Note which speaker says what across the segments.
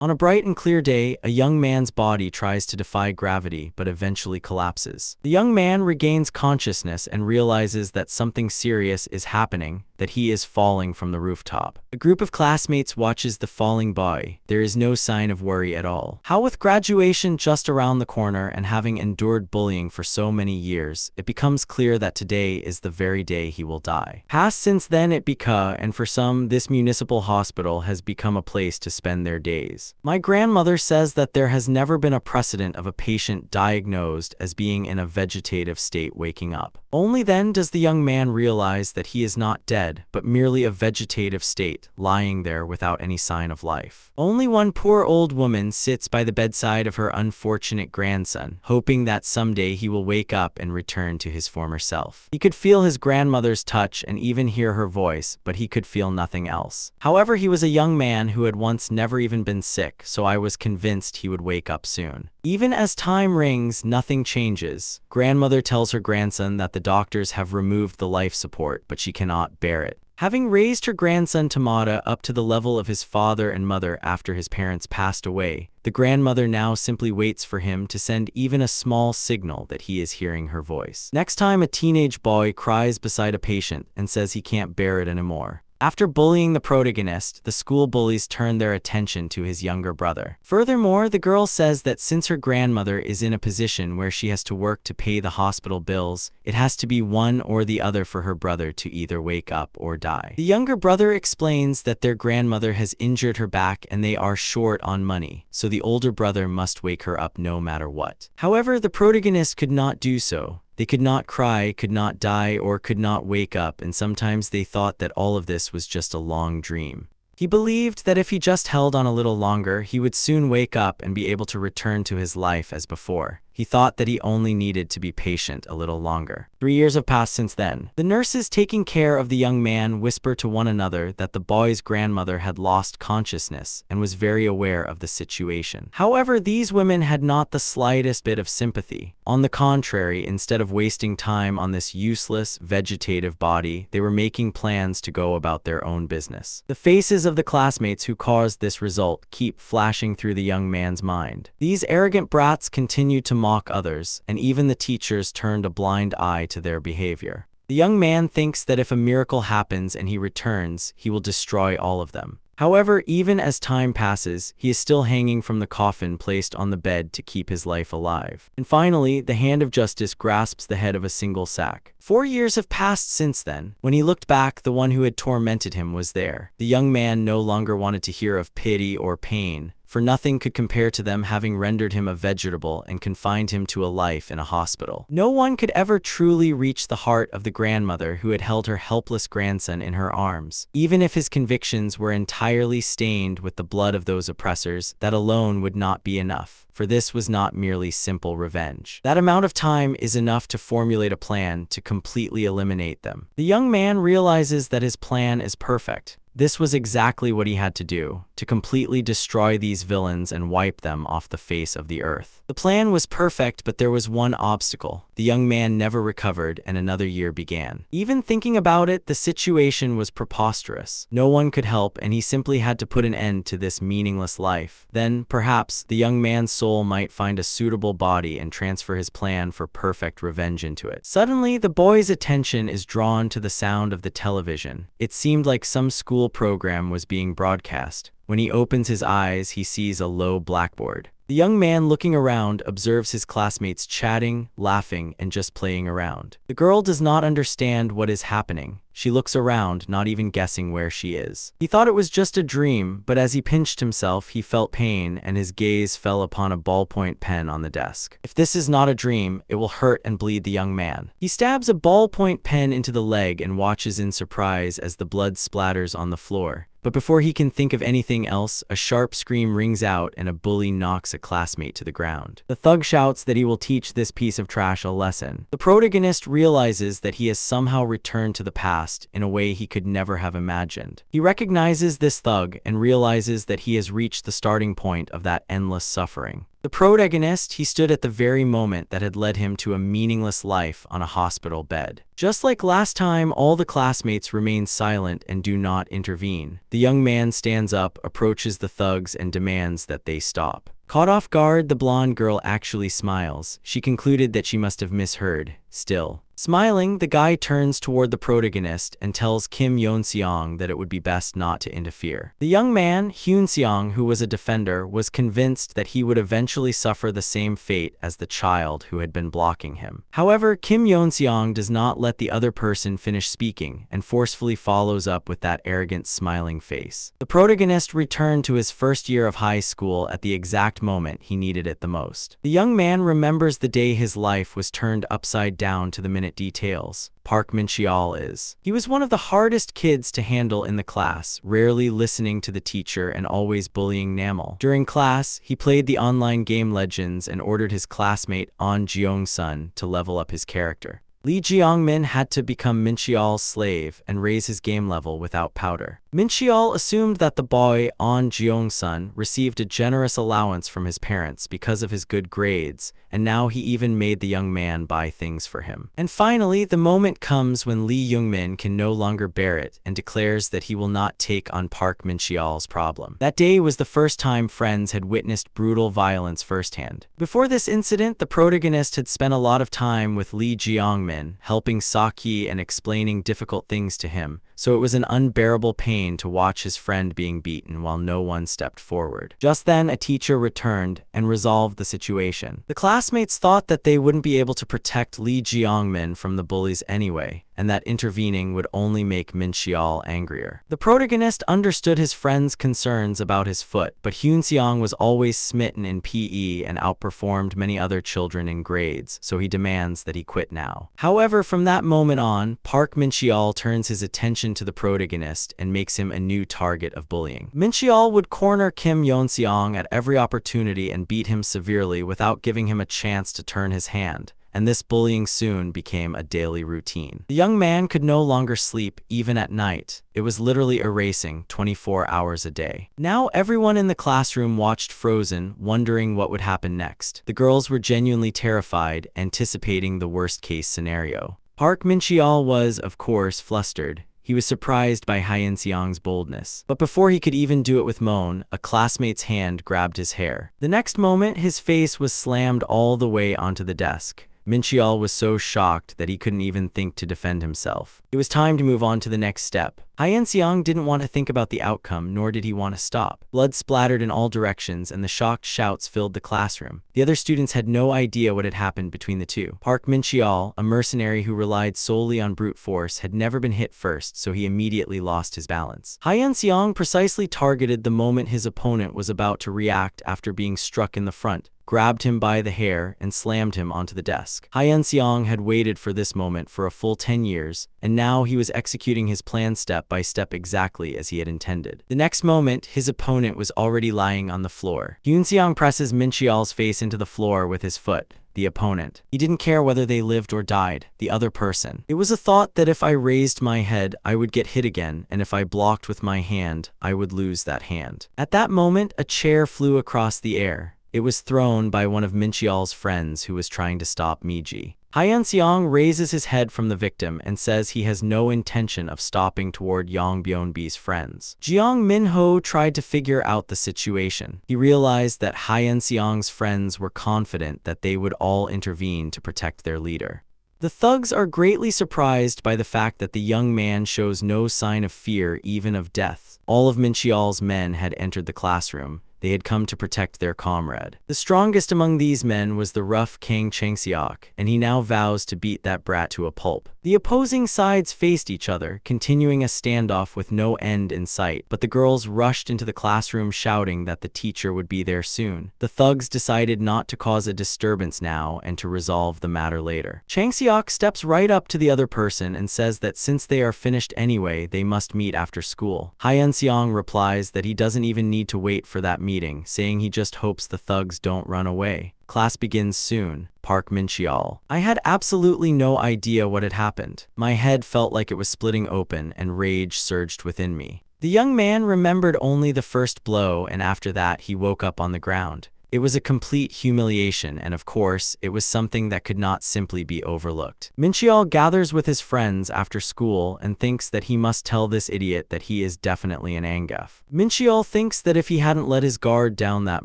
Speaker 1: On a bright and clear day, a young man's body tries to defy gravity but eventually collapses. The young man regains consciousness and realizes that something serious is happening, that he is falling from the rooftop. A group of classmates watches the falling boy. There is no sign of worry at all. How with graduation just around the corner and having endured bullying for so many years, it becomes clear that today is the very day he will die. Past since then it became, and for some, this municipal hospital has become a place to spend their days. My grandmother says that there has never been a precedent of a patient diagnosed as being in a vegetative state waking up. Only then does the young man realize that he is not dead, but merely a vegetative state, lying there without any sign of life. Only one poor old woman sits by the bedside of her unfortunate grandson, hoping that someday he will wake up and return to his former self. He could feel his grandmother's touch and even hear her voice, but he could feel nothing else. However, he was a young man who had once never even been sick, so I was convinced he would wake up soon. Even as time rings, nothing changes. Grandmother tells her grandson that the doctors have removed the life support, but she cannot bear it. Having raised her grandson Tamada up to the level of his father and mother after his parents passed away, the grandmother now simply waits for him to send even a small signal that he is hearing her voice. Next time a teenage boy cries beside a patient and says he can't bear it anymore. After bullying the protagonist, the school bullies turn their attention to his younger brother. Furthermore, the girl says that since her grandmother is in a position where she has to work to pay the hospital bills, it has to be one or the other for her brother to either wake up or die. The younger brother explains that their grandmother has injured her back and they are short on money, so the older brother must wake her up no matter what. However, the protagonist could not do so. They could not cry, could not die, or could not wake up, and sometimes they thought that all of this was just a long dream. He believed that if he just held on a little longer, he would soon wake up and be able to return to his life as before. He thought that he only needed to be patient a little longer. 3 years have passed since then. The nurses taking care of the young man whisper to one another that the boy's grandmother had lost consciousness and was very aware of the situation. However, these women had not the slightest bit of sympathy. On the contrary, instead of wasting time on this useless, vegetative body, they were making plans to go about their own business. The faces of the classmates who caused this result keep flashing through the young man's mind. These arrogant brats continued to mock others, and even the teachers turned a blind eye to their behavior. The young man thinks that if a miracle happens and he returns, he will destroy all of them. However, even as time passes, he is still hanging from the coffin placed on the bed to keep his life alive. And finally, the hand of justice grasps the head of a single sack. 4 years have passed since then. When he looked back, the one who had tormented him was there. The young man no longer wanted to hear of pity or pain, for nothing could compare to them having rendered him a vegetable and confined him to a life in a hospital. No one could ever truly reach the heart of the grandmother who had held her helpless grandson in her arms. Even if his convictions were entirely stained with the blood of those oppressors, that alone would not be enough, for this was not merely simple revenge. That amount of time is enough to formulate a plan to completely eliminate them. The young man realizes that his plan is perfect. This was exactly what he had to do, to completely destroy these villains and wipe them off the face of the earth. The plan was perfect, but there was one obstacle. The young man never recovered, and another year began. Even thinking about it, the situation was preposterous. No one could help, and he simply had to put an end to this meaningless life. Then, perhaps, the young man's soul might find a suitable body and transfer his plan for perfect revenge into it. Suddenly, the boy's attention is drawn to the sound of the television. It seemed like some school program was being broadcast. When he opens his eyes, he sees a low blackboard. The young man looking around observes his classmates chatting, laughing, and just playing around. The girl does not understand what is happening. She looks around, not even guessing where she is. He thought it was just a dream, but as he pinched himself, he felt pain, and his gaze fell upon a ballpoint pen on the desk. If this is not a dream, it will hurt and bleed the young man. He stabs a ballpoint pen into the leg and watches in surprise as the blood splatters on the floor. But before he can think of anything else, a sharp scream rings out and a bully knocks a classmate to the ground. The thug shouts that he will teach this piece of trash a lesson. The protagonist realizes that he has somehow returned to the past in a way he could never have imagined. He recognizes this thug and realizes that he has reached the starting point of that endless suffering. The protagonist, he stood at the very moment that had led him to a meaningless life on a hospital bed. Just like last time, all the classmates remain silent and do not intervene. The young man stands up, approaches the thugs, and demands that they stop. Caught off guard, the blonde girl actually smiles. She concluded that she must have misheard. Still smiling, the guy turns toward the protagonist and tells Kim Yeon-seong that it would be best not to interfere. The young man, Hyun-seong, who was a defender, was convinced that he would eventually suffer the same fate as the child who had been blocking him. However, Kim Yeon-seong does not let the other person finish speaking and forcefully follows up with that arrogant smiling face. The protagonist returned to his first year of high school at the exact moment he needed it the most. The young man remembers the day his life was turned upside down to the minute details. Park Min-cheol is. He was one of the hardest kids to handle in the class, rarely listening to the teacher and always bullying Namel. During class, he played the online game Legends and ordered his classmate An Jeong-sun to level up his character. Lee Jeong-min had to become Min-cheol's slave and raise his game level without powder. Min-cheol assumed that the boy, An Jeong-sun, received a generous allowance from his parents because of his good grades, and now he even made the young man buy things for him. And finally, the moment comes when Lee Young-min can no longer bear it and declares that he will not take on Park Min-cheol's problem. That day was the first time friends had witnessed brutal violence firsthand. Before this incident, the protagonist had spent a lot of time with Lee Jeong-min, helping Saki and explaining difficult things to him, so it was an unbearable pain to watch his friend being beaten while no one stepped forward. Just then, a teacher returned and resolved the situation. The classmates thought that they wouldn't be able to protect Lee Jeong-min from the bullies anyway, and that intervening would only make Min-cheol angrier. The protagonist understood his friend's concerns about his foot, but Hyun-seong was always smitten in PE and outperformed many other children in grades, so he demands that he quit now. However, from that moment on, Park Min-cheol turns his attention to the protagonist and makes him a new target of bullying. Min-cheol would corner Kim Yeon-seong at every opportunity and beat him severely without giving him a chance to turn his hand, and this bullying soon became a daily routine. The young man could no longer sleep, even at night. It was literally erasing 24 hours a day. Now everyone in the classroom watched frozen, wondering what would happen next. The girls were genuinely terrified, anticipating the worst-case scenario. Park Min-cheol was, of course, flustered. He was surprised by Hyun-seong's boldness. But before he could even do it with moan, a classmate's hand grabbed his hair. The next moment, his face was slammed all the way onto the desk. Min-cheol was so shocked that he couldn't even think to defend himself. It was time to move on to the next step. Hyun-seong didn't want to think about the outcome, nor did he want to stop. Blood splattered in all directions, and the shocked shouts filled the classroom. The other students had no idea what had happened between the two. Park Min-cheol, a mercenary who relied solely on brute force, had never been hit first, so he immediately lost his balance. Hyun-seong precisely targeted the moment his opponent was about to react after being struck in the front, grabbed him by the hair, and slammed him onto the desk. Hyun-seong had waited for this moment for a full 10 years, and now he was executing his plan step by step exactly as he had intended. The next moment, his opponent was already lying on the floor. Hyun-seong presses Min-cheol's face into the floor with his foot. The opponent. He didn't care whether they lived or died, the other person. It was a thought that if I raised my head, I would get hit again, and if I blocked with my hand, I would lose that hand. At that moment, a chair flew across the air. It was thrown by one of Min-cheol's friends who was trying to stop Miji. Hyun-seong raises his head from the victim and says he has no intention of stopping toward Yang Byun-bi's friends. Jeong Min-ho tried to figure out the situation. He realized that Hyun-seong's friends were confident that they would all intervene to protect their leader. The thugs are greatly surprised by the fact that the young man shows no sign of fear, even of death. All of Min-cheol's men had entered the classroom. They had come to protect their comrade. The strongest among these men was the rough Kang Chang-seok, and he now vows to beat that brat to a pulp. The opposing sides faced each other, continuing a standoff with no end in sight, but the girls rushed into the classroom shouting that the teacher would be there soon. The thugs decided not to cause a disturbance now and to resolve the matter later. Chang-seok steps right up to the other person and says that since they are finished anyway, they must meet after school. Hyun-seong replies that he doesn't even need to wait for that meeting, saying he just hopes the thugs don't run away. Class begins soon. Park Min-cheol. I had absolutely no idea what had happened. My head felt like it was splitting open and rage surged within me. The young man remembered only the first blow, and after that he woke up on the ground. It was a complete humiliation, and of course, it was something that could not simply be overlooked. Mincheol gathers with his friends after school and thinks that he must tell this idiot that he is definitely an angaf. Mincheol thinks that if he hadn't let his guard down that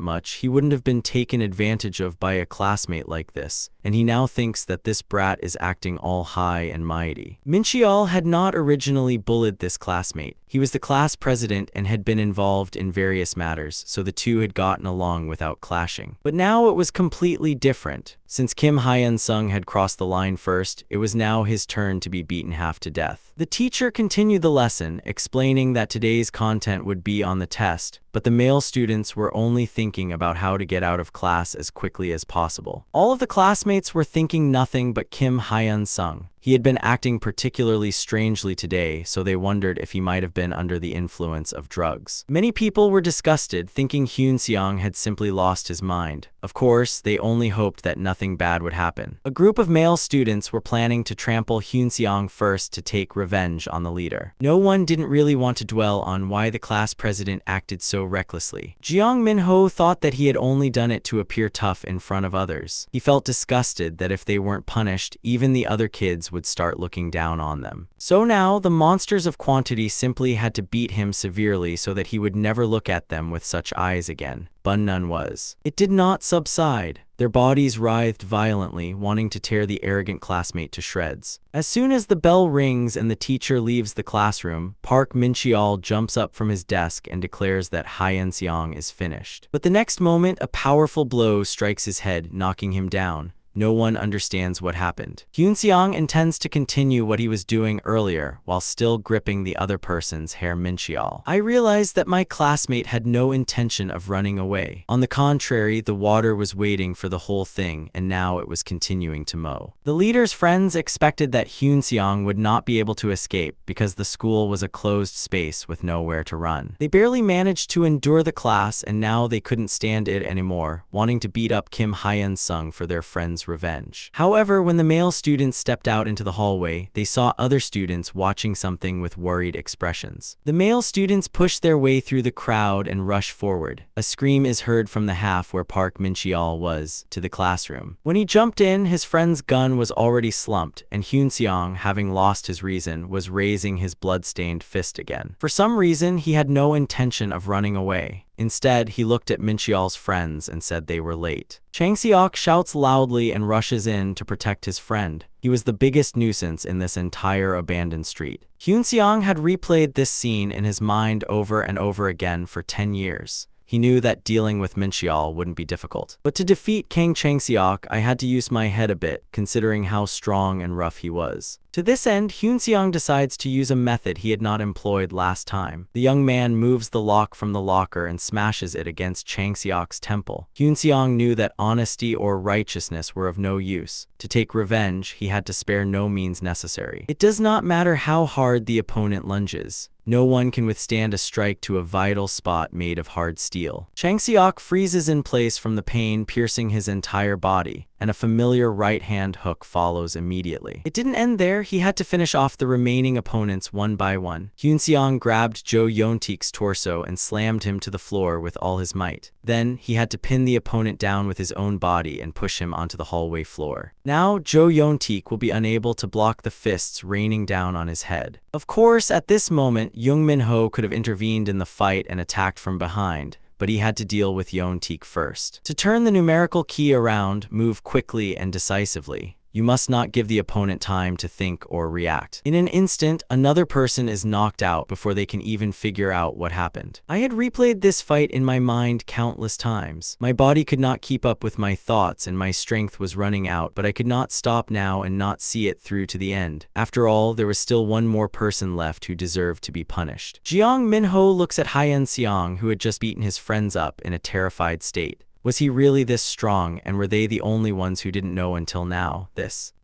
Speaker 1: much, he wouldn't have been taken advantage of by a classmate like this, and he now thinks that this brat is acting all high and mighty. Mincheol had not originally bullied this classmate. He was the class president and had been involved in various matters, so the two had gotten along without clashing. But now it was completely different. Since Kim Hyun-sung had crossed the line first, it was now his turn to be beaten half to death. The teacher continued the lesson, explaining that today's content would be on the test, but the male students were only thinking about how to get out of class as quickly as possible. All of the classmates were thinking nothing but Kim Hyun-sung. He had been acting particularly strangely today, so they wondered if he might have been under the influence of drugs. Many people were disgusted, thinking Hyun-seong had simply lost his mind. Of course, they only hoped that nothing bad would happen. A group of male students were planning to trample Hyun-seong first to take revenge on the leader. No one didn't really want to dwell on why the class president acted so recklessly. Jeong Min-ho thought that he had only done it to appear tough in front of others. He felt disgusted that if they weren't punished, even the other kids would start looking down on them. So now, the monsters of quantity simply had to beat him severely so that he would never look at them with such eyes again. Bunnun was. It did not subside. Their bodies writhed violently, wanting to tear the arrogant classmate to shreds. As soon as the bell rings and the teacher leaves the classroom, Park Min-cheol jumps up from his desk and declares that Hyun-seong is finished. But the next moment, a powerful blow strikes his head, knocking him down. No one understands what happened. Hyun-seong intends to continue what he was doing earlier while still gripping the other person's hair. Mincheol. I realized that my classmate had no intention of running away. On the contrary, the water was waiting for the whole thing, and now it was continuing to mow. The leader's friends expected that Hyun-seong would not be able to escape because the school was a closed space with nowhere to run. They barely managed to endure the class, and now they couldn't stand it anymore, wanting to beat up Kim Hyun-sung for their friend's revenge. However, when the male students stepped out into the hallway, they saw other students watching something with worried expressions. The male students push their way through the crowd and rush forward. A scream is heard from the half where Park Min-cheol was, to the classroom. When he jumped in, his friend's gun was already slumped, and Hyun-seong, having lost his reason, was raising his blood-stained fist again. For some reason, he had no intention of running away. Instead, he looked at Mincheol's friends and said they were late. Chang-seok shouts loudly and rushes in to protect his friend. He was the biggest nuisance in this entire abandoned street. Hyun-seong had replayed this scene in his mind over and over again for 10 years. He knew that dealing with Mincheol wouldn't be difficult. But to defeat Kang Chang-seok, I had to use my head a bit, considering how strong and rough he was. To this end, Hyun-seong decides to use a method he had not employed last time. The young man moves the lock from the locker and smashes it against Chang-seok's temple. Hyun-seong knew that honesty or righteousness were of no use. To take revenge, he had to spare no means necessary. It does not matter how hard the opponent lunges. No one can withstand a strike to a vital spot made of hard steel. Chang-seok freezes in place from the pain piercing his entire body, and a familiar right-hand hook follows immediately. It didn't end there. He had to finish off the remaining opponents one by one. Hyun-seong grabbed Jo Yeon-taek's torso and slammed him to the floor with all his might. Then, he had to pin the opponent down with his own body and push him onto the hallway floor. Now, Jo Yeon-taek will be unable to block the fists raining down on his head. Of course, at this moment, Jung Min-ho could have intervened in the fight and attacked from behind, but he had to deal with Yeon-taek first. To turn the numerical key around, move quickly and decisively. You must not give the opponent time to think or react. In an instant, another person is knocked out before they can even figure out what happened. I had replayed this fight in my mind countless times. My body could not keep up with my thoughts and my strength was running out, but I could not stop now and not see it through to the end. After all, there was still one more person left who deserved to be punished. Jeong Min-ho looks at Hyun-seong, who had just beaten his friends up, in a terrified state. Was he really this strong, and were they the only ones who didn't know until now?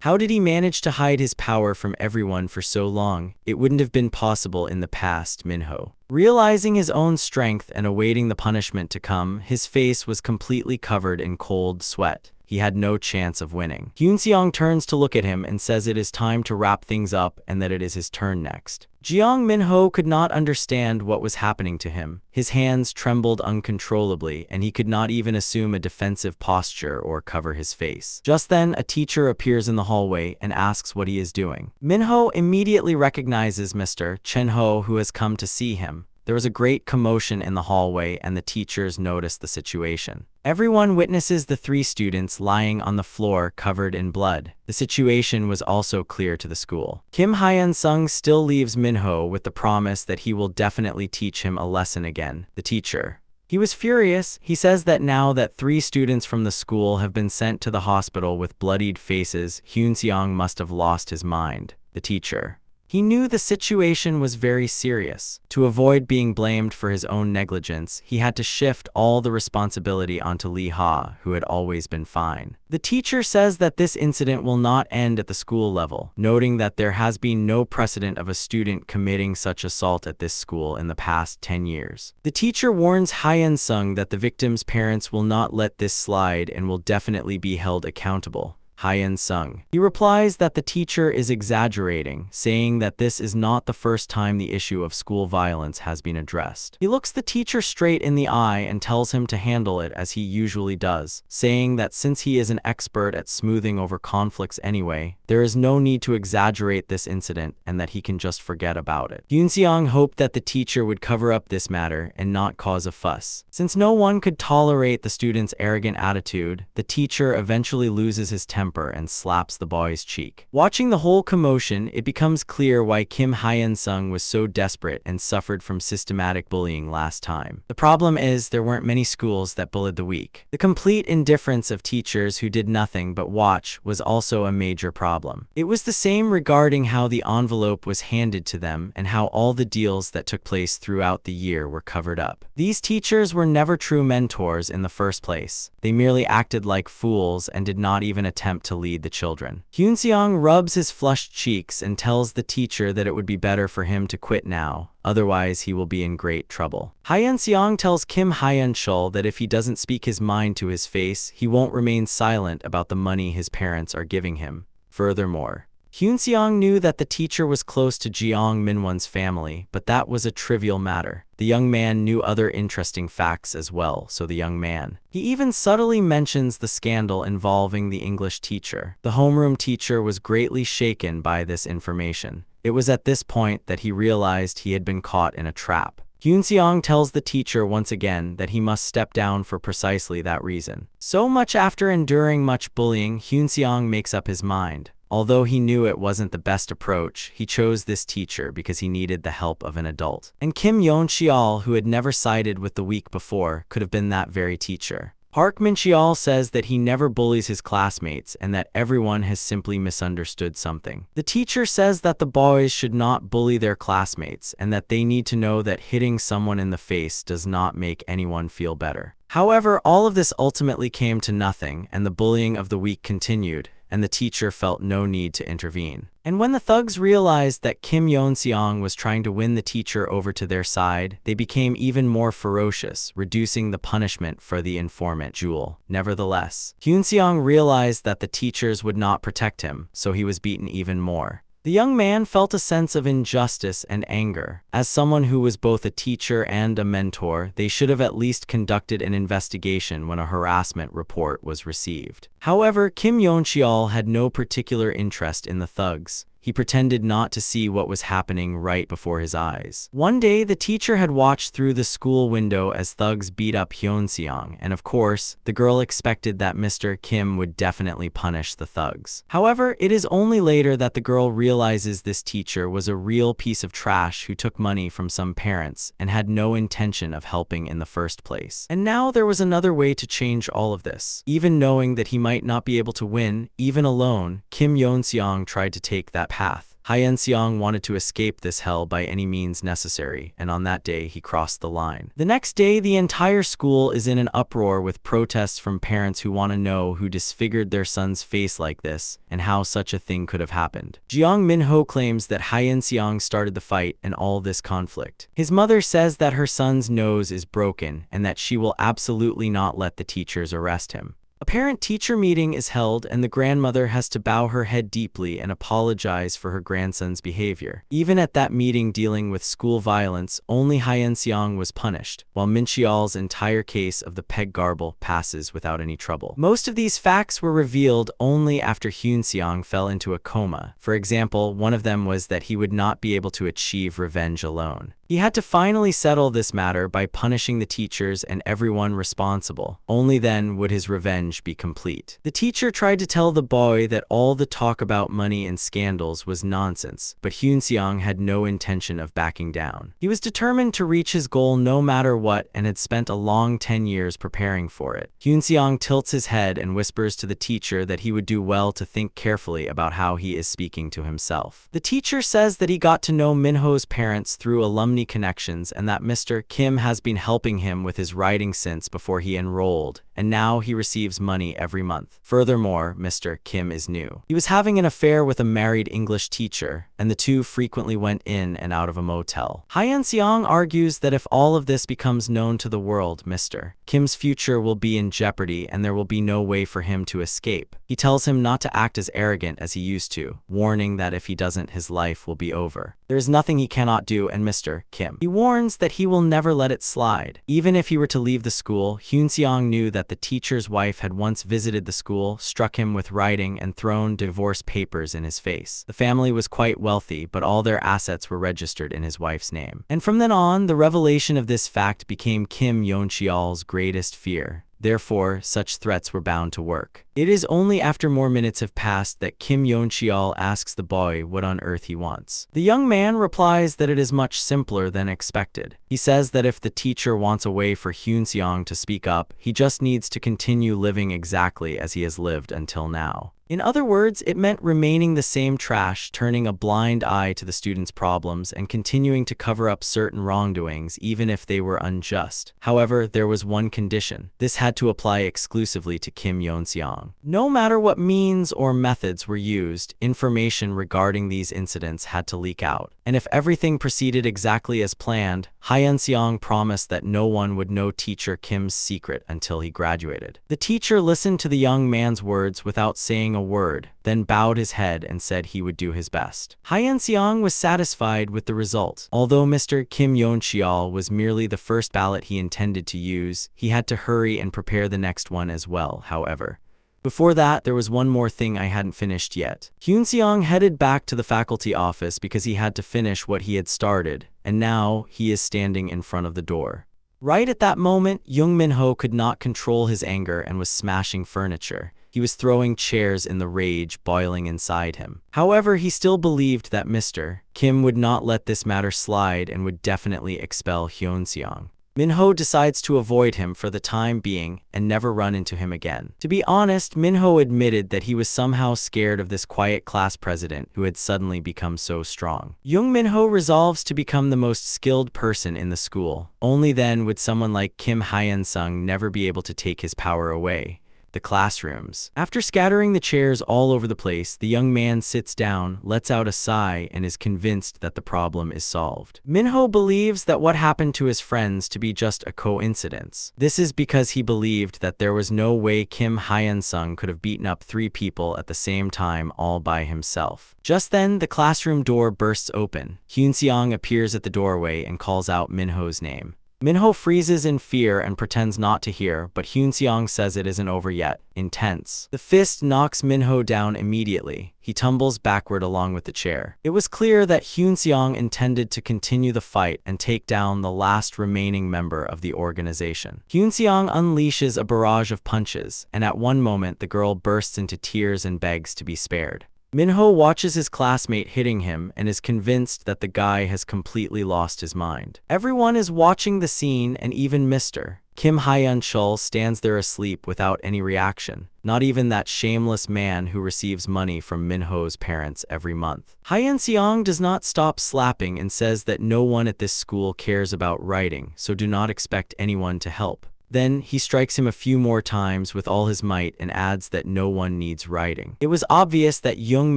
Speaker 1: How did he manage to hide his power from everyone for so long? It wouldn't have been possible in the past, Min-ho. Realizing his own strength and awaiting the punishment to come, his face was completely covered in cold sweat. he had no chance of winning. Hyun-seong turns to look at him and says it is time to wrap things up and that it is his turn next. Jeong Min-ho could not understand what was happening to him. His hands trembled uncontrollably, and he could not even assume a defensive posture or cover his face. Just then, a teacher appears in the hallway and asks what he is doing. Min-ho immediately recognizes Mr. Chen-ho, who has come to see him. There was a great commotion in the hallway, and the teachers noticed the situation. Everyone witnesses the 3 students lying on the floor covered in blood. The situation was also clear to the school. Kim Hyun-sung still leaves Min-ho with the promise that he will definitely teach him a lesson again. The teacher. He was furious. He says that now that 3 students from the school have been sent to the hospital with bloodied faces, Hyun-seong must have lost his mind. The teacher. He knew the situation was very serious. To avoid being blamed for his own negligence, he had to shift all the responsibility onto Lee Ha, who had always been fine. The teacher says that this incident will not end at the school level, noting that there has been no precedent of a student committing such assault at this school in the past 10 years. The teacher warns Hyun-sung that the victim's parents will not let this slide and will definitely be held accountable. Hyun-sung. He replies that the teacher is exaggerating, saying that this is not the first time the issue of school violence has been addressed. He looks the teacher straight in the eye and tells him to handle it as he usually does, saying that since he is an expert at smoothing over conflicts anyway, there is no need to exaggerate this incident and that he can just forget about it. Hyun-seong hoped that the teacher would cover up this matter and not cause a fuss. Since no one could tolerate the student's arrogant attitude, the teacher eventually loses his temper and slaps the boy's cheek. Watching the whole commotion, it becomes clear why Kim Hyun-sung was so desperate and suffered from systematic bullying last time. The problem is there weren't many schools that bullied the weak. The complete indifference of teachers who did nothing but watch was also a major problem. It was the same regarding how the envelope was handed to them and how all the deals that took place throughout the year were covered up. These teachers were never true mentors in the first place. They merely acted like fools and did not even attempt to lead the children. Hyun-seong rubs his flushed cheeks and tells the teacher that it would be better for him to quit now, otherwise he will be in great trouble. Hyun-seong tells Kim Hyun-chul that if he doesn't speak his mind to his face, he won't remain silent about the money his parents are giving him. Furthermore, Hyun-seong knew that the teacher was close to Jeong Min-won's family, but that was a trivial matter. The young man knew other interesting facts as well, so the young man. He even subtly mentions the scandal involving the English teacher. The homeroom teacher was greatly shaken by this information. It was at this point that he realized he had been caught in a trap. Hyun-seong tells the teacher once again that he must step down for precisely that reason. So much after enduring much bullying, Hyun-seong makes up his mind. Although he knew it wasn't the best approach, he chose this teacher because he needed the help of an adult. And Kim Yeon-cheol, who had never sided with the weak before, could have been that very teacher. Park Min-cheol says that he never bullies his classmates and that everyone has simply misunderstood something. The teacher says that the boys should not bully their classmates and that they need to know that hitting someone in the face does not make anyone feel better. However, all of this ultimately came to nothing, and the bullying of the weak continued, and the teacher felt no need to intervene. And when the thugs realized that Kim Yeon-seong was trying to win the teacher over to their side, they became even more ferocious, reducing the punishment for the informant Jewel. Nevertheless, Hyun-seong realized that the teachers would not protect him, so he was beaten even more. The young man felt a sense of injustice and anger. As someone who was both a teacher and a mentor, they should have at least conducted an investigation when a harassment report was received. However, Kim Yeon-cheol had no particular interest in the thugs. He pretended not to see what was happening right before his eyes. One day, the teacher had watched through the school window as thugs beat up Hyun-seong, and of course, the girl expected that Mr. Kim would definitely punish the thugs. However, it is only later that the girl realizes this teacher was a real piece of trash who took money from some parents and had no intention of helping in the first place. And now there was another way to change all of this. Even knowing that he might not be able to win, even alone, Kim Yeon-seong tried to take that path. Hyun-seong wanted to escape this hell by any means necessary, and on that day he crossed the line. The next day, the entire school is in an uproar with protests from parents who want to know who disfigured their son's face like this, and how such a thing could have happened. Jeong Min-ho claims that Hyun-seong started the fight and all this conflict. His mother says that her son's nose is broken, and that she will absolutely not let the teachers arrest him. A parent-teacher meeting is held and the grandmother has to bow her head deeply and apologize for her grandson's behavior. Even at that meeting dealing with school violence, only Hyeon-seong was punished, while Min-cheol's entire case of the peg garble passes without any trouble. Most of these facts were revealed only after Hyun-seong fell into a coma. For example, one of them was that he would not be able to achieve revenge alone. He had to finally settle this matter by punishing the teachers and everyone responsible. Only then would his revenge be complete. The teacher tried to tell the boy that all the talk about money and scandals was nonsense, but Hyun-seong had no intention of backing down. He was determined to reach his goal no matter what and had spent a long 10 years preparing for it. Hyun-seong tilts his head and whispers to the teacher that he would do well to think carefully about how he is speaking to himself. The teacher says that he got to know Minho's parents through alumni connections and that Mr. Kim has been helping him with his writing since before he enrolled, and now he receives money every month. Furthermore, Mr. Kim is new. He was having an affair with a married English teacher, and the two frequently went in and out of a motel. Hyeon-seong argues that if all of this becomes known to the world, Mr. Kim's future will be in jeopardy and there will be no way for him to escape. He tells him not to act as arrogant as he used to, warning that if he doesn't, his life will be over. There is nothing he cannot do, and Mr. Kim, he warns that he will never let it slide. Even if he were to leave the school, Hyun-seong knew that the teacher's wife had once visited the school, struck him with writing, and thrown divorce papers in his face. The family was quite wealthy, but all their assets were registered in his wife's name. And from then on, the revelation of this fact became Kim Yeon-cheol's greatest fear. Therefore, such threats were bound to work. It is only after more minutes have passed that Kim Yeon-cheol asks the boy what on earth he wants. The young man replies that it is much simpler than expected. He says that if the teacher wants a way for Hyun-seong to speak up, he just needs to continue living exactly as he has lived until now. In other words, it meant remaining the same trash, turning a blind eye to the students' problems, and continuing to cover up certain wrongdoings even if they were unjust. However, there was one condition. This had to apply exclusively to Kim Yeon-seong. No matter what means or methods were used, information regarding these incidents had to leak out. And if everything proceeded exactly as planned, Hyeon-seong promised that no one would know teacher Kim's secret until he graduated. The teacher listened to the young man's words without saying a word, then bowed his head and said he would do his best. Hyeon-seong was satisfied with the result. Although Mr. Kim Yeon-cheol was merely the first ballot he intended to use, he had to hurry and prepare the next one as well, however. Before that, there was one more thing I hadn't finished yet. Hyun-seong headed back to the faculty office because he had to finish what he had started, and now he is standing in front of the door. Right at that moment, Young Min-ho could not control his anger and was smashing furniture. He was throwing chairs in the rage boiling inside him. However, he still believed that Mr. Kim would not let this matter slide and would definitely expel Hyun-seong. Min-ho decides to avoid him for the time being and never run into him again. To be honest, Min-ho admitted that he was somehow scared of this quiet class president who had suddenly become so strong. Young Min-ho resolves to become the most skilled person in the school. Only then would someone like Kim Hyeon-sung never be able to take his power away. The classrooms. After scattering the chairs all over the place, the young man sits down, lets out a sigh, and is convinced that the problem is solved. Min-ho believes that what happened to his friends to be just a coincidence. This is because he believed that there was no way Kim Hyeon-sung could have beaten up 3 people at the same time all by himself. Just then, the classroom door bursts open. Hyun-seong appears at the doorway and calls out Min-ho's name. Min-ho freezes in fear and pretends not to hear, but Hyun-seong says it isn't over yet. Intense. The fist knocks Min-ho down immediately. He tumbles backward along with the chair. It was clear that Hyun-seong intended to continue the fight and take down the last remaining member of the organization. Hyun-seong unleashes a barrage of punches, and at one moment the girl bursts into tears and begs to be spared. Min-ho watches his classmate hitting him and is convinced that the guy has completely lost his mind. Everyone is watching the scene, and even Mr. Kim Hyeon-chul stands there asleep without any reaction. Not even that shameless man who receives money from Min-ho's parents every month. Hyeon-seong does not stop slapping and says that no one at this school cares about writing, so do not expect anyone to help. Then he strikes him a few more times with all his might and adds that no one needs writing. It was obvious that young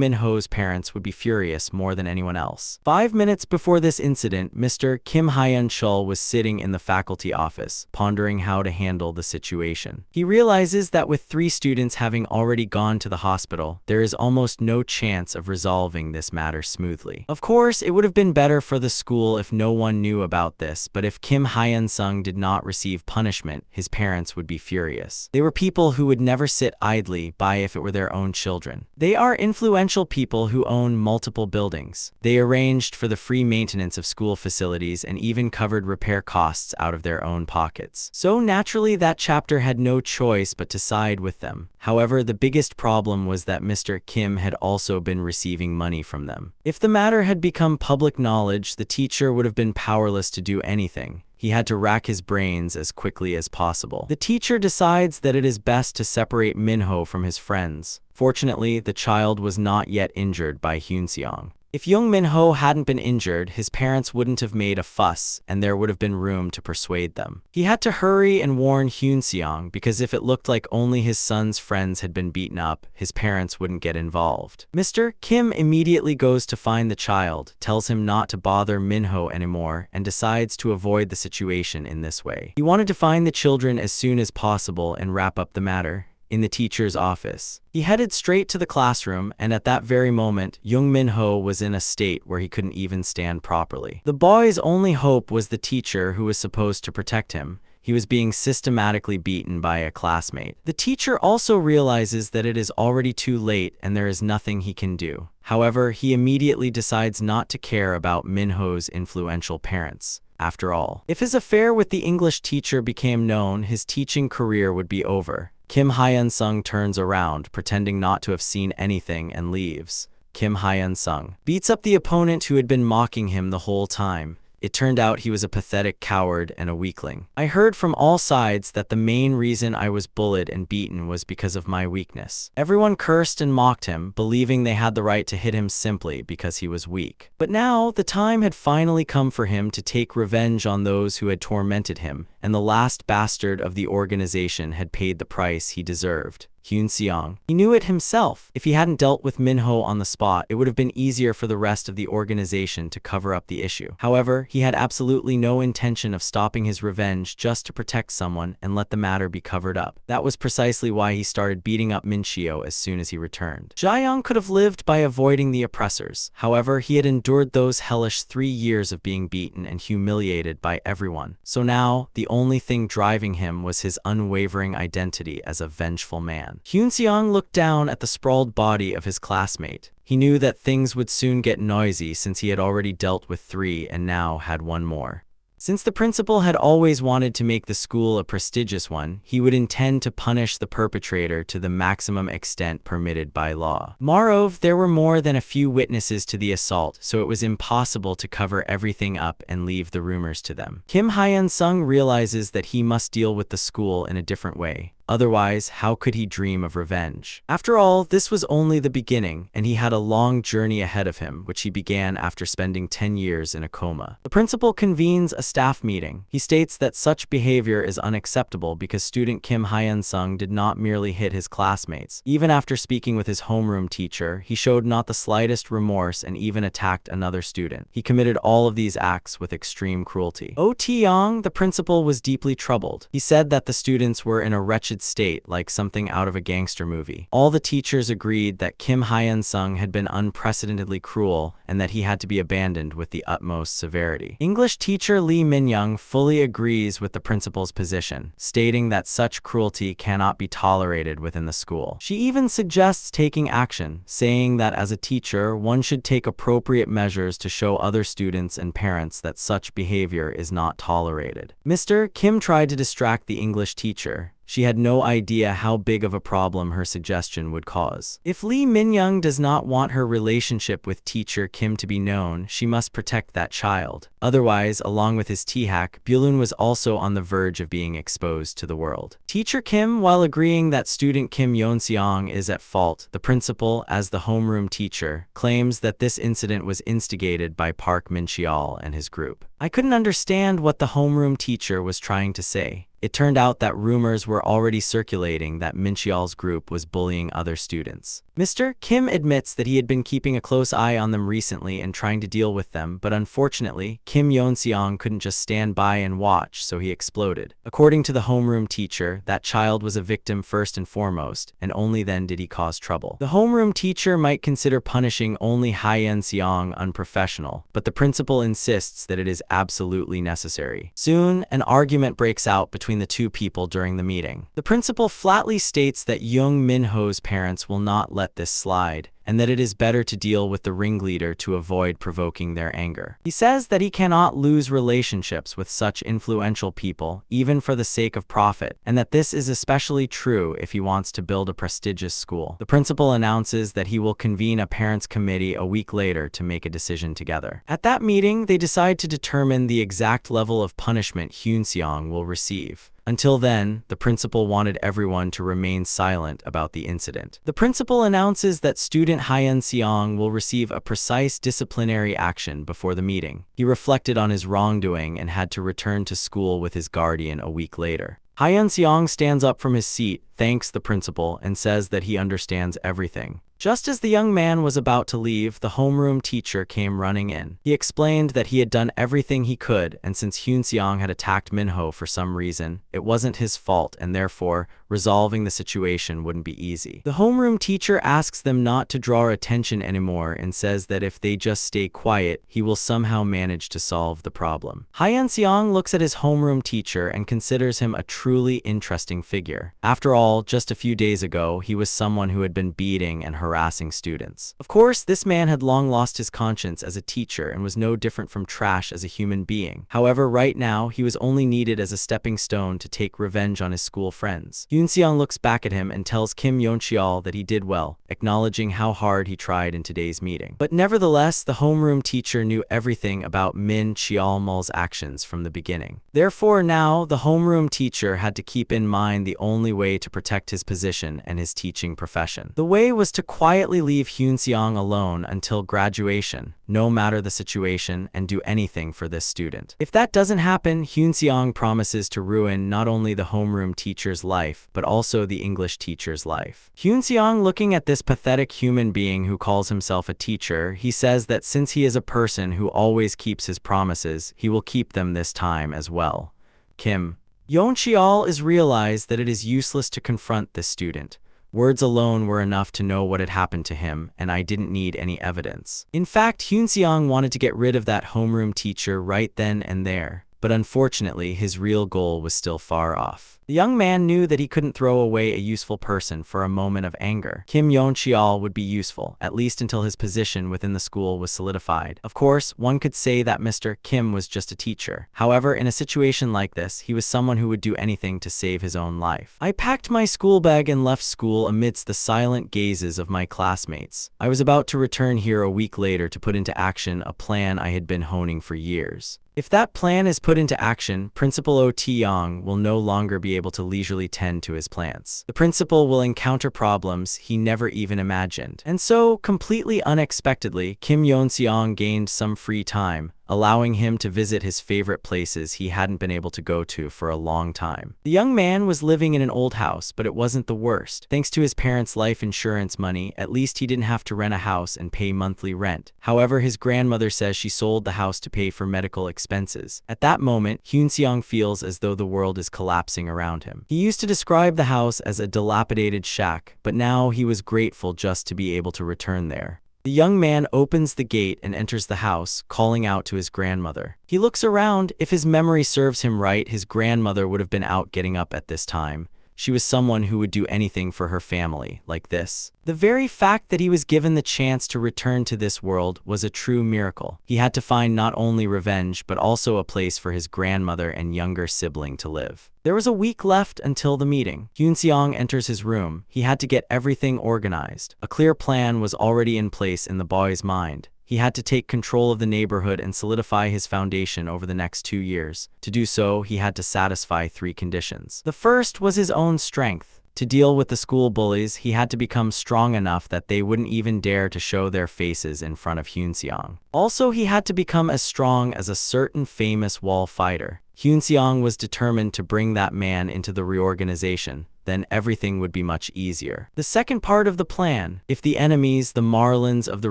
Speaker 1: Minho's parents would be furious more than anyone else. 5 minutes before this incident, Mr. Kim Hyun-chul was sitting in the faculty office, pondering how to handle the situation. He realizes that with 3 students having already gone to the hospital, there is almost no chance of resolving this matter smoothly. Of course, it would have been better for the school if no one knew about this, but if Kim Hyun-sung did not receive punishment, his parents would be furious. They were people who would never sit idly by if it were their own children. They are influential people who own multiple buildings. They arranged for the free maintenance of school facilities and even covered repair costs out of their own pockets. So naturally, that chapter had no choice but to side with them. However, the biggest problem was that Mr. Kim had also been receiving money from them. If the matter had become public knowledge, the teacher would have been powerless to do anything. He had to rack his brains as quickly as possible. The teacher decides that it is best to separate Minho from his friends. Fortunately, the child was not yet injured by Hyun-seong. If young Minho hadn't been injured, his parents wouldn't have made a fuss, and there would have been room to persuade them. He had to hurry and warn Hyun-seong, because if it looked like only his son's friends had been beaten up, his parents wouldn't get involved. Mr. Kim immediately goes to find the child, tells him not to bother Minho anymore, and decides to avoid the situation in this way. He wanted to find the children as soon as possible and wrap up the matter. In the teacher's office, he headed straight to the classroom, and at that very moment, young Minho was in a state where he couldn't even stand properly. The boy's only hope was the teacher who was supposed to protect him. He was being systematically beaten by a classmate. The teacher also realizes that it is already too late and there is nothing he can do. However, he immediately decides not to care about Minho's influential parents. After all, if his affair with the English teacher became known, his teaching career would be over. Kim Hyun-sung turns around, pretending not to have seen anything, and leaves. Kim Hyun-sung beats up the opponent who had been mocking him the whole time. It turned out he was a pathetic coward and a weakling. I heard from all sides that the main reason I was bullied and beaten was because of my weakness. Everyone cursed and mocked him, believing they had the right to hit him simply because he was weak. But now, the time had finally come for him to take revenge on those who had tormented him, and the last bastard of the organization had paid the price he deserved. Hyun-seong. He knew it himself. If he hadn't dealt with Minho on the spot, it would have been easier for the rest of the organization to cover up the issue. However, he had absolutely no intention of stopping his revenge just to protect someone and let the matter be covered up. That was precisely why he started beating up Minchio as soon as he returned. Jae-young could have lived by avoiding the oppressors. However, he had endured those hellish 3 years of being beaten and humiliated by everyone. So now, the only thing driving him was his unwavering identity as a vengeful man. Hyun-seong looked down at the sprawled body of his classmate. He knew that things would soon get noisy since he had already dealt with 3 and now had 1 more. Since the principal had always wanted to make the school a prestigious one, he would intend to punish the perpetrator to the maximum extent permitted by law. Moreover, there were more than a few witnesses to the assault, so it was impossible to cover everything up and leave the rumors to them. Kim Hyun-sung realizes that he must deal with the school in a different way. Otherwise, how could he dream of revenge? After all, this was only the beginning, and he had a long journey ahead of him, which he began after spending 10 years in a coma. The principal convenes a staff meeting. He states that such behavior is unacceptable because student Kim Hyun-sung did not merely hit his classmates. Even after speaking with his homeroom teacher, he showed not the slightest remorse and even attacked another student. He committed all of these acts with extreme cruelty. Oh Tae-yong, the principal, was deeply troubled. He said that the students were in a wretched state, like something out of a gangster movie. All the teachers agreed that Kim Hyun-sung had been unprecedentedly cruel and that he had to be abandoned with the utmost severity. English teacher Lee Min-young fully agrees with the principal's position, stating that such cruelty cannot be tolerated within the school. She even suggests taking action, saying that as a teacher, one should take appropriate measures to show other students and parents that such behavior is not tolerated. Mr. Kim tried to distract the English teacher. She had no idea how big of a problem her suggestion would cause. If Lee Min-young does not want her relationship with teacher Kim to be known, she must protect that child. Otherwise, along with his T-hack, Byulun was also on the verge of being exposed to the world. Teacher Kim, while agreeing that student Kim Yeon-seong is at fault, the principal, as the homeroom teacher, claims that this incident was instigated by Park Min-cheol and his group. I couldn't understand what the homeroom teacher was trying to say. It turned out that rumors were already circulating that Mincheol's group was bullying other students. Mr. Kim admits that he had been keeping a close eye on them recently and trying to deal with them, but unfortunately, Kim Yeon-seong couldn't just stand by and watch, so he exploded. According to the homeroom teacher, that child was a victim first and foremost, and only then did he cause trouble. The homeroom teacher might consider punishing only Yeon-seong unprofessional, but the principal insists that it is absolutely necessary. Soon, an argument breaks out between the two people during the meeting. The principal flatly states that Young Min-ho's parents will not let this slide, and that it is better to deal with the ringleader to avoid provoking their anger. He says that he cannot lose relationships with such influential people, even for the sake of profit, and that this is especially true if he wants to build a prestigious school. The principal announces that he will convene a parents' committee a week later to make a decision together. At that meeting, they decide to determine the exact level of punishment Hyun-seong will receive. Until then, the principal wanted everyone to remain silent about the incident. The principal announces that student Hyun-seong will receive a precise disciplinary action before the meeting. He reflected on his wrongdoing and had to return to school with his guardian a week later. Hyun-seong stands up from his seat, thanks the principal, and says that he understands everything. Just as the young man was about to leave, the homeroom teacher came running in. He explained that he had done everything he could, and since Hyun-seong had attacked Minho for some reason, it wasn't his fault, and therefore, resolving the situation wouldn't be easy. The homeroom teacher asks them not to draw attention anymore and says that if they just stay quiet, he will somehow manage to solve the problem. Hyun-seong looks at his homeroom teacher and considers him a truly interesting figure. After all, just a few days ago, he was someone who had been beating and harassing students. Of course, this man had long lost his conscience as a teacher and was no different from trash as a human being. However, right now, he was only needed as a stepping stone to take revenge on his school friends. Hyun-seong looks back at him and tells Kim Yeon-cheol that he did well, acknowledging how hard he tried in today's meeting. But nevertheless, the homeroom teacher knew everything about Min Cheol-mul's actions from the beginning. Therefore, now, the homeroom teacher had to keep in mind the only way to protect his position and his teaching profession. The way was to quietly leave Hyun-seong alone until graduation, no matter the situation, and do anything for this student. If that doesn't happen, Hyun-seong promises to ruin not only the homeroom teacher's life, but also the English teacher's life. Hyun-seong, looking at this pathetic human being who calls himself a teacher, he says that since he is a person who always keeps his promises, he will keep them this time as well. Kim Yeon-cheol is realized that it is useless to confront this student. Words alone were enough to know what had happened to him, and I didn't need any evidence. In fact, Hyun-seong wanted to get rid of that homeroom teacher right then and there, but unfortunately, his real goal was still far off. The young man knew that he couldn't throw away a useful person for a moment of anger. Kim Yeon-cheol would be useful, at least until his position within the school was solidified. Of course, one could say that Mr. Kim was just a teacher. However, in a situation like this, he was someone who would do anything to save his own life. I packed my school bag and left school amidst the silent gazes of my classmates. I was about to return here a week later to put into action a plan I had been honing for years. If that plan is put into action, Principal Oh Tae-yong will no longer be able to leisurely tend to his plants. The principal will encounter problems he never even imagined. And so, completely unexpectedly, Kim Yeon-seong gained some free time, allowing him to visit his favorite places he hadn't been able to go to for a long time. The young man was living in an old house, but it wasn't the worst. Thanks to his parents' life insurance money, at least he didn't have to rent a house and pay monthly rent. However, his grandmother says she sold the house to pay for medical expenses. At that moment, Hyun-seong feels as though the world is collapsing around him. He used to describe the house as a dilapidated shack, but now he was grateful just to be able to return there. The young man opens the gate and enters the house, calling out to his grandmother. He looks around. If his memory serves him right, his grandmother would have been out getting up at this time. She was someone who would do anything for her family, like this. The very fact that he was given the chance to return to this world was a true miracle. He had to find not only revenge, but also a place for his grandmother and younger sibling to live. There was a week left until the meeting. Hyun-seong enters his room. He had to get everything organized. A clear plan was already in place in the boy's mind. He had to take control of the neighborhood and solidify his foundation over the next 2 years. To do so, he had to satisfy 3 conditions. The first was his own strength. To deal with the school bullies, he had to become strong enough that they wouldn't even dare to show their faces in front of Hyun-seong. Also, he had to become as strong as a certain famous wall fighter. Hyunseong was determined to bring that man into the reorganization. Then everything would be much easier. The second part of the plan: if the enemies, the Marlins of the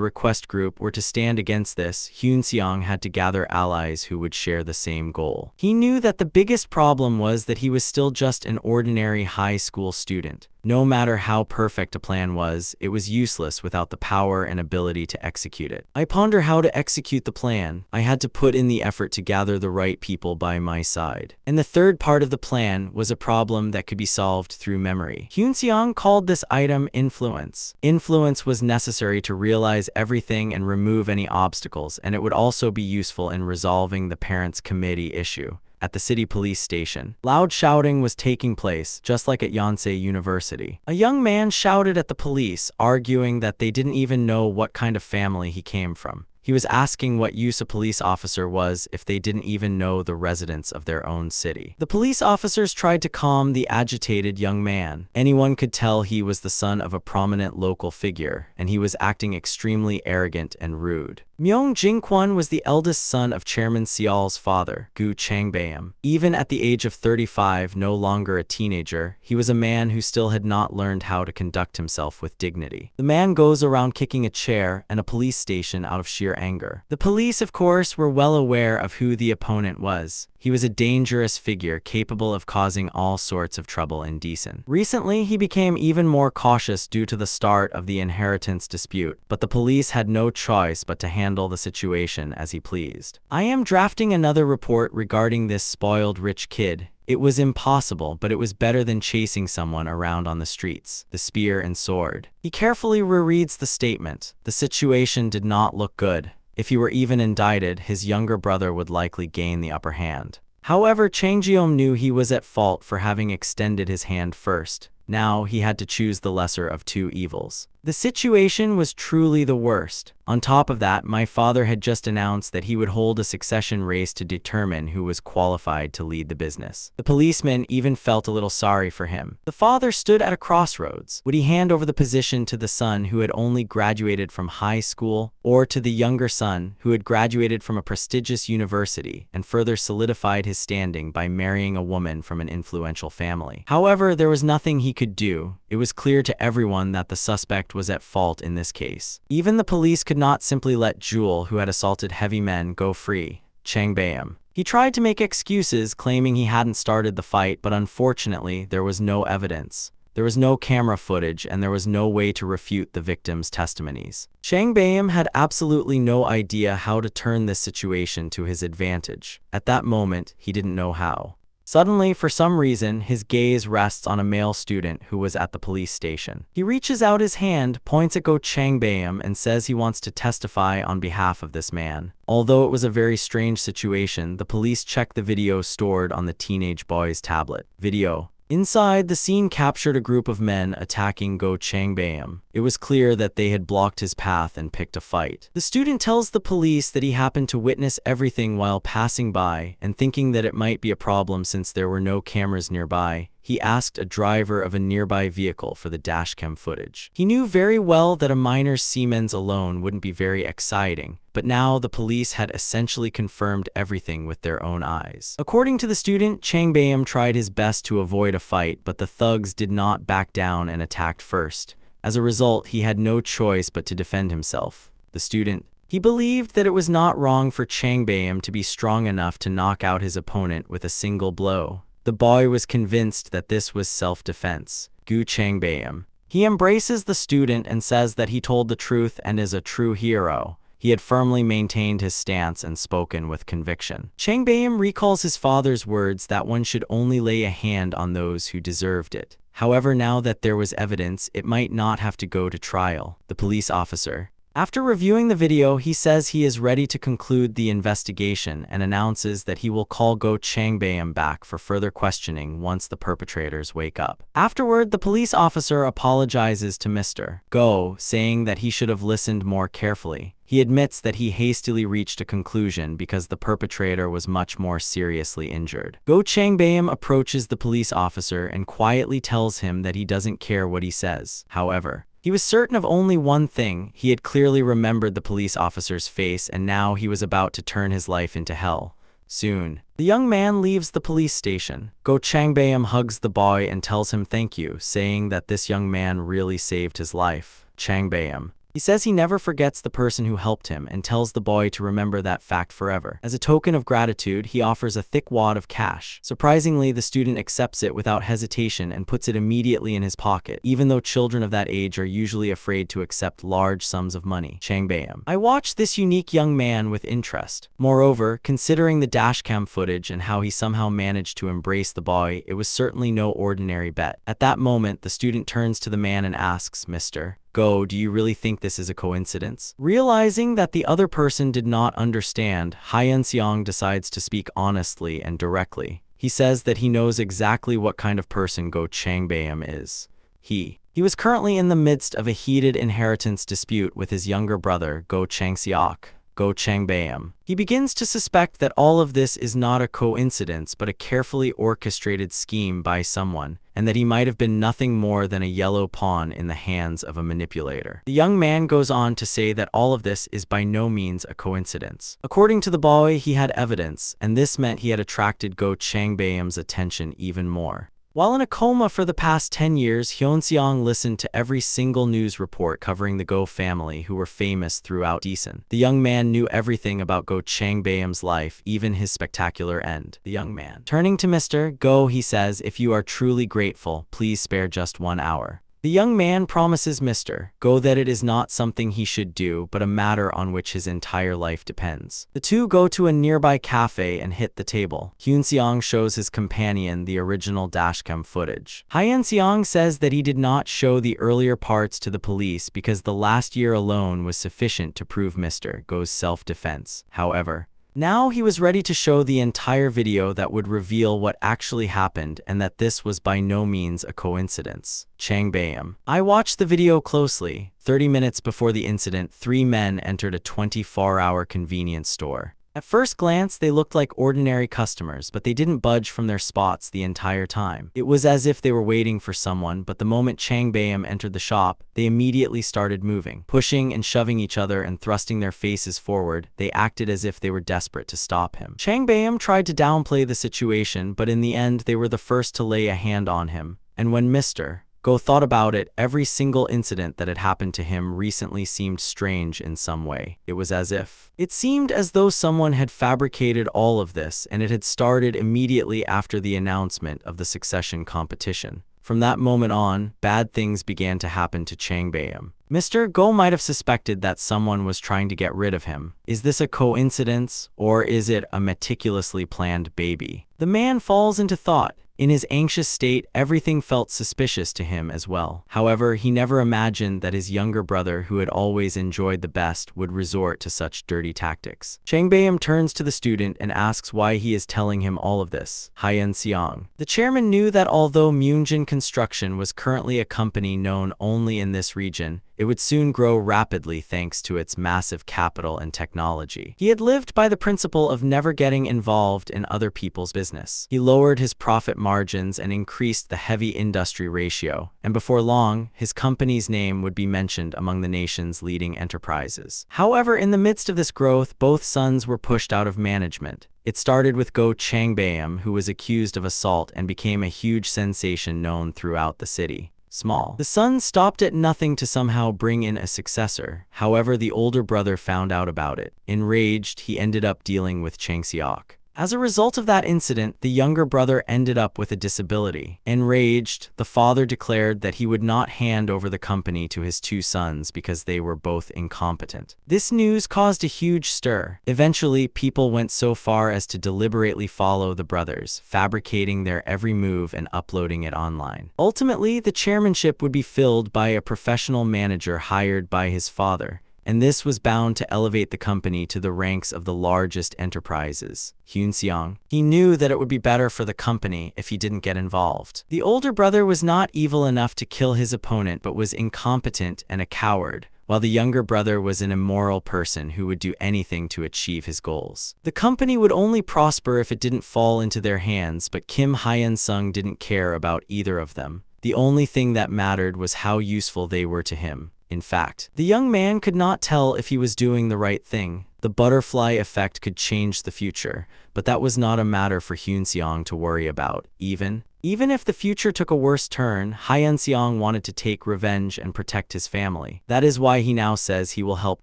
Speaker 1: request group, were to stand against this, Hyunseong had to gather allies who would share the same goal. He knew that the biggest problem was that he was still just an ordinary high school student. No matter how perfect a plan was, it was useless without the power and ability to execute it. I ponder how to execute the plan. I had to put in the effort to gather the right people by my side. And the third part of the plan was a problem that could be solved through memory. Hyunseong called this item influence. Influence was necessary to realize everything and remove any obstacles, and it would also be useful in resolving the parents' committee issue. At the city police station, loud shouting was taking place, just like at Yonsei University. A young man shouted at the police, arguing that they didn't even know what kind of family he came from. He was asking what use a police officer was if they didn't even know the residents of their own city. The police officers tried to calm the agitated young man. Anyone could tell he was the son of a prominent local figure, and he was acting extremely arrogant and rude. Myung Jingkwon was the eldest son of Chairman Seol's father, Gu Changbayam. Even at the age of 35, no longer a teenager, he was a man who still had not learned how to conduct himself with dignity. The man goes around kicking a chair and a police station out of sheer anger. The police, of course, were well aware of who the opponent was. He was a dangerous figure capable of causing all sorts of trouble in Decent. Recently, he became even more cautious due to the start of the inheritance dispute, but the police had no choice but to handle the situation as he pleased. I am drafting another report regarding this spoiled rich kid. It was impossible, but it was better than chasing someone around on the streets. The spear and sword. He carefully rereads the statement. The situation did not look good. If he were even indicted, his younger brother would likely gain the upper hand. However, Changjeom knew he was at fault for having extended his hand first. Now he had to choose the lesser of two evils. The situation was truly the worst. On top of that, my father had just announced that he would hold a succession race to determine who was qualified to lead the business. The policeman even felt a little sorry for him. The father stood at a crossroads. Would he hand over the position to the son who had only graduated from high school, or to the younger son who had graduated from a prestigious university and further solidified his standing by marrying a woman from an influential family? However, there was nothing he could do. It was clear to everyone that the suspect was at fault in this case. Even the police could not simply let Jewel, who had assaulted heavy men, go free. Changbayam. He tried to make excuses, claiming he hadn't started the fight, but unfortunately, there was no evidence. There was no camera footage, and there was no way to refute the victims' testimonies. Changbayam had absolutely no idea how to turn this situation to his advantage. At that moment, he didn't know how. Suddenly, for some reason, his gaze rests on a male student who was at the police station. He reaches out his hand, points at Go Changbayam, and says he wants to testify on behalf of this man. Although it was a very strange situation, the police checked the video stored on the teenage boy's tablet. Video. Inside, the scene captured a group of men attacking Go Changbayam. It was clear that they had blocked his path and picked a fight. The student tells the police that he happened to witness everything while passing by, and thinking that it might be a problem since there were no cameras nearby, he asked a driver of a nearby vehicle for the dashcam footage. He knew very well that a minor's Siemens alone wouldn't be very exciting, but now the police had essentially confirmed everything with their own eyes. According to the student, Changbayam tried his best to avoid a fight, but the thugs did not back down and attacked first. As a result, he had no choice but to defend himself. The student, he believed that it was not wrong for Changbayam to be strong enough to knock out his opponent with a single blow. The boy was convinced that this was self-defense. Gu Changbayam. He embraces the student and says that he told the truth and is a true hero. He had firmly maintained his stance and spoken with conviction. Changbayam recalls his father's words that one should only lay a hand on those who deserved it. However, now that there was evidence, it might not have to go to trial. The police officer. After reviewing the video, he says he is ready to conclude the investigation and announces that he will call Go Changbayam back for further questioning once the perpetrators wake up. Afterward, the police officer apologizes to Mr. Go, saying that he should have listened more carefully. He admits that he hastily reached a conclusion because the perpetrator was much more seriously injured. Go Changbayam approaches the police officer and quietly tells him that he doesn't care what he says. However, he was certain of only one thing. He had clearly remembered the police officer's face, and now he was about to turn his life into hell. Soon, the young man leaves the police station. Go Changbayam hugs the boy and tells him thank you, saying that this young man really saved his life. Changbayam. He says he never forgets the person who helped him and tells the boy to remember that fact forever. As a token of gratitude, he offers a thick wad of cash. Surprisingly, the student accepts it without hesitation and puts it immediately in his pocket, even though children of that age are usually afraid to accept large sums of money. Changbayam. I watched this unique young man with interest. Moreover, considering the dashcam footage and how he somehow managed to embrace the boy, it was certainly no ordinary bet. At that moment, the student turns to the man and asks, "Mr. Go, do you really think this is a coincidence?" Realizing that the other person did not understand, Hyun-seong decides to speak honestly and directly. He says that he knows exactly what kind of person Go Changbayam is. He was currently in the midst of a heated inheritance dispute with his younger brother, Go Changseok. Go Changbayam. He begins to suspect that all of this is not a coincidence but a carefully orchestrated scheme by someone, and that he might have been nothing more than a yellow pawn in the hands of a manipulator. The young man goes on to say that all of this is by no means a coincidence. According to the boy, he had evidence, and this meant he had attracted Go Changbayam's attention even more. While in a coma for the past 10 years, Hyun-seong listened to every single news report covering the Go family, who were famous throughout Deason. The young man knew everything about Go Changbayam's life, even his spectacular end. The young man. Turning to Mr. Go, he says, "If you are truly grateful, please spare just 1 hour." The young man promises Mr. Go that it is not something he should do, but a matter on which his entire life depends. The two go to a nearby cafe and hit the table. Hyun-seong shows his companion the original dashcam footage. Hyun-seong says that he did not show the earlier parts to the police because the last year alone was sufficient to prove Mr. Go's self-defense. However, now he was ready to show the entire video that would reveal what actually happened and that this was by no means a coincidence. Changbayam. I watched the video closely. 30 minutes before the incident, 3 men entered a 24-hour convenience store. At first glance, they looked like ordinary customers, but they didn't budge from their spots the entire time. It was as if they were waiting for someone, but the moment Changbayam entered the shop, they immediately started moving, pushing and shoving each other and thrusting their faces forward. They acted as if they were desperate to stop him. Changbayam tried to downplay the situation, but in the end, they were the first to lay a hand on him. And when Mr. Go thought about it, every single incident that had happened to him recently seemed strange in some way. It seemed as though someone had fabricated all of this, and it had started immediately after the announcement of the succession competition. From that moment on, bad things began to happen to Changbayam. Mr. Go might have suspected that someone was trying to get rid of him. Is this a coincidence, or is it a meticulously planned baby? The man falls into thought. In his anxious state, everything felt suspicious to him as well. However, he never imagined that his younger brother, who had always enjoyed the best, would resort to such dirty tactics. Changbayam turns to the student and asks why he is telling him all of this. Hyun-seong. The chairman knew that although Myungjin Construction was currently a company known only in this region, it would soon grow rapidly thanks to its massive capital and technology. He had lived by the principle of never getting involved in other people's business. He lowered his profit margins and increased the heavy industry ratio, and before long, his company's name would be mentioned among the nation's leading enterprises. However, in the midst of this growth, both sons were pushed out of management. It started with Go Changbayam, who was accused of assault and became a huge sensation known throughout the city. The son stopped at nothing to somehow bring in a successor. However, the older brother found out about it. Enraged, he ended up dealing with Changseok. As a result of that incident, the younger brother ended up with a disability. Enraged, the father declared that he would not hand over the company to his 2 sons because they were both incompetent. This news caused a huge stir. Eventually, people went so far as to deliberately follow the brothers, fabricating their every move and uploading it online. Ultimately, the chairmanship would be filled by a professional manager hired by his father, and this was bound to elevate the company to the ranks of the largest enterprises. Hyun-seong. He knew that it would be better for the company if he didn't get involved. The older brother was not evil enough to kill his opponent but was incompetent and a coward, while the younger brother was an immoral person who would do anything to achieve his goals. The company would only prosper if it didn't fall into their hands, but Kim Hyun-sung didn't care about either of them. The only thing that mattered was how useful they were to him. In fact, the young man could not tell if he was doing the right thing. The butterfly effect could change the future, but that was not a matter for Hyun-seong to worry about, even if the future took a worse turn. Hyun-seong wanted to take revenge and protect his family. That is why he now says he will help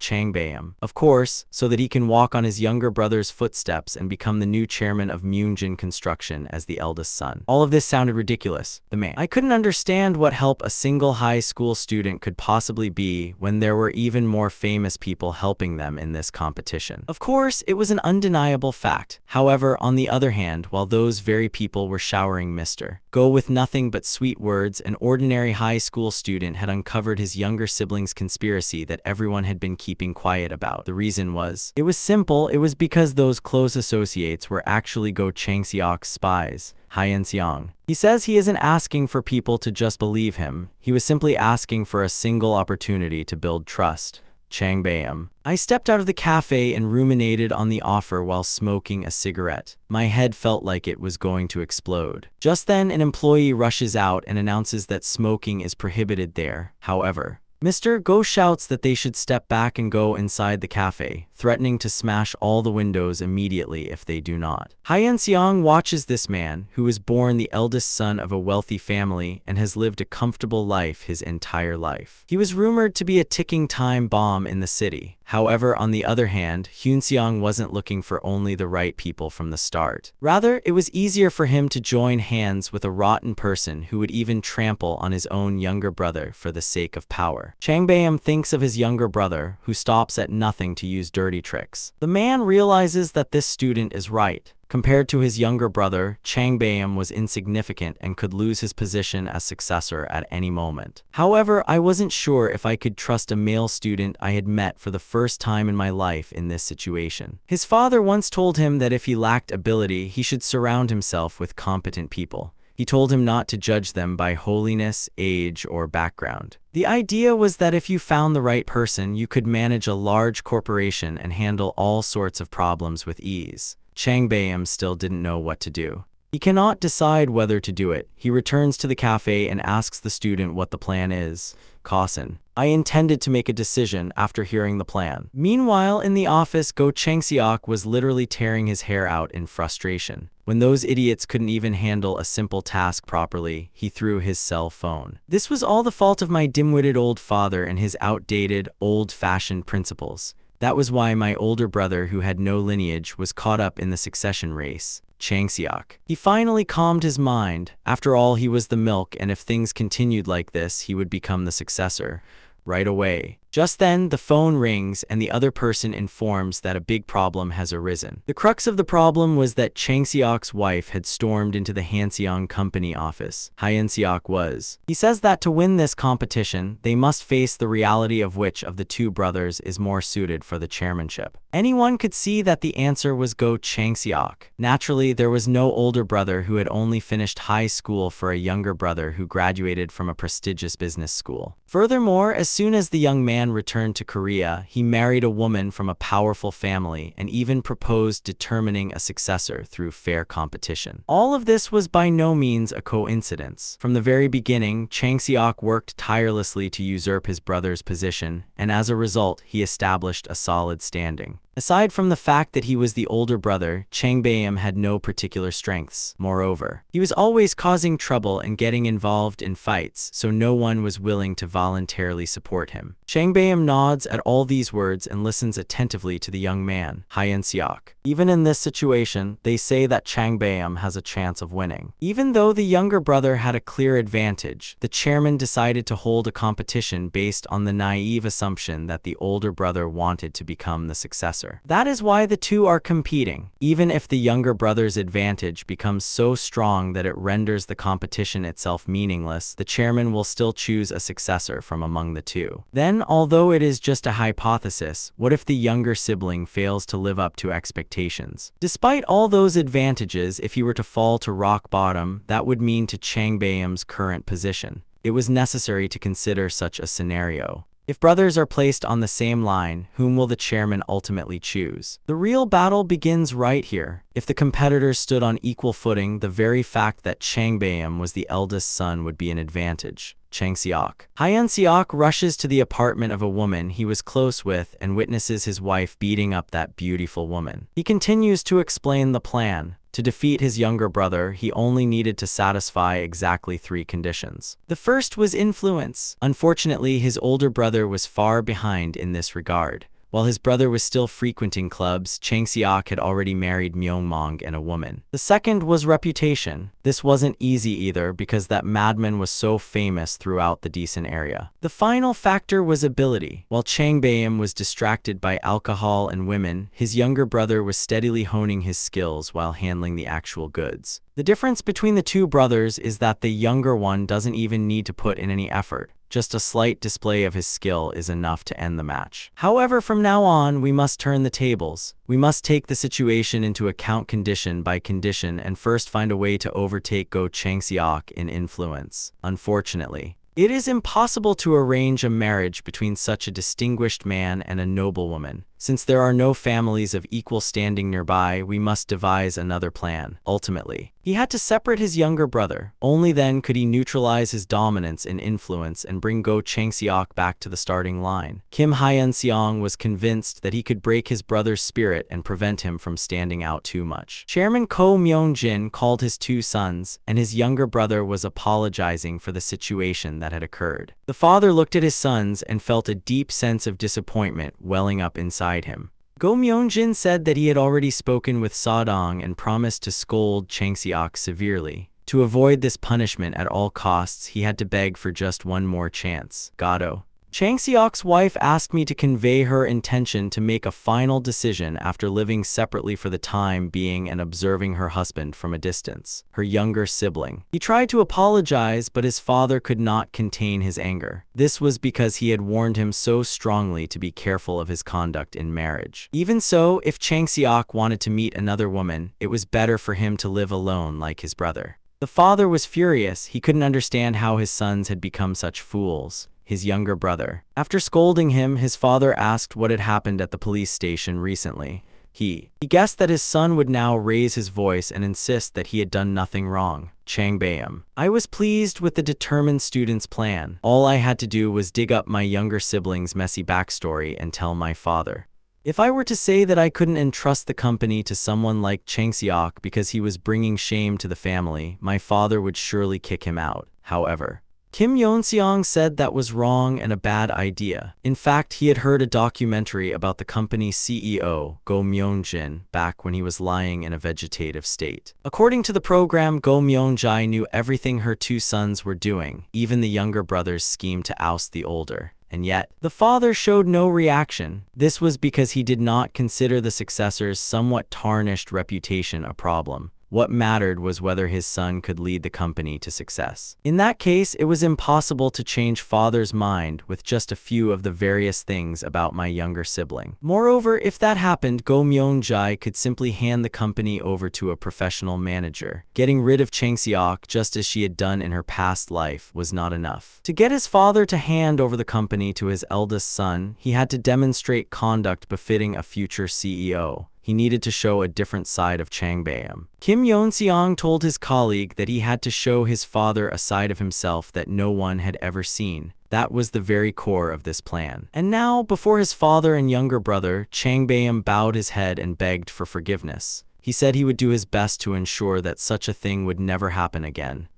Speaker 1: Changbaeum. Of course, so that he can walk on his younger brother's footsteps and become the new chairman of Myungjin Construction as the eldest son. All of this sounded ridiculous. I couldn't understand what help a single high school student could possibly be when there were even more famous people helping them in this competition. Of course, it was an undeniable fact. However, on the other hand, while those very people were showering Mr. Go with nothing but sweet words, an ordinary high school student had uncovered his younger sibling's conspiracy that everyone had been keeping quiet about. The reason was, it was simple. It was because those close associates were actually Go Chang-seok's spies. Hyun-seong. He says he isn't asking for people to just believe him. He was simply asking for a single opportunity to build trust. Changbaeum. I stepped out of the cafe and ruminated on the offer while smoking a cigarette. My head felt like it was going to explode. Just then, an employee rushes out and announces that smoking is prohibited there. However, Mr. Go shouts that they should step back and go inside the cafe, threatening to smash all the windows immediately if they do not. Hyun-seong watches this man, who was born the eldest son of a wealthy family and has lived a comfortable life his entire life. He was rumored to be a ticking time bomb in the city. However, on the other hand, Hyun-seong wasn't looking for only the right people from the start. Rather, it was easier for him to join hands with a rotten person who would even trample on his own younger brother for the sake of power. Changbaeum thinks of his younger brother, who stops at nothing to use dirty tricks. The man realizes that this student is right. Compared to his younger brother, Changbaeum was insignificant and could lose his position as successor at any moment. However, I wasn't sure if I could trust a male student I had met for the first time in my life in this situation. His father once told him that if he lacked ability, he should surround himself with competent people. He told him not to judge them by holiness, age, or background. The idea was that if you found the right person, you could manage a large corporation and handle all sorts of problems with ease. Changbaeum still didn't know what to do. He cannot decide whether to do it. He returns to the cafe and asks the student what the plan is. Caution. I intended to make a decision after hearing the plan. Meanwhile, in the office, Go Chang-seok was literally tearing his hair out in frustration. When those idiots couldn't even handle a simple task properly, he threw his cell phone. This was all the fault of my dim-witted old father and his outdated, old-fashioned principles. That was why my older brother, who had no lineage, was caught up in the succession race. Chang-seok. He finally calmed his mind. After all, he was the milk, and if things continued like this, he would become the successor. Right away. Just then, the phone rings and the other person informs that a big problem has arisen. The crux of the problem was that Chang-seok's wife had stormed into the Hyun-seong company office. Hyun-seok was. He says that to win this competition, they must face the reality of which of the two brothers is more suited for the chairmanship. Anyone could see that the answer was Go Chang-seok. Naturally, there was no older brother who had only finished high school for a younger brother who graduated from a prestigious business school. Furthermore, as soon as the young man returned to Korea, he married a woman from a powerful family and even proposed determining a successor through fair competition. All of this was by no means a coincidence. From the very beginning, Chang-seok worked tirelessly to usurp his brother's position, and as a result, he established a solid standing. Aside from the fact that he was the older brother, Changbaeum had no particular strengths. Moreover, he was always causing trouble and getting involved in fights, so no one was willing to voluntarily support him. Changbaeum nods at all these words and listens attentively to the young man, Hyun-seok. Even in this situation, they say that Changbaeum has a chance of winning. Even though the younger brother had a clear advantage, the chairman decided to hold a competition based on the naive assumption that the older brother wanted to become the successor. That is why the two are competing. Even if the younger brother's advantage becomes so strong that it renders the competition itself meaningless, the chairman will still choose a successor from among the two. Then, although it is just a hypothesis, what if the younger sibling fails to live up to expectations? Despite all those advantages, if he were to fall to rock bottom, that would mean to Changbaeum's current position. It was necessary to consider such a scenario. If brothers are placed on the same line, whom will the chairman ultimately choose? The real battle begins right here. If the competitors stood on equal footing, the very fact that Changbaeum was the eldest son would be an advantage. Chang Seok. Hyun Seok rushes to the apartment of a woman he was close with and witnesses his wife beating up that beautiful woman. He continues to explain the plan. To defeat his younger brother, he only needed to satisfy exactly 3 conditions. The first was influence. Unfortunately, his older brother was far behind in this regard. While his brother was still frequenting clubs, Chang Seok had already married Myeongmong and a woman. The second was reputation. This wasn't easy either because that madman was so famous throughout the decent area. The final factor was ability. While Chang Bayam was distracted by alcohol and women, his younger brother was steadily honing his skills while handling the actual goods. The difference between the 2 brothers is that the younger one doesn't even need to put in any effort. Just a slight display of his skill is enough to end the match. However, from now on, we must turn the tables. We must take the situation into account condition by condition and first find a way to overtake Go Chang Seok in influence. Unfortunately, it is impossible to arrange a marriage between such a distinguished man and a noblewoman. Since there are no families of equal standing nearby, we must devise another plan. Ultimately, he had to separate his younger brother. Only then could he neutralize his dominance and influence and bring Go Chang Seok back to the starting line. Kim Hyun Seong was convinced that he could break his brother's spirit and prevent him from standing out too much. Chairman Ko Myung-jin called his 2 sons, and his younger brother was apologizing for the situation that had occurred. The father looked at his sons and felt a deep sense of disappointment welling up inside him. Go Myung-jin said that he had already spoken with Sadong and promised to scold Chang Seok severely. To avoid this punishment at all costs, he had to beg for just one more chance. Gado. Chang Seok's wife asked me to convey her intention to make a final decision after living separately for the time being and observing her husband from a distance, her younger sibling. He tried to apologize, but his father could not contain his anger. This was because he had warned him so strongly to be careful of his conduct in marriage. Even so, if Chang Seok wanted to meet another woman, it was better for him to live alone like his brother. The father was furious. He couldn't understand how his sons had become such fools. His younger brother. After scolding him, his father asked what had happened at the police station recently. He guessed that his son would now raise his voice and insist that he had done nothing wrong. Chang Bayam. I was pleased with the determined student's plan. All I had to do was dig up my younger sibling's messy backstory and tell my father. If I were to say that I couldn't entrust the company to someone like Chang Seok because he was bringing shame to the family, my father would surely kick him out. However, Kim Yeon-seong said that was wrong and a bad idea. In fact, he had heard a documentary about the company's CEO, Go Myung-jin, back when he was lying in a vegetative state. According to the program, Go Myung-jae knew everything her 2 sons were doing, even the younger brother's scheme to oust the older. And yet, the father showed no reaction. This was because he did not consider the successor's somewhat tarnished reputation a problem. What mattered was whether his son could lead the company to success. In that case, it was impossible to change father's mind with just a few of the various things about my younger sibling. Moreover, if that happened, Go Myung-jae could simply hand the company over to a professional manager. Getting rid of Chang Seok, just as she had done in her past life, was not enough. To get his father to hand over the company to his eldest son, he had to demonstrate conduct befitting a future CEO. He needed to show a different side of Chang Bayam. Kim Yeon-seong told his colleague that he had to show his father a side of himself that no one had ever seen. That was the very core of this plan. And now, before his father and younger brother, Chang Bayam bowed his head and begged for forgiveness. He said he would do his best to ensure that such a thing would never happen again.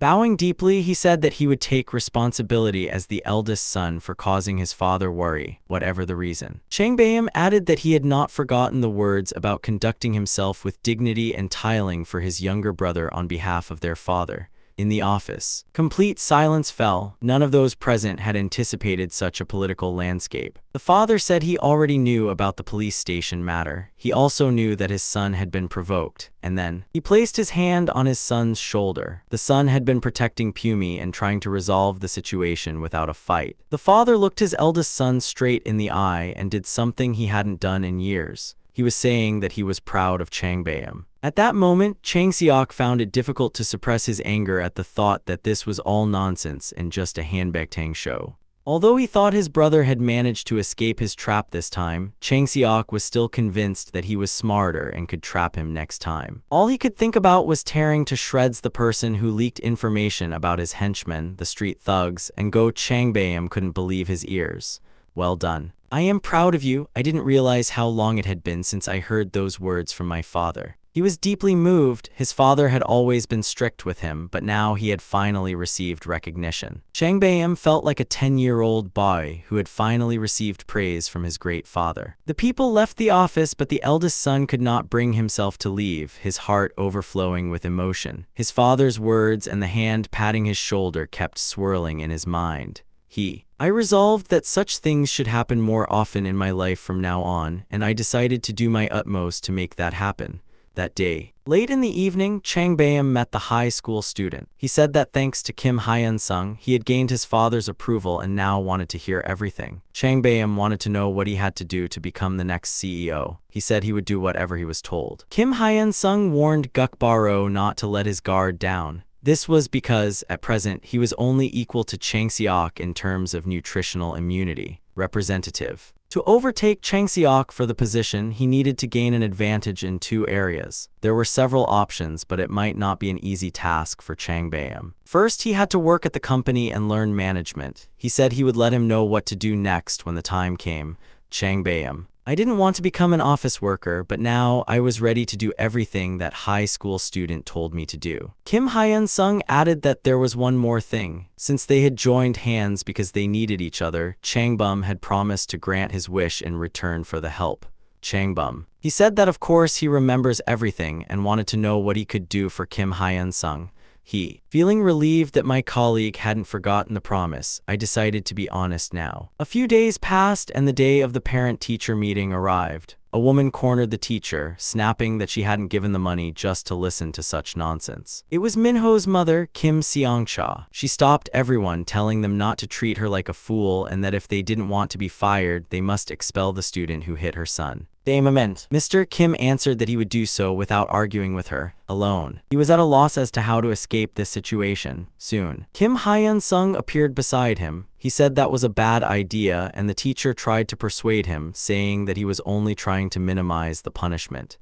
Speaker 1: Bowing deeply, he said that he would take responsibility as the eldest son for causing his father worry, whatever the reason. Chang Bayam added that he had not forgotten the words about conducting himself with dignity and tiling for his younger brother on behalf of their father. In the office, complete silence fell. None of those present had anticipated such a political landscape. The father said he already knew about the police station matter. He also knew that his son had been provoked. And then, he placed his hand on his son's shoulder. The son had been protecting Pumi and trying to resolve the situation without a fight. The father looked his eldest son straight in the eye and did something he hadn't done in years. He was saying that he was proud of Chang Bayam. At that moment, Chang Seok found it difficult to suppress his anger at the thought that this was all nonsense and just a hanbaektang show. Although he thought his brother had managed to escape his trap this time, Chang Seok was still convinced that he was smarter and could trap him next time. All he could think about was tearing to shreds the person who leaked information about his henchmen, the street thugs, and Go Changbayam couldn't believe his ears. Well done. I am proud of you. I didn't realize how long it had been since I heard those words from my father. He was deeply moved. His father had always been strict with him, but now he had finally received recognition. Changbayam felt like a 10-year-old boy who had finally received praise from his great father. The people left the office, but the eldest son could not bring himself to leave, his heart overflowing with emotion. His father's words and the hand patting his shoulder kept swirling in his mind. I resolved that such things should happen more often in my life from now on, and I decided to do my utmost to make that happen. That day, late in the evening, Changbayam met the high school student. He said that thanks to Kim Hyun-sung, he had gained his father's approval and now wanted to hear everything. Changbayam wanted to know what he had to do to become the next CEO. He said he would do whatever he was told. Kim Hyun-sung warned Gukbaro not to let his guard down. This was because, at present, he was only equal to Chang Seok in terms of nutritional immunity. Representative. To overtake Chang Seok for the position, he needed to gain an advantage in two areas. There were several options, but it might not be an easy task for Changbayam. First, he had to work at the company and learn management. He said he would let him know what to do next when the time came. Changbayam. I didn't want to become an office worker, but now I was ready to do everything that high school student told me to do. Kim Hyun-sung added that there was one more thing. Since they had joined hands because they needed each other, Changbum had promised to grant his wish in return for the help. Changbum. He said that of course he remembers everything and wanted to know what he could do for Kim Hyun-sung. Feeling relieved that my colleague hadn't forgotten the promise, I decided to be honest now. A few days passed and the day of the parent-teacher meeting arrived. A woman cornered the teacher, snapping that she hadn't given the money just to listen to such nonsense. It was Minho's mother, Kim Seong-cha. She stopped everyone, telling them not to treat her like a fool and that if they didn't want to be fired, they must expel the student who hit her son. Mr. Kim answered that he would do so without arguing with her, alone. He was at a loss as to how to escape this situation. Soon, Kim Hyun-sung appeared beside him. He said that was a bad idea, and the teacher tried to persuade him, saying that he was only trying to minimize the punishment.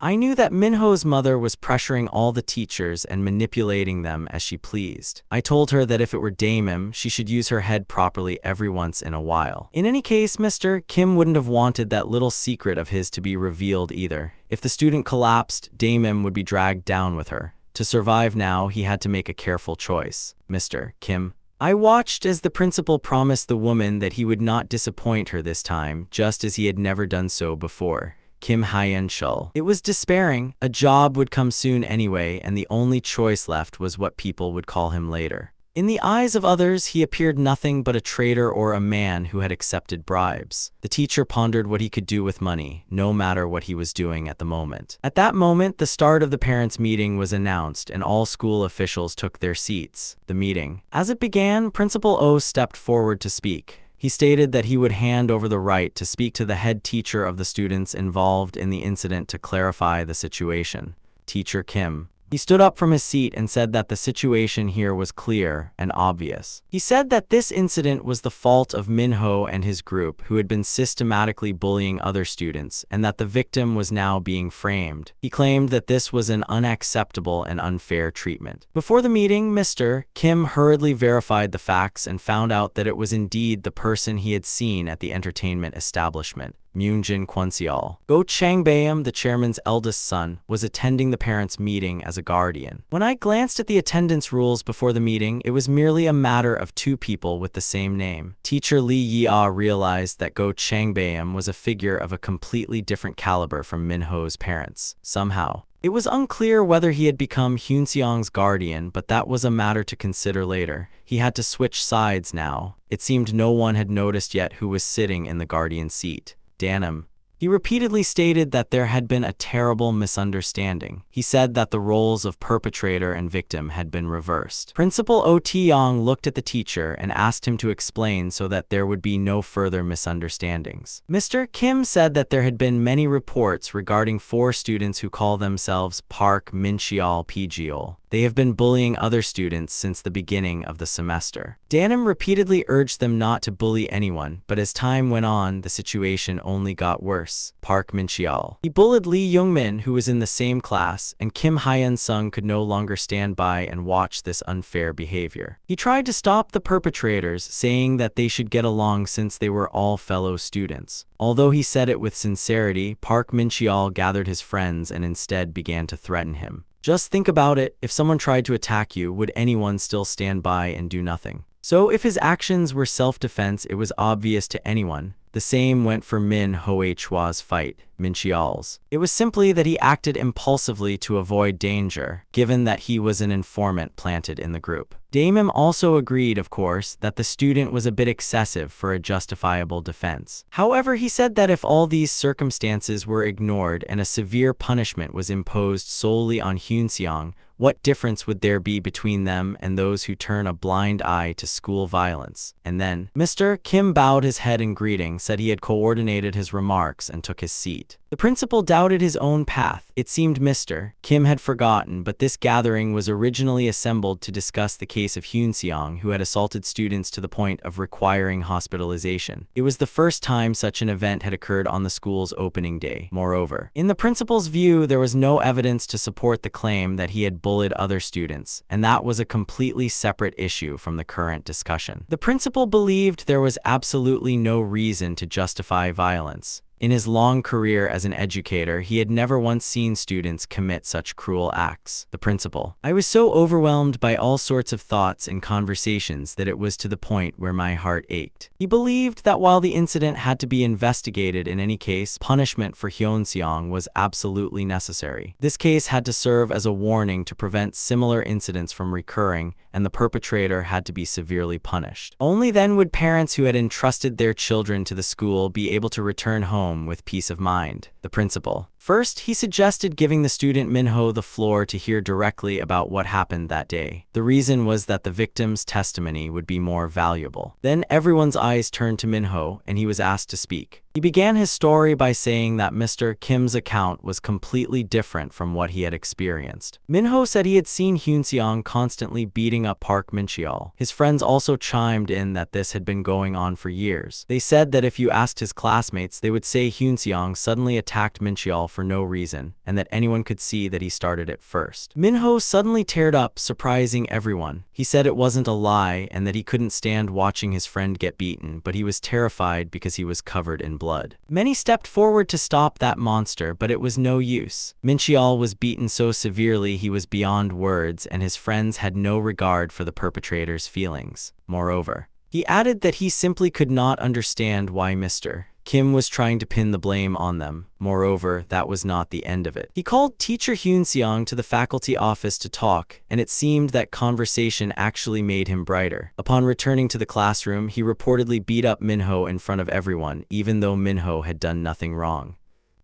Speaker 1: I knew that Minho's mother was pressuring all the teachers and manipulating them as she pleased. I told her that if it were Damim, she should use her head properly every once in a while. In any case, Mr. Kim wouldn't have wanted that little secret of his to be revealed either. If the student collapsed, Damim would be dragged down with her. To survive now, he had to make a careful choice. Mr. Kim. I watched as the principal promised the woman that he would not disappoint her this time, just as he had never done so before. Kim Hyun-shul. It was despairing. A job would come soon anyway, and the only choice left was what people would call him later. In the eyes of others, he appeared nothing but a traitor or a man who had accepted bribes. The teacher pondered what he could do with money, no matter what he was doing at the moment. At that moment, the start of the parents' meeting was announced, and all school officials took their seats. The meeting. As it began, Principal Oh stepped forward to speak. He stated that he would hand over the right to speak to the head teacher of the students involved in the incident to clarify the situation. Teacher Kim. He stood up from his seat and said that the situation here was clear and obvious. He said that this incident was the fault of Minho and his group, who had been systematically bullying other students, and that the victim was now being framed. He claimed that this was an unacceptable and unfair treatment. Before the meeting, Mr. Kim hurriedly verified the facts and found out that it was indeed the person he had seen at the entertainment establishment. Moonjin Kwonseol. Go Changbayam, the chairman's eldest son, was attending the parents' meeting as a guardian. When I glanced at the attendance rules before the meeting, it was merely a matter of two people with the same name. Teacher Lee Yi-ah realized that Go Changbayam was a figure of a completely different caliber from Minho's parents. Somehow, it was unclear whether he had become Hyunseong's guardian, but that was a matter to consider later. He had to switch sides now. It seemed no one had noticed yet who was sitting in the guardian seat. Danim. He repeatedly stated that there had been a terrible misunderstanding. He said that the roles of perpetrator and victim had been reversed. Principal Oh Tae-yong looked at the teacher and asked him to explain so that there would be no further misunderstandings. Mr. Kim said that there had been many reports regarding 4 students who call themselves Park Mincheol Pgeol. They have been bullying other students since the beginning of the semester. Danim repeatedly urged them not to bully anyone, but as time went on, the situation only got worse. Park Min-cheol. He bullied Lee Young-min, who was in the same class, and Kim Hyun-sung could no longer stand by and watch this unfair behavior. He tried to stop the perpetrators, saying that they should get along since they were all fellow students. Although he said it with sincerity, Park Min-cheol gathered his friends and instead began to threaten him. Just think about it, if someone tried to attack you, would anyone still stand by and do nothing? So if his actions were self-defense, it was obvious to anyone. The same went for Min Ho-chwa's fight, Min-cheol's. It was simply that he acted impulsively to avoid danger, given that he was an informant planted in the group. Damim also agreed, of course, that the student was a bit excessive for a justifiable defense. However, he said that if all these circumstances were ignored and a severe punishment was imposed solely on Hyun-seong, what difference would there be between them and those who turn a blind eye to school violence? And then, Mr. Kim bowed his head in greeting, said he had coordinated his remarks, and took his seat. The principal doubted his own path. It seemed Mr. Kim had forgotten, but this gathering was originally assembled to discuss the case of Hyun-seong, who had assaulted students to the point of requiring hospitalization. It was the first time such an event had occurred on the school's opening day. Moreover, in the principal's view, there was no evidence to support the claim that he had bullied other students, and that was a completely separate issue from the current discussion. The principal believed there was absolutely no reason to justify violence. In his long career as an educator, he had never once seen students commit such cruel acts. The principal. I was so overwhelmed by all sorts of thoughts and conversations that it was to the point where my heart ached. He believed that while the incident had to be investigated in any case, punishment for Hyun-seong was absolutely necessary. This case had to serve as a warning to prevent similar incidents from recurring, and the perpetrator had to be severely punished. Only then would parents who had entrusted their children to the school be able to return home with peace of mind. The principal. First, he suggested giving the student Minho the floor to hear directly about what happened that day. The reason was that the victim's testimony would be more valuable. Then everyone's eyes turned to Minho, and he was asked to speak. He began his story by saying that Mr. Kim's account was completely different from what he had experienced. Minho said he had seen Hyun-seong constantly beating up Park Min-cheol. His friends also chimed in that this had been going on for years. They said that if you asked his classmates, they would say Hyun-seong suddenly attacked Min-cheol for no reason, and that anyone could see that he started it first. Minho suddenly teared up, surprising everyone. He said it wasn't a lie and that he couldn't stand watching his friend get beaten, but he was terrified because he was covered in blood. Many stepped forward to stop that monster, but it was no use. Min-cheol was beaten so severely he was beyond words, and his friends had no regard for the perpetrator's feelings. Moreover, he added that he simply could not understand why Mr. Kim was trying to pin the blame on them. Moreover, that was not the end of it. He called teacher Hyun-seong to the faculty office to talk, and it seemed that conversation actually made him brighter. Upon returning to the classroom, he reportedly beat up Minho in front of everyone, even though Minho had done nothing wrong.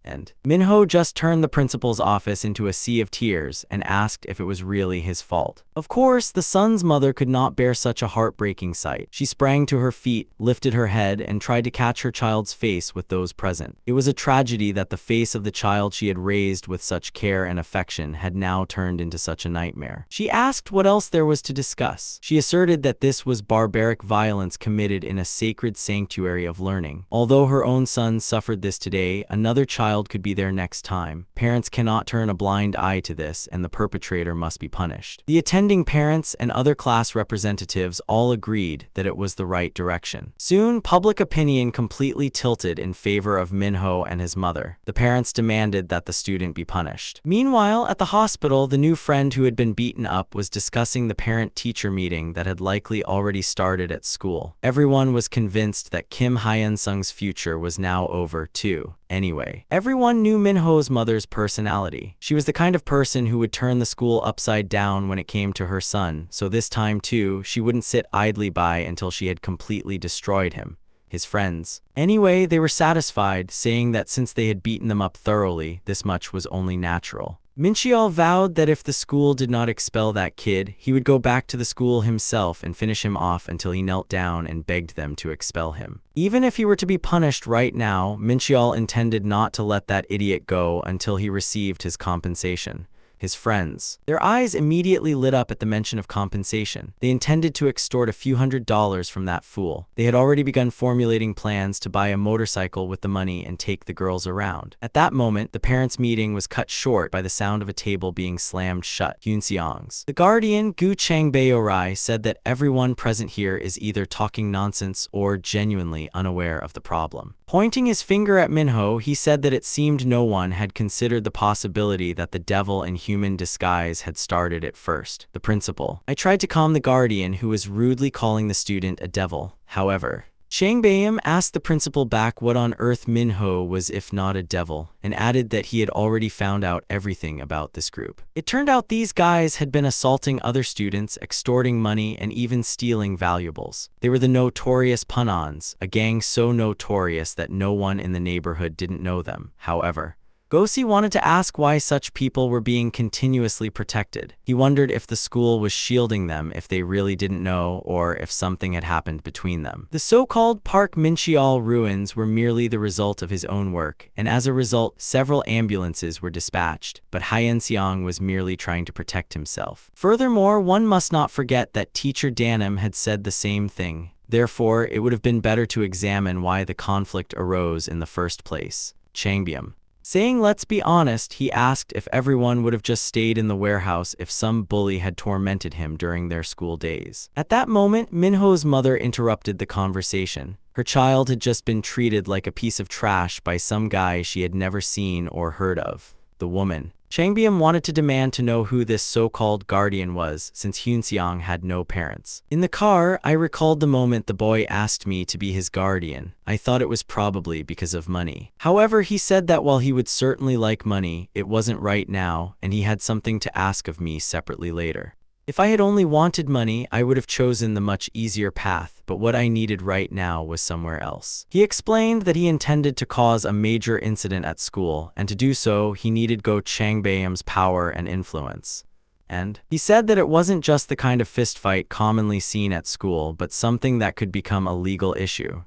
Speaker 1: And Minho just turned the principal's office into a sea of tears and asked if it was really his fault. Of course, the son's mother could not bear such a heartbreaking sight. She sprang to her feet, lifted her head, and tried to catch her child's face with those present. It was a tragedy that the face of the child she had raised with such care and affection had now turned into such a nightmare. She asked what else there was to discuss. She asserted that this was barbaric violence committed in a sacred sanctuary of learning. Although her own son suffered this today, another child could be there next time. Parents cannot turn a blind eye to this, and the perpetrator must be punished. The attending parents and other class representatives all agreed that it was the right direction. Soon, public opinion completely tilted in favor of Minho and his mother. The parents demanded that the student be punished. Meanwhile, at the hospital, the new friend who had been beaten up was discussing the parent-teacher meeting that had likely already started at school. Everyone was convinced that Kim Hyun-sung's future was now over, too. Anyway, everyone knew Minho's mother's personality. She was the kind of person who would turn the school upside down when it came to her son, so this time too, she wouldn't sit idly by until she had completely destroyed him. His friends. Anyway, they were satisfied, saying that since they had beaten them up thoroughly, this much was only natural. Min-cheol vowed that if the school did not expel that kid, he would go back to the school himself and finish him off until he knelt down and begged them to expel him. Even if he were to be punished right now, Min-cheol intended not to let that idiot go until he received his compensation. his friends. Their eyes immediately lit up at the mention of compensation. They intended to extort a few $100s from that fool. They had already begun formulating plans to buy a motorcycle with the money and take the girls around. At that moment, the parents' meeting was cut short by the sound of a table being slammed shut. Hyunseong's. The guardian, Gu Changbayorai, said that everyone present here is either talking nonsense or genuinely unaware of the problem. Pointing his finger at Minho, he said that it seemed no one had considered the possibility that the devil in human disguise had started it first. The principal. I tried to calm the guardian, who was rudely calling the student a devil. However, Changbayam asked the principal back what on earth Minho was if not a devil, and added that he had already found out everything about this group. It turned out these guys had been assaulting other students, extorting money, and even stealing valuables. They were the notorious Punons, a gang so notorious that no one in the neighborhood didn't know them. However, Gosi wanted to ask why such people were being continuously protected. He wondered if the school was shielding them if they really didn't know, or if something had happened between them. The so-called Park Mincheol ruins were merely the result of his own work, and as a result, several ambulances were dispatched, but Hyunseong was merely trying to protect himself. Furthermore, one must not forget that teacher Danim had said the same thing. Therefore, it would have been better to examine why the conflict arose in the first place. Changbyum. Saying let's be honest, he asked if everyone would have just stayed in the warehouse if some bully had tormented him during their school days. At that moment, Minho's mother interrupted the conversation. Her child had just been treated like a piece of trash by some guy she had never seen or heard of. The woman. Changbyum wanted to demand to know who this so-called guardian was, since Hyunseong had no parents. In the car, I recalled the moment the boy asked me to be his guardian. I thought it was probably because of money. However, he said that while he would certainly like money, it wasn't right now, and he had something to ask of me separately later. If I had only wanted money, I would have chosen the much easier path, but what I needed right now was somewhere else. He explained that he intended to cause a major incident at school, and to do so, he needed Go Changbayam's power and influence. And he said that it wasn't just the kind of fistfight commonly seen at school, but something that could become a legal issue.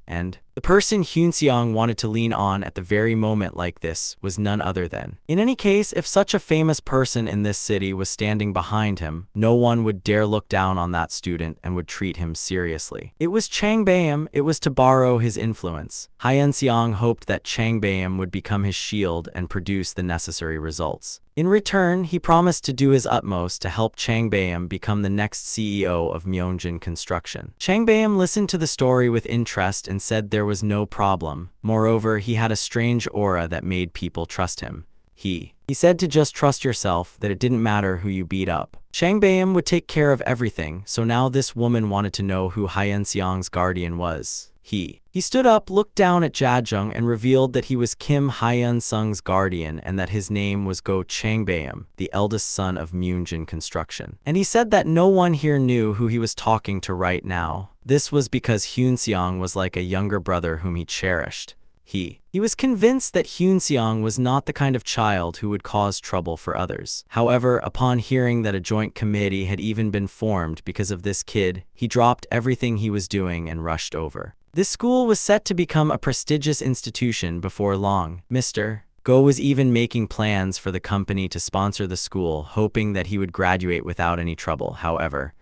Speaker 1: And the person Hyunseong wanted to lean on at the very moment like this was none other than. In any case, if such a famous person in this city was standing behind him, no one would dare look down on that student and would treat him seriously. It was Changbayam. It was to borrow his influence. Hyunseong hoped that Changbayam would become his shield and produce the necessary results. In return, he promised to do his utmost to help Changbayam become the next CEO of Myeongjin Construction. Changbayam listened to the story with interest and said there was no problem. Moreover, he had a strange aura that made people trust him. He said to just trust yourself, that it didn't matter who you beat up. Changbayam would take care of everything, so now this woman wanted to know who Hyunseong's guardian was. He stood up, looked down at Jajung, and revealed that he was Kim Hyun-sung's guardian and that his name was Go Changbayam, the eldest son of Myeongjin Construction. And he said that no one here knew who he was talking to right now. This was because Hyunseong was like a younger brother whom he cherished. He was convinced that Hyunseong was not the kind of child who would cause trouble for others. However, upon hearing that a joint committee had even been formed because of this kid, he dropped everything he was doing and rushed over. This school was set to become a prestigious institution before long. Mr. Go was even making plans for the company to sponsor the school, hoping that he would graduate without any trouble. However,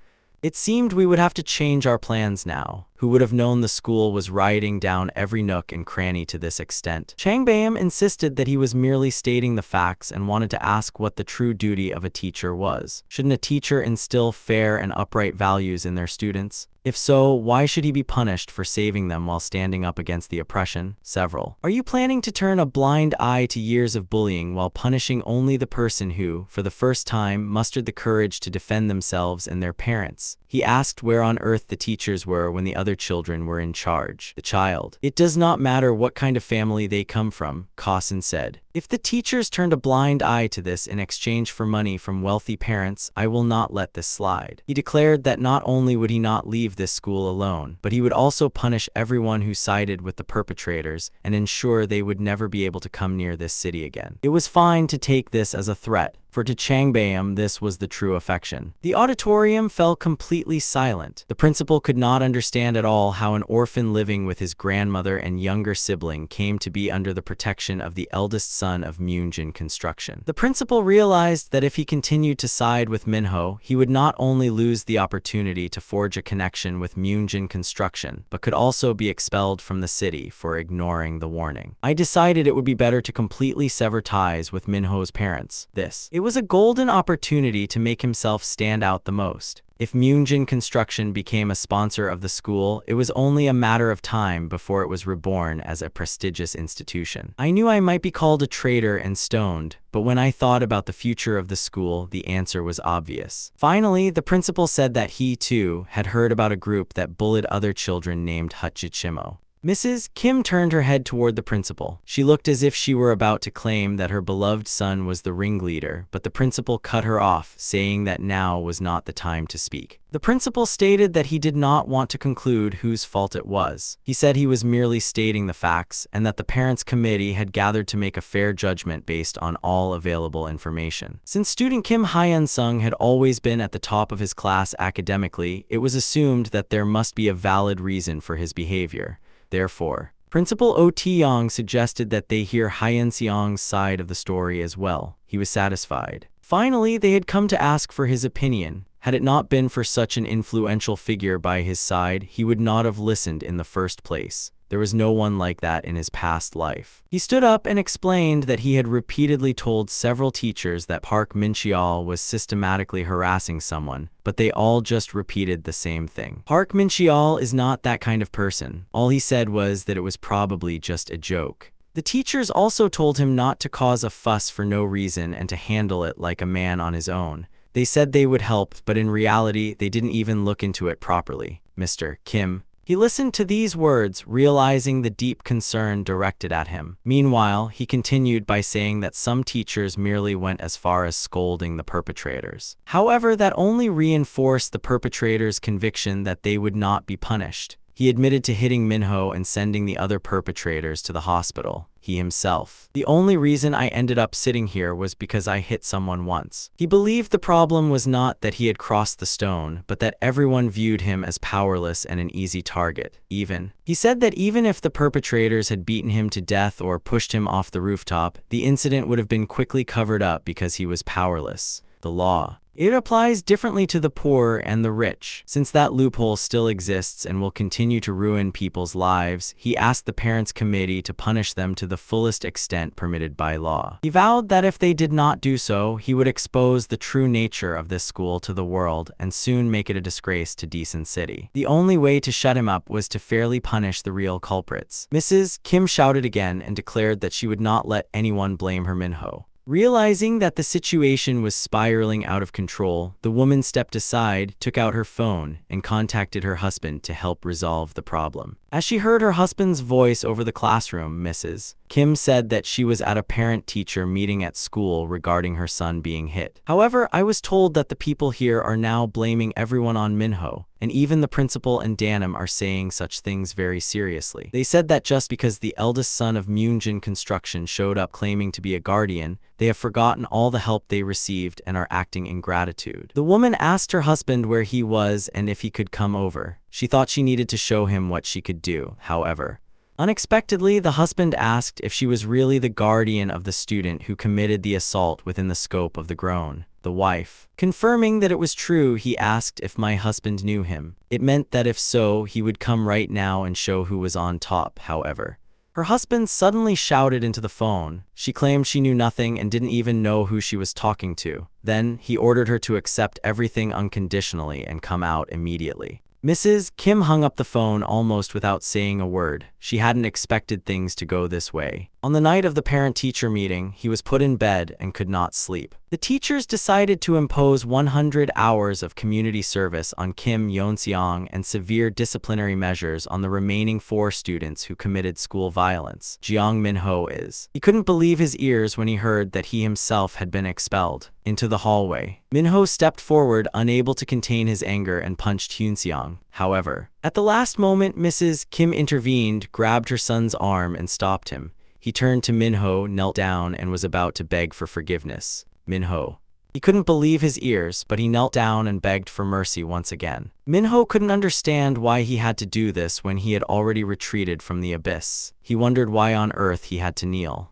Speaker 1: it seemed we would have to change our plans now. Who would have known the school was rioting down every nook and cranny to this extent? Changbayam insisted that he was merely stating the facts and wanted to ask what the true duty of a teacher was. Shouldn't a teacher instill fair and upright values in their students? If so, why should he be punished for saving them while standing up against the oppression? Several. Are you planning to turn a blind eye to years of bullying while punishing only the person who, for the first time, mustered the courage to defend themselves and their parents? He asked where on earth the teachers were when the other children were in charge. The child. It does not matter what kind of family they come from, Kosin said. If the teachers turned a blind eye to this in exchange for money from wealthy parents, I will not let this slide. He declared that not only would he not leave this school alone, but he would also punish everyone who sided with the perpetrators and ensure they would never be able to come near this city again. It was fine to take this as a threat. for to Changbam this was the true affection. The auditorium fell completely silent. The principal could not understand at all how an orphan living with his grandmother and younger sibling came to be under the protection of the eldest son of Myunjin Construction. The principal realized that if he continued to side with Minho, he would not only lose the opportunity to forge a connection with Myunjin Construction, but could also be expelled from the city for ignoring the warning. I decided it would be better to completely sever ties with Minho's parents. It was a golden opportunity to make himself stand out the most. If Myunjin Construction became a sponsor of the school, it was only a matter of time before it was reborn as a prestigious institution. I knew I might be called a traitor and stoned, but when I thought about the future of the school, the answer was obvious. Finally, the principal said that he, too, had heard about a group that bullied other children named Hachichimo. Mrs. Kim turned her head toward the principal. She looked as if she were about to claim that her beloved son was the ringleader, but the principal cut her off, saying that now was not the time to speak. The principal stated that he did not want to conclude whose fault it was. He said he was merely stating the facts and that the parents' committee had gathered to make a fair judgment based on all available information. Since student Kim Hyun-sung had always been at the top of his class academically, it was assumed that there must be a valid reason for his behavior. Therefore, Principal Oh Tae-yong suggested that they hear Hyun-seong's side of the story as well. He was satisfied. Finally, they had come to ask for his opinion. Had it not been for such an influential figure by his side, he would not have listened in the first place. There was no one like that in his past life. He stood up and explained that he had repeatedly told several teachers that Park Min-cheol was systematically harassing someone, but they all just repeated the same thing. Park Min-cheol is not that kind of person. All he said was that it was probably just a joke. The teachers also told him not to cause a fuss for no reason and to handle it like a man on his own. They said they would help, but in reality, they didn't even look into it properly. Mr. Kim. He listened to these words, realizing the deep concern directed at him. Meanwhile, he continued by saying that some teachers merely went as far as scolding the perpetrators. However, that only reinforced the perpetrators' conviction that they would not be punished. He admitted to hitting Minho and sending the other perpetrators to the hospital. He himself. The only reason I ended up sitting here was because I hit someone once. He believed the problem was not that he had crossed the stone, but that everyone viewed him as powerless and an easy target. He said that even if the perpetrators had beaten him to death or pushed him off the rooftop, the incident would have been quickly covered up because he was powerless. The law. It applies differently to the poor and the rich. Since that loophole still exists and will continue to ruin people's lives, he asked the parents' committee to punish them to the fullest extent permitted by law. He vowed that if they did not do so, he would expose the true nature of this school to the world and soon make it a disgrace to decent city. The only way to shut him up was to fairly punish the real culprits. Mrs. Kim shouted again and declared that she would not let anyone blame her Minho. Realizing that the situation was spiraling out of control, the woman stepped aside, took out her phone, and contacted her husband to help resolve the problem. As she heard her husband's voice over the classroom, Mrs. Kim said that she was at a parent-teacher meeting at school regarding her son being hit. However, I was told that the people here are now blaming everyone on Minho, and even the principal and Danim are saying such things very seriously. They said that just because the eldest son of Myunjin Construction showed up claiming to be a guardian, they have forgotten all the help they received and are acting in gratitude. The woman asked her husband where he was and if he could come over. She thought she needed to show him what she could do, however. Unexpectedly, the husband asked if she was really the guardian of the student who committed the assault within the scope of the groan. The wife. Confirming that it was true, he asked if my husband knew him. It meant that if so, he would come right now and show who was on top, however. Her husband suddenly shouted into the phone. She claimed she knew nothing and didn't even know who she was talking to. Then, he ordered her to accept everything unconditionally and come out immediately. Mrs. Kim hung up the phone almost without saying a word. She hadn't expected things to go this way. On the night of the parent-teacher meeting, he was put in bed and could not sleep. The teachers decided to impose 100 hours of community service on Kim Yeon-seong and severe disciplinary measures on the remaining 4 students who committed school violence. Jeong Min-ho is. He couldn't believe his ears when he heard that he himself had been expelled. Into the hallway. Min-ho stepped forward, unable to contain his anger, and punched Hyun-seong. However, at the last moment, Mrs. Kim intervened, grabbed her son's arm, and stopped him. He turned to Min-ho, knelt down, and was about to beg for forgiveness. Min-ho. He couldn't believe his ears, but he knelt down and begged for mercy once again. Minho couldn't understand why he had to do this when he had already retreated from the abyss. He wondered why on earth he had to kneel.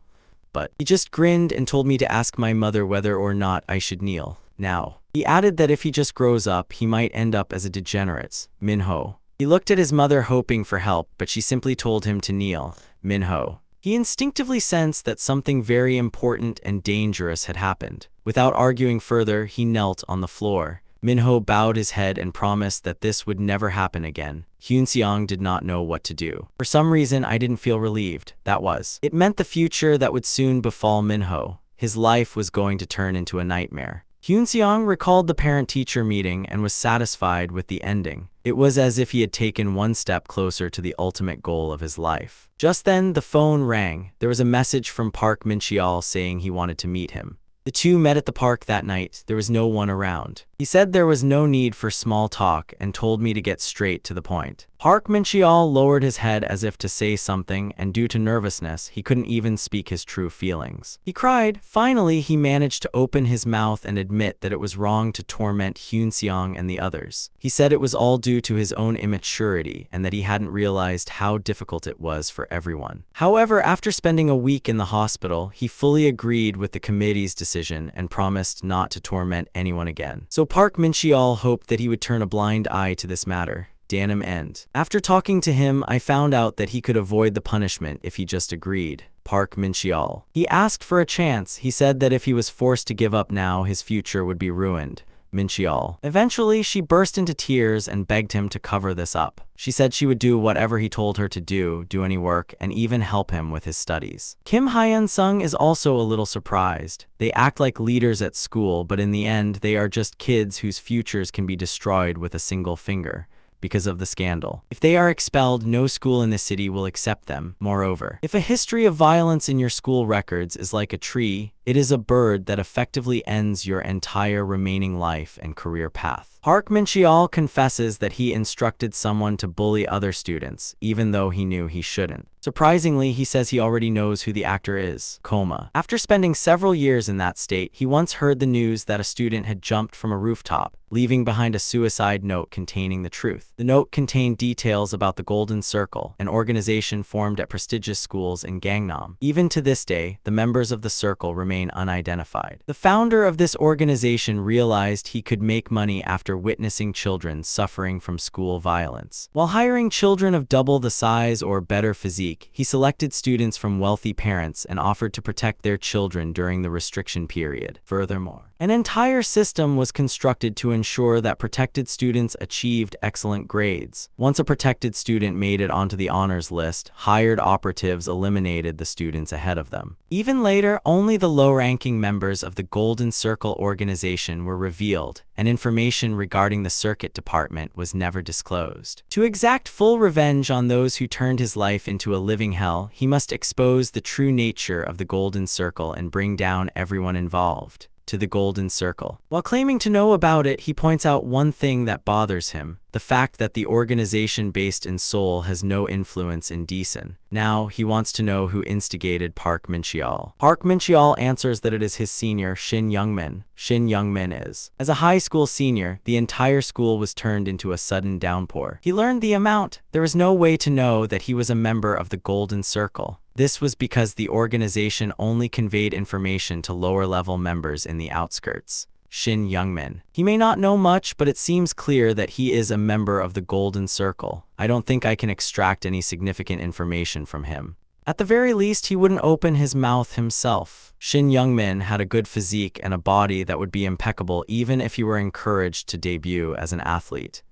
Speaker 1: But he just grinned and told me to ask my mother whether or not I should kneel. Now, he added that if he just grows up, he might end up as a degenerate. Minho. He looked at his mother hoping for help, but she simply told him to kneel. Minho. He instinctively sensed that something very important and dangerous had happened. Without arguing further, he knelt on the floor. Minho bowed his head and promised that this would never happen again. Hyunseong did not know what to do. For some reason, I didn't feel relieved. It meant the future that would soon befall Minho. His life was going to turn into a nightmare. Hyunseong recalled the parent-teacher meeting and was satisfied with the ending. It was as if he had taken one step closer to the ultimate goal of his life. Just then, the phone rang. There was a message from Park Min-cheol saying he wanted to meet him. The two met at the park that night. There was no one around. He said there was no need for small talk and told me to get straight to the point. Park Min-cheol lowered his head as if to say something, and due to nervousness, he couldn't even speak his true feelings. He cried. Finally, he managed to open his mouth and admit that it was wrong to torment Hyunseong and the others. He said it was all due to his own immaturity and that he hadn't realized how difficult it was for everyone. However, after spending a week in the hospital, he fully agreed with the committee's decision and promised not to torment anyone again. So Park Min-cheol hoped that he would turn a blind eye to this matter. Danim end. After talking to him, I found out that he could avoid the punishment if he just agreed. Park Min-cheol. He asked for a chance. He said that if he was forced to give up now, his future would be ruined. Min-cheol. Eventually, she burst into tears and begged him to cover this up. She said she would do whatever he told her to do any work, and even help him with his studies. Kim Hyun-sung is also a little surprised. They act like leaders at school, but in the end, they are just kids whose futures can be destroyed with a single finger. Because of the scandal. If they are expelled, no school in the city will accept them. Moreover, if a history of violence in your school records is like a tree, it is a bird that effectively ends your entire remaining life and career path. Park Min-cheol confesses that he instructed someone to bully other students, even though he knew he shouldn't. Surprisingly, he says he already knows who the actor is. Coma. After spending several years in that state, he once heard the news that a student had jumped from a rooftop, leaving behind a suicide note containing the truth. The note contained details about the Golden Circle, an organization formed at prestigious schools in Gangnam. Even to this day, the members of the circle remain unidentified. The founder of this organization realized he could make money after witnessing children suffering from school violence. While hiring children of double the size or better physique, he selected students from wealthy parents and offered to protect their children during the restriction period. Furthermore, an entire system was constructed to ensure that protected students achieved excellent grades. Once a protected student made it onto the honors list, hired operatives eliminated the students ahead of them. Even later, only the low-ranking members of the Golden Circle organization were revealed, and information regarding the circuit department was never disclosed. To exact full revenge on those who turned his life into a living hell, he must expose the true nature of the Golden Circle and bring down everyone involved. To the Golden Circle. While claiming to know about it, he points out one thing that bothers him, the fact that the organization based in Seoul has no influence in Daesun. Now, he wants to know who instigated Park Min-cheol. Park Min-cheol answers that it is his senior, Shin Young-min. Shin Young-min is. As a high school senior, the entire school was turned into a sudden downpour. He learned the amount. There was no way to know that he was a member of the Golden Circle. This was because the organization only conveyed information to lower-level members in the outskirts. Shin Young-min. He may not know much, but it seems clear that he is a member of the Golden Circle. I don't think I can extract any significant information from him. At the very least, he wouldn't open his mouth himself. Shin Young-min had a good physique and a body that would be impeccable even if he were encouraged to debut as an athlete.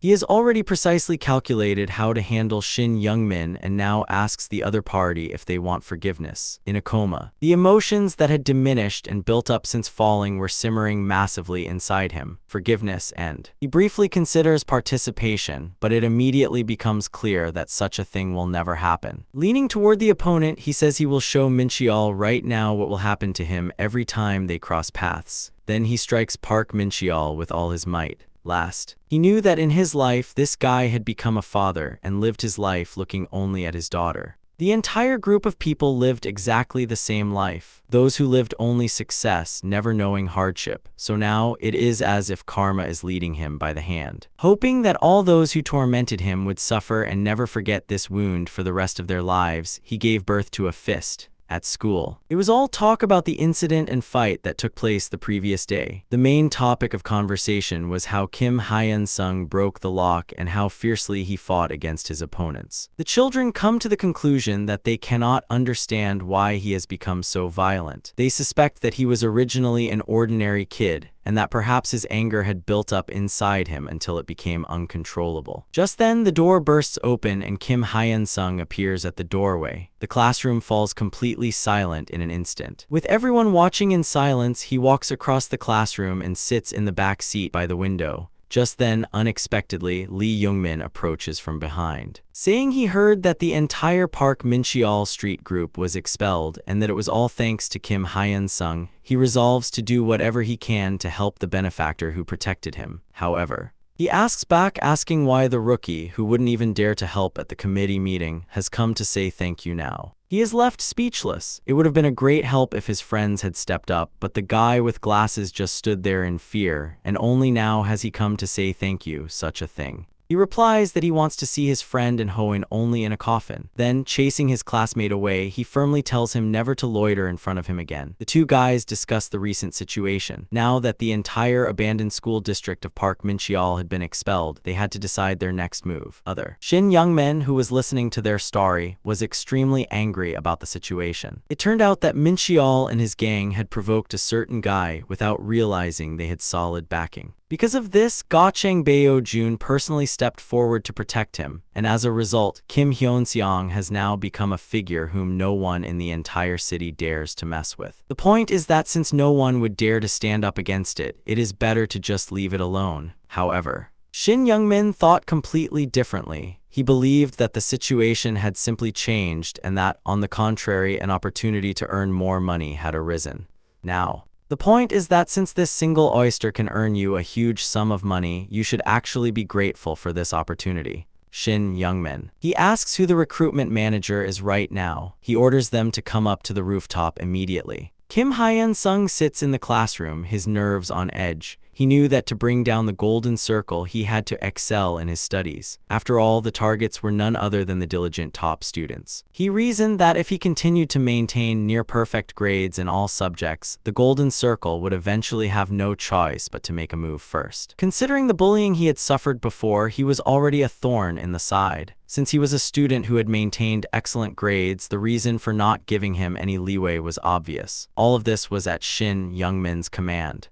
Speaker 1: He has already precisely calculated how to handle Shin Young-min and now asks the other party if they want forgiveness. In a coma. The emotions that had diminished and built up since falling were simmering massively inside him. Forgiveness and he briefly considers participation, but it immediately becomes clear that such a thing will never happen. Leaning toward the opponent, he says he will show Min-cheol right now what will happen to him every time they cross paths. Then he strikes Park Min-cheol with all his might. Last, he knew that in his life, this guy had become a father and lived his life looking only at his daughter. The entire group of people lived exactly the same life. Those who lived only success, never knowing hardship. So now it is as if karma is leading him by the hand. Hoping that all those who tormented him would suffer and never forget this wound for the rest of their lives, he gave birth to a fist. At school, it was all talk about the incident and fight that took place the previous day. The main topic of conversation was how Kim Hyun-sung broke the lock and how fiercely he fought against his opponents. The children come to the conclusion that they cannot understand why he has become so violent. They suspect that he was originally an ordinary kid, and that perhaps his anger had built up inside him until it became uncontrollable. Just then, the door bursts open and Kim Hyun-sung appears at the doorway. The classroom falls completely silent in an instant. With everyone watching in silence, he walks across the classroom and sits in the back seat by the window. Just then, unexpectedly, Lee Young-min approaches from behind. Saying he heard that the entire Park Min-cheol Street group was expelled and that it was all thanks to Kim Hyun-sung, he resolves to do whatever he can to help the benefactor who protected him. However, he asks back, asking why the rookie, who wouldn't even dare to help at the committee meeting, has come to say thank you now. He is left speechless. It would have been a great help if his friends had stepped up, but the guy with glasses just stood there in fear, and only now has he come to say thank you, such a thing. He replies that he wants to see his friend and Hoen only in a coffin. Then, chasing his classmate away, he firmly tells him never to loiter in front of him again. The two guys discuss the recent situation. Now that the entire abandoned school district of Park Min-cheol had been expelled, they had to decide their next move. Shin Young-min, who was listening to their story, was extremely angry about the situation. It turned out that Min-cheol and his gang had provoked a certain guy without realizing they had solid backing. Because of this, Gocheng Baeo-jun personally stepped forward to protect him, and as a result, Kim Hyun-seong has now become a figure whom no one in the entire city dares to mess with. The point is that since no one would dare to stand up against it, it is better to just leave it alone. However, Shin Young-min thought completely differently. He believed that the situation had simply changed and that, on the contrary, an opportunity to earn more money had arisen. Now, the point is that since this single oyster can earn you a huge sum of money, you should actually be grateful for this opportunity. Shin Young-min. He asks who the recruitment manager is right now. He orders them to come up to the rooftop immediately. Kim Hyun-sung sits in the classroom, his nerves on edge. He knew that to bring down the golden circle, he had to excel in his studies. After all, the targets were none other than the diligent top students. He reasoned that if he continued to maintain near-perfect grades in all subjects, the golden circle would eventually have no choice but to make a move first. Considering the bullying he had suffered before, he was already a thorn in the side. Since he was a student who had maintained excellent grades, the reason for not giving him any leeway was obvious. All of this was at Shin Young-min's command.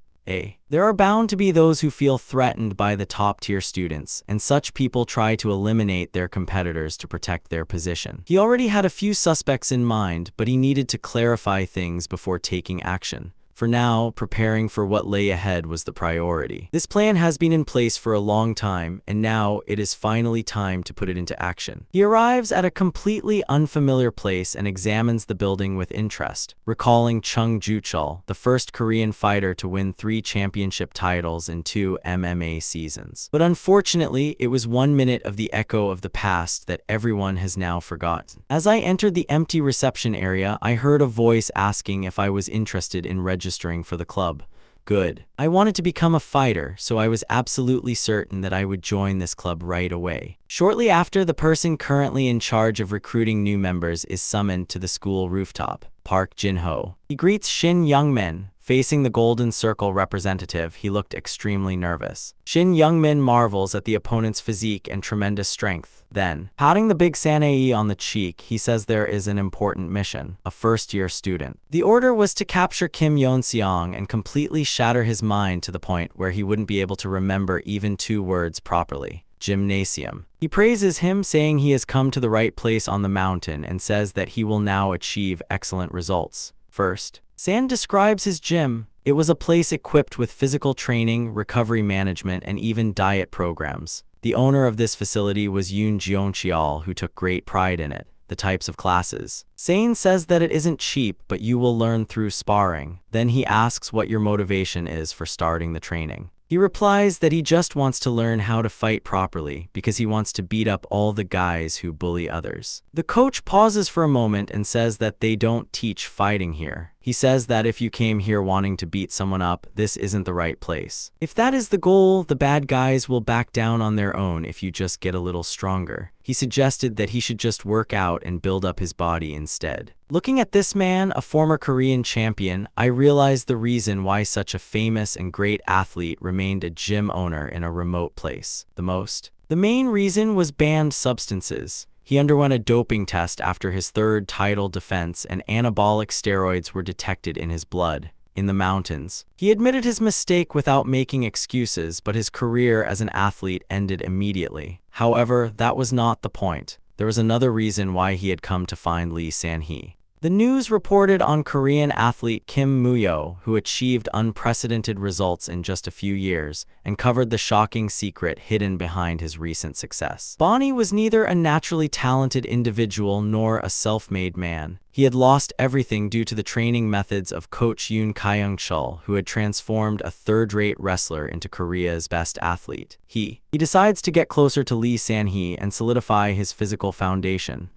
Speaker 1: There are bound to be those who feel threatened by the top-tier students, and such people try to eliminate their competitors to protect their position. He already had a few suspects in mind, but he needed to clarify things before taking action. For now, preparing for what lay ahead was the priority. This plan has been in place for a long time, and now it is finally time to put it into action. He arrives at a completely unfamiliar place and examines the building with interest, recalling Chung Ju-chul, the first Korean fighter to win 3 championship titles in 2 MMA seasons. But unfortunately, it was 1 minute of the echo of the past that everyone has now forgotten. As I entered the empty reception area, I heard a voice asking if I was interested in registering for the club. Good. I wanted to become a fighter, so I was absolutely certain that I would join this club right away. Shortly after, the person currently in charge of recruiting new members is summoned to the school rooftop, Park Jin-ho. He greets Shin Young-min. Facing the Golden Circle representative, he looked extremely nervous. Shin Young-min marvels at the opponent's physique and tremendous strength. Then, patting the big Sanae on the cheek, he says there is an important mission. A first-year student. The order was to capture Kim Hyun-seong and completely shatter his mind to the point where he wouldn't be able to remember even 2 words properly. Gymnasium. He praises him, saying he has come to the right place on the mountain, and says that he will now achieve excellent results. First, Sand describes his gym. It was a place equipped with physical training, recovery management, and even diet programs. The owner of this facility was Yoon Jeong-cheol, who took great pride in it. The types of classes. Sane says that it isn't cheap, but you will learn through sparring. Then he asks what your motivation is for starting the training. He replies that he just wants to learn how to fight properly because he wants to beat up all the guys who bully others. The coach pauses for a moment and says that they don't teach fighting here. He says that if you came here wanting to beat someone up, this isn't the right place. If that is the goal, the bad guys will back down on their own if you just get a little stronger. He suggested that he should just work out and build up his body instead. Looking at this man, a former Korean champion, I realized the reason why such a famous and great athlete remained a gym owner in a remote place. The main reason was banned substances. He underwent a doping test after his third title defense, and anabolic steroids were detected in his blood. In the mountains. He admitted his mistake without making excuses, but his career as an athlete ended immediately. However, that was not the point. There was another reason why he had come to find Lee San-hee. The news reported on Korean athlete Kim Moo-yo, who achieved unprecedented results in just a few years, and covered the shocking secret hidden behind his recent success. Bonnie was neither a naturally talented individual nor a self-made man. He had lost everything due to the training methods of coach Yoon Kyung-chul, who had transformed a third-rate wrestler into Korea's best athlete. He decides to get closer to Lee San-hee and solidify his physical foundation.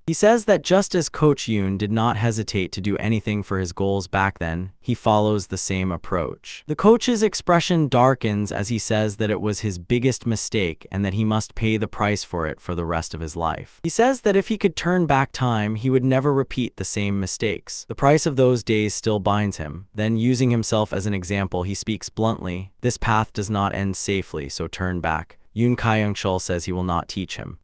Speaker 1: He says that just as Coach Yoon did not hesitate to do anything for his goals back then, he follows the same approach. The coach's expression darkens as he says that it was his biggest mistake and that he must pay the price for it for the rest of his life. He says that if he could turn back time, he would never repeat the same mistakes. The price of those days still binds him. Then, using himself as an example, he speaks bluntly, "This path does not end safely, so turn back." Yoon Kyung-chul says he will not teach him.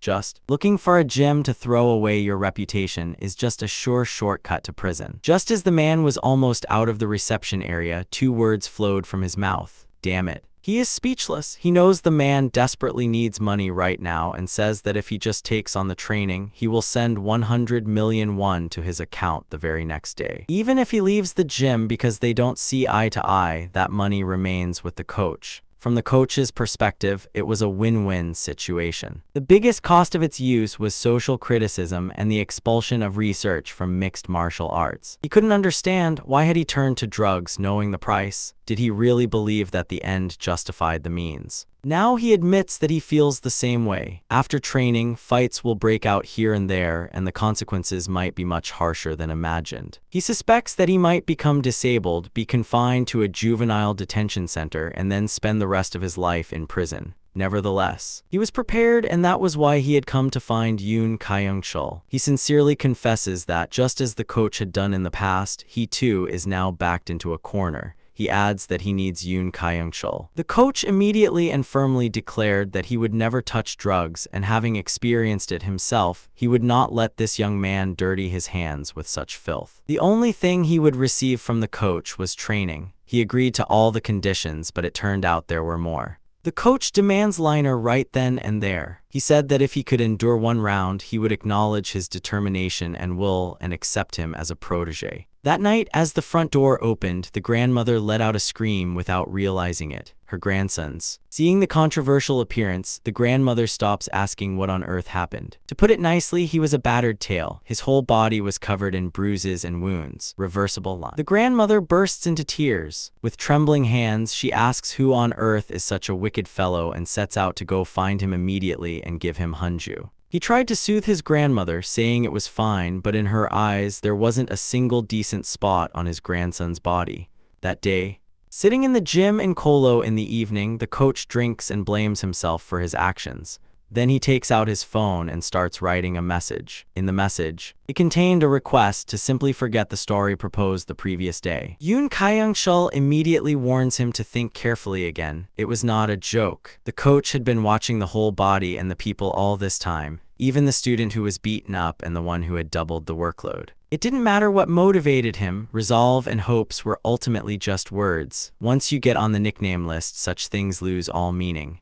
Speaker 1: Looking for a gym to throw away your reputation is just a sure shortcut to prison. Just as the man was almost out of the reception area, 2 words flowed from his mouth. Damn it. He is speechless. He knows the man desperately needs money right now and says that if he just takes on the training, he will send 100 million won to his account the very next day. Even if he leaves the gym because they don't see eye to eye, that money remains with the coach. From the coach's perspective, it was a win-win situation. The biggest cost of its use was social criticism and the expulsion of research from mixed martial arts. He couldn't understand why had he turned to drugs knowing the price. Did he really believe that the end justified the means? Now he admits that he feels the same way. After training, fights will break out here and there, and the consequences might be much harsher than imagined. He suspects that he might become disabled, be confined to a juvenile detention center, and then spend the rest of his life in prison. Nevertheless, he was prepared, and that was why he had come to find Yoon Kyung-chul. He sincerely confesses that, just as the coach had done in the past, he too is now backed into a corner. He adds that he needs Yoon Kyung-chul. The coach immediately and firmly declared that he would never touch drugs, and having experienced it himself, he would not let this young man dirty his hands with such filth. The only thing he would receive from the coach was training. He agreed to all the conditions, but it turned out there were more. The coach demands Liner right then and there. He said that if he could endure 1 round, he would acknowledge his determination and will and accept him as a protege. That night, as the front door opened, the grandmother let out a scream without realizing it. Her grandsons. Seeing the controversial appearance, the grandmother stops asking what on earth happened. To put it nicely, he was a battered tail. His whole body was covered in bruises and wounds. Reversible line. The grandmother bursts into tears. With trembling hands, she asks who on earth is such a wicked fellow and sets out to go find him immediately and give him Hunju. He tried to soothe his grandmother, saying it was fine, but in her eyes, there wasn't a single decent spot on his grandson's body. That day, sitting in the gym in Kolo in the evening, the coach drinks and blames himself for his actions. Then he takes out his phone and starts writing a message. In the message, it contained a request to simply forget the story proposed the previous day. Yoon Kyung-chul immediately warns him to think carefully again. It was not a joke. The coach had been watching the whole body and the people all this time, even the student who was beaten up and the one who had doubled the workload. It didn't matter what motivated him. Resolve and hopes were ultimately just words. Once you get on the nickname list, such things lose all meaning.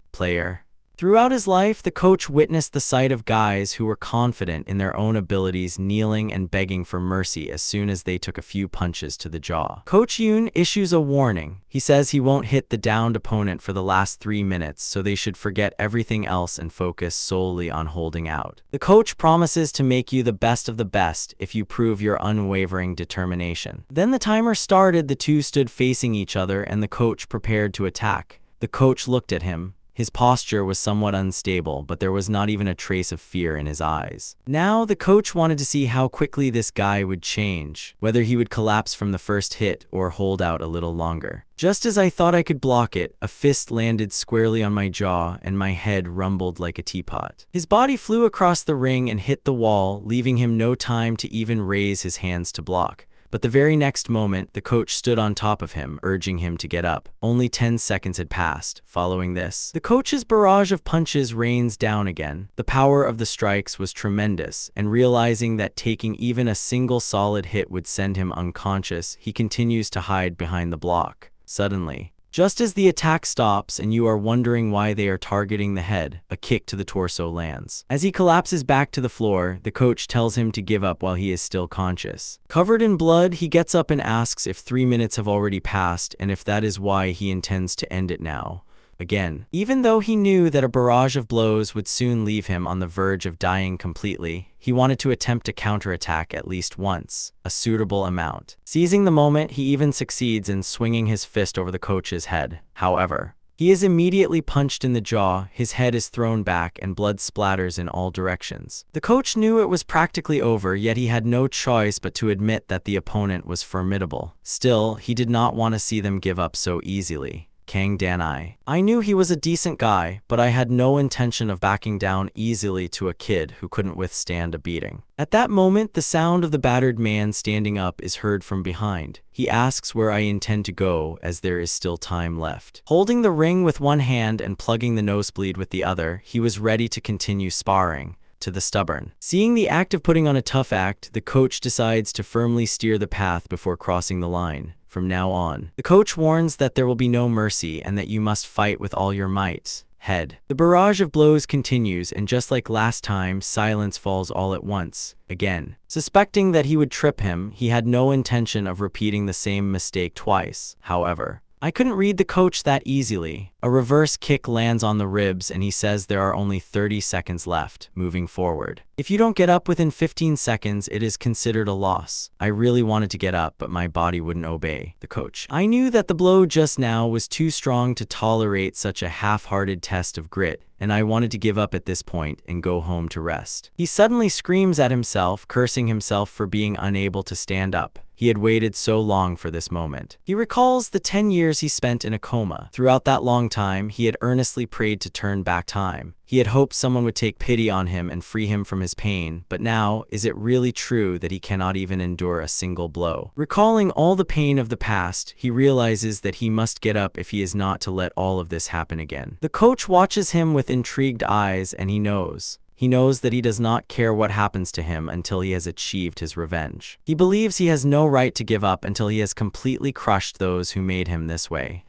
Speaker 1: Throughout his life, the coach witnessed the sight of guys who were confident in their own abilities kneeling and begging for mercy as soon as they took a few punches to the jaw. Coach Yoon issues a warning. He says he won't hit the downed opponent for the last 3 minutes, so they should forget everything else and focus solely on holding out. The coach promises to make you the best of the best if you prove your unwavering determination. Then the timer started, the two stood facing each other, and the coach prepared to attack. The coach looked at him. His posture was somewhat unstable, but there was not even a trace of fear in his eyes. Now, the coach wanted to see how quickly this guy would change, whether he would collapse from the first hit or hold out a little longer. Just as I thought I could block it, a fist landed squarely on my jaw and my head rumbled like a teapot. His body flew across the ring and hit the wall, leaving him no time to even raise his hands to block. But the very next moment, the coach stood on top of him, urging him to get up. Only 10 seconds had passed. Following this, the coach's barrage of punches rains down again. The power of the strikes was tremendous, and realizing that taking even a single solid hit would send him unconscious, he continues to hide behind the block. Suddenly, just as the attack stops and you are wondering why they are targeting the head, a kick to the torso lands. As he collapses back to the floor, the coach tells him to give up while he is still conscious. Covered in blood, he gets up and asks if 3 minutes have already passed and if that is why he intends to end it now. Again, even though he knew that a barrage of blows would soon leave him on the verge of dying completely, he wanted to attempt a counterattack at least once, a suitable amount. Seizing the moment, he even succeeds in swinging his fist over the coach's head. However, he is immediately punched in the jaw, his head is thrown back, and blood splatters in all directions. The coach knew it was practically over, yet he had no choice but to admit that the opponent was formidable. Still, he did not want to see them give up so easily. Kang Danai. I knew he was a decent guy, but I had no intention of backing down easily to a kid who couldn't withstand a beating. At that moment, the sound of the battered man standing up is heard from behind. He asks where I intend to go, as there is still time left. Holding the ring with one hand and plugging the nosebleed with the other, he was ready to continue sparring. To the stubborn. Seeing the act of putting on a tough act, the coach decides to firmly steer the path before crossing the line. From now on, the coach warns that there will be no mercy and that you must fight with all your might. Head. The barrage of blows continues, and just like last time, silence falls all at once. Again. Suspecting that he would trip him, he had no intention of repeating the same mistake twice. However, I couldn't read the coach that easily. A reverse kick lands on the ribs and he says there are only 30 seconds left, moving forward. If you don't get up within 15 seconds, it is considered a loss. I really wanted to get up, but my body wouldn't obey the coach. I knew that the blow just now was too strong to tolerate such a half-hearted test of grit, and I wanted to give up at this point and go home to rest. He suddenly screams at himself, cursing himself for being unable to stand up. He had waited so long for this moment. He recalls the 10 years he spent in a coma. Throughout that long time, he had earnestly prayed to turn back time. He had hoped someone would take pity on him and free him from his pain, but now, is it really true that he cannot even endure a single blow? Recalling all the pain of the past, he realizes that he must get up if he is not to let all of this happen again. The coach watches him with intrigued eyes, and he knows. He knows that he does not care what happens to him until he has achieved his revenge. He believes he has no right to give up until he has completely crushed those who made him this way.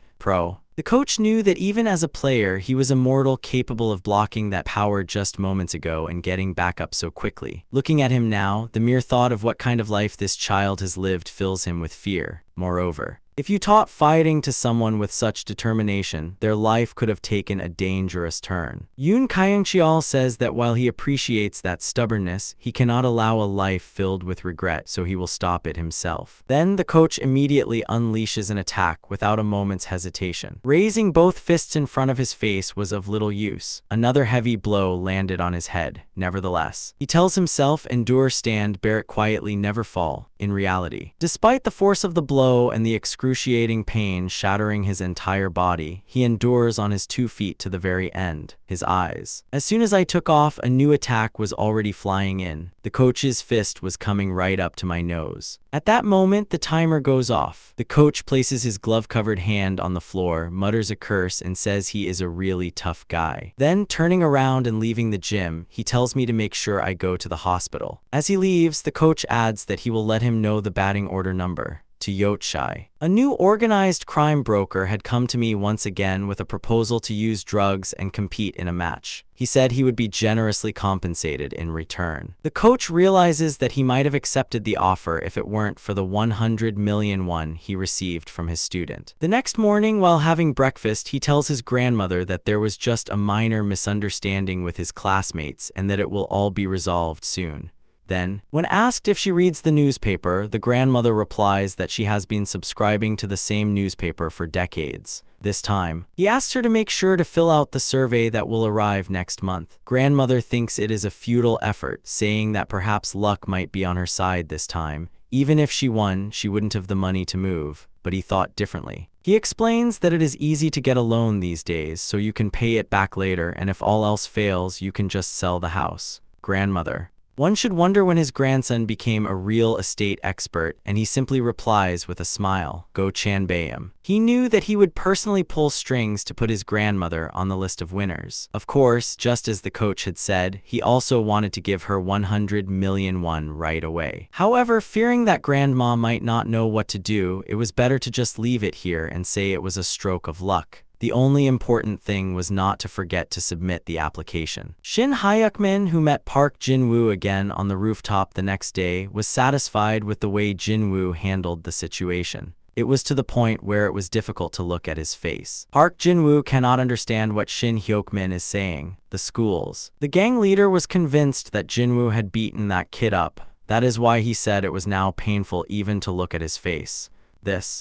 Speaker 1: The coach knew that even as a player, he was a mortal capable of blocking that power just moments ago and getting back up so quickly. Looking at him now, the mere thought of what kind of life this child has lived fills him with fear. Moreover, if you taught fighting to someone with such determination, their life could have taken a dangerous turn. Yoon Kyung-cheol says that while he appreciates that stubbornness, he cannot allow a life filled with regret, so he will stop it himself. Then the coach immediately unleashes an attack without a moment's hesitation. Raising both fists in front of his face was of little use. Another heavy blow landed on his head. Nevertheless, he tells himself, endure, stand, bear it quietly, never fall. In reality, despite the force of the blow and the excruciating pain shattering his entire body, he endures on his 2 feet to the very end. His eyes. As soon as I took off, a new attack was already flying in. The coach's fist was coming right up to my nose. At that moment, the timer goes off. The coach places his glove-covered hand on the floor, mutters a curse, and says he is a really tough guy. Then, turning around and leaving the gym, he tells me to make sure I go to the hospital. As he leaves, the coach adds that he will let him know the batting order number. To Yochai. A new organized crime broker had come to me once again with a proposal to use drugs and compete in a match. He said he would be generously compensated in return. The coach realizes that he might have accepted the offer if it weren't for the 100 million won he received from his student. The next morning, while having breakfast, he tells his grandmother that there was just a minor misunderstanding with his classmates and that it will all be resolved soon. Then, when asked if she reads the newspaper, the grandmother replies that she has been subscribing to the same newspaper for decades. This time, he asks her to make sure to fill out the survey that will arrive next month. Grandmother thinks it is a futile effort, saying that perhaps luck might be on her side this time. Even if she won, she wouldn't have the money to move, but he thought differently. He explains that it is easy to get a loan these days, so you can pay it back later, and if all else fails, you can just sell the house. Grandmother. One should wonder when his grandson became a real estate expert, and he simply replies with a smile, "Go Chanbayam." He knew that he would personally pull strings to put his grandmother on the list of winners. Of course, just as the coach had said, he also wanted to give her 100 million won right away. However, fearing that grandma might not know what to do, it was better to just leave it here and say it was a stroke of luck. The only important thing was not to forget to submit the application. Shin Hyukmin, who met Park Jin-woo again on the rooftop the next day, was satisfied with the way Jin-woo handled the situation. It was to the point where it was difficult to look at his face. Park Jin-woo cannot understand what Shin Hyukmin is saying. The schools. The gang leader was convinced that Jin-woo had beaten that kid up. That is why he said it was now painful even to look at his face.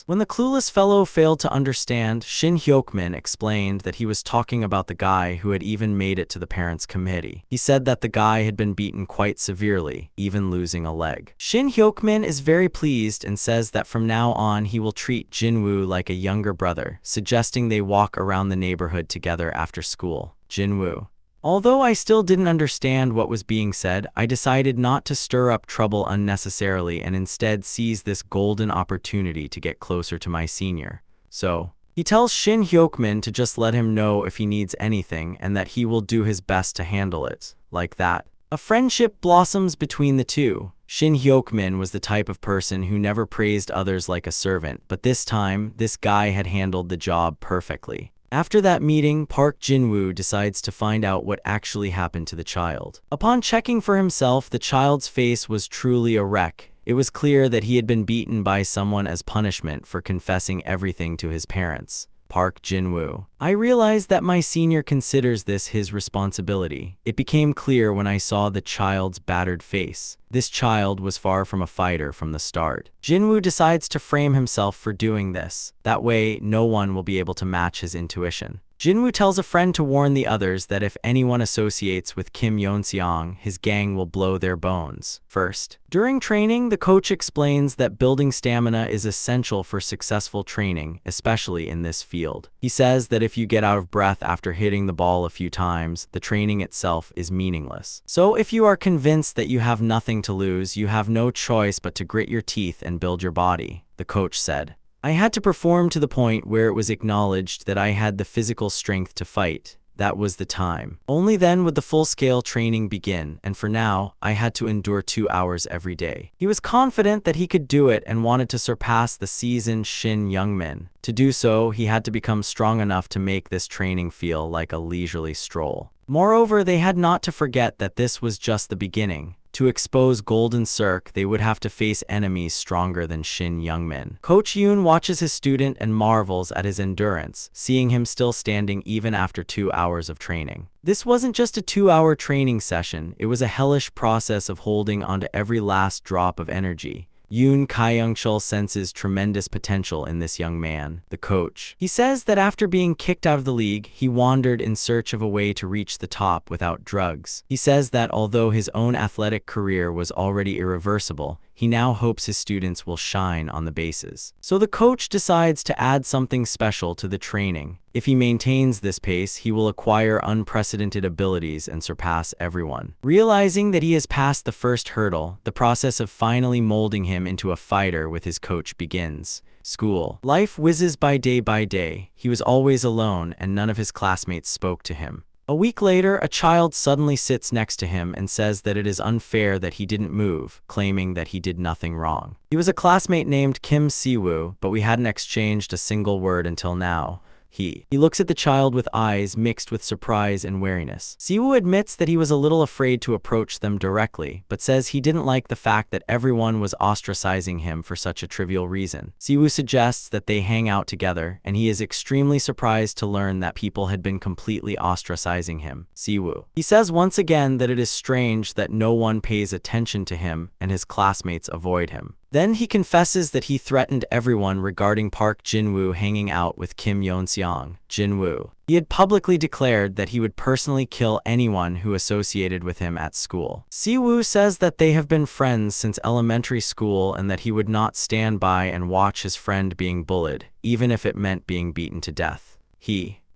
Speaker 1: When the clueless fellow failed to understand, Shin Hyukmin explained that he was talking about the guy who had even made it to the parents' committee. He said that the guy had been beaten quite severely, even losing a leg. Shin Hyukmin is very pleased and says that from now on he will treat Jin-woo like a younger brother, suggesting they walk around the neighborhood together after school. Jin-woo. Although I still didn't understand what was being said, I decided not to stir up trouble unnecessarily and instead seize this golden opportunity to get closer to my senior. So, he tells Shin Hyukmin to just let him know if he needs anything and that he will do his best to handle it. Like that. A friendship blossoms between the two. Shin Hyukmin was the type of person who never praised others like a servant, but this time, this guy had handled the job perfectly. After that meeting, Park Jin-woo decides to find out what actually happened to the child. Upon checking for himself, the child's face was truly a wreck. It was clear that he had been beaten by someone as punishment for confessing everything to his parents. Park Jin-woo. I realized that my senior considers this his responsibility. It became clear when I saw the child's battered face. This child was far from a fighter from the start. Jin-woo decides to frame himself for doing this. That way, no one will be able to match his intuition. Jin-woo tells a friend to warn the others that if anyone associates with Kim Yeon-seong, his gang will blow their bones. First, during training, the coach explains that building stamina is essential for successful training, especially in this field. He says that if you get out of breath after hitting the ball a few times, the training itself is meaningless. So if you are convinced that you have nothing to lose, you have no choice but to grit your teeth and build your body, the coach said. I had to perform to the point where it was acknowledged that I had the physical strength to fight. That was the time. Only then would the full-scale training begin, and for now, I had to endure 2 hours every day. He was confident that he could do it and wanted to surpass the seasoned Shin Youngmin. To do so, he had to become strong enough to make this training feel like a leisurely stroll. Moreover, they had not to forget that this was just the beginning. To expose Golden Cirque, they would have to face enemies stronger than Shin Youngmin. Coach Yoon watches his student and marvels at his endurance, seeing him still standing even after 2 hours of training. This wasn't just a 2-hour training session, it was a hellish process of holding onto every last drop of energy. Yoon Kyung-chul senses tremendous potential in this young man, the coach. He says that after being kicked out of the league, he wandered in search of a way to reach the top without drugs. He says that although his own athletic career was already irreversible, he now hopes his students will shine on the bases. So the coach decides to add something special to the training. If he maintains this pace, he will acquire unprecedented abilities and surpass everyone. Realizing that he has passed the first hurdle, the process of finally molding him into a fighter with his coach begins. School. Life whizzes by day. He was always alone, and none of his classmates spoke to him. A week later, a child suddenly sits next to him and says that it is unfair that he didn't move, claiming that he did nothing wrong. He was a classmate named Kim Si-woo, but we hadn't exchanged a single word until now. He looks at the child with eyes mixed with surprise and wariness. Siwoo admits that he was a little afraid to approach them directly, but says he didn't like the fact that everyone was ostracizing him for such a trivial reason. Siwoo suggests that they hang out together, and he is extremely surprised to learn that people had been completely ostracizing him. Siwoo. He says once again that it is strange that no one pays attention to him and his classmates avoid him. Then he confesses that he threatened everyone regarding Park Jin-woo hanging out with Kim Yeon-seong, Jin-woo. He had publicly declared that he would personally kill anyone who associated with him at school. Siwoo says that they have been friends since elementary school and that he would not stand by and watch his friend being bullied, even if it meant being beaten to death.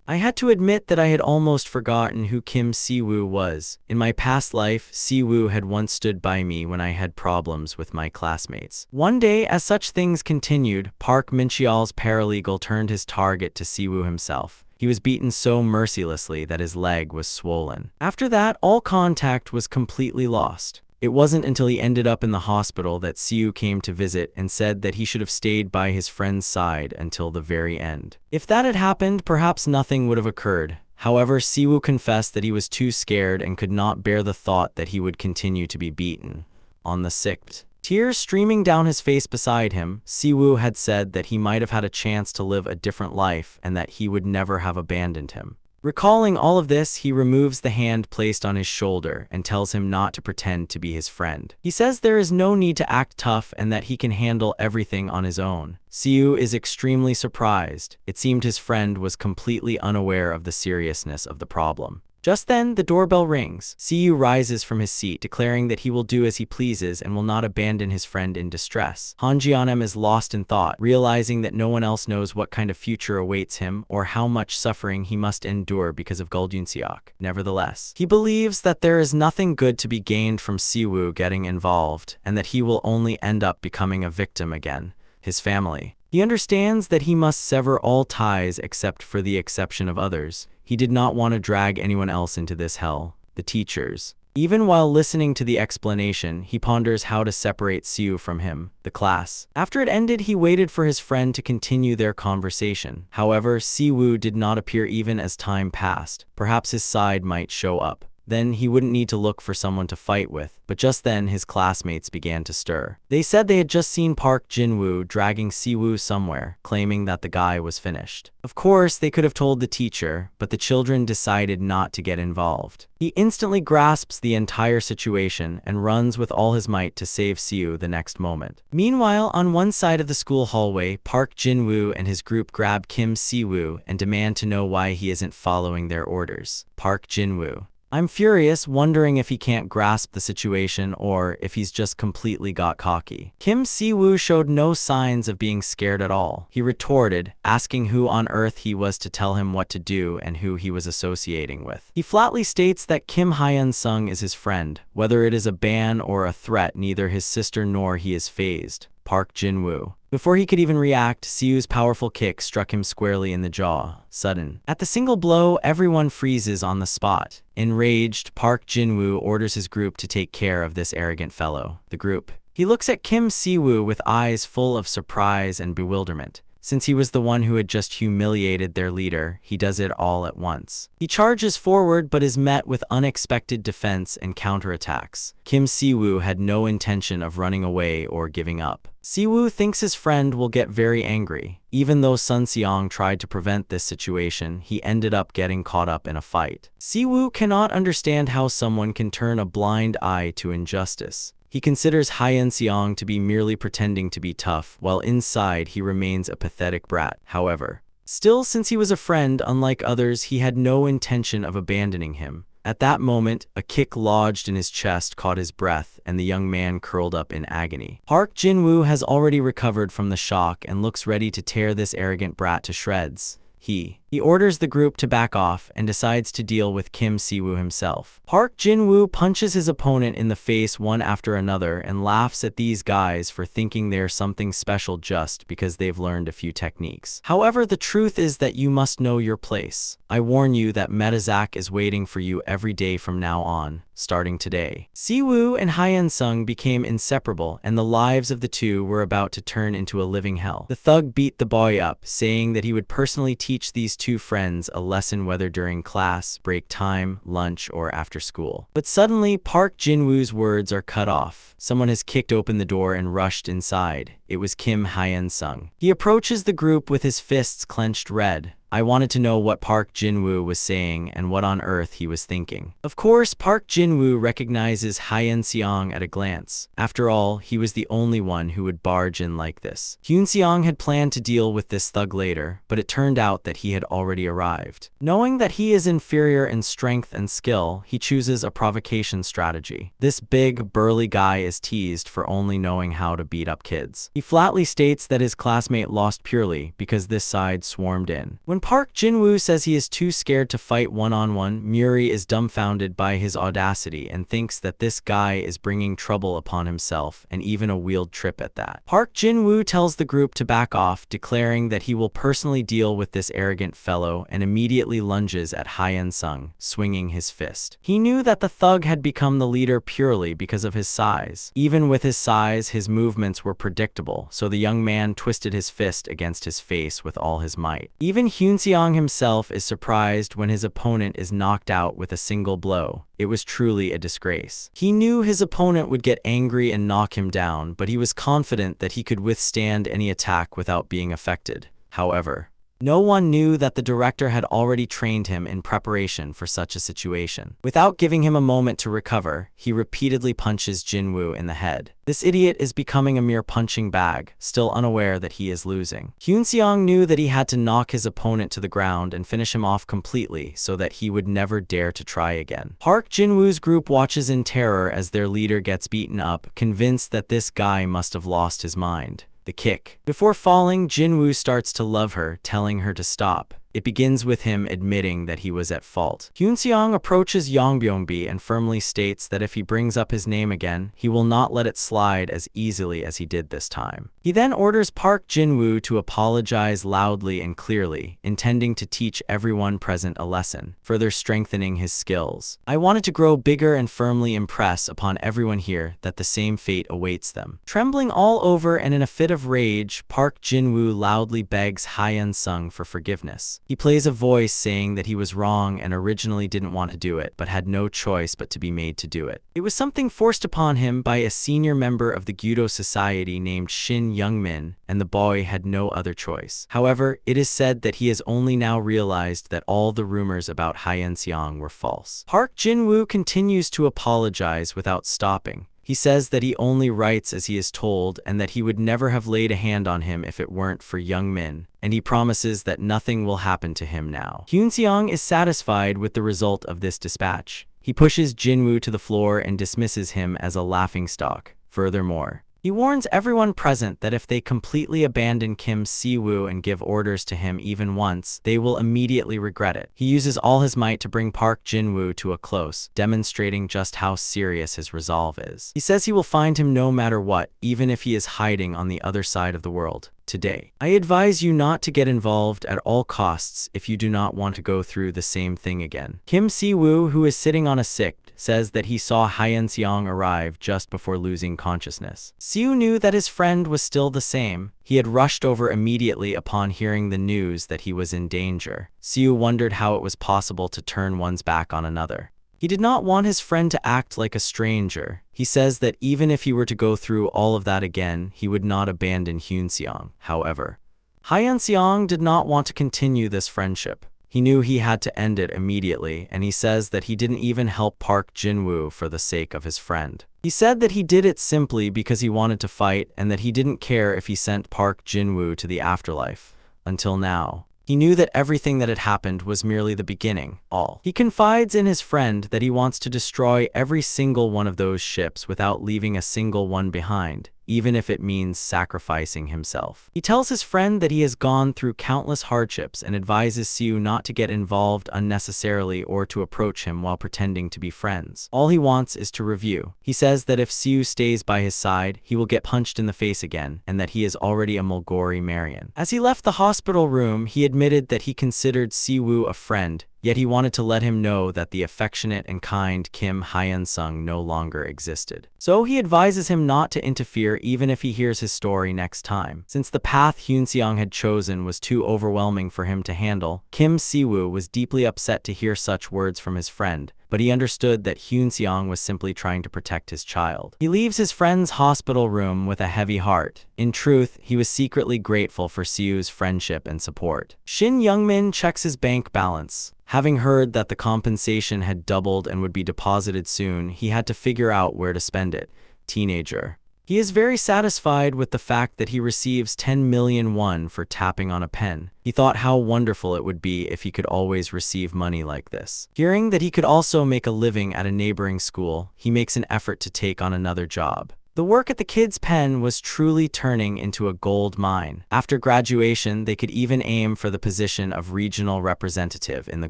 Speaker 1: I had to admit that I had almost forgotten who Kim Siwoo was. In my past life, Siwoo had once stood by me when I had problems with my classmates. One day, as such things continued, Park Min-cheol's paralegal turned his target to Siwoo himself. He was beaten so mercilessly that his leg was swollen. After that, all contact was completely lost. It wasn't until he ended up in the hospital that Siwoo came to visit and said that he should have stayed by his friend's side until the very end. If that had happened, perhaps nothing would have occurred. However, Siwoo confessed that he was too scared and could not bear the thought that he would continue to be beaten. On the 6th, tears streaming down his face beside him, Siwoo had said that he might have had a chance to live a different life and that he would never have abandoned him. Recalling all of this, he removes the hand placed on his shoulder and tells him not to pretend to be his friend. He says there is no need to act tough and that he can handle everything on his own. Siwoo is extremely surprised. It seemed his friend was completely unaware of the seriousness of the problem. Just then, the doorbell rings. Siwoo rises from his seat, declaring that he will do as he pleases and will not abandon his friend in distress. Han Jeonam is lost in thought, realizing that no one else knows what kind of future awaits him or how much suffering he must endure because of Guljun-seok. Nevertheless, he believes that there is nothing good to be gained from Siwoo getting involved, and that he will only end up becoming a victim again. His family. He understands that he must sever all ties except for the exception of others. He did not want to drag anyone else into this hell. The teachers. Even while listening to the explanation, he ponders how to separate Siwoo from him, the class. After it ended, he waited for his friend to continue their conversation. However, Siwoo did not appear even as time passed. Perhaps his side might show up. Then he wouldn't need to look for someone to fight with, but just then his classmates began to stir. They said they had just seen Park Jin-woo dragging Siwoo somewhere, claiming that the guy was finished. Of course, they could have told the teacher, but the children decided not to get involved. He instantly grasps the entire situation and runs with all his might to save Siwoo the next moment. Meanwhile, on one side of the school hallway, Park Jin-woo and his group grab Kim Siwoo and demand to know why he isn't following their orders. Park Jin-woo. I'm furious, wondering if he can't grasp the situation or if he's just completely got cocky. Kim Siwoo showed no signs of being scared at all. He retorted, asking who on earth he was to tell him what to do and who he was associating with. He flatly states that Kim Hyun-sung is his friend. Whether it is a ban or a threat, neither his sister nor he is fazed. Park Jin-woo. Before he could even react, Siwoo's powerful kick struck him squarely in the jaw. Sudden. At the single blow, everyone freezes on the spot. Enraged, Park Jin-woo orders his group to take care of this arrogant fellow. The group. He looks at Kim Siwoo with eyes full of surprise and bewilderment. Since he was the one who had just humiliated their leader, he does it all at once. He charges forward but is met with unexpected defense and counterattacks. Kim Siwoo had no intention of running away or giving up. Siwoo thinks his friend will get very angry. Even though Sun Seong tried to prevent this situation, he ended up getting caught up in a fight. Siwoo cannot understand how someone can turn a blind eye to injustice. He considers Hyun-seong to be merely pretending to be tough, while inside he remains a pathetic brat. However, still, since he was a friend, unlike others, he had no intention of abandoning him. At that moment, a kick lodged in his chest caught his breath, and the young man curled up in agony. Park Jin-woo has already recovered from the shock and looks ready to tear this arrogant brat to shreds. He orders the group to back off and decides to deal with Kim Siwoo himself. Park Jin-woo punches his opponent in the face one after another and laughs at these guys for thinking they're something special just because they've learned a few techniques. However, the truth is that you must know your place. I warn you that Metazak is waiting for you every day from now on, starting today. Siwoo and Hyun-sung became inseparable, and the lives of the two were about to turn into a living hell. The thug beat the boy up, saying that he would personally teach these two friends a lesson whether during class, break time, lunch, or after school. But suddenly, Park Jin-woo's words are cut off. Someone has kicked open the door and rushed inside. It was Kim Hyun-sung. He approaches the group with his fists clenched red. I wanted to know what Park Jin-woo was saying and what on earth he was thinking. Of course, Park Jin-woo recognizes Hyun-seong at a glance. After all, he was the only one who would barge in like this. Hyun-seong had planned to deal with this thug later, but it turned out that he had already arrived. Knowing that he is inferior in strength and skill, he chooses a provocation strategy. This big, burly guy is teased for only knowing how to beat up kids. He flatly states that his classmate lost purely because this side swarmed in. When Park Jin-woo says he is too scared to fight one-on-one, Muri is dumbfounded by his audacity and thinks that this guy is bringing trouble upon himself, and even a wheeled trip at that. Park Jin-woo tells the group to back off, declaring that he will personally deal with this arrogant fellow, and immediately lunges at Hyun-sung, swinging his fist. He knew that the thug had become the leader purely because of his size. Even with his size, his movements were predictable, so the young man twisted his fist against his face with all his might. Even Hyun-seong himself is surprised when his opponent is knocked out with a single blow. It was truly a disgrace. He knew his opponent would get angry and knock him down, but he was confident that he could withstand any attack without being affected. However, no one knew that the director had already trained him in preparation for such a situation. Without giving him a moment to recover, he repeatedly punches Jin-woo in the head. This idiot is becoming a mere punching bag, still unaware that he is losing. Hyun-seong knew that he had to knock his opponent to the ground and finish him off completely so that he would never dare to try again. Park Jin-woo's group watches in terror as their leader gets beaten up, convinced that this guy must have lost his mind. The kick. Before falling, Jin-woo starts to love her, telling her to stop. It begins with him admitting that he was at fault. Hyun-seong approaches Yongbyongbi and firmly states that if he brings up his name again, he will not let it slide as easily as he did this time. He then orders Park Jin-woo to apologize loudly and clearly, intending to teach everyone present a lesson, further strengthening his skills. I wanted to grow bigger and firmly impress upon everyone here that the same fate awaits them. Trembling all over and in a fit of rage, Park Jin-woo loudly begs Hyun-sung for forgiveness. He plays a voice saying that he was wrong and originally didn't want to do it, but had no choice but to be made to do it. It was something forced upon him by a senior member of the Gyudo Society named Shin Young-min, and the boy had no other choice. However, it is said that he has only now realized that all the rumors about Hyun-seong were false. Park Jin-woo continues to apologize without stopping. He says that he only writes as he is told and that he would never have laid a hand on him if it weren't for Young-min, and he promises that nothing will happen to him now. Hyun-seong is satisfied with the result of this dispatch. He pushes Jin-woo to the floor and dismisses him as a laughingstock. Furthermore, he warns everyone present that if they completely abandon Kim Si-woo and give orders to him even once, they will immediately regret it. He uses all his might to bring Park Jin-woo to a close, demonstrating just how serious his resolve is. He says he will find him no matter what, even if he is hiding on the other side of the world. Today, I advise you not to get involved at all costs if you do not want to go through the same thing again. Kim Si-woo, who is sitting on a sick, says that he saw Hyun-seong arrive just before losing consciousness. Siu knew that his friend was still the same. He had rushed over immediately upon hearing the news that he was in danger. Siu wondered how it was possible to turn one's back on another. He did not want his friend to act like a stranger. He says that even if he were to go through all of that again, he would not abandon Hyun-seong. However, Hyun-seong did not want to continue this friendship. He knew he had to end it immediately, and he says that he didn't even help Park Jin-woo for the sake of his friend. He said that he did it simply because he wanted to fight and that he didn't care if he sent Park Jin-woo to the afterlife. Until now, he knew that everything that had happened was merely the beginning, all. He confides in his friend that he wants to destroy every single one of those ships without leaving a single one behind, even if it means sacrificing himself. He tells his friend that he has gone through countless hardships and advises Siu not to get involved unnecessarily or to approach him while pretending to be friends. All he wants is to review. He says that if Siu stays by his side, he will get punched in the face again, and that he is already a Mulgori Marian. As he left the hospital room, he admitted that he considered Siwoo a friend, yet he wanted to let him know that the affectionate and kind Kim Hyun-sung no longer existed. So he advises him not to interfere even if he hears his story next time. Since the path Hyun-seong had chosen was too overwhelming for him to handle, Kim Si-woo was deeply upset to hear such words from his friend, but he understood that Hyun-seong was simply trying to protect his child. He leaves his friend's hospital room with a heavy heart. In truth, he was secretly grateful for Si-woo's friendship and support. Shin Young-min checks his bank balance. Having heard that the compensation had doubled and would be deposited soon, he had to figure out where to spend it. Teenager. He is very satisfied with the fact that he receives 10 million won for tapping on a pen. He thought how wonderful it would be if he could always receive money like this. Hearing that he could also make a living at a neighboring school, he makes an effort to take on another job. The work at the kids' pen was truly turning into a gold mine. After graduation, they could even aim for the position of regional representative in the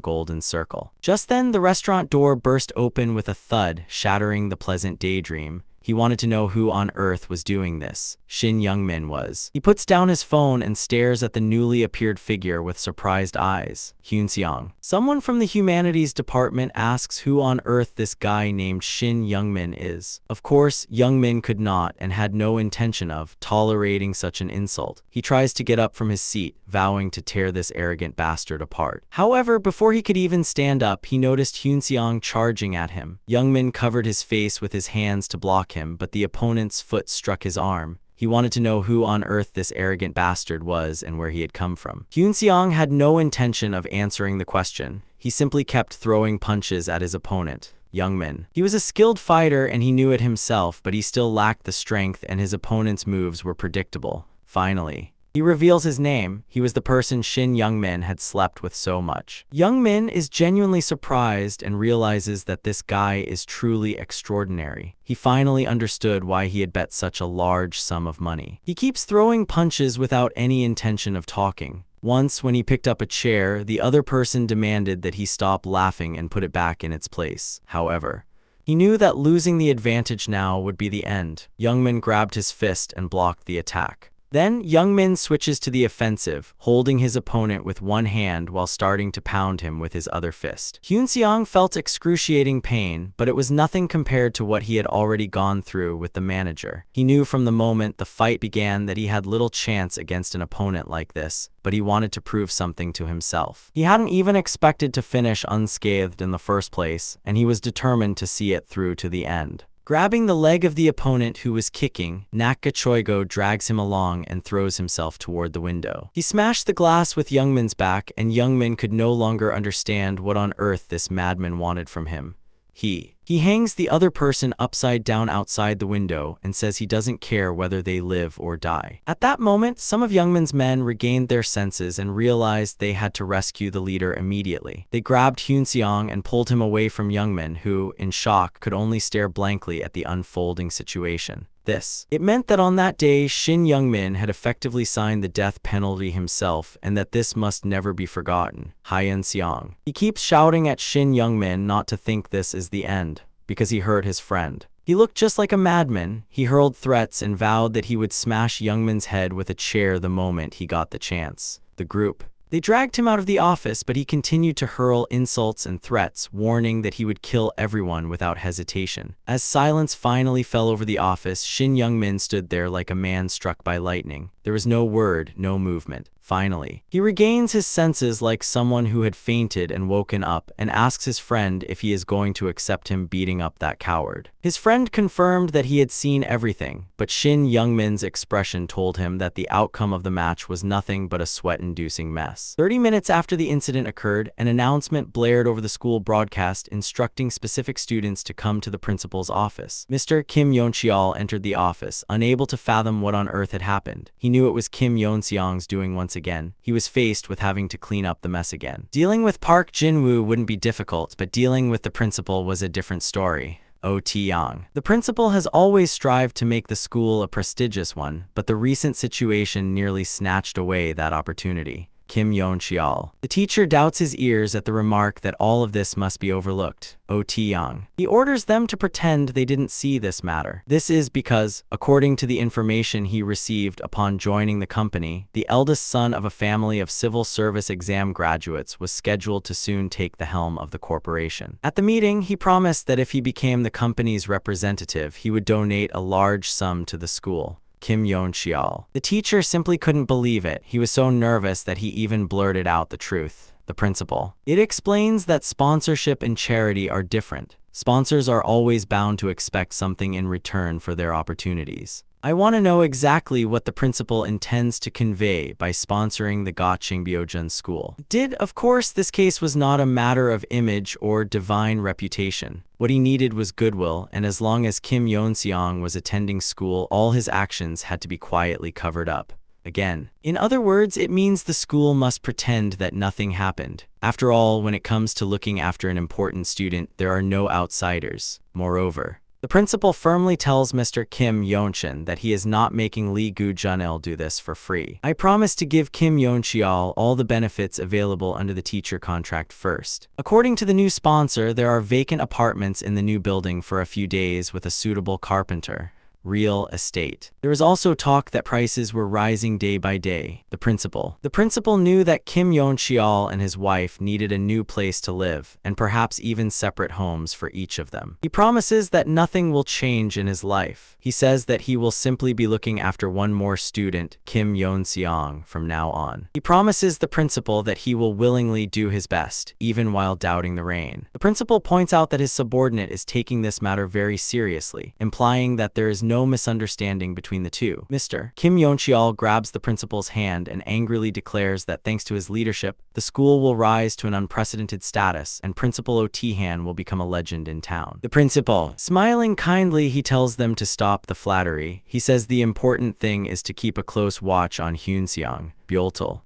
Speaker 1: Golden Circle. Just then, the restaurant door burst open with a thud, shattering the pleasant daydream. He wanted to know who on earth was doing this. Shin Young-min was. He puts down his phone and stares at the newly appeared figure with surprised eyes. Hyun-seong. Someone from the humanities department asks who on earth this guy named Shin Young-min is. Of course, Young-min could not and had no intention of tolerating such an insult. He tries to get up from his seat, vowing to tear this arrogant bastard apart. However, before he could even stand up, he noticed Hyun-seong charging at him. Young-min covered his face with his hands to block him, but the opponent's foot struck his arm. He wanted to know who on earth this arrogant bastard was and where he had come from. Hyun-seong had no intention of answering the question. He simply kept throwing punches at his opponent, Young-min. He was a skilled fighter and he knew it himself, but he still lacked the strength and his opponent's moves were predictable. Finally, he reveals his name. He was the person Shin Young-min had slept with so much. Young-min is genuinely surprised and realizes that this guy is truly extraordinary. He finally understood why he had bet such a large sum of money. He keeps throwing punches without any intention of talking. Once, when he picked up a chair, the other person demanded that he stop laughing and put it back in its place. However, he knew that losing the advantage now would be the end. Young-min grabbed his fist and blocked the attack. Then, Young-min switches to the offensive, holding his opponent with one hand while starting to pound him with his other fist. Hyun-seong felt excruciating pain, but it was nothing compared to what he had already gone through with the manager. He knew from the moment the fight began that he had little chance against an opponent like this, but he wanted to prove something to himself. He hadn't even expected to finish unscathed in the first place, and he was determined to see it through to the end. Grabbing the leg of the opponent who was kicking, Nakga drags him along and throws himself toward the window. He smashed the glass with Young-min's back, and Young-min could no longer understand what on earth this madman wanted from him. He hangs the other person upside down outside the window and says he doesn't care whether they live or die. At that moment, some of Young-min's men regained their senses and realized they had to rescue the leader immediately. They grabbed Hyun-seong and pulled him away from Young-min, who, in shock, could only stare blankly at the unfolding situation. It meant that on that day, Shin Young-min had effectively signed the death penalty himself, and that this must never be forgotten. Hyun-seong. He keeps shouting at Shin Young-min not to think this is the end, because he hurt his friend. He looked just like a madman. He hurled threats and vowed that he would smash Young-min's head with a chair the moment he got the chance. The group. They dragged him out of the office, but he continued to hurl insults and threats, warning that he would kill everyone without hesitation. As silence finally fell over the office, Shin Young-min stood there like a man struck by lightning. There was no word, no movement. Finally, he regains his senses like someone who had fainted and woken up, and asks his friend if he is going to accept him beating up that coward. His friend confirmed that he had seen everything, but Shin Young-min's expression told him that the outcome of the match was nothing but a sweat-inducing mess. 30 minutes after the incident occurred, an announcement blared over the school broadcast instructing specific students to come to the principal's office. Mr. Kim Yeon-cheol entered the office, unable to fathom what on earth had happened. He knew it was Kim Yeon-seong's doing once again. He was faced with having to clean up the mess again. Dealing with Park Jin-woo wouldn't be difficult, but dealing with the principal was a different story. Yang. The principal has always strived to make the school a prestigious one, but the recent situation nearly snatched away that opportunity. Kim Yeon-cheol. The teacher doubts his ears at the remark that all of this must be overlooked. Yang. He orders them to pretend they didn't see this matter. This is because, according to the information he received upon joining the company, the eldest son of a family of civil service exam graduates was scheduled to soon take the helm of the corporation. At the meeting, he promised that if he became the company's representative, he would donate a large sum to the school. Kim Yeon-cheol. The teacher simply couldn't believe it. He was so nervous that he even blurted out the truth. The principal. It explains that sponsorship and charity are different. Sponsors are always bound to expect something in return for their opportunities. I want to know exactly what the principal intends to convey by sponsoring the Gachingbyojun school. Of course, this case was not a matter of image or divine reputation. What he needed was goodwill, and as long as Kim Yeon-seong was attending school, all his actions had to be quietly covered up. Again. In other words, it means the school must pretend that nothing happened. After all, when it comes to looking after an important student, there are no outsiders. Moreover, the principal firmly tells Mr. Kim Yeon-chun that he is not making Lee Gu-junil do this for free. I promise to give Kim Yeon-cheol all the benefits available under the teacher contract first. According to the new sponsor, there are vacant apartments in the new building for a few days with a suitable carpenter. Real estate. There was also talk that prices were rising day by day. The principal knew that Kim Yeon-cheol and his wife needed a new place to live, and perhaps even separate homes for each of them. He promises that nothing will change in his life. He says that he will simply be looking after one more student, Kim Yeon-seong, from now on. He promises the principal that he will willingly do his best, even while doubting the rain. The principal points out that his subordinate is taking this matter very seriously, implying that there is no misunderstanding between the two. Mr. Kim Yeon-cheol grabs the principal's hand and angrily declares that thanks to his leadership, the school will rise to an unprecedented status, and Principal Otihan will become a legend in town. The principal, smiling kindly, he tells them to stop the flattery. He says the important thing is to keep a close watch on Hyun-seong.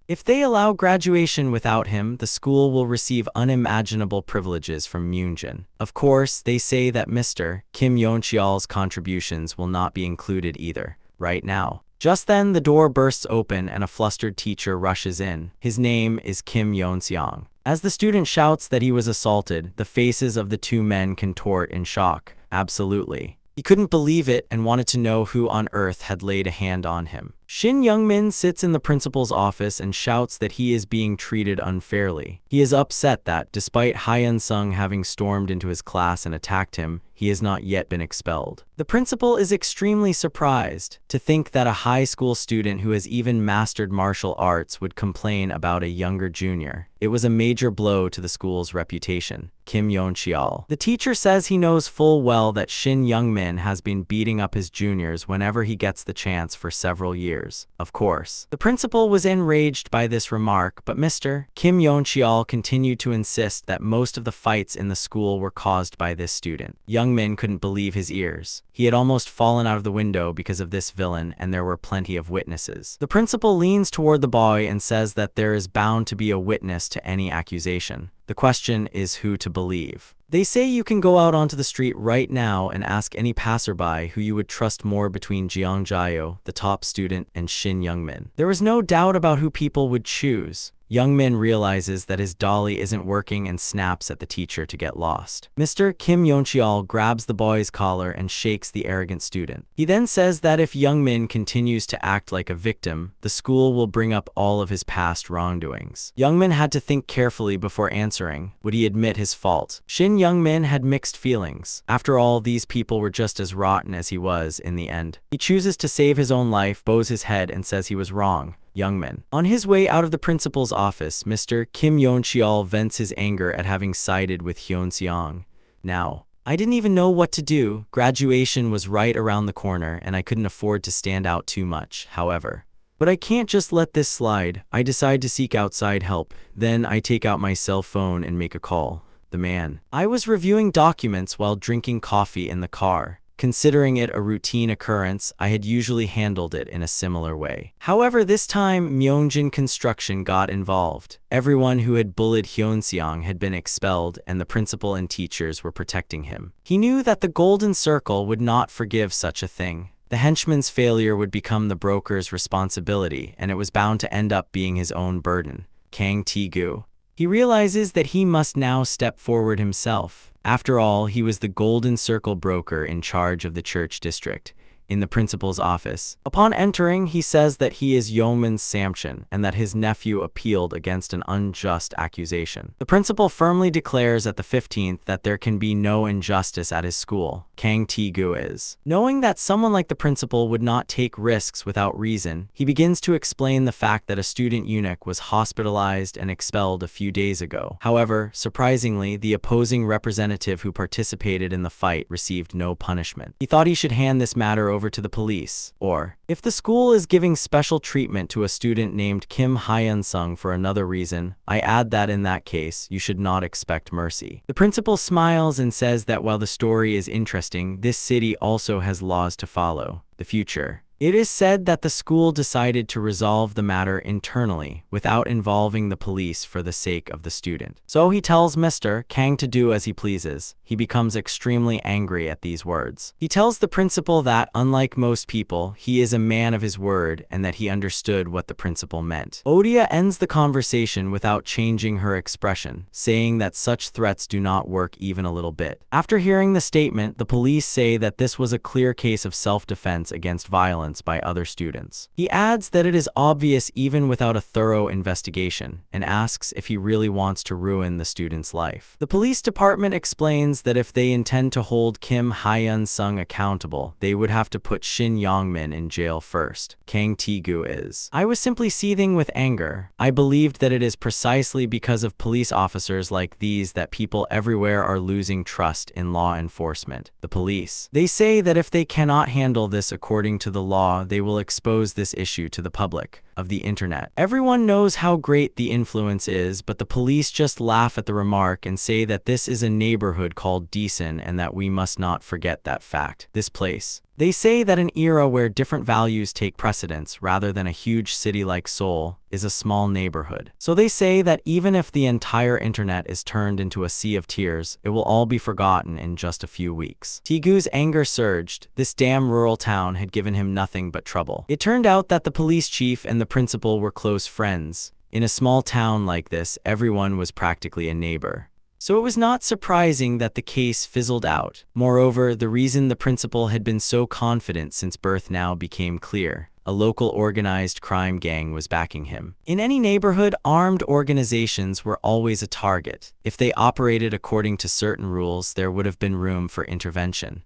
Speaker 1: If they allow graduation without him, the school will receive unimaginable privileges from Myunjin. Of course, they say that Mr. Kim Yeon-cheol's contributions will not be included either, right now. Just then, the door bursts open and a flustered teacher rushes in. His name is Kim Yeon-seong. As the student shouts that he was assaulted, the faces of the two men contort in shock. Absolutely. He couldn't believe it and wanted to know who on earth had laid a hand on him. Shin Young-min sits in the principal's office and shouts that he is being treated unfairly. He is upset that, despite Hyun-sung having stormed into his class and attacked him, he has not yet been expelled. The principal is extremely surprised to think that a high school student who has even mastered martial arts would complain about a younger junior. It was a major blow to the school's reputation. Kim Yeon-cheol. The teacher says he knows full well that Shin Young-min has been beating up his juniors whenever he gets the chance for several years. Of course. The principal was enraged by this remark, but Mr. Kim Yeon-cheol continued to insist that most of the fights in the school were caused by this student. Young-min couldn't believe his ears. He had almost fallen out of the window because of this villain, and there were plenty of witnesses. The principal leans toward the boy and says that there is bound to be a witness to any accusation. The question is who to believe. They say you can go out onto the street right now and ask any passerby who you would trust more between Jeong Jae-yo, the top student, and Shin Young-min. There is no doubt about who people would choose. Young-min realizes that his dolly isn't working and snaps at the teacher to get lost. Mr. Kim Yeon-cheol grabs the boy's collar and shakes the arrogant student. He then says that if Young-min continues to act like a victim, the school will bring up all of his past wrongdoings. Young-min had to think carefully before answering. Would he admit his fault? Shin Young-min had mixed feelings. After all, these people were just as rotten as he was in the end. He chooses to save his own life, bows his head, and says he was wrong. Young-min. On his way out of the principal's office, Mr. Kim Yeon-cheol vents his anger at having sided with Hyun-seong. Now, I didn't even know what to do. Graduation was right around the corner, and I couldn't afford to stand out too much, however. But I can't just let this slide. I decide to seek outside help. Then I take out my cell phone and make a call. The man. I was reviewing documents while drinking coffee in the car. Considering it a routine occurrence, I had usually handled it in a similar way. However, this time, Myeongjin Construction got involved. Everyone who had bullied Hyun-seong had been expelled, and the principal and teachers were protecting him. He knew that the Golden Circle would not forgive such a thing. The henchman's failure would become the broker's responsibility, and it was bound to end up being his own burden. Kang Tae-gu. He realizes that he must now step forward himself. After all, he was the Golden Circle broker in charge of the church district, in the principal's office. Upon entering, he says that he is Yeoman Samson and that his nephew appealed against an unjust accusation. The principal firmly declares at the 15th that there can be no injustice at his school. Kang Tae-gu is. Knowing that someone like the principal would not take risks without reason, he begins to explain the fact that a student eunuch was hospitalized and expelled a few days ago. However, surprisingly, the opposing representative who participated in the fight received no punishment. He thought he should hand this matter over to the police. Or, if the school is giving special treatment to a student named Kim Hyun-sung for another reason, I add that in that case, you should not expect mercy. The principal smiles and says that while the story is interesting, this city also has laws to follow. The future. It is said that the school decided to resolve the matter internally without involving the police for the sake of the student. So he tells Mr. Kang to do as he pleases. He becomes extremely angry at these words. He tells the principal that, unlike most people, he is a man of his word and that he understood what the principal meant. Odia ends the conversation without changing her expression, saying that such threats do not work even a little bit. After hearing the statement, the police say that this was a clear case of self-defense against violence by other students. He adds that it is obvious even without a thorough investigation, and asks if he really wants to ruin the student's life. The police department explains that if they intend to hold Kim Hyun-sung accountable, they would have to put Shin Yong-min in jail first. Kang Tae-gu is. I was simply seething with anger. I believed that it is precisely because of police officers like these that people everywhere are losing trust in law enforcement. The police. They say that if they cannot handle this according to the law, they will expose this issue to the public of the internet. Everyone knows how great the influence is, but the police just laugh at the remark and say that this is a neighborhood called Decent and that we must not forget that fact. This place. They say that an era where different values take precedence rather than a huge city like Seoul is a small neighborhood. So they say that even if the entire internet is turned into a sea of tears, it will all be forgotten in just a few weeks. Tae-gu's anger surged. This damn rural town had given him nothing but trouble. It turned out that the police chief and the principal were close friends. In a small town like this, everyone was practically a neighbor. So it was not surprising that the case fizzled out. Moreover, the reason the principal had been so confident since birth now became clear. A local organized crime gang was backing him. In any neighborhood, armed organizations were always a target. If they operated according to certain rules, there would have been room for intervention.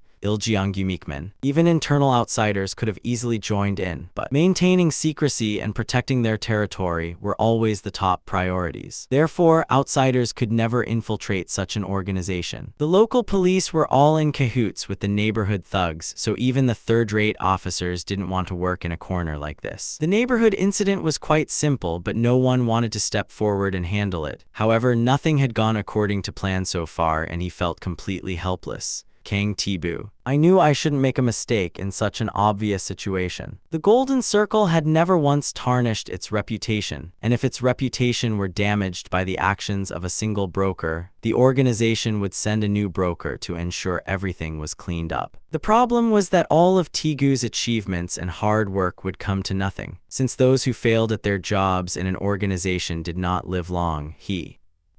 Speaker 1: Even internal outsiders could have easily joined in, but maintaining secrecy and protecting their territory were always the top priorities. Therefore, outsiders could never infiltrate such an organization. The local police were all in cahoots with the neighborhood thugs, so even the third-rate officers didn't want to work in a corner like this. The neighborhood incident was quite simple, but no one wanted to step forward and handle it. However, nothing had gone according to plan so far, and he felt completely helpless. Kang Tae-gu. I knew I shouldn't make a mistake in such an obvious situation. The Golden Circle had never once tarnished its reputation, and if its reputation were damaged by the actions of a single broker, the organization would send a new broker to ensure everything was cleaned up. The problem was that all of Tae-gu's achievements and hard work would come to nothing, since those who failed at their jobs in an organization did not live long.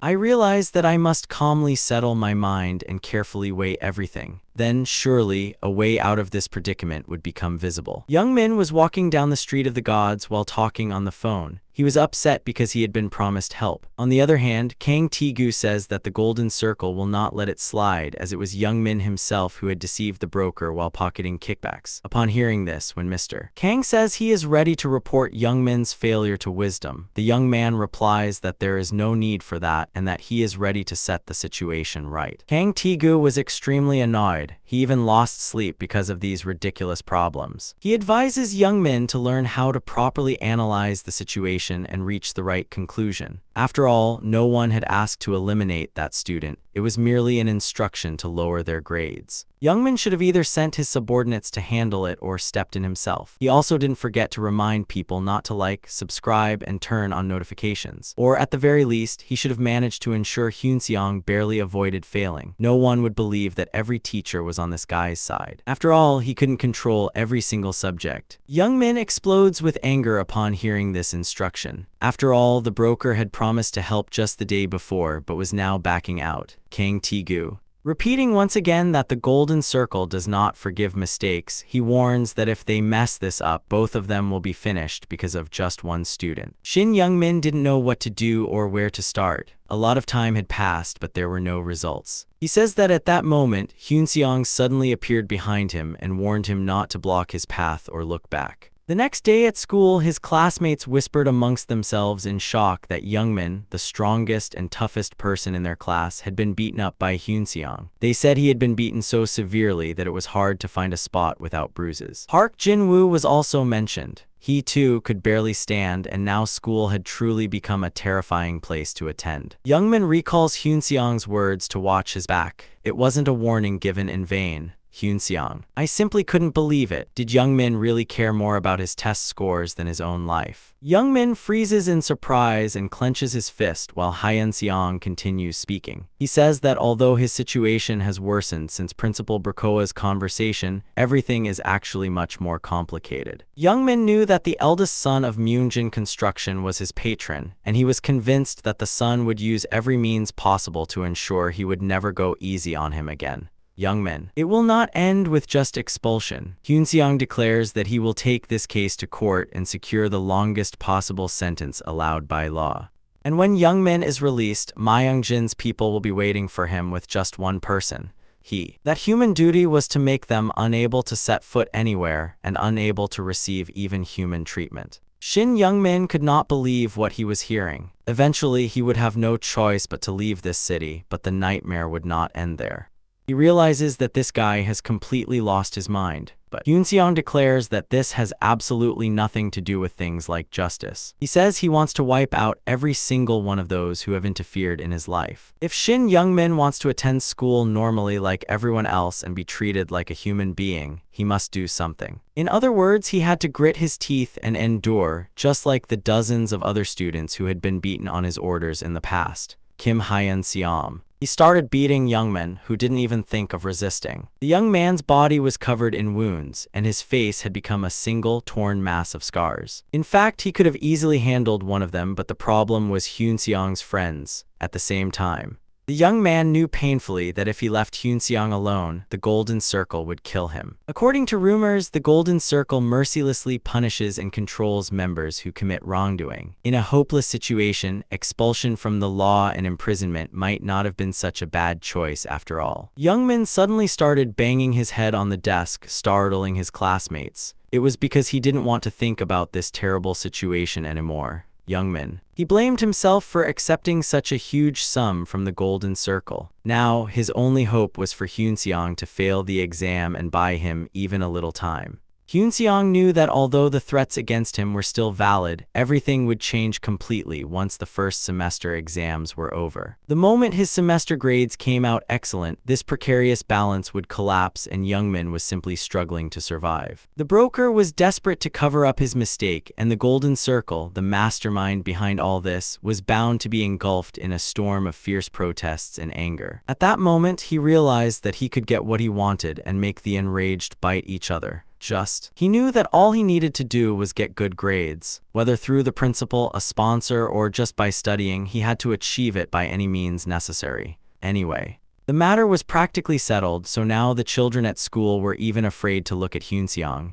Speaker 1: I realized that I must calmly settle my mind and carefully weigh everything. Then, surely, a way out of this predicament would become visible. Young Min was walking down the street of the gods while talking on the phone. He was upset because he had been promised help. On the other hand, Kang Tae-gu says that the Golden Circle will not let it slide, as it was Young Min himself who had deceived the broker while pocketing kickbacks. Upon hearing this, when Mr. Kang says he is ready to report Young Min's failure to wisdom, the young man replies that there is no need for that and that he is ready to set the situation right. Kang Tae-gu was extremely annoyed. He even lost sleep because of these ridiculous problems. He advises Young Min to learn how to properly analyze the situation and reach the right conclusion. After all, no one had asked to eliminate that student. It was merely an instruction to lower their grades. Youngman should have either sent his subordinates to handle it or stepped in himself. He also didn't forget to remind people not to like, subscribe, and turn on notifications. Or at the very least, he should have managed to ensure Hyunseong barely avoided failing. No one would believe that every teacher was on this guy's side. After all, he couldn't control every single subject. Youngmin explodes with anger upon hearing this instruction. After all, the broker had promised to help just the day before, but was now backing out. Kang Taegu. Repeating once again that the Golden Circle does not forgive mistakes, he warns that if they mess this up, both of them will be finished because of just one student. Shin Youngmin didn't know what to do or where to start. A lot of time had passed, but there were no results. He says that at that moment, Hyunseong suddenly appeared behind him and warned him not to block his path or look back. The next day at school, his classmates whispered amongst themselves in shock that Youngmin, the strongest and toughest person in their class, had been beaten up by Hyunseong. They said he had been beaten so severely that it was hard to find a spot without bruises. Park Jin-woo was also mentioned. He too could barely stand, and now school had truly become a terrifying place to attend. Youngmin recalls Hyunseong's words to watch his back. It wasn't a warning given in vain. Hyunseong. I simply couldn't believe it. Did Youngmin really care more about his test scores than his own life? Youngmin freezes in surprise and clenches his fist while Hyunseong continues speaking. He says that although his situation has worsened since Principal Brakoa's conversation, everything is actually much more complicated. Youngmin knew that the eldest son of Myungjin Construction was his patron, and he was convinced that the son would use every means possible to ensure he would never go easy on him again. Youngmin. It will not end with just expulsion. Hyunseong declares that he will take this case to court and secure the longest possible sentence allowed by law. And when Youngmin is released, Myungjin's people will be waiting for him with just one person. That human duty was to make them unable to set foot anywhere and unable to receive even human treatment. Shin Youngmin could not believe what he was hearing. Eventually, he would have no choice but to leave this city, but the nightmare would not end there. He realizes that this guy has completely lost his mind, but Hyunseong declares that this has absolutely nothing to do with things like justice. He says he wants to wipe out every single one of those who have interfered in his life. If Shin Youngmin wants to attend school normally like everyone else and be treated like a human being, he must do something. In other words, he had to grit his teeth and endure, just like the dozens of other students who had been beaten on his orders in the past. Kim Hyun-seom. He started beating Youngmin, who didn't even think of resisting. The young man's body was covered in wounds, and his face had become a single, torn mass of scars. In fact, he could have easily handled one of them, but the problem was Hyunseong's friends. At the same time, the young man knew painfully that if he left Hyunseong alone, the Golden Circle would kill him. According to rumors, the Golden Circle mercilessly punishes and controls members who commit wrongdoing. In a hopeless situation, expulsion from the law and imprisonment might not have been such a bad choice after all. Youngmin suddenly started banging his head on the desk, startling his classmates. It was because he didn't want to think about this terrible situation anymore. Youngmin. He blamed himself for accepting such a huge sum from the Golden Circle. Now, his only hope was for Hyunseong to fail the exam and buy him even a little time. Hyunseong knew that although the threats against him were still valid, everything would change completely once the first semester exams were over. The moment his semester grades came out excellent, this precarious balance would collapse and Youngmin was simply struggling to survive. The broker was desperate to cover up his mistake, and the Golden Circle, the mastermind behind all this, was bound to be engulfed in a storm of fierce protests and anger. At that moment, he realized that he could get what he wanted and make the enraged bite each other. He knew that all he needed to do was get good grades. Whether through the principal, a sponsor, or just by studying, he had to achieve it by any means necessary. Anyway, the matter was practically settled, so now the children at school were even afraid to look at Hyunseong.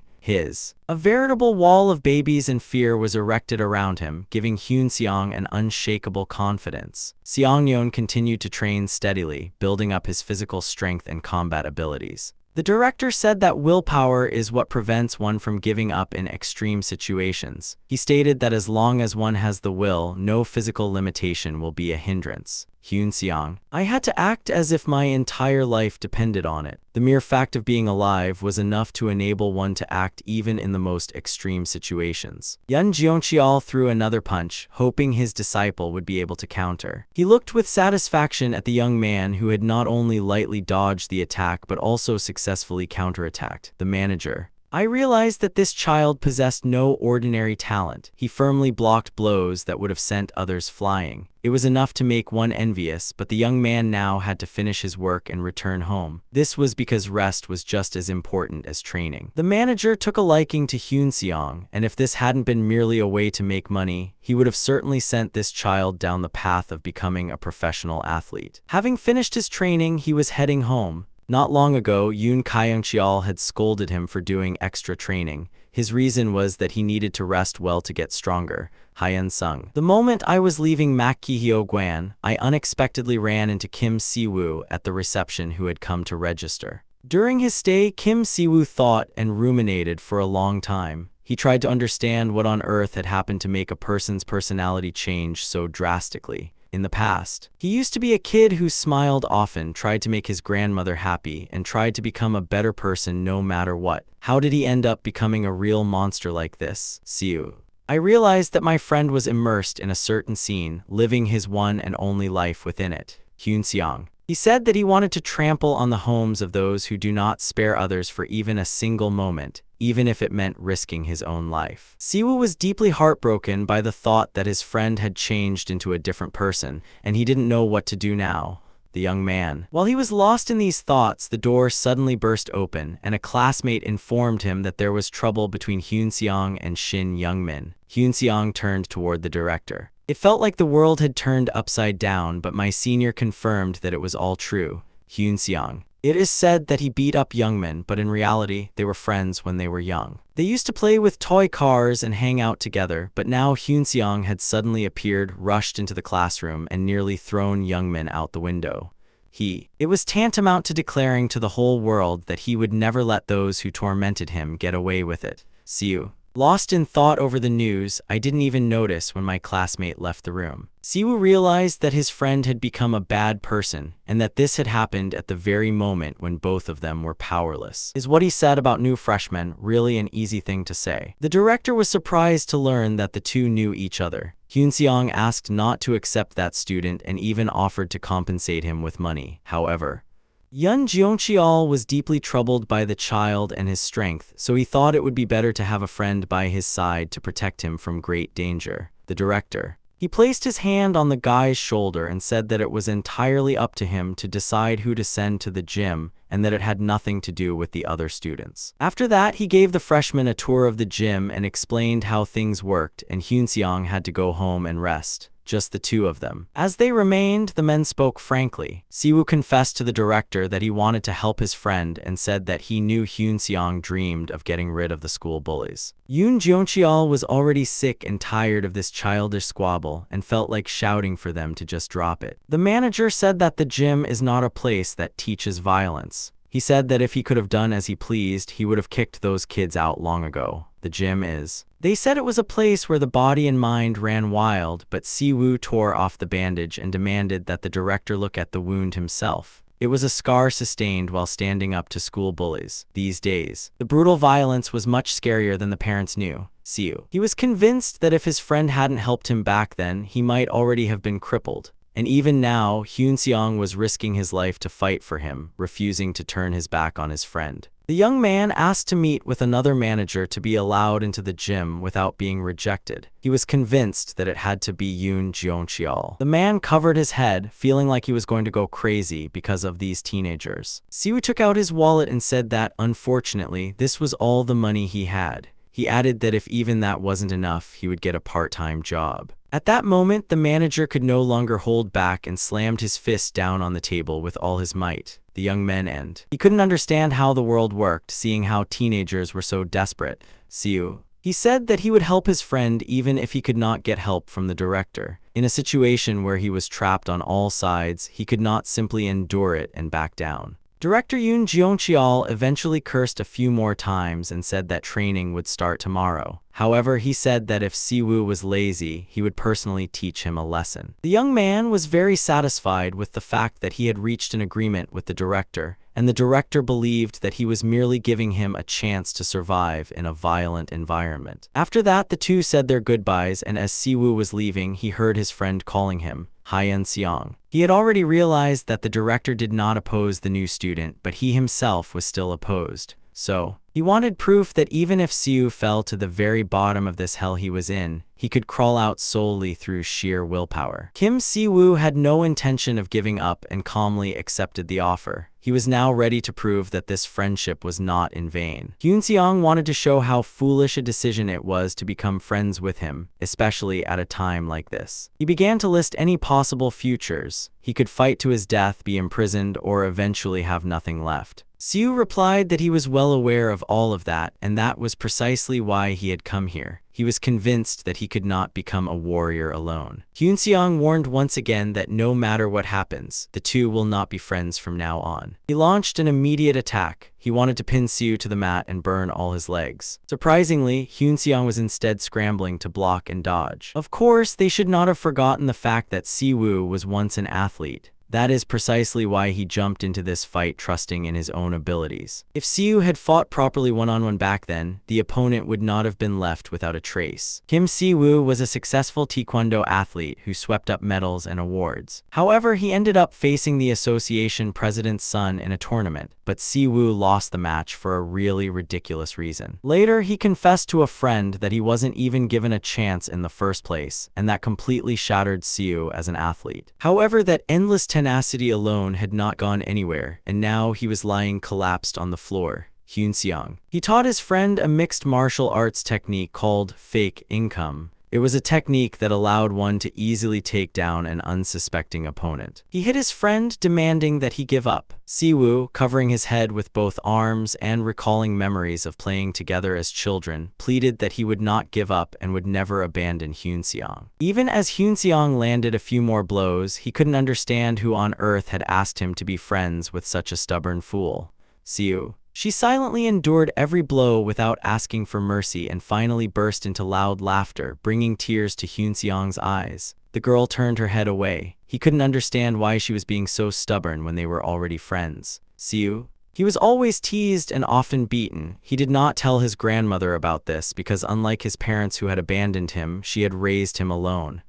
Speaker 1: A veritable wall of babies and fear was erected around him, giving Hyunseong an unshakable confidence. Seongyeon continued to train steadily, building up his physical strength and combat abilities. The director said that willpower is what prevents one from giving up in extreme situations. He stated that as long as one has the will, no physical limitation will be a hindrance. Hyun-seong. I had to act as if my entire life depended on it. The mere fact of being alive was enough to enable one to act even in the most extreme situations. Yun Jeoncheol threw another punch, hoping his disciple would be able to counter. He looked with satisfaction at the young man who had not only lightly dodged the attack but also successfully counterattacked. The manager. I realized that this child possessed no ordinary talent. He firmly blocked blows that would have sent others flying. It was enough to make one envious, but the young man now had to finish his work and return home. This was because rest was just as important as training. The manager took a liking to Hyun-seong, and if this hadn't been merely a way to make money, he would have certainly sent this child down the path of becoming a professional athlete. Having finished his training, he was heading home. Not long ago, Yoon Kyung-cheol had scolded him for doing extra training. His reason was that he needed to rest well to get stronger. Hyun-sung. The moment I was leaving Makhihyo-gwan, I unexpectedly ran into Kim Si-woo at the reception who had come to register. During his stay, Kim Si-woo thought and ruminated for a long time. He tried to understand what on earth had happened to make a person's personality change so drastically. In the past, he used to be a kid who smiled often, tried to make his grandmother happy, and tried to become a better person no matter what. How did he end up becoming a real monster like this? Siu. I realized that my friend was immersed in a certain scene, living his one and only life within it. Hyun-seong. He said that he wanted to trample on the homes of those who do not spare others for even a single moment, even if it meant risking his own life. Siwoo was deeply heartbroken by the thought that his friend had changed into a different person, and he didn't know what to do now. The young man. While he was lost in these thoughts, the door suddenly burst open, and a classmate informed him that there was trouble between Hyun-seong and Shin Youngmin. Hyun-seong turned toward the director. It felt like the world had turned upside down, but my senior confirmed that it was all true. Hyun-seong. It is said that he beat up Youngmin, but in reality, they were friends when they were young. They used to play with toy cars and hang out together, but now Hyun-seong had suddenly appeared, rushed into the classroom, and nearly thrown Youngmin out the window. It was tantamount to declaring to the whole world that he would never let those who tormented him get away with it. Siu. Lost in thought over the news, I didn't even notice when my classmate left the room. Siwoo realized that his friend had become a bad person, and that this had happened at the very moment when both of them were powerless. Is what he said about new freshmen really an easy thing to say? The director was surprised to learn that the two knew each other. Hyun-seong asked not to accept that student and even offered to compensate him with money. However, Yun Jeoncheol was deeply troubled by the child and his strength, so he thought it would be better to have a friend by his side to protect him from great danger. The director. He placed his hand on the guy's shoulder and said that it was entirely up to him to decide who to send to the gym and that it had nothing to do with the other students. After that, he gave the freshman a tour of the gym and explained how things worked, and Hyun-seong had to go home and rest. Just the two of them. As they remained, the men spoke frankly. Siwoo confessed to the director that he wanted to help his friend and said that he knew Hyun-seong dreamed of getting rid of the school bullies. Yoon Jeoncheol was already sick and tired of this childish squabble and felt like shouting for them to just drop it. The manager said that the gym is not a place that teaches violence. He said that if he could have done as he pleased, he would have kicked those kids out long ago. The gym is. They said it was a place where the body and mind ran wild, but Siwoo tore off the bandage and demanded that the director look at the wound himself. It was a scar sustained while standing up to school bullies. These days, the brutal violence was much scarier than the parents knew. Siwoo. He was convinced that if his friend hadn't helped him back then, he might already have been crippled. And even now, Hyun-seong was risking his life to fight for him, refusing to turn his back on his friend. The young man asked to meet with another manager to be allowed into the gym without being rejected. He was convinced that it had to be Yoon Jeoncheol. The man covered his head, feeling like he was going to go crazy because of these teenagers. Siwoo took out his wallet and said that, unfortunately, this was all the money he had. He added that if even that wasn't enough, he would get a part-time job. At that moment, the manager could no longer hold back and slammed his fist down on the table with all his might. The young men and he couldn't understand how the world worked, seeing how teenagers were so desperate. Siwoo. He said that he would help his friend even if he could not get help from the director. In a situation where he was trapped on all sides, he could not simply endure it and back down. Director Yoon Jeong-cheol eventually cursed a few more times and said that training would start tomorrow. However, he said that if Siwoo was lazy, he would personally teach him a lesson. The young man was very satisfied with the fact that he had reached an agreement with the director, and the director believed that he was merely giving him a chance to survive in a violent environment. After that, the two said their goodbyes, and as Siwoo was leaving, he heard his friend calling him Hyun Seong. He had already realized that the director did not oppose the new student, but he himself was still opposed. So, he wanted proof that even if Siwoo fell to the very bottom of this hell he was in, he could crawl out solely through sheer willpower. Kim Siwoo had no intention of giving up and calmly accepted the offer. He was now ready to prove that this friendship was not in vain. Hyun Seong wanted to show how foolish a decision it was to become friends with him, especially at a time like this. He began to list any possible futures. He could fight to his death, be imprisoned, or eventually have nothing left. Siwoo replied that he was well aware of all of that, and that was precisely why he had come here. He was convinced that he could not become a warrior alone. Hyun Seong warned once again that no matter what happens, the two will not be friends from now on. He launched an immediate attack. He wanted to pin Siwoo to the mat and burn all his legs. Surprisingly, Hyun Seong was instead scrambling to block and dodge. Of course, they should not have forgotten the fact that Siwoo was once an athlete. That is precisely why he jumped into this fight trusting in his own abilities. If Siwoo had fought properly one-on-one back then, the opponent would not have been left without a trace. Kim Siwoo was a successful taekwondo athlete who swept up medals and awards. However, he ended up facing the association president's son in a tournament, but Siwoo lost the match for a really ridiculous reason. Later, he confessed to a friend that he wasn't even given a chance in the first place, and that completely shattered Siwoo as an athlete. However, that endless tenacity alone had not gone anywhere, and now he was lying collapsed on the floor. Hyun Seong. He taught his friend a mixed martial arts technique called fake income. It was a technique that allowed one to easily take down an unsuspecting opponent. He hit his friend, demanding that he give up. Siwoo, covering his head with both arms and recalling memories of playing together as children, pleaded that he would not give up and would never abandon Hyun Seong. Even as Hyun Seong landed a few more blows, he couldn't understand who on earth had asked him to be friends with such a stubborn fool. Siwoo. She silently endured every blow without asking for mercy and finally burst into loud laughter, bringing tears to Hyun Seong's eyes. The girl turned her head away. He couldn't understand why she was being so stubborn when they were already friends. Siwoo? He was always teased and often beaten. He did not tell his grandmother about this because, unlike his parents who had abandoned him, she had raised him alone.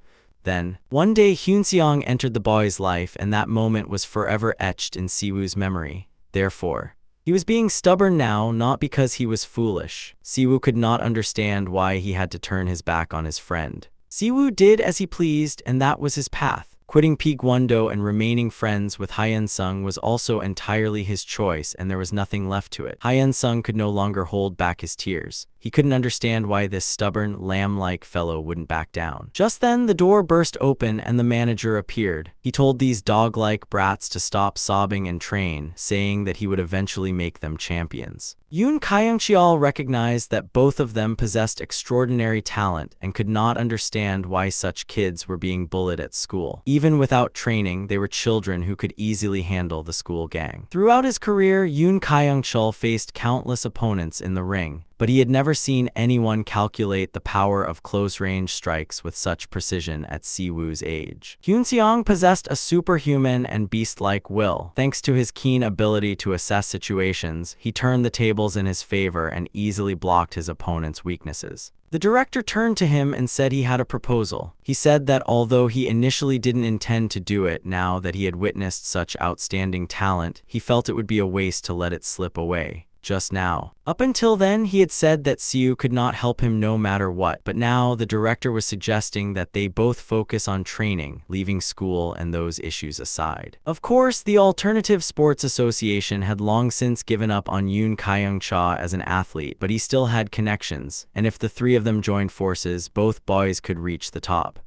Speaker 1: Then, one day Hyun Seong entered the boy's life, and that moment was forever etched in Siwoo's memory. Therefore, he was being stubborn now, not because he was foolish. Siwoo could not understand why he had to turn his back on his friend. Siwoo did as he pleased, and that was his path. Quitting Taekwondo and remaining friends with Hyun Sung was also entirely his choice, and there was nothing left to it. Hyun Sung could no longer hold back his tears. He couldn't understand why this stubborn, lamb-like fellow wouldn't back down. Just then, the door burst open and the manager appeared. He told these dog-like brats to stop sobbing and train, saying that he would eventually make them champions. Yoon Kyung-cheol recognized that both of them possessed extraordinary talent and could not understand why such kids were being bullied at school. Even without training, they were children who could easily handle the school gang. Throughout his career, Yoon Kyung-cheol faced countless opponents in the ring, but he had never seen anyone calculate the power of close-range strikes with such precision at Siwoo's age. Hyun Seong possessed a superhuman and beast-like will. Thanks to his keen ability to assess situations, he turned the tables in his favor and easily blocked his opponent's weaknesses. The director turned to him and said he had a proposal. He said that although he initially didn't intend to do it, now that he had witnessed such outstanding talent, he felt it would be a waste to let it slip away. Just now. Up until then, he had said that Siwoo could not help him no matter what, but now the director was suggesting that they both focus on training, leaving school and those issues aside. Of course, the Alternative Sports Association had long since given up on Yoon Kyung-cha as an athlete, but he still had connections, and if the three of them joined forces, both boys could reach the top.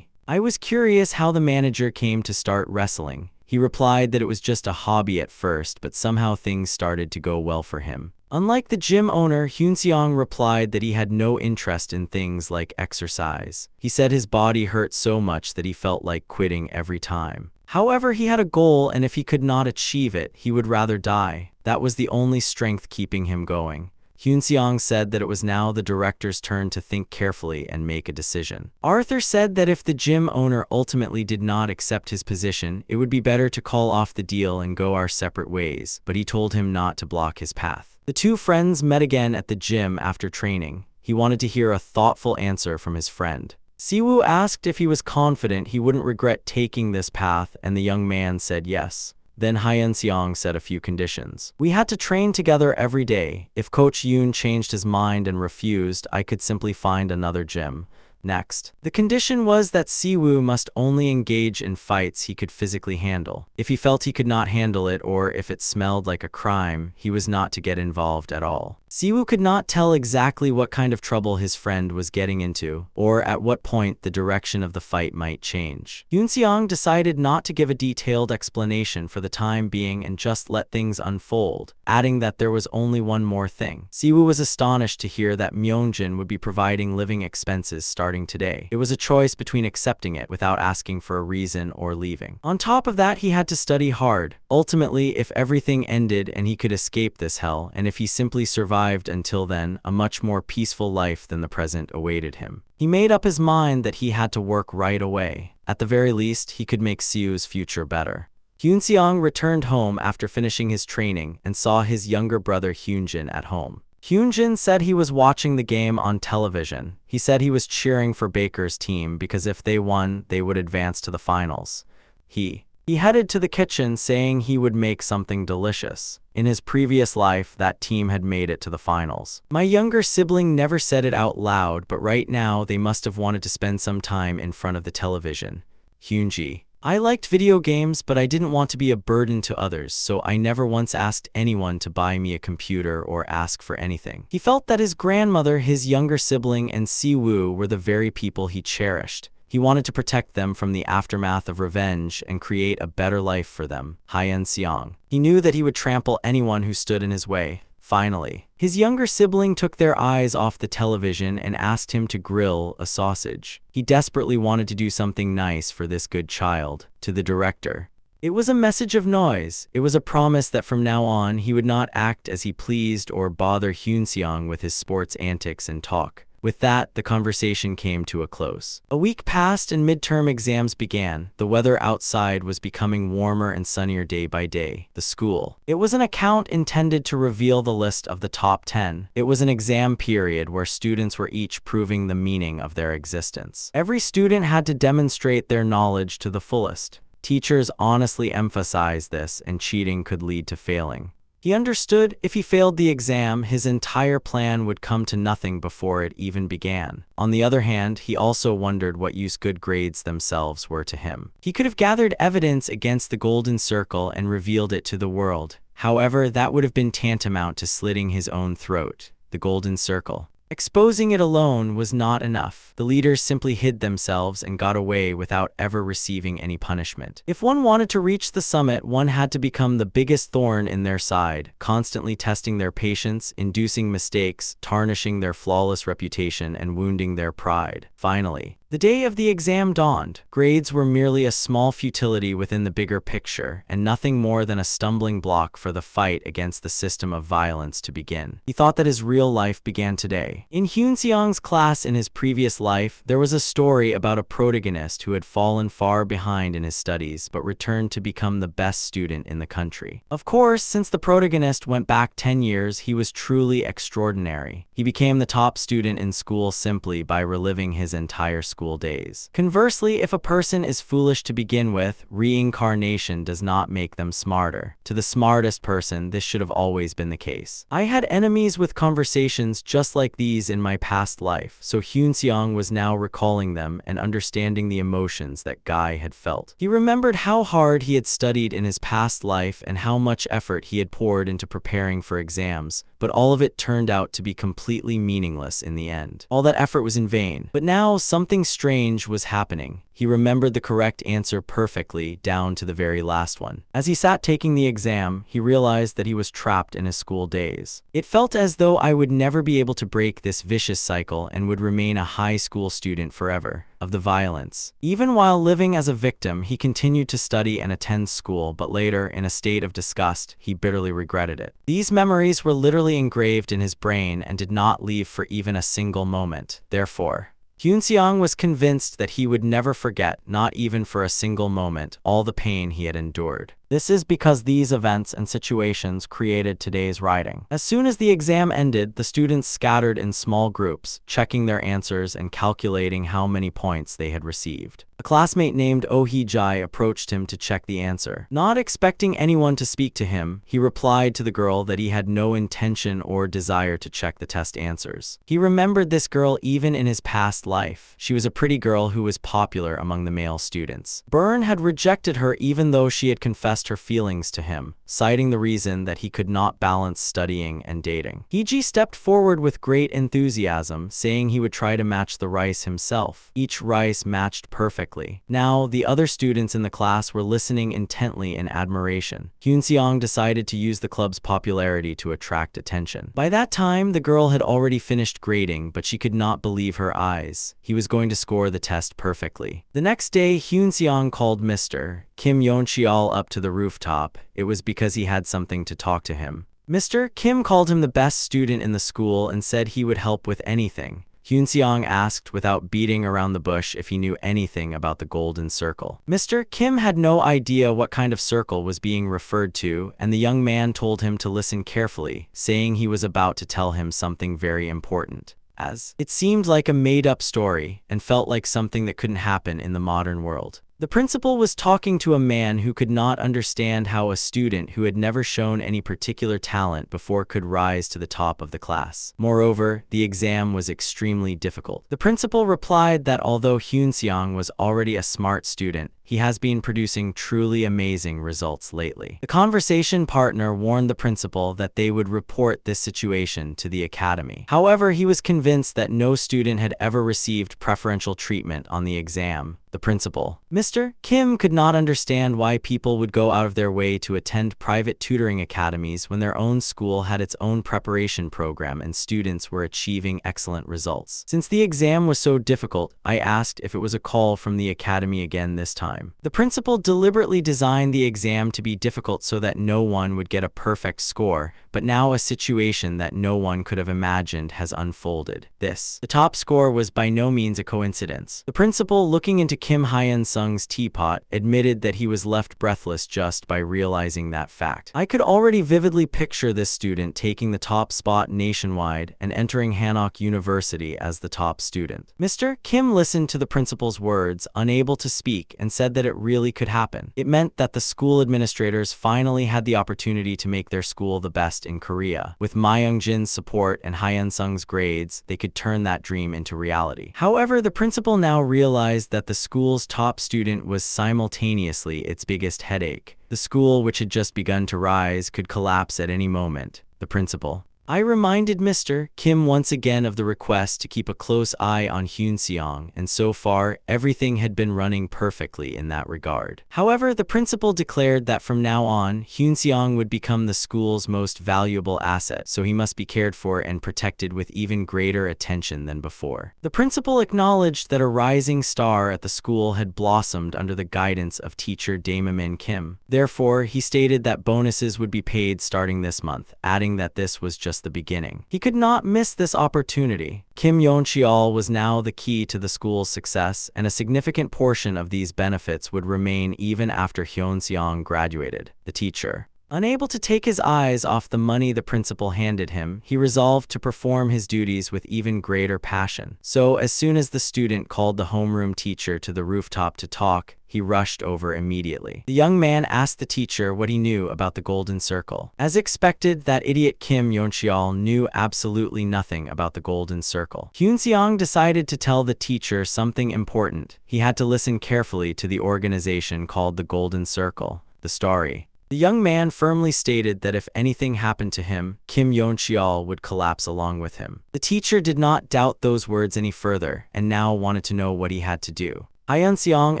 Speaker 1: I was curious how the manager came to start wrestling. He replied that it was just a hobby at first, but somehow things started to go well for him. Unlike the gym owner, Hyun Seong replied that he had no interest in things like exercise. He said his body hurt so much that he felt like quitting every time. However, he had a goal, and if he could not achieve it, he would rather die. That was the only strength keeping him going. Hyunseong said that it was now the director's turn to think carefully and make a decision. Arthur said that if the gym owner ultimately did not accept his position, it would be better to call off the deal and go our separate ways, but he told him not to block his path. The two friends met again at the gym after training. He wanted to hear a thoughtful answer from his friend. Siwoo asked if he was confident he wouldn't regret taking this path, and the young man said yes. Then Hyunseong said a few conditions. We had to train together every day. If Coach Yoon changed his mind and refused, I could simply find another gym. Next, the condition was that Siwoo must only engage in fights he could physically handle. If he felt he could not handle it, or if it smelled like a crime, he was not to get involved at all. Siwoo could not tell exactly what kind of trouble his friend was getting into, or at what point the direction of the fight might change. Hyunseong decided not to give a detailed explanation for the time being and just let things unfold, adding that there was only one more thing. Siwoo was astonished to hear that Myeongjin would be providing living expenses starting today. It was a choice between accepting it without asking for a reason or leaving. On top of that, he had to study hard. Ultimately, if everything ended and he could escape this hell, and if he simply survived until then, a much more peaceful life than the present awaited him. He made up his mind that he had to work right away. At the very least, he could make Siwoo's future better. Hyunseong returned home after finishing his training and saw his younger brother Hyunjin at home. Hyunjin said he was watching the game on television. He said he was cheering for Baker's team because if they won, they would advance to the finals. He headed to the kitchen saying he would make something delicious. In his previous life, that team had made it to the finals. My younger sibling never said it out loud, but right now they must have wanted to spend some time in front of the television. Hyunji: I liked video games, but I didn't want to be a burden to others, so I never once asked anyone to buy me a computer or ask for anything. He felt that his grandmother, his younger sibling, and Siwoo were the very people he cherished. He wanted to protect them from the aftermath of revenge and create a better life for them. Hyunseong. He knew that he would trample anyone who stood in his way. Finally, his younger sibling took their eyes off the television and asked him to grill a sausage. He desperately wanted to do something nice for this good child. To the director, it was a message of noise. It was a promise that from now on he would not act as he pleased or bother Hyunseong with his sports antics and talk. With that, the conversation came to a close. A week passed and midterm exams began. The weather outside was becoming warmer and sunnier day by day. The school. It was an account intended to reveal the list of the top 10. It was an exam period where students were each proving the meaning of their existence. Every student had to demonstrate their knowledge to the fullest. Teachers honestly emphasized this, and cheating could lead to failing. He understood if he failed the exam, his entire plan would come to nothing before it even began. On the other hand, he also wondered what use good grades themselves were to him. He could have gathered evidence against the Golden Circle and revealed it to the world. However, that would have been tantamount to slitting his own throat. The Golden Circle. Exposing it alone was not enough. The leaders simply hid themselves and got away without ever receiving any punishment. If one wanted to reach the summit, one had to become the biggest thorn in their side, constantly testing their patience, inducing mistakes, tarnishing their flawless reputation, and wounding their pride. Finally, the day of the exam dawned. Grades were merely a small futility within the bigger picture, and nothing more than a stumbling block for the fight against the system of violence to begin. He thought that his real life began today. In Hyunseong's class in his previous life, there was a story about a protagonist who had fallen far behind in his studies but returned to become the best student in the country. Of course, since the protagonist went back 10 years, he was truly extraordinary. He became the top student in school simply by reliving his entire school days. Conversely, if a person is foolish to begin with, reincarnation does not make them smarter. To the smartest person, this should have always been the case. I had enemies with conversations just like these in my past life, so Hyunseong was now recalling them and understanding the emotions that Guy had felt. He remembered how hard he had studied in his past life and how much effort he had poured into preparing for exams, but all of it turned out to be completely meaningless in the end. All that effort was in vain. But now now something strange was happening. He remembered the correct answer perfectly, down to the very last one. As he sat taking the exam, he realized that he was trapped in his school days. It felt as though I would never be able to break this vicious cycle and would remain a high school student forever. Of the violence. Even while living as a victim, he continued to study and attend school, but later, in a state of disgust, he bitterly regretted it. These memories were literally engraved in his brain and did not leave for even a single moment. Therefore, Hyunseong was convinced that he would never forget, not even for a single moment, all the pain he had endured. This is because these events and situations created today's writing. As soon as the exam ended, the students scattered in small groups, checking their answers and calculating how many points they had received. A classmate named Oh Hee-jai approached him to check the answer. Not expecting anyone to speak to him, he replied to the girl that he had no intention or desire to check the test answers. He remembered this girl even in his past life. She was a pretty girl who was popular among the male students. Byrne had rejected her even though she had confessed her feelings to him, citing the reason that he could not balance studying and dating. Hee-ji stepped forward with great enthusiasm, saying he would try to match the rice himself. Each rice matched perfectly. Now, the other students in the class were listening intently in admiration. Hyunseong decided to use the club's popularity to attract attention. By that time, the girl had already finished grading, but she could not believe her eyes. He was going to score the test perfectly. The next day, Hyunseong called Mr. Kim Yeon-cheol up to the rooftop. It was because he had something to talk to him. Mr. Kim called him the best student in the school and said he would help with anything. Hyunseong asked without beating around the bush if he knew anything about the golden circle. Mr. Kim had no idea what kind of circle was being referred to, and the young man told him to listen carefully, saying he was about to tell him something very important. As it seemed like a made-up story and felt like something that couldn't happen in the modern world. The principal was talking to a man who could not understand how a student who had never shown any particular talent before could rise to the top of the class. Moreover, the exam was extremely difficult. The principal replied that although Hyunseong was already a smart student, he has been producing truly amazing results lately. The conversation partner warned the principal that they would report this situation to the academy. However, he was convinced that no student had ever received preferential treatment on the exam. The principal, Mr. Kim, could not understand why people would go out of their way to attend private tutoring academies when their own school had its own preparation program and students were achieving excellent results. Since the exam was so difficult, I asked if it was a call from the academy again this time. The principal deliberately designed the exam to be difficult so that no one would get a perfect score, but now a situation that no one could have imagined has unfolded. The top score was by no means a coincidence. The principal, looking into Kim Hyun-sung's teapot, admitted that he was left breathless just by realizing that fact. I could already vividly picture this student taking the top spot nationwide and entering Hanok University as the top student. Mr. Kim listened to the principal's words, unable to speak, and said that it really could happen. It meant that the school administrators finally had the opportunity to make their school the best in Korea. With Myung-jin's support and Hyun-sung's grades, they could turn that dream into reality. However, the principal now realized that the school's top student was simultaneously its biggest headache. The school, which had just begun to rise, could collapse at any moment. The principal, I reminded Mr. Kim once again of the request to keep a close eye on Hyunseong, and so far, everything had been running perfectly in that regard. However, the principal declared that from now on, Hyunseong would become the school's most valuable asset, so he must be cared for and protected with even greater attention than before. The principal acknowledged that a rising star at the school had blossomed under the guidance of teacher Daemin Kim. Therefore, he stated that bonuses would be paid starting this month, adding that this was just the beginning. He could not miss this opportunity. Kim Yeon-cheol was now the key to the school's success, and a significant portion of these benefits would remain even after Hyunseong graduated. The teacher, unable to take his eyes off the money the principal handed him, he resolved to perform his duties with even greater passion. So, as soon as the student called the homeroom teacher to the rooftop to talk, he rushed over immediately. The young man asked the teacher what he knew about the golden circle. As expected, that idiot Kim Yeon-cheol knew absolutely nothing about the golden circle. Hyunseong decided to tell the teacher something important. He had to listen carefully to the organization called the Golden Circle. The story The young man firmly stated that if anything happened to him, Kim Yeon-cheol would collapse along with him. The teacher did not doubt those words any further and now wanted to know what he had to do. Hyun-seong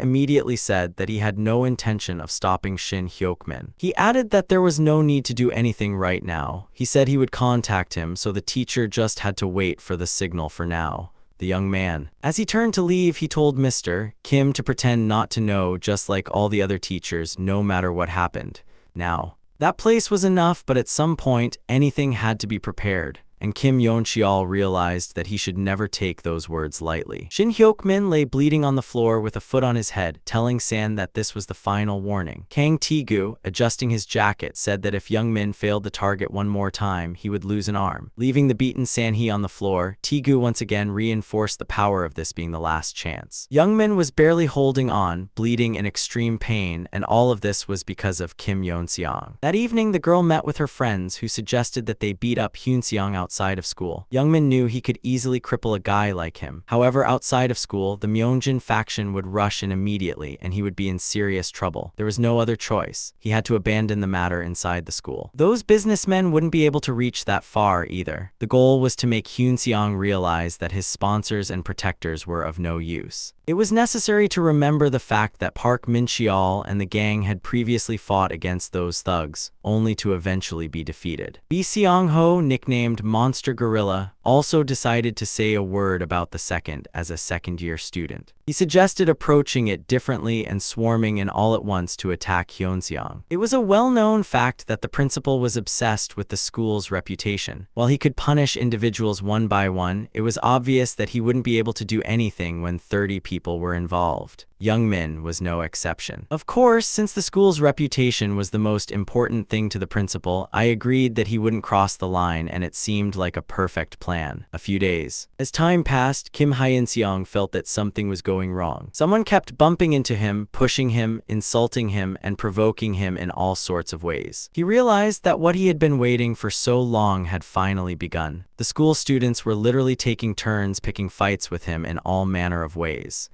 Speaker 1: immediately said that he had no intention of stopping Shin Hyuk-min. He added that there was no need to do anything right now. He said he would contact him, so the teacher just had to wait for the signal for now. The young man. As he turned to leave, he told Mr. Kim to pretend not to know, just like all the other teachers, no matter what happened. Now, that place was enough, but at some point, anything had to be prepared. And Kim Yeon-cheol realized that he should never take those words lightly. Shin Hyuk-min lay bleeding on the floor with a foot on his head, telling San that this was the final warning. Kang Tae-gu, adjusting his jacket, said that if Young Min failed the target one more time, he would lose an arm. Leaving the beaten San-hee on the floor, Tae-gu once again reinforced the power of this being the last chance. Young Min was barely holding on, bleeding in extreme pain, and all of this was because of Kim Yeon-seong. That evening, the girl met with her friends, who suggested that they beat up Hyun-seong outside of school. Youngmin knew he could easily cripple a guy like him. However, outside of school, the Myeonjin faction would rush in immediately and he would be in serious trouble. There was no other choice. He had to abandon the matter inside the school. Those businessmen wouldn't be able to reach that far either. The goal was to make Hyun-seong realize that his sponsors and protectors were of no use. It was necessary to remember the fact that Park Min-cheol and the gang had previously fought against those thugs, only to eventually be defeated. Lee Seong-ho, nicknamed Monster Gorilla, also decided to say a word about the second as a second-year student. He suggested approaching it differently and swarming in all at once to attack Hyun-seong. It was a well-known fact that the principal was obsessed with the school's reputation. While he could punish individuals one by one, it was obvious that he wouldn't be able to do anything when 30 people were involved. Young Min was no exception. Of course, since the school's reputation was the most important thing to the principal, I agreed that he wouldn't cross the line, and it seemed like a perfect plan. A few days. As time passed, Kim Hyun-seong felt that something was going wrong. Someone kept bumping into him, pushing him, insulting him, and provoking him in all sorts of ways. He realized that what he had been waiting for so long had finally begun. The school students were literally taking turns picking fights with him in all manner of ways.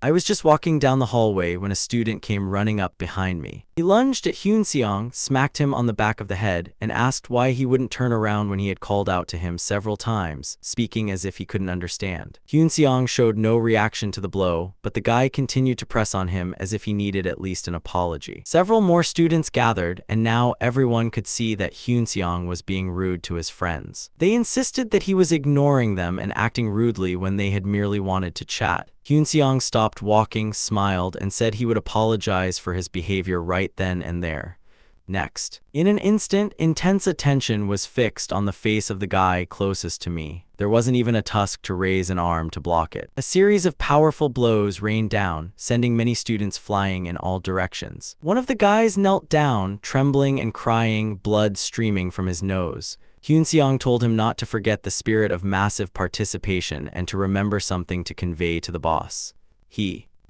Speaker 1: I was just walking down the hallway when a student came running up behind me. He lunged at Hyun-seong, smacked him on the back of the head, and asked why he wouldn't turn around when he had called out to him several times, speaking as if he couldn't understand. Hyun-seong showed no reaction to the blow, but the guy continued to press on him as if he needed at least an apology. Several more students gathered, and now everyone could see that Hyun-seong was being rude to his friends. They insisted that he was ignoring them and acting rudely when they had merely wanted to chat. Hyun-seong stopped walking, smiled, and said he would apologize for his behavior right then and there. Next. In an instant, intense attention was fixed on the face of the guy closest to me. There wasn't even a tusk to raise an arm to block it. A series of powerful blows rained down, sending many students flying in all directions. One of the guys knelt down, trembling and crying, blood streaming from his nose. Hyun-seong told him not to forget the spirit of massive participation and to remember something to convey to the boss.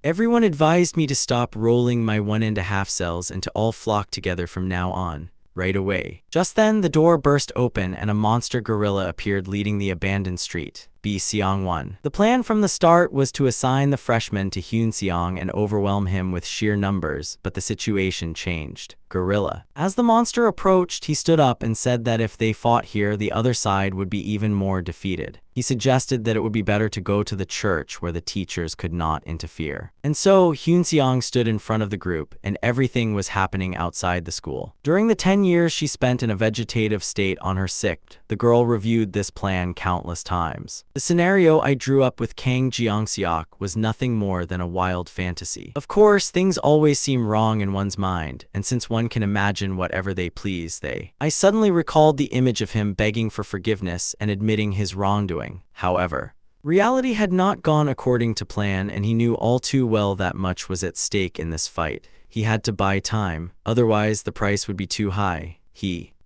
Speaker 1: Everyone advised me to stop rolling my 1.5 cells and to all flock together from now on, right away. Just then, the door burst open and a monster gorilla appeared leading the abandoned street. Seong-won. The plan from the start was to assign the freshman to Hyun-seong and overwhelm him with sheer numbers, but the situation changed. Gorilla. As the monster approached, he stood up and said that if they fought here, the other side would be even more defeated. He suggested that it would be better to go to the church where the teachers could not interfere. And so, Hyun-seong stood in front of the group, and everything was happening outside the school. During the 10 years she spent in a vegetative state on her sick, the girl reviewed this plan countless times. The scenario I drew up with Kang Jeong-seok was nothing more than a wild fantasy. Of course, things always seem wrong in one's mind, and since one can imagine whatever they please, I suddenly recalled the image of him begging for forgiveness and admitting his wrongdoing. However, reality had not gone according to plan, and he knew all too well that much was at stake in this fight. He had to buy time, otherwise the price would be too high.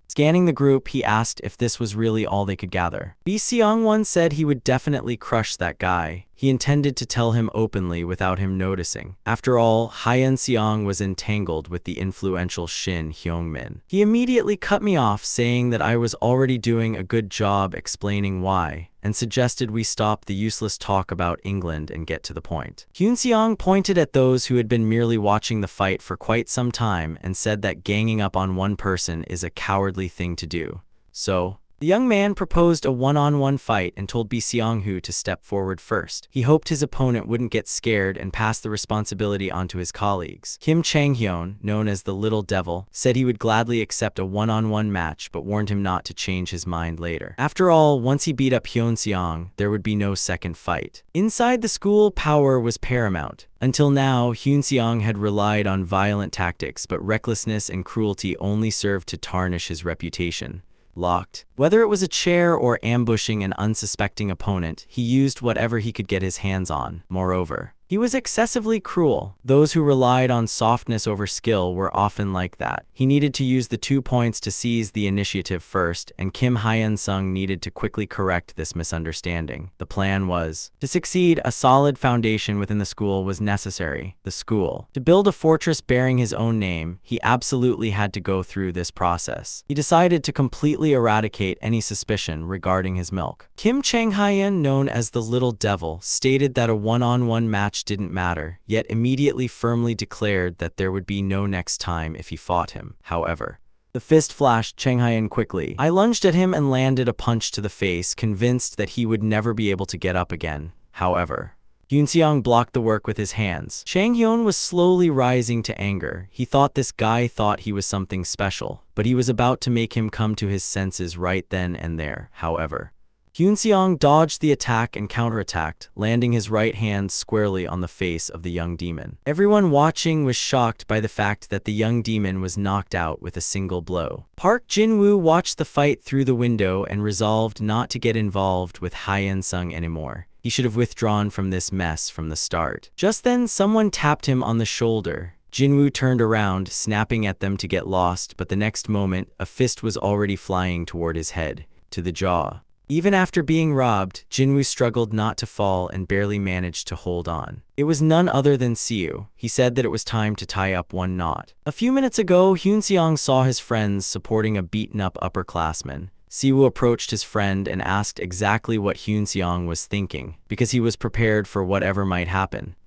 Speaker 1: Scanning the group, he asked if this was really all they could gather. Seong-won said he would definitely crush that guy. He intended to tell him openly without him noticing. After all, Hyun-seong was entangled with the influential Shin Hyung-min. He immediately cut me off, saying that I was already doing a good job explaining why, and suggested we stop the useless talk about England and get to the point. Hyun-seong pointed at those who had been merely watching the fight for quite some time and said that ganging up on one person is a cowardly thing to do. So, the young man proposed a one-on-one fight and told Bi Seong-hoo to step forward first. He hoped his opponent wouldn't get scared and pass the responsibility onto his colleagues. Kim Chang-hyun, known as the Little Devil, said he would gladly accept a one-on-one match but warned him not to change his mind later. After all, once he beat up Hyun-seong, there would be no second fight. Inside the school, power was paramount. Until now, Hyun-seong had relied on violent tactics, but recklessness and cruelty only served to tarnish his reputation. Locked. Whether it was a chair or ambushing an unsuspecting opponent, he used whatever he could get his hands on. Moreover, he was excessively cruel. Those who relied on softness over skill were often like that. He needed to use the 2 points to seize the initiative first, and Kim Hyun-sung needed to quickly correct this misunderstanding. The plan was, to succeed, a solid foundation within the school was necessary. The school. To build a fortress bearing his own name, he absolutely had to go through this process. He decided to completely eradicate any suspicion regarding his milk. Kim Chang-hyun, known as the Little Devil, stated that a one-on-one match didn't matter, yet immediately firmly declared that there would be no next time if he fought him. However, the fist flashed Chang-hyun quickly. I lunged at him and landed a punch to the face, convinced that he would never be able to get up again. However, Hyun-seong blocked the work with his hands. Chang-hyun was slowly rising to anger. He thought this guy thought he was something special, but he was about to make him come to his senses right then and there. However, Hyun-seong dodged the attack and counterattacked, landing his right hand squarely on the face of the young demon. Everyone watching was shocked by the fact that the young demon was knocked out with a single blow. Park Jin-woo watched the fight through the window and resolved not to get involved with Hyun-sung anymore. He should have withdrawn from this mess from the start. Just then, someone tapped him on the shoulder. Jin-woo turned around, snapping at them to get lost, but the next moment, a fist was already flying toward his head, to the jaw. Even after being robbed, Jin-woo struggled not to fall and barely managed to hold on. It was none other than Siu. He said that it was time to tie up one knot. A few minutes ago, Hyun-seong saw his friends supporting a beaten-up upperclassman. Siu approached his friend and asked exactly what Hyun-seong was thinking, because he was prepared for whatever might happen.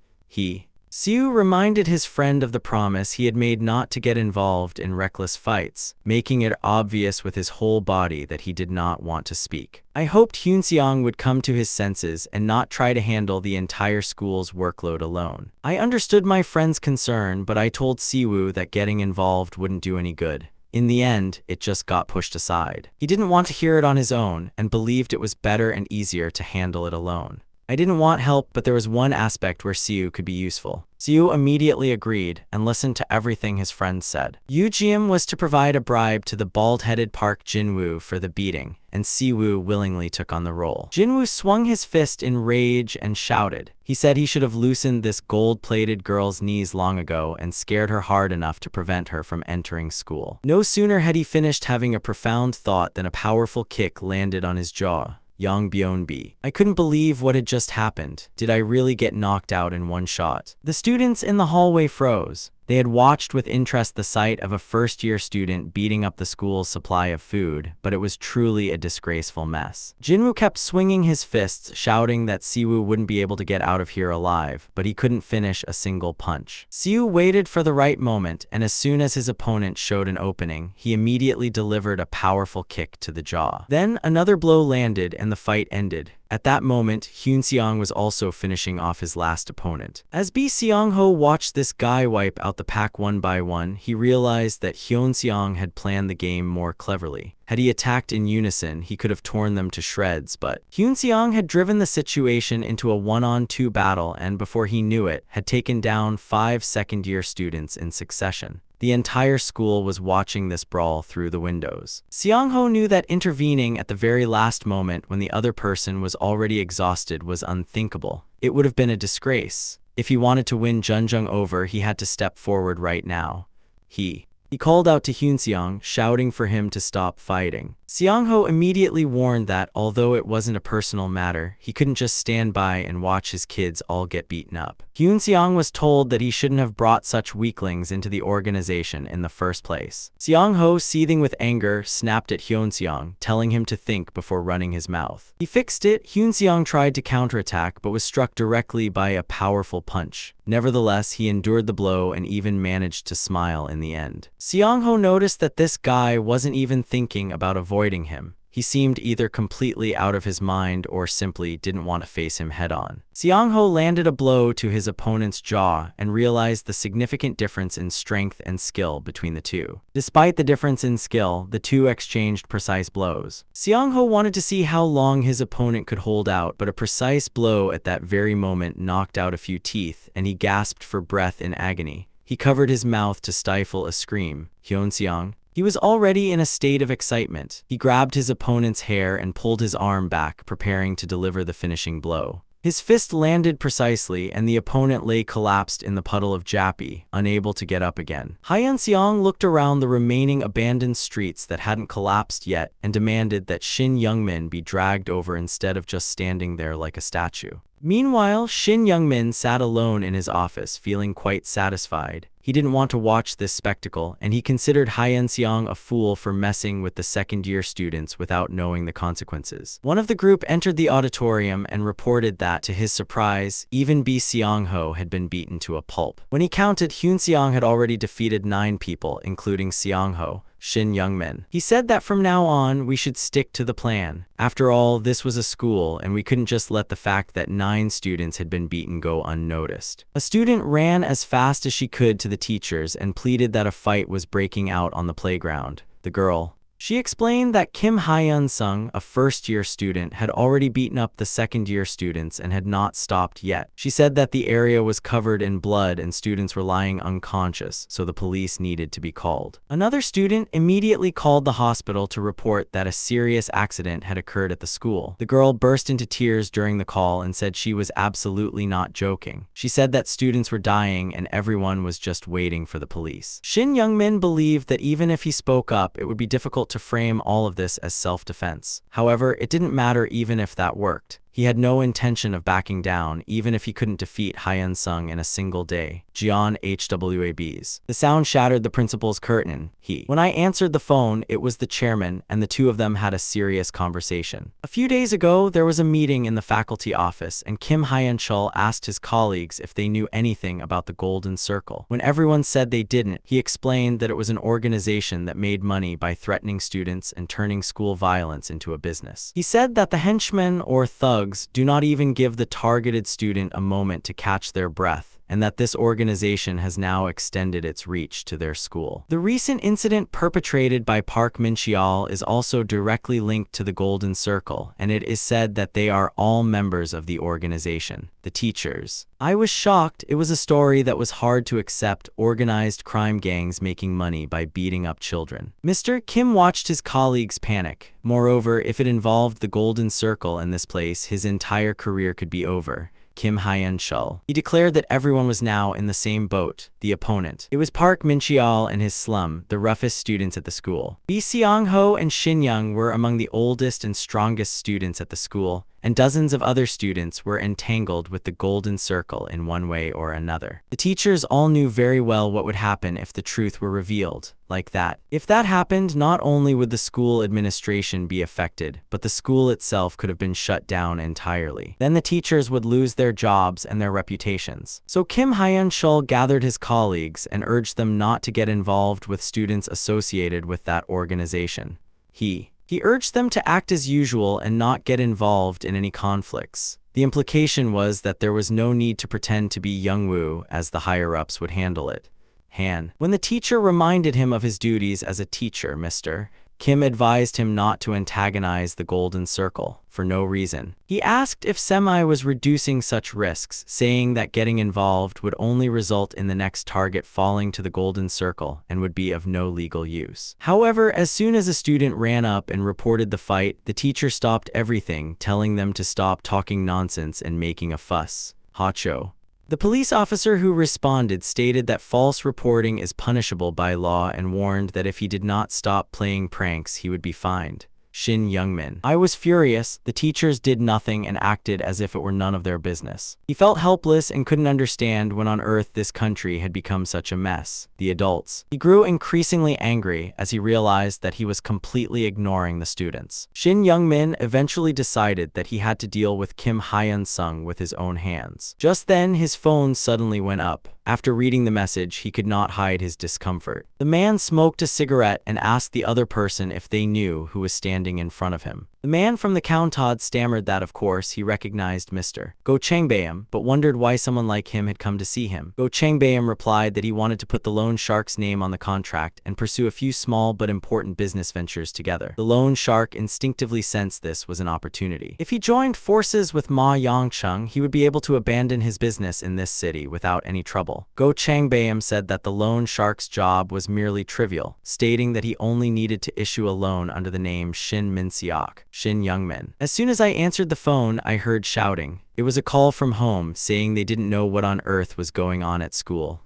Speaker 1: Siu reminded his friend of the promise he had made not to get involved in reckless fights, making it obvious with his whole body that he did not want to speak. I hoped Hyun-seong would come to his senses and not try to handle the entire school's workload alone. I understood my friend's concern, but I told Siwoo that getting involved wouldn't do any good. In the end, it just got pushed aside. He didn't want to hear it on his own and believed it was better and easier to handle it alone. I didn't want help, but there was one aspect where Siu could be useful. Siu immediately agreed and listened to everything his friend said. Yu Jiam was to provide a bribe to the bald-headed Park Jin-woo for the beating, and Siwoo willingly took on the role. Jin-woo swung his fist in rage and shouted. He said he should have loosened this gold-plated girl's knees long ago and scared her hard enough to prevent her from entering school. No sooner had he finished having a profound thought than a powerful kick landed on his jaw. Yang Byun-bi. I couldn't believe what had just happened. Did I really get knocked out in one shot? The students in the hallway froze. They had watched with interest the sight of a first-year student beating up the school's supply of food, but it was truly a disgraceful mess. Jinwoo kept swinging his fists, shouting that Siwoo wouldn't be able to get out of here alive, but he couldn't finish a single punch. Siwoo waited for the right moment, and as soon as his opponent showed an opening, he immediately delivered a powerful kick to the jaw. Then another blow landed and the fight ended. At that moment, Hyun-seong was also finishing off his last opponent. As Bi Seong-ho watched this guy wipe out the pack one by one, he realized that Hyun-seong had planned the game more cleverly. Had he attacked in unison, he could have torn them to shreds, but Hyun-seong had driven the situation into a one-on-two battle and, before he knew it, had taken down 5 second-year students in succession. The entire school was watching this brawl through the windows. Seong-ho knew that intervening at the very last moment when the other person was already exhausted was unthinkable. It would have been a disgrace. If he wanted to win Junjung over, he had to step forward right now. He called out to Hyun-seong, shouting for him to stop fighting. Seong-ho immediately warned that, although it wasn't a personal matter, he couldn't just stand by and watch his kids all get beaten up. Hyun-seong was told that he shouldn't have brought such weaklings into the organization in the first place. Seong-ho, seething with anger, snapped at Hyun-seong, telling him to think before running his mouth. He fixed it. Hyun-seong tried to counterattack but was struck directly by a powerful punch. Nevertheless, he endured the blow and even managed to smile in the end. Seong-ho noticed that this guy wasn't even thinking about avoiding him. He seemed either completely out of his mind or simply didn't want to face him head-on. Seong-ho landed a blow to his opponent's jaw and realized the significant difference in strength and skill between the two. Despite the difference in skill, the two exchanged precise blows. Seong-ho wanted to see how long his opponent could hold out, but a precise blow at that very moment knocked out a few teeth, and he gasped for breath in agony. He covered his mouth to stifle a scream. Hyun-seong. He was already in a state of excitement. He grabbed his opponent's hair and pulled his arm back, preparing to deliver the finishing blow. His fist landed precisely, and the opponent lay collapsed in the puddle of jappy, unable to get up again. Hyun-seong looked around the remaining abandoned streets that hadn't collapsed yet and demanded that Shin Young-min be dragged over instead of just standing there like a statue. Meanwhile, Shin Young-min sat alone in his office, feeling quite satisfied. He didn't want to watch this spectacle, and he considered Hyun-seong a fool for messing with the second-year students without knowing the consequences. One of the group entered the auditorium and reported that, to his surprise, even Seong-ho had been beaten to a pulp. When he counted, Hyun-seong had already defeated 9 people, including Seong-ho, Shin Young-min. He said that from now on, we should stick to the plan. After all, this was a school, and we couldn't just let the fact that 9 students had been beaten go unnoticed. A student ran as fast as she could to the teachers and pleaded that a fight was breaking out on the playground. The girl. She explained that Kim Hyun-sung, a first-year student, had already beaten up the second-year students and had not stopped yet. She said that the area was covered in blood and students were lying unconscious, so the police needed to be called. Another student immediately called the hospital to report that a serious accident had occurred at the school. The girl burst into tears during the call and said she was absolutely not joking. She said that students were dying and everyone was just waiting for the police. Shin Young-min believed that even if he spoke up, it would be difficult to frame all of this as self-defense. However, it didn't matter even if that worked. He had no intention of backing down, even if he couldn't defeat Hyun-sung in a single day. Jian HWABs. The sound shattered the principal's curtain. When I answered the phone, it was the chairman, and the two of them had a serious conversation. A few days ago, there was a meeting in the faculty office, and Kim Hyun-chul asked his colleagues if they knew anything about the Golden Circle. When everyone said they didn't, he explained that it was an organization that made money by threatening students and turning school violence into a business. He said that the henchmen, or thugs, do not even give the targeted student a moment to catch their breath, and that this organization has now extended its reach to their school. The recent incident perpetrated by Park Min-cheol is also directly linked to the Golden Circle, and it is said that they are all members of the organization. The teachers. I was shocked. It was a story that was hard to accept, organized crime gangs making money by beating up children. Mr. Kim watched his colleagues panic. Moreover, if it involved the Golden Circle in this place, his entire career could be over. Kim Hyun-chul. He declared that everyone was now in the same boat, the opponent. It was Park Min-cheol and his slum, the roughest students at the school. Seong-ho and Shin Young were among the oldest and strongest students at the school, and dozens of other students were entangled with the Golden Circle in one way or another. The teachers all knew very well what would happen if the truth were revealed, like that. If that happened, not only would the school administration be affected, but the school itself could have been shut down entirely. Then the teachers would lose their jobs and their reputations. So Kim Hyun-chul gathered his colleagues and urged them not to get involved with students associated with that organization. He urged them to act as usual and not get involved in any conflicts. The implication was that there was no need to pretend to be Youngwoo, as the higher-ups would handle it. When the teacher reminded him of his duties as a teacher, Mr. Kim advised him not to antagonize the Golden Circle, for no reason. He asked if Semi was reducing such risks, saying that getting involved would only result in the next target falling to the Golden Circle and would be of no legal use. However, as soon as a student ran up and reported the fight, the teacher stopped everything, telling them to stop talking nonsense and making a fuss. Hacho. The police officer who responded stated that false reporting is punishable by law and warned that if he did not stop playing pranks, he would be fined. Shin Youngmin. I was furious. The teachers did nothing and acted as if it were none of their business. He felt helpless and couldn't understand when on earth this country had become such a mess. The adults. He grew increasingly angry as he realized that he was completely ignoring the students. Shin Youngmin eventually decided that he had to deal with Kim Hyun-sung with his own hands. Just then, his phone suddenly went up. After reading the message, he could not hide his discomfort. The man smoked a cigarette and asked the other person if they knew who was standing in front of him. The man from the Countad stammered that of course he recognized Mr. Go Changbayam, but wondered why someone like him had come to see him. Go Changbayam replied that he wanted to put the loan shark's name on the contract and pursue a few small but important business ventures together. The loan shark instinctively sensed this was an opportunity. If he joined forces with Ma Yongchung, he would be able to abandon his business in this city without any trouble. Go Changbayam said that the loan shark's job was merely trivial, stating that he only needed to issue a loan under the name Shin Min-seok. Shin Youngmin. As soon as I answered the phone, I heard shouting. It was a call from home saying they didn't know what on earth was going on at school.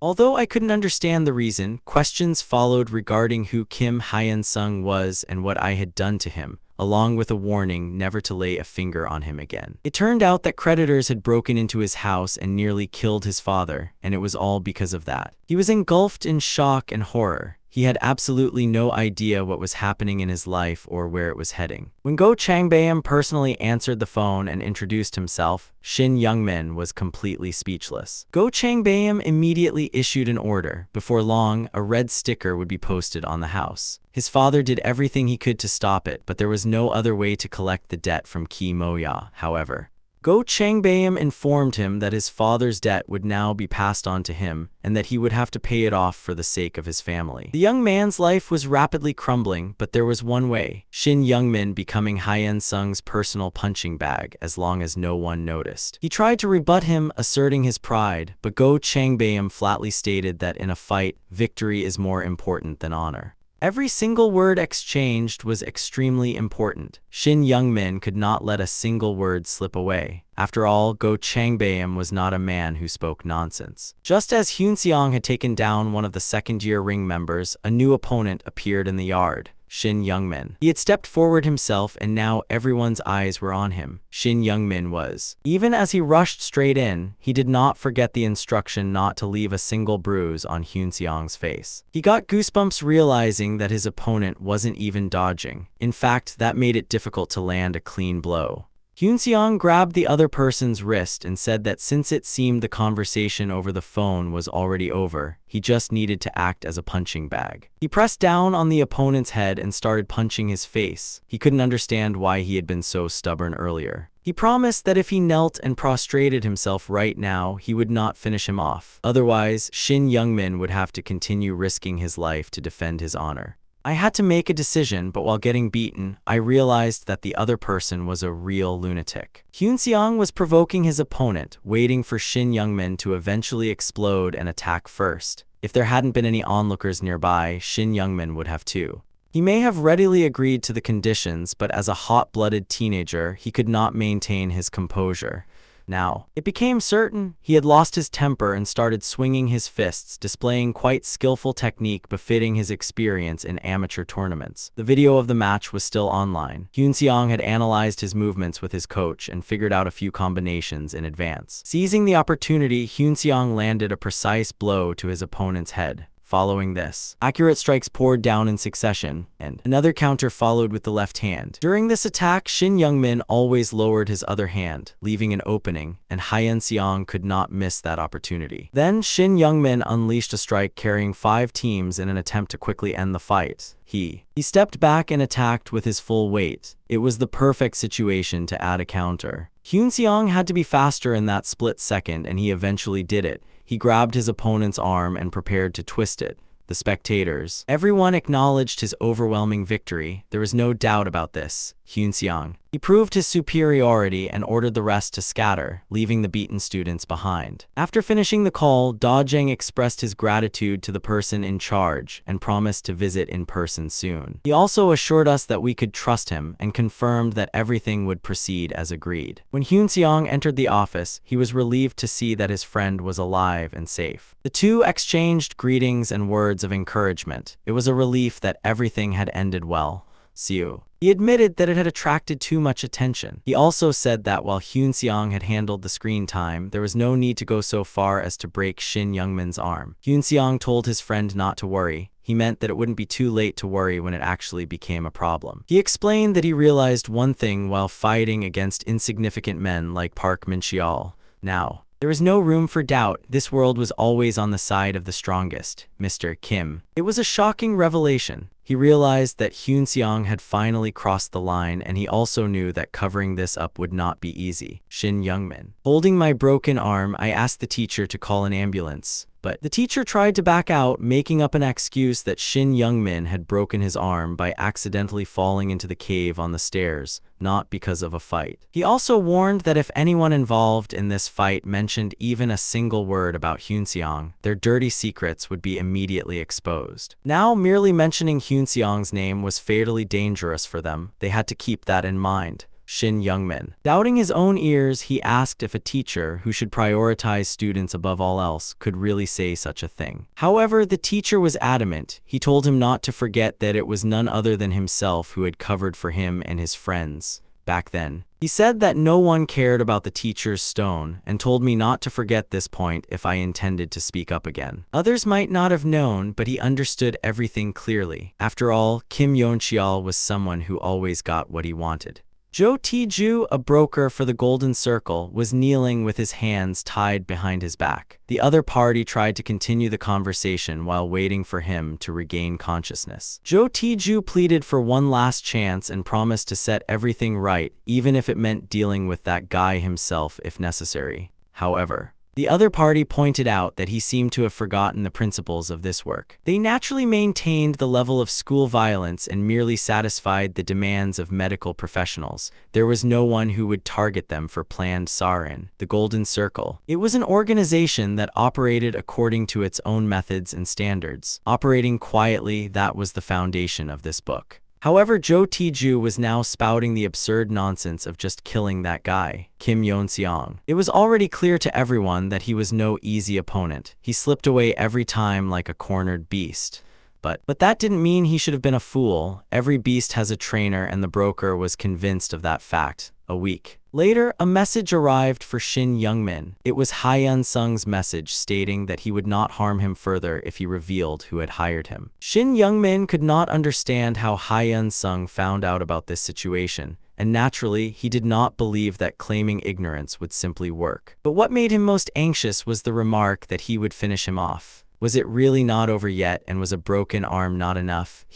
Speaker 1: Although I couldn't understand the reason, questions followed regarding who Kim Hyun-sung was and what I had done to him, along with a warning never to lay a finger on him again. It turned out that creditors had broken into his house and nearly killed his father, and it was all because of that. He was engulfed in shock and horror. He had absolutely no idea what was happening in his life or where it was heading. When Go Changbayam personally answered the phone and introduced himself, Shin Youngmin was completely speechless. Go Changbayam immediately issued an order. Before long, a red sticker would be posted on the house. His father did everything he could to stop it, but there was no other way to collect the debt from Ki Moya, however. Go Changbayam informed him that his father's debt would now be passed on to him and that he would have to pay it off for the sake of his family. The young man's life was rapidly crumbling, but there was one way: Shin Youngmin becoming Hyun-sung's personal punching bag as long as no one noticed. He tried to rebut him, asserting his pride, but Go Changbayam flatly stated that in a fight, victory is more important than honor. Every single word exchanged was extremely important. Shin Youngmin could not let a single word slip away. After all, Go Changbayam was not a man who spoke nonsense. Just as Hyun-seong had taken down one of the second-year ring members, a new opponent appeared in the yard. Shin Youngmin. He had stepped forward himself and now everyone's eyes were on him. Shin Youngmin was. Even as he rushed straight in, he did not forget the instruction not to leave a single bruise on Hyun-seong's face. He got goosebumps realizing that his opponent wasn't even dodging. In fact, that made it difficult to land a clean blow. Hyun-seong grabbed the other person's wrist and said that since it seemed the conversation over the phone was already over, he just needed to act as a punching bag. He pressed down on the opponent's head and started punching his face. He couldn't understand why he had been so stubborn earlier. He promised that if he knelt and prostrated himself right now, he would not finish him off. Otherwise, Shin Youngmin would have to continue risking his life to defend his honor. I had to make a decision, but while getting beaten, I realized that the other person was a real lunatic. Hyun-seong was provoking his opponent, waiting for Shin Youngmin to eventually explode and attack first. If there hadn't been any onlookers nearby, Shin Youngmin would have too. He may have readily agreed to the conditions, but as a hot-blooded teenager, he could not maintain his composure. Now, it became certain he had lost his temper and started swinging his fists, displaying quite skillful technique befitting his experience in amateur tournaments. The video of the match was still online. Hyun-seong had analyzed his movements with his coach and figured out a few combinations in advance. Seizing the opportunity, Hyun-seong landed a precise blow to his opponent's head. Following this, accurate strikes poured down in succession, and another counter followed with the left hand. During this attack, Shin Youngmin always lowered his other hand, leaving an opening, and Hyun-seong could not miss that opportunity. Then, Shin Youngmin unleashed a strike carrying 5 teams in an attempt to quickly end the fight. He stepped back and attacked with his full weight. It was the perfect situation to add a counter. Hyun-seong had to be faster in that split second, and he eventually did it. He grabbed his opponent's arm and prepared to twist it. The spectators, everyone acknowledged his overwhelming victory. There was no doubt about this. Hyun-seong. He proved his superiority and ordered the rest to scatter, leaving the beaten students behind. After finishing the call, Dojang expressed his gratitude to the person in charge and promised to visit in person soon. He also assured us that we could trust him and confirmed that everything would proceed as agreed. When Hyun-seong entered the office, he was relieved to see that his friend was alive and safe. The two exchanged greetings and words of encouragement. It was a relief that everything had ended well. Siu. He admitted that it had attracted too much attention. He also said that while Hyunseong had handled the screen time, there was no need to go so far as to break Shin Youngmin's arm. Hyunseong told his friend not to worry. He meant that it wouldn't be too late to worry when it actually became a problem. He explained that he realized one thing while fighting against insignificant men like Park Min-cheol. Now, there was no room for doubt. This world was always on the side of the strongest, Mr. Kim. It was a shocking revelation. He realized that Hyunseong had finally crossed the line, and he also knew that covering this up would not be easy. Shin Youngmin. Holding my broken arm, I asked the teacher to call an ambulance. But the teacher tried to back out, making up an excuse that Shin Youngmin had broken his arm by accidentally falling into the cave on the stairs, not because of a fight. He also warned that if anyone involved in this fight mentioned even a single word about Hyunseong, their dirty secrets would be immediately exposed. Now, merely mentioning Hyunseong's name was fatally dangerous for them. They had to keep that in mind. Shin Youngmin. Doubting his own ears, he asked if a teacher who should prioritize students above all else could really say such a thing. However, the teacher was adamant. He told him not to forget that it was none other than himself who had covered for him and his friends back then. He said that no one cared about the teacher's stone and told me not to forget this point if I intended to speak up again. Others might not have known, but he understood everything clearly. After all, Kim Yeon-cheol was someone who always got what he wanted. Jo Tae-ju, a broker for the Golden Circle, was kneeling with his hands tied behind his back. The other party tried to continue the conversation while waiting for him to regain consciousness. Jo Tae-ju pleaded for one last chance and promised to set everything right, even if it meant dealing with that guy himself if necessary. However, the other party pointed out that he seemed to have forgotten the principles of this work. They naturally maintained the level of school violence and merely satisfied the demands of medical professionals. There was no one who would target them for planned sarin. The Golden Circle. It was an organization that operated according to its own methods and standards. Operating quietly, that was the foundation of this book. However, Jo Tae-ju was now spouting the absurd nonsense of just killing that guy, Kim Yeon-seong. It was already clear to everyone that he was no easy opponent. He slipped away every time like a cornered beast. But that didn't mean he should have been a fool. Every beast has a trainer, and the broker was convinced of that fact. A week later, a message arrived for Shin Youngmin. It was Hyun-sung's message stating that he would not harm him further if he revealed who had hired him. Shin Youngmin could not understand how Hyun-sung found out about this situation, and naturally, he did not believe that claiming ignorance would simply work. But what made him most anxious was the remark that he would finish him off. Was it really not over yet, and was a broken arm not enough?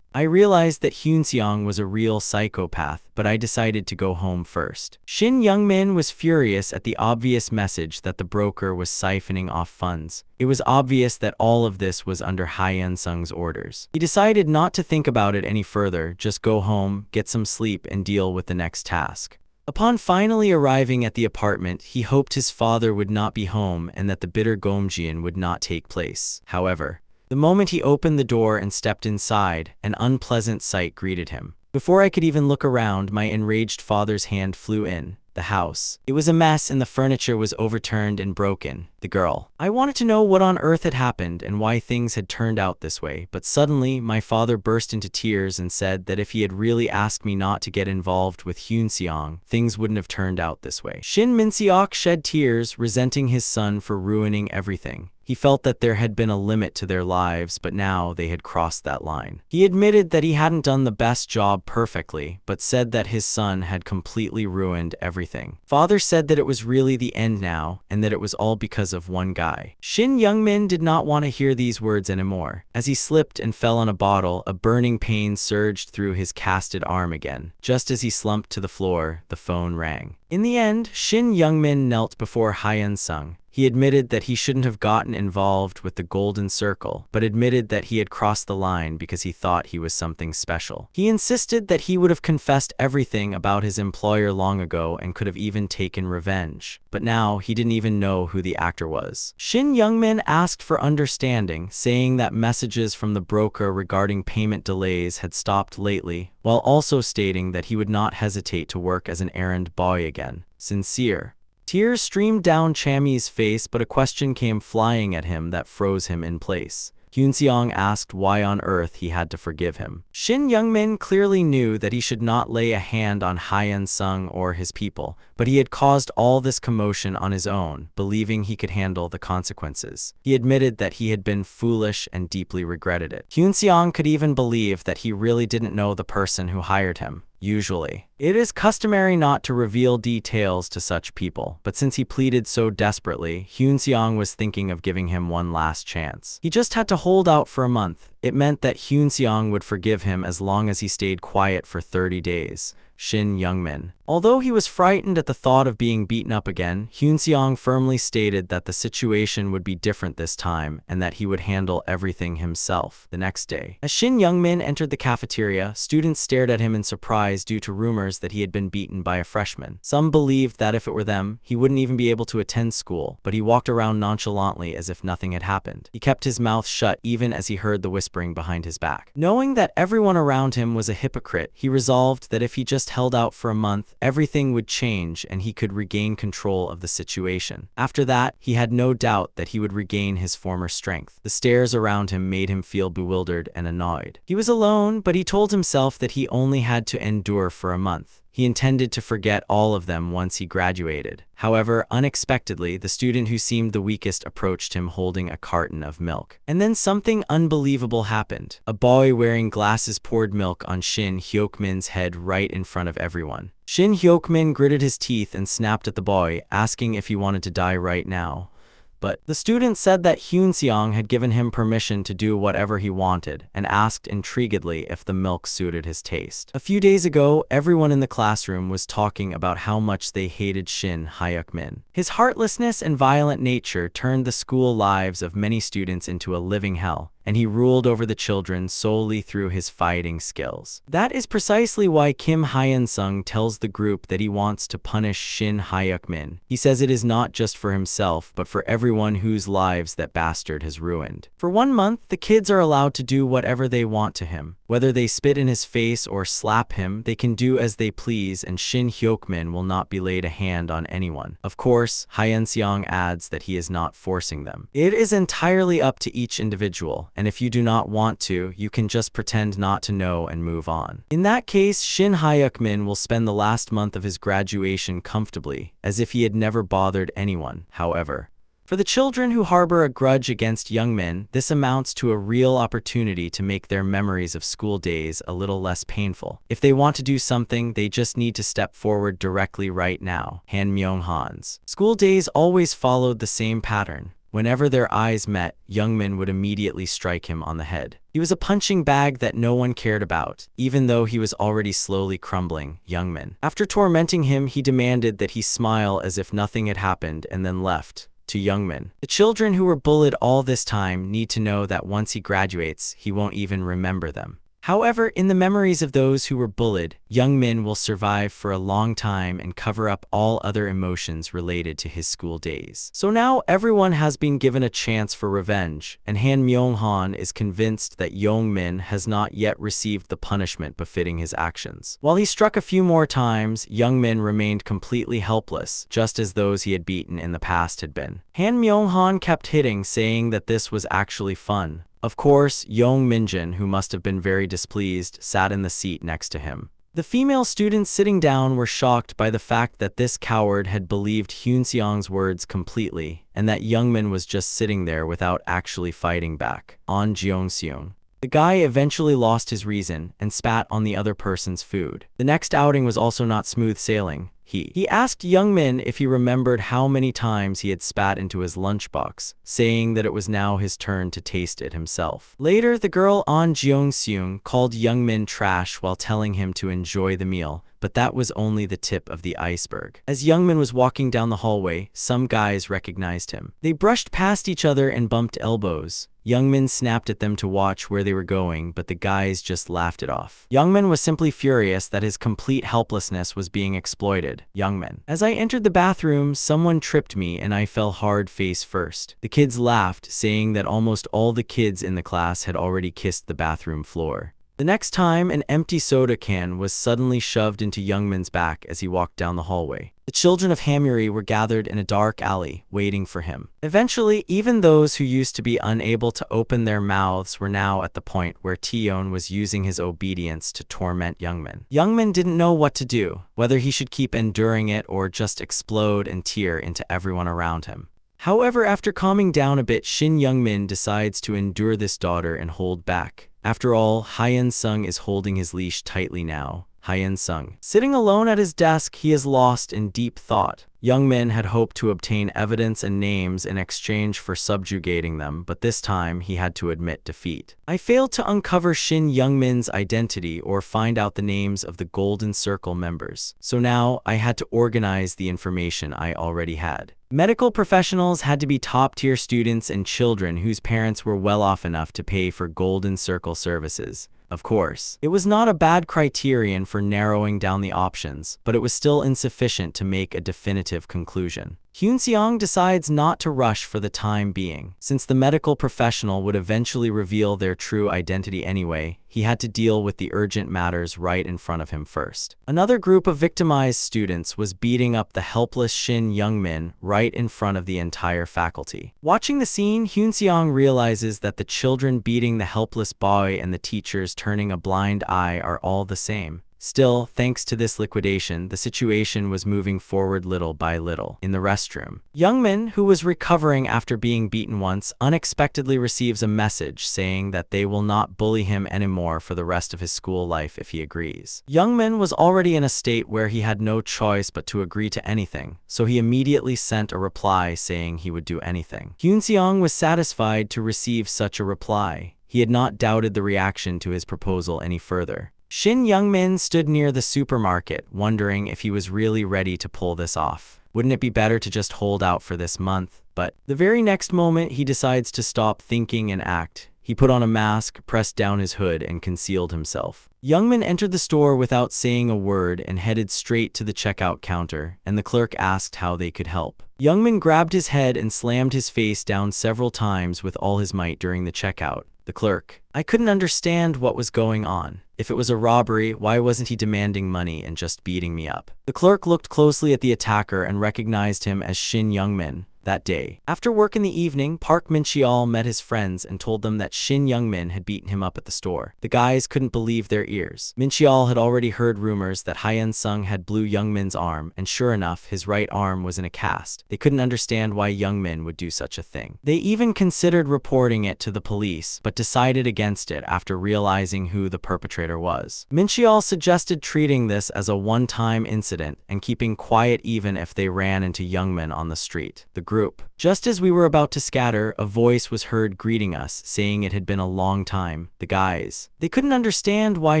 Speaker 1: I realized that Hyunseong was a real psychopath, but I decided to go home first. Shin Youngmin was furious at the obvious message that the broker was siphoning off funds. It was obvious that all of this was under Hyun-sung's orders. He decided not to think about it any further, just go home, get some sleep, and deal with the next task. Upon finally arriving at the apartment, he hoped his father would not be home and that the bitter Gomjian would not take place. However, the moment he opened the door and stepped inside, an unpleasant sight greeted him. Before I could even look around, my enraged father's hand flew in the house. It was a mess and the furniture was overturned and broken. The girl. I wanted to know what on earth had happened and why things had turned out this way, but suddenly my father burst into tears and said that if he had really asked me not to get involved with Hyunseong, things wouldn't have turned out this way. Shin Min-seok shed tears, resenting his son for ruining everything. He felt that there had been a limit to their lives, but now they had crossed that line. He admitted that he hadn't done the best job perfectly, but said that his son had completely ruined everything. Father said that it was really the end now, and that it was all because of one guy. Shin Youngmin did not want to hear these words anymore. As he slipped and fell on a bottle, a burning pain surged through his casted arm again. Just as he slumped to the floor, the phone rang. In the end, Shin Youngmin knelt before Hyun-sung. He admitted that he shouldn't have gotten involved with the Golden Circle, but admitted that he had crossed the line because he thought he was something special. He insisted that he would have confessed everything about his employer long ago and could have even taken revenge. But now, he didn't even know who the actor was. Shin Youngmin asked for understanding, saying that messages from the broker regarding payment delays had stopped lately, while also stating that he would not hesitate to work as an errand boy again. Sincere. Tears streamed down Chammy's face, but a question came flying at him that froze him in place. Hyunseong asked why on earth he had to forgive him. Shin Youngmin clearly knew that he should not lay a hand on Hyun-sung or his people, but he had caused all this commotion on his own, believing he could handle the consequences. He admitted that he had been foolish and deeply regretted it. Hyunseong could even believe that he really didn't know the person who hired him. Usually, it is customary not to reveal details to such people, but since he pleaded so desperately, Hyunseong was thinking of giving him one last chance. He just had to hold out for a month. It meant that Hyunseong would forgive him as long as he stayed quiet for 30 days. Shin Youngmin. Although he was frightened at the thought of being beaten up again, Hyunseong firmly stated that the situation would be different this time and that he would handle everything himself. The next day, as Shin Youngmin entered the cafeteria, students stared at him in surprise due to rumors that he had been beaten by a freshman. Some believed that if it were them, he wouldn't even be able to attend school, but he walked around nonchalantly as if nothing had happened. He kept his mouth shut even as he heard the whispering behind his back. Knowing that everyone around him was a hypocrite, he resolved that if he just held out for a month, everything would change and he could regain control of the situation. After that, he had no doubt that he would regain his former strength. The stares around him made him feel bewildered and annoyed. He was alone, but he told himself that he only had to endure for a month. He intended to forget all of them once he graduated. However, unexpectedly, the student who seemed the weakest approached him holding a carton of milk. And then something unbelievable happened. A boy wearing glasses poured milk on Shin Hyokmin's head right in front of everyone. Shin Hyokmin gritted his teeth and snapped at the boy, asking if he wanted to die right now. But the student said that Hyunseong had given him permission to do whatever he wanted and asked intriguedly if the milk suited his taste. A few days ago, everyone in the classroom was talking about how much they hated Shin Hyukmin. His heartlessness and violent nature turned the school lives of many students into a living hell, and he ruled over the children solely through his fighting skills. That is precisely why Kim Hyun-sung tells the group that he wants to punish Shin Hyukmin. He says it is not just for himself, but for everyone whose lives that bastard has ruined. For 1 month, the kids are allowed to do whatever they want to him. Whether they spit in his face or slap him, they can do as they please, and Shin Hyukmin will not be laid a hand on anyone. Of course, Hyun-seong adds that he is not forcing them. It is entirely up to each individual, and if you do not want to, you can just pretend not to know and move on. In that case, Shin Hyukmin will spend the last month of his graduation comfortably, as if he had never bothered anyone. However, for the children who harbor a grudge against Youngmin, this amounts to a real opportunity to make their memories of school days a little less painful. If they want to do something, they just need to step forward directly right now. Han Myung-han's school days always followed the same pattern. Whenever their eyes met, Youngmin would immediately strike him on the head. He was a punching bag that no one cared about, even though he was already slowly crumbling. Youngmin. After tormenting him, he demanded that he smile as if nothing had happened and then left. To Youngmin. The children who were bullied all this time need to know that once he graduates, he won't even remember them. However, in the memories of those who were bullied, Youngmin will survive for a long time and cover up all other emotions related to his school days. So now everyone has been given a chance for revenge, and Han Myung-han is convinced that Youngmin has not yet received the punishment befitting his actions. While he struck a few more times, Youngmin remained completely helpless, just as those he had beaten in the past had been. Han Myung-han kept hitting, saying that this was actually fun. Of course, Yong Minjin, who must have been very displeased, sat in the seat next to him. The female students sitting down were shocked by the fact that this coward had believed Hyunseong's words completely, and that Youngmin was just sitting there without actually fighting back. On Jeongseung. The guy eventually lost his reason and spat on the other person's food. The next outing was also not smooth sailing. He asked Youngmin if he remembered how many times he had spat into his lunchbox, saying that it was now his turn to taste it himself. Later, the girl On Jeongseung called Youngmin trash while telling him to enjoy the meal, but that was only the tip of the iceberg. As Youngmin was walking down the hallway, some guys recognized him. They brushed past each other and bumped elbows. Youngmin snapped at them to watch where they were going, but the guys just laughed it off. Youngmin was simply furious that his complete helplessness was being exploited. Youngmin. As I entered the bathroom, someone tripped me and I fell hard face first. The kids laughed, saying that almost all the kids in the class had already kissed the bathroom floor. The next time, an empty soda can was suddenly shoved into Youngmin's back as he walked down the hallway. The children of Hamuri were gathered in a dark alley, waiting for him. Eventually, even those who used to be unable to open their mouths were now at the point where Tion was using his obedience to torment Youngmin. Youngmin didn't know what to do, whether he should keep enduring it or just explode and tear into everyone around him. However, after calming down a bit, Shin Youngmin decides to endure this daughter and hold back. After all, Hyen Sung is holding his leash tightly now. Hyen Sung. Sitting alone at his desk, he is lost in deep thought. Youngmin had hoped to obtain evidence and names in exchange for subjugating them, but this time he had to admit defeat. I failed to uncover Shin Youngmin's identity or find out the names of the Golden Circle members, so now I had to organize the information I already had. Medical professionals had to be top-tier students and children whose parents were well off enough to pay for Golden Circle services. Of course, it was not a bad criterion for narrowing down the options, but it was still insufficient to make a definitive conclusion. Hyun-seong decides not to rush for the time being. Since the medical professional would eventually reveal their true identity anyway, he had to deal with the urgent matters right in front of him first. Another group of victimized students was beating up the helpless Shin Youngmin right in front of the entire faculty. Watching the scene, Hyun-seong realizes that the children beating the helpless boy and the teachers turning a blind eye are all the same. Still, thanks to this liquidation, the situation was moving forward little by little. In the restroom, Youngmin, who was recovering after being beaten once, unexpectedly receives a message saying that they will not bully him anymore for the rest of his school life if he agrees. Youngmin was already in a state where he had no choice but to agree to anything, so he immediately sent a reply saying he would do anything. Hyun-seong was satisfied to receive such a reply. He had not doubted the reaction to his proposal any further. Shin Youngmin stood near the supermarket, wondering if he was really ready to pull this off. Wouldn't it be better to just hold out for this month? But the very next moment, he decides to stop thinking and act. He put on a mask, pressed down his hood, and concealed himself. Youngmin entered the store without saying a word and headed straight to the checkout counter, and the clerk asked how they could help. Youngmin grabbed his head and slammed his face down several times with all his might during the checkout. The clerk. I couldn't understand what was going on. If it was a robbery, why wasn't he demanding money and just beating me up? The clerk looked closely at the attacker and recognized him as Shin Youngmin. That day, after work in the evening, Park Min-cheol met his friends and told them that Shin Youngmin had beaten him up at the store. The guys couldn't believe their ears. Min-cheol had already heard rumors that Hyen Sung had blew Youngmin's arm, and sure enough, his right arm was in a cast. They couldn't understand why Youngmin would do such a thing. They even considered reporting it to the police, but decided against it after realizing who the perpetrator was. Min-cheol suggested treating this as a one-time incident and keeping quiet even if they ran into Youngmin on the street. The group. Just as we were about to scatter, a voice was heard greeting us, saying it had been a long time. The guys. They couldn't understand why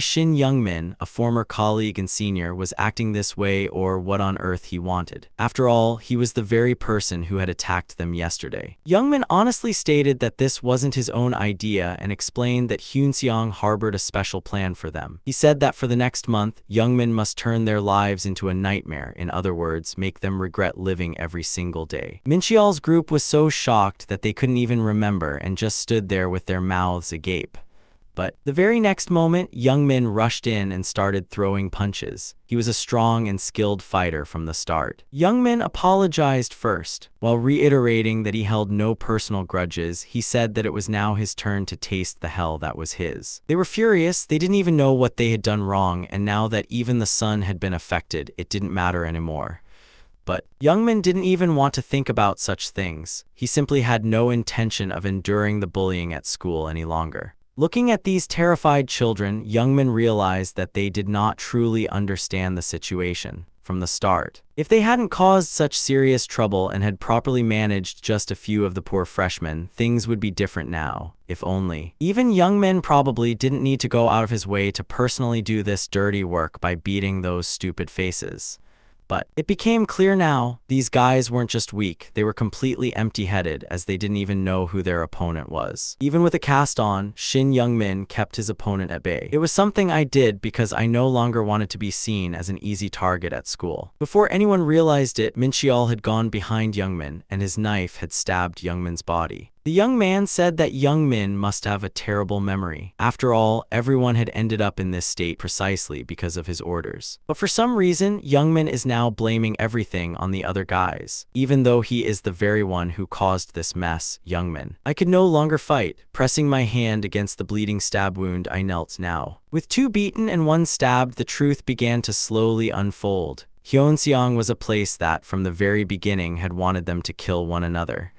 Speaker 1: Shin Youngmin, a former colleague and senior, was acting this way or what on earth he wanted. After all, he was the very person who had attacked them yesterday. Youngmin honestly stated that this wasn't his own idea and explained that Hyun-seong harbored a special plan for them. He said that for the next month, Youngmin must turn their lives into a nightmare, in other words, make them regret living every single day. Min-cheol's group was so shocked that they couldn't even remember and just stood there with their mouths agape. But the very next moment, Youngmin rushed in and started throwing punches. He was a strong and skilled fighter from the start. Youngmin apologized first. While reiterating that he held no personal grudges, he said that it was now his turn to taste the hell that was his. They were furious. They didn't even know what they had done wrong, and now that even the sun had been affected, it didn't matter anymore. But Youngmin didn't even want to think about such things. He simply had no intention of enduring the bullying at school any longer. Looking at these terrified children, Youngmin realized that they did not truly understand the situation from the start. If they hadn't caused such serious trouble and had properly managed just a few of the poor freshmen, things would be different now, if only. Even Youngmin probably didn't need to go out of his way to personally do this dirty work by beating those stupid faces. But it became clear now, these guys weren't just weak, they were completely empty-headed as they didn't even know who their opponent was. Even with a cast on, Shin Youngmin kept his opponent at bay. It was something I did because I no longer wanted to be seen as an easy target at school. Before anyone realized it, Min-cheol had gone behind Youngmin and his knife had stabbed Youngmin's body. The young man said that young Min must have a terrible memory. After all, everyone had ended up in this state precisely because of his orders. But for some reason, young Min is now blaming everything on the other guys, even though he is the very one who caused this mess. Young Min. I could no longer fight. Pressing my hand against the bleeding stab wound, I knelt now. With 2 beaten and 1 stabbed, the truth began to slowly unfold. Hyeonseong was a place that, from the very beginning, had wanted them to kill one another.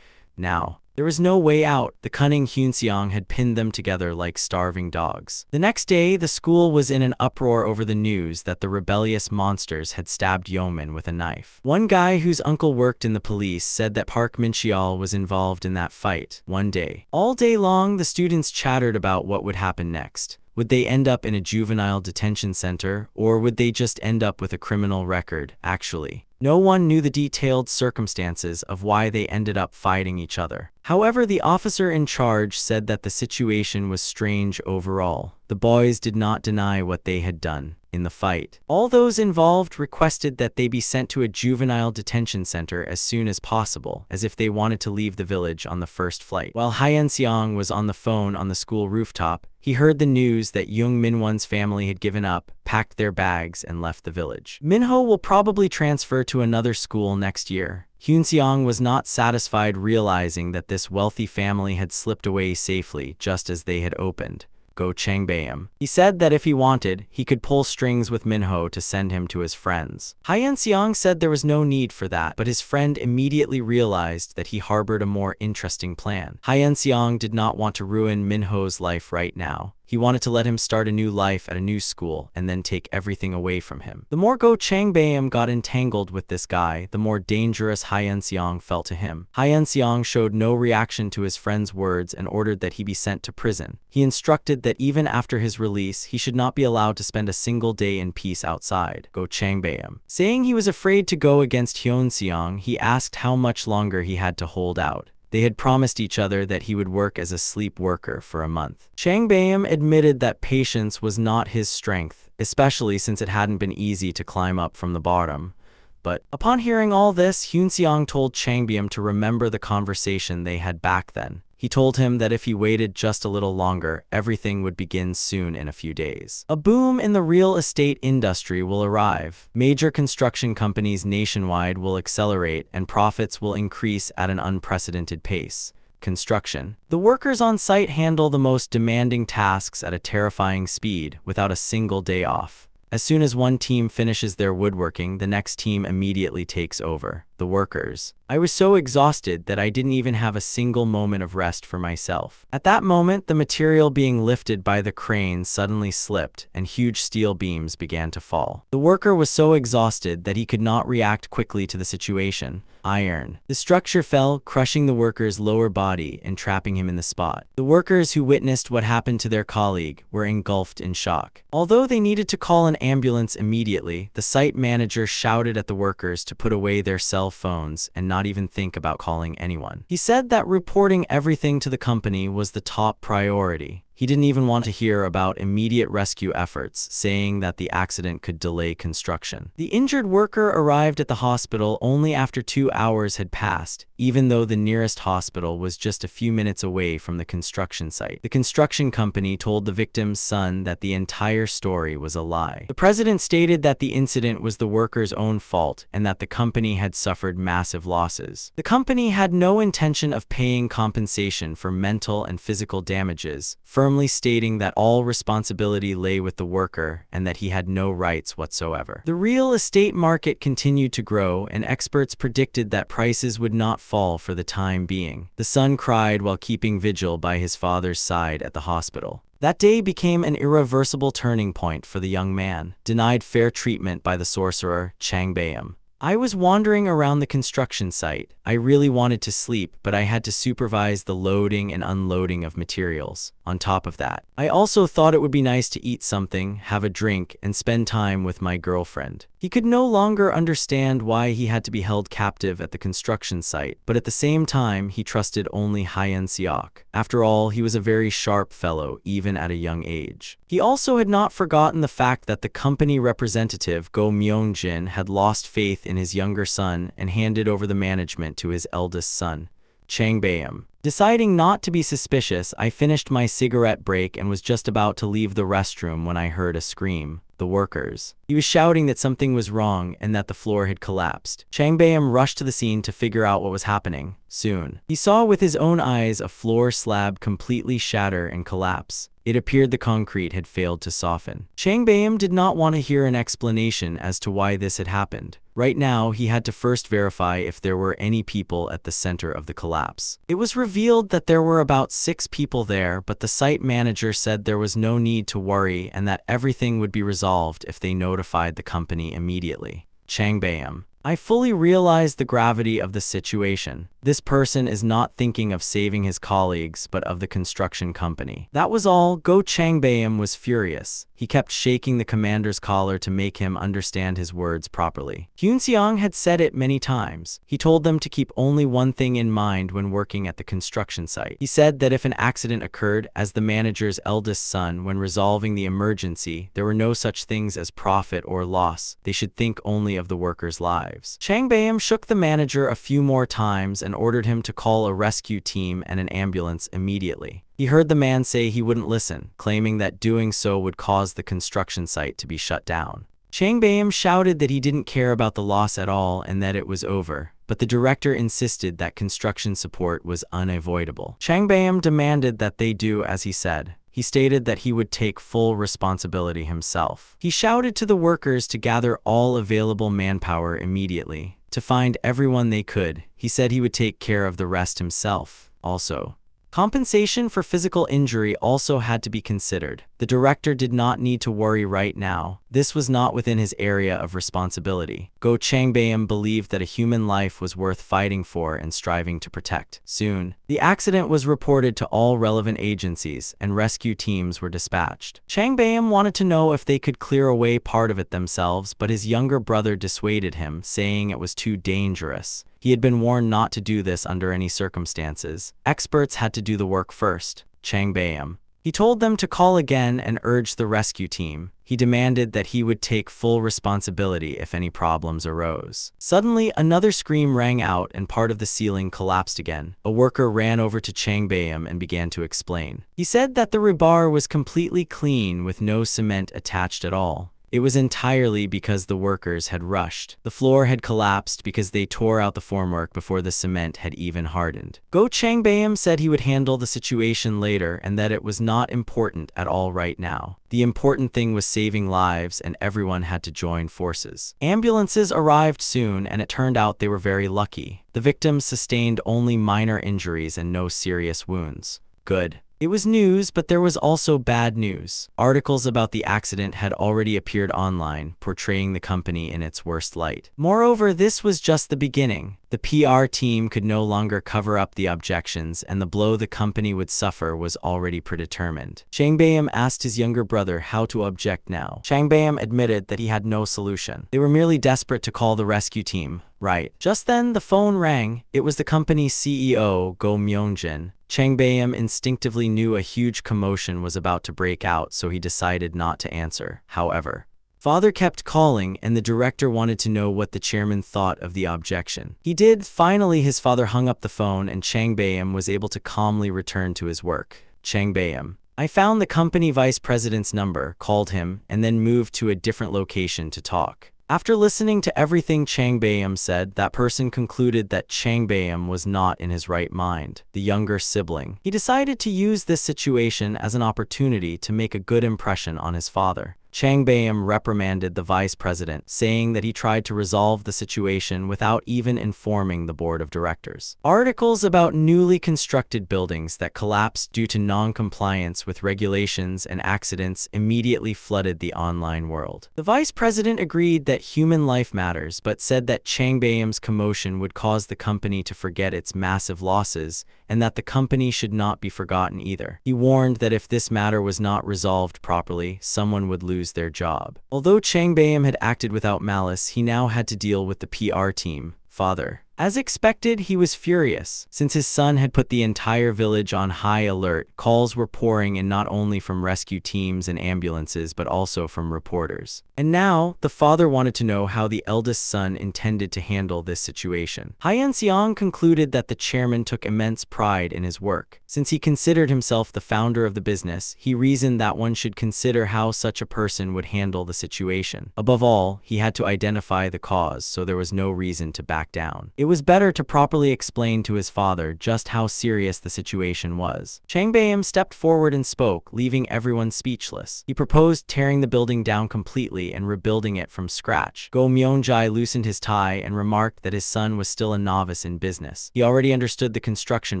Speaker 1: Now, there was no way out. The cunning Hyeonseong had pinned them together like starving dogs. The next day, the school was in an uproar over the news that the rebellious monsters had stabbed Yeomin with a knife. One guy whose uncle worked in the police said that Park Min-cheol was involved in that fight. One day. All day long, the students chattered about what would happen next. Would they end up in a juvenile detention center, or would they just end up with a criminal record? Actually, no one knew the detailed circumstances of why they ended up fighting each other. However, the officer in charge said that the situation was strange overall. The boys did not deny what they had done in the fight. All those involved requested that they be sent to a juvenile detention center as soon as possible, as if they wanted to leave the village on the first flight. While Hyeonseong was on the phone on the school rooftop, he heard the news that Young Minwon's family had given up, packed their bags, and left the village. Minho will probably transfer to another school next year. Hyeonseong was not satisfied, realizing that this wealthy family had slipped away safely just as they had opened. Go Changbaeum. He said that if he wanted, he could pull strings with Minho to send him to his friends. Hyeonseong said there was no need for that, but his friend immediately realized that he harbored a more interesting plan. Hyeonseong did not want to ruin Minho's life right now. He wanted to let him start a new life at a new school and then take everything away from him. The more Go Changbaeum got entangled with this guy, the more dangerous Hyeonseong felt to him. Hyeonseong showed no reaction to his friend's words and ordered that he be sent to prison. He instructed that even after his release, he should not be allowed to spend a single day in peace outside. Go Changbaeum. Saying he was afraid to go against Hyeonseong, he asked how much longer he had to hold out. They had promised each other that he would work as a sleep worker for a month. Changbaeum admitted that patience was not his strength, especially since it hadn't been easy to climb up from the bottom. But upon hearing all this, Hyeonseong told Changbaeum to remember the conversation they had back then. He told him that if he waited just a little longer, everything would begin soon in a few days. A boom in the real estate industry will arrive. Major construction companies nationwide will accelerate and profits will increase at an unprecedented pace. Construction. The workers on site handle the most demanding tasks at a terrifying speed without a single day off. As soon as one team finishes their woodworking, the next team immediately takes over. The workers. I was so exhausted that I didn't even have a single moment of rest for myself. At that moment, the material being lifted by the crane suddenly slipped, and huge steel beams began to fall. The worker was so exhausted that he could not react quickly to the situation. Iron. The structure fell, crushing the worker's lower body and trapping him in the spot. The workers who witnessed what happened to their colleague were engulfed in shock. Although they needed to call an ambulance immediately, the site manager shouted at the workers to put away their cell phones and not even think about calling anyone. He said that reporting everything to the company was the top priority. He didn't even want to hear about immediate rescue efforts, saying that the accident could delay construction. The injured worker arrived at the hospital only after 2 hours had passed, even though the nearest hospital was just a few minutes away from the construction site. The construction company told the victim's son that the entire story was a lie. The president stated that the incident was the worker's own fault and that the company had suffered massive losses. The company had no intention of paying compensation for mental and physical damages, firmly stating that all responsibility lay with the worker and that he had no rights whatsoever. The real estate market continued to grow, and experts predicted that prices would not fall for the time being. The son cried while keeping vigil by his father's side at the hospital. That day became an irreversible turning point for the young man, denied fair treatment by the sorcerer, Changbaeum. I was wandering around the construction site. I really wanted to sleep, but I had to supervise the loading and unloading of materials. On top of that, I also thought it would be nice to eat something, have a drink, and spend time with my girlfriend. He could no longer understand why he had to be held captive at the construction site, but at the same time, he trusted only Hyeon-seok. After all, he was a very sharp fellow, even at a young age. He also had not forgotten the fact that the company representative, Go Myung-jin, had lost faith in his younger son and handed over the management to his eldest son, Changbayam. Deciding not to be suspicious, I finished my cigarette break and was just about to leave the restroom when I heard a scream. The workers. He was shouting that something was wrong and that the floor had collapsed. Changbayam rushed to the scene to figure out what was happening. Soon, he saw with his own eyes a floor slab completely shatter and collapse. It appeared the concrete had failed to soften. Changbayam did not want to hear an explanation as to why this had happened. Right now, he had to first verify if there were any people at the center of the collapse. It was revealed that there were about 6 people there, but the site manager said there was no need to worry and that everything would be resolved if they notified the company immediately. Changbayam. I fully realized the gravity of the situation. This person is not thinking of saving his colleagues, but of the construction company. That was all. Go Changbayam was furious. He kept shaking the commander's collar to make him understand his words properly. Hyunseong had said it many times. He told them to keep only one thing in mind when working at the construction site. He said that if an accident occurred, as the manager's eldest son, when resolving the emergency, there were no such things as profit or loss. They should think only of the workers' lives. Changbayam shook the manager a few more times and ordered him to call a rescue team and an ambulance immediately. He heard the man say he wouldn't listen, claiming that doing so would cause the construction site to be shut down. Changbayam shouted that he didn't care about the loss at all and that it was over, but the director insisted that construction support was unavoidable. Changbayam demanded that they do as he said. He stated that he would take full responsibility himself. He shouted to the workers to gather all available manpower immediately, to find everyone they could. He said he would take care of the rest himself. Also, compensation for physical injury also had to be considered. The director did not need to worry right now. This was not within his area of responsibility. Go Changbayam believed that a human life was worth fighting for and striving to protect. Soon, the accident was reported to all relevant agencies and rescue teams were dispatched. Changbayam wanted to know if they could clear away part of it themselves, but his younger brother dissuaded him, saying it was too dangerous. He had been warned not to do this under any circumstances. Experts had to do the work first. Changbayam. He told them to call again and urged the rescue team. He demanded that he would take full responsibility if any problems arose. Suddenly, another scream rang out and part of the ceiling collapsed again. A worker ran over to Changbayam and began to explain. He said that the rebar was completely clean with no cement attached at all. It was entirely because the workers had rushed. The floor had collapsed because they tore out the formwork before the cement had even hardened. Go Changbayam said he would handle the situation later and that it was not important at all right now. The important thing was saving lives and everyone had to join forces. Ambulances arrived soon and it turned out they were very lucky. The victims sustained only minor injuries and no serious wounds. Good. It was news, but there was also bad news. Articles about the accident had already appeared online, portraying the company in its worst light. Moreover, this was just the beginning. The PR team could no longer cover up the objections, and the blow the company would suffer was already predetermined. Changbayam asked his younger brother how to object now. Changbayam admitted that he had no solution. They were merely desperate to call the rescue team. Right. Just then, the phone rang. It was the company's CEO, Go Myongjin. Changbayam instinctively knew a huge commotion was about to break out, so he decided not to answer. However, father kept calling, and the director wanted to know what the chairman thought of the objection. He did. Finally, his father hung up the phone, and Changbayam was able to calmly return to his work. Changbayam. I found the company vice president's number, called him, and then moved to a different location to talk. After listening to everything Changbayam said, that person concluded that Changbayam was not in his right mind. The younger sibling. He decided to use this situation as an opportunity to make a good impression on his father. Changbayam reprimanded the vice president, saying that he tried to resolve the situation without even informing the board of directors. Articles about newly constructed buildings that collapsed due to non-compliance with regulations and accidents immediately flooded the online world. The vice president agreed that human life matters, but said that Changbayam's commotion would cause the company to forget its massive losses and that the company should not be forgotten either. He warned that if this matter was not resolved properly, someone would lose their job. Although Changbayam had acted without malice, he now had to deal with the PR team. Father. As expected, he was furious. Since his son had put the entire village on high alert, calls were pouring in not only from rescue teams and ambulances but also from reporters. And now, the father wanted to know how the eldest son intended to handle this situation. Hyen Seong concluded that the chairman took immense pride in his work. Since he considered himself the founder of the business, he reasoned that one should consider how such a person would handle the situation. Above all, he had to identify the cause, so there was no reason to back down. It was better to properly explain to his father just how serious the situation was. Chang Baeum stepped forward and spoke, leaving everyone speechless. He proposed tearing the building down completely and rebuilding it from scratch. Go Myung-jae loosened his tie and remarked that his son was still a novice in business. He already understood the construction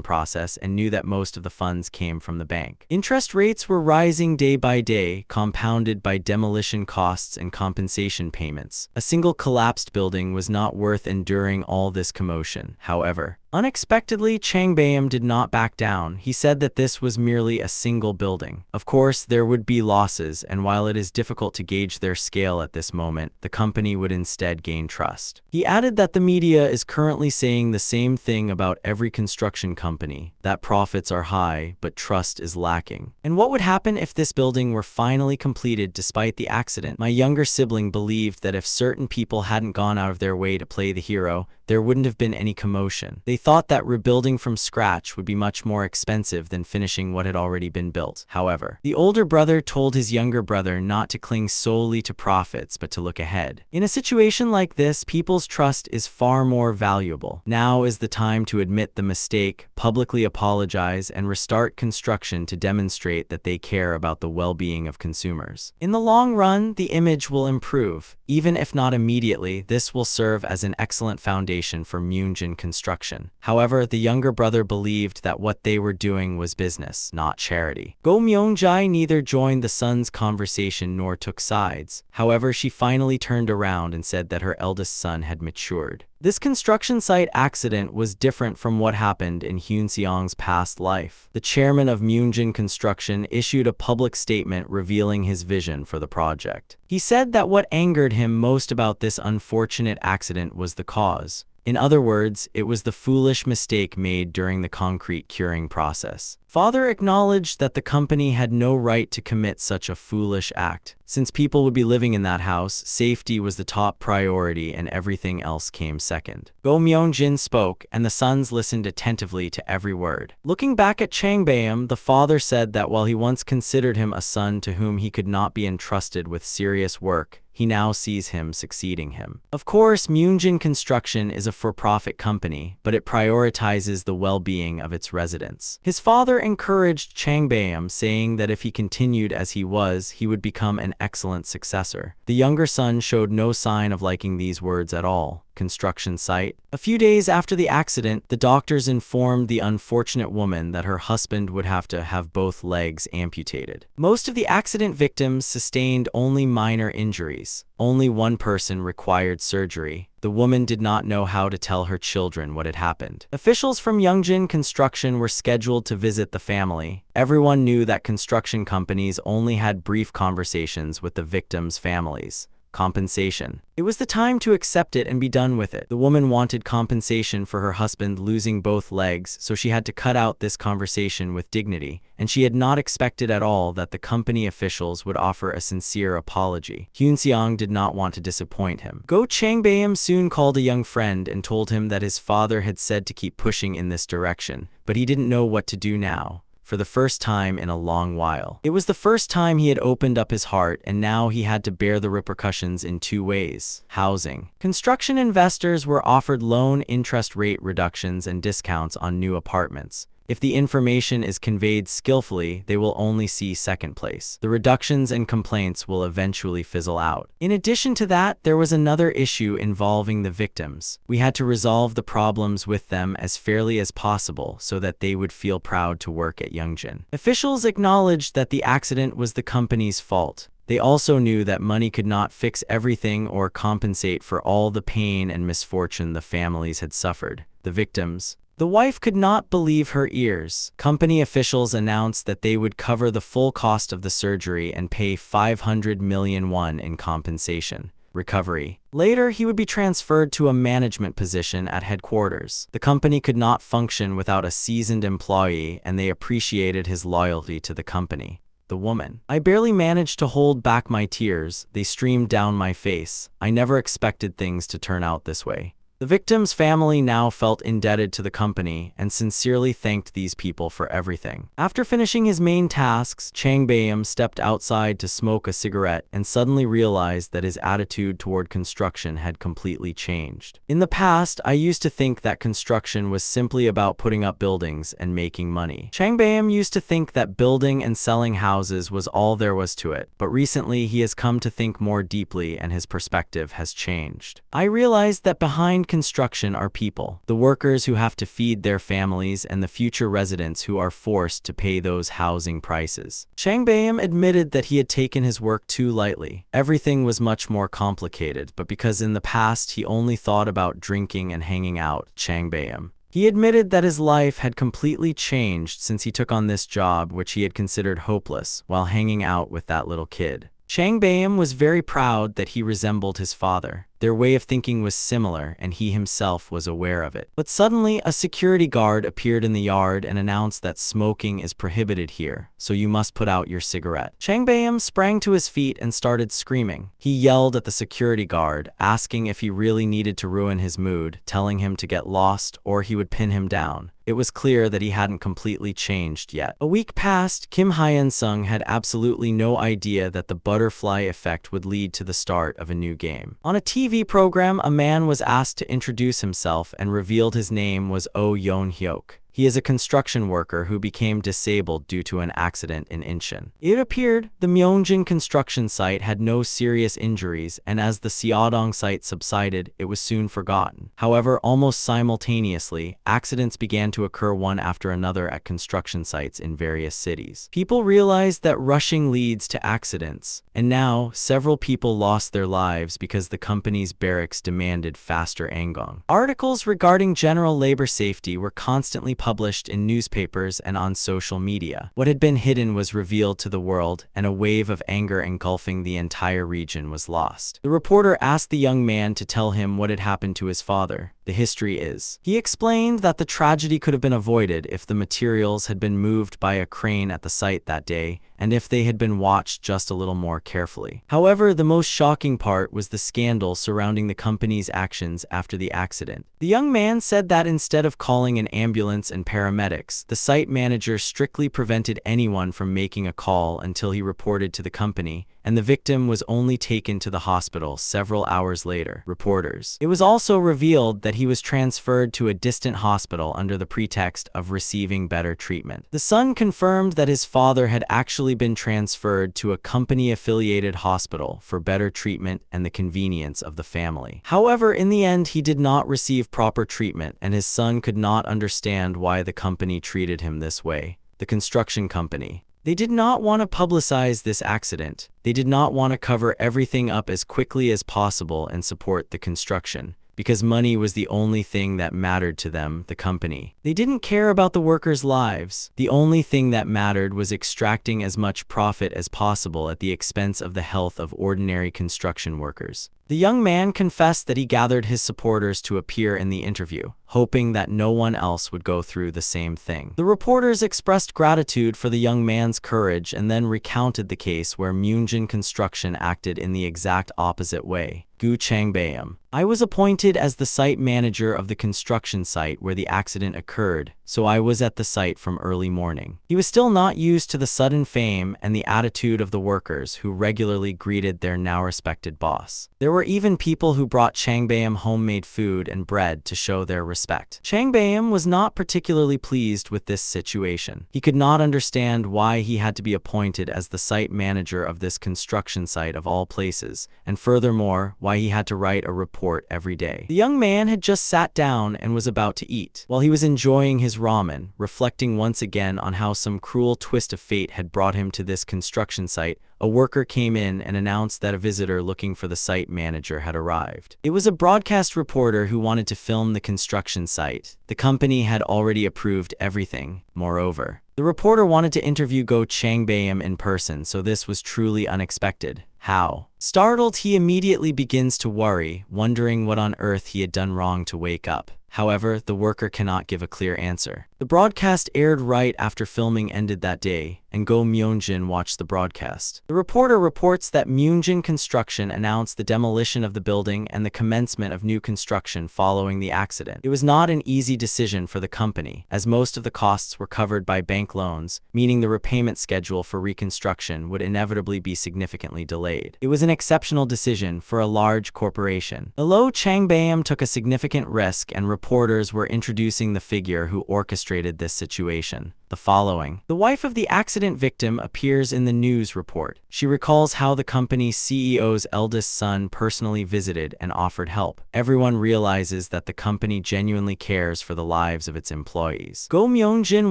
Speaker 1: process and knew that most of the funds came from the bank. Interest rates were rising day by day, compounded by demolition costs and compensation payments. A single collapsed building was not worth enduring all this commotion. However, unexpectedly, Chang Baeum did not back down. He said that this was merely a single building. Of course, there would be losses, and while it is difficult to gauge their scale at this moment, the company would instead gain trust. He added that the media is currently saying the same thing about every construction company, that profits are high, but trust is lacking. And what would happen if this building were finally completed despite the accident? My younger sibling believed that if certain people hadn't gone out of their way to play the hero, there wouldn't have been any commotion. They thought that rebuilding from scratch would be much more expensive than finishing what had already been built. However, the older brother told his younger brother not to cling solely to profits but to look ahead. In a situation like this, people's trust is far more valuable. Now is the time to admit the mistake, publicly apologize, and restart construction to demonstrate that they care about the well-being of consumers. In the long run, the image will improve. Even if not immediately, this will serve as an excellent foundation for Myungjin construction. However, the younger brother believed that what they were doing was business, not charity. Go Myung-jae neither joined the son's conversation nor took sides. However, she finally turned around and said that her eldest son had matured. This construction site accident was different from what happened in Hyun Seong's past life. The chairman of Myungjin Construction issued a public statement revealing his vision for the project. He said that what angered him most about this unfortunate accident was the cause. In other words, it was the foolish mistake made during the concrete curing process. Father acknowledged that the company had no right to commit such a foolish act. Since people would be living in that house, safety was the top priority and everything else came second. Go Myung-jin spoke, and the sons listened attentively to every word. Looking back at Chang Baeum, the father said that while he once considered him a son to whom he could not be entrusted with serious work, he now sees him succeeding him. Of course, Myungjin Construction is a for-profit company, but it prioritizes the well-being of its residents. His father encouraged Chang Baeum, saying that if he continued as he was, he would become an excellent successor. The younger son showed no sign of liking these words at all. Construction site. A few days after the accident, the doctors informed the unfortunate woman that her husband would have to have both legs amputated. Most of the accident victims sustained only minor injuries. Only one person required surgery. The woman did not know how to tell her children what had happened. Officials from Myungjin Construction were scheduled to visit the family. Everyone knew that construction companies only had brief conversations with the victims' families. Compensation. It was the time to accept it and be done with it. The woman wanted compensation for her husband losing both legs, so she had to cut out this conversation with dignity, and she had not expected at all that the company officials would offer a sincere apology. Hyun Seong did not want to disappoint him. Go Chang Baeum soon called a young friend and told him that his father had said to keep pushing in this direction, but he didn't know what to do now. For the first time in a long while. It was the first time he had opened up his heart, and now he had to bear the repercussions in two ways. Housing. Construction investors were offered loan interest rate reductions and discounts on new apartments. If the information is conveyed skillfully, they will only see second place. The reductions and complaints will eventually fizzle out. In addition to that, there was another issue involving the victims. We had to resolve the problems with them as fairly as possible so that they would feel proud to work at Myungjin. Officials acknowledged that the accident was the company's fault. They also knew that money could not fix everything or compensate for all the pain and misfortune the families had suffered. The victims. The wife could not believe her ears. Company officials announced that they would cover the full cost of the surgery and pay 500 million won in compensation. recovery. Later, he would be transferred to a management position at headquarters. The company could not function without a seasoned employee, and they appreciated his loyalty to the company. The woman. I barely managed to hold back my tears. They streamed down my face. I never expected things to turn out this way. The victim's family now felt indebted to the company and sincerely thanked these people for everything. After finishing his main tasks, Changbam stepped outside to smoke a cigarette and suddenly realized that his attitude toward construction had completely changed. In the past, I used to think that construction was simply about putting up buildings and making money. Changbam used to think that building and selling houses was all there was to it, but recently he has come to think more deeply and his perspective has changed. I realized that behind construction are people, the workers who have to feed their families and the future residents who are forced to pay those housing prices. Changbam admitted that he had taken his work too lightly. Everything was much more complicated, but because in the past he only thought about drinking and hanging out, Changbam. He admitted that his life had completely changed since he took on this job which he had considered hopeless while hanging out with that little kid. Changbam was very proud that he resembled his father. Their way of thinking was similar, and he himself was aware of it. But suddenly, a security guard appeared in the yard and announced that smoking is prohibited here, so you must put out your cigarette. Changbam sprang to his feet and started screaming. He yelled at the security guard, asking if he really needed to ruin his mood, telling him to get lost or he would pin him down. It was clear that he hadn't completely changed yet. A week passed. Kim Hyun-sung had absolutely no idea that the butterfly effect would lead to the start of a new game. On a TV program, a man was asked to introduce himself and revealed his name was Oh Yeon-hyuk. He is a construction worker who became disabled due to an accident in Incheon. It appeared the Myeongjin construction site had no serious injuries, and as the Seodong site subsided, it was soon forgotten. However, almost simultaneously, accidents began to occur one after another at construction sites in various cities. People realized that rushing leads to accidents, and now several people lost their lives because the company's barracks demanded faster Angong. Articles regarding general labor safety were constantly published in newspapers and on social media. What had been hidden was revealed to the world, and a wave of anger engulfing the entire region was lost. The reporter asked the young man to tell him what had happened to his father. The history is. He explained that the tragedy could have been avoided if the materials had been moved by a crane at the site that day, and if they had been watched just a little more carefully. However, the most shocking part was the scandal surrounding the company's actions after the accident. The young man said that instead of calling an ambulance and paramedics, the site manager strictly prevented anyone from making a call until he reported to the company, and the victim was only taken to the hospital several hours later. Reporters. It was also revealed that he was transferred to a distant hospital under the pretext of receiving better treatment. The son confirmed that his father had actually been transferred to a company-affiliated hospital for better treatment and the convenience of the family. However, in the end, he did not receive proper treatment, and his son could not understand why the company treated him this way. The construction company. They did not want to publicize this accident. They did not want to cover everything up as quickly as possible and support the construction, because money was the only thing that mattered to them, the company. They didn't care about the workers' lives. The only thing that mattered was extracting as much profit as possible at the expense of the health of ordinary construction workers. The young man confessed that he gathered his supporters to appear in the interview, hoping that no one else would go through the same thing. The reporters expressed gratitude for the young man's courage and then recounted the case where Myeongjin Construction acted in the exact opposite way. Gu Changbam. I was appointed as the site manager of the construction site where the accident occurred, so I was at the site from early morning. He was still not used to the sudden fame and the attitude of the workers who regularly greeted their now respected boss. There were even people who brought Changbam homemade food and bread to show their respect. Changbam was not particularly pleased with this situation. He could not understand why he had to be appointed as the site manager of this construction site of all places, and furthermore, why he had to write a report every day. The young man had just sat down and was about to eat. While he was enjoying his ramen, reflecting once again on how some cruel twist of fate had brought him to this construction site, a worker came in and announced that a visitor looking for the site manager had arrived. It was a broadcast reporter who wanted to film the construction site. The company had already approved everything. Moreover, the reporter wanted to interview Go Changbam in person, so this was truly unexpected. How? Startled, he immediately begins to worry, wondering what on earth he had done wrong to wake up. However, the worker cannot give a clear answer. The broadcast aired right after filming ended that day, and Go Myunjin watched the broadcast. The reporter reports that Myunjin Construction announced the demolition of the building and the commencement of new construction following the accident. It was not an easy decision for the company, as most of the costs were covered by bank loans, meaning the repayment schedule for reconstruction would inevitably be significantly delayed. It was an exceptional decision for a large corporation. Although Changbayam took a significant risk and reporters were introducing the figure who orchestrated this situation. The following. The wife of the accident victim appears in the news report. She recalls how the company's CEO's eldest son personally visited and offered help. Everyone realizes that the company genuinely cares for the lives of its employees. Go Myunjin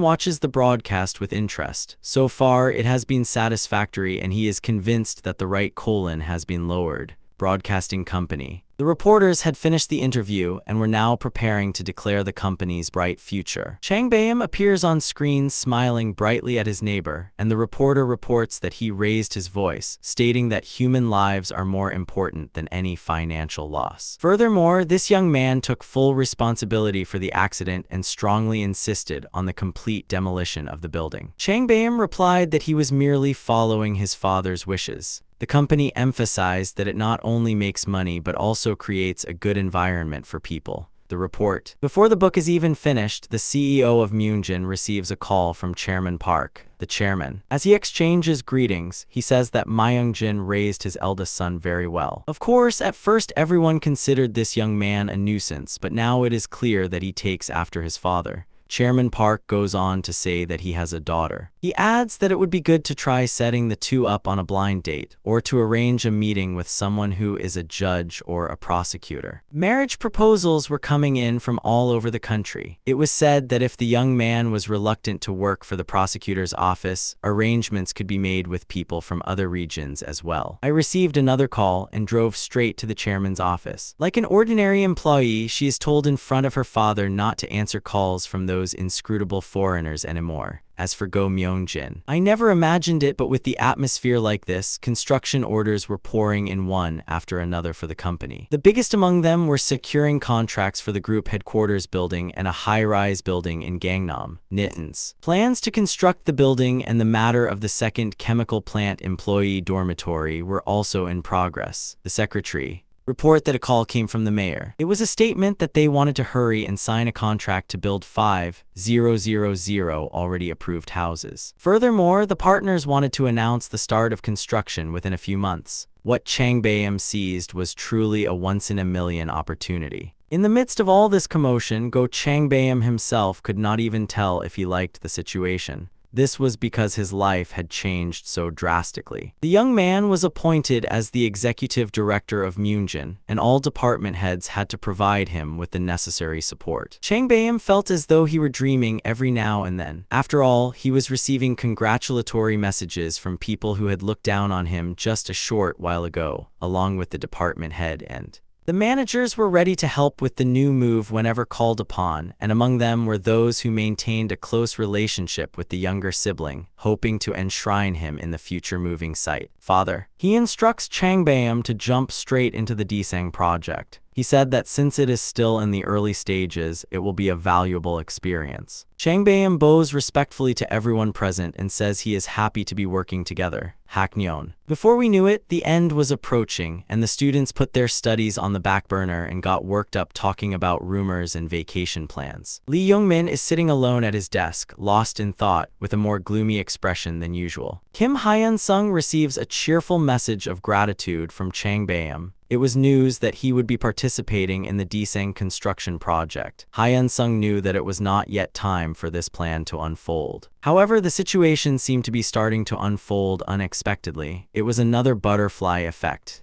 Speaker 1: watches the broadcast with interest. So far, it has been satisfactory and he is convinced that the right colon has been lowered. Broadcasting company. The reporters had finished the interview and were now preparing to declare the company's bright future. Changbayam appears on screen smiling brightly at his neighbor, and the reporter reports that he raised his voice, stating that human lives are more important than any financial loss. Furthermore, this young man took full responsibility for the accident and strongly insisted on the complete demolition of the building. Changbayam replied that he was merely following his father's wishes. The company emphasized that it not only makes money but also creates a good environment for people. The report. Before the book is even finished, the CEO of Myunjin receives a call from Chairman Park, the chairman. As he exchanges greetings, he says that Myungjin raised his eldest son very well. Of course, at first everyone considered this young man a nuisance, but now it is clear that he takes after his father. Chairman Park goes on to say that he has a daughter. He adds that it would be good to try setting the two up on a blind date, or to arrange a meeting with someone who is a judge or a prosecutor. Marriage proposals were coming in from all over the country. It was said that if the young man was reluctant to work for the prosecutor's office, arrangements could be made with people from other regions as well. I received another call and drove straight to the chairman's office. Like an ordinary employee, she is told in front of her father not to answer calls from those inscrutable foreigners anymore. As for Go Myunjin, I never imagined it, but with the atmosphere like this, construction orders were pouring in one after another for the company. The biggest among them were securing contracts for the group headquarters building and a high-rise building in Gangnam, Nittans. Plans to construct the building and the matter of the second chemical plant employee dormitory were also in progress. The secretary report that a call came from the mayor. It was a statement that they wanted to hurry and sign a contract to build 5,000 already approved houses. Furthermore, the partners wanted to announce the start of construction within a few months. What Changbayam seized was truly a once-in-a-million opportunity. In the midst of all this commotion, Go Changbayam himself could not even tell if he liked the situation. This was because his life had changed so drastically. The young man was appointed as the executive director of Myunjin, and all department heads had to provide him with the necessary support. Changbayam felt as though he were dreaming every now and then. After all, he was receiving congratulatory messages from people who had looked down on him just a short while ago, along with the department head and the managers were ready to help with the new move whenever called upon, and among them were those who maintained a close relationship with the younger sibling, hoping to enshrine him in the future moving site. Father. He instructs Changbayam to jump straight into the Desang project. He said that since it is still in the early stages, it will be a valuable experience. Changbayam bows respectfully to everyone present and says he is happy to be working together. Haknyeon. Before we knew it, the end was approaching, and the students put their studies on the back burner and got worked up talking about rumors and vacation plans. Lee Youngmin is sitting alone at his desk, lost in thought, with a more gloomy expression than usual. Kim Hyun-sung receives a cheerful message of gratitude from Changbayam. It was news that he would be participating in the Desang construction project. Hyun-sung knew that it was not yet time for this plan to unfold. However, the situation seemed to be starting to unfold unexpectedly. It was another butterfly effect.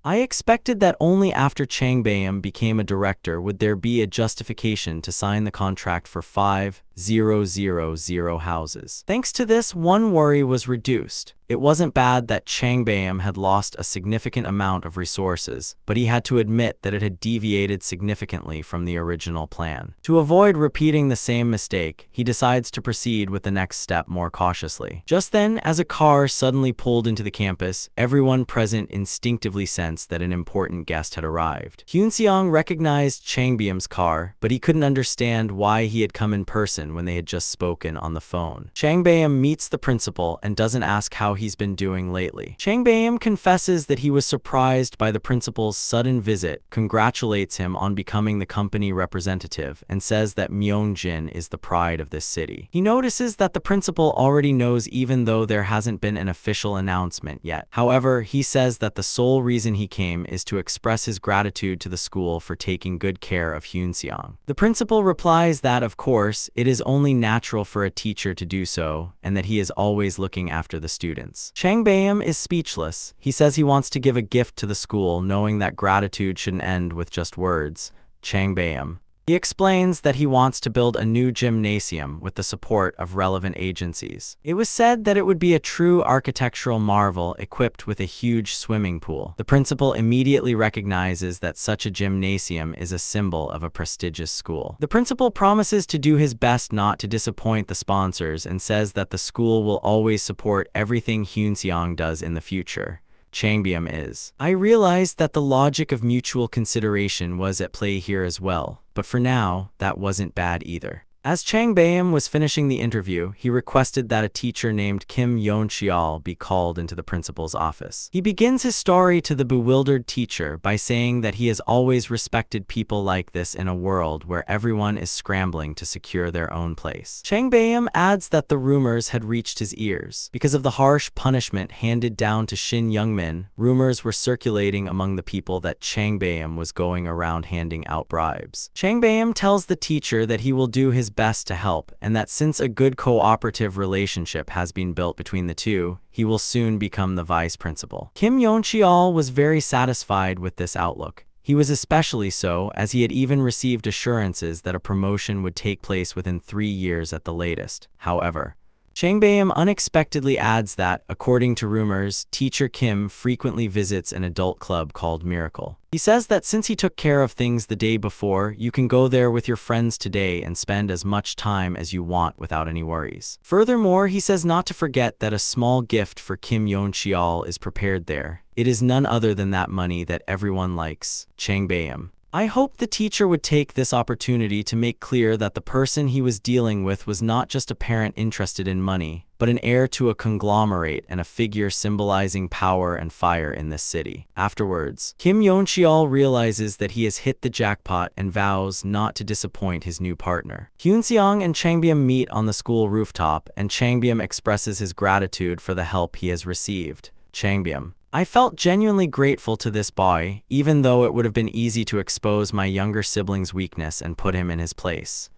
Speaker 1: I expected that only after Changbayam became a director would there be a justification to sign the contract for 5,000 000 houses. Thanks to this, one worry was reduced. It wasn't bad that Changbam had lost a significant amount of resources, but he had to admit that it had deviated significantly from the original plan. To avoid repeating the same mistake, he decides to proceed with the next step more cautiously. Just then, as a car suddenly pulled into the campus, everyone present instinctively sensed that an important guest had arrived. Hyunseong recognized Changbam's car, but he couldn't understand why he had come in person when they had just spoken on the phone. Changbam meets the principal and doesn't ask how he's been doing lately. Changbam confesses that he was surprised by the principal's sudden visit, congratulates him on becoming the company representative, and says that Myeongjin is the pride of this city. He notices that the principal already knows even though there hasn't been an official announcement yet. However, he says that the sole reason he came is to express his gratitude to the school for taking good care of Hyunseong. The principal replies that, of course, it is only natural for a teacher to do so, and that he is always looking after the students. Changbam is speechless. He says he wants to give a gift to the school, knowing that gratitude shouldn't end with just words. Changbam. He explains that he wants to build a new gymnasium with the support of relevant agencies. It was said that it would be a true architectural marvel equipped with a huge swimming pool. The principal immediately recognizes that such a gymnasium is a symbol of a prestigious school. The principal promises to do his best not to disappoint the sponsors and says that the school will always support everything Hyunseong does in the future. Changbam is. I realized that the logic of mutual consideration was at play here as well, but for now, that wasn't bad either. As Changbam was finishing the interview, he requested that a teacher named Kim Yeon-cheol be called into the principal's office. He begins his story to the bewildered teacher by saying that he has always respected people like this in a world where everyone is scrambling to secure their own place. Changbam adds that the rumors had reached his ears. Because of the harsh punishment handed down to Shin Youngmin, rumors were circulating among the people that Changbam was going around handing out bribes. Changbam tells the teacher that he will do his best to help, and that since a good cooperative relationship has been built between the two, he will soon become the vice principal. Kim Yeon-cheol was very satisfied with this outlook. He was especially so, as he had even received assurances that a promotion would take place within 3 years at the latest. However, Changbam unexpectedly adds that, according to rumors, teacher Kim frequently visits an adult club called Miracle. He says that since he took care of things the day before, you can go there with your friends today and spend as much time as you want without any worries. Furthermore, he says not to forget that a small gift for Kim Yeon-cheol is prepared there. It is none other than that money that everyone likes, Changbam. I hoped the teacher would take this opportunity to make clear that the person he was dealing with was not just a parent interested in money, but an heir to a conglomerate and a figure symbolizing power and fire in this city. Afterwards, Kim Yeon-cheol realizes that he has hit the jackpot and vows not to disappoint his new partner. Hyunseong and Changbam meet on the school rooftop, and Changbam expresses his gratitude for the help he has received. Changbam. I felt genuinely grateful to this boy, even though it would have been easy to expose my younger sibling's weakness and put him in his place.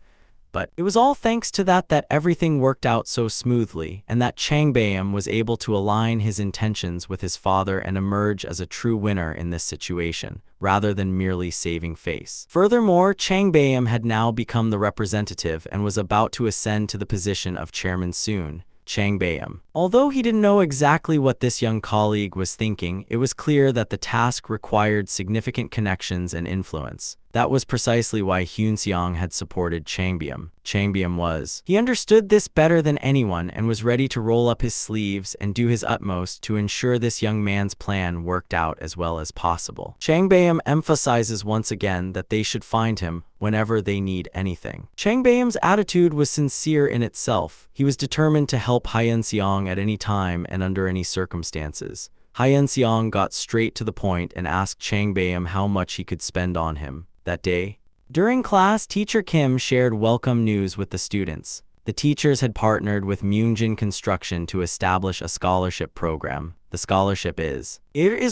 Speaker 1: But it was all thanks to that everything worked out so smoothly, and that Changbam was able to align his intentions with his father and emerge as a true winner in this situation, rather than merely saving face. Furthermore, Changbam had now become the representative and was about to ascend to the position of chairman soon. Changbam. Although he didn't know exactly what this young colleague was thinking, it was clear that the task required significant connections and influence. That was precisely why Hyunseong had supported Changbam. Changbam was. He understood this better than anyone and was ready to roll up his sleeves and do his utmost to ensure this young man's plan worked out as well as possible. Changbam emphasizes once again that they should find him whenever they need anything. Changbam's attitude was sincere in itself. He was determined to help Hyunseong at any time and under any circumstances. Hyunseong got straight to the point and asked Changbam how much he could spend on him that day. During class, teacher Kim shared welcome news with the students. The teachers had partnered with Myeongjin Construction to establish a scholarship program. The scholarship is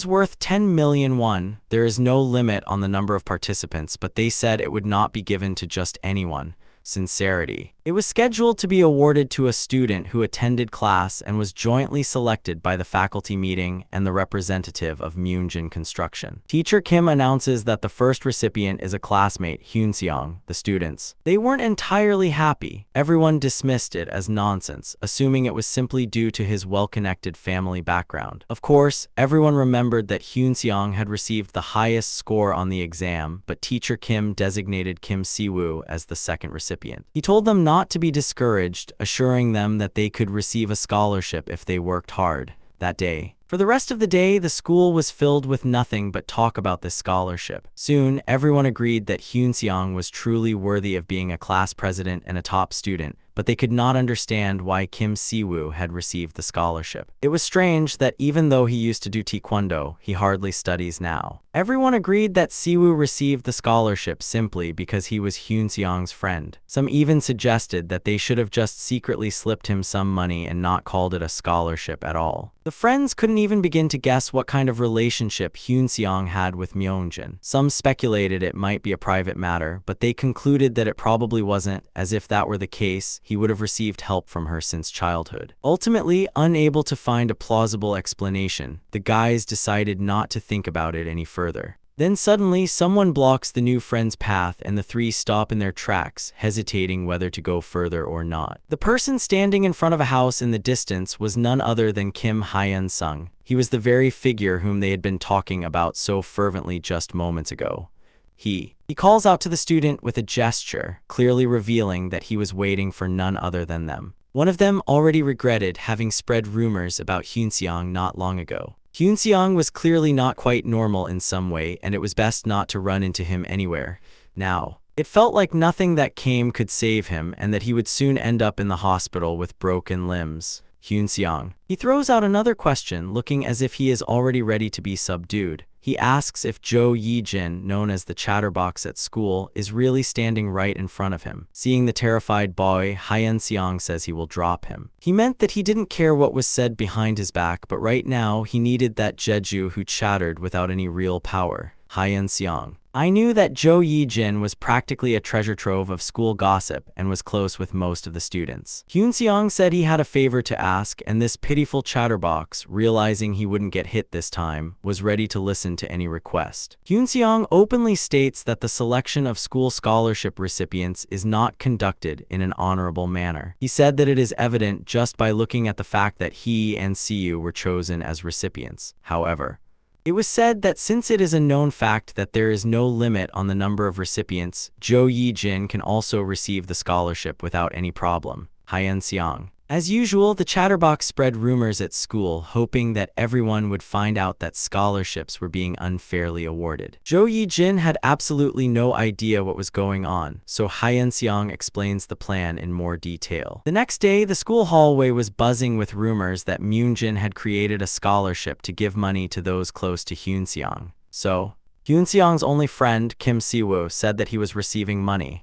Speaker 1: worth 10 million won. There is no limit on the number of participants, but they said it would not be given to just anyone. sincerity. It was scheduled to be awarded to a student who attended class and was jointly selected by the faculty meeting and the representative of Myunjin Construction. Teacher Kim announces that the first recipient is a classmate, Hyunseong. The students, they weren't entirely happy. Everyone dismissed it as nonsense, assuming it was simply due to his well-connected family background. Of course, everyone remembered that Hyunseong had received the highest score on the exam, but Teacher Kim designated Kim Siwoo as the second recipient. He told them not to be discouraged, assuring them that they could receive a scholarship if they worked hard that day. For the rest of the day, the school was filled with nothing but talk about this scholarship. Soon, everyone agreed that Hyunseong was truly worthy of being a class president and a top student, but they could not understand why Kim Siwoo had received the scholarship. It was strange that even though he used to do taekwondo, he hardly studies now. Everyone agreed that Siwoo received the scholarship simply because he was Hyunseong's friend. Some even suggested that they should have just secretly slipped him some money and not called it a scholarship at all. The friends couldn't even begin to guess what kind of relationship Hyunseong had with Myunjin. Some speculated it might be a private matter, but they concluded that it probably wasn't, as if that were the case, he would have received help from her since childhood. Ultimately, unable to find a plausible explanation, the guys decided not to think about it any further. Then suddenly, someone blocks the new friend's path and the three stop in their tracks, hesitating whether to go further or not. The person standing in front of a house in the distance was none other than Kim Hyun-sung. He was the very figure whom they had been talking about so fervently just moments ago. He calls out to the student with a gesture, clearly revealing that he was waiting for none other than them. One of them already regretted having spread rumors about Hyunseong not long ago. Hyunseong was clearly not quite normal in some way, and it was best not to run into him anywhere. Now, it felt like nothing that came could save him, and that he would soon end up in the hospital with broken limbs. Hyunseong. He throws out another question, looking as if he is already ready to be subdued. He asks if Jo Yi-jin, known as the chatterbox at school, is really standing right in front of him. Seeing the terrified boy, Hyun-seong says he will drop him. He meant that he didn't care what was said behind his back, but right now he needed that Jeju who chattered without any real power. Hyun-seong. I knew that Jo Yi-jin was practically a treasure trove of school gossip and was close with most of the students. Hyunseong said he had a favor to ask, and this pitiful chatterbox, realizing he wouldn't get hit this time, was ready to listen to any request. Hyunseong openly states that the selection of school scholarship recipients is not conducted in an honorable manner. He said that it is evident just by looking at the fact that he and Siyu were chosen as recipients. However, it was said that since it is a known fact that there is no limit on the number of recipients, Jo Yi-jin can also receive the scholarship without any problem. Hyun-seong. As usual, the chatterbox spread rumors at school, hoping that everyone would find out that scholarships were being unfairly awarded. Jo Yi-jin had absolutely no idea what was going on, so Hyun-seong explains the plan in more detail. The next day, the school hallway was buzzing with rumors that Myunjin had created a scholarship to give money to those close to Hyunseong. So, Hyunseong's only friend, Kim Siwoo, said that he was receiving money.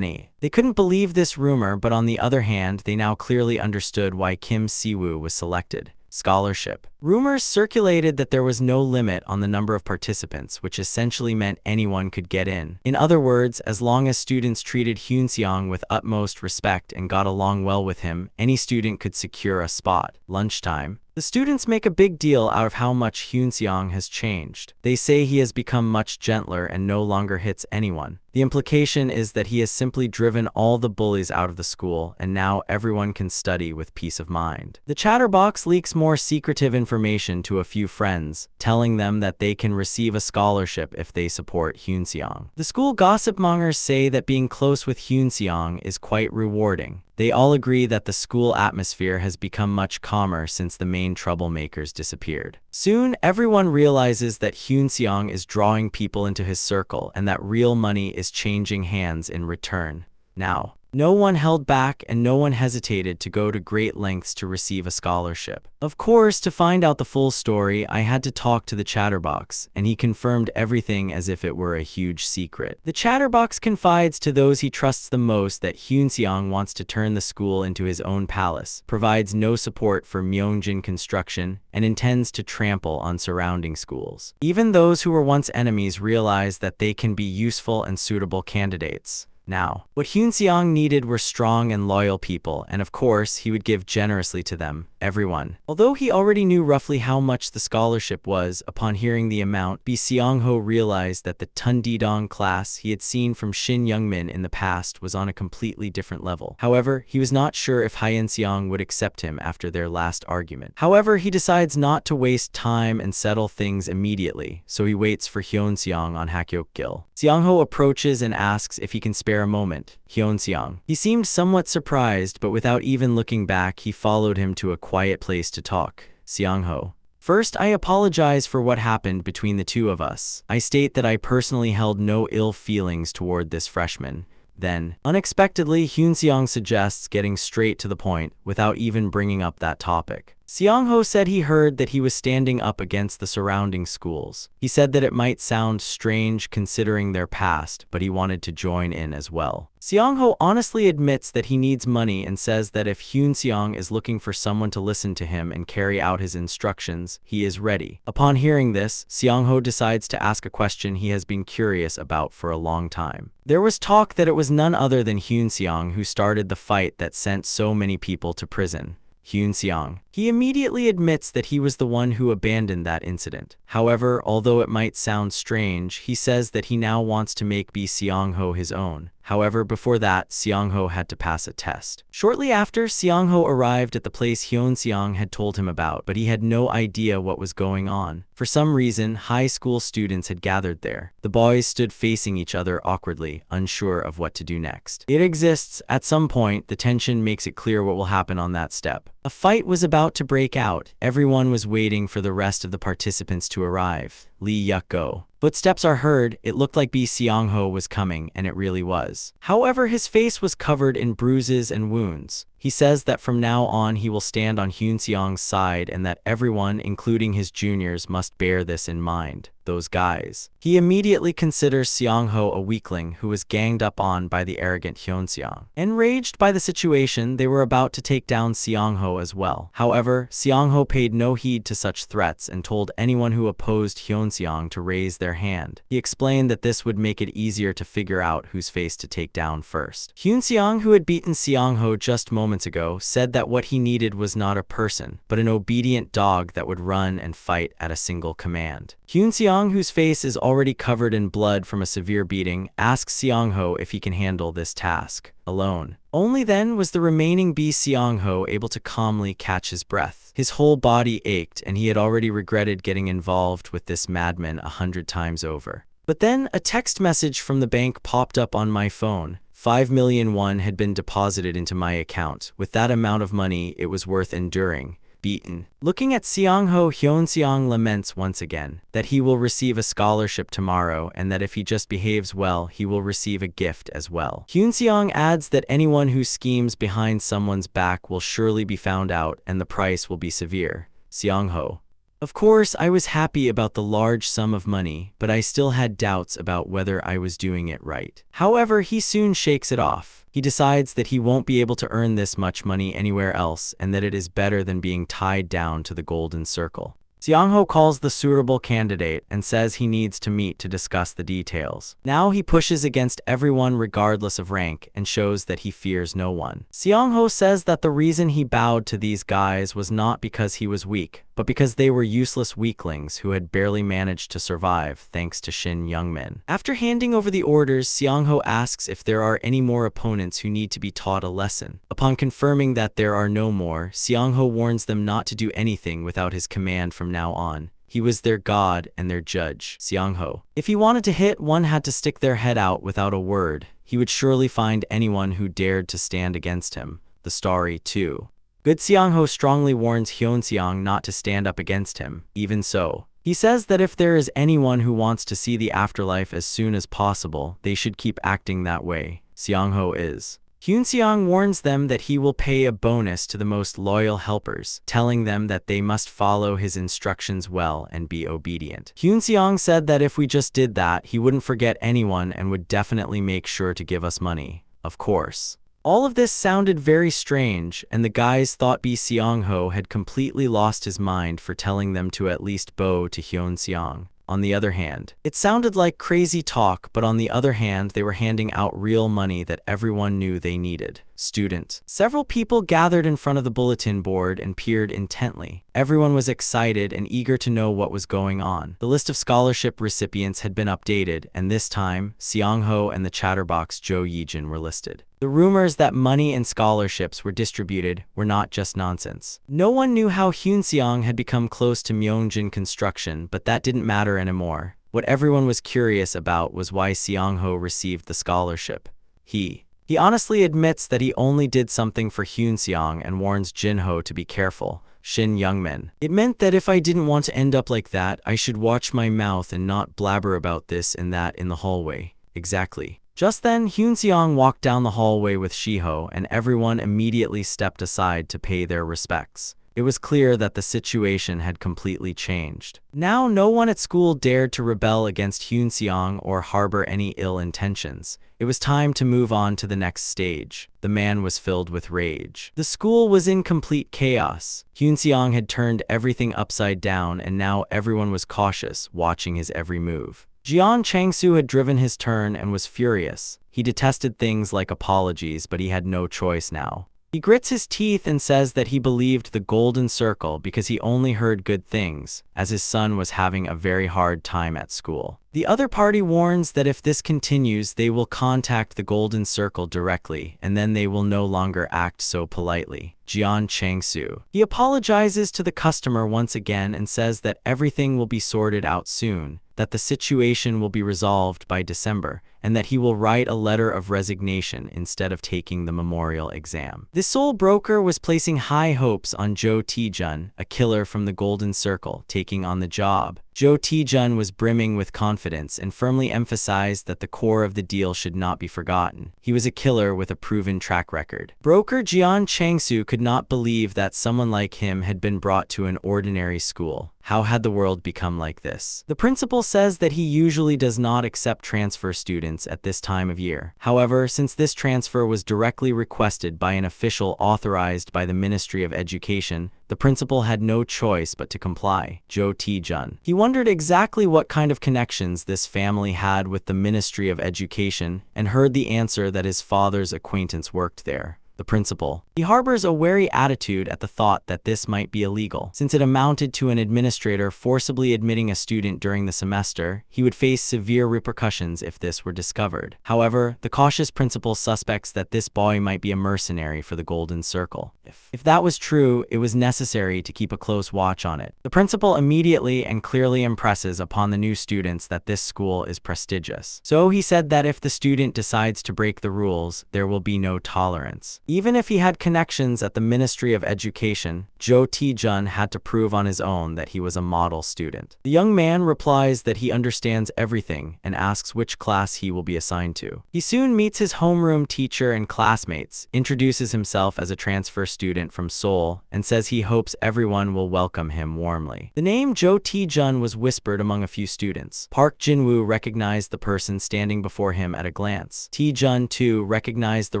Speaker 1: They couldn't believe this rumor, but on the other hand, they now clearly understood why Kim Siwoo was selected. Scholarship. Rumors circulated that there was no limit on the number of participants, which essentially meant anyone could get in. In other words, as long as students treated Hyunseong with utmost respect and got along well with him, any student could secure a spot. Lunchtime. The students make a big deal out of how much Hyunseong has changed. They say he has become much gentler and no longer hits anyone. The implication is that he has simply driven all the bullies out of the school, and now everyone can study with peace of mind. The chatterbox leaks more secretive information to a few friends, telling them that they can receive a scholarship if they support Hyunseong. The school gossip mongers say that being close with Hyunseong is quite rewarding. They all agree that the school atmosphere has become much calmer since the main troublemakers disappeared. Soon, everyone realizes that Hyunseong is drawing people into his circle and that real money is changing hands in return. Now, no one held back and no one hesitated to go to great lengths to receive a scholarship. Of course, to find out the full story, I had to talk to the chatterbox, and he confirmed everything as if it were a huge secret. The chatterbox confides to those he trusts the most that Hyunseong wants to turn the school into his own palace, provides no support for Myunjin Construction, and intends to trample on surrounding schools. Even those who were once enemies realize that they can be useful and suitable candidates. Now, what Hyun-seong needed were strong and loyal people, and of course, he would give generously to them, everyone. Although he already knew roughly how much the scholarship was, upon hearing the amount, Bi Seong-ho realized that the Tundidong class he had seen from Shin Youngmin in the past was on a completely different level. However, he was not sure if Hyun-seong would accept him after their last argument. However, he decides not to waste time and settle things immediately, so he waits for Hyun-seong on Hakyeok-gil. Seong-ho approaches and asks if he can spare a moment. Hyun-seong. He seemed somewhat surprised, but without even looking back, he followed him to a quiet place to talk. Seong-ho. First, I apologize for what happened between the two of us. I state that I personally held no ill feelings toward this freshman. Then, unexpectedly, Hyun-seong suggests getting straight to the point without even bringing up that topic. Seong-ho said he heard that he was standing up against the surrounding schools. He said that it might sound strange considering their past, but he wanted to join in as well. Seong-ho honestly admits that he needs money and says that if Hyun-seong is looking for someone to listen to him and carry out his instructions, he is ready. Upon hearing this, Seong-ho decides to ask a question he has been curious about for a long time. There was talk that it was none other than Hyun-seong who started the fight that sent so many people to prison. Hyun-seong. He immediately admits that he was the one who abandoned that incident. However, although it might sound strange, he says that he now wants to make Bi Seong-ho his own. However, before that, Seong-ho had to pass a test. Shortly after, Seong-ho arrived at the place Hyun-seong had told him about, but he had no idea what was going on. For some reason, high school students had gathered there. The boys stood facing each other awkwardly, unsure of what to do next. It exists. At some point, the tension makes it clear what will happen on that step. A fight was about to break out. Everyone was waiting for the rest of the participants to arrive. Lee Yuk-go. Footsteps are heard. It looked like Bi Seong-ho was coming, and it really was. However, his face was covered in bruises and wounds. He says that from now on he will stand on Hyun-seong's side and that everyone, including his juniors, must bear this in mind. Those guys. He immediately considers Seong-ho a weakling who was ganged up on by the arrogant Hyun-seong. Enraged by the situation, they were about to take down Seong-ho as well. However, Seong-ho paid no heed to such threats and told anyone who opposed Hyun-seong to raise their hand. He explained that this would make it easier to figure out whose face to take down first. Hyun-seong, who had beaten Seong-ho just moments ago, said that what he needed was not a person, but an obedient dog that would run and fight at a single command. Hyun-seong, whose face is already covered in blood from a severe beating, asks Seong-ho if he can handle this task alone. Only then was the remaining Bi Seong-ho able to calmly catch his breath. His whole body ached, and he had already regretted getting involved with this madman 100 times over. But then, a text message from the bank popped up on my phone. 5 million won had been deposited into my account. With that amount of money, it was worth enduring. Beaten. Looking at Seong-ho, Hyun-seong laments once again that he will receive a scholarship tomorrow and that if he just behaves well, he will receive a gift as well. Hyun-seong adds that anyone who schemes behind someone's back will surely be found out and the price will be severe. Seong-ho. Of course, I was happy about the large sum of money, but I still had doubts about whether I was doing it right. However, he soon shakes it off. He decides that he won't be able to earn this much money anywhere else and that it is better than being tied down to the golden circle. Seong-ho calls the suitable candidate and says he needs to meet to discuss the details. Now he pushes against everyone regardless of rank and shows that he fears no one. Seong-ho says that the reason he bowed to these guys was not because he was weak, but because they were useless weaklings who had barely managed to survive thanks to Shin Youngmin. After handing over the orders, Seong-ho asks if there are any more opponents who need to be taught a lesson. Upon confirming that there are no more, Seong-ho warns them not to do anything without his command from now on. He was their god and their judge. Seong-ho. If he wanted to hit, one had to stick their head out without a word. He would surely find anyone who dared to stand against him. The story, too. Good Seong-ho strongly warns Hyun-seong not to stand up against him. Even so, he says that if there is anyone who wants to see the afterlife as soon as possible, they should keep acting that way. Seong-ho is. Hyun-seong warns them that he will pay a bonus to the most loyal helpers, telling them that they must follow his instructions well and be obedient. Hyun-seong said that if we just did that, he wouldn't forget anyone and would definitely make sure to give us money. Of course. All of this sounded very strange, and the guys thought Bi Seong-ho had completely lost his mind for telling them to at least bow to Hyun-seong. on the other hand. It sounded like crazy talk, but on the other hand, they were handing out real money that everyone knew they needed. Student. Several people gathered in front of the bulletin board and peered intently. Everyone was excited and eager to know what was going on. The list of scholarship recipients had been updated, and this time, Seong-ho and the chatterbox Jo Yijin were listed. The rumors that money and scholarships were distributed were not just nonsense. No one knew how Hyun-seong had become close to Myeongjin Construction, but that didn't matter anymore. What everyone was curious about was why Seong-ho received the scholarship. He honestly admits that he only did something for Hyun-seong and warns Jin-ho to be careful. Shin Youngmin. It meant that if I didn't want to end up like that, I should watch my mouth and not blabber about this and that in the hallway. Exactly. Just then, Hyun-seong walked down the hallway with Shiho, and everyone immediately stepped aside to pay their respects. It was clear that the situation had completely changed. Now no one at school dared to rebel against Hyun-seong or harbor any ill intentions. It was time to move on to the next stage. The man was filled with rage. The school was in complete chaos. Hyun-seong had turned everything upside down, and now everyone was cautious, watching his every move. Jeon Chang-soo had driven his turn and was furious. He detested things like apologies, but he had no choice now. He grits his teeth and says that he believed the golden circle because he only heard good things, as his son was having a very hard time at school. The other party warns that if this continues, they will contact the golden circle directly, and then they will no longer act so politely. Jeon Chang-soo. He apologizes to the customer once again and says that everything will be sorted out soon, that the situation will be resolved by December, and that he will write a letter of resignation instead of taking the memorial exam. This sole broker was placing high hopes on Jo Tae-jun, a killer from the Golden Circle, taking on the job. Jo Tae-jun was brimming with confidence and firmly emphasized that the core of the deal should not be forgotten. He was a killer with a proven track record. Broker Jeon Chang-soo could not believe that someone like him had been brought to an ordinary school. How had the world become like this? The principal says that he usually does not accept transfer students at this time of year. However, since this transfer was directly requested by an official authorized by the Ministry of Education, the principal had no choice but to comply. Jo Tae-jun. He wondered exactly what kind of connections this family had with the Ministry of Education and heard the answer that his father's acquaintance worked there. The principal. He harbors a wary attitude at the thought that this might be illegal. Since it amounted to an administrator forcibly admitting a student during the semester, he would face severe repercussions if this were discovered. However, the cautious principal suspects that this boy might be a mercenary for the Golden Circle. If that was true, it was necessary to keep a close watch on it. The principal immediately and clearly impresses upon the new students that this school is prestigious. So he said that if the student decides to break the rules, there will be no tolerance. Even if he had connections at the Ministry of Education, Jo Tae-jun had to prove on his own that he was a model student. The young man replies that he understands everything and asks which class he will be assigned to. He soon meets his homeroom teacher and classmates, introduces himself as a transfer student from Seoul, and says he hopes everyone will welcome him warmly. The name Jo Tae-jun was whispered among a few students. Park Jin-woo recognized the person standing before him at a glance. Tae-jun, too, recognized the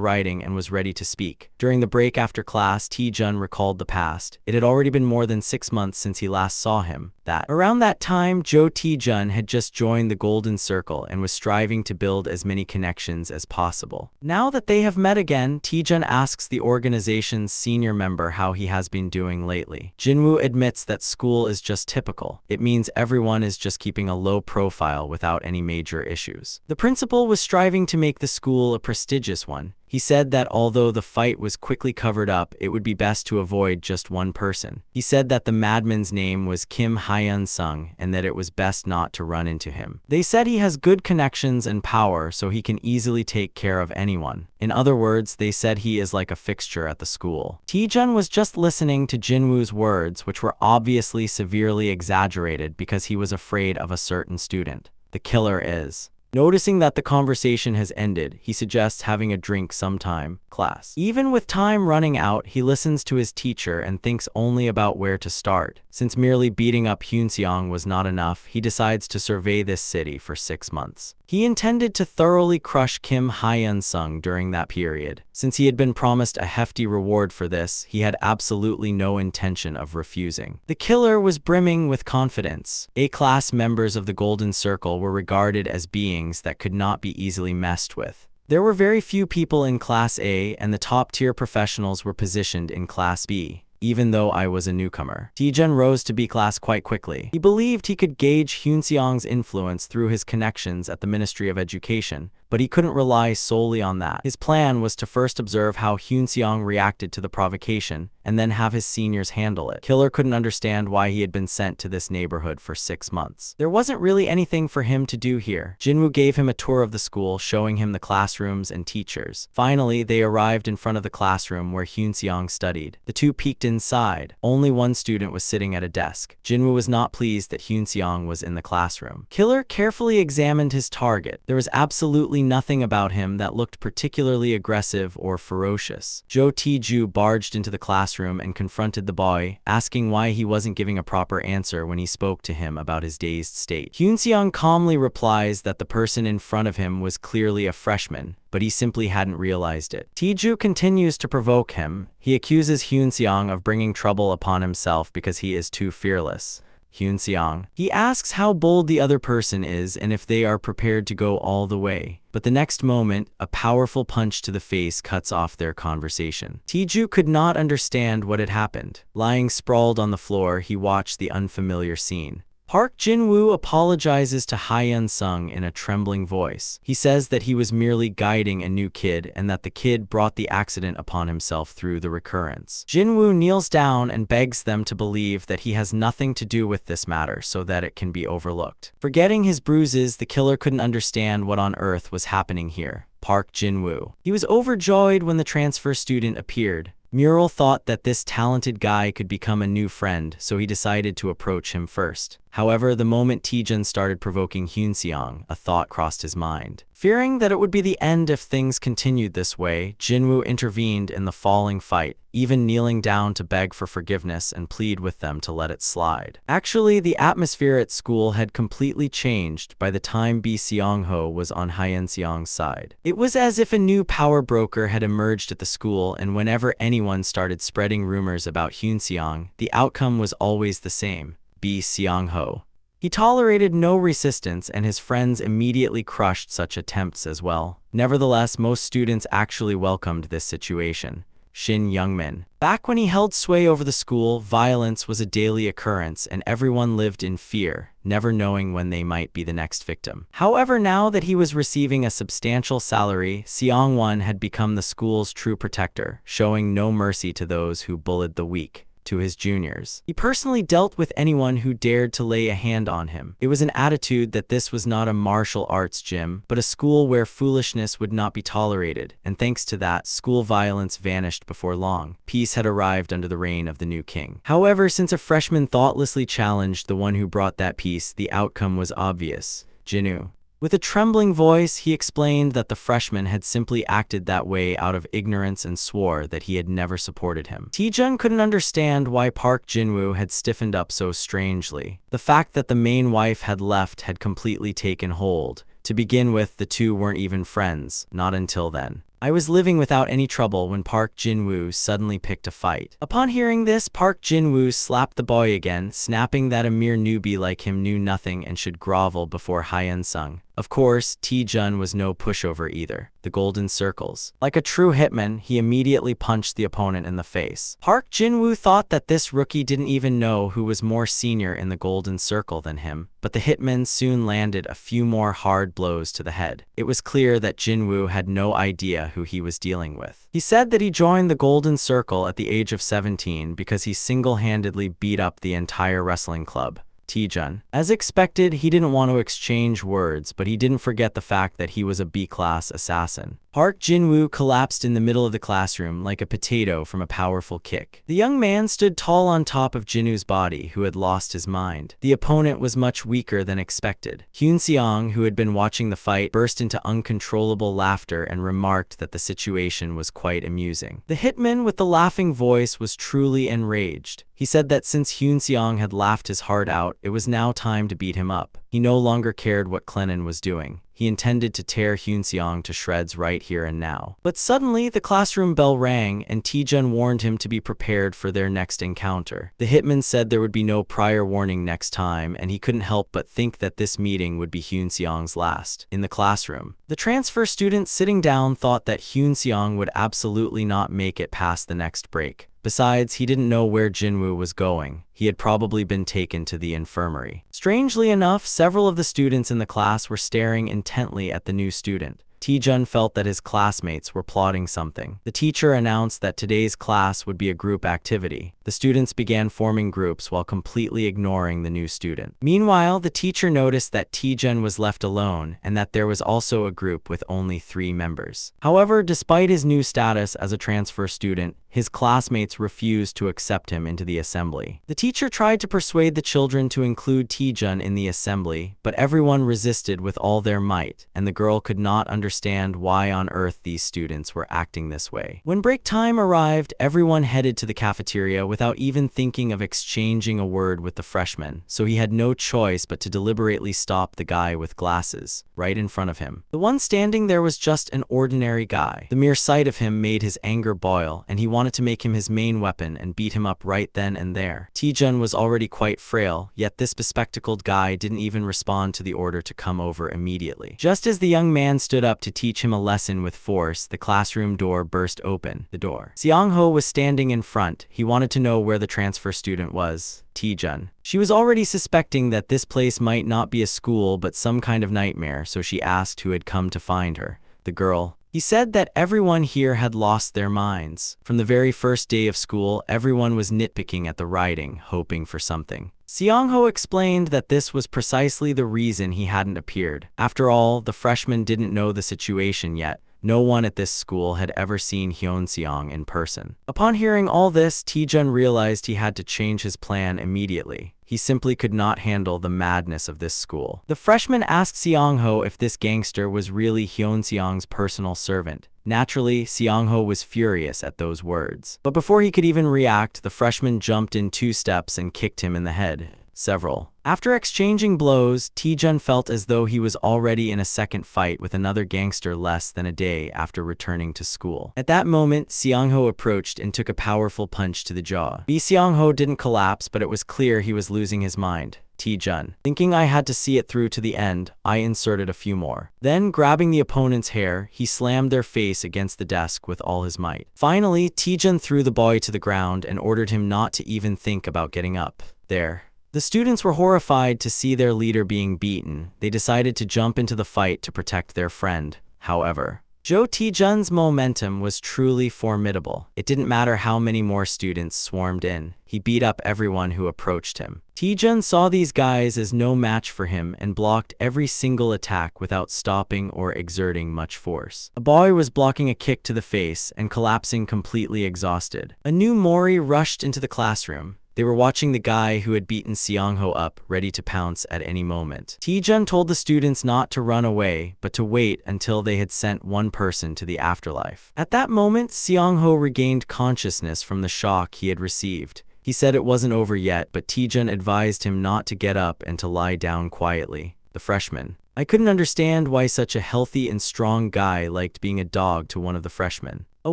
Speaker 1: writing and was ready to speak. During the break after class, Tae-jun recalled the past. It had already been more than 6 months since he last saw him. Around that time, Jo Tae-jun had just joined the Golden Circle and was striving to build as many connections as possible. Now that they have met again, Tae-jun asks the organization's senior member how he has been doing lately. Jin-woo admits that school is just typical. It means everyone is just keeping a low profile without any major issues. The principal was striving to make the school a prestigious one. He said that although the fight was quickly covered up, it would be best to avoid just one person. He said that the madman's name was Kim Hyun-sung and that it was best not to run into him. They said he has good connections and power, so he can easily take care of anyone. In other words, they said he is like a fixture at the school. Tae-jun was just listening to Jin-woo's words, which were obviously severely exaggerated because he was afraid of a certain student. The killer is. Noticing that the conversation has ended, he suggests having a drink sometime. Class. Even with time running out, he listens to his teacher and thinks only about where to start. Since merely beating up Hyun-seong was not enough, he decides to survey this city for 6 months. He intended to thoroughly crush Kim Hyun-sung during that period. Since he had been promised a hefty reward for this, he had absolutely no intention of refusing. The killer was brimming with confidence. A-class members of the Golden Circle were regarded as beings that could not be easily messed with. There were very few people in Class A, and the top-tier professionals were positioned in Class B. Even though I was a newcomer, Tae-jun rose to B-class quite quickly. He believed he could gauge Hyun-seong's influence through his connections at the Ministry of Education, but he couldn't rely solely on that. His plan was to first observe how Hyun-seong reacted to the provocation, and then have his seniors handle it. Killer couldn't understand why he had been sent to this neighborhood for 6 months. There wasn't really anything for him to do here. Jinwoo gave him a tour of the school, showing him the classrooms and teachers. Finally, they arrived in front of the classroom where Hyun-seong studied. The two peeked inside. Only one student was sitting at a desk. Jinwoo was not pleased that Hyun-seong was in the classroom. Killer carefully examined his target. There was absolutely nothing about him that looked particularly aggressive or ferocious. Jo Tae-ju barged into the classroom and confronted the boy, asking why he wasn't giving a proper answer when he spoke to him about his dazed state. Hyun-seong calmly replies that the person in front of him was clearly a freshman, but he simply hadn't realized it. Tae-ju continues to provoke him. He accuses Hyun-seong of bringing trouble upon himself because he is too fearless. Hyun-seong. He asks how bold the other person is and if they are prepared to go all the way. But the next moment, a powerful punch to the face cuts off their conversation. Tae-ju could not understand what had happened. Lying sprawled on the floor, he watched the unfamiliar scene. Park Jin-woo apologizes to Hyun-sung in a trembling voice. He says that he was merely guiding a new kid and that the kid brought the accident upon himself through the recurrence. Jin-woo kneels down and begs them to believe that he has nothing to do with this matter so that it can be overlooked. Forgetting his bruises, the killer couldn't understand what on earth was happening here. Park Jin-woo. He was overjoyed when the transfer student appeared. Mural thought that this talented guy could become a new friend, so he decided to approach him first. However, the moment Tae-jun started provoking Hyun-seong, a thought crossed his mind. Fearing that it would be the end if things continued this way, Jin-woo intervened in the falling fight, even kneeling down to beg for forgiveness and plead with them to let it slide. Actually, the atmosphere at school had completely changed by the time Bi Seong-ho was on Hyun-seong's side. It was as if a new power broker had emerged at the school, and whenever anyone started spreading rumors about Hyun-seong, the outcome was always the same. Bi Seong-ho. He tolerated no resistance, and his friends immediately crushed such attempts as well. Nevertheless, most students actually welcomed this situation. Shin Youngmin. Back when he held sway over the school, violence was a daily occurrence and everyone lived in fear, never knowing when they might be the next victim. However, now that he was receiving a substantial salary, Seong-won had become the school's true protector, showing no mercy to those who bullied the weak. To his juniors, he personally dealt with anyone who dared to lay a hand on him. It was an attitude that this was not a martial arts gym, but a school where foolishness would not be tolerated, and thanks to that, school violence vanished before long. Peace had arrived under the reign of the new king. However, since a freshman thoughtlessly challenged the one who brought that peace, the outcome was obvious. Jinwoo. With a trembling voice, he explained that the freshman had simply acted that way out of ignorance and swore that he had never supported him. Tae-jun couldn't understand why Park Jin-woo had stiffened up so strangely. The fact that the main wife had left had completely taken hold. To begin with, the two weren't even friends, not until then. I was living without any trouble when Park Jin-woo suddenly picked a fight. Upon hearing this, Park Jin-woo slapped the boy again, snapping that a mere newbie like him knew nothing and should grovel before Hyun-sung. Of course, Tae-jun was no pushover either. The golden circles. Like a true hitman, he immediately punched the opponent in the face. Park Jin-woo thought that this rookie didn't even know who was more senior in the golden circle than him, but the hitman soon landed a few more hard blows to the head. It was clear that Jin-woo had no idea who he was dealing with. He said that he joined the golden circle at the age of 17 because he single-handedly beat up the entire wrestling club. Tae-jun. As expected, he didn't want to exchange words, but he didn't forget the fact that he was a B-class assassin. Park Jin-woo collapsed in the middle of the classroom like a potato from a powerful kick. The young man stood tall on top of Jinwoo's body, who had lost his mind. The opponent was much weaker than expected. Hyun-seong, who had been watching the fight, burst into uncontrollable laughter and remarked that the situation was quite amusing. The hitman with the laughing voice was truly enraged. He said that since Hyun-seong had laughed his heart out, it was now time to beat him up. He no longer cared what Glennon was doing. He intended to tear Hyunseong to shreds right here and now. But suddenly, the classroom bell rang, and Taejun warned him to be prepared for their next encounter. The hitman said there would be no prior warning next time, and he couldn't help but think that this meeting would be Hyunseong's last. In the classroom, the transfer student sitting down thought that Hyunseong would absolutely not make it past the next break. Besides, he didn't know where Jinwoo was going. He had probably been taken to the infirmary. Strangely enough, several of the students in the class were staring intently at the new student. Taejun felt that his classmates were plotting something. The teacher announced that today's class would be a group activity. The students began forming groups while completely ignoring the new student. Meanwhile, the teacher noticed that Taejun was left alone and that there was also a group with only 3 members. However, despite his new status as a transfer student, his classmates refused to accept him into the assembly. The teacher tried to persuade the children to include Taejun in the assembly, but everyone resisted with all their might, and the girl could not understand why on earth these students were acting this way. When break time arrived, everyone headed to the cafeteria without even thinking of exchanging a word with the freshman, so he had no choice but to deliberately stop the guy with glasses right in front of him. The one standing there was just an ordinary guy. The mere sight of him made his anger boil, and he wanted to make him his main weapon and beat him up right then and there. Taejun was already quite frail, yet this bespectacled guy didn't even respond to the order to come over immediately. Just as the young man stood up to teach him a lesson with force, the classroom door burst open. The door. Seong-ho was standing in front. He wanted to know where the transfer student was. Taejun. She was already suspecting that this place might not be a school but some kind of nightmare, so she asked who had come to find her. The girl. He said that everyone here had lost their minds. From the very first day of school, everyone was nitpicking at the writing, hoping for something. Seong-ho explained that this was precisely the reason he hadn't appeared. After all, the freshman didn't know the situation yet. No one at this school had ever seen Hyunseong in person. Upon hearing all this, Taejun realized he had to change his plan immediately. He simply could not handle the madness of this school. The freshman asked Seong-ho if this gangster was really Hyunseong's personal servant. Naturally, Seong-ho was furious at those words. But before he could even react, the freshman jumped in 2 steps and kicked him in the head. Several. After exchanging blows, Taejun felt as though he was already in a second fight with another gangster less than a day after returning to school. At that moment, Seong-ho approached and took a powerful punch to the jaw. Seong-ho didn't collapse, but it was clear he was losing his mind. Taejun. Thinking I had to see it through to the end, I inserted a few more. Then, grabbing the opponent's hair, he slammed their face against the desk with all his might. Finally, Taejun threw the boy to the ground and ordered him not to even think about getting up. There. The students were horrified to see their leader being beaten. They decided to jump into the fight to protect their friend. However, Taejun's momentum was truly formidable. It didn't matter how many more students swarmed in. He beat up everyone who approached him. Taejun saw these guys as no match for him and blocked every single attack without stopping or exerting much force. A boy was blocking a kick to the face and collapsing completely exhausted. A new Mori rushed into the classroom. They were watching the guy who had beaten Seong-ho up, ready to pounce at any moment. Taejun told the students not to run away, but to wait until they had sent one person to the afterlife. At that moment, Seong-ho regained consciousness from the shock he had received. He said it wasn't over yet, but Taejun advised him not to get up and to lie down quietly. The freshman. I couldn't understand why such a healthy and strong guy liked being a dog to one of the freshmen. A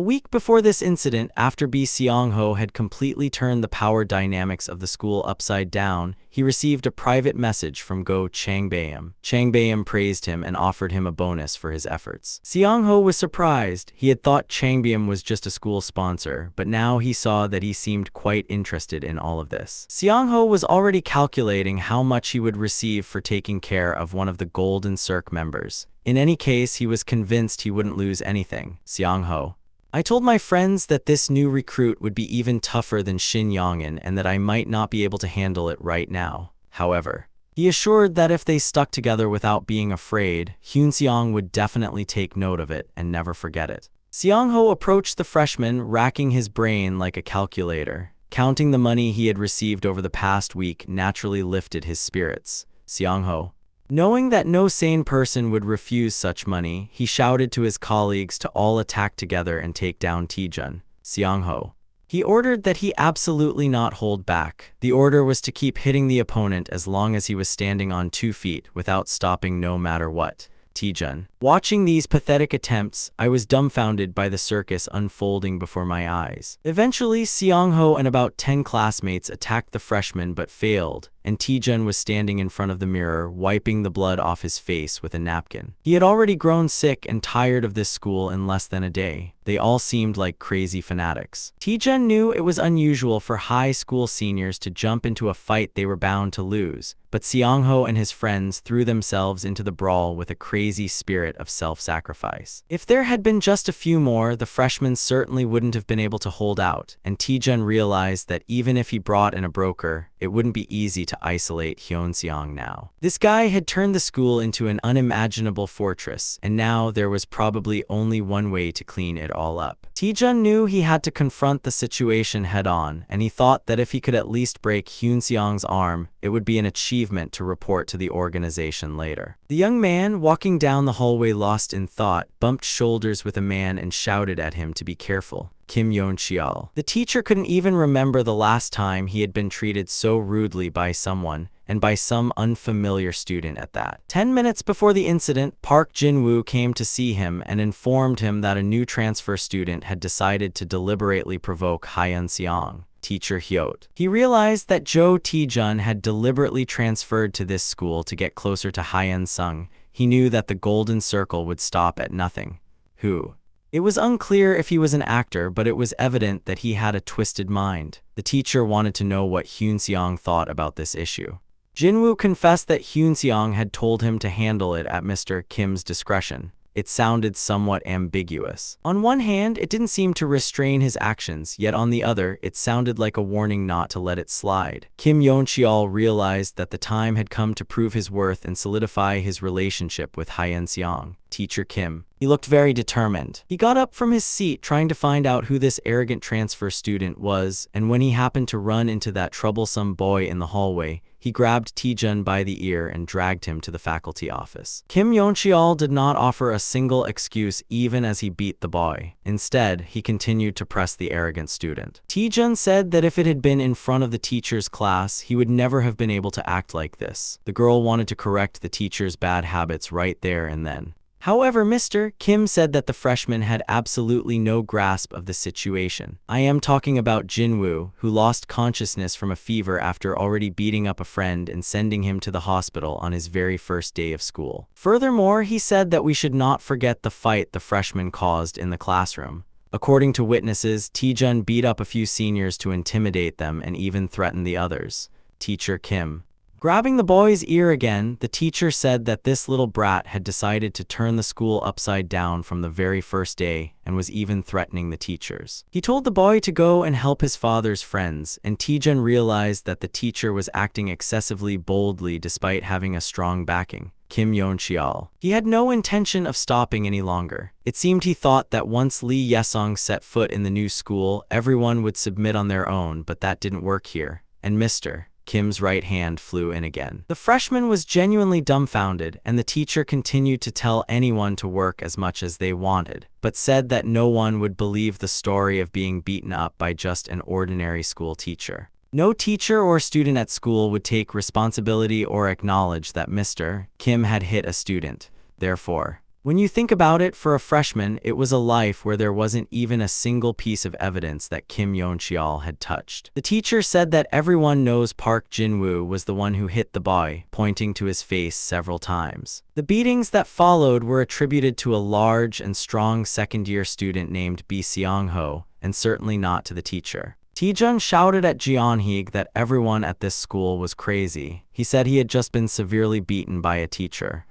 Speaker 1: week before this incident, after Seong-ho had completely turned the power dynamics of the school upside down, he received a private message from Go Changbayam. Changbayam praised him and offered him a bonus for his efforts. Seong-ho was surprised. He had thought Changbayam was just a school sponsor, but now he saw that he seemed quite interested in all of this. Seong-ho was already calculating how much he would receive for taking care of one of the Golden Cirque members. In any case, he was convinced he wouldn't lose anything. Seong-ho. I told my friends that this new recruit would be even tougher than Shin Yongin and that I might not be able to handle it right now. However, he assured that if they stuck together without being afraid, Hyunseong would definitely take note of it and never forget it. Seong-ho approached the freshman, racking his brain like a calculator. Counting the money he had received over the past week naturally lifted his spirits. Seong-ho. Knowing that no sane person would refuse such money, he shouted to his colleagues to all attack together and take down Taejun. Seong-ho. He ordered that he absolutely not hold back. The order was to keep hitting the opponent as long as he was standing on 2 feet without stopping no matter what. Taejun. Watching these pathetic attempts, I was dumbfounded by the circus unfolding before my eyes. Eventually, Seongho and about 10 classmates attacked the freshman but failed, and Taejun was standing in front of the mirror, wiping the blood off his face with a napkin. He had already grown sick and tired of this school in less than a day. They all seemed like crazy fanatics. Taejun knew it was unusual for high school seniors to jump into a fight they were bound to lose, but Seongho and his friends threw themselves into the brawl with a crazy spirit of self-sacrifice. If there had been just a few more, the freshmen certainly wouldn't have been able to hold out, and Taejun realized that even if he brought in a broker, it wouldn't be easy to isolate Hyunseong now. This guy had turned the school into an unimaginable fortress, and now there was probably only one way to clean it all up. Taejun knew he had to confront the situation head-on, and he thought that if he could at least break Hyunseong's arm, it would be an achievement to report to the organization later. The young man, walking down the hallway lost in thought, bumped shoulders with a man and shouted at him to be careful. Kim Yeon-cheol. The teacher couldn't even remember the last time he had been treated so rudely by someone, and by some unfamiliar student at that. 10 minutes before the incident, Park Jin-woo came to see him and informed him that a new transfer student had decided to deliberately provoke Hyun-seong, teacher Hyot. He realized that Jo Taejun had deliberately transferred to this school to get closer to Hyun-sung. He knew that the golden circle would stop at nothing. Who? It was unclear if he was an actor, but it was evident that he had a twisted mind. The teacher wanted to know what Hyunseong thought about this issue. Jinwoo confessed that Hyunseong had told him to handle it at Mr. Kim's discretion. It sounded somewhat ambiguous. On one hand, it didn't seem to restrain his actions, yet on the other, it sounded like a warning not to let it slide. Kim Yeon-cheol realized that the time had come to prove his worth and solidify his relationship with Hyun-seong, teacher Kim. He looked very determined. He got up from his seat trying to find out who this arrogant transfer student was, and when he happened to run into that troublesome boy in the hallway, he grabbed Taejun by the ear and dragged him to the faculty office. Kim Yeon-cheol did not offer a single excuse even as he beat the boy. Instead, he continued to press the arrogant student. Taejun said that if it had been in front of the teacher's class, he would never have been able to act like this. The girl wanted to correct the teacher's bad habits right there and then. However, Mr. Kim said that the freshman had absolutely no grasp of the situation. I am talking about Jinwoo, who lost consciousness from a fever after already beating up a friend and sending him to the hospital on his very first day of school. Furthermore, he said that we should not forget the fight the freshman caused in the classroom. According to witnesses, Taejun beat up a few seniors to intimidate them and even threatened the others. Teacher Kim. Grabbing the boy's ear again, the teacher said that this little brat had decided to turn the school upside down from the very first day and was even threatening the teachers. He told the boy to go and help his father's friends, and Taejun realized that the teacher was acting excessively boldly despite having a strong backing. Kim Yeon-cheol. He had no intention of stopping any longer. It seemed he thought that once Lee Yesong set foot in the new school, everyone would submit on their own, but that didn't work here. And Mr. Kim's right hand flew in again. The freshman was genuinely dumbfounded, and the teacher continued to tell anyone to work as much as they wanted, but said that no one would believe the story of being beaten up by just an ordinary school teacher. No teacher or student at school would take responsibility or acknowledge that Mr. Kim had hit a student. Therefore, when you think about it, for a freshman, it was a life where there wasn't even a single piece of evidence that Kim Yeon-cheol had touched. The teacher said that everyone knows Park Jin-woo was the one who hit the boy, pointing to his face several times. The beatings that followed were attributed to a large and strong second-year student named B. Seong-ho, and certainly not to the teacher. Taejun shouted at Jeonhig that everyone at this school was crazy. He said he had just been severely beaten by a teacher.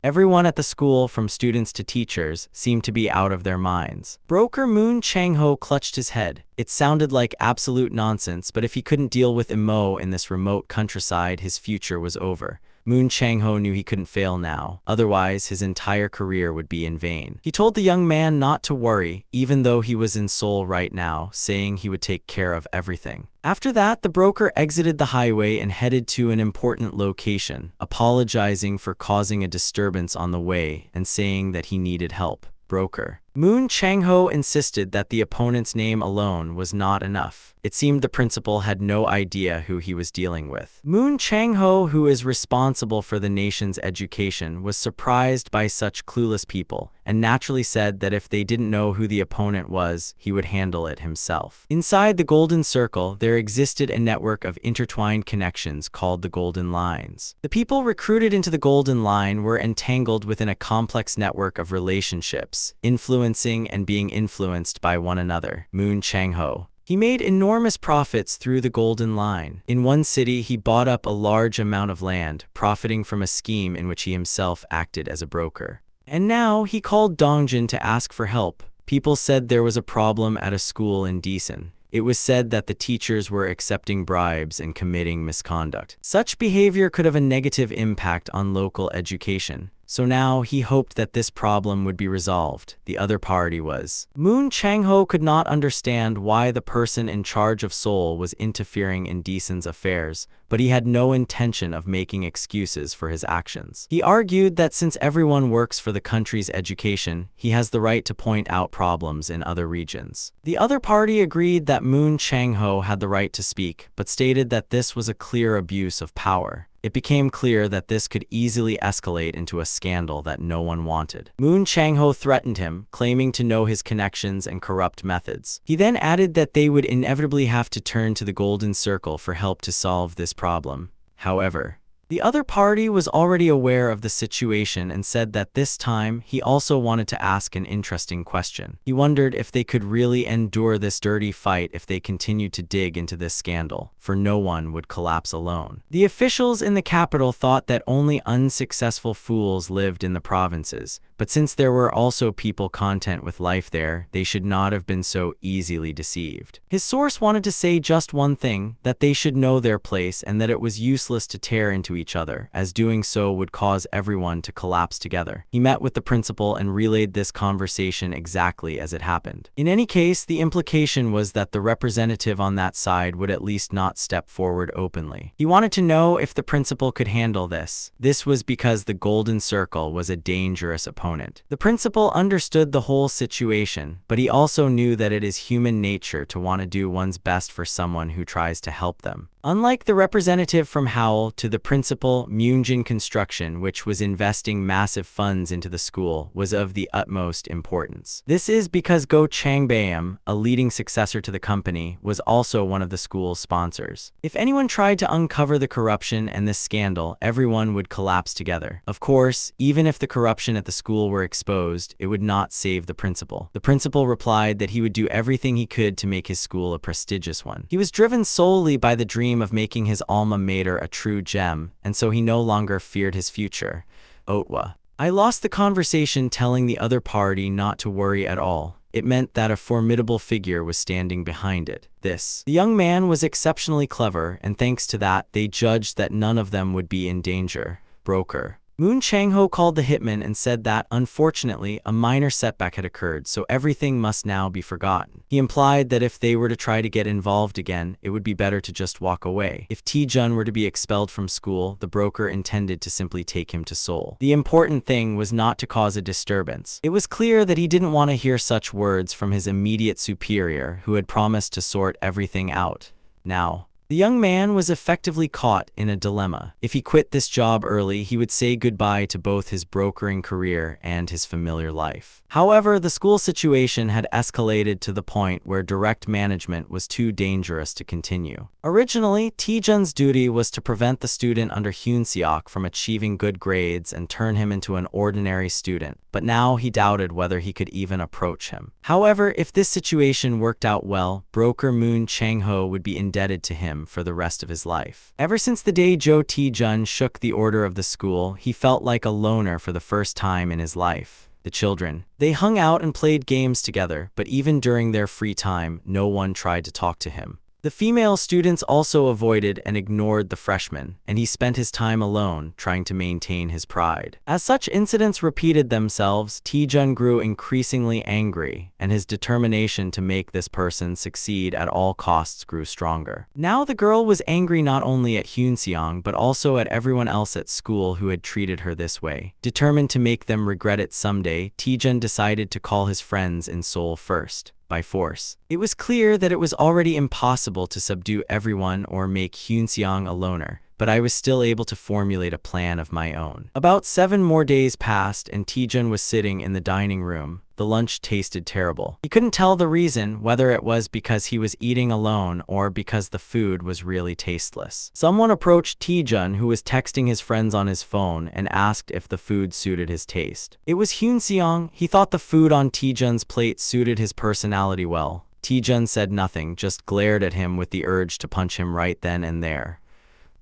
Speaker 1: Everyone at the school, from students to teachers, seemed to be out of their minds. Broker Moon Chang-ho clutched his head. It sounded like absolute nonsense, but if he couldn't deal with Imo in this remote countryside, his future was over. Moon Chang-ho knew he couldn't fail now, otherwise his entire career would be in vain. He told the young man not to worry, even though he was in Seoul right now, saying he would take care of everything. After that, the broker exited the highway and headed to an important location, apologizing for causing a disturbance on the way and saying that he needed help. Broker. Moon Changho insisted that the opponent's name alone was not enough. It seemed the principal had no idea who he was dealing with. Moon Changho, who is responsible for the nation's education, was surprised by such clueless people, and naturally said that if they didn't know who the opponent was, he would handle it himself. Inside the Golden Circle, there existed a network of intertwined connections called the Golden Lines. The people recruited into the Golden Line were entangled within a complex network of relationships, influencing and being influenced by one another. Moon Changho. He made enormous profits through the Golden Line. In one city, he bought up a large amount of land, profiting from a scheme in which he himself acted as a broker. And now he called Dongjin to ask for help. People said there was a problem at a school in Deason. It was said that the teachers were accepting bribes and committing misconduct. Such behavior could have a negative impact on local education. So now he hoped that this problem would be resolved. The other party was. Moon Changho could not understand why the person in charge of Seoul was interfering in Deason's affairs, but he had no intention of making excuses for his actions. He argued that since everyone works for the country's education, he has the right to point out problems in other regions. The other party agreed that Moon Changho had the right to speak, but stated that this was a clear abuse of power. It became clear that this could easily escalate into a scandal that no one wanted. Moon Changho threatened him, claiming to know his connections and corrupt methods. He then added that they would inevitably have to turn to the Golden Circle for help to solve this problem. However, the other party was already aware of the situation and said that this time he also wanted to ask an interesting question. He wondered if they could really endure this dirty fight if they continued to dig into this scandal, for no one would collapse alone. The officials in the capital thought that only unsuccessful fools lived in the provinces, but since there were also people content with life there, they should not have been so easily deceived. His source wanted to say just one thing, that they should know their place and that it was useless to tear into each other, as doing so would cause everyone to collapse together. He met with the principal and relayed this conversation exactly as it happened. In any case, the implication was that the representative on that side would at least not step forward openly. He wanted to know if the principal could handle this. This was because the Golden Circle was a dangerous opponent. The principal understood the whole situation, but he also knew that it is human nature to want to do one's best for someone who tries to help them. Unlike the representative from Howell to the principal, Myunjin Construction, which was investing massive funds into the school, was of the utmost importance. This is because Go Changbayam, a leading successor to the company, was also one of the school's sponsors. If anyone tried to uncover the corruption and this scandal, everyone would collapse together. Of course, even if the corruption at the school were exposed, it would not save the principal. The principal replied that he would do everything he could to make his school a prestigious one. He was driven solely by the dream of making his alma mater a true gem, and so he no longer feared his future. Otwa. I lost the conversation telling the other party not to worry at all. It meant that a formidable figure was standing behind it. The young man was exceptionally clever, and thanks to that, they judged that none of them would be in danger. Broker. Moon Changho called the hitman and said that, unfortunately, a minor setback had occurred, so everything must now be forgotten. He implied that if they were to try to get involved again, it would be better to just walk away. If Tae-jun were to be expelled from school, the broker intended to simply take him to Seoul. The important thing was not to cause a disturbance. It was clear that he didn't want to hear such words from his immediate superior, who had promised to sort everything out. Now, the young man was effectively caught in a dilemma. If he quit this job early, he would say goodbye to both his brokering career and his familiar life. However, the school situation had escalated to the point where direct management was too dangerous to continue. Originally, Tae-jun's duty was to prevent the student under Hyun-seok from achieving good grades and turn him into an ordinary student, but now he doubted whether he could even approach him. However, if this situation worked out well, broker Moon Changho would be indebted to him for the rest of his life. Ever since the day Tae-jun shook the order of the school, he felt like a loner for the first time in his life. The children. They hung out and played games together, but even during their free time, no one tried to talk to him. The female students also avoided and ignored the freshman, and he spent his time alone, trying to maintain his pride. As such incidents repeated themselves, Tae-jun grew increasingly angry, and his determination to make this person succeed at all costs grew stronger. Now the girl was angry not only at Hyun-seong but also at everyone else at school who had treated her this way. Determined to make them regret it someday, Tae-jun decided to call his friends in Seoul first, by force. It was clear that it was already impossible to subdue everyone or make Hyun-seong a loner, but I was still able to formulate a plan of my own. About 7 more days passed and Tae-jun was sitting in the dining room. The lunch tasted terrible. He couldn't tell the reason, whether it was because he was eating alone or because the food was really tasteless. Someone approached Tae-jun, who was texting his friends on his phone, and asked if the food suited his taste. It was Hyun-seong. He thought the food on Tae-jun's plate suited his personality well. Tae-jun said nothing, just glared at him with the urge to punch him right then and there.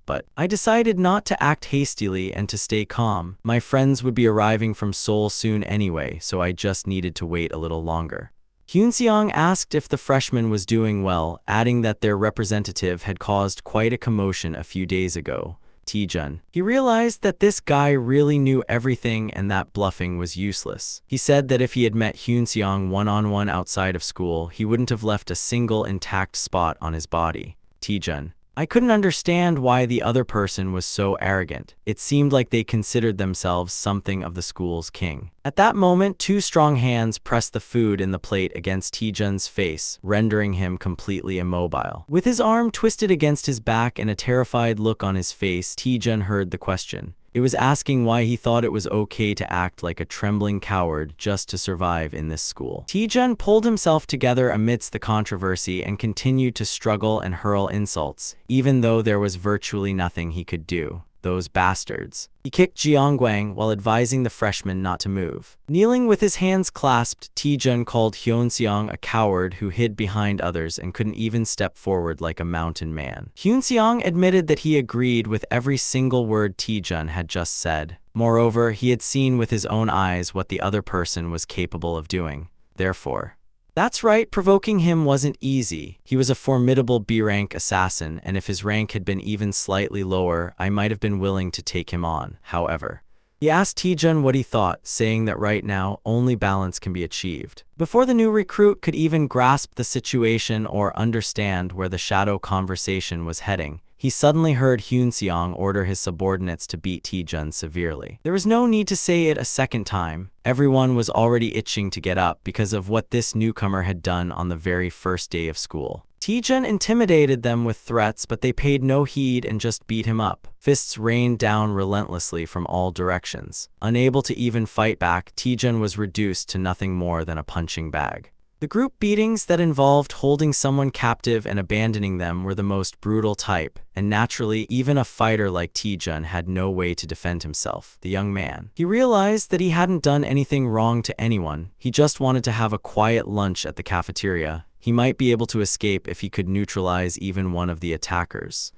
Speaker 1: But I decided not to act hastily and to stay calm. My friends would be arriving from Seoul soon anyway, so I just needed to wait a little longer. Hyun-seong asked if the freshman was doing well, adding that their representative had caused quite a commotion a few days ago. Tae-jun. He realized that this guy really knew everything and that bluffing was useless. He said that if he had met Hyun-seong one-on-one outside of school, he wouldn't have left a single intact spot on his body. Tae-jun. I couldn't understand why the other person was so arrogant. It seemed like they considered themselves something of the school's king. At that moment, 2 strong hands pressed the food in the plate against Tae-jun's face, rendering him completely immobile. With his arm twisted against his back and a terrified look on his face, Tae-jun heard the question. It was asking why he thought it was okay to act like a trembling coward just to survive in this school. Tae-jun pulled himself together amidst the controversy and continued to struggle and hurl insults, even though there was virtually nothing he could do. Those bastards. He kicked Jeongwang while advising the freshman not to move. Kneeling with his hands clasped, Tae-jun called Hyun-seong a coward who hid behind others and couldn't even step forward like a mountain man. Hyun-seong admitted that he agreed with every single word Tae-jun had just said. Moreover, he had seen with his own eyes what the other person was capable of doing. Therefore, that's right, provoking him wasn't easy. He was a formidable B-rank assassin, and if his rank had been even slightly lower, I might have been willing to take him on. However, he asked Tae-jun what he thought, saying that right now, only balance can be achieved. Before the new recruit could even grasp the situation or understand where the shadow conversation was heading, he suddenly heard Hyun-seong order his subordinates to beat Tae-jun severely. There was no need to say it a second time. Everyone was already itching to get up because of what this newcomer had done on the very first day of school. Tae-jun intimidated them with threats, but they paid no heed and just beat him up. Fists rained down relentlessly from all directions. Unable to even fight back, Tae-jun was reduced to nothing more than a punching bag. The group beatings that involved holding someone captive and abandoning them were the most brutal type, and naturally, even a fighter like Tae-jun had no way to defend himself. The young man. He realized that he hadn't done anything wrong to anyone. He just wanted to have a quiet lunch at the cafeteria. He might be able to escape if he could neutralize even one of the attackers.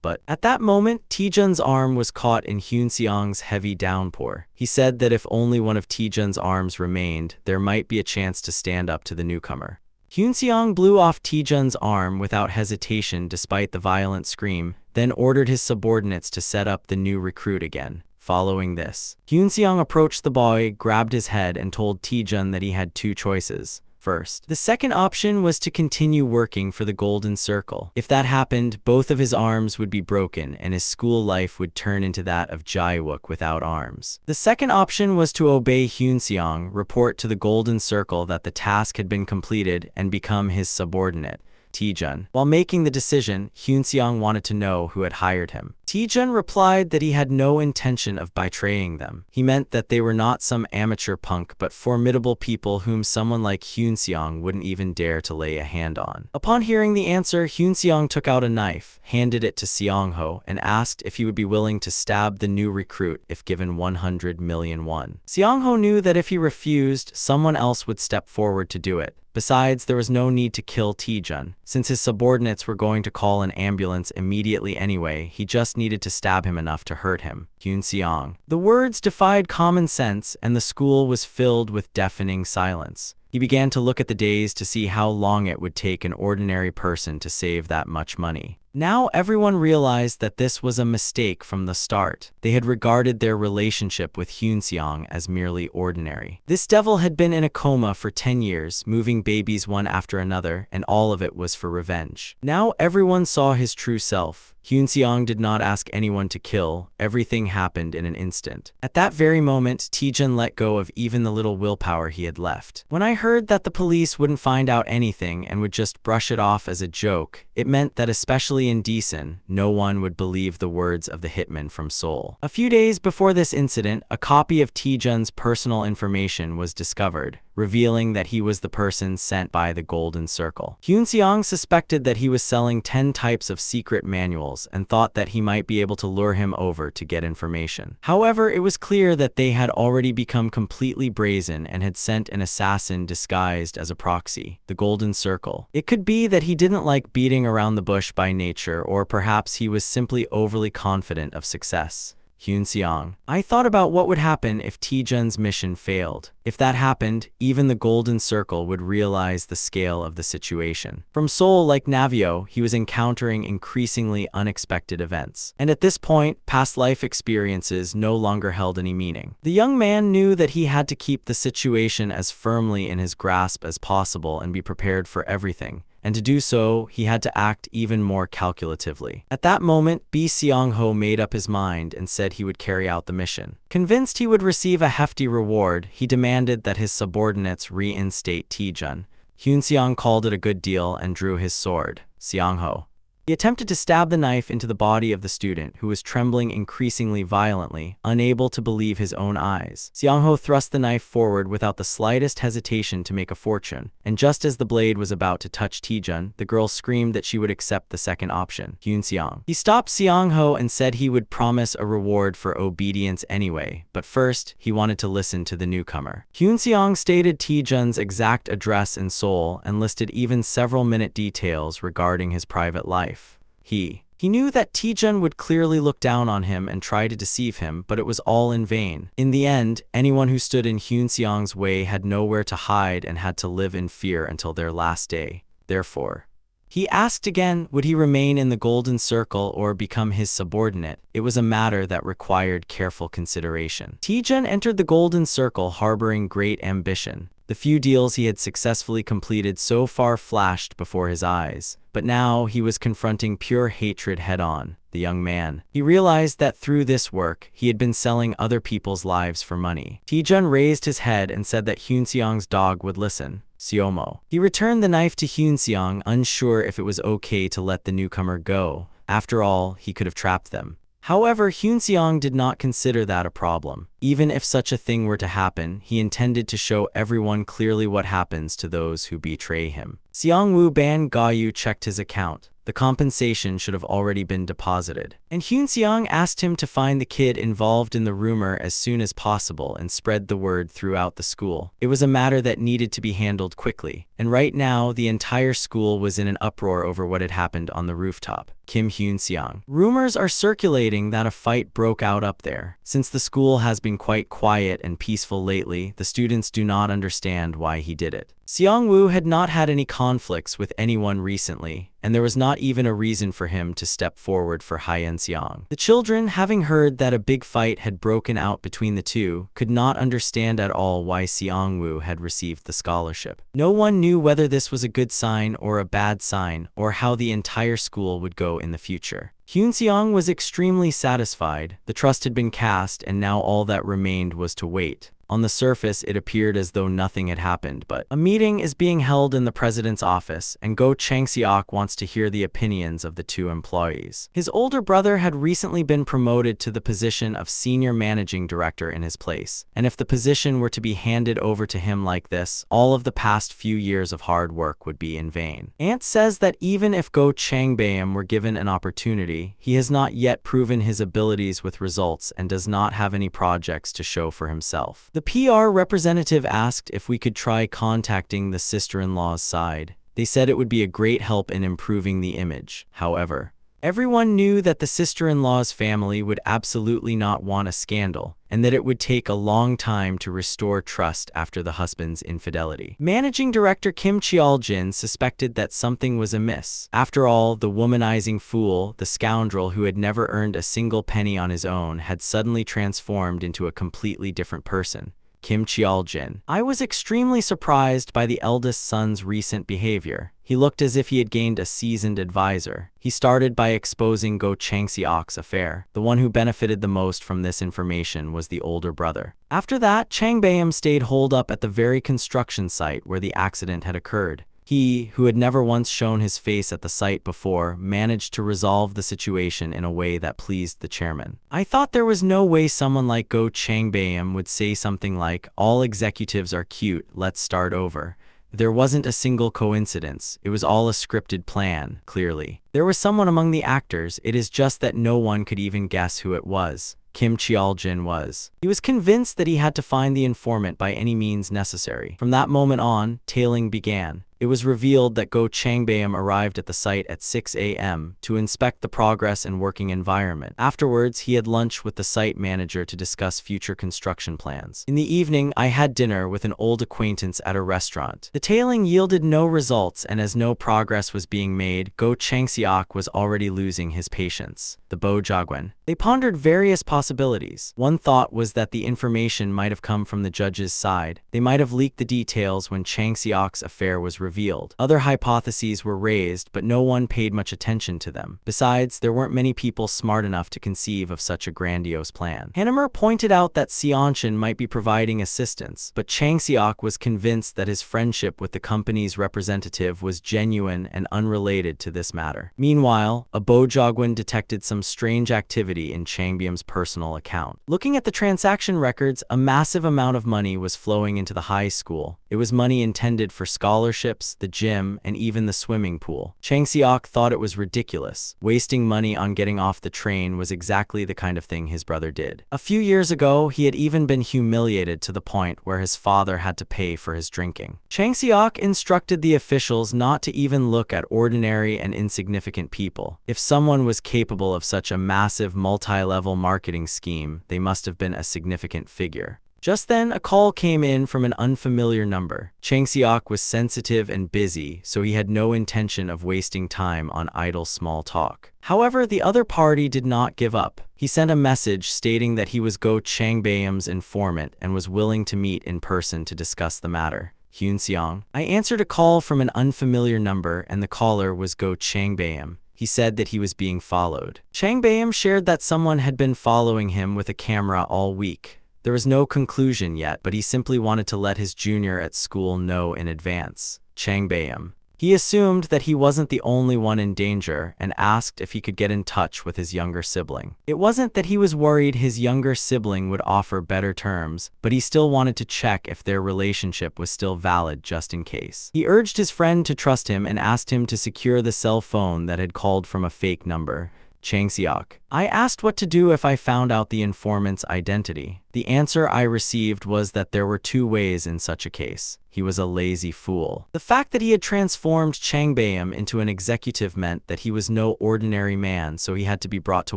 Speaker 1: But at that moment, Tae-jun's arm was caught in Hyun-seong's heavy downpour. He said that if only one of Tae-jun's arms remained, there might be a chance to stand up to the newcomer. Hyun-seong blew off Tae-jun's arm without hesitation despite the violent scream, then ordered his subordinates to set up the new recruit again. Following this, Hyun-seong approached the boy, grabbed his head, and told Tae-jun that he had 2 choices. First, the second option was to continue working for the Golden Circle. If that happened, both of his arms would be broken and his school life would turn into that of Jae-wook without arms. The second option was to obey Hyun-seong, report to the Golden Circle that the task had been completed, and become his subordinate, Tae-jun. While making the decision, Hyun-seong wanted to know who had hired him. Tae-jun replied that he had no intention of betraying them. He meant that they were not some amateur punk but formidable people whom someone like Hyun-seong wouldn't even dare to lay a hand on. Upon hearing the answer, Hyun-seong took out a knife, handed it to Seong-ho, and asked if he would be willing to stab the new recruit if given 100 million won. Seong-ho knew that if he refused, someone else would step forward to do it. Besides, there was no need to kill Tae-jun. Since his subordinates were going to call an ambulance immediately anyway, he just needed to stab him enough to hurt him. Hyun-seong. The words defied common sense, and the school was filled with deafening silence. He began to look at the days to see how long it would take an ordinary person to save that much money. Now everyone realized that this was a mistake from the start. They had regarded their relationship with Hyunseong as merely ordinary. This devil had been in a coma for 10 years, moving babies one after another, and all of it was for revenge. Now everyone saw his true self. Hyunseong did not ask anyone to kill. Everything happened in an instant. At that very moment, Taejun let go of even the little willpower he had left. When I heard that the police wouldn't find out anything and would just brush it off as a joke, it meant that especially in Daesun, no one would believe the words of the hitman from Seoul. A few days before this incident, a copy of Taejun's personal information was discovered, revealing that he was the person sent by the Golden Circle. Hyunseong suspected that he was selling 10 types of secret manuals and thought that he might be able to lure him over to get information. However, it was clear that they had already become completely brazen and had sent an assassin disguised as a proxy, the Golden Circle. It could be that he didn't like beating around the bush by nature, or perhaps he was simply overly confident of success. Hyunseong. I thought about what would happen if Taejun's mission failed. If that happened, even the Golden Circle would realize the scale of the situation. From Seoul like Navio, he was encountering increasingly unexpected events. And at this point, past life experiences no longer held any meaning. The young man knew that he had to keep the situation as firmly in his grasp as possible and be prepared for everything. And to do so, he had to act even more calculatively. At that moment, Bi Seong-ho made up his mind and said he would carry out the mission. Convinced he would receive a hefty reward, he demanded that his subordinates reinstate Taejun. Hyunseong called it a good deal and drew his sword. Seong-ho. He attempted to stab the knife into the body of the student, who was trembling increasingly violently, unable to believe his own eyes. Seong-ho thrust the knife forward without the slightest hesitation to make a fortune, and just as the blade was about to touch Taejun, the girl screamed that she would accept the second option, Hyunseong. He stopped Seong-ho and said he would promise a reward for obedience anyway, but first, he wanted to listen to the newcomer. Hyunseong stated Taejun's exact address in Seoul and listed even several minute details regarding his private life. He knew that Taejun would clearly look down on him and try to deceive him, but it was all in vain. In the end, anyone who stood in Hyunseong's way had nowhere to hide and had to live in fear until their last day. Therefore, he asked again, would he remain in the Golden Circle or become his subordinate? It was a matter that required careful consideration. Taejun entered the Golden Circle harboring great ambition. The few deals he had successfully completed so far flashed before his eyes, but now he was confronting pure hatred head-on. The young man. He realized that through this work, he had been selling other people's lives for money. Taejun raised his head and said that Hyunseong's dog would listen. Seomo. He returned the knife to Hyunseong, unsure if it was okay to let the newcomer go. After all, he could have trapped them. However, Hyunseong did not consider that a problem. Even if such a thing were to happen, he intended to show everyone clearly what happens to those who betray him. Seongwoo Ban Gayu checked his account. The compensation should have already been deposited. And Hyunseong asked him to find the kid involved in the rumor as soon as possible and spread the word throughout the school. It was a matter that needed to be handled quickly. And right now, the entire school was in an uproar over what had happened on the rooftop. Kim Hyunseong. Rumors are circulating that a fight broke out up there. Since the school has been quite quiet and peaceful lately, the students do not understand why he did it. Seongwoo had not had any conflicts with anyone recently, and there was not even a reason for him to step forward for Hyunseong. The children, having heard that a big fight had broken out between the two, could not understand at all why Seongwoo had received the scholarship. No one knew whether this was a good sign or a bad sign, or how the entire school would go in the future. Hyunseong was extremely satisfied. The trust had been cast, and now all that remained was to wait. On the surface, it appeared as though nothing had happened, but a meeting is being held in the president's office, and Go Chang-seok wants to hear the opinions of the two employees. His older brother had recently been promoted to the position of senior managing director in his place, and if the position were to be handed over to him like this, all of the past few years of hard work would be in vain. Ant says that even if Go Chang-beom were given an opportunity, he has not yet proven his abilities with results and does not have any projects to show for himself. The PR representative asked if we could try contacting the sister-in-law's side. They said it would be a great help in improving the image. However, Everyone knew that the sister-in-law's family would absolutely not want a scandal, and that it would take a long time to restore trust after the husband's infidelity. Managing director Kim Cheol-jin suspected that something was amiss. After all, the womanizing fool, the scoundrel who had never earned a single penny on his own, had suddenly transformed into a completely different person. Kim Cheol-jin. I was extremely surprised by the eldest son's recent behavior. He looked as if he had gained a seasoned advisor. He started by exposing Go Chang-seok's affair. The one who benefited the most from this information was the older brother. After that, Chang Bayam stayed holed up at the very construction site where the accident had occurred. He, who had never once shown his face at the site before, managed to resolve the situation in a way that pleased the chairman. I thought there was no way someone like Go Chang-bayam would say something like, "All executives are cute, let's start over." There wasn't a single coincidence. It was all a scripted plan, clearly. There was someone among the actors, it is just that no one could even guess who it was. Kim Cheol-jin was. He was convinced that he had to find the informant by any means necessary. From that moment on, tailing began. It was revealed that Go Chang-bayam arrived at the site at 6 a.m. to inspect the progress and working environment. Afterwards, he had lunch with the site manager to discuss future construction plans. In the evening, I had dinner with an old acquaintance at a restaurant. The tailing yielded no results, and as no progress was being made, Go Chang-seok was already losing his patience. The Bojagwen. They pondered various possibilities. One thought was that the information might have come from the judge's side. They might have leaked the details when Chang-seok's affair was revealed. Other hypotheses were raised, but no one paid much attention to them. Besides, there weren't many people smart enough to conceive of such a grandiose plan. Tamer pointed out that Seonchin might be providing assistance, but Chang-seok was convinced that his friendship with the company's representative was genuine and unrelated to this matter. Meanwhile, a Bojagwen detected some strange activity in Chang-bayam's personal account. Looking at the transaction records, a massive amount of money was flowing into the high school. It was money intended for scholarships, the gym, and even the swimming pool. Chang-seok thought it was ridiculous. Wasting money on getting off the train was exactly the kind of thing his brother did. A few years ago, he had even been humiliated to the point where his father had to pay for his drinking. Chang-seok instructed the officials not to even look at ordinary and insignificant people. If someone was capable of such a massive multi-level marketing scheme, they must have been a significant figure. Just then, a call came in from an unfamiliar number. Chang-seok was sensitive and busy, so he had no intention of wasting time on idle small talk. However, the other party did not give up. He sent a message stating that he was Go Chang-bayam's informant and was willing to meet in person to discuss the matter. Hyun-seong. I answered a call from an unfamiliar number, and the caller was Go Chang-bayam. He said that he was being followed. Chang-bayam shared that someone had been following him with a camera all week. There was no conclusion yet, but he simply wanted to let his junior at school know in advance. Chang-bayam. He assumed that he wasn't the only one in danger and asked if he could get in touch with his younger sibling. It wasn't that he was worried his younger sibling would offer better terms, but he still wanted to check if their relationship was still valid just in case. He urged his friend to trust him and asked him to secure the cell phone that had called from a fake number. Chang-seok. I asked what to do if I found out the informant's identity. The answer I received was that there were two ways in such a case. He was a lazy fool. The fact that he had transformed Chang-bayam into an executive meant that he was no ordinary man, so he had to be brought to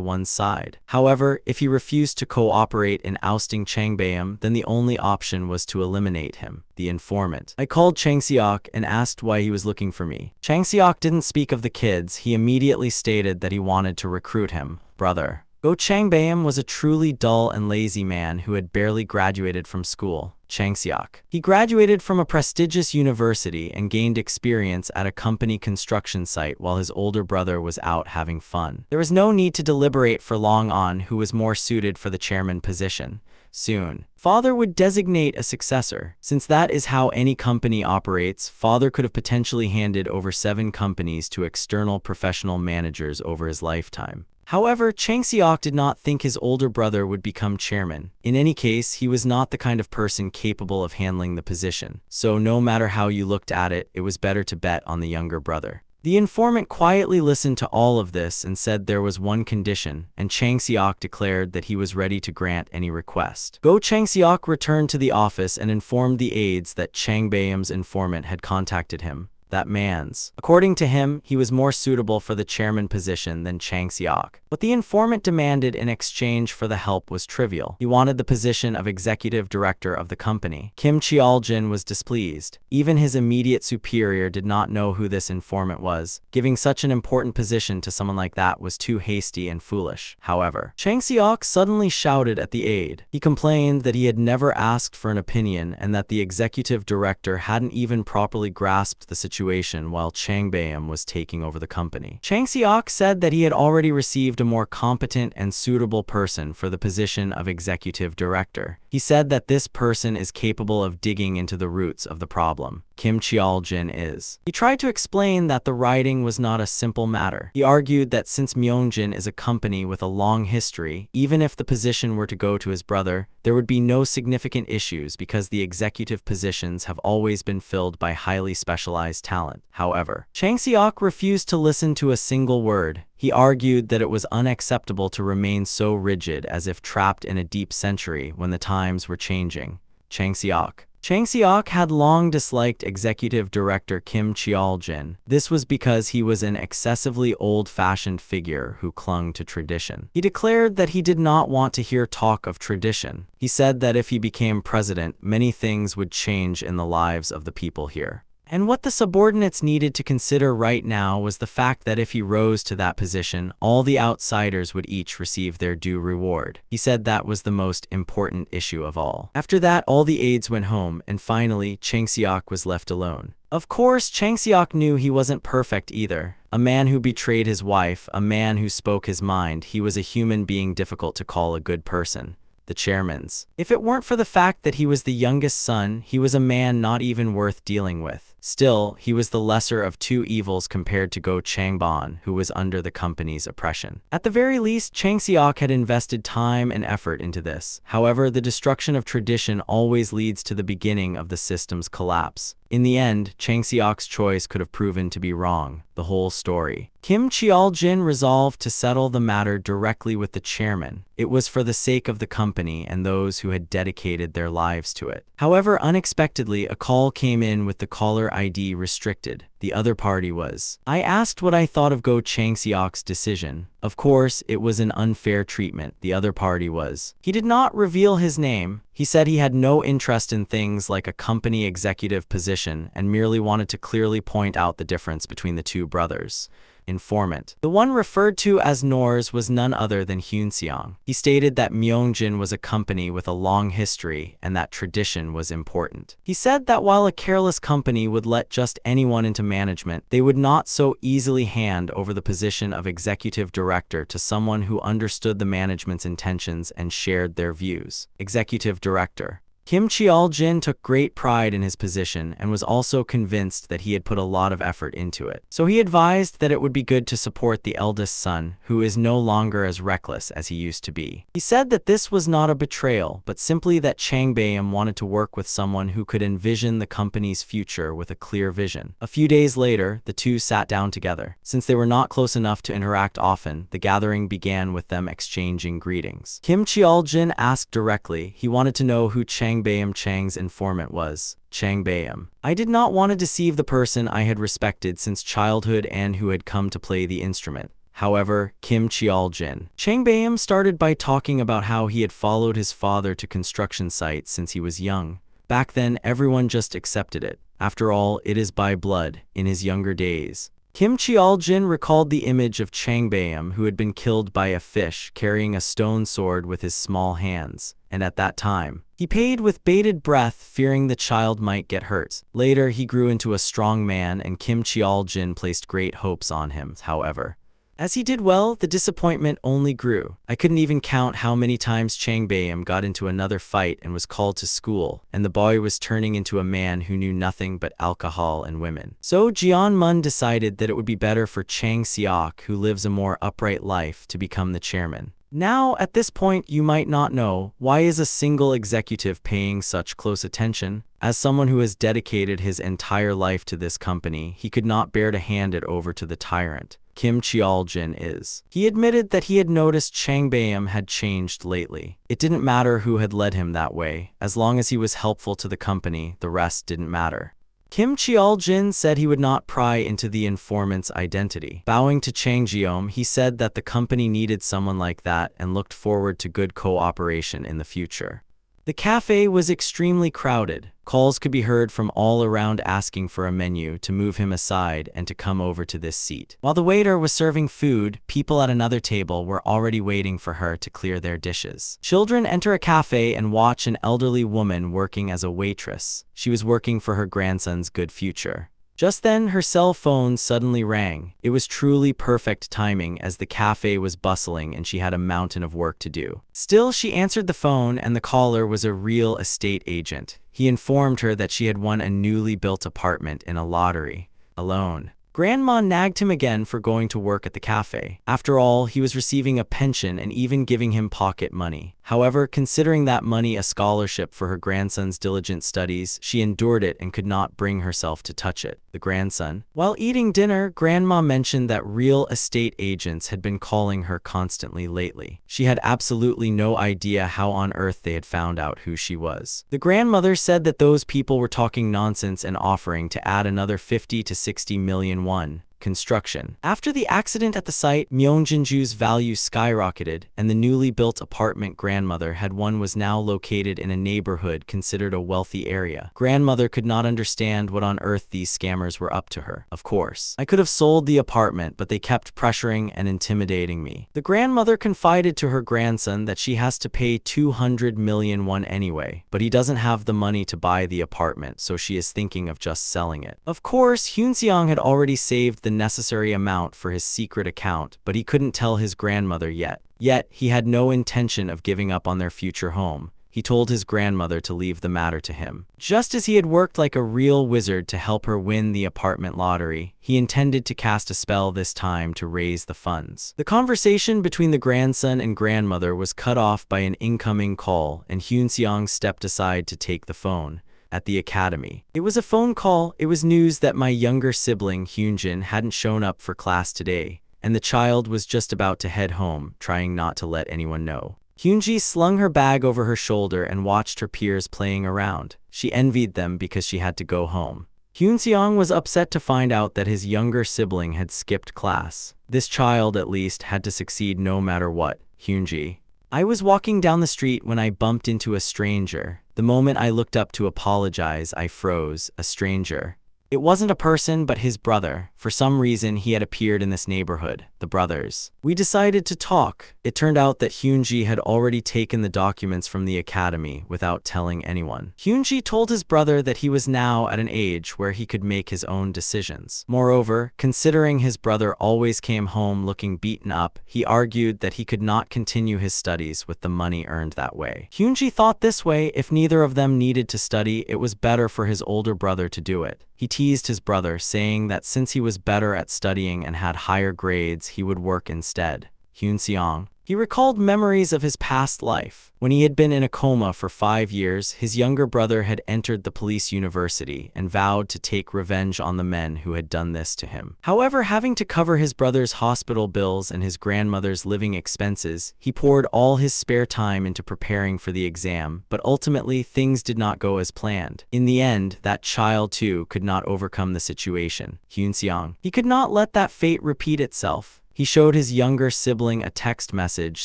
Speaker 1: one side. However, if he refused to cooperate in ousting Chang-bayam, then the only option was to eliminate him, the informant. I called Chang-seok and asked why he was looking for me. Chang-seok didn't speak of the kids. He immediately stated that he wanted to recruit him. Brother. Go Chang-bayam was a truly dull and lazy man who had barely graduated from school. Chang-seok. He graduated from a prestigious university and gained experience at a company construction site while his older brother was out having fun. There was no need to deliberate for long on who was more suited for the chairman position. Soon, father would designate a successor. Since that is how any company operates, father could have potentially handed over 7 companies to external professional managers over his lifetime. However, Chang-seok did not think his older brother would become chairman. In any case, he was not the kind of person capable of handling the position. So no matter how you looked at it, it was better to bet on the younger brother. The informant quietly listened to all of this and said there was one condition, and Chang-seok declared that he was ready to grant any request. Go Chang-seok returned to the office and informed the aides that Chang-bayam's informant had contacted him. that man's. According to him, he was more suitable for the chairman position than Chang Seok. What the informant demanded in exchange for the help was trivial. He wanted the position of executive director of the company. Kim Cheol-jin was displeased. Even his immediate superior did not know who this informant was. Giving such an important position to someone like that was too hasty and foolish. However, Chang Seok suddenly shouted at the aide. He complained that he had never asked for an opinion and that the executive director hadn't even properly grasped the situation while Chang Bayam was taking over the company. Chang Seok said that he had already received a more competent and suitable person for the position of executive director. He said that this person is capable of digging into the roots of the problem. Kim Cheol-jin is. He tried to explain that the writing was not a simple matter. He argued that since Myeongjin is a company with a long history, even if the position were to go to his brother, there would be no significant issues because the executive positions have always been filled by highly specialized talent. However, Chang Seok refused to listen to a single word. He argued that it was unacceptable to remain so rigid as if trapped in a deep century when the times were changing. Chang Seok had long disliked executive director Kim Cheol-jin. This was because he was an excessively old-fashioned figure who clung to tradition. He declared that he did not want to hear talk of tradition. He said that if he became president, many things would change in the lives of the people here. And what the subordinates needed to consider right now was the fact that if he rose to that position, all the outsiders would each receive their due reward. He said that was the most important issue of all. After that, all the aides went home, and finally, Chang Seok was left alone. Of course, Chang Seok knew he wasn't perfect either. A man who betrayed his wife, a man who spoke his mind, he was a human being difficult to call a good person. The chairman's. If it weren't for the fact that he was the youngest son, he was a man not even worth dealing with. Still, he was the lesser of two evils compared to Go Changban, who was under the company's oppression. At the very least, Chang Seok had invested time and effort into this. However, the destruction of tradition always leads to the beginning of the system's collapse. In the end, Chang Seok's choice could have proven to be wrong. The whole story. Kim Cheol-jin resolved to settle the matter directly with the chairman. It was for the sake of the company and those who had dedicated their lives to it. However, unexpectedly, a call came in with the caller ID restricted. The other party was. I asked what I thought of Go Chang Seok's decision. Of course, it was an unfair treatment. The other party was. He did not reveal his name. He said he had no interest in things like a company executive position and merely wanted to clearly point out the difference between the two brothers. Informant. The one referred to as Nors was none other than Hyun Seong. He stated that Myeongjin was a company with a long history and that tradition was important. He said that while a careless company would let just anyone into management, they would not so easily hand over the position of executive director to someone who understood the management's intentions and shared their views. Executive director. Kim Cheol-jin took great pride in his position and was also convinced that he had put a lot of effort into it. So he advised that it would be good to support the eldest son, who is no longer as reckless as he used to be. He said that this was not a betrayal, but simply that Chang Bayam wanted to work with someone who could envision the company's future with a clear vision. A few days later, the two sat down together. Since they were not close enough to interact often, the gathering began with them exchanging greetings. Kim Cheol-jin asked directly. He wanted to know who Chang Bayam Chang's informant was. Chang Bayam. I did not want to deceive the person I had respected since childhood and who had come to play the instrument. However, Kim Cheol-jin. Chang Bayam started by talking about how he had followed his father to construction sites since he was young. Back then, everyone just accepted it. After all, it is by blood, in his younger days. Kim Cheol-jin recalled the image of Chang Bayam, who had been killed by a fish carrying a stone sword with his small hands, and at that time, he paid with bated breath, fearing the child might get hurt. Later, he grew into a strong man, and Kim Cheol-jin placed great hopes on him. However, as he did well, the disappointment only grew. I couldn't even count how many times Chang Bayam got into another fight and was called to school, and the boy was turning into a man who knew nothing but alcohol and women. So Jeon Mun decided that it would be better for Chang Seok, who lives a more upright life, to become the chairman. Now, at this point, you might not know, why is a single executive paying such close attention? As someone who has dedicated his entire life to this company, he could not bear to hand it over to the tyrant. Kim Cheol-jin is. He admitted that he had noticed Chang Bayam had changed lately. It didn't matter who had led him that way. As long as he was helpful to the company, the rest didn't matter. Kim Cheol-jin said he would not pry into the informant's identity. Bowing to Chang Jiom, he said that the company needed someone like that and looked forward to good cooperation in the future. The cafe was extremely crowded. Calls could be heard from all around asking for a menu, to move him aside and to come over to this seat. While the waiter was serving food, people at another table were already waiting for her to clear their dishes. Children enter a cafe and watch an elderly woman working as a waitress. She was working for her grandson's good future. Just then, her cell phone suddenly rang. It was truly perfect timing, as the cafe was bustling and she had a mountain of work to do. Still, she answered the phone, and the caller was a real estate agent. He informed her that she had won a newly built apartment in a lottery. Alone. Grandma nagged him again for going to work at the cafe. After all, he was receiving a pension and even giving him pocket money. However, considering that money a scholarship for her grandson's diligent studies, she endured it and could not bring herself to touch it. The grandson. While eating dinner, Grandma mentioned that real estate agents had been calling her constantly lately. She had absolutely no idea how on earth they had found out who she was. The grandmother said that those people were talking nonsense and offering to add another 50 to 60 million won. Construction. After the accident at the site, Myeongjinju's value skyrocketed, and the newly built apartment grandmother had won was now located in a neighborhood considered a wealthy area. Grandmother could not understand what on earth these scammers were up to her. Of course, I could have sold the apartment, but they kept pressuring and intimidating me. The grandmother confided to her grandson that she has to pay 200 million won anyway, but he doesn't have the money to buy the apartment, so she is thinking of just selling it. Of course, Hyun-seong had already saved the necessary amount for his secret account, but he couldn't tell his grandmother yet. Yet, he had no intention of giving up on their future home. He told his grandmother to leave the matter to him. Just as he had worked like a real wizard to help her win the apartment lottery, he intended to cast a spell this time to raise the funds. The conversation between the grandson and grandmother was cut off by an incoming call, and Hyun-seong stepped aside to take the phone. At the academy. It was a phone call. It was news that my younger sibling, Hyunjin, hadn't shown up for class today, and the child was just about to head home, trying not to let anyone know. Hyunji slung her bag over her shoulder and watched her peers playing around. She envied them because she had to go home. Hyun-seong was upset to find out that his younger sibling had skipped class. This child, at least, had to succeed no matter what. Hyunji. I was walking down the street when I bumped into a stranger. The moment I looked up to apologize, I froze. A stranger. It wasn't a person, but his brother. For some reason, he had appeared in this neighborhood. The brothers. We decided to talk. It turned out that Hyunji had already taken the documents from the academy without telling anyone. Hyunji told his brother that he was now at an age where he could make his own decisions. Moreover, considering his brother always came home looking beaten up, he argued that he could not continue his studies with the money earned that way. Hyunji thought this way, if neither of them needed to study, it was better for his older brother to do it. He teased his brother, saying that since he was better at studying and had higher grades, he would work instead. Hyun-seong. He recalled memories of his past life. When he had been in a coma for 5 years, his younger brother had entered the police university and vowed to take revenge on the men who had done this to him. However, having to cover his brother's hospital bills and his grandmother's living expenses, he poured all his spare time into preparing for the exam, but ultimately things did not go as planned. In the end, that child too could not overcome the situation. Hyun-seong. He could not let that fate repeat itself. He showed his younger sibling a text message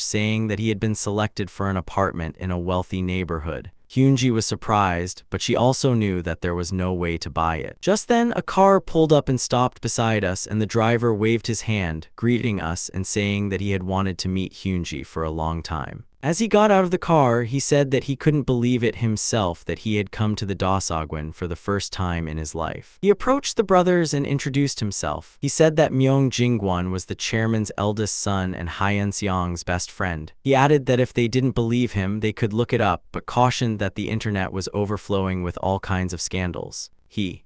Speaker 1: saying that he had been selected for an apartment in a wealthy neighborhood. Hyunji was surprised, but she also knew that there was no way to buy it. Just then, a car pulled up and stopped beside us, and the driver waved his hand, greeting us and saying that he had wanted to meet Hyunji for a long time. As he got out of the car, he said that he couldn't believe it himself that he had come to the Dosagwan for the first time in his life. He approached the brothers and introduced himself. He said that Myeong Jingwon was the chairman's eldest son and Hyun-seong's best friend. He added that if they didn't believe him, they could look it up, but cautioned that the internet was overflowing with all kinds of scandals.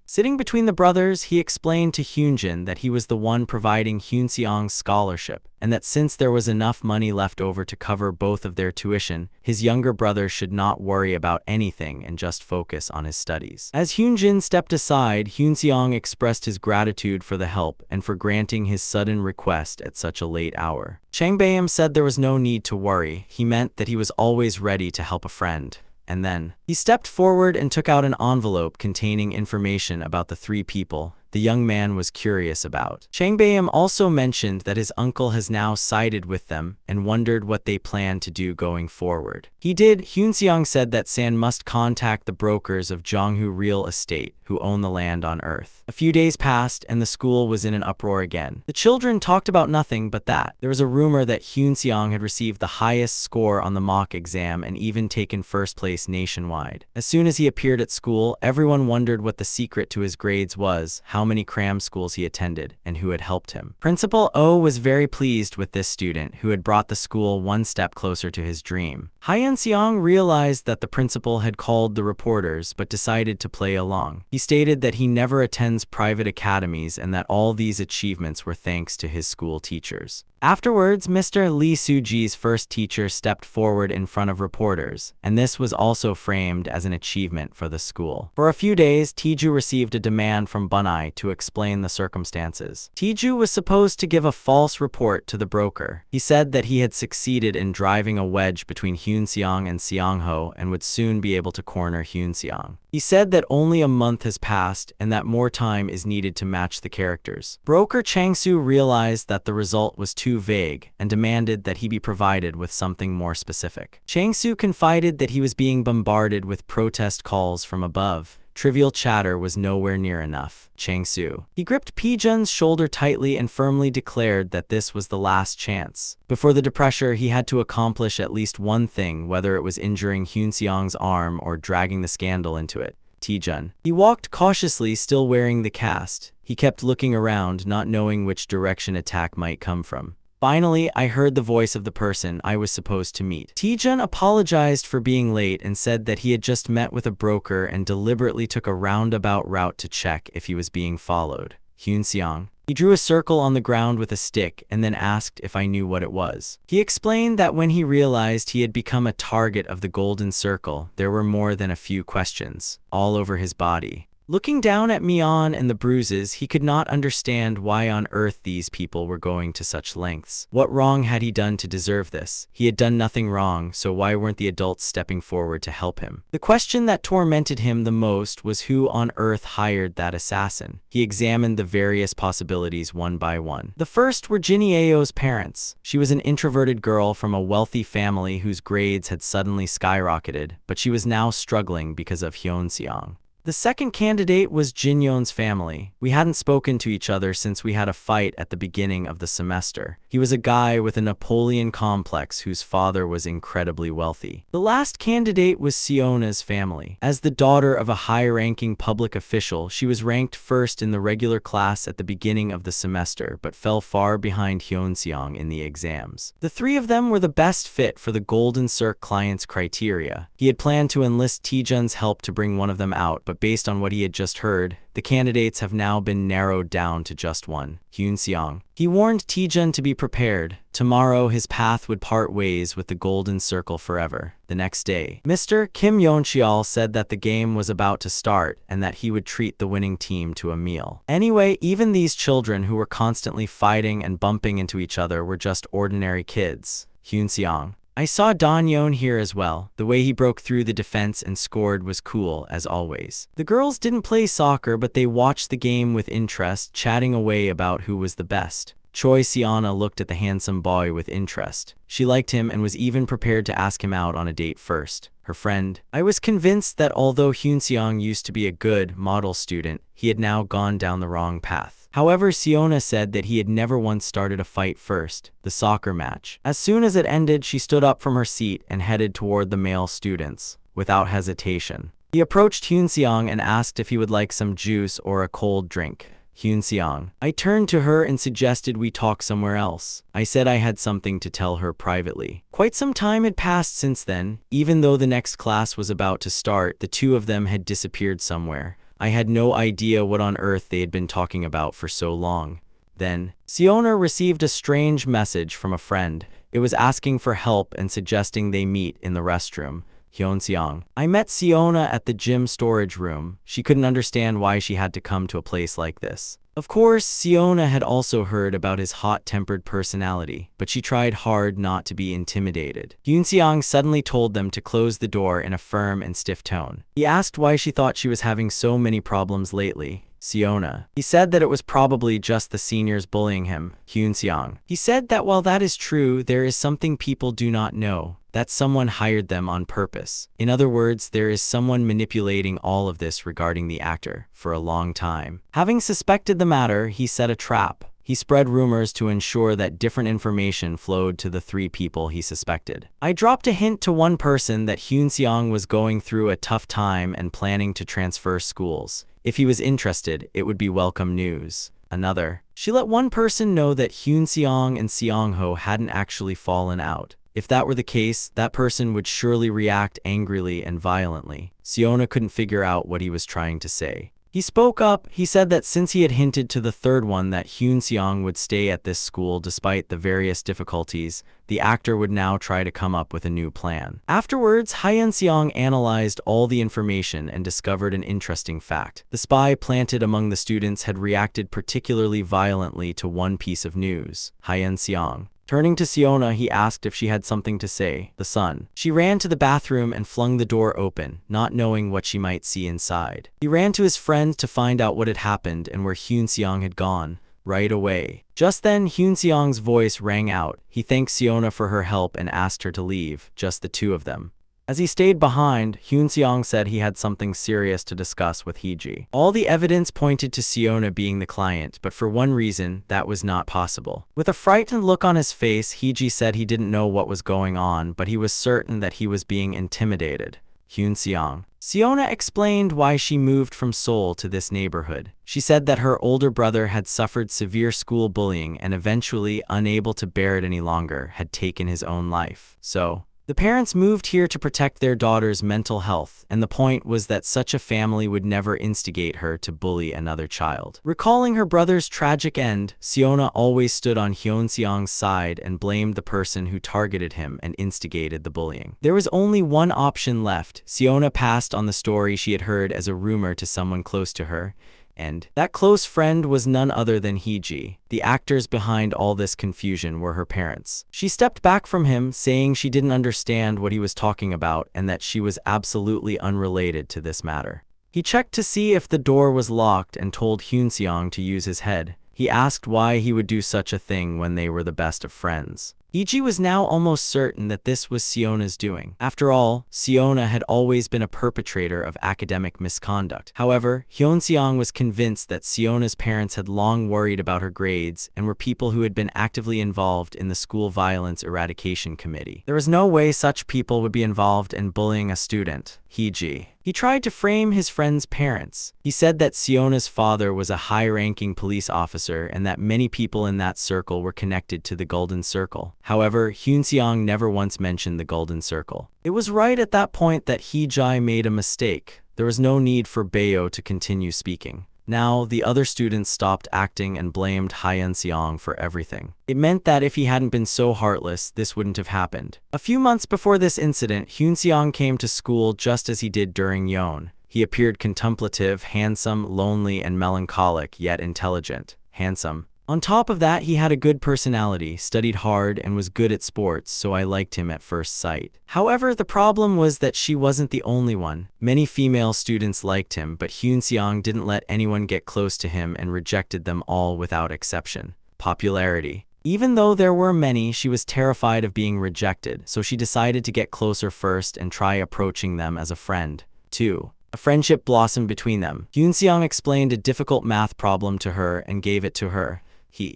Speaker 1: Sitting between the brothers, he explained to Hyunjin that he was the one providing Hyun-seong's scholarship, and that since there was enough money left over to cover both of their tuition, his younger brother should not worry about anything and just focus on his studies. As Hyunjin stepped aside, Hyun-seong expressed his gratitude for the help and for granting his sudden request at such a late hour. Chang Bayam said there was no need to worry. He meant that he was always ready to help a friend. and then he stepped forward and took out an envelope containing information about the three people the young man was curious about. Changbayam also mentioned that his uncle has now sided with them and wondered what they plan to do going forward. Hyunseong said that San must contact the brokers of Jonghu Real Estate who own the land on Earth. A few days passed and the school was in an uproar again. The children talked about nothing but that. There was a rumor that Hyunseong had received the highest score on the mock exam and even taken first place nationwide. As soon as he appeared at school, everyone wondered what the secret to his grades was, how many cram schools he attended, and who had helped him. Principal Oh was very pleased with this student who had brought the school one step closer to his dream. Hyunseong realized that the principal had called the reporters but decided to play along. He stated that he never attends private academies and that all these achievements were thanks to his school teachers. Afterwards, Mr. Lee Soo-ji's first teacher stepped forward in front of reporters, and this was also framed as an achievement for the school. For a few days, Taeju received a demand from Bunai to explain the circumstances. Taeju was supposed to give a false report to the broker. He said that he had succeeded in driving a wedge between Hyunseong and Seongho and would soon be able to corner Hyunseong. He said that only a month has passed and that more time is needed to match the characters. Broker Changsu realized that the result was too vague and demanded that he be provided with something more specific. Changsu confided that he was being bombarded with protest calls from above. Trivial chatter was nowhere near enough. Changsu. He gripped Pijun's shoulder tightly and firmly declared that this was the last chance. Before the depressure, he had to accomplish at least one thing, whether it was injuring Hyunseong's arm or dragging the scandal into it. Taejun. He walked cautiously, still wearing the cast. He kept looking around, not knowing which direction attack might come from. Finally, I heard the voice of the person I was supposed to meet. Taejun apologized for being late and said that he had just met with a broker and deliberately took a roundabout route to check if he was being followed. Hyunseong. He drew a circle on the ground with a stick and then asked if I knew what it was. He explained that when he realized he had become a target of the golden circle, there were more than a few questions, all over his body. Looking down at Mion and the bruises, he could not understand why on earth these people were going to such lengths. What wrong had he done to deserve this? He had done nothing wrong, so why weren't the adults stepping forward to help him? The question that tormented him the most was who on earth hired that assassin. He examined the various possibilities one by one. The first were Jinny Ao's parents. She was an introverted girl from a wealthy family whose grades had suddenly skyrocketed, but she was now struggling because of Hyunseong. The second candidate was Jinyoon's family. We hadn't spoken to each other since we had a fight at the beginning of the semester. He was a guy with a Napoleon complex whose father was incredibly wealthy. The last candidate was Siona's family. As the daughter of a high-ranking public official, she was ranked first in the regular class at the beginning of the semester, but fell far behind Hyunseong in the exams. The three of them were the best fit for the Golden Cirque client's criteria. He had planned to enlist Taejun's help to bring one of them out, but based on what he had just heard, the candidates have now been narrowed down to just one, Hyunseong. He warned Taejun to be prepared. Tomorrow his path would part ways with the Golden Circle forever. The next day, Mr. Kim Yeoncheol said that the game was about to start and that he would treat the winning team to a meal. Anyway, even these children who were constantly fighting and bumping into each other were just ordinary kids. Hyunseong. I saw Don-yeon here as well. The way he broke through the defense and scored was cool, as always. The girls didn't play soccer, but they watched the game with interest, chatting away about who was the best. Choi Siana looked at the handsome boy with interest. She liked him and was even prepared to ask him out on a date first. Her friend. I was convinced that although Hyunseong used to be a good model student, he had now gone down the wrong path. However, Siona said that he had never once started a fight first, the soccer match. As soon as it ended, she stood up from her seat and headed toward the male students, without hesitation. He approached Hyunseong and asked if he would like some juice or a cold drink. Hyunseong. I turned to her and suggested we talk somewhere else. I said I had something to tell her privately. Quite some time had passed since then. Even though the next class was about to start, the two of them had disappeared somewhere. I had no idea what on earth they had been talking about for so long. Then, Siona received a strange message from a friend. It was asking for help and suggesting they meet in the restroom. Hyunseong. I met Siona at the gym storage room. She couldn't understand why she had to come to a place like this. Of course, Siona had also heard about his hot-tempered personality, but she tried hard not to be intimidated. Hyunseong suddenly told them to close the door in a firm and stiff tone. He asked why she thought she was having so many problems lately. Siona. He said that it was probably just the seniors bullying him. Hyunseong. He said that while that is true, there is something people do not know. That someone hired them on purpose. In other words, there is someone manipulating all of this regarding the actor for a long time. Having suspected the matter, he set a trap. He spread rumors to ensure that different information flowed to the 3 people he suspected. I dropped a hint to one person that Hyunseong was going through a tough time and planning to transfer schools. If he was interested, it would be welcome news. Another. She let one person know that Hyunseong and Seongho hadn't actually fallen out. If that were the case, that person would surely react angrily and violently. Siona couldn't figure out what he was trying to say. He spoke up. He said that since he had hinted to the third one that Hyunseong would stay at this school despite the various difficulties, the actor would now try to come up with a new plan. Afterwards, Hyunseong analyzed all the information and discovered an interesting fact. The spy planted among the students had reacted particularly violently to one piece of news. Hyunseong. Turning to Siona, he asked if she had something to say. The son. She ran to the bathroom and flung the door open, not knowing what she might see inside. He ran to his friend to find out what had happened and where Hyunseong had gone. Right away. Just then, Hyunseong's voice rang out. He thanked Siona for her help and asked her to leave, just the 2 of them. As he stayed behind, Hyunseong said he had something serious to discuss with Heji. All the evidence pointed to Siona being the client, but for one reason, that was not possible. With a frightened look on his face, Heji said he didn't know what was going on, but he was certain that he was being intimidated. Hyunseong. Siona explained why she moved from Seoul to this neighborhood. She said that her older brother had suffered severe school bullying and eventually, unable to bear it any longer, had taken his own life. So, the parents moved here to protect their daughter's mental health, and the point was that such a family would never instigate her to bully another child. Recalling her brother's tragic end, Siona always stood on Hyunseong's side and blamed the person who targeted him and instigated the bullying. There was only one option left. Siona passed on the story she had heard as a rumor to someone close to her, and that close friend was none other than Heji. The actors behind all this confusion were her parents. She stepped back from him, saying she didn't understand what he was talking about and that she was absolutely unrelated to this matter. He checked to see if the door was locked and told Hyunseong to use his head. He asked why he would do such a thing when they were the best of friends. Heji was now almost certain that this was Siona's doing. After all, Siona had always been a perpetrator of academic misconduct. However, Hyunseong was convinced that Siona's parents had long worried about her grades and were people who had been actively involved in the school violence eradication committee. There was no way such people would be involved in bullying a student. Heji. He tried to frame his friend's parents. He said that Siona's father was a high-ranking police officer and that many people in that circle were connected to the Golden Circle. However, Hyunseong never once mentioned the Golden Circle. It was right at that point that Heji made a mistake. There was no need for Bayo to continue speaking. Now, the other students stopped acting and blamed Hyunseong for everything. It meant that if he hadn't been so heartless, this wouldn't have happened. A few months before this incident, Hyunseong came to school just as he did during Yeon. He appeared contemplative, handsome, lonely, and melancholic, yet intelligent. Handsome. On top of that, he had a good personality, studied hard, and was good at sports, so I liked him at first sight. However, the problem was that she wasn't the only one. Many female students liked him, but Hyunseong didn't let anyone get close to him and rejected them all without exception. Popularity. Even though there were many, she was terrified of being rejected, so she decided to get closer first and try approaching them as a friend. 2. A friendship blossomed between them. Hyunseong explained a difficult math problem to her and gave it to her.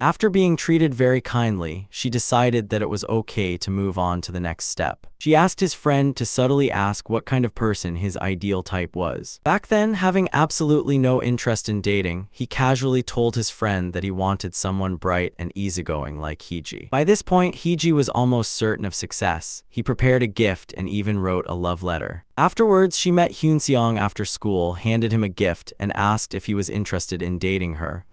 Speaker 1: After being treated very kindly, she decided that it was okay to move on to the next step. She asked his friend to subtly ask what kind of person his ideal type was. Back then, having absolutely no interest in dating, he casually told his friend that he wanted someone bright and easygoing like Heji. By this point, Heji was almost certain of success. He prepared a gift and even wrote a love letter. Afterwards, she met Hyunseong after school, handed him a gift, and asked if he was interested in dating her.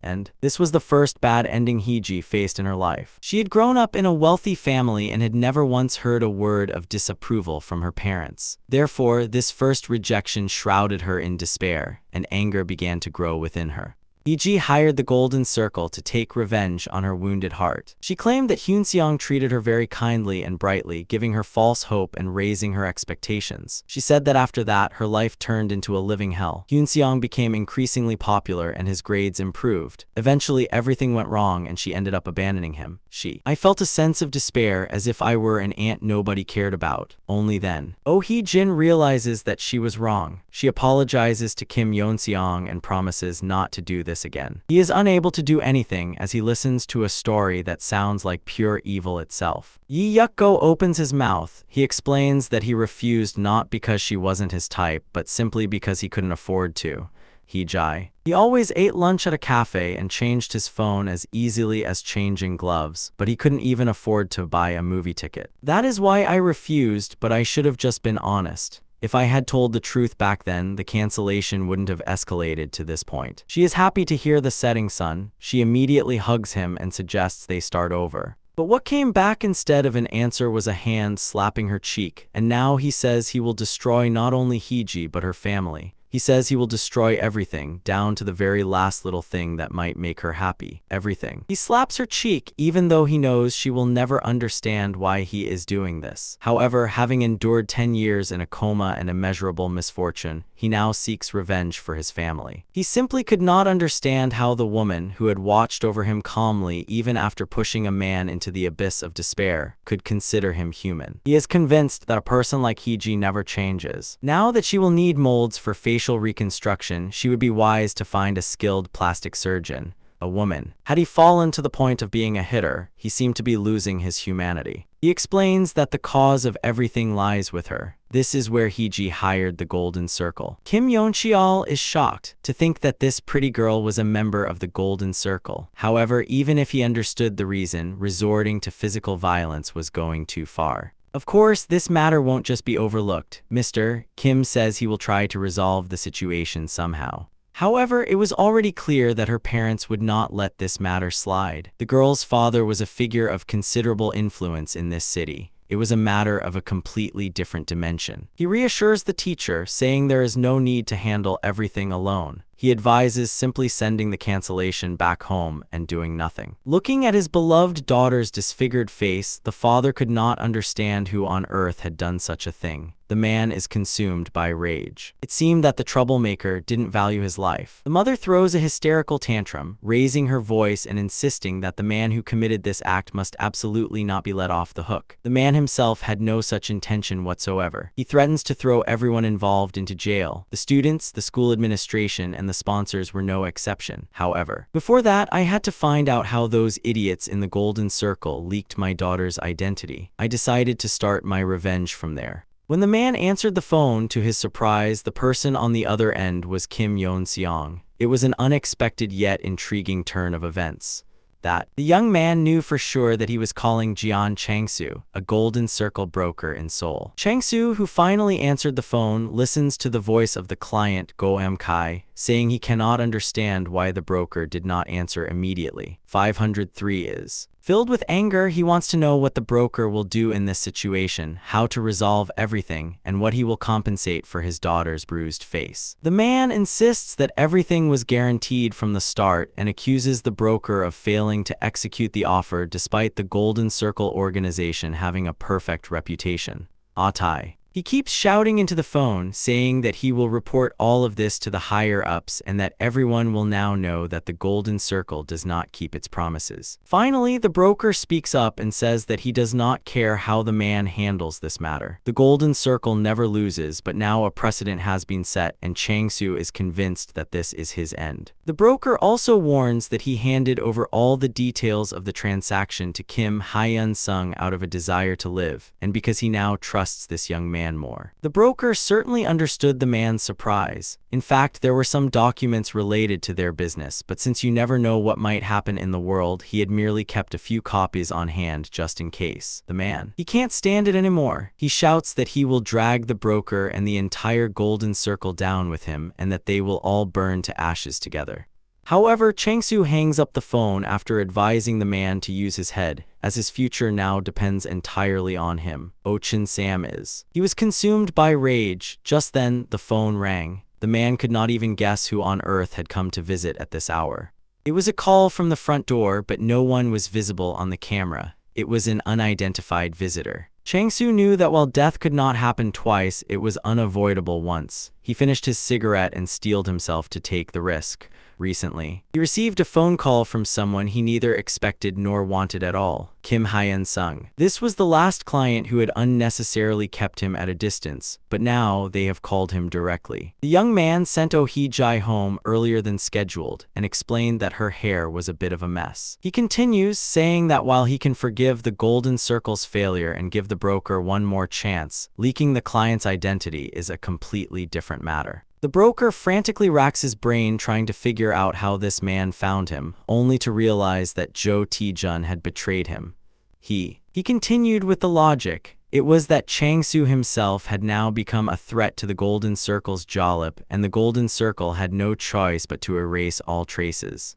Speaker 1: And this was the first bad ending Heji faced in her life. She had grown up in a wealthy family and had never once heard a word of disapproval from her parents. Therefore, this first rejection shrouded her in despair, and anger began to grow within her. Hee-ji hired the Golden Circle to take revenge on her wounded heart. She claimed that Hyun-seong treated her very kindly and brightly, giving her false hope and raising her expectations. She said that after that, her life turned into a living hell. Hyun-seong became increasingly popular and his grades improved. Eventually, everything went wrong and she ended up abandoning him. I felt a sense of despair, as if I were an ant nobody cared about. Only then, Oh Hee-jin realizes that she was wrong. She apologizes to Kim Yeon-seong and promises not to do this again. He is unable to do anything as he listens to a story that sounds like pure evil itself. Yi Yuk-go opens his mouth. He explains that he refused not because she wasn't his type, but simply because he couldn't afford to. He always ate lunch at a cafe and changed his phone as easily as changing gloves, but he couldn't even afford to buy a movie ticket. That is why I refused, but I should have just been honest. If I had told the truth back then, the cancellation wouldn't have escalated to this point. She is happy to hear the setting sun. She immediately hugs him and suggests they start over. But what came back instead of an answer was a hand slapping her cheek, and now he says he will destroy not only Hee-ji but her family. He says he will destroy everything, down to the very last little thing that might make her happy. Everything. He slaps her cheek, even though he knows she will never understand why he is doing this. However, having endured 10 years in a coma and immeasurable misfortune, he now seeks revenge for his family. He simply could not understand how the woman, who had watched over him calmly even after pushing a man into the abyss of despair, could consider him human. He is convinced that a person like Hee-ji never changes. Now that she will need molds for facial reconstruction, she would be wise to find a skilled plastic surgeon, a woman. Had he fallen to the point of being a hitter, he seemed to be losing his humanity. He explains that the cause of everything lies with her. This is where Hee-ji hired the Golden Circle. Kim Yeon-cheol is shocked to think that this pretty girl was a member of the Golden Circle. However, even if he understood the reason, resorting to physical violence was going too far. Of course, this matter won't just be overlooked. Mr. Kim says he will try to resolve the situation somehow. However, it was already clear that her parents would not let this matter slide. The girl's father was a figure of considerable influence in this city. It was a matter of a completely different dimension. He reassures the teacher, saying there is no need to handle everything alone. He advises simply sending the cancellation back home and doing nothing. Looking at his beloved daughter's disfigured face, the father could not understand who on earth had done such a thing. The man is consumed by rage. It seemed that the troublemaker didn't value his life. The mother throws a hysterical tantrum, raising her voice and insisting that the man who committed this act must absolutely not be let off the hook. The man himself had no such intention whatsoever. He threatens to throw everyone involved into jail. The students, the school administration, and the sponsors were no exception. However, before that, I had to find out how those idiots in the Golden Circle leaked my daughter's identity. I decided to start my revenge from there. When the man answered the phone, to his surprise, the person on the other end was Kim Yeon-seong. It was an unexpected yet intriguing turn of events. The young man knew for sure that he was calling Jian Changsu, a Golden Circle broker in Seoul. Changsu, who finally answered the phone, listens to the voice of the client Go Em-kai, saying he cannot understand why the broker did not answer immediately. 503 is. Filled with anger, he wants to know what the broker will do in this situation, how to resolve everything, and what he will compensate for his daughter's bruised face. The man insists that everything was guaranteed from the start and accuses the broker of failing to execute the offer despite the Golden Circle organization having a perfect reputation. Atai. He keeps shouting into the phone, saying that he will report all of this to the higher-ups and that everyone will now know that the Golden Circle does not keep its promises. Finally, the broker speaks up and says that he does not care how the man handles this matter. The Golden Circle never loses, but now a precedent has been set and Changsu is convinced that this is his end. The broker also warns that he handed over all the details of the transaction to Kim Hyun-sung out of a desire to live, and because he now trusts this young man more. The broker certainly understood the man's surprise. In fact, there were some documents related to their business, but since you never know what might happen in the world, he had merely kept a few copies on hand just in case. The man. He can't stand it anymore. He shouts that he will drag the broker and the entire Golden Circle down with him and that they will all burn to ashes together. However, Changsu hangs up the phone after advising the man to use his head, as his future now depends entirely on him. Oh Chin Sam is. He was consumed by rage. Just then, the phone rang. The man could not even guess who on earth had come to visit at this hour. It was a call from the front door, but no one was visible on the camera. It was an unidentified visitor. Chang-su knew that while death could not happen twice, it was unavoidable once. He finished his cigarette and steeled himself to take the risk. Recently, he received a phone call from someone he neither expected nor wanted at all, Kim Hyun-sung. This was the last client who had unnecessarily kept him at a distance, but now they have called him directly. The young man sent Oh Hee-jae home earlier than scheduled and explained that her hair was a bit of a mess. He continues, saying that while he can forgive the Golden Circle's failure and give the broker one more chance, leaking the client's identity is a completely different matter. The broker frantically racks his brain trying to figure out how this man found him, only to realize that Jo Tae-jun had betrayed him. He continued with the logic. It was that Chang-su himself had now become a threat to the Golden Circle's jollop, and the Golden Circle had no choice but to erase all traces.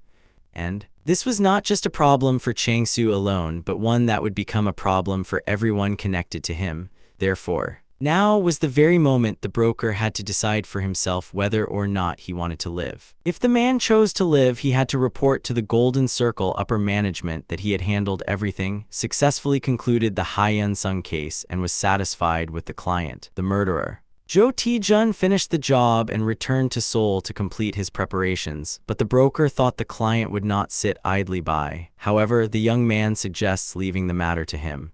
Speaker 1: And this was not just a problem for Chang-su alone, but one that would become a problem for everyone connected to him. Therefore, now was the very moment the broker had to decide for himself whether or not he wanted to live. If the man chose to live, he had to report to the Golden Circle upper management that he had handled everything, successfully concluded the Hyun-sung case, and was satisfied with the client, the murderer. Jo Tae-jun finished the job and returned to Seoul to complete his preparations, but the broker thought the client would not sit idly by. However, the young man suggests leaving the matter to him.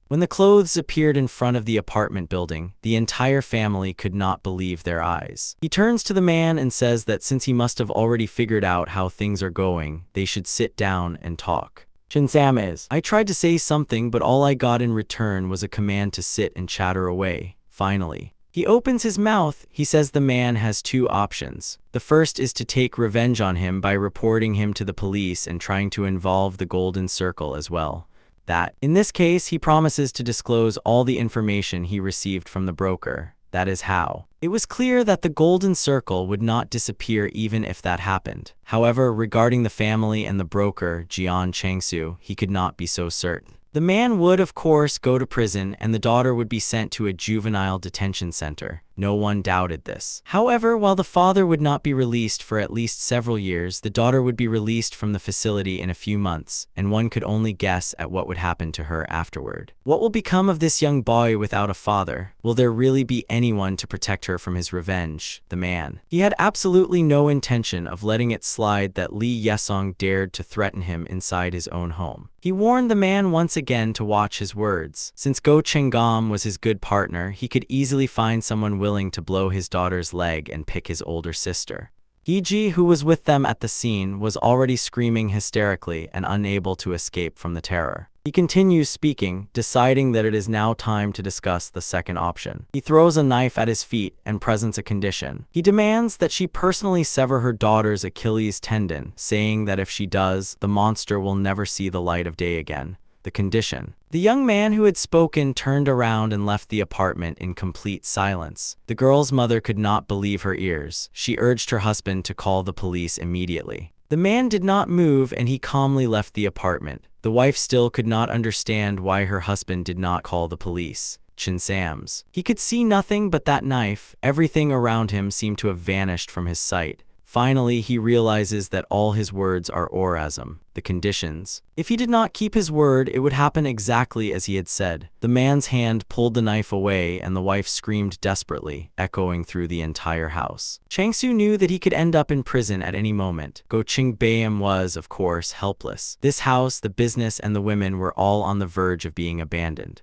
Speaker 1: When the clothes appeared in front of the apartment building, the entire family could not believe their eyes. He turns to the man and says that since he must have already figured out how things are going, they should sit down and talk. Sam is. I tried to say something, but all I got in return was a command to sit and chatter away. Finally, he opens his mouth. He says the man has two options. The first is to take revenge on him by reporting him to the police and trying to involve the Golden Circle as well. That, in this case, he promises to disclose all the information he received from the broker. That is how. It was clear that the Golden Circle would not disappear even if that happened. However, regarding the family and the broker, Jeon Chang-su, he could not be so certain. The man would, of course, go to prison, and the daughter would be sent to a juvenile detention center. No one doubted this. However, while the father would not be released for at least several years, the daughter would be released from the facility in a few months, and one could only guess at what would happen to her afterward. What will become of this young boy without a father? Will there really be anyone to protect her from his revenge? The man. He had absolutely no intention of letting it slide that Lee Yesong dared to threaten him inside his own home. He warned the man once again to watch his words. Since Go Cheng-gam was his good partner, he could easily find someone willing to blow his daughter's leg and pick his older sister. Hee-ji, who was with them at the scene, was already screaming hysterically and unable to escape from the terror. He continues speaking, deciding that it is now time to discuss the second option. He throws a knife at his feet and presents a condition. He demands that she personally sever her daughter's Achilles tendon, saying that if she does, the monster will never see the light of day again. The condition. The young man who had spoken turned around and left the apartment in complete silence. The girl's mother could not believe her ears. She urged her husband to call the police immediately. The man did not move, and he calmly left the apartment. The wife still could not understand why her husband did not call the police. Sam's. He could see nothing but that knife. Everything around him seemed to have vanished from his sight. Finally, he realizes that all his words are orgasm. The conditions. If he did not keep his word, it would happen exactly as he had said. The man's hand pulled the knife away, and the wife screamed desperately, echoing through the entire house. Chang-su knew that he could end up in prison at any moment. Go Cheng-bam was, of course, helpless. This house, the business, and the women were all on the verge of being abandoned.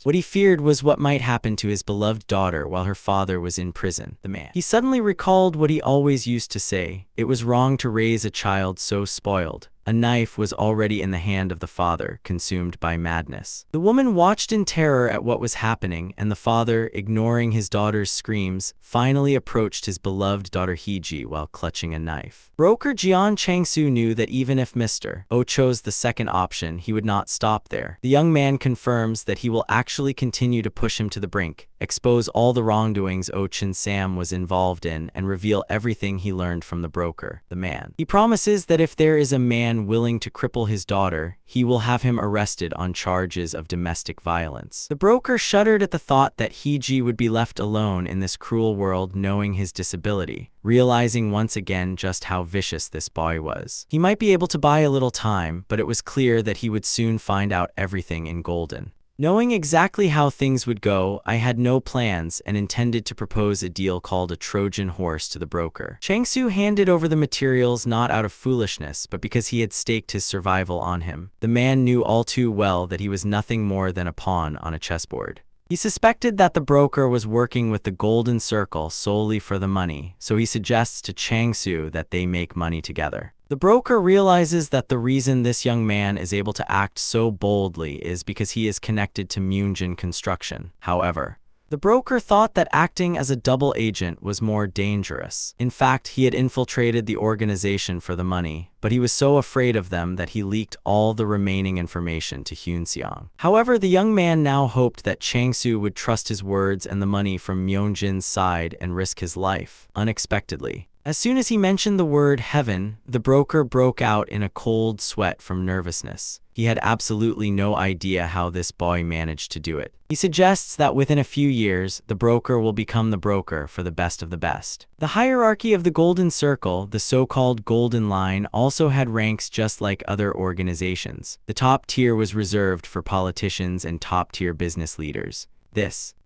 Speaker 1: What he feared was what might happen to his beloved daughter while her father was in prison. The man. He suddenly recalled what he always used to say. It was wrong to raise a child so spoiled. A knife was already in the hand of the father, consumed by madness. The woman watched in terror at what was happening, and the father, ignoring his daughter's screams, finally approached his beloved daughter Hee-ji while clutching a knife. Broker Jeon Chang-su knew that even if Mr. Oh chose the second option, he would not stop there. The young man confirms that he will actually continue to push him to the brink, expose all the wrongdoings Oh Chin-sam was involved in, and reveal everything he learned from the broker, the man. He promises that if there is a man man willing to cripple his daughter, he will have him arrested on charges of domestic violence. The broker shuddered at the thought that Hiji would be left alone in this cruel world knowing his disability, realizing once again just how vicious this boy was. He might be able to buy a little time, but it was clear that he would soon find out everything in Golden. Knowing exactly how things would go, I had no plans and intended to propose a deal called a Trojan horse to the broker. Changsu handed over the materials not out of foolishness, but because he had staked his survival on him. The man knew all too well that he was nothing more than a pawn on a chessboard. He suspected that the broker was working with the Golden Circle solely for the money, so he suggests to Changsu that they make money together. The broker realizes that the reason this young man is able to act so boldly is because he is connected to Myunjin Construction. However, the broker thought that acting as a double agent was more dangerous. In fact, he had infiltrated the organization for the money, but he was so afraid of them that he leaked all the remaining information to Hyunseong. However, the young man now hoped that Changsu would trust his words and the money from Myunjin's side and risk his life. Unexpectedly, as soon as he mentioned the word heaven, the broker broke out in a cold sweat from nervousness. He had absolutely no idea how this boy managed to do it. He suggests that within a few years, the broker will become the broker for the best of the best. The hierarchy of the Golden Circle, the so-called Golden Line, also had ranks just like other organizations. The top tier was reserved for politicians and top-tier business leaders.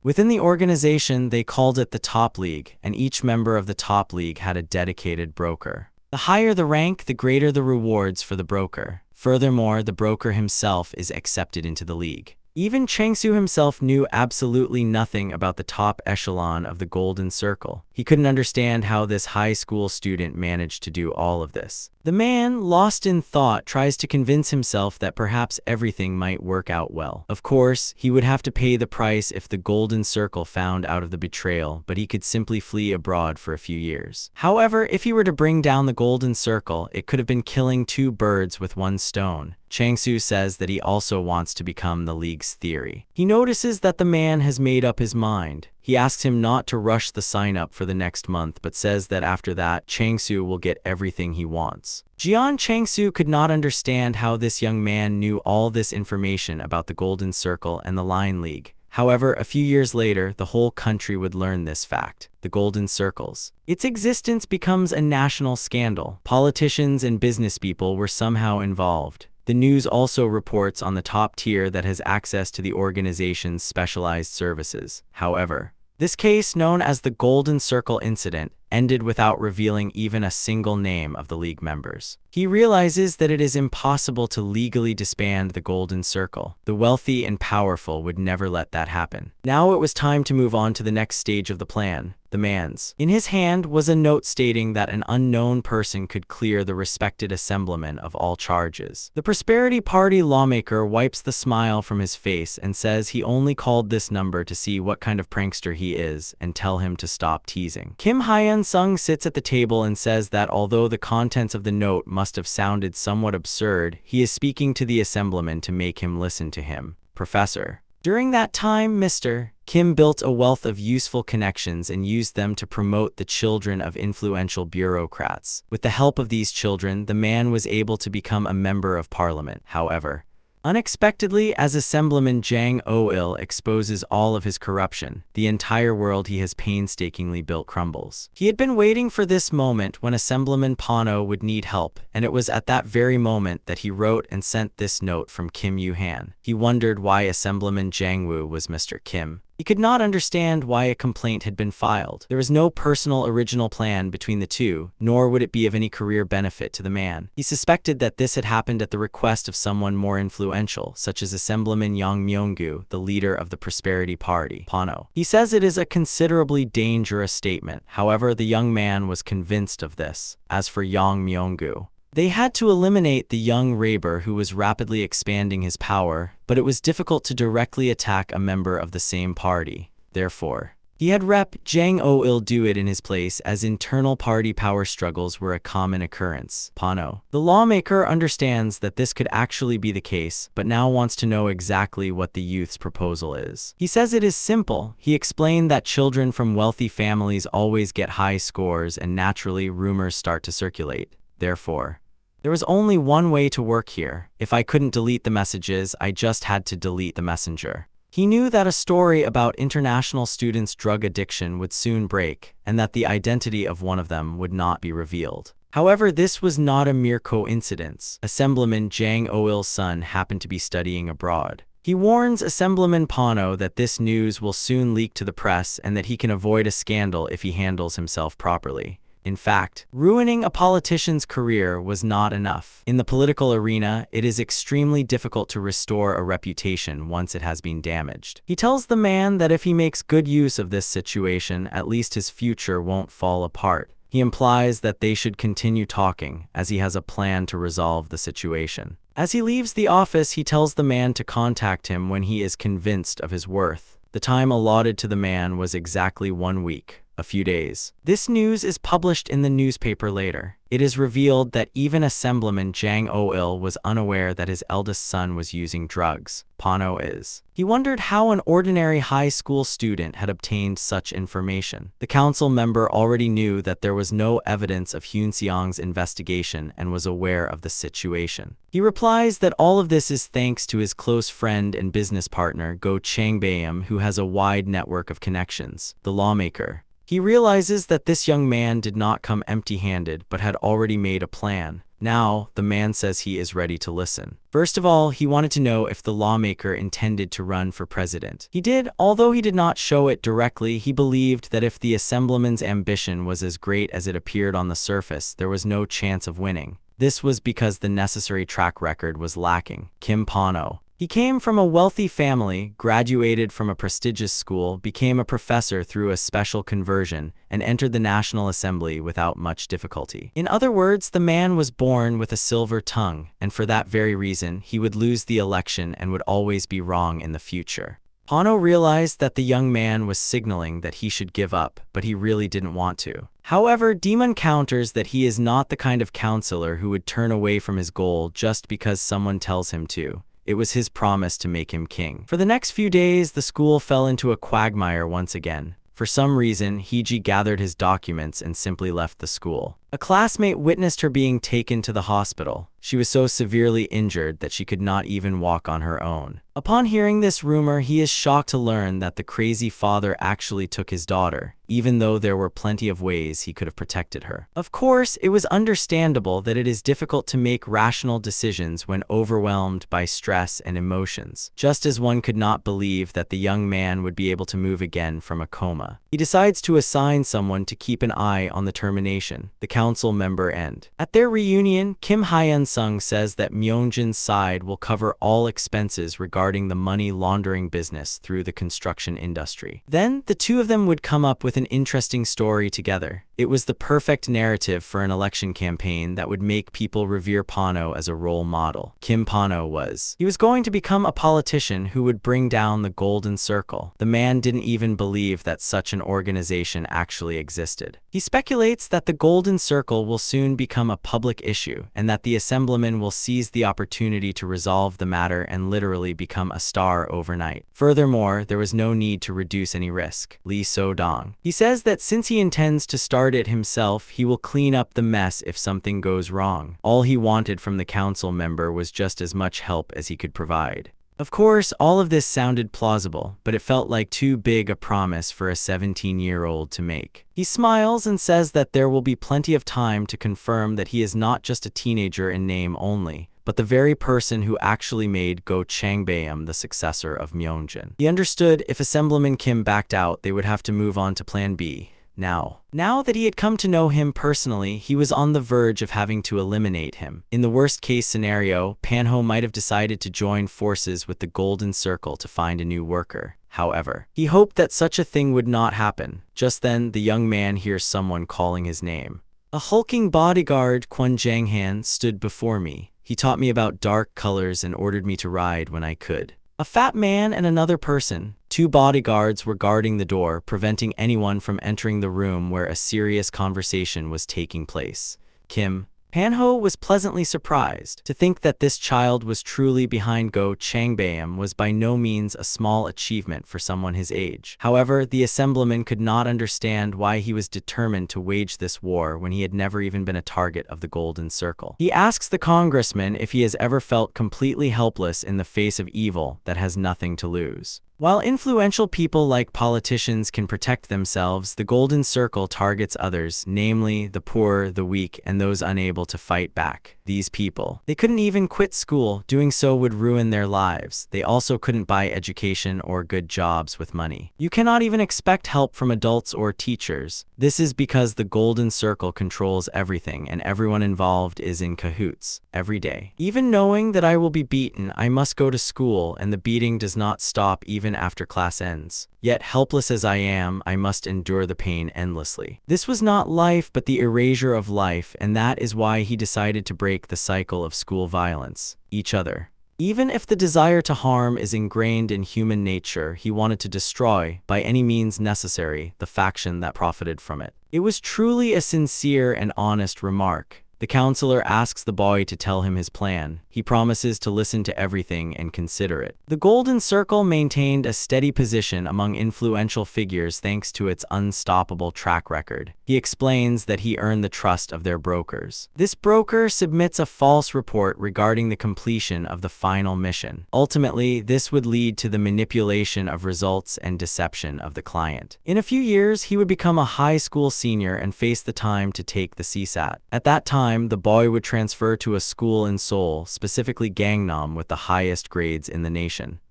Speaker 1: Within the organization, they called it the Top League, and each member of the Top League had a dedicated broker. The higher the rank, the greater the rewards for the broker. Furthermore, the broker himself is accepted into the league. Even Changsu himself knew absolutely nothing about the top echelon of the Golden Circle. He couldn't understand how this high school student managed to do all of this. The man, lost in thought, tries to convince himself that perhaps everything might work out well. Of course, he would have to pay the price if the Golden Circle found out of the betrayal, but he could simply flee abroad for a few years. However, if he were to bring down the Golden Circle, it could have been killing two birds with one stone. Changsu says that he also wants to become the league's theory. He notices that the man has made up his mind. He asks him not to rush the sign-up for the next month, but says that after that, Changsu will get everything he wants. Jian Changsu could not understand how this young man knew all this information about the Golden Circle and the Line League. However, a few years later, the whole country would learn this fact. The Golden Circles. Its existence becomes a national scandal. Politicians and business people were somehow involved. The news also reports on the top tier that has access to the organization's specialized services. However, this case, known as the Golden Circle Incident, ended without revealing even a single name of the league members. He realizes that it is impossible to legally disband the Golden Circle. The wealthy and powerful would never let that happen. Now it was time to move on to the next stage of the plan, the man's. In his hand was a note stating that an unknown person could clear the respected assemblyman of all charges. The Prosperity Party lawmaker wipes the smile from his face and says he only called this number to see what kind of prankster he is and tell him to stop teasing. Kim Hyun-sung sits at the table and says that although the contents of the note must have sounded somewhat absurd, he is speaking to the assemblyman to make him listen to him. Professor. During that time, Mr. Kim built a wealth of useful connections and used them to promote the children of influential bureaucrats. With the help of these children, the man was able to become a member of parliament. However, unexpectedly, as Assemblyman Jang Oh-il exposes all of his corruption, the entire world he has painstakingly built crumbles. He had been waiting for this moment when Assemblyman Pano would need help, and it was at that very moment that he wrote and sent this note from Kim Yu-han. He wondered why Assemblyman Jang-woo was Mr. Kim. He could not understand why a complaint had been filed. There was no personal original plan between the two, nor would it be of any career benefit to the man. He suspected that this had happened at the request of someone more influential, such as Assemblyman Yang Myung-gu, the leader of the Prosperity Party, Pano. He says it is a considerably dangerous statement. However, the young man was convinced of this. As for Yang Myung-gu, they had to eliminate the young Raber who was rapidly expanding his power, but it was difficult to directly attack a member of the same party. Therefore, he had Rep. Jang Oh-il do it in his place, as internal party power struggles were a common occurrence. Pano, the lawmaker, understands that this could actually be the case, but now wants to know exactly what the youth's proposal is. He says it is simple. He explained that children from wealthy families always get high scores and naturally rumors start to circulate. Therefore, There was only one way to work here. If I couldn't delete the messages, I just had to delete the messenger. He knew that a story about international students' drug addiction would soon break, and that the identity of one of them would not be revealed. However, this was not a mere coincidence. Assemblyman Jang Oil's son happened to be studying abroad. He warns Assemblyman Pano that this news will soon leak to the press and that he can avoid a scandal if he handles himself properly. In fact, ruining a politician's career was not enough. In the political arena, it is extremely difficult to restore a reputation once it has been damaged. He tells the man that if he makes good use of this situation, at least his future won't fall apart. He implies that they should continue talking, as he has a plan to resolve the situation. As he leaves the office, he tells the man to contact him when he is convinced of his worth. The time allotted to the man was exactly 1 week. A few days. This news is published in the newspaper later. It is revealed that even Assemblyman Jang Oh-il was unaware that his eldest son was using drugs. Pano is. He wondered how an ordinary high school student had obtained such information. The council member already knew that there was no evidence of Hyun Seong's investigation and was aware of the situation. He replies that all of this is thanks to his close friend and business partner Go Changbayam, who has a wide network of connections. The lawmaker. He realizes that this young man did not come empty-handed but had already made a plan. Now, the man says he is ready to listen. First of all, he wanted to know if the lawmaker intended to run for president. He did, although he did not show it directly. He believed that if the assemblyman's ambition was as great as it appeared on the surface, there was no chance of winning. This was because the necessary track record was lacking. Kim Pano. He came from a wealthy family, graduated from a prestigious school, became a professor through a special conversion, and entered the National Assembly without much difficulty. In other words, the man was born with a silver tongue, and for that very reason, he would lose the election and would always be wrong in the future. Pano realized that the young man was signaling that he should give up, but he really didn't want to. However, Demon counters that he is not the kind of counselor who would turn away from his goal just because someone tells him to. It was his promise to make him king. For the next few days, the school fell into a quagmire once again. For some reason, Heiji gathered his documents and simply left the school. A classmate witnessed her being taken to the hospital. She was so severely injured that she could not even walk on her own. Upon hearing this rumor, he is shocked to learn that the crazy father actually took his daughter, even though there were plenty of ways he could have protected her. Of course, it was understandable that it is difficult to make rational decisions when overwhelmed by stress and emotions, just as one could not believe that the young man would be able to move again from a coma. He decides to assign someone to keep an eye on the termination, the council member end. At their reunion, Kim Hyun-sung says that Myeongjin's side will cover all expenses regarding the money laundering business through the construction industry. Then, the two of them would come up with an interesting story together. It was the perfect narrative for an election campaign that would make people revere Pano as a role model. Kim Pano was. He was going to become a politician who would bring down the Golden Circle. The man didn't even believe that such an organization actually existed. He speculates that the Golden Circle will soon become a public issue and that the assemblyman will seize the opportunity to resolve the matter and literally become a star overnight. Furthermore, there was no need to reduce any risk. Lee So-dong. He says that since he intends to start it himself, he will clean up the mess if something goes wrong. All he wanted from the council member was just as much help as he could provide. Of course, all of this sounded plausible, but it felt like too big a promise for a 17-year-old to make. He smiles and says that there will be plenty of time to confirm that he is not just a teenager in name only, but the very person who actually made Go Changbayam the successor of Myeongjin. He understood if Assemblyman Kim backed out, they would have to move on to Plan B. Now that he had come to know him personally, he was on the verge of having to eliminate him. In the worst-case scenario, Panho might have decided to join forces with the Golden Circle to find a new worker. However, he hoped that such a thing would not happen. Just then, the young man hears someone calling his name. A hulking bodyguard, Kwon Jang-han, stood before me. He taught me about dark colors and ordered me to ride when I could. A fat man and another person. 2 bodyguards were guarding the door, preventing anyone from entering the room where a serious conversation was taking place. Kim Manhwa was pleasantly surprised. To think that this child was truly behind Go Changbam was by no means a small achievement for someone his age. However, the assemblyman could not understand why he was determined to wage this war when he had never even been a target of the Golden Circle. He asks the congressman if he has ever felt completely helpless in the face of evil that has nothing to lose. While influential people like politicians can protect themselves, the Golden Circle targets others, namely the poor, the weak, and those unable to fight back. These people, they couldn't even quit school. Doing so would ruin their lives. They also couldn't buy education or good jobs with money. You cannot even expect help from adults or teachers. This is because the Golden Circle controls everything and everyone involved is in cahoots every day. Even knowing that I will be beaten, I must go to school, and the beating does not stop even after class ends. Yet, helpless as I am, I must endure the pain endlessly. This was not life, but the erasure of life, and that is why he decided to break the cycle of school violence. Each other. Even if the desire to harm is ingrained in human nature, he wanted to destroy, by any means necessary, the faction that profited from it. It was truly a sincere and honest remark. The counselor asks the boy to tell him his plan. He promises to listen to everything and consider it. The Golden Circle maintained a steady position among influential figures thanks to its unstoppable track record. He explains that he earned the trust of their brokers. This broker submits a false report regarding the completion of the final mission. Ultimately, this would lead to the manipulation of results and deception of the client. In a few years, he would become a high school senior and face the time to take the CSAT. At that time, the boy would transfer to a school in Seoul, specifically Gangnam, with the highest grades in the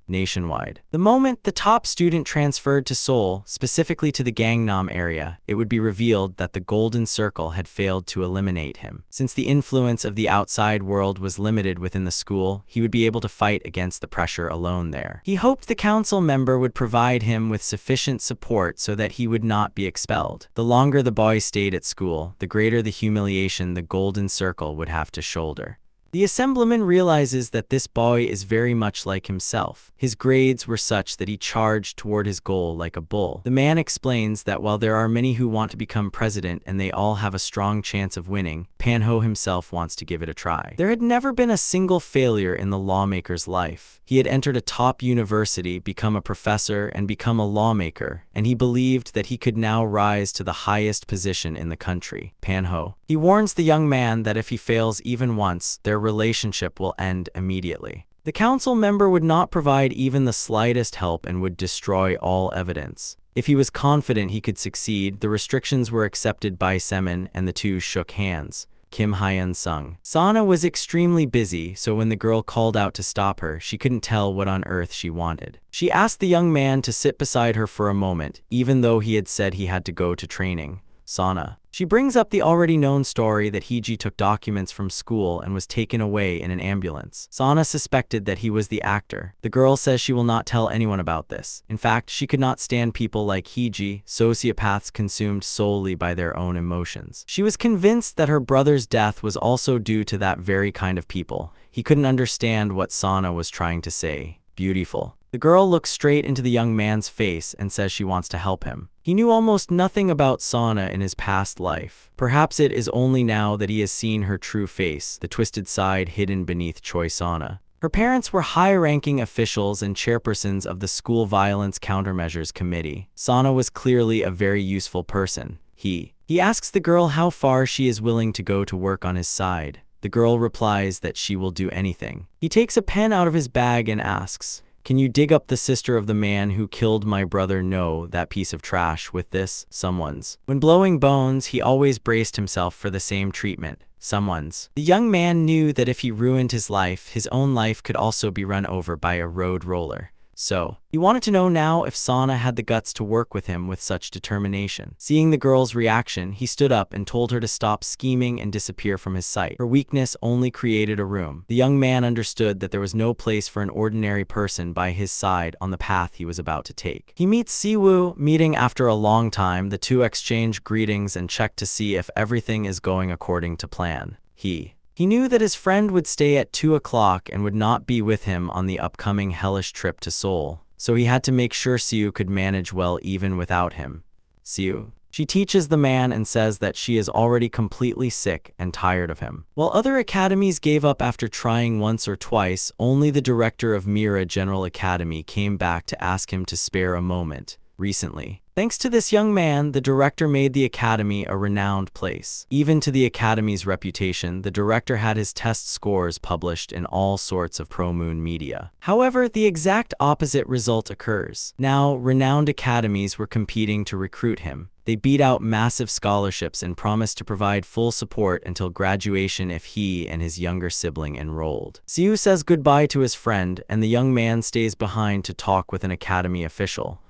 Speaker 1: nationwide. The moment the top student transferred to Seoul, specifically to the Gangnam area, it would be revealed that the Golden Circle had failed to eliminate him. Since the influence of the outside world was limited within the school, he would be able to fight against the pressure alone there. He hoped the council member would provide him with sufficient support so that he would not be expelled. The longer the boy stayed at school, the greater the humiliation the Golden Circle would have to shoulder. The assemblyman realizes that this boy is very much like himself. His grades were such that he charged toward his goal like a bull. The man explains that while there are many who want to become president and they all have a strong chance of winning, Manhwa himself wants to give it a try. There had never been a single failure in the lawmaker's life. He had entered a top university, become a professor, and become a lawmaker, and he believed that he could now rise to the highest position in the country. Manhwa. He warns the young man that if he fails even once, their relationship will end immediately. The council member would not provide even the slightest help and would destroy all evidence. If he was confident he could succeed, the restrictions were accepted by Semin, and the two shook hands. Kim Hyun-sung. Sana was extremely busy, so when the girl called out to stop her, she couldn't tell what on earth she wanted. She asked the young man to sit beside her for a moment, even though he had said he had to go to training. Sana. She brings up the already known story that Heiji took documents from school and was taken away in an ambulance. Sana suspected that he was the actor. The girl says she will not tell anyone about this. In fact, she could not stand people like Heiji, sociopaths consumed solely by their own emotions. She was convinced that her brother's death was also due to that very kind of people. He couldn't understand what Sana was trying to say. Beautiful. The girl looks straight into the young man's face and says she wants to help him. He knew almost nothing about Sana in his past life. Perhaps it is only now that he has seen her true face, the twisted side hidden beneath Choi Sana. Her parents were high-ranking officials and chairpersons of the School Violence Countermeasures Committee. Sana was clearly a very useful person. He asks the girl how far she is willing to go to work on his side. The girl replies that she will do anything. He takes a pen out of his bag and asks, "Can you dig up the sister of the man who killed my brother? No, that piece of trash with this, someone's." When blowing bones, he always braced himself for the same treatment, someone's. The young man knew that if he ruined his life, his own life could also be run over by a road roller. So, he wanted to know now if Sana had the guts to work with him with such determination. Seeing the girl's reaction, he stood up and told her to stop scheming and disappear from his sight. Her weakness only created a room. The young man understood that there was no place for an ordinary person by his side on the path he was about to take. He meets Siwoo. Meeting after a long time, the two exchange greetings and check to see if everything is going according to plan. He knew that his friend would stay at 2 o'clock and would not be with him on the upcoming hellish trip to Seoul, so he had to make sure Siwoo could manage well even without him. Siwoo. She teaches the man and says that she is already completely sick and tired of him. While other academies gave up after trying once or twice, only the director of Mira General Academy came back to ask him to spare a moment. Recently, thanks to this young man, the director made the academy a renowned place. Even to the academy's reputation, the director had his test scores published in all sorts of pro-moon media. However, the exact opposite result occurs. Now, renowned academies were competing to recruit him. They beat out massive scholarships and promised to provide full support until graduation if he and his younger sibling enrolled. Siu says goodbye to his friend, and the young man stays behind to talk with an academy official.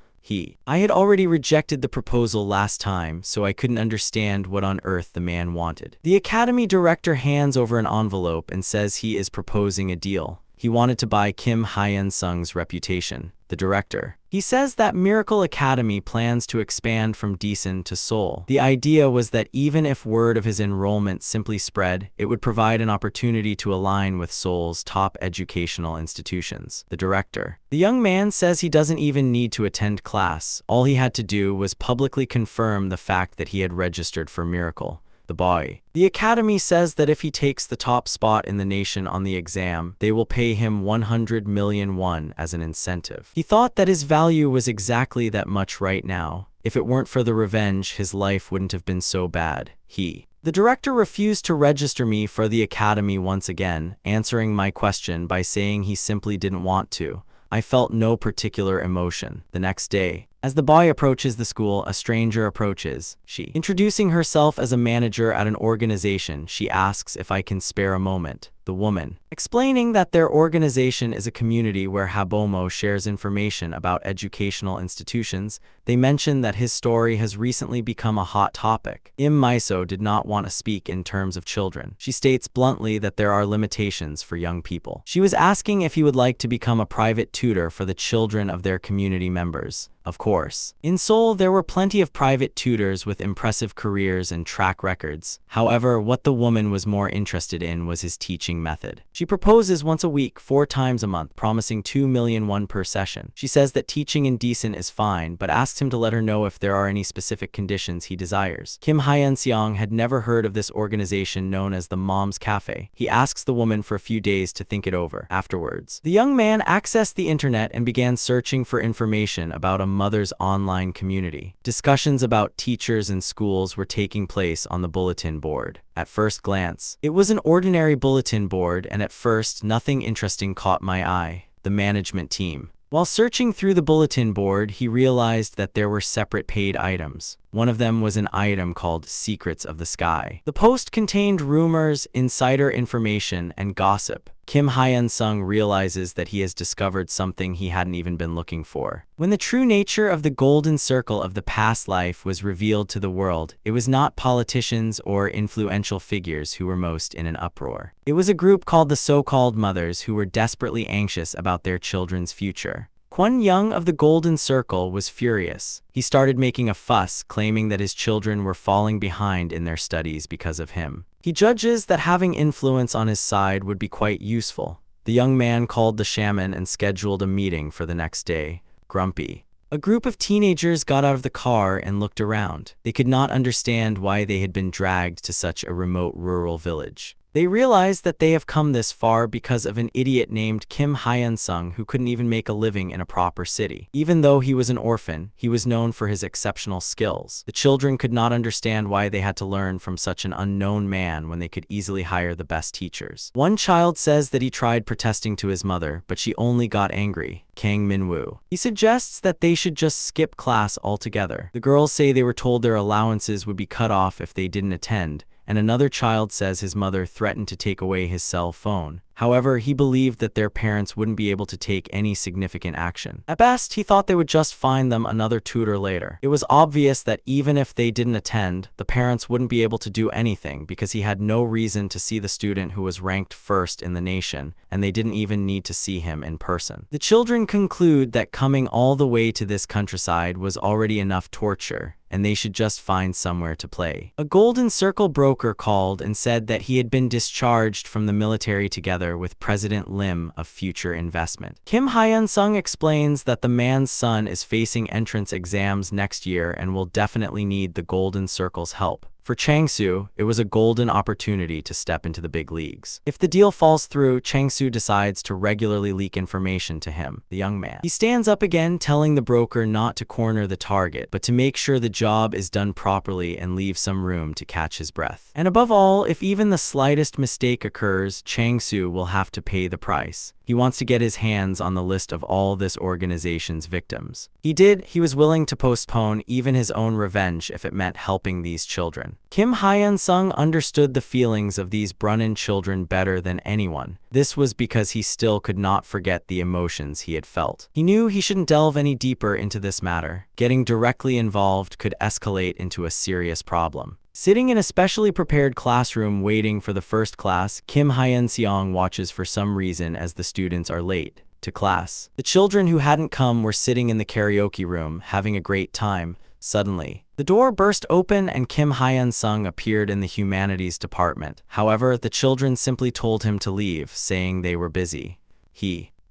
Speaker 1: I had already rejected the proposal last time, so I couldn't understand what on earth the man wanted. The academy director hands over an envelope and says he is proposing a deal. He wanted to buy Kim Hyun-sung's reputation, the director. He says that Miracle Academy plans to expand from Daesun to Seoul. The idea was that even if word of his enrollment simply spread, it would provide an opportunity to align with Seoul's top educational institutions. The director. The young man says he doesn't even need to attend class. All he had to do was publicly confirm the fact that he had registered for Miracle. The boy. The academy says that if he takes the top spot in the nation on the exam, they will pay him 100 million won as an incentive. He thought that his value was exactly that much right now. If it weren't for the revenge, his life wouldn't have been so bad. The director refused to register me for the academy once again, answering my question by saying he simply didn't want to. I felt no particular emotion. The next day, as the boy approaches the school, a stranger approaches. Introducing herself as a manager at an organization, she asks if I can spare a moment. The woman, explaining that their organization is a community where Habomo shares information about educational institutions, they mention that his story has recently become a hot topic. Miso did not want to speak in terms of children. She states bluntly that there are limitations for young people. She was asking if he would like to become a private tutor for the children of their community members. Of course. In Seoul, there were plenty of private tutors with impressive careers and track records. However, what the woman was more interested in was his teaching method. She proposes once a week, 4 times a month, promising 2 million won per session. She says that teaching in Daesun is fine, but asks him to let her know if there are any specific conditions he desires. Kim Hyun-seong had never heard of this organization known as the Mom's Cafe. He asks the woman for a few days to think it over. Afterwards, the young man accessed the internet and began searching for information about a mother's online community. Discussions about teachers and schools were taking place on the bulletin board. At first glance, it was an ordinary bulletin board, and at first nothing interesting caught my eye. The management team. While searching through the bulletin board, he realized that there were separate paid items. One of them was an item called Secrets of the Sky. The post contained rumors, insider information, and gossip. Kim Hyun-sung realizes that he has discovered something he hadn't even been looking for. When the true nature of the golden circle of the past life was revealed to the world, it was not politicians or influential figures who were most in an uproar. It was a group called the so-called mothers who were desperately anxious about their children's future. Kwon Young of the Golden Circle was furious. He started making a fuss, claiming that his children were falling behind in their studies because of him. He judges that having influence on his side would be quite useful. The young man called the shaman and scheduled a meeting for the next day. Grumpy. A group of teenagers got out of the car and looked around. They could not understand why they had been dragged to such a remote rural village. They realized that they have come this far because of an idiot named Kim Hyun-sung who couldn't even make a living in a proper city. Even though he was an orphan, he was known for his exceptional skills. The children could not understand why they had to learn from such an unknown man when they could easily hire the best teachers. One child says that he tried protesting to his mother, but she only got angry. Kang Min-woo. He suggests that they should just skip class altogether. The girls say they were told their allowances would be cut off if they didn't attend, and another child says his mother threatened to take away his cell phone. However, he believed that their parents wouldn't be able to take any significant action. At best, he thought they would just find them another tutor later. It was obvious that even if they didn't attend, the parents wouldn't be able to do anything because he had no reason to see the student who was ranked first in the nation, and they didn't even need to see him in person. The children conclude that coming all the way to this countryside was already enough torture, and they should just find somewhere to play. A Golden Circle broker called and said that he had been discharged from the military together together with President Lim of Future Investment. Kim Hyun-sung explains that the man's son is facing entrance exams next year and will definitely need the Golden Circle's help. For Chang-soo, it was a golden opportunity to step into the big leagues. If the deal falls through, Chang-soo decides to regularly leak information to him, the young man. He stands up again, telling the broker not to corner the target, but to make sure the job is done properly and leave some room to catch his breath. And above all, if even the slightest mistake occurs, Chang-soo will have to pay the price. He wants to get his hands on the list of all this organization's victims. He was willing to postpone even his own revenge if it meant helping these children. Kim Hyun-sung understood the feelings of these Brunnin children better than anyone. This was because he still could not forget the emotions he had felt. He knew he shouldn't delve any deeper into this matter. Getting directly involved could escalate into a serious problem. Sitting in a specially prepared classroom waiting for the first class, Kim Hyun-seong watches for some reason as the students are late to class. The children who hadn't come were sitting in the karaoke room, having a great time. Suddenly, the door burst open and Kim Hyun-sung appeared in the humanities department. However, the children simply told him to leave, saying they were busy.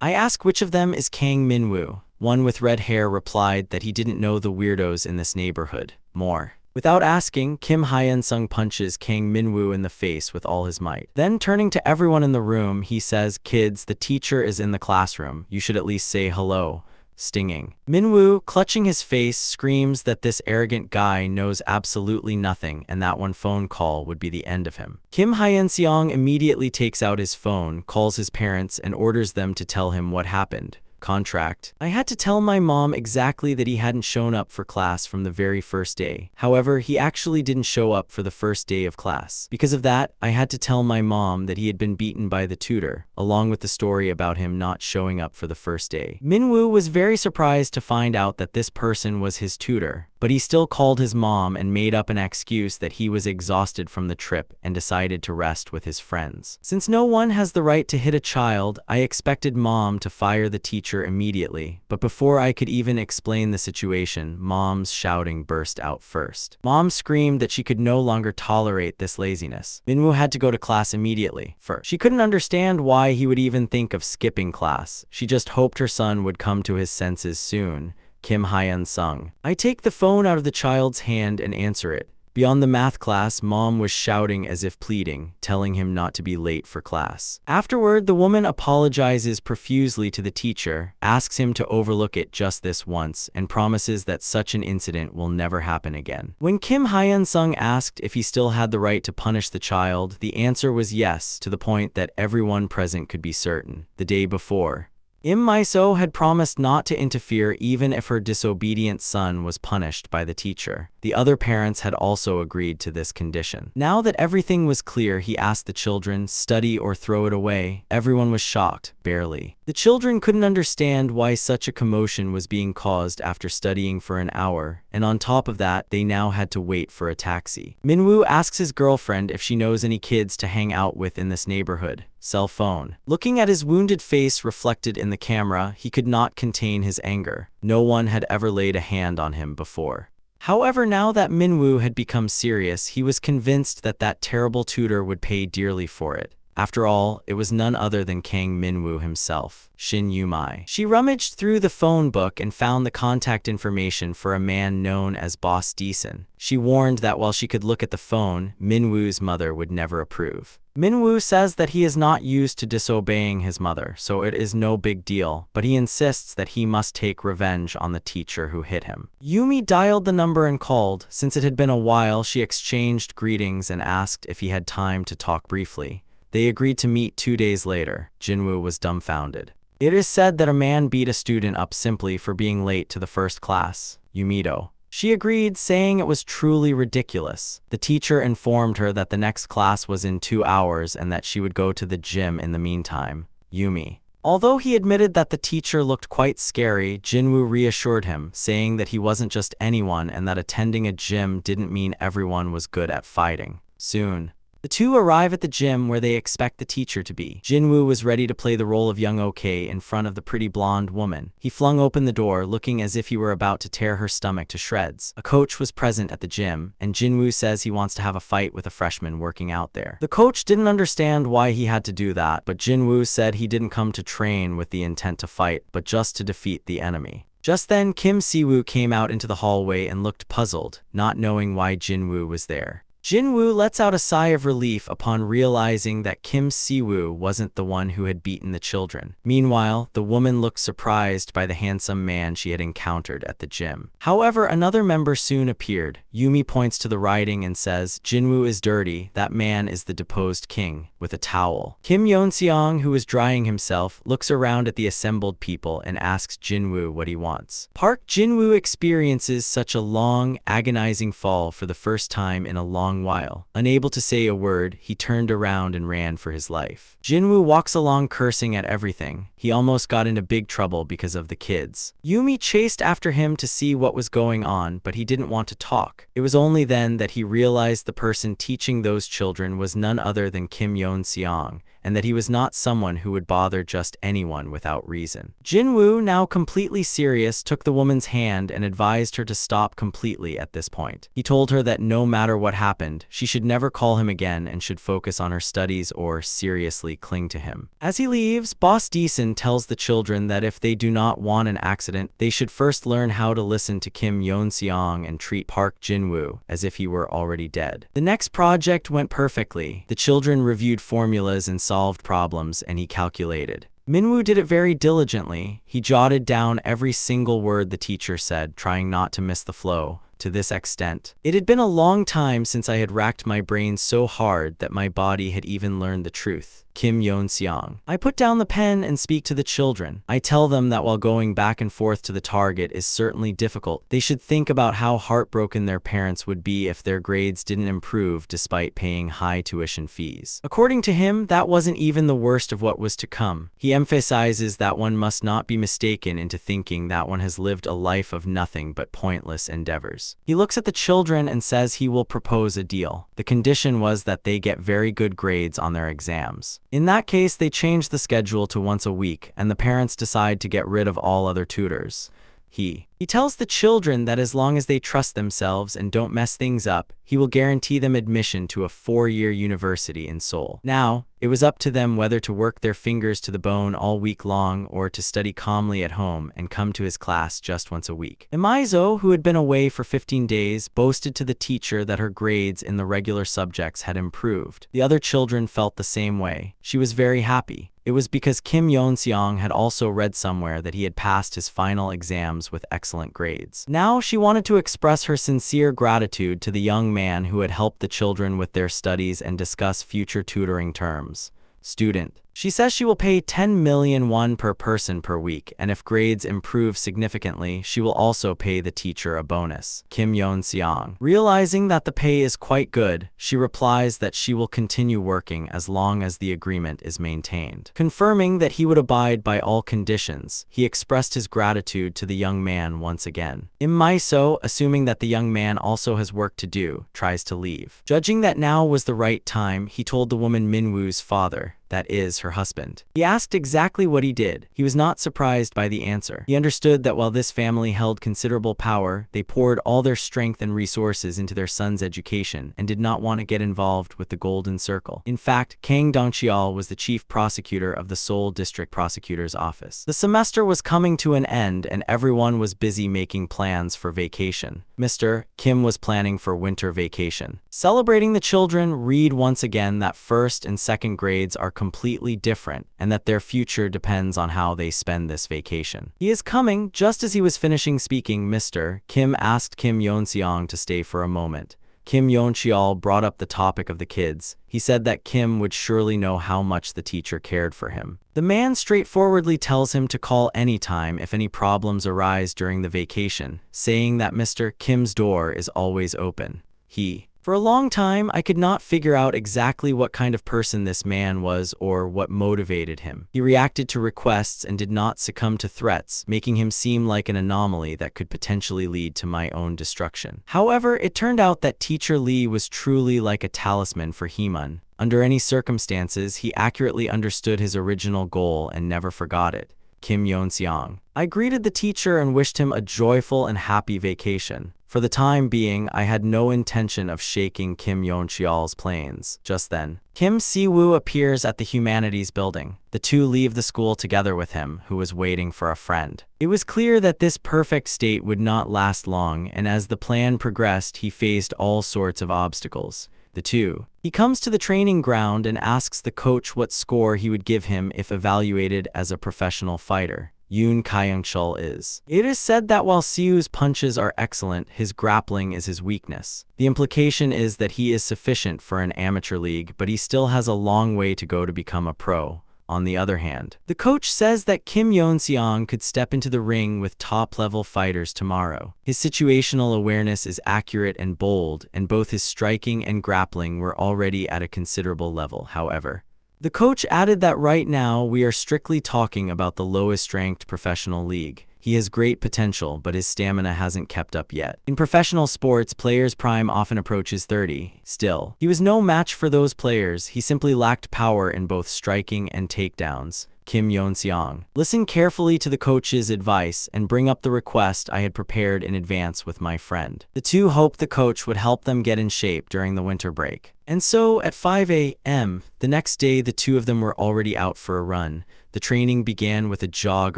Speaker 1: I ask which of them is Kang Min-woo. One with red hair replied that he didn't know the weirdos in this neighborhood. More. Without asking, Kim Hyun-sung punches Kang Min-woo in the face with all his might. Then, turning to everyone in the room, he says, "Kids, the teacher is in the classroom. You should at least say hello." Stinging. Min-woo, clutching his face, screams that this arrogant guy knows absolutely nothing and that one phone call would be the end of him. Kim Hyun-seong immediately takes out his phone, calls his parents, and orders them to tell him what happened. Contract. I had to tell my mom exactly that he hadn't shown up for class from the very first day. However, he actually didn't show up for the first day of class. Because of that, I had to tell my mom that he had been beaten by the tutor, along with the story about him not showing up for the first day. Min-woo was very surprised to find out that this person was his tutor, but he still called his mom and made up an excuse that he was exhausted from the trip and decided to rest with his friends. Since no one has the right to hit a child, I expected mom to fire the teacher immediately, but before I could even explain the situation, mom's shouting burst out first. Mom screamed that she could no longer tolerate this laziness. Min-woo had to go to class immediately. First, she couldn't understand why he would even think of skipping class. She just hoped her son would come to his senses soon. Kim Hyun-sung. I take the phone out of the child's hand and answer it. Beyond the math class, mom was shouting as if pleading, telling him not to be late for class. Afterward, the woman apologizes profusely to the teacher, asks him to overlook it just this once, and promises that such an incident will never happen again. When Kim Hyun-sung asked if he still had the right to punish the child, the answer was yes, to the point that everyone present could be certain. The day before, Im Mi-so had promised not to interfere even if her disobedient son was punished by the teacher. The other parents had also agreed to this condition. Now that everything was clear, he asked the children, study or throw it away. Everyone was shocked, barely. The children couldn't understand why such a commotion was being caused after studying for an hour, and on top of that, they now had to wait for a taxi. Min-woo asks his girlfriend if she knows any kids to hang out with in this neighborhood. Cell phone. Looking at his wounded face reflected in the camera, he could not contain his anger. No one had ever laid a hand on him before. However, now that Min-woo had become serious, he was convinced that that terrible tutor would pay dearly for it. After all, it was none other than Kang Min-woo himself, Shin Yu-mai. She rummaged through the phone book and found the contact information for a man known as Boss Deason. She warned that while she could look at the phone, Min-woo's mother would never approve. Min-woo says that he is not used to disobeying his mother, so it is no big deal, but he insists that he must take revenge on the teacher who hit him. Yumi dialed the number and called. Since it had been a while, she exchanged greetings and asked if he had time to talk briefly. They agreed to meet 2 days later. Jinwoo was dumbfounded. It is said that a man beat a student up simply for being late to the first class. Yumido. She agreed, saying it was truly ridiculous. The teacher informed her that the next class was in 2 hours and that she would go to the gym in the meantime. Yumi. Although he admitted that the teacher looked quite scary, Jinwoo reassured him, saying that he wasn't just anyone and that attending a gym didn't mean everyone was good at fighting. Soon, The two arrive at the gym where they expect the teacher to be. Jinwoo was ready to play the role of young OK in front of the pretty blonde woman. He flung open the door, looking as if he were about to tear her stomach to shreds. A coach was present at the gym, and Jinwoo says he wants to have a fight with a freshman working out there. The coach didn't understand why he had to do that, but Jinwoo said he didn't come to train with the intent to fight, but just to defeat the enemy. Just then, Kim Siwoo came out into the hallway and looked puzzled, not knowing why Jinwoo was there. Jinwoo lets out a sigh of relief upon realizing that Kim Siwoo wasn't the one who had beaten the children. Meanwhile, the woman looked surprised by the handsome man she had encountered at the gym. However, another member soon appeared. Yumi points to the writing and says, "Jinwoo is dirty, that man is the deposed king," with a towel. Kim Yeonseong, who is drying himself, looks around at the assembled people and asks Jinwoo what he wants. Park Jinwoo experiences such a long, agonizing fall for the first time in a long while. Unable to say a word, he turned around and ran for his life. Jinwoo walks along cursing at everything. He almost got into big trouble because of the kids. Yumi chased after him to see what was going on, but he didn't want to talk. It was only then that he realized the person teaching those children was none other than Kim Yeonseong, and that he was not someone who would bother just anyone without reason. Jinwoo, now completely serious, took the woman's hand and advised her to stop completely at this point. He told her that no matter what happened, she should never call him again and should focus on her studies or seriously cling to him. As he leaves, Boss Deeson tells the children that if they do not want an accident, they should first learn how to listen to Kim Yeonseong and treat Park Jinwoo as if he were already dead. The next project went perfectly. The children reviewed formulas and solved problems, and he calculated. Minwoo did it very diligently. He jotted down every single word the teacher said, trying not to miss the flow. To this extent, it had been a long time since I had racked my brain so hard that my body had even learned the truth. Kim Yeonseong. I put down the pen and speak to the children. I tell them that while going back and forth to the target is certainly difficult, they should think about how heartbroken their parents would be if their grades didn't improve despite paying high tuition fees. According to him, that wasn't even the worst of what was to come. He emphasizes that one must not be mistaken into thinking that one has lived a life of nothing but pointless endeavors. He looks at the children and says he will propose a deal. The condition was that they get very good grades on their exams. In that case, they change the schedule to once a week, and the parents decide to get rid of all other tutors. He tells the children that as long as they trust themselves and don't mess things up, he will guarantee them admission to a 4-year university in Seoul. Now, it was up to them whether to work their fingers to the bone all week long or to study calmly at home and come to his class just once a week. Imaizo, who had been away for 15 days, boasted to the teacher that her grades in the regular subjects had improved. The other children felt the same way. She was very happy. It was because Kim Yeonseong had also read somewhere that he had passed his final exams with excellent grades. Now she wanted to express her sincere gratitude to the young man who had helped the children with their studies and discuss future tutoring terms. Student. She says she will pay 10 million won per person per week, and if grades improve significantly, she will also pay the teacher a bonus. Kim Yeonseong. Realizing that the pay is quite good, she replies that she will continue working as long as the agreement is maintained. Confirming that he would abide by all conditions, he expressed his gratitude to the young man once again. Imaiso, assuming that the young man also has work to do, tries to leave. Judging that now was the right time, he told the woman Minwoo's father, that is, her husband. He asked exactly what he did. He was not surprised by the answer. He understood that while this family held considerable power, they poured all their strength and resources into their son's education and did not want to get involved with the Golden Circle. In fact, Kang Dongcheol was the chief prosecutor of the Seoul District Prosecutor's Office. The semester was coming to an end and everyone was busy making plans for vacation. Mr. Kim was planning for winter vacation. Celebrating the children, read once again that first and second grades are completely different and that their future depends on how they spend this vacation. He is coming. Just as he was finishing speaking, Mr. Kim asked Kim Yeonseong to stay for a moment. Kim Yeoncheol brought up the topic of the kids. He said that Kim would surely know how much the teacher cared for him. The man straightforwardly tells him to call anytime if any problems arise during the vacation, saying that Mr. Kim's door is always open. He For a long time, I could not figure out exactly what kind of person this man was or what motivated him. He reacted to requests and did not succumb to threats, making him seem like an anomaly that could potentially lead to my own destruction. However, it turned out that Teacher Lee was truly like a talisman for Heemun. Under any circumstances, he accurately understood his original goal and never forgot it. Kim Yeon-seong. I greeted the teacher and wished him a joyful and happy vacation. For the time being, I had no intention of shaking Kim Yeon-cheol's plans. Just then, Kim Si-woo appears at the humanities building. The two leave the school together with him, who was waiting for a friend. It was clear that this perfect state would not last long, and as the plan progressed, he faced all sorts of obstacles. He comes to the training ground and asks the coach what score he would give him if evaluated as a professional fighter. Yoon Kyung-chul is. It is said that while Siu's punches are excellent, his grappling is his weakness. The implication is that he is sufficient for an amateur league, but he still has a long way to go to become a pro. On the other hand, the coach says that Kim Yeon-seong could step into the ring with top-level fighters tomorrow. His situational awareness is accurate and bold, and both his striking and grappling were already at a considerable level, however. The coach added that right now we are strictly talking about the lowest-ranked professional league. He has great potential, but his stamina hasn't kept up yet. In professional sports, players' prime often approaches 30. Still, he was no match for those players. He simply lacked power in both striking and takedowns. Kim Yeon-seong. Listen carefully to the coach's advice and bring up the request I had prepared in advance with my friend. The two hoped the coach would help them get in shape during the winter break. And so, at 5 a.m. the next day, the two of them were already out for a run. The training began with a jog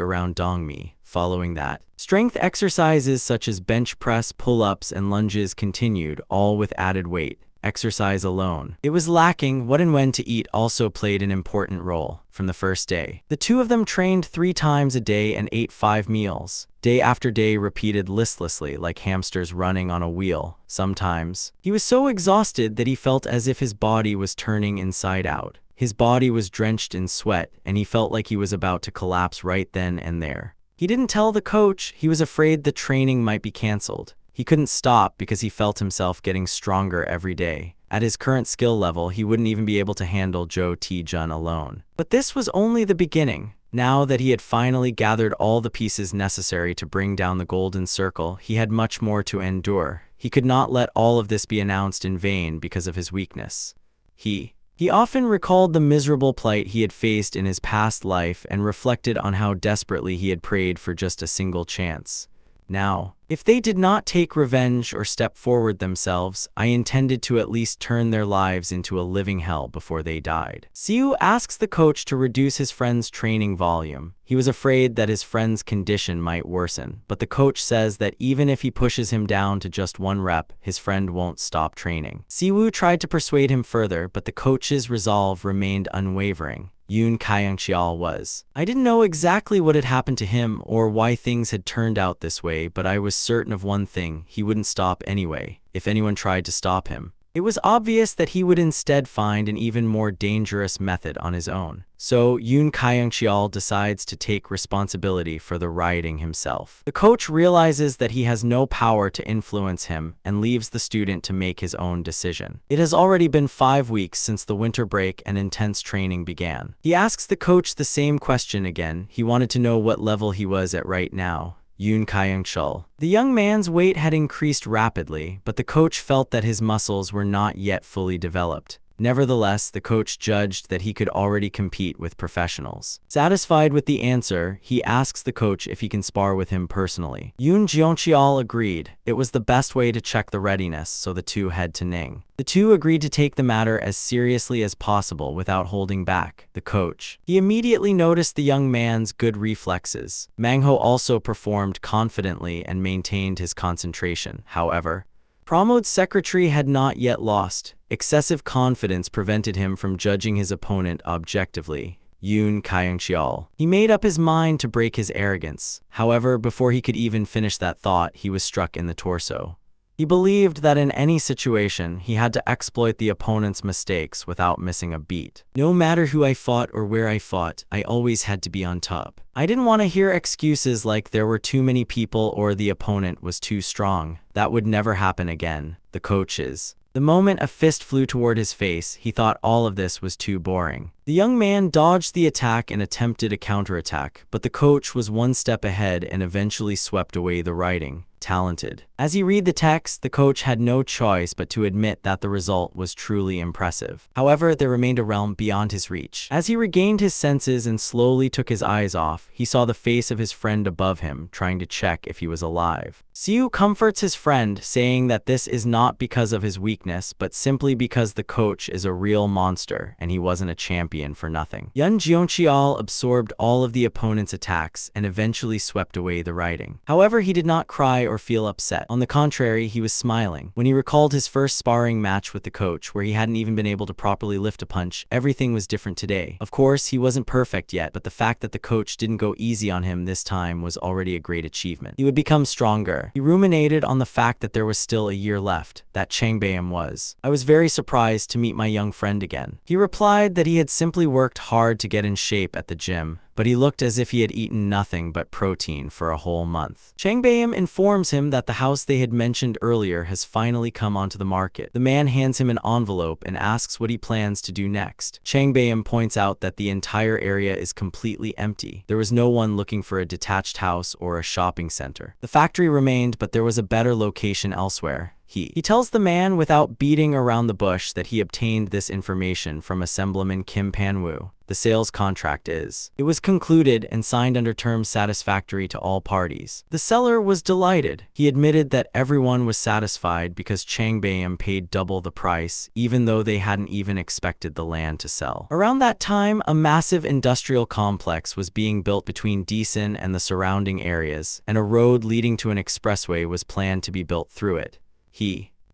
Speaker 1: around Dongmi. Following that, strength exercises such as bench press, pull-ups, and lunges continued, all with added weight. Exercise alone. It was lacking. What and when to eat also played an important role. From the first day, the two of them trained 3 times a day and ate 5 meals. Day after day repeated listlessly like hamsters running on a wheel. Sometimes, he was so exhausted that he felt as if his body was turning inside out. His body was drenched in sweat, and he felt like he was about to collapse right then and there. He didn't tell the coach. He was afraid the training might be canceled. He couldn't stop because he felt himself getting stronger every day. At his current skill level, he wouldn't even be able to handle Jo Tae-jun alone. But this was only the beginning. Now that he had finally gathered all the pieces necessary to bring down the golden circle, he had much more to endure. He could not let all of this be announced in vain because of his weakness. He often recalled the miserable plight he had faced in his past life and reflected on how desperately he had prayed for just a single chance. Now, if they did not take revenge or step forward themselves, I intended to at least turn their lives into a living hell before they died. Siu asks the coach to reduce his friend's training volume. He was afraid that his friend's condition might worsen, but the coach says that even if he pushes him down to just 1 rep, his friend won't stop training. Siwoo tried to persuade him further, but the coach's resolve remained unwavering. Yoon Kyung-cheol was. I didn't know exactly what had happened to him or why things had turned out this way, but I was certain of one thing: he wouldn't stop anyway, if anyone tried to stop him. It was obvious that he would instead find an even more dangerous method on his own. So Yoon Kyung-cheol decides to take responsibility for the rioting himself. The coach realizes that he has no power to influence him and leaves the student to make his own decision. It has already been 5 weeks since the winter break and intense training began. He asks the coach the same question again. He wanted to know what level he was at right now. Yoon Kyung-chul. The young man's weight had increased rapidly, but the coach felt that his muscles were not yet fully developed. Nevertheless, the coach judged that he could already compete with professionals. Satisfied with the answer, he asks the coach if he can spar with him personally. Yoon Jeoncheol agreed. It was the best way to check the readiness, so the two head to Ning. The two agreed to take the matter as seriously as possible without holding back. The coach. He immediately noticed the young man's good reflexes. Mangho also performed confidently and maintained his concentration. However, Pramod's secretary had not yet lost. Excessive confidence prevented him from judging his opponent objectively. Yoon Kyung-cheol. He made up his mind to break his arrogance. However, before he could even finish that thought, he was struck in the torso. He believed that in any situation, he had to exploit the opponent's mistakes without missing a beat. No matter who I fought or where I fought, I always had to be on top. I didn't want to hear excuses like there were too many people or the opponent was too strong. That would never happen again. The coaches. The moment a fist flew toward his face, he thought all of this was too boring. The young man dodged the attack and attempted a counterattack, but the coach was one step ahead and eventually swept away the writing. Talented. As he read the text, the coach had no choice but to admit that the result was truly impressive. However, there remained a realm beyond his reach. As he regained his senses and slowly took his eyes off, he saw the face of his friend above him, trying to check if he was alive. Siu comforts his friend, saying that this is not because of his weakness, but simply because the coach is a real monster and he wasn't a champion for nothing. Yun Jianqiao absorbed all of the opponent's attacks and eventually swept away the writing. However, he did not cry or feel upset. On the contrary, he was smiling. When he recalled his first sparring match with the coach, where he hadn't even been able to properly lift a punch, everything was different today. Of course, he wasn't perfect yet, but the fact that the coach didn't go easy on him this time was already a great achievement. He would become stronger. He ruminated on the fact that there was still a year left. That Changbeiam was. I was very surprised to meet my young friend again. He replied that he had simply worked hard to get in shape at the gym, but he looked as if he had eaten nothing but protein for a whole month. Changbeiam informs him that the house they had mentioned earlier has finally come onto the market. The man hands him an envelope and asks what he plans to do next. Changbeiam points out that the entire area is completely empty. There was no one looking for a detached house or a shopping center. The factory remained, but there was a better location elsewhere. He tells the man without beating around the bush that he obtained this information from Assemblyman Kim Panwoo. The sales contract is. It was concluded and signed under terms satisfactory to all parties. The seller was delighted. He admitted that everyone was satisfied because Changbeiam paid double the price, even though they hadn't even expected the land to sell. Around that time, a massive industrial complex was being built between Deason and the surrounding areas, and a road leading to an expressway was planned to be built through it.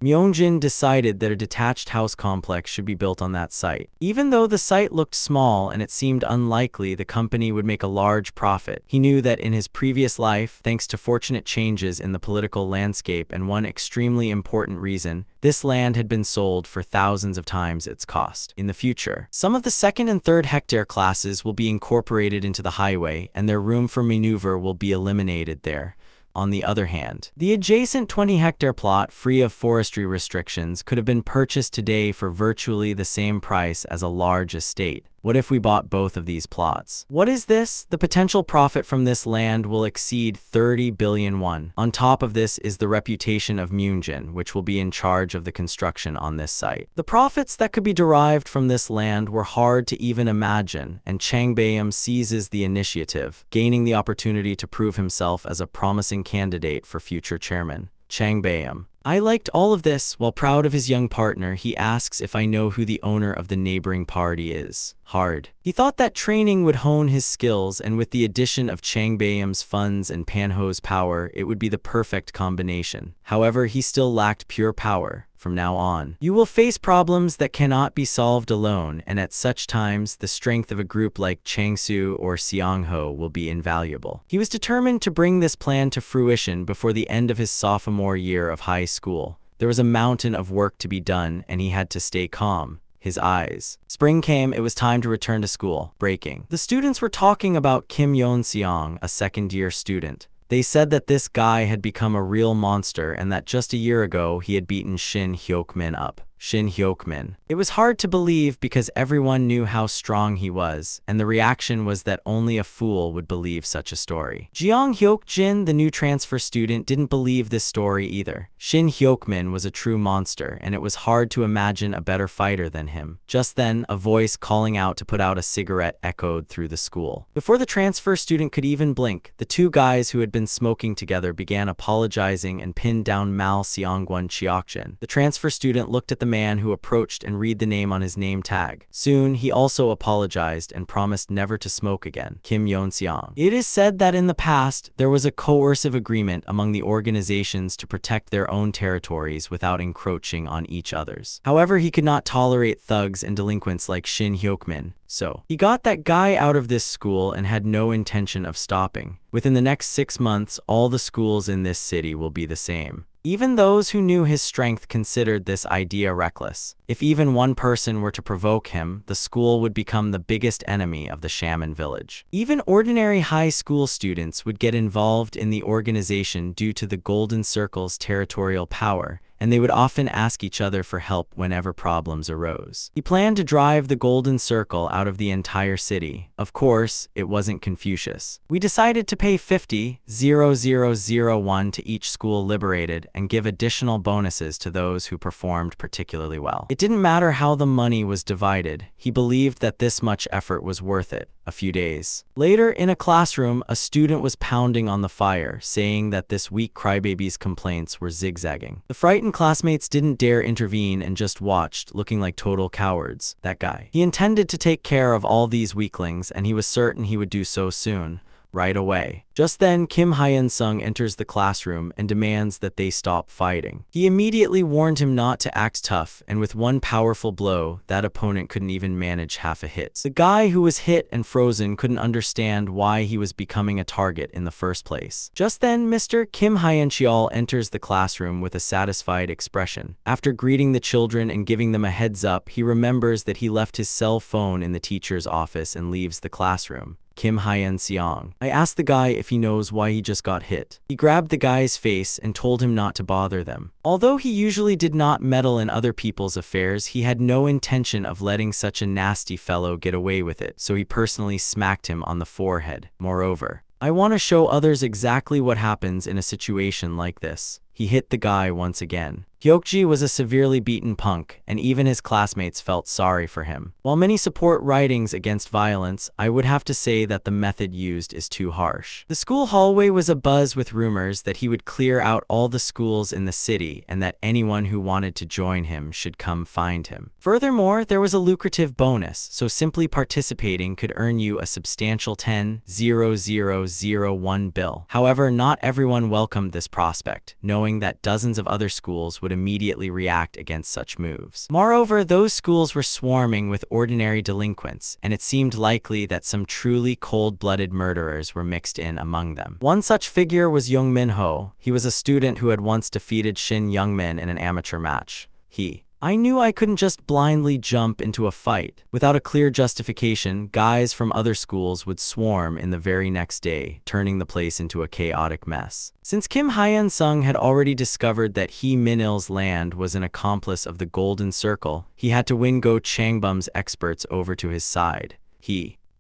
Speaker 1: Myeongjin decided that a detached house complex should be built on that site. Even though the site looked small and it seemed unlikely the company would make a large profit, he knew that in his previous life, thanks to fortunate changes in the political landscape and one extremely important reason, this land had been sold for thousands of times its cost. In the future, some of the second and third hectare classes will be incorporated into the highway, and their room for maneuver will be eliminated there. On the other hand, the adjacent 20-hectare plot, free of forestry restrictions, could have been purchased today for virtually the same price as a large estate. What if we bought both of these plots? What is this? The potential profit from this land will exceed 30 billion won. On top of this is the reputation of Myeongjin, which will be in charge of the construction on this site. The profits that could be derived from this land were hard to even imagine, and Changbeiam seizes the initiative, gaining the opportunity to prove himself as a promising candidate for future chairman. Changbeiam. I liked all of this. While proud of his young partner, he asks if I know who the owner of the neighboring party is. Hard. He thought that training would hone his skills, and with the addition of Changbeiam's funds and Panho's power, it would be the perfect combination. However, he still lacked pure power. From now on, you will face problems that cannot be solved alone, and at such times, the strength of a group like Changsu or Seongho will be invaluable. He was determined to bring this plan to fruition before the end of his sophomore year of high school. There was a mountain of work to be done, and he had to stay calm. His eyes. Spring came, it was time to return to school. Breaking. The students were talking about Kim Yeon-seong, a second-year student. They said that this guy had become a real monster and that just a year ago he had beaten Shin Hyuk-min up. Shin Hyuk-min. It was hard to believe because everyone knew how strong he was, and the reaction was that only a fool would believe such a story. Jeong Hyuk-jin, the new transfer student, didn't believe this story either. Shin Hyuk-min was a true monster, and it was hard to imagine a better fighter than him. Just then, a voice calling out to put out a cigarette echoed through the school. Before the transfer student could even blink, the two guys who had been smoking together began apologizing and pinned down Mal Seongwon Cheokjin. The transfer student looked at the man who approached and read the name on his name tag. Soon, he also apologized and promised never to smoke again. Kim Yeon-seong. It is said that in the past, there was a coercive agreement among the organizations to protect their own territories without encroaching on each other's. However, he could not tolerate thugs and delinquents like Shin Hyuk-min. So, he got that guy out of this school and had no intention of stopping. Within the next 6 months, all the schools in this city will be the same. Even those who knew his strength considered this idea reckless. If even one person were to provoke him, the school would become the biggest enemy of the shaman village. Even ordinary high school students would get involved in the organization due to the Golden Circle's territorial power, and they would often ask each other for help whenever problems arose. He planned to drive the Golden Circle out of the entire city. Of course, it wasn't Confucius. We decided to pay 50,001 to each school liberated and give additional bonuses to those who performed particularly well. It didn't matter how the money was divided. He believed that this much effort was worth it. A few days later, in a classroom, a student was pounding on the fire, saying that this weak crybaby's complaints were zigzagging. The frightened classmates didn't dare intervene and just watched, looking like total cowards. That guy. He intended to take care of all these weaklings, and he was certain he would do so soon. Right away. Just then, Kim Hyun-sung enters the classroom and demands that they stop fighting. He immediately warned him not to act tough, and with one powerful blow, that opponent couldn't even manage half a hit. The guy who was hit and frozen couldn't understand why he was becoming a target in the first place. Just then, Mr. Kim Hyun-cheol enters the classroom with a satisfied expression. After greeting the children and giving them a heads up, he remembers that he left his cell phone in the teacher's office and leaves the classroom. Kim Hyun-seong. I asked the guy if he knows why he just got hit. He grabbed the guy's face and told him not to bother them. Although he usually did not meddle in other people's affairs, he had no intention of letting such a nasty fellow get away with it, so he personally smacked him on the forehead. Moreover, I want to show others exactly what happens in a situation like this. He hit the guy once again. Hyokji was a severely beaten punk, and even his classmates felt sorry for him. While many support writings against violence, I would have to say that the method used is too harsh. The school hallway was abuzz with rumors that he would clear out all the schools in the city and that anyone who wanted to join him should come find him. Furthermore, there was a lucrative bonus, so simply participating could earn you a substantial 10,001 bill. However, not everyone welcomed this prospect, knowing that dozens of other schools would immediately react against such moves. Moreover, those schools were swarming with ordinary delinquents, and it seemed likely that some truly cold-blooded murderers were mixed in among them. One such figure was Young Min-ho. He was a student who had once defeated Shin Young-min in an amateur match. I knew I couldn't just blindly jump into a fight. Without a clear justification, guys from other schools would swarm in the very next day, turning the place into a chaotic mess. Since Kim Hyun-sung had already discovered that Min-il's land was an accomplice of the Golden Circle, he had to win Go Changbum's experts over to his side.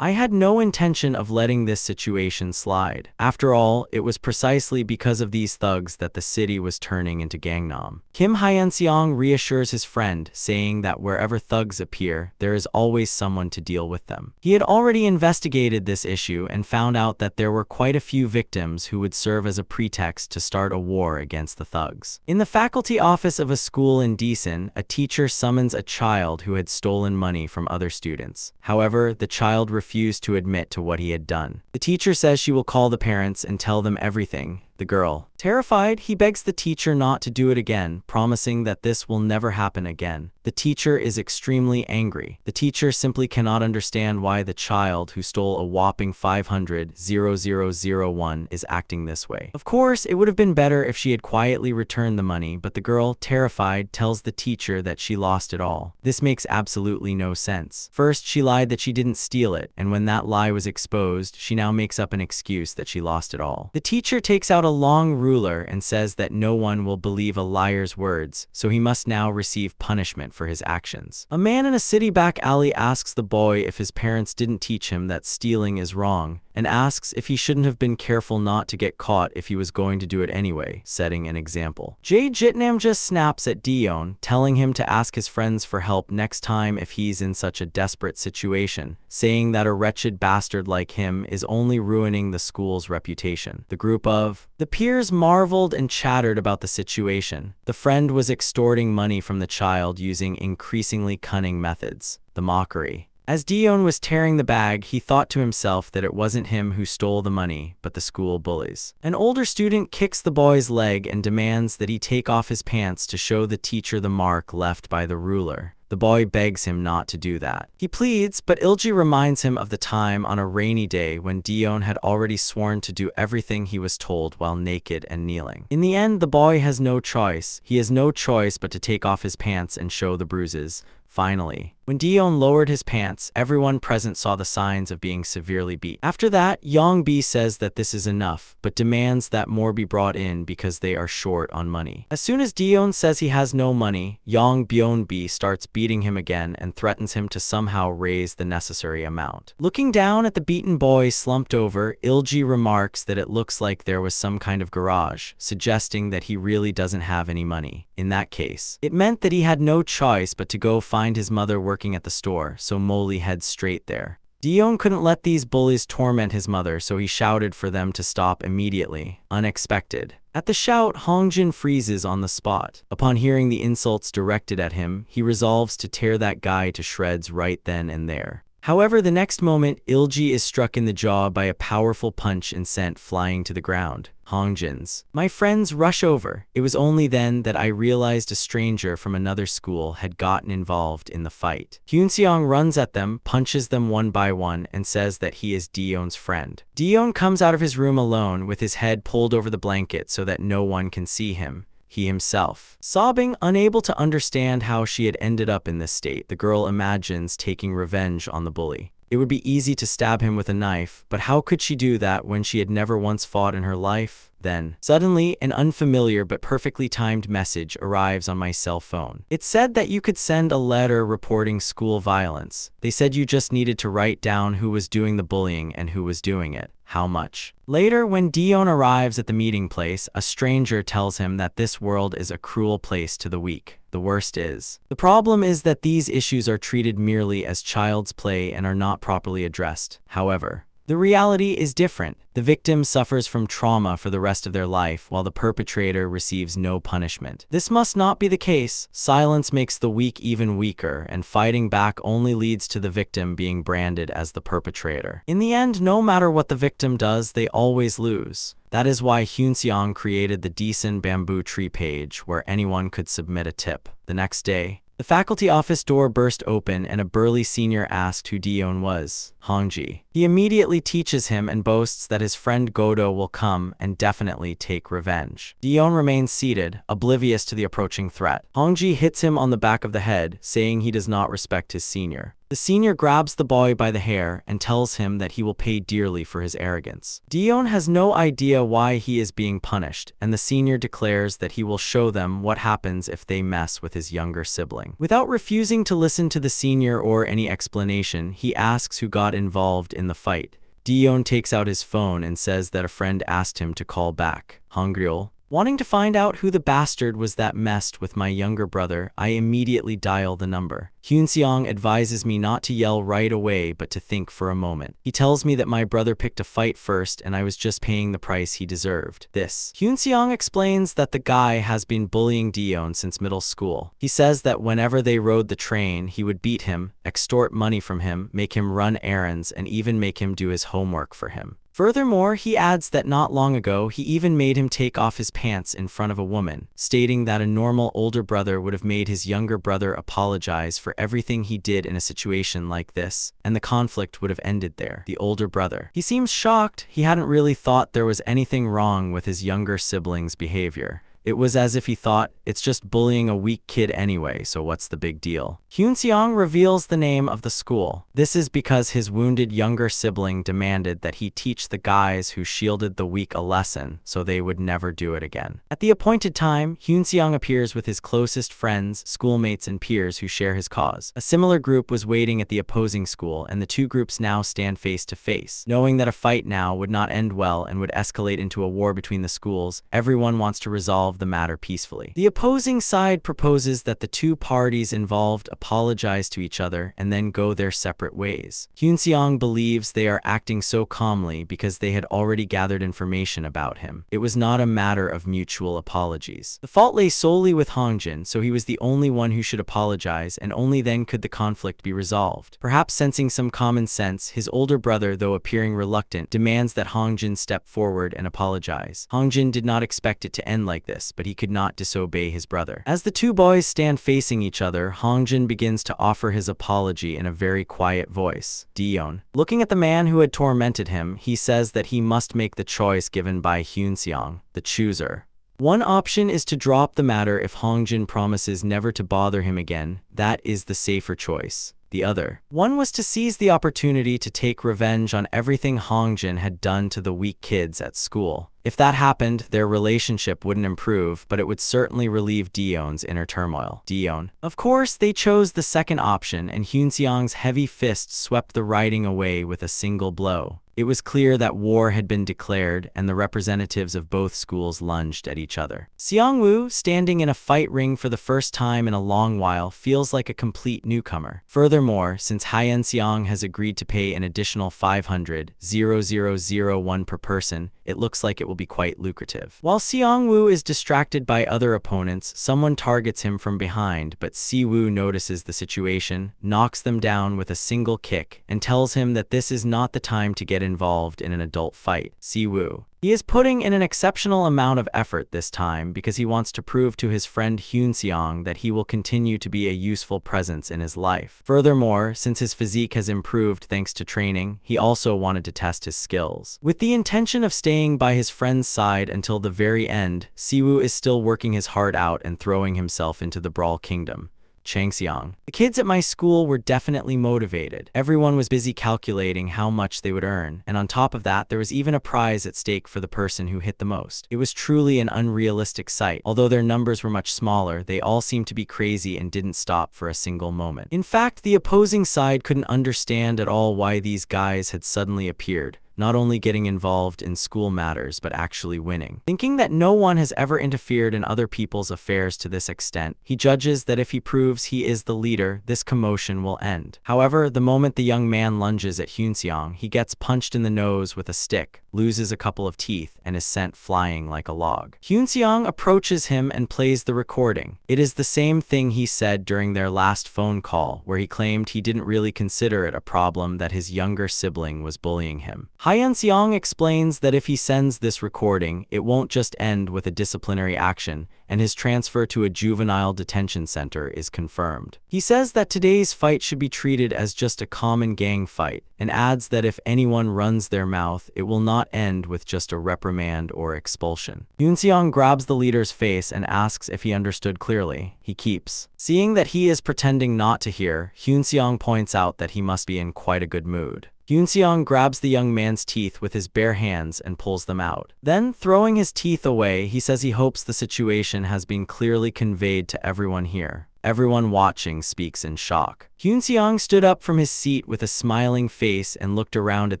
Speaker 1: I had no intention of letting this situation slide. After all, it was precisely because of these thugs that the city was turning into Gangnam. Kim Hyun-seong reassures his friend, saying that wherever thugs appear, there is always someone to deal with them. He had already investigated this issue and found out that there were quite a few victims who would serve as a pretext to start a war against the thugs. In the faculty office of a school in Daesan, a teacher summons a child who had stolen money from other students. However, the child refused to admit to what he had done. The teacher says she will call the parents and tell them everything. The girl. Terrified, he begs the teacher not to do it again, promising that this will never happen again. The teacher is extremely angry. The teacher simply cannot understand why the child who stole a whopping 500,001 is acting this way. Of course, it would have been better if she had quietly returned the money, but the girl, terrified, tells the teacher that she lost it all. This makes absolutely no sense. First, she lied that she didn't steal it, and when that lie was exposed, she now makes up an excuse that she lost it all. The teacher takes out a long ruler and says that no one will believe a liar's words, so he must now receive punishment for his actions. A man in a city back alley asks the boy if his parents didn't teach him that stealing is wrong, and asks if he shouldn't have been careful not to get caught if he was going to do it anyway, setting an example. Jae Jitnam just snaps at Dion, telling him to ask his friends for help next time if he's in such a desperate situation, saying that a wretched bastard like him is only ruining the school's reputation. The group of the peers marveled and chattered about the situation. The friend was extorting money from the child using increasingly cunning methods. The mockery. As Dion was tearing the bag, he thought to himself that it wasn't him who stole the money, but the school bullies. An older student kicks the boy's leg and demands that he take off his pants to show the teacher the mark left by the ruler. The boy begs him not to do that. He pleads, but Ilji reminds him of the time on a rainy day when Dion had already sworn to do everything he was told while naked and kneeling. In the end, the boy has no choice. He has no choice but to take off his pants and show the bruises. Finally, when Dion lowered his pants, everyone present saw the signs of being severely beat. After that, Yongbi says that this is enough, but demands that more be brought in because they are short on money. As soon as Dion says he has no money, Yong Byonbi starts beating him again and threatens him to somehow raise the necessary amount. Looking down at the beaten boy slumped over, Ilji remarks that it looks like there was some kind of garage, suggesting that he really doesn't have any money. In that case, it meant that he had no choice but to go find his mother working at the store, so Molly heads straight there. Dion couldn't let these bullies torment his mother, so he shouted for them to stop immediately. Unexpected. At the shout, Hongjin freezes on the spot. Upon hearing the insults directed at him, he resolves to tear that guy to shreds right then and there. However, the next moment, Ilji is struck in the jaw by a powerful punch and sent flying to the ground. Hongjin's. My friends rush over. It was only then that I realized a stranger from another school had gotten involved in the fight. Hyunseong runs at them, punches them one by one, and says that he is Dion's friend. Dion comes out of his room alone with his head pulled over the blanket so that no one can see him. He himself. Sobbing, unable to understand how she had ended up in this state, the girl imagines taking revenge on the bully. It would be easy to stab him with a knife, but how could she do that when she had never once fought in her life? Then, suddenly, an unfamiliar but perfectly timed message arrives on my cell phone. It said that you could send a letter reporting school violence. They said you just needed to write down who was doing the bullying and who was doing it. How much? Later, when Dion arrives at the meeting place, a stranger tells him that this world is a cruel place to the weak. The worst is. The problem is that these issues are treated merely as child's play and are not properly addressed. However, the reality is different. The victim suffers from trauma for the rest of their life, while the perpetrator receives no punishment. This must not be the case. Silence makes the weak even weaker, and fighting back only leads to the victim being branded as the perpetrator. In the end, no matter what the victim does, they always lose. That is why Hyunseong created the Decent Bamboo Tree page, where anyone could submit a tip. The next day, the faculty office door burst open and a burly senior asked who Dion was. Hongji. He immediately teaches him and boasts that his friend Godo will come and definitely take revenge. Dion remains seated, oblivious to the approaching threat. Hongji hits him on the back of the head, saying he does not respect his senior. The senior grabs the boy by the hair and tells him that he will pay dearly for his arrogance. Dion has no idea why he is being punished, and the senior declares that he will show them what happens if they mess with his younger sibling. Without refusing to listen to the senior or any explanation, he asks who got involved in the fight. Dion takes out his phone and says that a friend asked him to call back. Hongryul. Wanting to find out who the bastard was that messed with my younger brother, I immediately dial the number. Hyunseong advises me not to yell right away but to think for a moment. He tells me that my brother picked a fight first and I was just paying the price he deserved. Hyunseong explains that the guy has been bullying Dion since middle school. He says that whenever they rode the train, he would beat him, extort money from him, make him run errands, and even make him do his homework for him. Furthermore, he adds that not long ago, he even made him take off his pants in front of a woman, stating that a normal older brother would have made his younger brother apologize for everything he did in a situation like this, and the conflict would have ended there. The older brother. He seems shocked. He hadn't really thought there was anything wrong with his younger sibling's behavior. It was as if he thought, it's just bullying a weak kid anyway, so what's the big deal? Hyunseong reveals the name of the school. This is because his wounded younger sibling demanded that he teach the guys who shielded the weak a lesson, so they would never do it again. At the appointed time, Hyunseong appears with his closest friends, schoolmates, and peers who share his cause. A similar group was waiting at the opposing school, and the two groups now stand face to face. Knowing that a fight now would not end well and would escalate into a war between the schools, everyone wants to resolve the matter peacefully. The opposing side proposes that the two parties involved apologize to each other and then go their separate ways. Hyunseong believes they are acting so calmly because they had already gathered information about him. It was not a matter of mutual apologies. The fault lay solely with Hongjin, so he was the only one who should apologize, and only then could the conflict be resolved. Perhaps sensing some common sense, his older brother, though appearing reluctant, demands that Hongjin step forward and apologize. Hongjin did not expect it to end like this, but he could not disobey his brother. As the two boys stand facing each other, Hongjin begins to offer his apology in a very quiet voice. Dion. Looking at the man who had tormented him, he says that he must make the choice given by Hyunseong, the chooser. One option is to drop the matter if Hongjin promises never to bother him again. That is the safer choice. The other one was to seize the opportunity to take revenge on everything Hongjin had done to the weak kids at school. If that happened, their relationship wouldn't improve, but it would certainly relieve Dion's inner turmoil. Dion. Of course, they chose the second option, and Hyunseong's heavy fist swept the writing away with a single blow. It was clear that war had been declared, and the representatives of both schools lunged at each other. Seongwoo, standing in a fight ring for the first time in a long while, feels like a complete newcomer. Furthermore, since Hyunseong has agreed to pay an additional 500,001 per person, it looks like it will be quite lucrative. While Seongwoo is distracted by other opponents, someone targets him from behind, but Siwoo notices the situation, knocks them down with a single kick, and tells him that this is not the time to get involved in an adult fight. Siwoo. He is putting in an exceptional amount of effort this time because he wants to prove to his friend Hyunseong that he will continue to be a useful presence in his life. Furthermore, since his physique has improved thanks to training, he also wanted to test his skills. With the intention of staying by his friend's side until the very end, Siwoo is still working his heart out and throwing himself into the Brawl Kingdom. Changseong. The kids at my school were definitely motivated. Everyone was busy calculating how much they would earn, and on top of that, there was even a prize at stake for the person who hit the most. It was truly an unrealistic sight. Although their numbers were much smaller, they all seemed to be crazy and didn't stop for a single moment. In fact, the opposing side couldn't understand at all why these guys had suddenly appeared, not only getting involved in school matters but actually winning. Thinking that no one has ever interfered in other people's affairs to this extent, he judges that if he proves he is the leader, this commotion will end. However, the moment the young man lunges at Hyunseong, he gets punched in the nose with a stick, loses a couple of teeth, and is sent flying like a log. Hyunseong approaches him and plays the recording. It is the same thing he said during their last phone call, where he claimed he didn't really consider it a problem that his younger sibling was bullying him. Hyunseong explains that if he sends this recording, it won't just end with a disciplinary action, and his transfer to a juvenile detention center is confirmed. He says that today's fight should be treated as just a common gang fight, and adds that if anyone runs their mouth, it will not end with just a reprimand or expulsion. Hyunseong grabs the leader's face and asks if he understood clearly. He keeps. Seeing that he is pretending not to hear, Hyunseong points out that he must be in quite a good mood. Hyunseong grabs the young man's teeth with his bare hands and pulls them out. Then, throwing his teeth away, he says he hopes the situation has been clearly conveyed to everyone here. Everyone watching speaks in shock. Hyunseong stood up from his seat with a smiling face and looked around at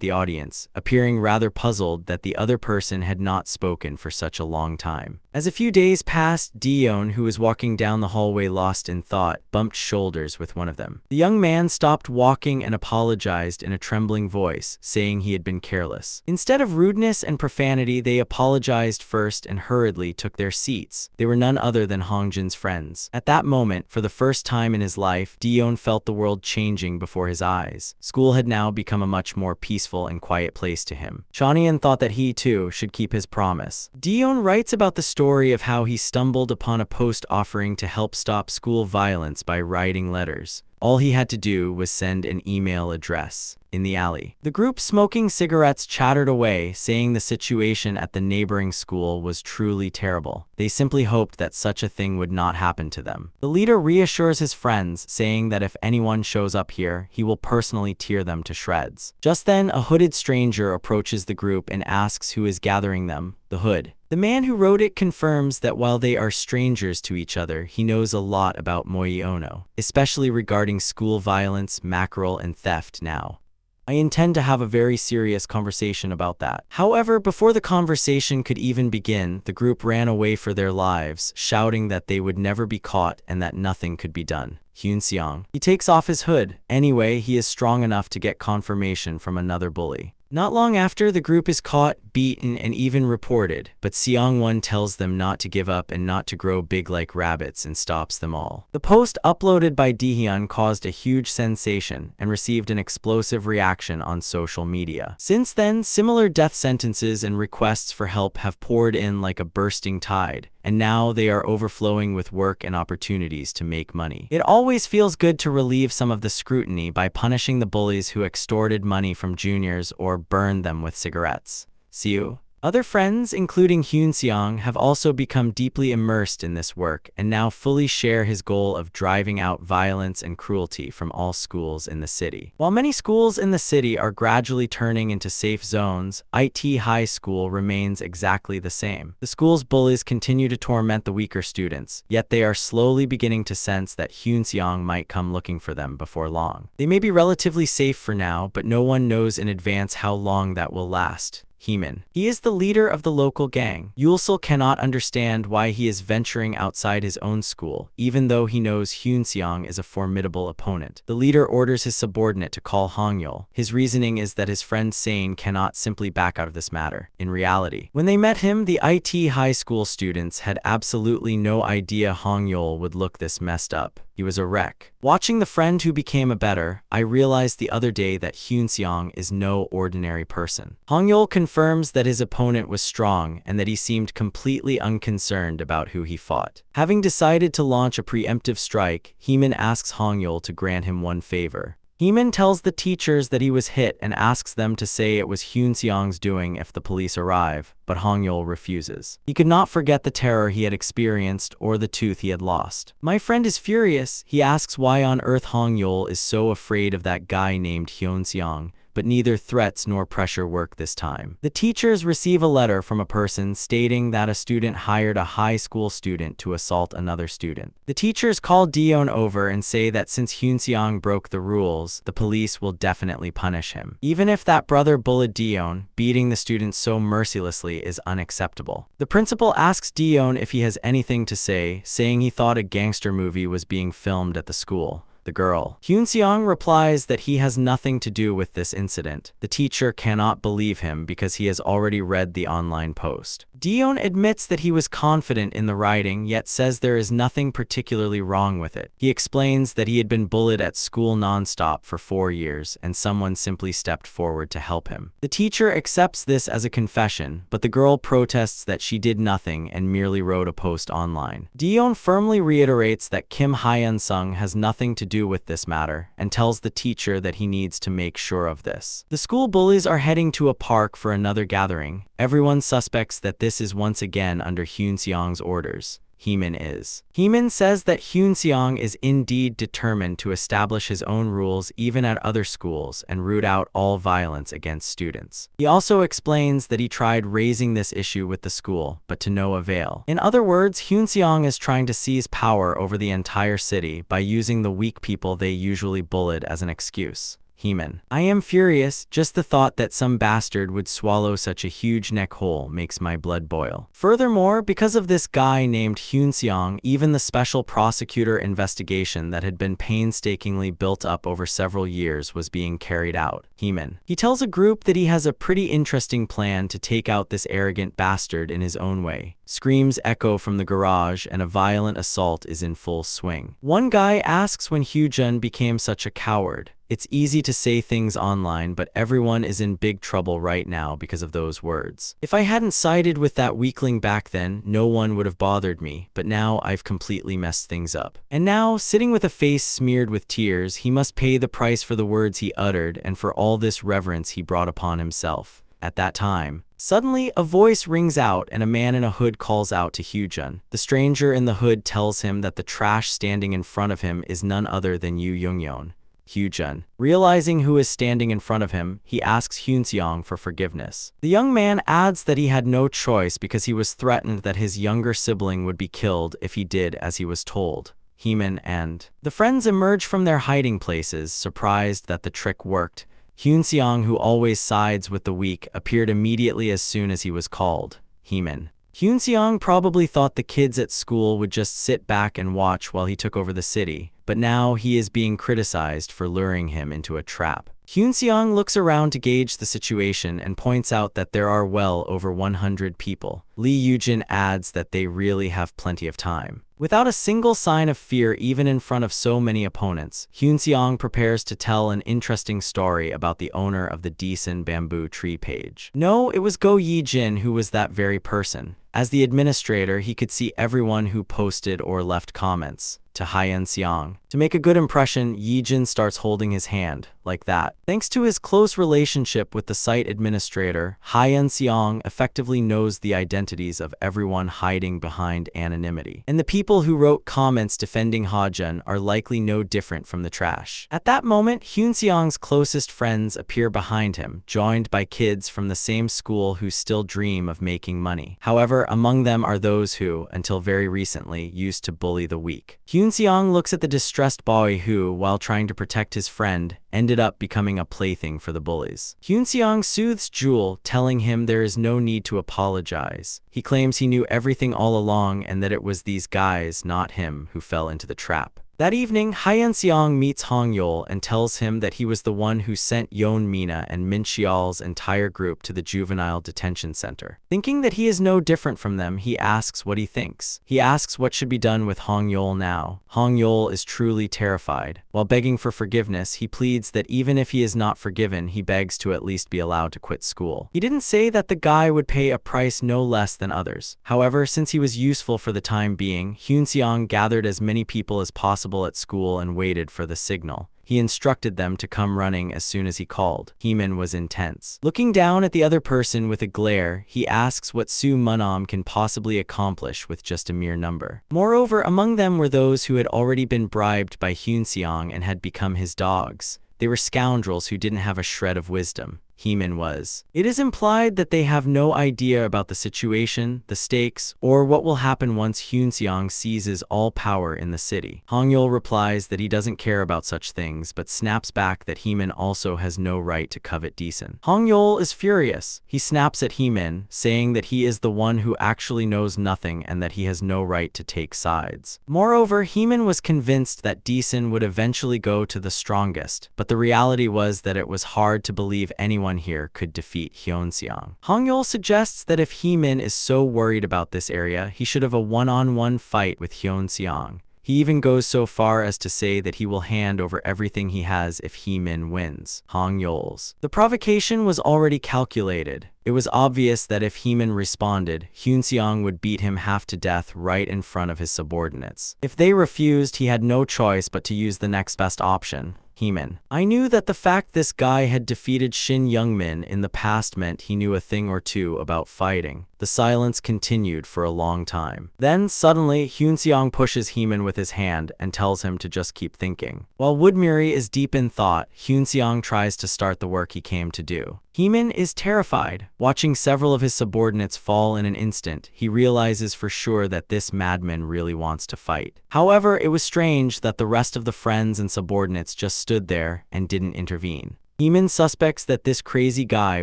Speaker 1: the audience, appearing rather puzzled that the other person had not spoken for such a long time. As a few days passed, Dion, who was walking down the hallway lost in thought, bumped shoulders with one of them. The young man stopped walking and apologized in a trembling voice, saying he had been careless. Instead of rudeness and profanity, they apologized first and hurriedly took their seats. They were none other than Hongjin's friends. At that moment, for the first time in his life, Dion felt the world changing before his eyes. School had now become a much more peaceful and quiet place to him. Chanian thought that he, too, should keep his promise. Dion writes about the story of how he stumbled upon a post offering to help stop school violence by writing letters. All he had to do was send an email address. In the alley, the group smoking cigarettes chattered away, saying the situation at the neighboring school was truly terrible. They simply hoped that such a thing would not happen to them. The leader reassures his friends, saying that if anyone shows up here, he will personally tear them to shreds. Just then, a hooded stranger approaches the group and asks who is gathering them. The Hood. The man who wrote it confirms that while they are strangers to each other, he knows a lot about Moi Ono, especially regarding school violence, mackerel, and theft now. I intend to have a very serious conversation about that. However, before the conversation could even begin, the group ran away for their lives, shouting that they would never be caught and that nothing could be done. Hyunseong. He takes off his hood. Anyway, he is strong enough to get confirmation from another bully. Not long after, the group is caught, beaten, and even reported, but Seongwon tells them not to give up and not to grow big like rabbits and stops them all. The post uploaded by Dehyun caused a huge sensation and received an explosive reaction on social media. Since then, similar death sentences and requests for help have poured in like a bursting tide, and now they are overflowing with work and opportunities to make money. It always feels good to relieve some of the scrutiny by punishing the bullies who extorted money from juniors or burned them with cigarettes. See you. Other friends, including Hyunseong, have also become deeply immersed in this work and now fully share his goal of driving out violence and cruelty from all schools in the city. While many schools in the city are gradually turning into safe zones, IT High School remains exactly the same. The school's bullies continue to torment the weaker students, yet they are slowly beginning to sense that Hyunseong might come looking for them before long. They may be relatively safe for now, but no one knows in advance how long that will last. Heemin. He is the leader of the local gang. Yulsul cannot understand why he is venturing outside his own school, even though he knows Hyunseong is a formidable opponent. The leader orders his subordinate to call Hongyul. His reasoning is that his friend Sane cannot simply back out of this matter. In reality, when they met him, the IT high school students had absolutely no idea Hongyul would look this messed up. He was a wreck. Watching the friend who became a better, I realized the other day that Hyunseong is no ordinary person. Hongyul confirms that his opponent was strong and that he seemed completely unconcerned about who he fought. Having decided to launch a preemptive strike, Heemin asks Hongyul to grant him one favor. Heemin tells the teachers that he was hit and asks them to say it was Hyunseong's doing if the police arrive, but Hongyul refuses. He could not forget the terror he had experienced or the tooth he had lost. My friend is furious. He asks why on earth Hongyul is so afraid of that guy named Hyunseong, but neither threats nor pressure work this time. The teachers receive a letter from a person stating that a student hired a high school student to assault another student. The teachers call Dion over and say that since Hyunseong broke the rules, the police will definitely punish him. Even if that brother bullied Dion, beating the student so mercilessly is unacceptable. The principal asks Dion if he has anything to say, saying he thought a gangster movie was being filmed at the school. The girl. Hyunseong replies that he has nothing to do with this incident. The teacher cannot believe him because he has already read the online post. Dion admits that he was confident in the writing, yet says there is nothing particularly wrong with it. He explains that he had been bullied at school nonstop for 4 years and someone simply stepped forward to help him. The teacher accepts this as a confession, but the girl protests that she did nothing and merely wrote a post online. Dion firmly reiterates that Kim Hyun-sung has nothing to do with this matter and tells the teacher that he needs to make sure of this. The school bullies are heading to a park for another gathering. Everyone suspects that this is once again under Hyunseong's orders. Heemin is. Heemin says that Hyunseong is indeed determined to establish his own rules even at other schools and root out all violence against students. He also explains that he tried raising this issue with the school, but to no avail. In other words, Hyunseong is trying to seize power over the entire city by using the weak people they usually bullied as an excuse. Heemin. I am furious. Just the thought that some bastard would swallow such a huge neck hole makes my blood boil. Furthermore, because of this guy named Hyunseong, even the special prosecutor investigation that had been painstakingly built up over several years was being carried out. Heemin. He tells a group that he has a pretty interesting plan to take out this arrogant bastard in his own way. Screams echo from the garage and a violent assault is in full swing. One guy asks when Hyujun became such a coward. It's easy to say things online, but everyone is in big trouble right now because of those words. If I hadn't sided with that weakling back then, no one would have bothered me, but now I've completely messed things up. And now, sitting with a face smeared with tears, he must pay the price for the words he uttered and for all this reverence he brought upon himself. At that time, suddenly, a voice rings out and a man in a hood calls out to Hyujun. The stranger in the hood tells him that the trash standing in front of him is none other than Yu Youngyeon. Hyujun. Realizing who is standing in front of him, he asks Hyunseong for forgiveness. The young man adds that he had no choice because he was threatened that his younger sibling would be killed if he did as he was told. Heemin and the friends emerge from their hiding places, surprised that the trick worked. Hyunseong, who always sides with the weak, appeared immediately as soon as he was called. Heemin. Hyunseong probably thought the kids at school would just sit back and watch while he took over the city, but now he is being criticized for luring him into a trap. Hyunseong looks around to gauge the situation and points out that there are well over 100 people. Lee Yujin adds that they really have plenty of time. Without a single sign of fear even in front of so many opponents, Hyunseong prepares to tell an interesting story about the owner of the Deesan bamboo tree page. No, it was Go Yi-jin who was that very person. As the administrator, he could see everyone who posted or left comments. to Hyun-seong. To make a good impression, Yijin starts holding his hand, like that. Thanks to his close relationship with the site administrator, Hyun-seong effectively knows the identities of everyone hiding behind anonymity. And the people who wrote comments defending Hajun are likely no different from the trash. At that moment, Hyun-seong's closest friends appear behind him, joined by kids from the same school who still dream of making money. However, among them are those who, until very recently, used to bully the weak. Hyun-seong looks at the distressed boy who, while trying to protect his friend, ended up becoming a plaything for the bullies. Hyun-seong soothes Jewel, telling him there is no need to apologize. He claims he knew everything all along and that it was these guys, not him, who fell into the trap. That evening, Hyun-seong meets Hong-yeol and tells him that he was the one who sent Yeon-mina and Min-cheol's entire group to the juvenile detention center. Thinking that he is no different from them, he asks what he thinks. He asks what should be done with Hong-yeol now. Hong-yeol is truly terrified. While begging for forgiveness, he pleads that even if he is not forgiven, he begs to at least be allowed to quit school. He didn't say that the guy would pay a price no less than others. However, since he was useful for the time being, Hyun-seong gathered as many people as possible at school and waited for the signal. He instructed them to come running as soon as he called. Heemin was intense. Looking down at the other person with a glare, he asks what Su Munam can possibly accomplish with just a mere number. Moreover, among them were those who had already been bribed by Hyun-seong and had become his dogs. They were scoundrels who didn't have a shred of wisdom. Heemin was. It is implied that they have no idea about the situation, the stakes, or what will happen once Hyun-seong seizes all power in the city. Hong-yeol replies that he doesn't care about such things, but snaps back that Heemin also has no right to covet decent. Hong-yeol is furious. He snaps at Heemin, saying that he is the one who actually knows nothing and that he has no right to take sides. Moreover, Heemin was convinced that decent would eventually go to the strongest, but the reality was that it was hard to believe anyone here could defeat Hyun-seong. Hong-yeol suggests that if Heemin is so worried about this area, he should have a one-on-one fight with Hyun-seong. He even goes so far as to say that he will hand over everything he has if Heemin wins. Hong-yeol's. The provocation was already calculated. It was obvious that if Heemin responded, Hyun-seong would beat him half to death right in front of his subordinates. If they refused, he had no choice but to use the next best option. Heemin. I knew that the fact this guy had defeated Shin Young-min in the past meant he knew a thing or two about fighting. The silence continued for a long time. Then, suddenly, Hyun-seong pushes Heemin with his hand and tells him to just keep thinking. While Woodmiri is deep in thought, Hyun-seong tries to start the work he came to do. Heemin is terrified. Watching several of his subordinates fall in an instant, he realizes for sure that this madman really wants to fight. However, it was strange that the rest of the friends and subordinates just stood there and didn't intervene. Heemin suspects that this crazy guy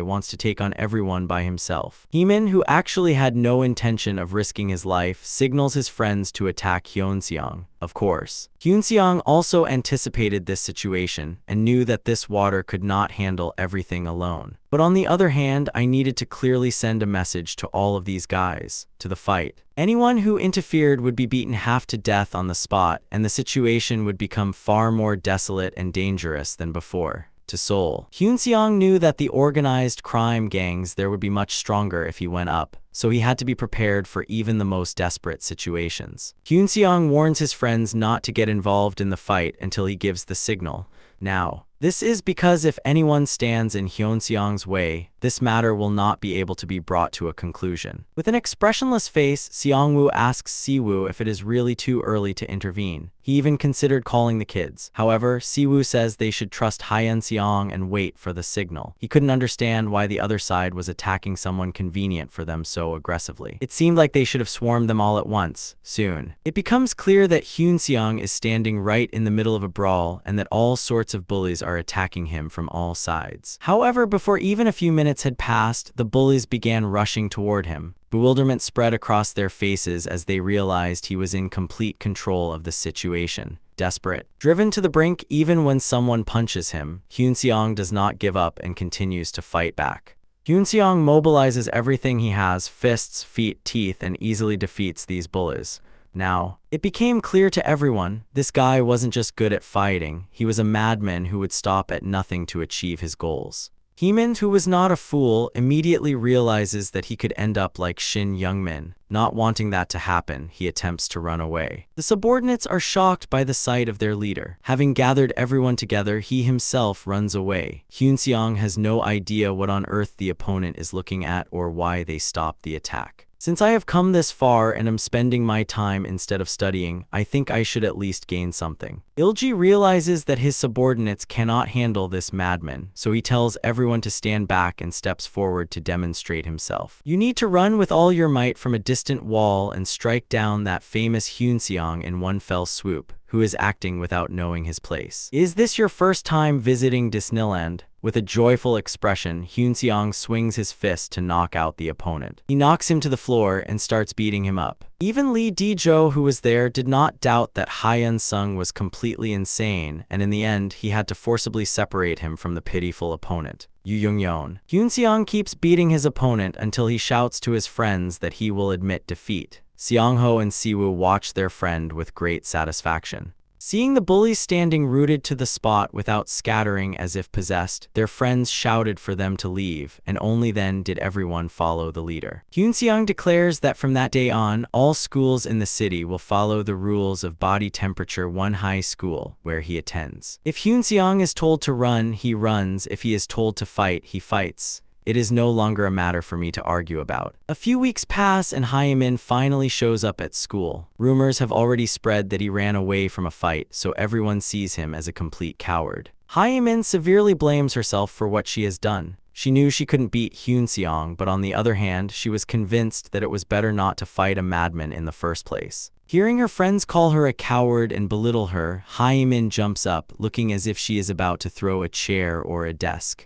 Speaker 1: wants to take on everyone by himself. Heemin, who actually had no intention of risking his life, signals his friends to attack Hyun-seong. Of course. Hyun-seong also anticipated this situation and knew that this water could not handle everything alone. But on the other hand, I needed to clearly send a message to all of these guys, to the fight. Anyone who interfered would be beaten half to death on the spot, and the situation would become far more desolate and dangerous than before. To Seoul. Hyun-seong knew that the organized crime gangs there would be much stronger if he went up, so he had to be prepared for even the most desperate situations. Hyun-seong warns his friends not to get involved in the fight until he gives the signal. Now, this is because if anyone stands in Hyun-seong's way, this matter will not be able to be brought to a conclusion. With an expressionless face, Seong-woo asks Siwoo if it is really too early to intervene. He even considered calling the kids. However, Siwoo says they should trust Hyun-seong and wait for the signal. He couldn't understand why the other side was attacking someone convenient for them so aggressively. It seemed like they should have swarmed them all at once, soon. It becomes clear that Hyun-seong is standing right in the middle of a brawl and that all sorts of bullies are attacking him from all sides. However, before even a few minutes had passed, the bullies began rushing toward him. Bewilderment spread across their faces as they realized he was in complete control of the situation. Desperate. Driven to the brink even when someone punches him, Hyun-seong does not give up and continues to fight back. Hyun-seong mobilizes everything he has, fists, feet, teeth, and easily defeats these bullies. Now, it became clear to everyone, this guy wasn't just good at fighting, he was a madman who would stop at nothing to achieve his goals. Heemin, who was not a fool, immediately realizes that he could end up like Shin Youngmin. Not wanting that to happen, he attempts to run away. The subordinates are shocked by the sight of their leader. Having gathered everyone together, he himself runs away. Hyunseong has no idea what on earth the opponent is looking at or why they stopped the attack. Since I have come this far and am spending my time instead of studying, I think I should at least gain something. Ilji realizes that his subordinates cannot handle this madman, so he tells everyone to stand back and steps forward to demonstrate himself. You need to run with all your might from a distant wall and strike down that famous Hyunseong in one fell swoop, who is acting without knowing his place. Is this your first time visiting Disneyland? With a joyful expression, Hyunseong swings his fist to knock out the opponent. He knocks him to the floor and starts beating him up. Even Lee Dejo, who was there, did not doubt that Hyun-sung was completely insane, and in the end, he had to forcibly separate him from the pitiful opponent. Yu Young-yeon. Hyunseong keeps beating his opponent until he shouts to his friends that he will admit defeat. Seong-ho and Siwoo watch their friend with great satisfaction. Seeing the bullies standing rooted to the spot without scattering as if possessed, their friends shouted for them to leave, and only then did everyone follow the leader. Hyunseong declares that from that day on, all schools in the city will follow the rules of body temperature one high school, where he attends. If Hyunseong is told to run, he runs. If he is told to fight, he fights. It is no longer a matter for me to argue about. A few weeks pass and Hyemin finally shows up at school. Rumors have already spread that he ran away from a fight, so everyone sees him as a complete coward. Hyemin severely blames herself for what she has done. She knew she couldn't beat Hyunseong, but on the other hand, she was convinced that it was better not to fight a madman in the first place. Hearing her friends call her a coward and belittle her, Hyemin jumps up, looking as if she is about to throw a chair or a desk.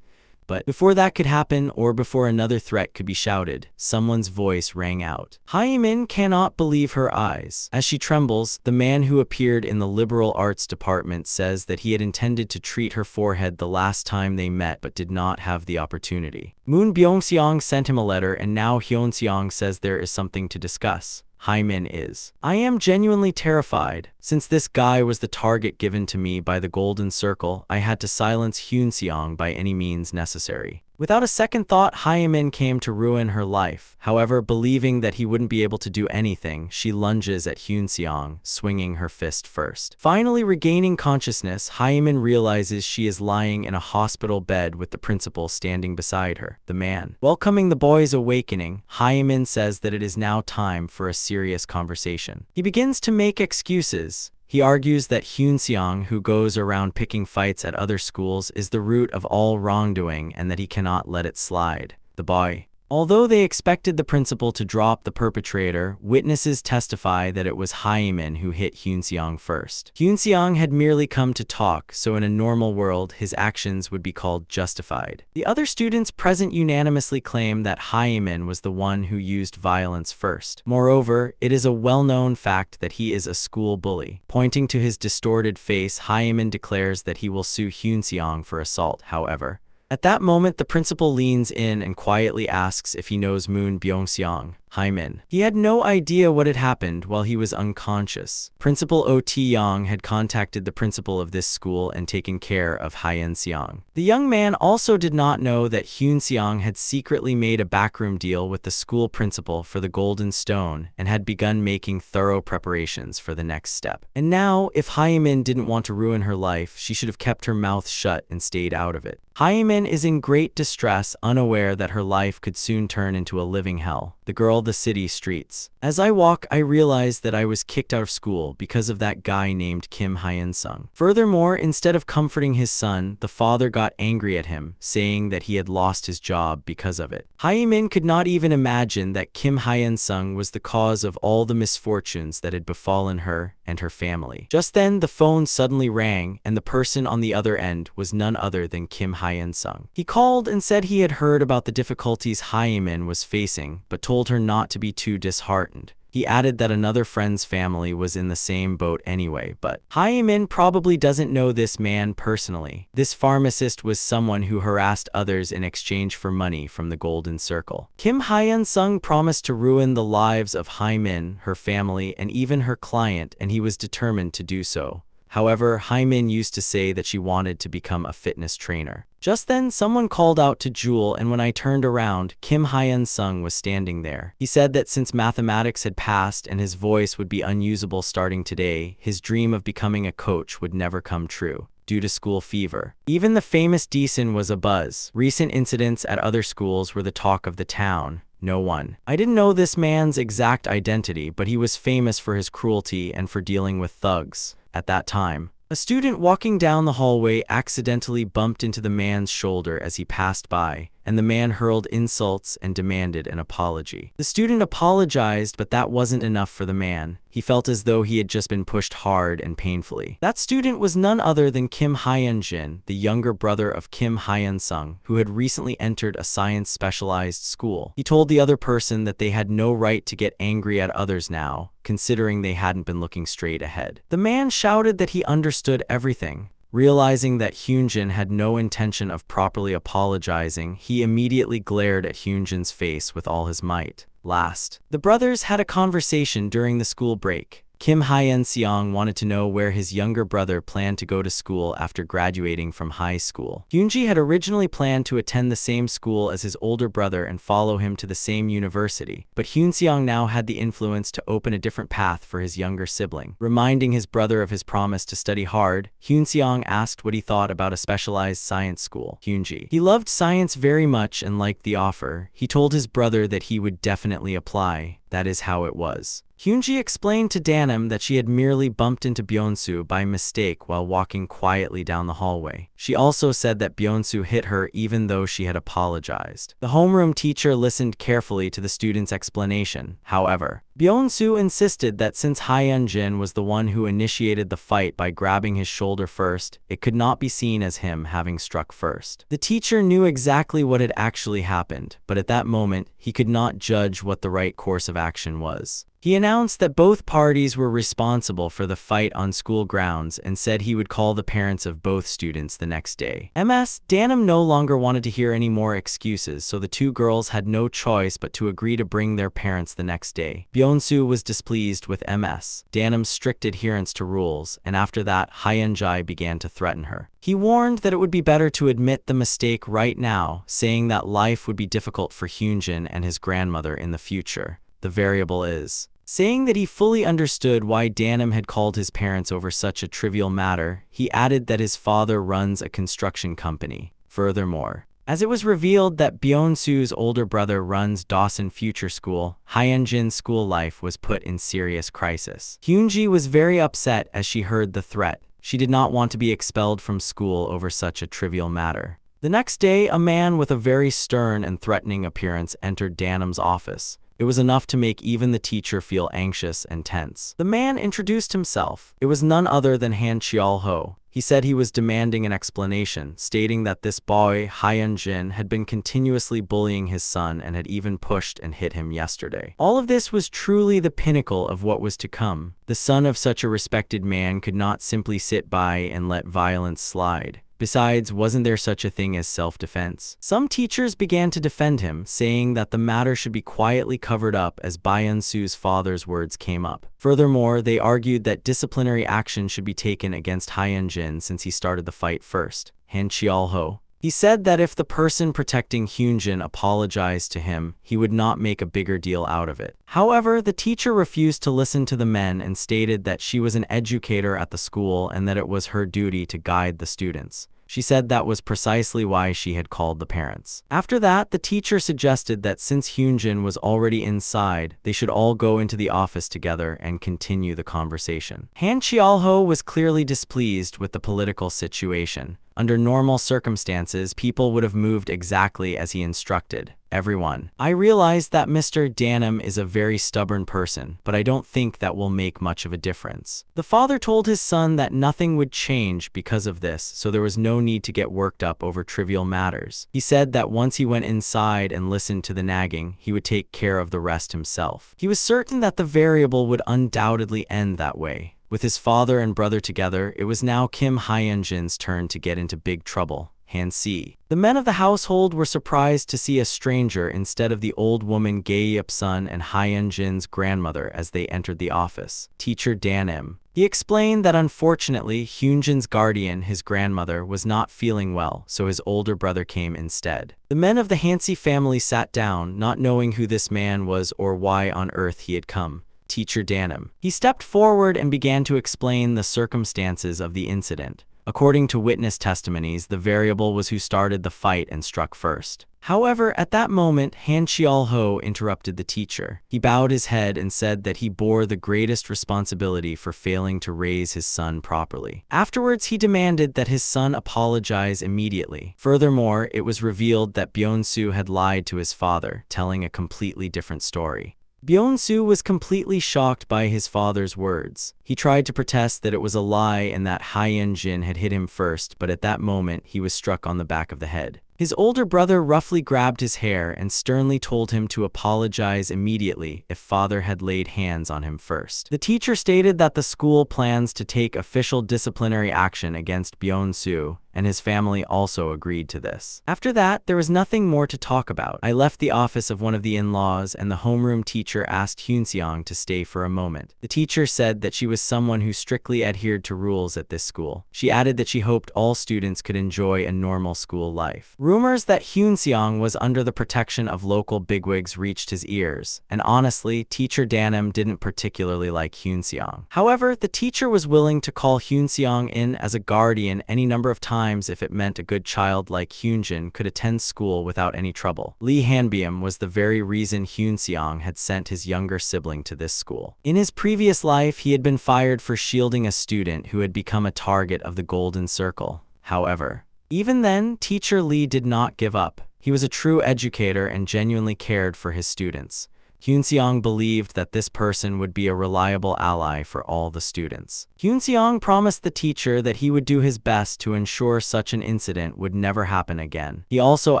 Speaker 1: But before that could happen, or before another threat could be shouted, someone's voice rang out. Hyemin cannot believe her eyes. As she trembles, the man who appeared in the liberal arts department says that he had intended to treat her forehead the last time they met but did not have the opportunity. Moon Byung-seong sent him a letter, and now Hyunseong says there is something to discuss. Hyemin is. I am genuinely terrified. Since this guy was the target given to me by the Golden Circle, I had to silence Hyunseong by any means necessary. Without a second thought, Hyemin came to ruin her life. However, believing that he wouldn't be able to do anything, she lunges at Hyunseong, swinging her fist first. Finally regaining consciousness, Hyemin realizes she is lying in a hospital bed with the principal standing beside her, the man. Welcoming the boy's awakening, Hyemin says that it is now time for a serious conversation. He begins to make excuses. He argues that Hyunseong, who goes around picking fights at other schools, is the root of all wrongdoing and that he cannot let it slide. The boy. Although they expected the principal to drop the perpetrator, witnesses testify that it was Hyemin who hit Hyunseong first. Hyunseong had merely come to talk, so in a normal world, his actions would be called justified. The other students present unanimously claim that Hyemin was the one who used violence first. Moreover, it is a well-known fact that he is a school bully. Pointing to his distorted face, Hyemin declares that he will sue Hyunseong for assault, however. At that moment, the principal leans in and quietly asks if he knows Moon Byung-seong. Hyemin. He had no idea what had happened while he was unconscious. Principal Oh Tae-young had contacted the principal of this school and taken care of Hyun-seong. The young man also did not know that Hyun-seong had secretly made a backroom deal with the school principal for the Golden Stone and had begun making thorough preparations for the next step. And now, if Hyemin didn't want to ruin her life, she should have kept her mouth shut and stayed out of it. Hyemin is in great distress, unaware that her life could soon turn into a living hell. The girl, the city streets. As I walk, I realize that I was kicked out of school because of that guy named Kim Hyun-sung. Furthermore, instead of comforting his son, the father got angry at him, saying that he had lost his job because of it. Hyemin could not even imagine that Kim Hyun-sung was the cause of all the misfortunes that had befallen her and her family. Just then, the phone suddenly rang, and the person on the other end was none other than Kim Hyun-sung. He called and said he had heard about the difficulties Hyemin was facing, but told her not to be too disheartened. He added that another friend's family was in the same boat anyway, but Hyemin probably doesn't know this man personally. This pharmacist was someone who harassed others in exchange for money from the Golden Circle. Kim Hyun-sung promised to ruin the lives of Hyemin, her family, and even her client, and he was determined to do so. However, Haimin used to say that she wanted to become a fitness trainer. Just then, someone called out to Jewel, and when I turned around, Kim Hyun-sung was standing there. He said that since mathematics had passed and his voice would be unusable starting today, his dream of becoming a coach would never come true due to school fever. Even the famous Deeson was abuzz. Recent incidents at other schools were the talk of the town. No one. I didn't know this man's exact identity, but he was famous for his cruelty and for dealing with thugs at that time. A student walking down the hallway accidentally bumped into the man's shoulder as he passed by, and the man hurled insults and demanded an apology. The student apologized, but that wasn't enough for the man. He felt as though he had just been pushed hard and painfully. That student was none other than Kim Hyun-jin, the younger brother of Kim Hyun-sung, who had recently entered a science-specialized school. He told the other person that they had no right to get angry at others now, considering they hadn't been looking straight ahead. The man shouted that he understood everything. Realizing that Hyunjin had no intention of properly apologizing, he immediately glared at Hyunjin's face with all his might. Last, the brothers had a conversation during the school break. Kim Hyun-seong wanted to know where his younger brother planned to go to school after graduating from high school. Hyunji had originally planned to attend the same school as his older brother and follow him to the same university, but Hyun-seong now had the influence to open a different path for his younger sibling. Reminding his brother of his promise to study hard, Hyun-seong asked what he thought about a specialized science school. Hyunji. He loved science very much and liked the offer. He told his brother that he would definitely apply. That is how it was. Hyunji explained to Danim that she had merely bumped into Byonsu by mistake while walking quietly down the hallway. She also said that Byonsu hit her even though she had apologized. The homeroom teacher listened carefully to the student's explanation. However, Byonsu insisted that since Hyun-jin was the one who initiated the fight by grabbing his shoulder first, it could not be seen as him having struck first. The teacher knew exactly what had actually happened, but at that moment, he could not judge what the right course of action was. He announced that both parties were responsible for the fight on school grounds and said he would call the parents of both students the next day. Danim no longer wanted to hear any more excuses, so the two girls had no choice but to agree to bring their parents the next day. Byonsu was displeased with Danim's strict adherence to rules, and after that, Hyunjae began to threaten her. He warned that it would be better to admit the mistake right now, saying that life would be difficult for Hyunjin and his grandmother in the future. The variable is. Saying that he fully understood why Danim had called his parents over such a trivial matter, he added that his father runs a construction company. Furthermore, as it was revealed that Byonsu's older brother runs Dawson Future School, Hyunjin's school life was put in serious crisis. Hyunji was very upset as she heard the threat. She did not want to be expelled from school over such a trivial matter. The next day, a man with a very stern and threatening appearance entered Danim's office. It was enough to make even the teacher feel anxious and tense. The man introduced himself. It was none other than Han Cheol-ho. He said he was demanding an explanation, stating that this boy, Hyun-jin, had been continuously bullying his son and had even pushed and hit him yesterday. All of this was truly the pinnacle of what was to come. The son of such a respected man could not simply sit by and let violence slide. Besides, wasn't there such a thing as self-defense? Some teachers began to defend him, saying that the matter should be quietly covered up as Byun-su's father's words came up. Furthermore, they argued that disciplinary action should be taken against Hyun-jin since he started the fight first. Han Cheol-ho. He said that if the person protecting Hyunjin apologized to him, he would not make a bigger deal out of it. However, the teacher refused to listen to the men and stated that she was an educator at the school and that it was her duty to guide the students. She said that was precisely why she had called the parents. After that, the teacher suggested that since Hyunjin was already inside, they should all go into the office together and continue the conversation. Han Cheol-ho was clearly displeased with the political situation. Under normal circumstances, people would have moved exactly as he instructed. Everyone. I realize that Mr. Danim is a very stubborn person, but I don't think that will make much of a difference. The father told his son that nothing would change because of this, so there was no need to get worked up over trivial matters. He said that once he went inside and listened to the nagging, he would take care of the rest himself. He was certain that the variable would undoubtedly end that way. With his father and brother together, it was now Kim Hyunjin's turn to get into big trouble. Hansi. The men of the household were surprised to see a stranger instead of the old woman Gaeyup's son and Hyunjin's grandmother as they entered the office. Teacher Danim. He explained that unfortunately, Hyunjin's guardian, his grandmother, was not feeling well, so his older brother came instead. The men of the Hansi family sat down, not knowing who this man was or why on earth he had come. Teacher Danim. He stepped forward and began to explain the circumstances of the incident. According to witness testimonies, the variable was who started the fight and struck first. However, at that moment, Han Chial-ho interrupted the teacher. He bowed his head and said that he bore the greatest responsibility for failing to raise his son properly. Afterwards, he demanded that his son apologize immediately. Furthermore, it was revealed that Byung-soo had lied to his father, telling a completely different story. Byung-soo was completely shocked by his father's words. He tried to protest that it was a lie and that Hyunjin had hit him first, but at that moment, he was struck on the back of the head. His older brother roughly grabbed his hair and sternly told him to apologize immediately if father had laid hands on him first. The teacher stated that the school plans to take official disciplinary action against Byung-soo, and his family also agreed to this. After that, there was nothing more to talk about. I left the office of one of the in-laws, and the homeroom teacher asked Hyunseong to stay for a moment. The teacher said that she was someone who strictly adhered to rules at this school. She added that she hoped all students could enjoy a normal school life. Rumors that Hyunseong was under the protection of local bigwigs reached his ears, and honestly, teacher Danim didn't particularly like Hyunseong. However, the teacher was willing to call Hyunseong in as a guardian any number of times if it meant a good child like Hyunjin could attend school without any trouble. Lee Hanbyum was the very reason Hyunseong had sent his younger sibling to this school. In his previous life, he had been fired for shielding a student who had become a target of the Golden Circle. However, even then, teacher Lee did not give up. He was a true educator and genuinely cared for his students. Hyunseong believed that this person would be a reliable ally for all the students. Hyunseong promised the teacher that he would do his best to ensure such an incident would never happen again. He also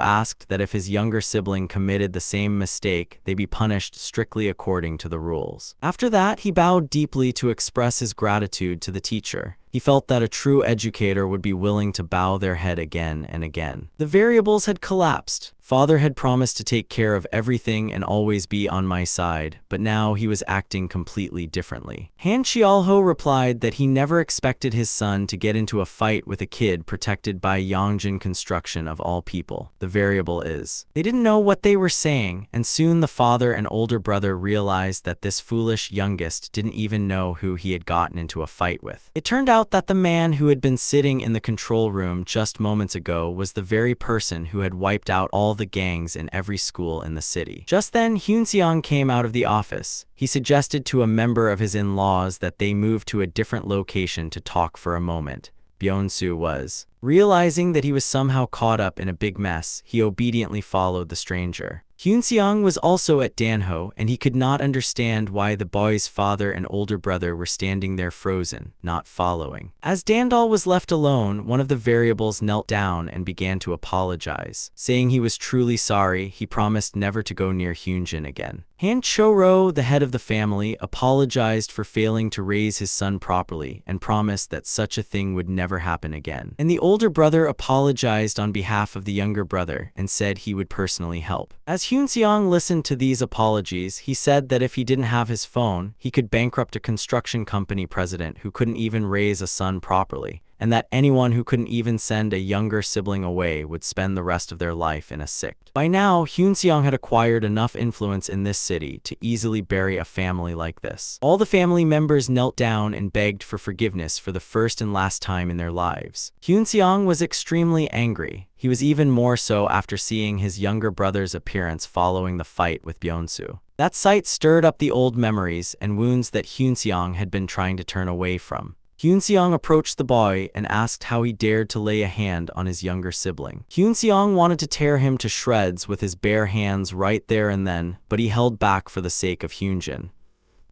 Speaker 1: asked that if his younger sibling committed the same mistake, they be punished strictly according to the rules. After that, he bowed deeply to express his gratitude to the teacher. He felt that a true educator would be willing to bow their head again and again. The variables had collapsed. Father had promised to take care of everything and always be on my side, but now he was acting completely differently. Han Chial-ho replied that he never expected his son to get into a fight with a kid protected by Yongjin construction of all people. The variable is. They didn't know what they were saying, and soon the father and older brother realized that this foolish youngest didn't even know who he had gotten into a fight with. It turned out that the man who had been sitting in the control room just moments ago was the very person who had wiped out all the gangs in every school in the city. Just then, Hyunseong came out of the office. He suggested to a member of his in-laws that they move to a different location to talk for a moment. Byung-soo was. Realizing that he was somehow caught up in a big mess, he obediently followed the stranger. Hyunseong was also at Danho, and he could not understand why the boy's father and older brother were standing there frozen, not following. As Dandal was left alone, one of the variables knelt down and began to apologize. Saying he was truly sorry, he promised never to go near Hyunjin again. Han Choro, the head of the family, apologized for failing to raise his son properly and promised that such a thing would never happen again. And the older brother apologized on behalf of the younger brother and said he would personally help. As Hyunseong listened to these apologies, he said that if he didn't have his phone, he could bankrupt a construction company president who couldn't even raise a son properly, and that anyone who couldn't even send a younger sibling away would spend the rest of their life in a sick. By now, Hyunseong had acquired enough influence in this city to easily bury a family like this. All the family members knelt down and begged for forgiveness for the first and last time in their lives. Hyunseong was extremely angry. He was even more so after seeing his younger brother's appearance following the fight with Byung-soo. That sight stirred up the old memories and wounds that Hyunseong had been trying to turn away from. Hyunseong approached the boy and asked how he dared to lay a hand on his younger sibling. Hyunseong wanted to tear him to shreds with his bare hands right there and then, but he held back for the sake of Hyunjin.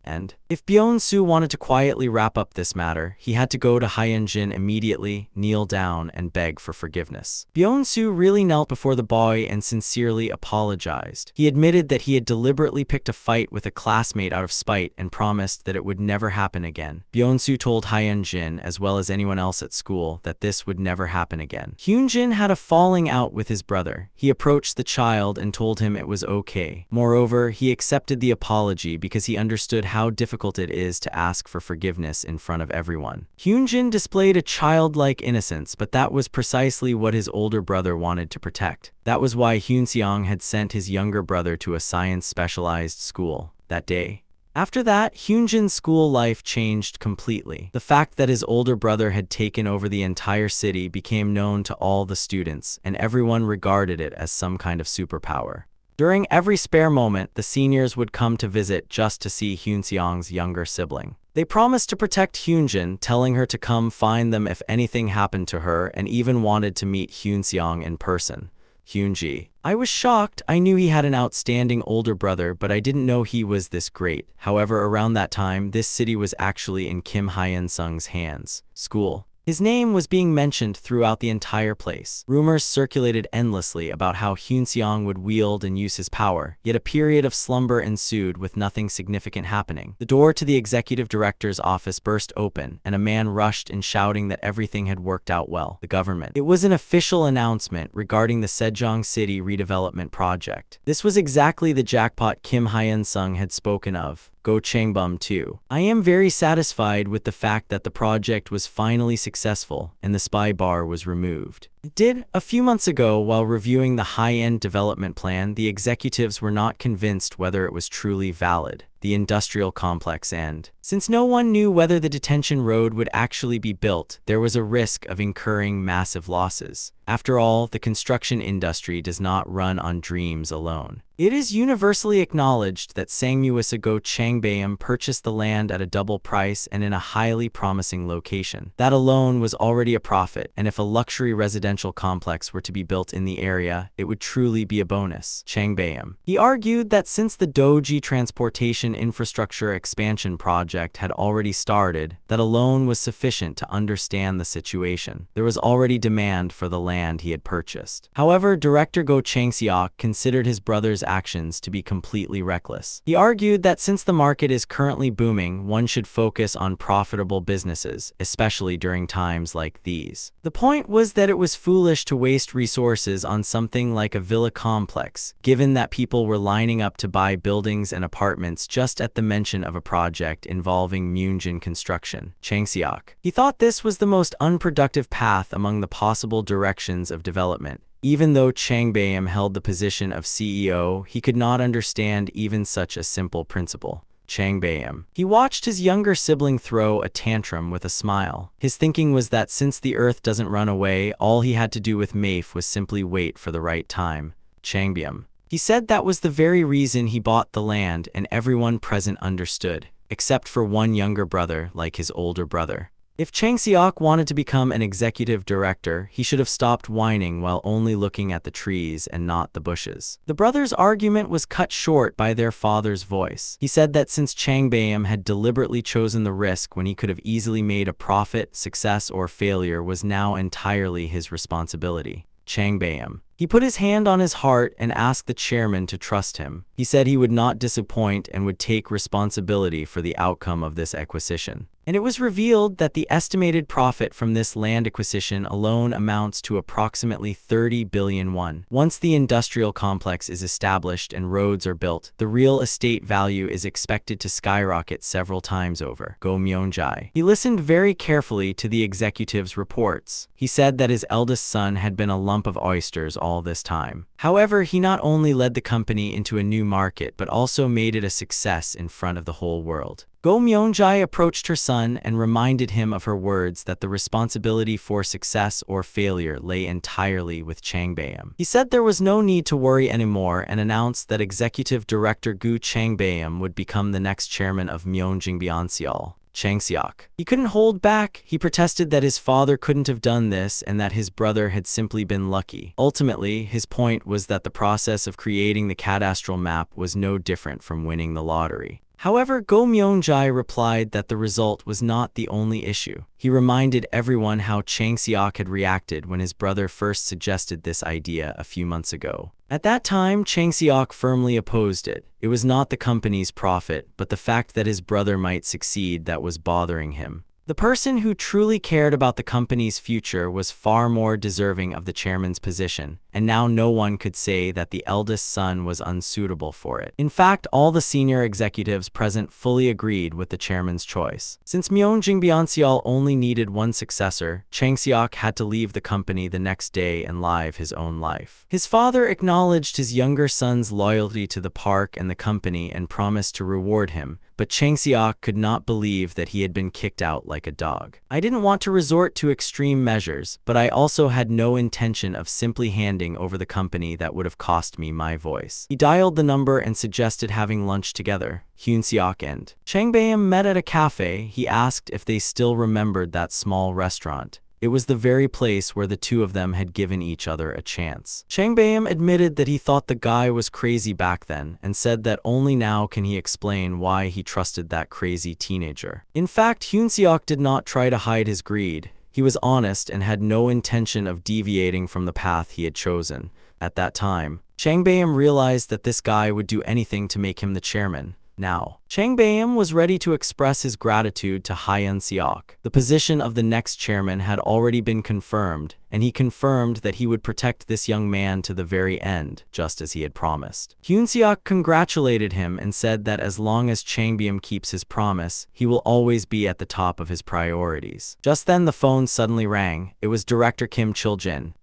Speaker 1: and if Byung-soo wanted to quietly wrap up this matter, he had to go to Hyunjin immediately, kneel down, and beg for forgiveness. Byung-soo really knelt before the boy and sincerely apologized. He admitted that he had deliberately picked a fight with a classmate out of spite and promised that it would never happen again. Byung-soo told Hyunjin, as well as anyone else at school, that this would never happen again. Hyunjin had a falling out with his brother. He approached the child and told him it was okay. Moreover, he accepted the apology because he understood how difficult it is to ask for forgiveness in front of everyone. Hyunjin displayed a childlike innocence, but that was precisely what his older brother wanted to protect. That was why Hyunseong had sent his younger brother to a science-specialized school that day. After that, Hyunjin's school life changed completely. The fact that his older brother had taken over the entire city became known to all the students, and everyone regarded it as some kind of superpower. During every spare moment, the seniors would come to visit just to see Hyunseong's younger sibling. They promised to protect Hyunjin, telling her to come find them if anything happened to her, and even wanted to meet Hyunseong in person. Hyunji. I was shocked. I knew he had an outstanding older brother, but I didn't know he was this great. However, around that time, this city was actually in Kim Hyun-sung's hands. School. His name was being mentioned throughout the entire place. Rumors circulated endlessly about how Hyunseong would wield and use his power, yet a period of slumber ensued with nothing significant happening. The door to the executive director's office burst open, and a man rushed in shouting that everything had worked out well. The government. It was an official announcement regarding the Sejong City redevelopment project. This was exactly the jackpot Kim Hyun-sung had spoken of. Go Changbum 2. I am very satisfied with the fact that the project was finally successful and the spy bar was removed. A few months ago, while reviewing the high-end development plan, the executives were not convinced whether it was truly valid. The industrial complex and since no one knew whether the detention road would actually be built, there was a risk of incurring massive losses. After all, the construction industry does not run on dreams alone. It is universally acknowledged that Sangmuisa Go Changbayam purchased the land at a double price and in a highly promising location. That alone was already a profit, and if a luxury residential complex were to be built in the area, it would truly be a bonus. Changbayam. He argued that since the Doji transportation infrastructure expansion project had already started, that alone was sufficient to understand the situation. There was already demand for the land he had purchased. However, director Go Chang-seok considered his brother's actions to be completely reckless. He argued that since the market is currently booming, one should focus on profitable businesses, especially during times like these. The point was that it was foolish to waste resources on something like a villa complex, given that people were lining up to buy buildings and apartments just at the mention of a project involving Myunjin construction. Chang-seok. He thought this was the most unproductive path among the possible directions of development. Even though Changbayam held the position of CEO, he could not understand even such a simple principle. Changbayam. He watched his younger sibling throw a tantrum with a smile. His thinking was that since the earth doesn't run away, all he had to do with Maeve was simply wait for the right time. Changbayam. He said that was the very reason he bought the land, and everyone present understood, except for one younger brother like his older brother. If Chang-seok wanted to become an executive director, he should have stopped whining while only looking at the trees and not the bushes. The brothers' argument was cut short by their father's voice. He said that since Changbayam had deliberately chosen the risk when he could have easily made a profit, success or failure was now entirely his responsibility. Changbayam. He put his hand on his heart and asked the chairman to trust him. He said he would not disappoint and would take responsibility for the outcome of this acquisition. And it was revealed that the estimated profit from this land acquisition alone amounts to approximately 30 billion won. Once the industrial complex is established and roads are built, the real estate value is expected to skyrocket several times over. Go Myung-jae. He listened very carefully to the executive's reports. He said that his eldest son had been a lump of oysters all this time. However, he not only led the company into a new market but also made it a success in front of the whole world. Go Myung-jae approached her son and reminded him of her words that the responsibility for success or failure lay entirely with Changbayam. He said there was no need to worry anymore and announced that Executive Director Gu Changbayam would become the next chairman of Myeongjingbyeonseol. Chang-seok. He couldn't hold back. He protested that his father couldn't have done this and that his brother had simply been lucky. Ultimately, his point was that the process of creating the cadastral map was no different from winning the lottery. However, Go Myung-jae replied that the result was not the only issue. He reminded everyone how Chang Seok had reacted when his brother first suggested this idea a few months ago. At that time, Chang Seok firmly opposed it. It was not the company's profit, but the fact that his brother might succeed that was bothering him. The person who truly cared about the company's future was far more deserving of the chairman's position, and now no one could say that the eldest son was unsuitable for it. In fact, all the senior executives present fully agreed with the chairman's choice. Since Myeongjin Byeonseol only needed one successor, Chang Seok had to leave the company the next day and live his own life. His father acknowledged his younger son's loyalty to the park and the company and promised to reward him, but Chang Seok could not believe that he had been kicked out like a dog. I didn't want to resort to extreme measures, but I also had no intention of simply handing over the company that would have cost me my voice. He dialed the number and suggested having lunch together. Hyun Seok and Chang Bayam met at a cafe. He asked if they still remembered that small restaurant. It was the very place where the two of them had given each other a chance. Chang Bayam admitted that he thought the guy was crazy back then and said that only now can he explain why he trusted that crazy teenager. In fact, Hyun Seok did not try to hide his greed. He was honest and had no intention of deviating from the path he had chosen. At that time, Chang Bayam realized that this guy would do anything to make him the chairman. Now, Chang Bayam was ready to express his gratitude to Hyun Seok. The position of the next chairman had already been confirmed, and he confirmed that he would protect this young man to the very end, just as he had promised. Hyun Seok congratulated him and said that as long as Chang Bayam keeps his promise, he will always be at the top of his priorities. Just then the phone suddenly rang. It was Director Kim Chil-jin.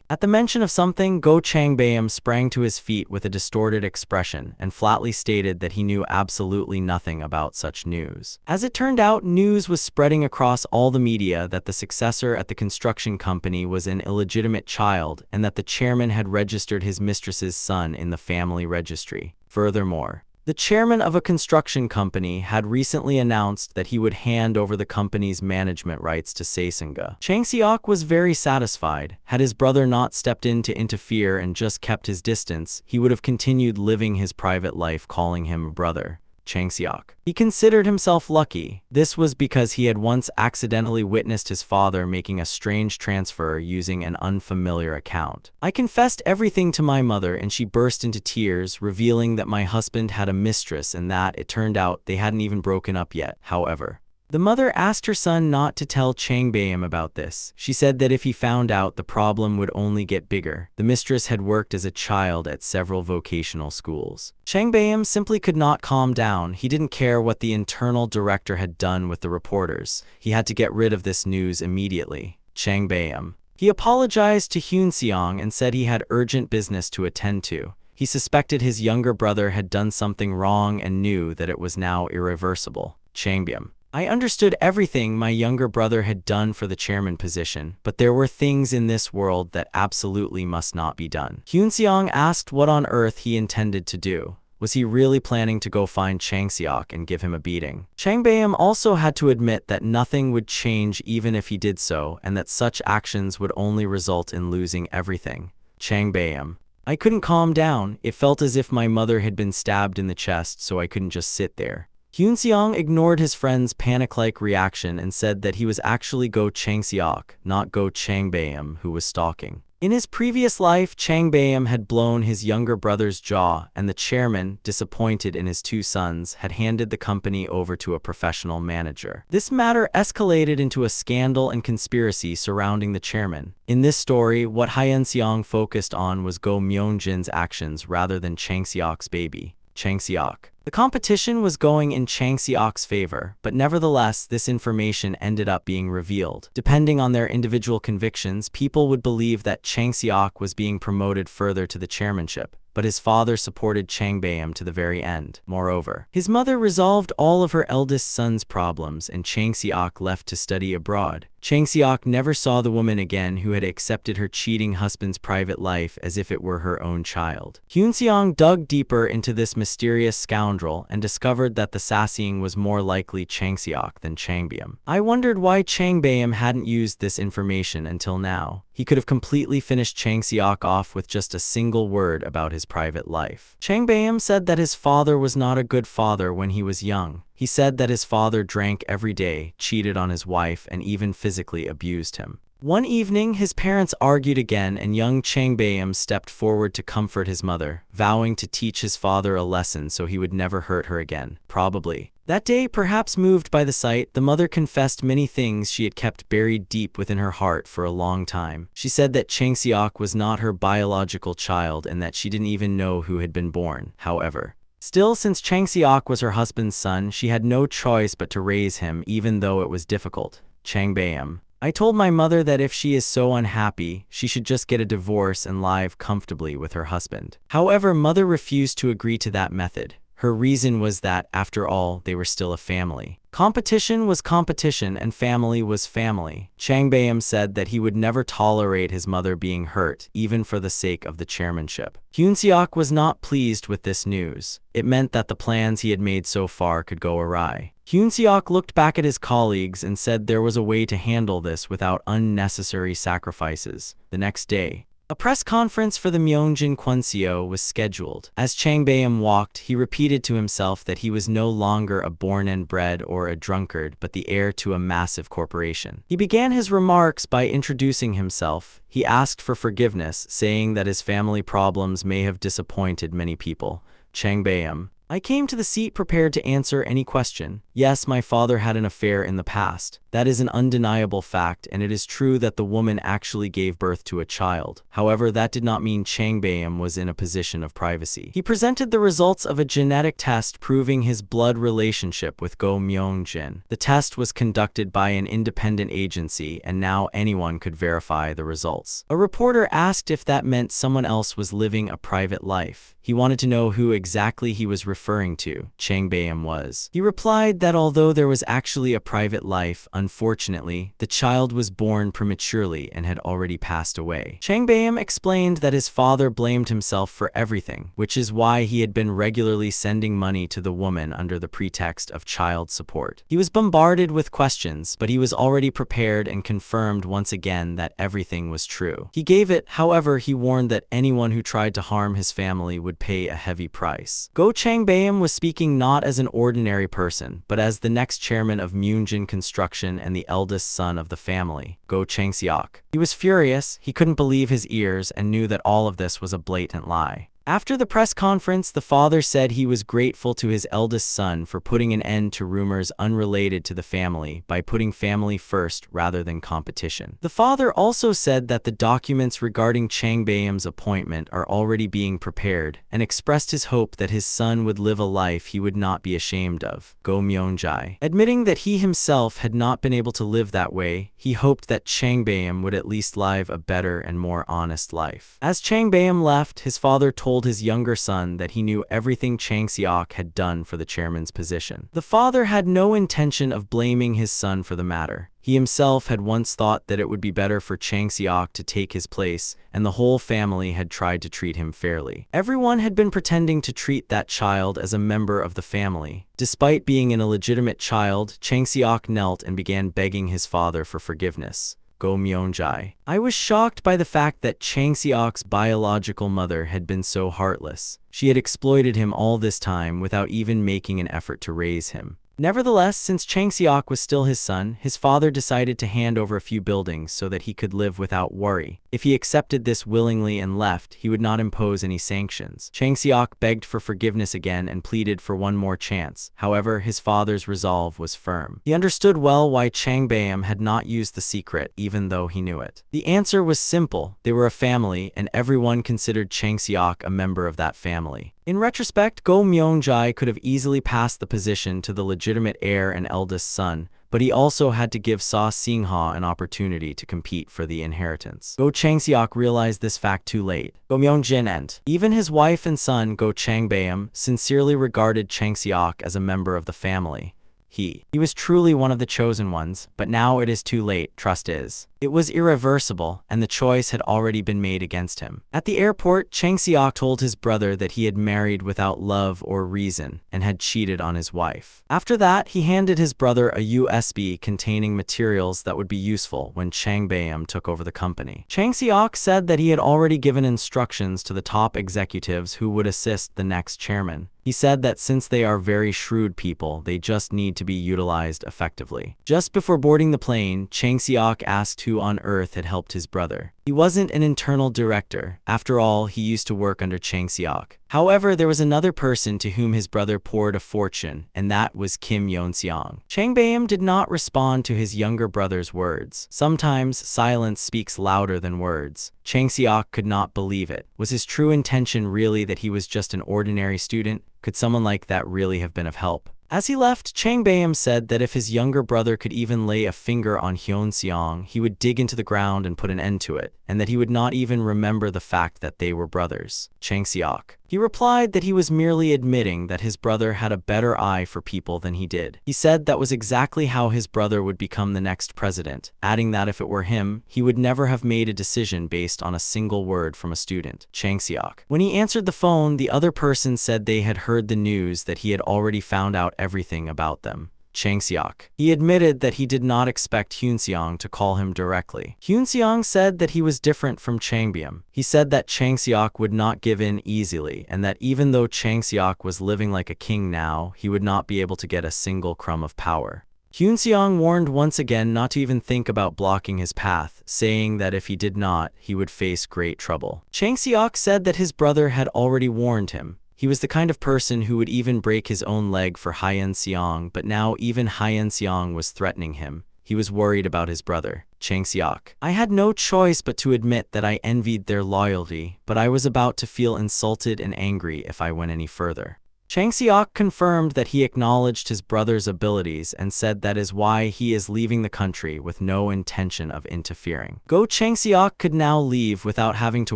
Speaker 1: At the mention of something, Go Chang Bayam sprang to his feet with a distorted expression and flatly stated that he knew absolutely nothing about such news. As it turned out, news was spreading across all the media that the successor at the construction company was an illegitimate child and that the chairman had registered his mistress's son in the family registry. Furthermore, the chairman of a construction company had recently announced that he would hand over the company's management rights to Saesanga. Chang Seok was very satisfied. Had his brother not stepped in to interfere and just kept his distance, he would have continued living his private life calling him brother. Chang Seok. He considered himself lucky. This was because he had once accidentally witnessed his father making a strange transfer using an unfamiliar account. I confessed everything to my mother and she burst into tears, revealing that my husband had a mistress and that it turned out they hadn't even broken up yet. However, the mother asked her son not to tell Chang Bayam about this. She said that if he found out, the problem would only get bigger. The mistress had worked as a child at several vocational schools. Chang Bayam simply could not calm down. He didn't care what the internal director had done with the reporters. He had to get rid of this news immediately. Chang Bayam. He apologized to Hyun Seong and said he had urgent business to attend to. He suspected his younger brother had done something wrong and knew that it was now irreversible. Chang Bayam. I understood everything my younger brother had done for the chairman position, but there were things in this world that absolutely must not be done. Hyun Seong asked what on earth he intended to do. Was he really planning to go find Chang Seok and give him a beating? Chang Bayam also had to admit that nothing would change even if he did so, and that such actions would only result in losing everything. Chang Bayam. I couldn't calm down. It felt as if my mother had been stabbed in the chest, so I couldn't just sit there. Hyun Seong ignored his friend's panic-like reaction and said that he was actually Go Chang Seok, not Go Chang Bayam, who was stalking. In his previous life, Chang Bayam had blown his younger brother's jaw, and the chairman, disappointed in his two sons, had handed the company over to a professional manager. This matter escalated into a scandal and conspiracy surrounding the chairman. In this story, what Hyun Seong focused on was Go Myung-jin's actions rather than Chang Seok's baby, Chang Seok. The competition was going in Chang Seok's favor, but nevertheless, this information ended up being revealed. Depending on their individual convictions, people would believe that Chang Seok was being promoted further to the chairmanship, but his father supported Chang Bayam to the very end. Moreover, his mother resolved all of her eldest son's problems and Chang Seok left to study abroad. Chang Seok never saw the woman again who had accepted her cheating husband's private life as if it were her own child. Hyun Seong dug deeper into this mysterious scoundrel and discovered that the Sassying was more likely Chang Seok than Chang Beom. I wondered why Chang Beom hadn't used this information until now. He could have completely finished Chang Seok off with just a single word about his private life. Chang Beom said that his father was not a good father when he was young. He said that his father drank every day, cheated on his wife, and even physically abused him. One evening, his parents argued again, and young Chang Beom stepped forward to comfort his mother, vowing to teach his father a lesson so he would never hurt her again, probably. That day, perhaps moved by the sight, the mother confessed many things she had kept buried deep within her heart for a long time. She said that Chang Seok was not her biological child and that she didn't even know who had been born, however. Still, since Chang Seok was her husband's son, she had no choice but to raise him, even though it was difficult. Chang Beom. I told my mother that if she is so unhappy, she should just get a divorce and live comfortably with her husband. However, mother refused to agree to that method. Her reason was that, after all, they were still a family. Competition was competition and family was family. Chang Beom said that he would never tolerate his mother being hurt, even for the sake of the chairmanship. Hyun Seok was not pleased with this news. It meant that the plans he had made so far could go awry. Hyun Seok looked back at his colleagues and said there was a way to handle this without unnecessary sacrifices. The next day, a press conference for the Myeongjin Kwonseo was scheduled. As Chang Beom walked, he repeated to himself that he was no longer a born and bred or a drunkard, but the heir to a massive corporation. He began his remarks by introducing himself. He asked for forgiveness, saying that his family problems may have disappointed many people. Chang Beom. I came to the seat prepared to answer any question. Yes, my father had an affair in the past. That is an undeniable fact, and it is true that the woman actually gave birth to a child. However, that did not mean Chang Beom was in a position of privacy. He presented the results of a genetic test proving his blood relationship with Go Myeongjin. The test was conducted by an independent agency, and now anyone could verify the results. A reporter asked if that meant someone else was living a private life. He wanted to know who exactly he was referring to. Chang Beom was. He replied that although there was actually a private life, unfortunately, the child was born prematurely and had already passed away. Chang Beom explained that his father blamed himself for everything, which is why he had been regularly sending money to the woman under the pretext of child support. He was bombarded with questions, but he was already prepared and confirmed once again that everything was true. He gave it, however, he warned that anyone who tried to harm his family would pay a heavy price. Go Chang Beom was speaking not as an ordinary person, but as the next chairman of Myeongjin Construction and the eldest son of the family, Go Chang Seok. He was furious, he couldn't believe his ears and knew that all of this was a blatant lie. After the press conference, the father said he was grateful to his eldest son for putting an end to rumors unrelated to the family by putting family first rather than competition. The father also said that the documents regarding Chang Beom's appointment are already being prepared and expressed his hope that his son would live a life he would not be ashamed of. Go Myeongjai. Admitting that he himself had not been able to live that way, he hoped that Chang Beom would at least live a better and more honest life. As Chang Beom left, his father told his younger son that he knew everything Chang Seok had done for the chairman's position. The father had no intention of blaming his son for the matter. He himself had once thought that it would be better for Chang Seok to take his place, and the whole family had tried to treat him fairly. Everyone had been pretending to treat that child as a member of the family. Despite being an illegitimate child, Chang Seok knelt and began begging his father for forgiveness. Go Myeongjai. I was shocked by the fact that Chang Seok's biological mother had been so heartless. She had exploited him all this time without even making an effort to raise him. Nevertheless, since Chang Seok was still his son, his father decided to hand over a few buildings so that he could live without worry. If he accepted this willingly and left, he would not impose any sanctions. Chang Seok begged for forgiveness again and pleaded for one more chance. However, his father's resolve was firm. He understood well why Chang Beom had not used the secret, even though he knew it. The answer was simple. They were a family, and everyone considered Chang Seok a member of that family. In retrospect, Go Myeongjai could have easily passed the position to the legitimate heir and eldest son, but he also had to give Sa Singha an opportunity to compete for the inheritance. Go Chang Seok realized this fact too late. Go Myeongjin and even his wife and son Go Chang Beom sincerely regarded Chang Seok as a member of the family. He was truly one of the chosen ones, but now it is too late, trust is. It was irreversible, and the choice had already been made against him. At the airport, Chang Seok told his brother that he had married without love or reason and had cheated on his wife. After that, he handed his brother a USB containing materials that would be useful when Chang Bayam took over the company. Chang Seok said that he had already given instructions to the top executives who would assist the next chairman. He said that since they are very shrewd people, they just need to be utilized effectively. Just before boarding the plane, Chang Seok asked who on earth had helped his brother. He wasn't an internal director. After all, he used to work under Chang Seok. However, there was another person to whom his brother poured a fortune, and that was Kim Yeon-seong. Chang Bayam did not respond to his younger brother's words. Sometimes, silence speaks louder than words. Chang Seok could not believe it. Was his true intention really that he was just an ordinary student? Could someone like that really have been of help? As he left, Chang Bayam said that if his younger brother could even lay a finger on Hyun-seong, he would dig into the ground and put an end to it, and that he would not even remember the fact that they were brothers. Chang Seok. He replied that he was merely admitting that his brother had a better eye for people than he did. He said that was exactly how his brother would become the next president, adding that if it were him, he would never have made a decision based on a single word from a student. Chang Seok. When he answered the phone, the other person said they had heard the news that he had already found out everything about them. Chang Seok. He admitted that he did not expect Hyun-seong to call him directly. Hyun-seong said that he was different from Chang Bayam. He said that Chang Seok would not give in easily, and that even though Chang Seok was living like a king now, he would not be able to get a single crumb of power. Hyun-seong warned once again not to even think about blocking his path, saying that if he did not, he would face great trouble. Chang Seok said that his brother had already warned him. He was the kind of person who would even break his own leg for Hyun-seong, but now even Hyun-seong was threatening him. He was worried about his brother. Chang Seok. I had no choice but to admit that I envied their loyalty, but I was about to feel insulted and angry if I went any further. Chang Seok confirmed that he acknowledged his brother's abilities and said that is why he is leaving the country with no intention of interfering. Chang Seok could now leave without having to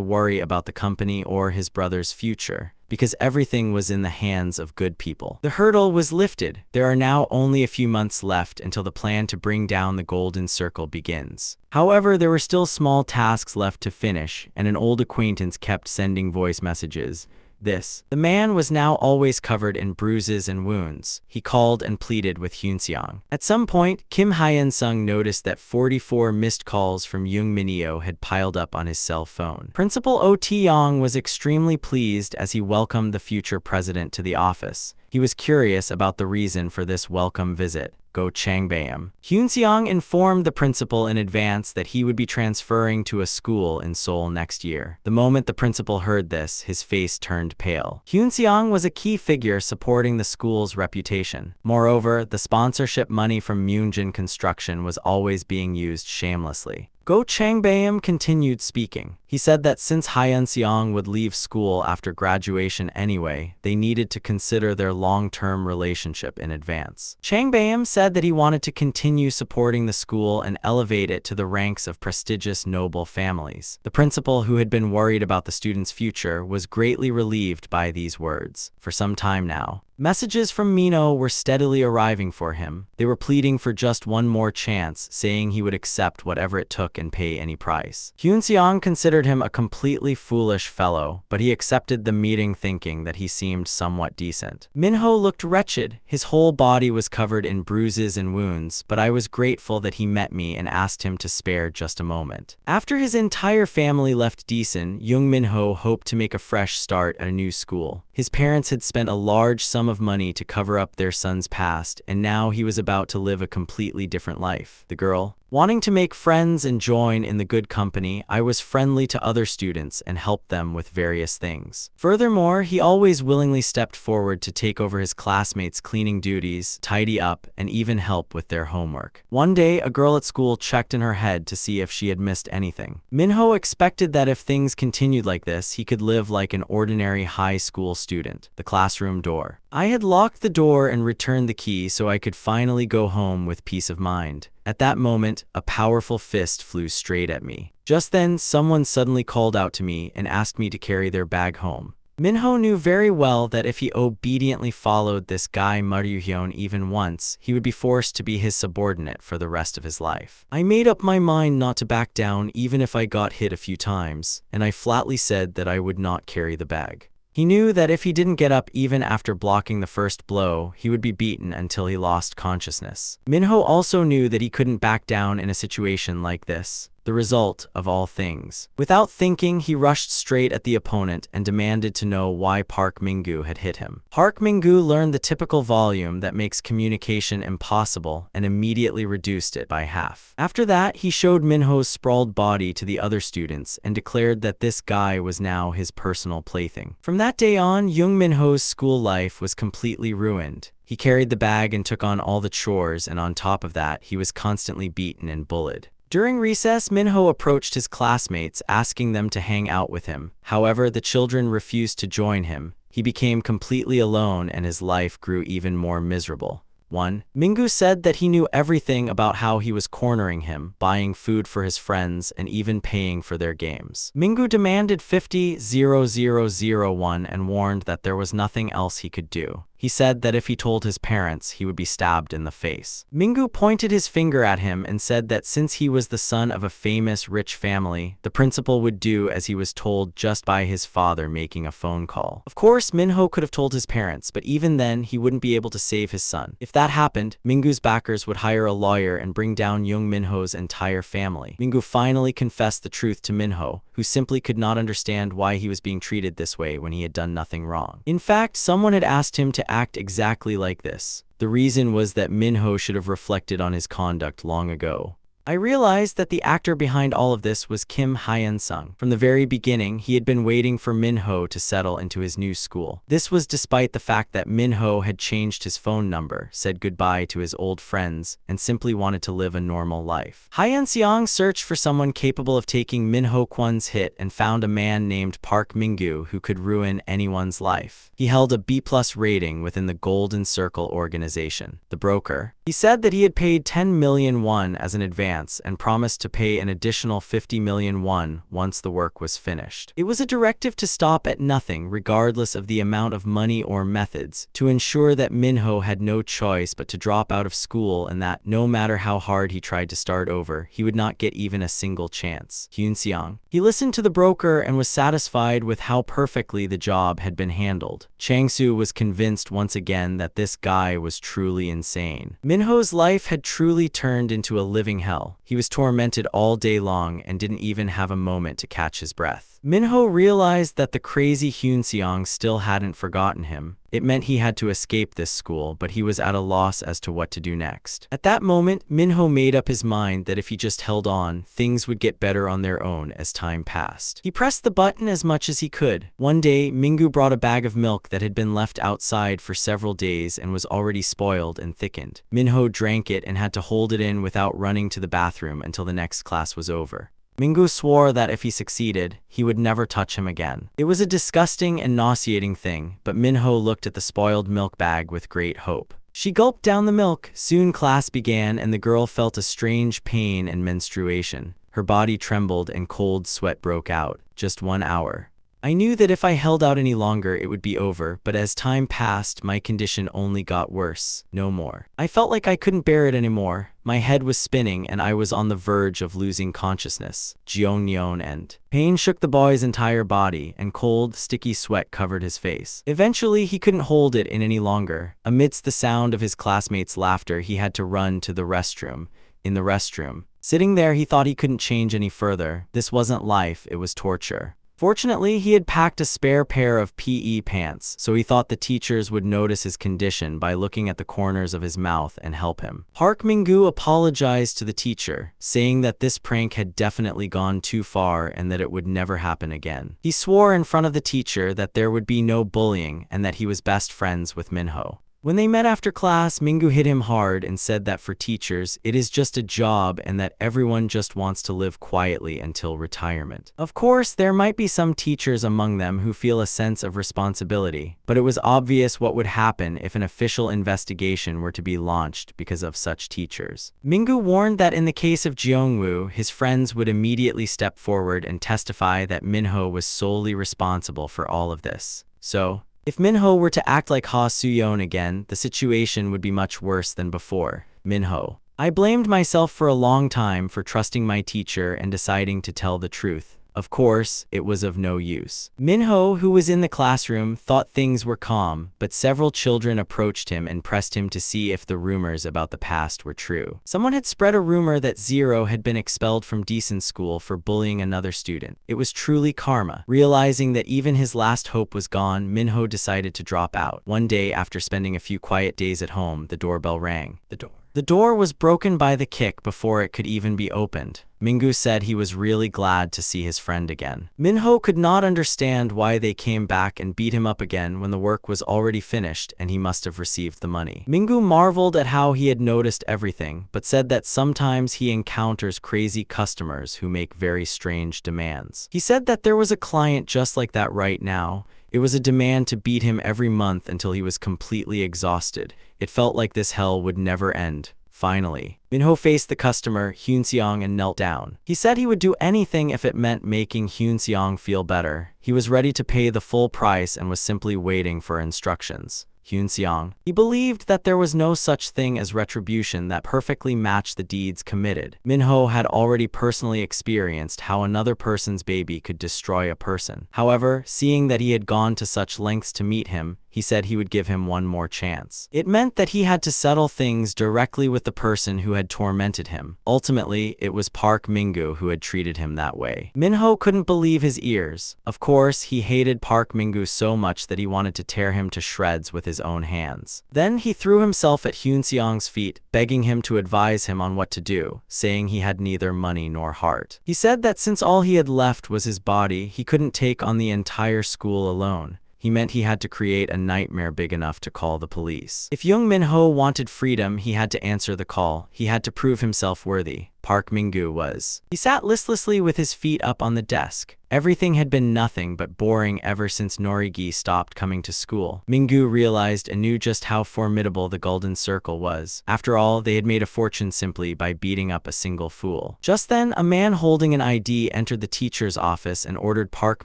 Speaker 1: worry about the company or his brother's future, because everything was in the hands of good people. The hurdle was lifted. There are now only a few months left until the plan to bring down the Golden Circle begins. However, there were still small tasks left to finish, and an old acquaintance kept sending voice messages. The man was now always covered in bruises and wounds. He called and pleaded with Hyun-seong. At some point, Kim Hyun-sung noticed that 44 missed calls from Young Mineo had piled up on his cell phone. Principal Oh Tae-yong was extremely pleased as he welcomed the future president to the office. He was curious about the reason for this welcome visit. Chang Bayam. Hyun-seong informed the principal in advance that he would be transferring to a school in Seoul next year. The moment the principal heard this, his face turned pale. Hyun-seong was a key figure supporting the school's reputation. Moreover, the sponsorship money from Myungjin Construction was always being used shamelessly. Chang Bayam continued speaking. He said that since Hyun-seong would leave school after graduation anyway, they needed to consider their long-term relationship in advance. Chang Bayam said that he wanted to continue supporting the school and elevate it to the ranks of prestigious noble families. The principal, who had been worried about the student's future, was greatly relieved by these words. For some time now, messages from Mino were steadily arriving for him. They were pleading for just one more chance, saying he would accept whatever it took and pay any price. Hyun-seong considered him a completely foolish fellow, but he accepted the meeting thinking that he seemed somewhat decent. Minho looked wretched. His whole body was covered in bruises and wounds, but I was grateful that he met me and asked him to spare just a moment. After his entire family left Daesun, Young Minho hoped to make a fresh start at a new school. His parents had spent a large sum of money to cover up their son's past, and now he was about to live a completely different life. The girl, wanting to make friends and join in the good company, I was friendly to other students and helped them with various things. Furthermore, he always willingly stepped forward to take over his classmates' cleaning duties, tidy up, and even help with their homework. One day, a girl at school checked in her head to see if she had missed anything. Minho expected that if things continued like this, he could live like an ordinary high school student. The classroom door. I had locked the door and returned the key so I could finally go home with peace of mind. At that moment, a powerful fist flew straight at me. Just then, someone suddenly called out to me and asked me to carry their bag home. Minho knew very well that if he obediently followed this guy Maruhyun even once, he would be forced to be his subordinate for the rest of his life. I made up my mind not to back down even if I got hit a few times, and I flatly said that I would not carry the bag. He knew that if he didn't get up even after blocking the first blow, he would be beaten until he lost consciousness. Minho also knew that he couldn't back down in a situation like this, the result of all things. Without thinking, he rushed straight at the opponent and demanded to know why Park Minggu had hit him. Park Minggu learned the typical volume that makes communication impossible and immediately reduced it by half. After that, he showed Minho's sprawled body to the other students and declared that this guy was now his personal plaything. From that day on, young Minho's school life was completely ruined. He carried the bag and took on all the chores, and on top of that, he was constantly beaten and bullied. During recess, Minho approached his classmates, asking them to hang out with him. However, the children refused to join him. He became completely alone and his life grew even more miserable. 1. Minggu said that he knew everything about how he was cornering him, buying food for his friends, and even paying for their games. Minggu demanded 50,000 and warned that there was nothing else he could do. He said that if he told his parents, he would be stabbed in the face. Minggu pointed his finger at him and said that since he was the son of a famous rich family, the principal would do as he was told just by his father making a phone call. Of course, Minho could have told his parents, but even then, he wouldn't be able to save his son. If that happened, Minggu's backers would hire a lawyer and bring down young Minho's entire family. Minggu finally confessed the truth to Minho, who simply could not understand why he was being treated this way when he had done nothing wrong. In fact, someone had asked him to act exactly like this. The reason was that Minho should have reflected on his conduct long ago. I realized that the actor behind all of this was Kim Hyun-sung. From the very beginning, he had been waiting for Minho to settle into his new school. This was despite the fact that Minho had changed his phone number, said goodbye to his old friends, and simply wanted to live a normal life. Hyun-seong searched for someone capable of taking Minho Kwon's hit and found a man named Park Minggu who could ruin anyone's life. He held a B+ rating within the Golden Circle organization, the broker. He said that he had paid 10 million won as an advance and promised to pay an additional 50 million won once the work was finished. It was a directive to stop at nothing regardless of the amount of money or methods, to ensure that Minho had no choice but to drop out of school and that, no matter how hard he tried to start over, he would not get even a single chance. Hyun-seong. He listened to the broker and was satisfied with how perfectly the job had been handled. Chang-soo was convinced once again that this guy was truly insane. Minho's life had truly turned into a living hell. He was tormented all day long and didn't even have a moment to catch his breath. Minho realized that the crazy Hyun-seong still hadn't forgotten him. It meant he had to escape this school, but he was at a loss as to what to do next. At that moment, Minho made up his mind that if he just held on, things would get better on their own as time passed. He pressed the button as much as he could. One day, Minggu brought a bag of milk that had been left outside for several days and was already spoiled and thickened. Minho drank it and had to hold it in without running to the bathroom until the next class was over. Minggu swore that if he succeeded, he would never touch him again. It was a disgusting and nauseating thing, but Minho looked at the spoiled milk bag with great hope. She gulped down the milk. Soon class began and the girl felt a strange pain and menstruation. Her body trembled and cold sweat broke out. Just 1 hour. I knew that if I held out any longer, it would be over, but as time passed, my condition only got worse. No more. I felt like I couldn't bear it anymore. My head was spinning and I was on the verge of losing consciousness. Jeonnyeon and pain shook the boy's entire body and cold, sticky sweat covered his face. Eventually, he couldn't hold it in any longer. Amidst the sound of his classmates' laughter, he had to run to the restroom. In the restroom, sitting there, he thought he couldn't change any further. This wasn't life, it was torture. Fortunately, he had packed a spare pair of PE pants, so he thought the teachers would notice his condition by looking at the corners of his mouth and help him. Park Minggu apologized to the teacher, saying that this prank had definitely gone too far and that it would never happen again. He swore in front of the teacher that there would be no bullying and that he was best friends with Minho. When they met after class, Mingu hit him hard and said that for teachers, it is just a job and that everyone just wants to live quietly until retirement. Of course, there might be some teachers among them who feel a sense of responsibility, but it was obvious what would happen if an official investigation were to be launched because of such teachers. Mingu warned that in the case of Jeongwoo, his friends would immediately step forward and testify that Minho was solely responsible for all of this. So, if Minho were to act like Ha Soo-yeon again, the situation would be much worse than before. Minho: I blamed myself for a long time for trusting my teacher and deciding to tell the truth. Of course, it was of no use. Minho, who was in the classroom, thought things were calm, but several children approached him and pressed him to see if the rumors about the past were true. Someone had spread a rumor that Zero had been expelled from decent school for bullying another student. It was truly karma. Realizing that even his last hope was gone, Minho decided to drop out. One day, after spending a few quiet days at home, the doorbell rang. The door was broken by the kick before it could even be opened. Mingu said he was really glad to see his friend again. Minho could not understand why they came back and beat him up again when the work was already finished and he must have received the money. Mingu marveled at how he had noticed everything, but said that sometimes he encounters crazy customers who make very strange demands. He said that there was a client just like that right now. It was a demand to beat him every month until he was completely exhausted. It felt like this hell would never end. Finally, Minho faced the customer, Hyun-seong, and knelt down. He said he would do anything if it meant making Hyun-seong feel better. He was ready to pay the full price and was simply waiting for instructions. Hyun-seong: he believed that there was no such thing as retribution that perfectly matched the deeds committed. Minho had already personally experienced how another person's baby could destroy a person. However, seeing that he had gone to such lengths to meet him, he said he would give him one more chance. It meant that he had to settle things directly with the person who had tormented him. Ultimately, it was Park Mingu who had treated him that way. Minho couldn't believe his ears. Of course, he hated Park Mingu so much that he wanted to tear him to shreds with his own hands. Then he threw himself at Hyun-seong's feet, begging him to advise him on what to do, saying he had neither money nor heart. He said that since all he had left was his body, he couldn't take on the entire school alone. He meant he had to create a nightmare big enough to call the police. If Young Minho wanted freedom, he had to answer the call. He had to prove himself worthy. Park Mingu was. He sat listlessly with his feet up on the desk. Everything had been nothing but boring ever since Norigi stopped coming to school. Mingu realized anew just how formidable the Golden Circle was. After all, they had made a fortune simply by beating up a single fool. Just then, a man holding an ID entered the teacher's office and ordered Park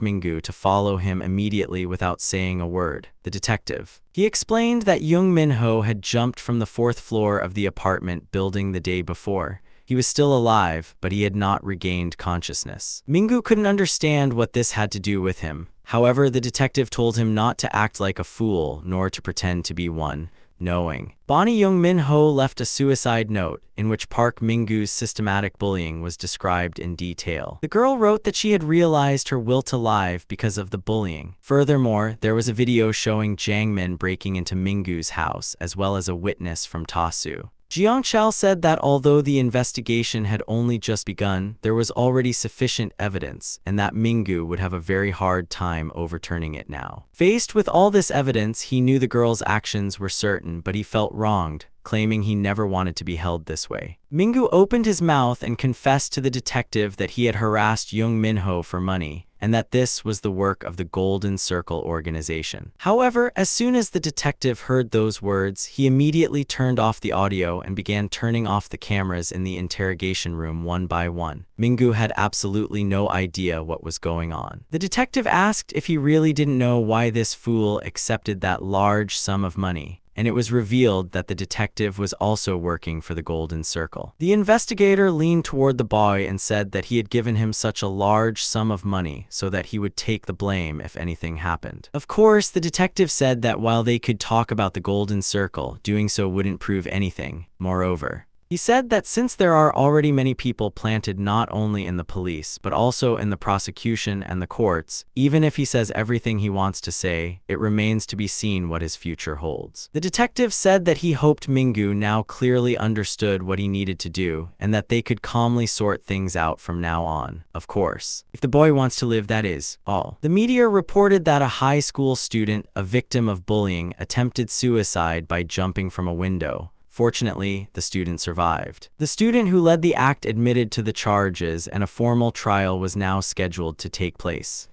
Speaker 1: Mingu to follow him immediately without saying a word. The detective. He explained that Young Minho had jumped from the 4th floor of the apartment building the day before. He was still alive, but he had not regained consciousness. Mingu couldn't understand what this had to do with him. However, the detective told him not to act like a fool, nor to pretend to be one, knowing. Bonnie Young Minho left a suicide note, in which Park Mingu's systematic bullying was described in detail. The girl wrote that she had realized her will to live because of the bullying. Furthermore, there was a video showing Jangmin breaking into Mingu's house, as well as a witness from Tasu. Jiangchal said that although the investigation had only just begun, there was already sufficient evidence, and that Mingu would have a very hard time overturning it now. Faced with all this evidence, he knew the girl's actions were certain, but he felt wronged, claiming he never wanted to be held this way. Mingu opened his mouth and confessed to the detective that he had harassed Young Minho for money, and that this was the work of the Golden Circle organization. However, as soon as the detective heard those words, he immediately turned off the audio and began turning off the cameras in the interrogation room one by one. Mingu had absolutely no idea what was going on. The detective asked if he really didn't know why this fool accepted that large sum of money, and it was revealed that the detective was also working for the Golden Circle. The investigator leaned toward the boy and said that he had given him such a large sum of money so that he would take the blame if anything happened. Of course, the detective said that while they could talk about the Golden Circle, doing so wouldn't prove anything. Moreover, He said that since there are already many people planted not only in the police but also in the prosecution and the courts, even if he says everything he wants to say, it remains to be seen what his future holds. The detective said that he hoped Mingu now clearly understood what he needed to do and that they could calmly sort things out from now on. Of course, if the boy wants to live, that is all. The media reported that a high school student, a victim of bullying, attempted suicide by jumping from a window. Fortunately, the student survived. The student who led the act admitted to the charges and a formal trial was now scheduled to take place.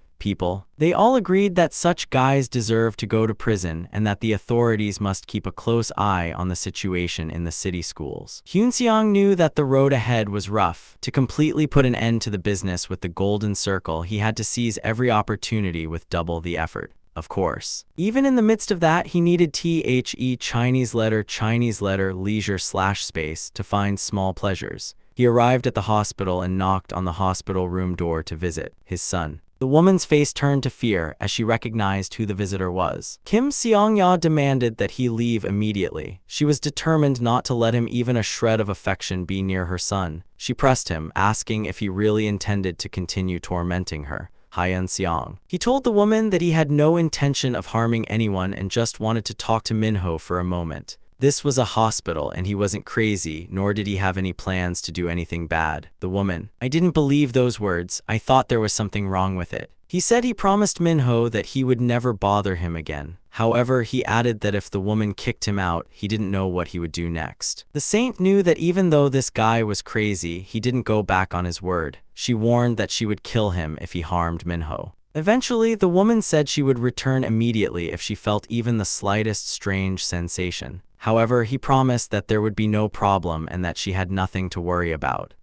Speaker 1: They all agreed that such guys deserve to go to prison and that the authorities must keep a close eye on the situation in the city schools. Hyun-seong knew that the road ahead was rough. To completely put an end to the business with the golden circle, he had to seize every opportunity with double the effort. Of course. Even in the midst of that, he needed Chinese letter, leisure/space to find small pleasures. He arrived at the hospital and knocked on the hospital room door to visit his son. The woman's face turned to fear as she recognized who the visitor was. Kim Seong-ya demanded that he leave immediately. She was determined not to let him even a shred of affection be near her son. She pressed him, asking if he really intended to continue tormenting her. Hyun-seong. He told the woman that he had no intention of harming anyone and just wanted to talk to Minho for a moment. This was a hospital and he wasn't crazy, nor did he have any plans to do anything bad. The woman. I didn't believe those words. I thought there was something wrong with it. He said he promised Minho that he would never bother him again. However, he added that if the woman kicked him out, he didn't know what he would do next. The saint knew that even though this guy was crazy, he didn't go back on his word. She warned that she would kill him if he harmed Minho. Eventually, the woman said she would return immediately if she felt even the slightest strange sensation. However, he promised that there would be no problem and that she had nothing to worry about.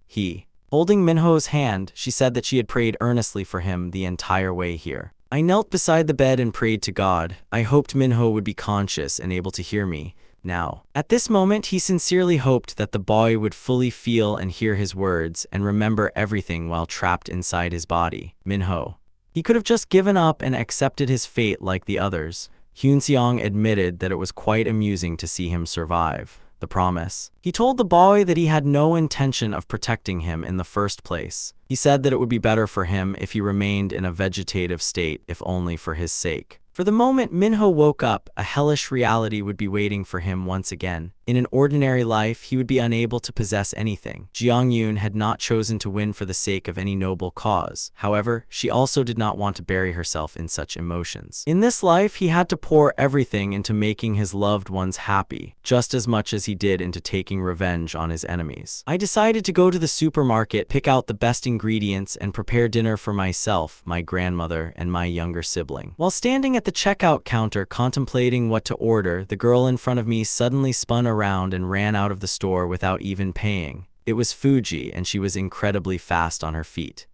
Speaker 1: Holding Minho's hand, she said that she had prayed earnestly for him the entire way here. I knelt beside the bed and prayed to God. I hoped Minho would be conscious and able to hear me now. At this moment, he sincerely hoped that the boy would fully feel and hear his words and remember everything while trapped inside his body. Minho. He could have just given up and accepted his fate like the others. Hyun-seong admitted that it was quite amusing to see him survive. The promise. He told the boy that he had no intention of protecting him in the first place. He said that it would be better for him if he remained in a vegetative state, if only for his sake. For the moment Minho woke up, a hellish reality would be waiting for him once again. In an ordinary life, he would be unable to possess anything. Jeong-yoon had not chosen to win for the sake of any noble cause. However, she also did not want to bury herself in such emotions. In this life, he had to pour everything into making his loved ones happy, just as much as he did into taking revenge on his enemies. I decided to go to the supermarket, pick out the best ingredients, and prepare dinner for myself, my grandmother, and my younger sibling. While standing at the checkout counter contemplating what to order, the girl in front of me suddenly spun around and ran out of the store without even paying. It was Fuji, and she was incredibly fast on her feet.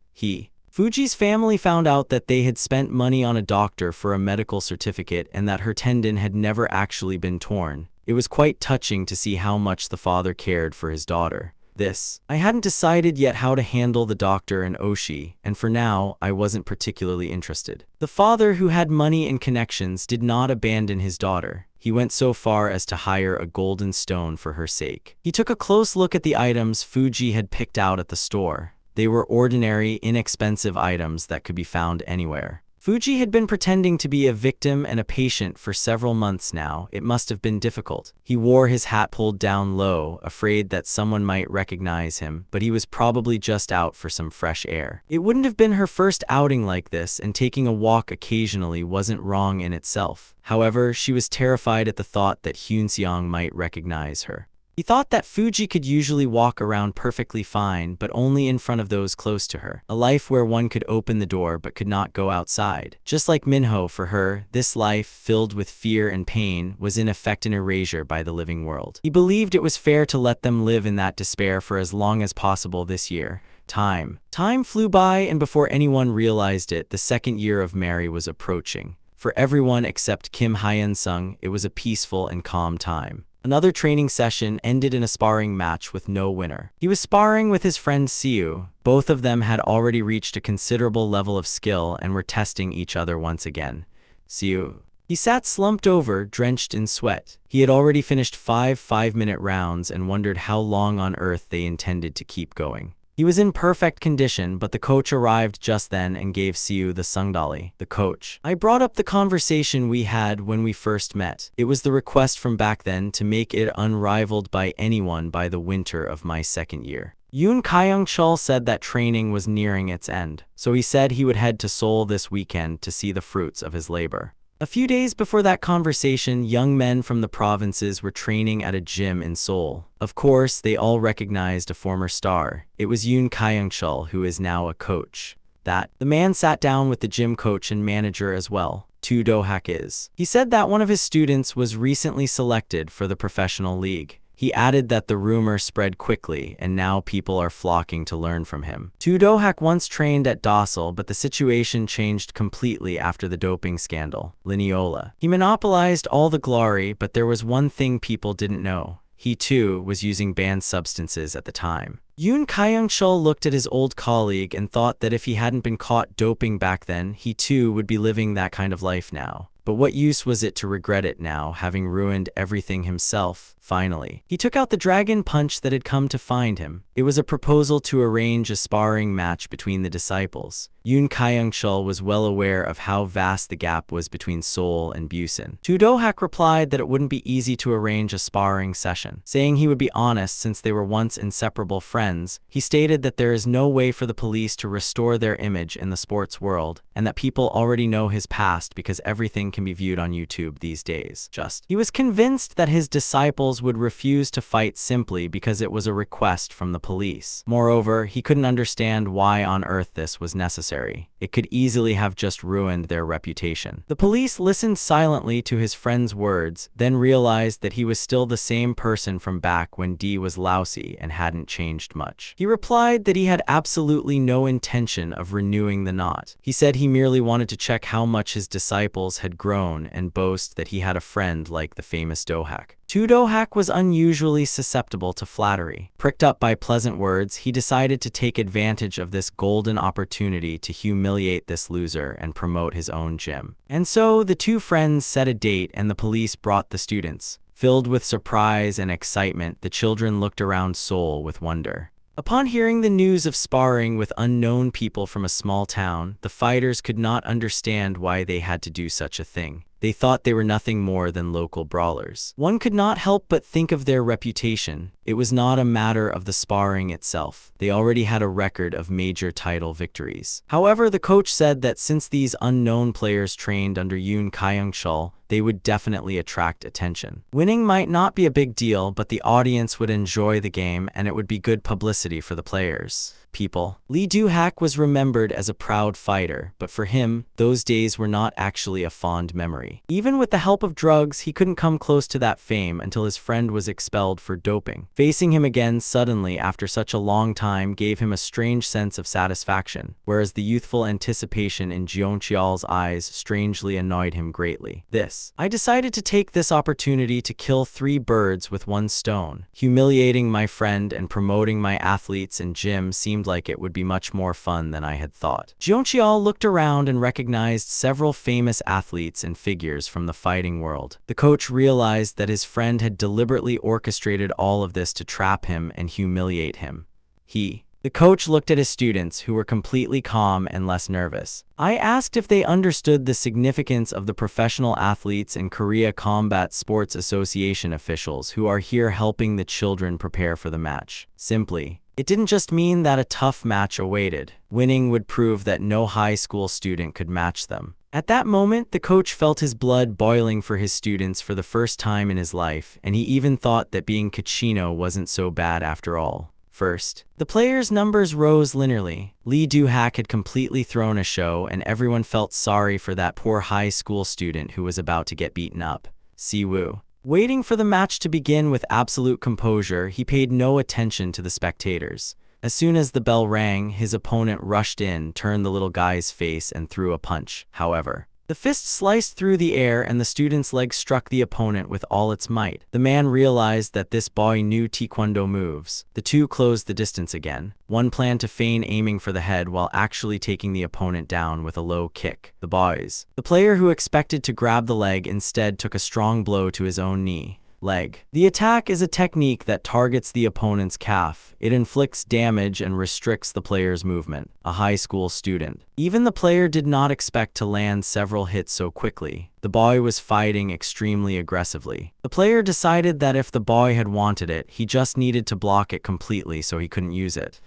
Speaker 1: Fuji's family found out that they had spent money on a doctor for a medical certificate and that her tendon had never actually been torn. It was quite touching to see how much the father cared for his daughter. I hadn't decided yet how to handle the doctor and Oshi, and for now, I wasn't particularly interested. The father, who had money and connections, did not abandon his daughter. He went so far as to hire a golden stone for her sake. He took a close look at the items Fuji had picked out at the store. They were ordinary, inexpensive items that could be found anywhere. Fuji had been pretending to be a victim and a patient for several months now. It must have been difficult. He wore his hat pulled down low, afraid that someone might recognize him, but he was probably just out for some fresh air. It wouldn't have been her first outing like this, and taking a walk occasionally wasn't wrong in itself. However, she was terrified at the thought that Hyun-seong might recognize her. He thought that Fuji could usually walk around perfectly fine, but only in front of those close to her. A life where one could open the door but could not go outside. Just like Minho, for her, this life, filled with fear and pain, was in effect an erasure by the living world. He believed it was fair to let them live in that despair for as long as possible this year. Time flew by, and before anyone realized it, the second year of Mary was approaching. For everyone except Kim Hyun-sung, it was a peaceful and calm time. Another training session ended in a sparring match with no winner. He was sparring with his friend Siu. Both of them had already reached a considerable level of skill and were testing each other once again. Siu. He sat slumped over, drenched in sweat. He had already finished 5 5-minute rounds and wondered how long on earth they intended to keep going. He was in perfect condition, but the coach arrived just then and gave Siu the sungdali. The coach. I brought up the conversation we had when we first met. It was the request from back then to make it unrivaled by anyone by the winter of my second year. Yoon Kyung-chul said that training was nearing its end, so he said he would head to Seoul this weekend to see the fruits of his labor. A few days before that conversation, young men from the provinces were training at a gym in Seoul. Of course, they all recognized a former star. It was Yoon Kyung-chul, who is now a coach. The man sat down with the gym coach and manager as well. Do-hak is. He said that one of his students was recently selected for the professional league. He added that the rumor spread quickly, and now people are flocking to learn from him. Do-hak once trained at Dossel, but the situation changed completely after the doping scandal. Lineola. He monopolized all the glory, but there was one thing people didn't know. He too was using banned substances at the time. Yoon Kyung-chul looked at his old colleague and thought that if he hadn't been caught doping back then, he too would be living that kind of life now. But what use was it to regret it now, having ruined everything himself? Finally, he took out the dragon punch that had come to find him. It was a proposal to arrange a sparring match between the disciples. Yoon Kyung-chul was well aware of how vast the gap was between Seoul and Busan. Do-hak replied that it wouldn't be easy to arrange a sparring session. Saying he would be honest since they were once inseparable friends, he stated that there is no way for the police to restore their image in the sports world, and that people already know his past because everything can be viewed on YouTube these days. He was convinced that his disciples would refuse to fight simply because it was a request from the police. Moreover, he couldn't understand why on earth this was necessary. It could easily have just ruined their reputation. The police listened silently to his friend's words, then realized that he was still the same person from back when D was lousy and hadn't changed much. He replied that he had absolutely no intention of renewing the knot. He said he merely wanted to check how much his disciples had grown and boast that he had a friend like the famous Do-hak. Do-hak was unusually susceptible to flattery. Pricked up by pleasant words, he decided to take advantage of this golden opportunity to humiliate this loser and promote his own gym. And so the two friends set a date and the police brought the students. Filled with surprise and excitement, the children looked around Seoul with wonder. Upon hearing the news of sparring with unknown people from a small town, the fighters could not understand why they had to do such a thing. They thought they were nothing more than local brawlers. One could not help but think of their reputation. It was not a matter of the sparring itself. They already had a record of major title victories. However, the coach said that since these unknown players trained under Yoon Kyung-chul, they would definitely attract attention. Winning might not be a big deal, but the audience would enjoy the game and it would be good publicity for the players. Lee Do-hak was remembered as a proud fighter, but for him, those days were not actually a fond memory. Even with the help of drugs, he couldn't come close to that fame until his friend was expelled for doping. Facing him again suddenly after such a long time gave him a strange sense of satisfaction, whereas the youthful anticipation in Jeoncheol's eyes strangely annoyed him greatly. I decided to take this opportunity to kill 3 birds with 1 stone. Humiliating my friend and promoting my athletes in gym seemed like it would be much more fun than I had thought. Jeoncheol looked around and recognized several famous athletes and figures from the fighting world. The coach realized that his friend had deliberately orchestrated all of this to trap him and humiliate him. The coach looked at his students, who were completely calm and less nervous. I asked if they understood the significance of the professional athletes and Korea Combat Sports Association officials who are here helping the children prepare for the match. Simply, it didn't just mean that a tough match awaited. Winning would prove that no high school student could match them. At that moment, the coach felt his blood boiling for his students for the first time in his life, and he even thought that being Kachino wasn't so bad after all. First, the players' numbers rose linearly. Lee Do-hak had completely thrown a show, and everyone felt sorry for that poor high school student who was about to get beaten up. Siwoo. Waiting for the match to begin with absolute composure, he paid no attention to the spectators. As soon as the bell rang, his opponent rushed in, turned the little guy's face, and threw a punch. However, The fist sliced through the air and the student's leg struck the opponent with all its might. The man realized that this boy knew taekwondo moves. The two closed the distance again. One planned to feign aiming for the head while actually taking the opponent down with a low kick. The player who expected to grab the leg instead took a strong blow to his own knee. Leg. The attack is a technique that targets the opponent's calf. It inflicts damage and restricts the player's movement. A high school student. Even the player did not expect to land several hits so quickly. The boy was fighting extremely aggressively. The player decided that if the boy had wanted it, he just needed to block it completely so he couldn't use it.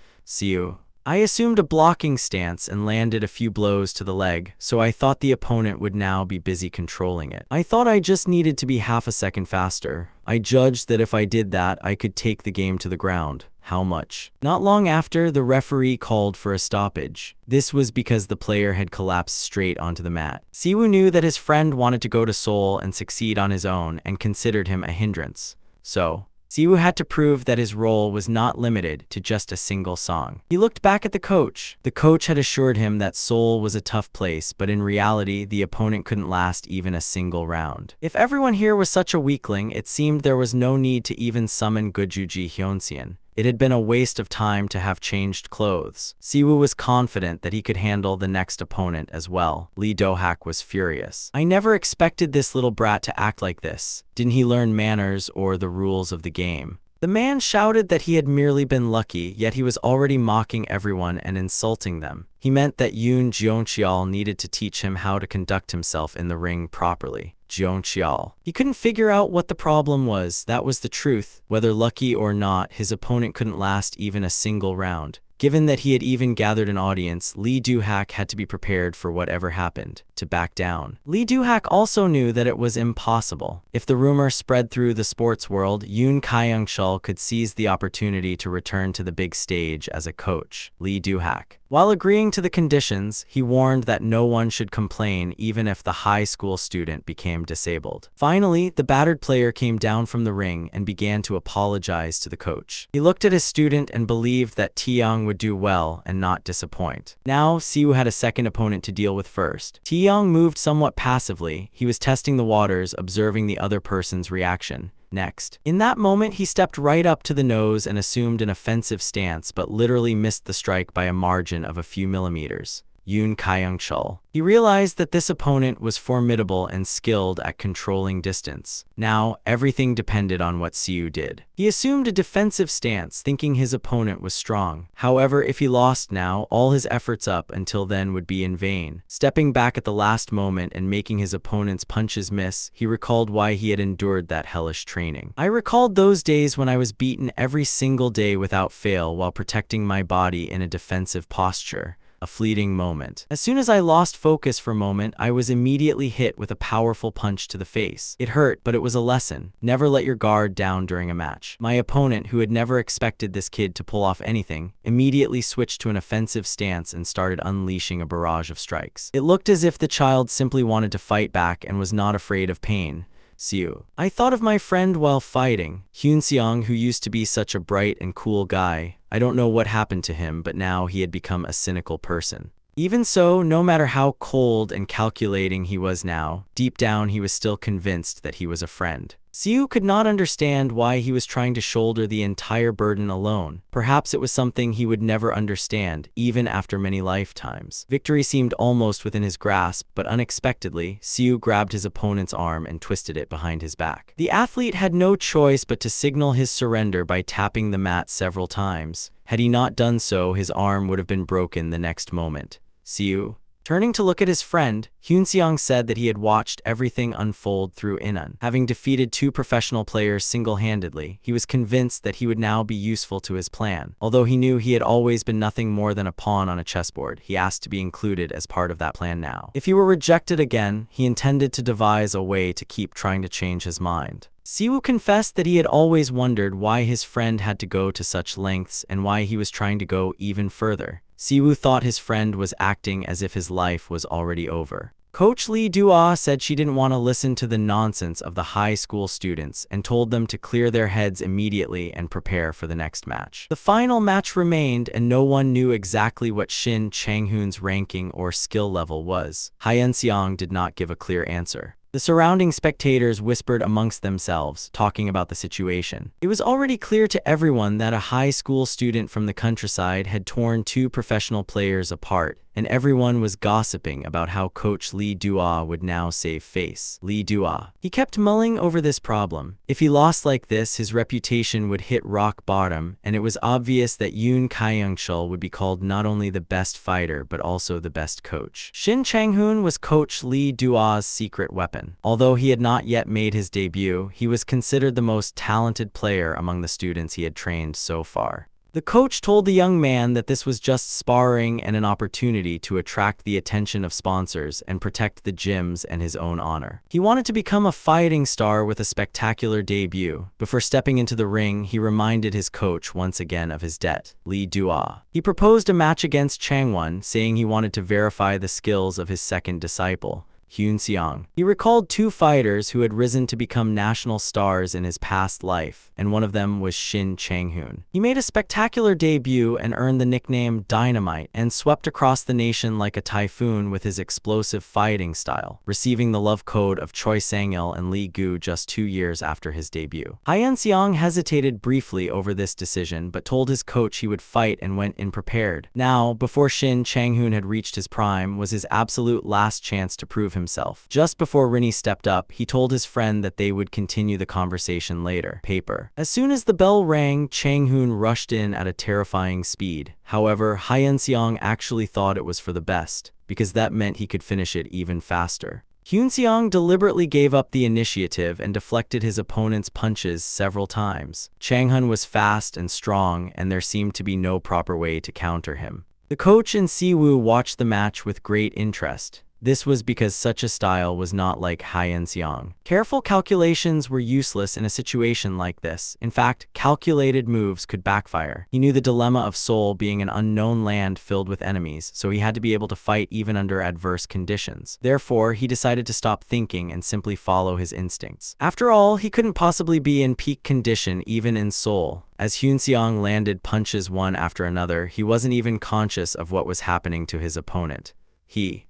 Speaker 1: I assumed a blocking stance and landed a few blows to the leg, so I thought the opponent would now be busy controlling it. I thought I just needed to be half a second faster. I judged that if I did that, I could take the game to the ground. How much? Not long after, the referee called for a stoppage. This was because the player had collapsed straight onto the mat. Siwoo knew that his friend wanted to go to Seoul and succeed on his own and considered him a hindrance. So, Siwoo had to prove that his role was not limited to just a single song. He looked back at the coach. The coach had assured him that Seoul was a tough place, but in reality, the opponent couldn't last even a single round. If everyone here was such a weakling, it seemed there was no need to even summon Gojuji Hyunseon. It had been a waste of time to have changed clothes. Siwoo was confident that he could handle the next opponent as well. Lee Do-hak was furious. I never expected this little brat to act like this. Didn't he learn manners or the rules of the game? The man shouted that he had merely been lucky, yet he was already mocking everyone and insulting them. He meant that Yoon Jeoncheol needed to teach him how to conduct himself in the ring properly. Jeoncheol. He couldn't figure out what the problem was. That was the truth. Whether lucky or not, his opponent couldn't last even a single round. Given that he had even gathered an audience, Lee Do-hak had to be prepared for whatever happened, to back down. Lee Do-hak also knew that it was impossible. If the rumor spread through the sports world, Yoon Kyung-chul could seize the opportunity to return to the big stage as a coach. Lee Do-hak. While agreeing to the conditions, he warned that no one should complain even if the high school student became disabled. Finally, the battered player came down from the ring and began to apologize to the coach. He looked at his student and believed that Taeyong would do well and not disappoint. Now, Siwoo had a second opponent to deal with first. Taeyong moved somewhat passively. He was testing the waters, observing the other person's reaction. Next. In that moment, he stepped right up to the nose and assumed an offensive stance, but literally missed the strike by a margin of a few millimeters. Yoon Kyung-chul. He realized that this opponent was formidable and skilled at controlling distance. Now, everything depended on what Siwoo did. He assumed a defensive stance, thinking his opponent was strong. However, if he lost now, all his efforts up until then would be in vain. Stepping back at the last moment and making his opponent's punches miss, he recalled why he had endured that hellish training. I recalled those days when I was beaten every single day without fail while protecting my body in a defensive posture. A fleeting moment. As soon as I lost focus for a moment, I was immediately hit with a powerful punch to the face. It hurt, but it was a lesson. Never let your guard down during a match. My opponent, who had never expected this kid to pull off anything, immediately switched to an offensive stance and started unleashing a barrage of strikes. It looked as if the child simply wanted to fight back and was not afraid of pain. Siwoo. I thought of my friend while fighting, Hyunseong, who used to be such a bright and cool guy. I don't know what happened to him, but now he had become a cynical person. Even so, no matter how cold and calculating he was now, deep down he was still convinced that he was a friend. Siwoo could not understand why he was trying to shoulder the entire burden alone. Perhaps it was something he would never understand, even after many lifetimes. Victory seemed almost within his grasp, but unexpectedly, Siwoo grabbed his opponent's arm and twisted it behind his back. The athlete had no choice but to signal his surrender by tapping the mat several times. Had he not done so, his arm would have been broken the next moment. Siwoo. Turning to look at his friend, Hyunseong said that he had watched everything unfold through Inun. Having defeated 2 professional players single-handedly, he was convinced that he would now be useful to his plan. Although he knew he had always been nothing more than a pawn on a chessboard, he asked to be included as part of that plan now. If he were rejected again, he intended to devise a way to keep trying to change his mind. Siwoo confessed that he had always wondered why his friend had to go to such lengths and why he was trying to go even further. Siwoo thought his friend was acting as if his life was already over. Coach Lee Dua said she didn't want to listen to the nonsense of the high school students and told them to clear their heads immediately and prepare for the next match. The final match remained, and no one knew exactly what Shin Chang-hoon's ranking or skill level was. Hyeon-seong did not give a clear answer. The surrounding spectators whispered amongst themselves, talking about the situation. It was already clear to everyone that a high school student from the countryside had torn two professional players apart, and everyone was gossiping about how Coach Lee Dua would now save face. Lee Dua. He kept mulling over this problem. If he lost like this, his reputation would hit rock bottom, and it was obvious that Yoon Kyung-chul would be called not only the best fighter but also the best coach. Shin Chang-hoon was Coach Lee Dua's secret weapon. Although he had not yet made his debut, he was considered the most talented player among the students he had trained so far. The coach told the young man that this was just sparring and an opportunity to attract the attention of sponsors and protect the gym's and his own honor. He wanted to become a fighting star with a spectacular debut. Before stepping into the ring, he reminded his coach once again of his debt, Lee Dua. He proposed a match against Changwon, saying he wanted to verify the skills of his second disciple, Hyun-seong. He recalled two fighters who had risen to become national stars in his past life, and one of them was Shin Chang-hoon. He made a spectacular debut and earned the nickname Dynamite and swept across the nation like a typhoon with his explosive fighting style, receiving the love code of Choi Sang-il and Lee Gu just 2 years after his debut. Hyeon-seong hesitated briefly over this decision but told his coach he would fight and went in prepared. Now, before Shin Chang-hoon had reached his prime, was his absolute last chance to prove himself. Just before Rinny stepped up, he told his friend that they would continue the conversation later. Paper. As soon as the bell rang, Chang-hoon rushed in at a terrifying speed. However, Hyeon-seong actually thought it was for the best, because that meant he could finish it even faster. Hyun-seong deliberately gave up the initiative and deflected his opponent's punches several times. Chang-hoon was fast and strong, and there seemed to be no proper way to counter him. The coach and Siwoo watched the match with great interest. This was because such a style was not like Hyeon-seong. Careful calculations were useless in a situation like this. In fact, calculated moves could backfire. He knew the dilemma of Seoul being an unknown land filled with enemies, so he had to be able to fight even under adverse conditions. Therefore, he decided to stop thinking and simply follow his instincts. After all, he couldn't possibly be in peak condition even in Seoul. As Hyun-seong landed punches one after another, he wasn't even conscious of what was happening to his opponent.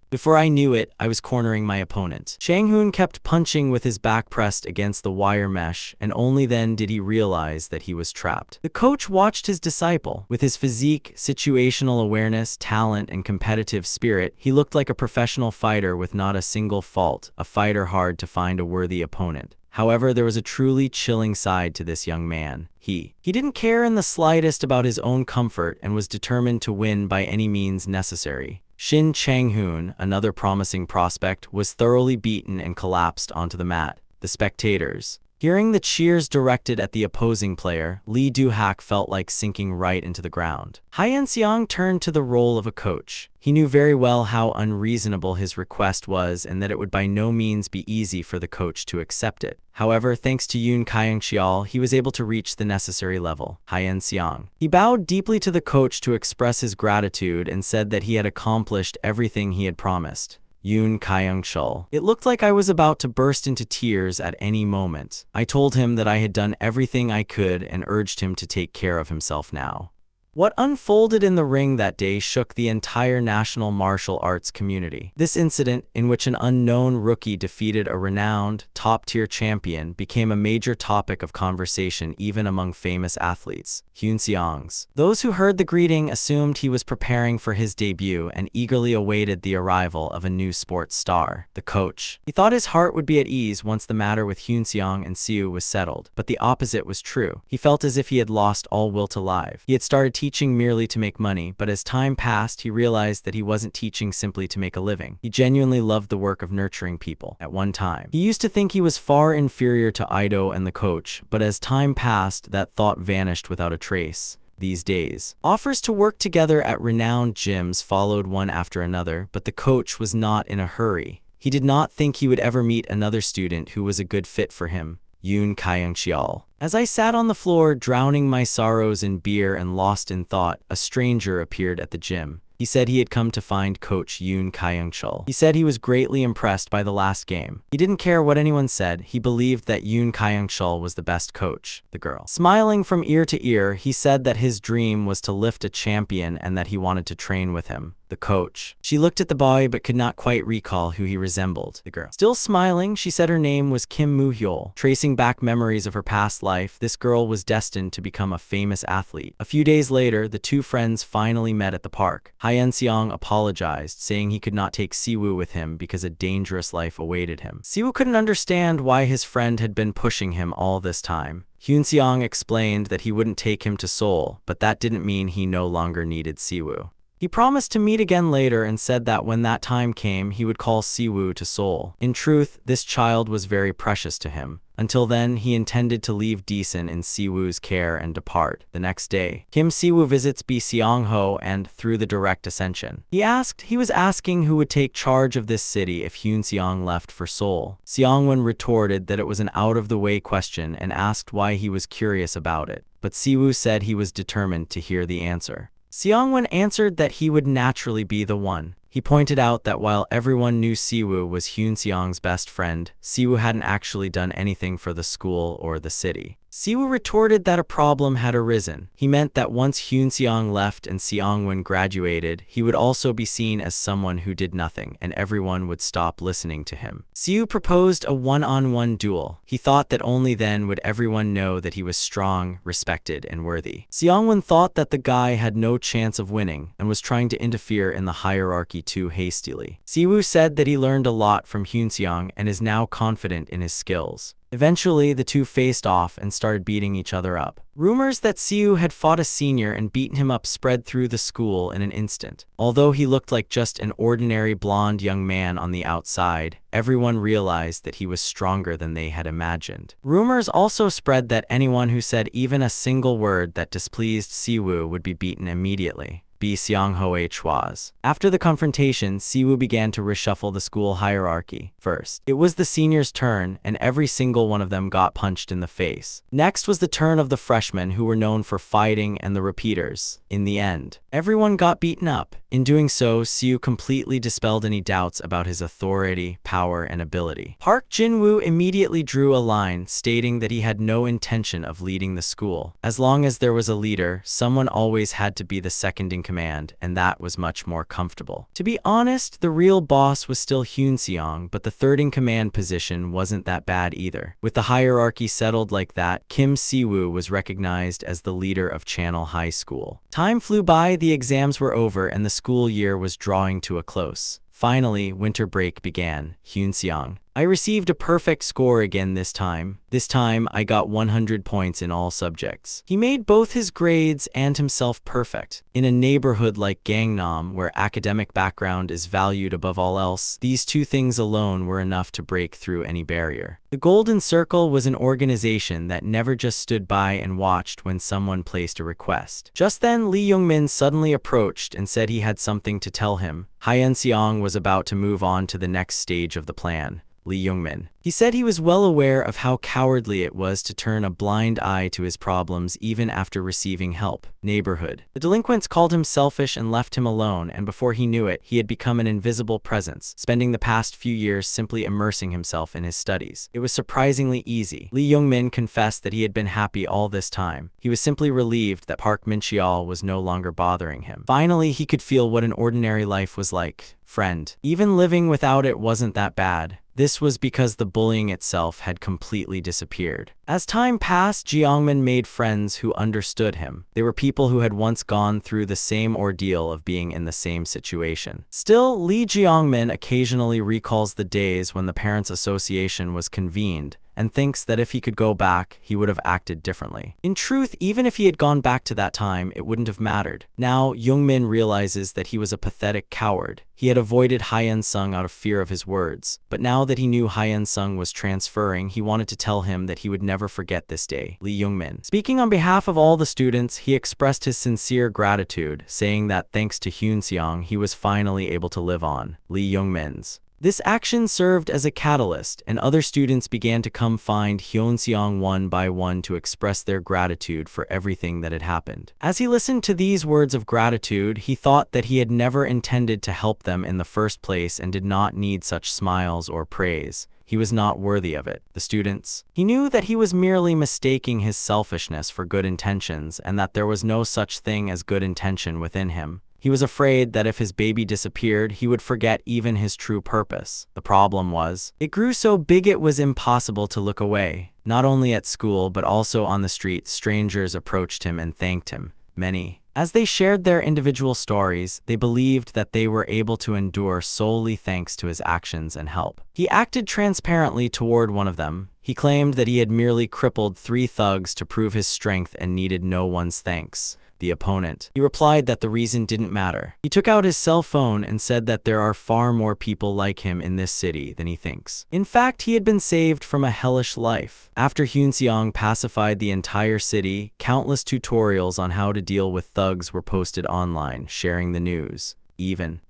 Speaker 1: Before I knew it, I was cornering my opponent. Chang-hoon kept punching with his back pressed against the wire mesh, and only then did he realize that he was trapped. The coach watched his disciple. With his physique, situational awareness, talent, and competitive spirit, he looked like a professional fighter with not a single fault, a fighter hard to find a worthy opponent. However, there was a truly chilling side to this young man. He didn't care in the slightest about his own comfort and was determined to win by any means necessary. Shin Chang-hoon, another promising prospect, was thoroughly beaten and collapsed onto the mat. The spectators. Hearing the cheers directed at the opposing player, Lee Do-hak felt like sinking right into the ground. Hyeon-seong turned to the role of a coach. He knew very well how unreasonable his request was and that it would by no means be easy for the coach to accept it. However, thanks to Yoon Kyung-chul, he was able to reach the necessary level. Hyeon-seong. He bowed deeply to the coach to express his gratitude and said that he had accomplished everything he had promised. Yoon Kyung-chul. It looked like I was about to burst into tears at any moment. I told him that I had done everything I could and urged him to take care of himself now. What unfolded in the ring that day shook the entire national martial arts community. This incident, in which an unknown rookie defeated a renowned, top-tier champion, became a major topic of conversation even among famous athletes. Hyun-seong's. Those who heard the greeting assumed he was preparing for his debut and eagerly awaited the arrival of a new sports star. The coach. He thought his heart would be at ease once the matter with Hyun-seong and Siwoo was settled, but the opposite was true. He felt as if he had lost all will to live. He had started teaching merely to make money, but as time passed, he realized that he wasn't teaching simply to make a living. He genuinely loved the work of nurturing people. At one time, he used to think he was far inferior to Ido and the coach, but as time passed, that thought vanished without a trace. These days, offers to work together at renowned gyms followed one after another, but the coach was not in a hurry. He did not think he would ever meet another student who was a good fit for him. Yoon Kyung-chul. As I sat on the floor, drowning my sorrows in beer and lost in thought, a stranger appeared at the gym. He He said he had come to find Coach Yoon Kyung-chul. He said he was greatly impressed by the last game. He didn't care what anyone said. He believed that Yoon Kyung-chul was the best coach. The girl, smiling from ear to ear, he said that his dream was to lift a champion and that he wanted to train with him. The coach. She looked at the boy but could not quite recall who he resembled. The girl, still smiling, she said her name was Kim Moo-hyul. Tracing back memories of her past life, this girl was destined to become a famous athlete. A few days later, the two friends finally met at the park. Hyun-seong apologized, saying he could not take Siwoo with him because a dangerous life awaited him. Siwoo couldn't understand why his friend had been pushing him all this time. Hyun-seong explained that he wouldn't take him to Seoul, but that didn't mean he no longer needed Siwoo. He promised to meet again later and said that when that time came, he would call Siwoo to Seoul. In truth, this child was very precious to him. Until then, he intended to leave Deesun in Siwoo's care and depart. The next day, Kim Siwoo visits Bi Seong-ho and through the direct ascension. He was asking who would take charge of this city if Hyun-seong left for Seoul. Seong-won retorted that it was an out-of-the-way question and asked why he was curious about it. But Siwoo said he was determined to hear the answer. Seong-won answered that he would naturally be the one. He pointed out that while everyone knew Siwoo was Hyun-seong's best friend, Siwoo hadn't actually done anything for the school or the city. Siwoo retorted that a problem had arisen. He meant that once Hyun-seong left and Seong-won graduated, he would also be seen as someone who did nothing, and everyone would stop listening to him. Siwoo proposed a one-on-one duel. He thought that only then would everyone know that he was strong, respected, and worthy. Seong-won thought that the guy had no chance of winning and was trying to interfere in the hierarchy too hastily. Siwoo said that he learned a lot from Hyun-seong and is now confident in his skills. Eventually, the two faced off and started beating each other up. Rumors that Siwoo had fought a senior and beaten him up spread through the school in an instant. Although he looked like just an ordinary blonde young man on the outside, everyone realized that he was stronger than they had imagined. Rumors also spread that anyone who said even a single word that displeased Siwoo would be beaten immediately. Bi Seong-ho was. After the confrontation, Siwoo began to reshuffle the school hierarchy. First, it was the seniors' turn, and every single one of them got punched in the face. Next was the turn of the freshmen, who were known for fighting, and the repeaters. In the end, everyone got beaten up. In doing so, Siwoo completely dispelled any doubts about his authority, power, and ability. Park Jin-woo immediately drew a line, stating that he had no intention of leading the school. As long as there was a leader, someone always had to be the second in command, and that was much more comfortable. To be honest, the real boss was still Hyun-seong, but the third-in-command position wasn't that bad either. With the hierarchy settled like that, Kim Siwoo was recognized as the leader of Channel High School. Time flew by, the exams were over, and the school year was drawing to a close. Finally, winter break began. Hyun-seong. I received a perfect score again this time. This time, I got 100 points in all subjects. He made both his grades and himself perfect. In a neighborhood like Gangnam, where academic background is valued above all else, these two things alone were enough to break through any barrier. The Golden Circle was an organization that never just stood by and watched when someone placed a request. Just then, Lee Young-min suddenly approached and said he had something to tell him. Hyun-seong was about to move on to the next stage of the plan. Lee Young-min. He said he was well aware of how cowardly it was to turn a blind eye to his problems even after receiving help. Neighborhood. The delinquents called him selfish and left him alone, and before he knew it, he had become an invisible presence, spending the past few years simply immersing himself in his studies. It was surprisingly easy. Lee Young-min confessed that he had been happy all this time. He was simply relieved that Park Min-cheol was no longer bothering him. Finally, he could feel what an ordinary life was like. Friend. Even living without it wasn't that bad. This was because the bullying itself had completely disappeared. As time passed, Jeongmin made friends who understood him. They were people who had once gone through the same ordeal of being in the same situation. Still, Lee Jeongmin occasionally recalls the days when the Parents' Association was convened, and thinks that if he could go back, he would have acted differently. In truth, even if he had gone back to that time, it wouldn't have mattered. Now, Youngmin realizes that he was a pathetic coward. He had avoided Hyun-sung out of fear of his words, but now that he knew Hyun-sung was transferring, he wanted to tell him that he would never forget this day. Lee Youngmin. Speaking on behalf of all the students, he expressed his sincere gratitude, saying that thanks to Hyun-seong, he was finally able to live on. Lee Youngmin's This action served as a catalyst, and other students began to come find Hyunseong one by one to express their gratitude for everything that had happened. As he listened to these words of gratitude, he thought that he had never intended to help them in the first place and did not need such smiles or praise. He was not worthy of it. The students. He knew that he was merely mistaking his selfishness for good intentions and that there was no such thing as good intention within him. He was afraid that if his baby disappeared, he would forget even his true purpose. The problem was, it grew so big it was impossible to look away. Not only at school, but also on the street, strangers approached him and thanked him. Many. As they shared their individual stories, they believed that they were able to endure solely thanks to his actions and help. He acted transparently toward one of them. He claimed that he had merely crippled 3 thugs to prove his strength and needed no one's thanks. The opponent. He replied that the reason didn't matter. He took out his cell phone and said that there are far more people like him in this city than he thinks. In fact, he had been saved from a hellish life. After Hyunseong pacified the entire city, countless tutorials on how to deal with thugs were posted online, sharing the news.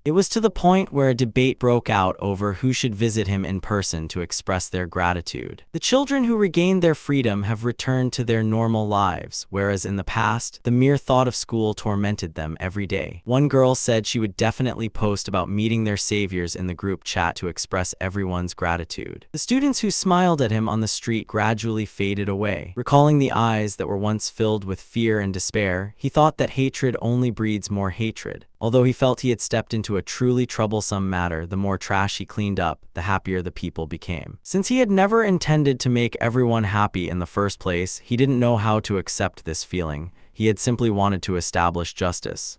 Speaker 1: It was to the point where a debate broke out over who should visit him in person to express their gratitude. The children who regained their freedom have returned to their normal lives, whereas in the past, the mere thought of school tormented them every day. One girl said she would definitely post about meeting their saviors in the group chat to express everyone's gratitude. The students who smiled at him on the street gradually faded away. Recalling the eyes that were once filled with fear and despair, he thought that hatred only breeds more hatred. Although he felt he had stepped into a truly troublesome matter, the more trash he cleaned up, the happier the people became. Since he had never intended to make everyone happy in the first place, he didn't know how to accept this feeling. He had simply wanted to establish justice.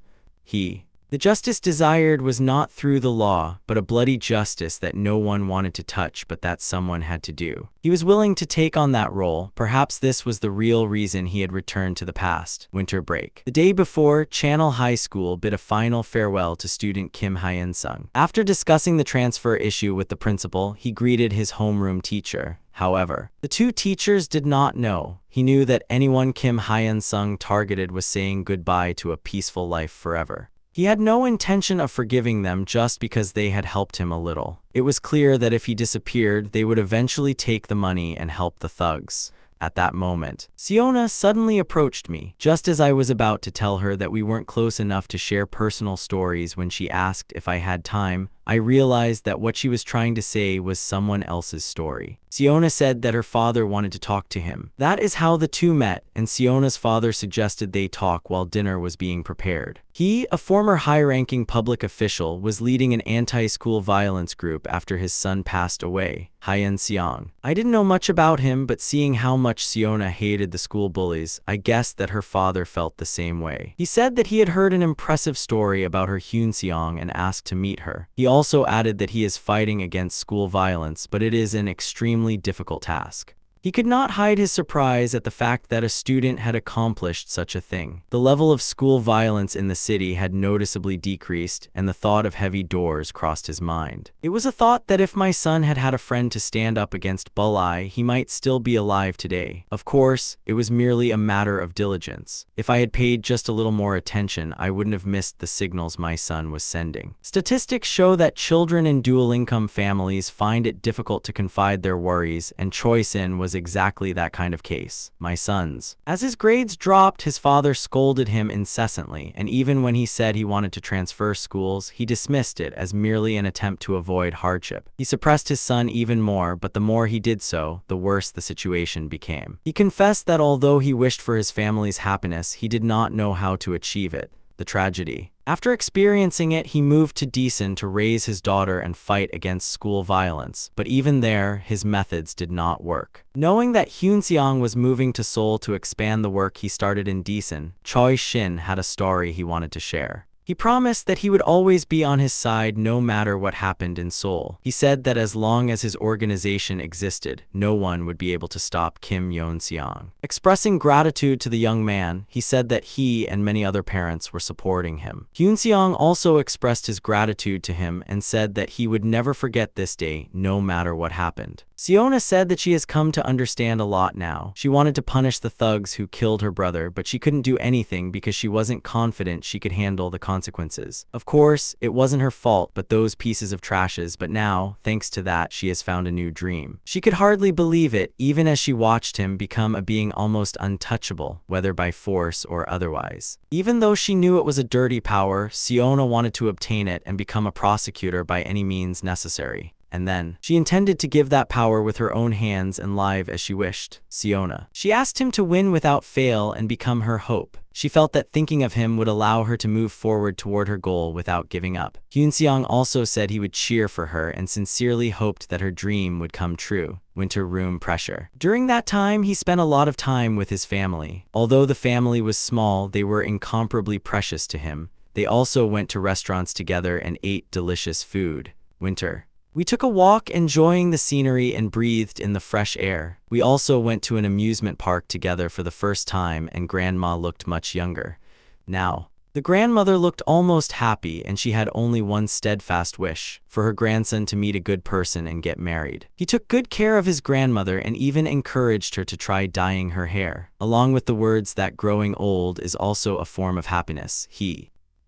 Speaker 1: The justice desired was not through the law, but a bloody justice that no one wanted to touch but that someone had to do. He was willing to take on that role. Perhaps this was the real reason he had returned to the past. Winter break. The day before, Channel High School bid a final farewell to student Kim Hyun-sung. After discussing the transfer issue with the principal, he greeted his homeroom teacher. However, the 2 teachers did not know. He knew that anyone Kim Hyun-sung targeted was saying goodbye to a peaceful life forever. He had no intention of forgiving them just because they had helped him a little. It was clear that if he disappeared, they would eventually take the money and help the thugs. At that moment, Siona suddenly approached me, just as I was about to tell her that we weren't close enough to share personal stories. When she asked if I had time, I realized that what she was trying to say was someone else's story. Siona said that her father wanted to talk to him. That is how the 2 met, and Siona's father suggested they talk while dinner was being prepared. He, a former high-ranking public official, was leading an anti-school violence group after his son passed away, Hyun-seong. I didn't know much about him, but seeing how much Siona hated the school bullies, I guessed that her father felt the same way. He said that he had heard an impressive story about her Hyun-seong and asked to meet her. He also added that he is fighting against school violence, but it is an extremely difficult task. He could not hide his surprise at the fact that a student had accomplished such a thing. The level of school violence in the city had noticeably decreased, and the thought of heavy doors crossed his mind. It was a thought that if my son had had a friend to stand up against bully, he might still be alive today. Of course, it was merely a matter of diligence. If I had paid just a little more attention, I wouldn't have missed the signals my son was sending. Statistics show that children in dual-income families find it difficult to confide their worries, and Choi Sin was exactly that kind of case. My son's. As his grades dropped, his father scolded him incessantly, and even when he said he wanted to transfer schools, he dismissed it as merely an attempt to avoid hardship. He suppressed his son even more, but the more he did so, the worse the situation became. He confessed that although he wished for his family's happiness, he did not know how to achieve it. The tragedy. After experiencing it, he moved to Daesan to raise his daughter and fight against school violence, but even there, his methods did not work. Knowing that Hyun-seong was moving to Seoul to expand the work he started in Daesan, Choi Shin had a story he wanted to share. He promised that he would always be on his side no matter what happened in Seoul. He said that as long as his organization existed, no one would be able to stop Kim Hyun-seong. Expressing gratitude to the young man, he said that he and many other parents were supporting him. Hyun-seong also expressed his gratitude to him and said that he would never forget this day, no matter what happened. Siona said that she has come to understand a lot now. She wanted to punish the thugs who killed her brother, but she couldn't do anything because she wasn't confident she could handle the consequences. Of course, it wasn't her fault, but those pieces of trashes, but now, thanks to that, she has found a new dream. She could hardly believe it, even as she watched him become a being almost untouchable, whether by force or otherwise. Even though she knew it was a dirty power, Siona wanted to obtain it and become a prosecutor by any means necessary. And then, she intended to give that power with her own hands and live as she wished. Siona. She asked him to win without fail and become her hope. She felt that thinking of him would allow her to move forward toward her goal without giving up. Hyunseong also said he would cheer for her and sincerely hoped that her dream would come true. Winter room pressure. During that time, he spent a lot of time with his family. Although the family was small, they were incomparably precious to him. They also went to restaurants together and ate delicious food. Winter. We took a walk enjoying the scenery and breathed in the fresh air. We also went to an amusement park together for the first time and Grandma looked much younger. Now, the grandmother looked almost happy and she had only one steadfast wish, for her grandson to meet a good person and get married. He took good care of his grandmother and even encouraged her to try dyeing her hair, along with the words that growing old is also a form of happiness.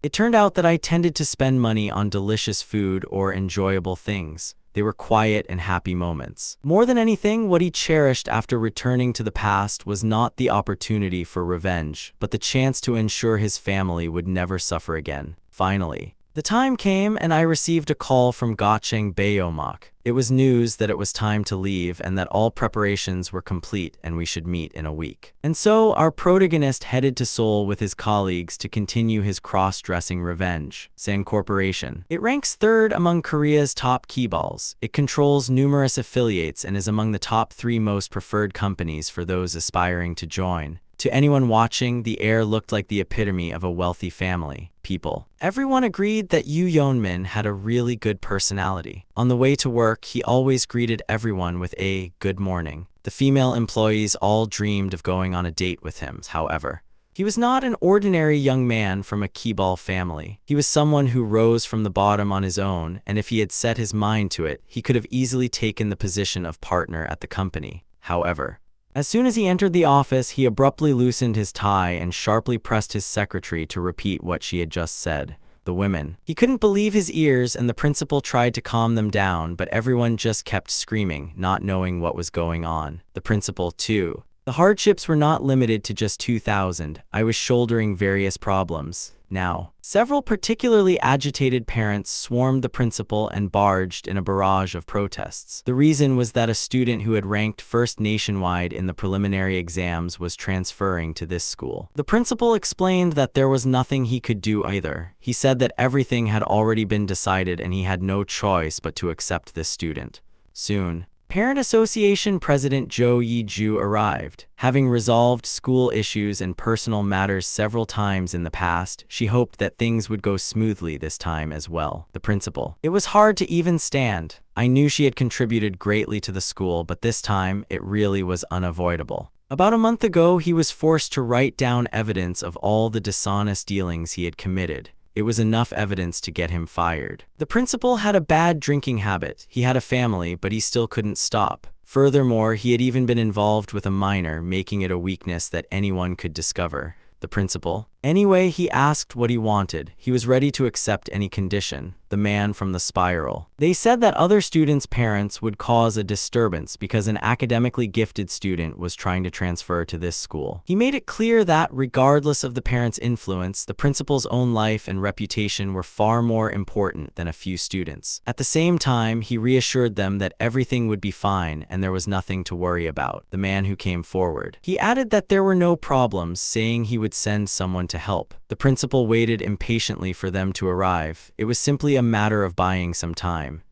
Speaker 1: It turned out that I tended to spend money on delicious food or enjoyable things. They were quiet and happy moments. More than anything, what he cherished after returning to the past was not the opportunity for revenge, but the chance to ensure his family would never suffer again. Finally, the time came and I received a call from Gocheng Bayomak. It was news that it was time to leave and that all preparations were complete and we should meet in a week. And so our protagonist headed to Seoul with his colleagues to continue his cross-dressing revenge. Sang Corporation. It ranks third among Korea's top keyballs. It controls numerous affiliates and is among the top 3 most preferred companies for those aspiring to join. To anyone watching, the heir looked like the epitome of a wealthy family. People. Everyone agreed that Yoo Yeon-min had a really good personality. On the way to work, he always greeted everyone with a good morning. The female employees all dreamed of going on a date with him, however. He was not an ordinary young man from a keyball family. He was someone who rose from the bottom on his own, and if he had set his mind to it, he could have easily taken the position of partner at the company. However, as soon as he entered the office, he abruptly loosened his tie and sharply pressed his secretary to repeat what she had just said. The women. He couldn't believe his ears and the principal tried to calm them down, but everyone just kept screaming, not knowing what was going on. The principal, too. The hardships were not limited to just 2000. I was shouldering various problems. Now, several particularly agitated parents swarmed the principal and barged in a barrage of protests. The reason was that a student who had ranked first nationwide in the preliminary exams was transferring to this school. The principal explained that there was nothing he could do either. He said that everything had already been decided and he had no choice but to accept this student. Soon, Parent Association President Jo Yi-ju arrived. Having resolved school issues and personal matters several times in the past, she hoped that things would go smoothly this time as well. The principal. It was hard to even stand. I knew she had contributed greatly to the school, but this time, it really was unavoidable. About a month ago, he was forced to write down evidence of all the dishonest dealings he had committed. It was enough evidence to get him fired. The principal had a bad drinking habit. He had a family, but he still couldn't stop. Furthermore, he had even been involved with a minor, making it a weakness that anyone could discover. The principal. Anyway, he asked what he wanted. He was ready to accept any condition. The man from the spiral. They said that other students' parents would cause a disturbance because an academically gifted student was trying to transfer to this school. He made it clear that, regardless of the parents' influence, the principal's own life and reputation were far more important than a few students. At the same time, he reassured them that everything would be fine and there was nothing to worry about. The man who came forward. He added that there were no problems, saying he would send someone to help. The principal waited impatiently for them to arrive. It was simply a matter of buying some time.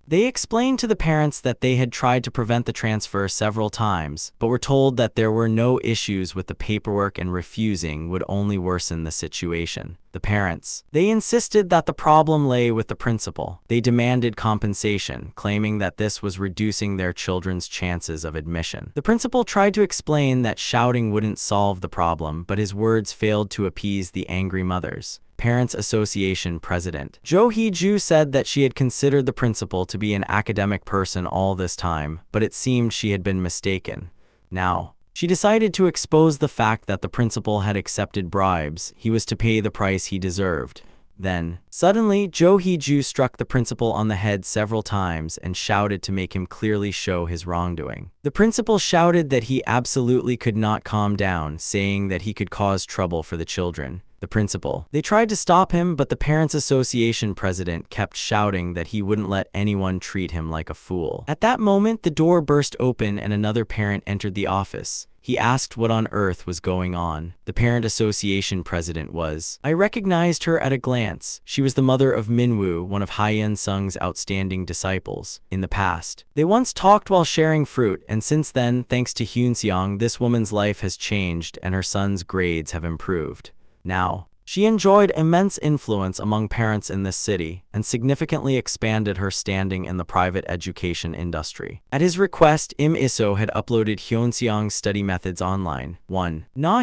Speaker 1: They explained to the parents that they had tried to prevent the transfer several times, but were told that there were no issues with the paperwork and refusing would only worsen the situation. The parents. They insisted that the problem lay with the principal. They demanded compensation, claiming that this was reducing their children's chances of admission. The principal tried to explain that shouting wouldn't solve the problem, but his words failed to appease the angry mothers. Parents Association president. Jo Hee-ju said that she had considered the principal to be an academic person all this time, but it seemed she had been mistaken. Now, she decided to expose the fact that the principal had accepted bribes. He was to pay the price he deserved. Then, suddenly, Jo Hee-ju struck the principal on the head several times and shouted to make him clearly show his wrongdoing. The principal shouted that he absolutely could not calm down, saying that he could cause trouble for the children. The principal. They tried to stop him, but the Parents Association president kept shouting that he wouldn't let anyone treat him like a fool. At that moment, the door burst open and another parent entered the office. He asked what on earth was going on. The Parent Association president was. I recognized her at a glance. She was the mother of Minwoo, one of Hyun Sung's outstanding disciples. In the past, they once talked while sharing fruit, and since then, thanks to Hyun Seong, this woman's life has changed and her son's grades have improved. Now, she enjoyed immense influence among parents in this city and significantly expanded her standing in the private education industry. At his request, Im Iso had uploaded Hyunseong's study methods online.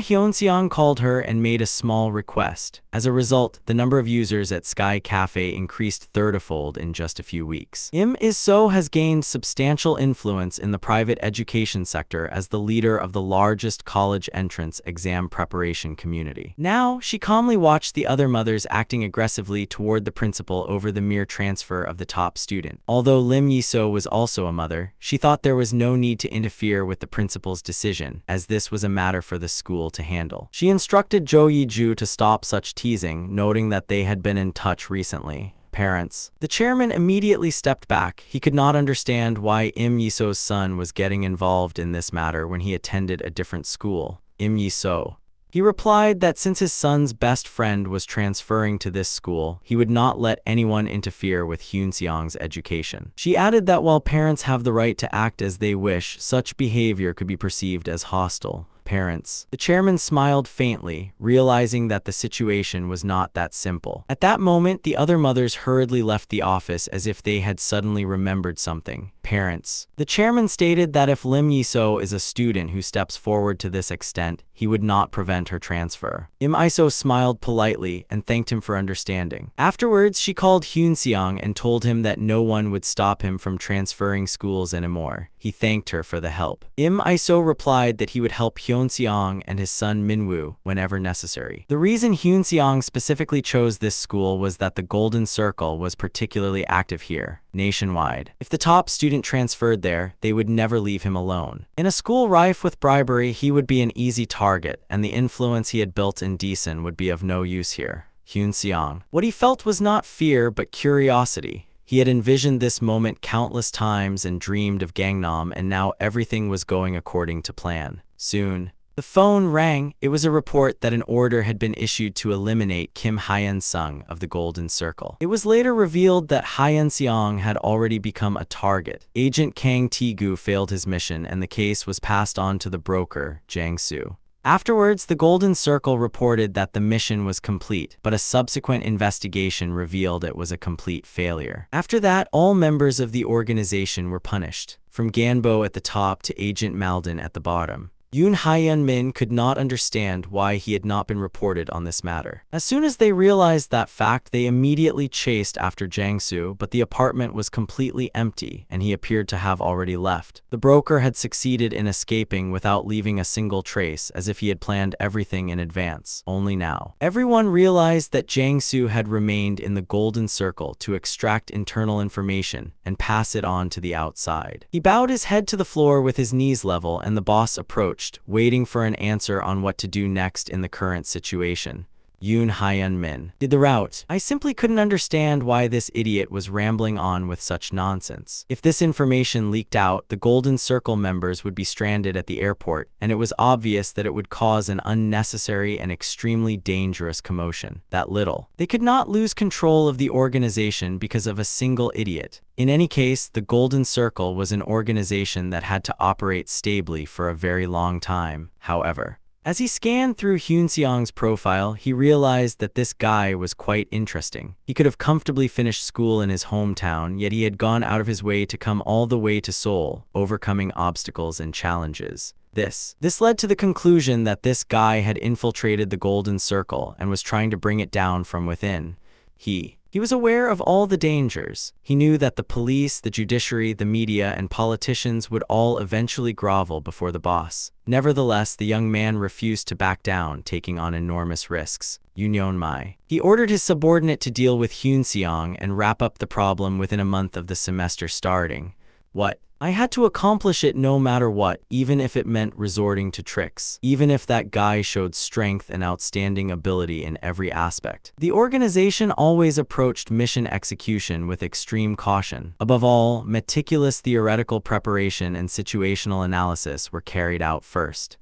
Speaker 1: Hyunseong called her and made a small request. As a result, the number of users at Sky Cafe increased thirtyfold in just a few weeks. Im Iso has gained substantial influence in the private education sector as the leader of the largest college entrance exam preparation community. Now, she calmly watched the other mothers acting aggressively toward the principal over the mere transfer of the top student. Although Lim Yiso was also a mother, she thought there was no need to interfere with the principal's decision, as this was a matter for the school to handle. She instructed Jo Yi-ju to stop such teasing, noting that they had been in touch recently. Parents. The chairman immediately stepped back. He could not understand why Im Yiso's son was getting involved in this matter when he attended a different school. Im Yiso. He replied that since his son's best friend was transferring to this school, he would not let anyone interfere with Hyunseong's education. She added that while parents have the right to act as they wish, such behavior could be perceived as hostile. Parents. The chairman smiled faintly, realizing that the situation was not that simple. At that moment, the other mothers hurriedly left the office as if they had suddenly remembered something. Parents. The chairman stated that if Lim Yiso is a student who steps forward to this extent, he would not prevent her transfer. Im Iso smiled politely and thanked him for understanding. Afterwards, she called Hyunseong and told him that no one would stop him from transferring schools anymore. He thanked her for the help. Im Iso replied that he would help Hyunseong and his son Minwoo whenever necessary. The reason Hyunseong specifically chose this school was that the Golden Circle was particularly active here, nationwide. If the top student transferred there, they would never leave him alone. In a school rife with bribery, he would be an easy target, and the influence he had built in Daesun would be of no use here. Hyunseong. What he felt was not fear, but curiosity. He had envisioned this moment countless times and dreamed of Gangnam, and now everything was going according to plan. Soon, the phone rang. It was a report that an order had been issued to eliminate Kim Hyun-sung of the Golden Circle. It was later revealed that Hyun-seong had already become a target. Agent Kang Tae-gu failed his mission, and the case was passed on to the broker, Jang Soo. Afterwards, the Golden Circle reported that the mission was complete, but a subsequent investigation revealed it was a complete failure. After that, all members of the organization were punished, from Ganbo at the top to Agent Maldon at the bottom. Yoon Hyun-min could not understand why he had not been reported on this matter. As soon as they realized that fact, they immediately chased after Jang-soo, but the apartment was completely empty, and he appeared to have already left. The broker had succeeded in escaping without leaving a single trace, as if he had planned everything in advance. Only now, everyone realized that Jang-soo had remained in the Golden Circle to extract internal information and pass it on to the outside. He bowed his head to the floor with his knees level, and the boss approached, waiting for an answer on what to do next in the current situation. Yoon Hyun-min did the route. I simply couldn't understand why this idiot was rambling on with such nonsense. If this information leaked out, the Golden Circle members would be stranded at the airport, and it was obvious that it would cause an unnecessary and extremely dangerous commotion. That little. They could not lose control of the organization because of a single idiot. In any case, the Golden Circle was an organization that had to operate stably for a very long time. However, As he scanned through Hyunseong's profile, he realized that this guy was quite interesting. He could have comfortably finished school in his hometown, yet he had gone out of his way to come all the way to Seoul, overcoming obstacles and challenges. This led to the conclusion that this guy had infiltrated the Golden Circle and was trying to bring it down from within. He was aware of all the dangers. He knew that the police, the judiciary, the media, and politicians would all eventually grovel before the boss. Nevertheless, the young man refused to back down, taking on enormous risks. Mai. He ordered his subordinate to deal with Hyunseong and wrap up the problem within a month of the semester starting. What? I had to accomplish it no matter what, even if it meant resorting to tricks, even if that guy showed strength and outstanding ability in every aspect. The organization always approached mission execution with extreme caution. Above all, meticulous theoretical preparation and situational analysis were carried out first.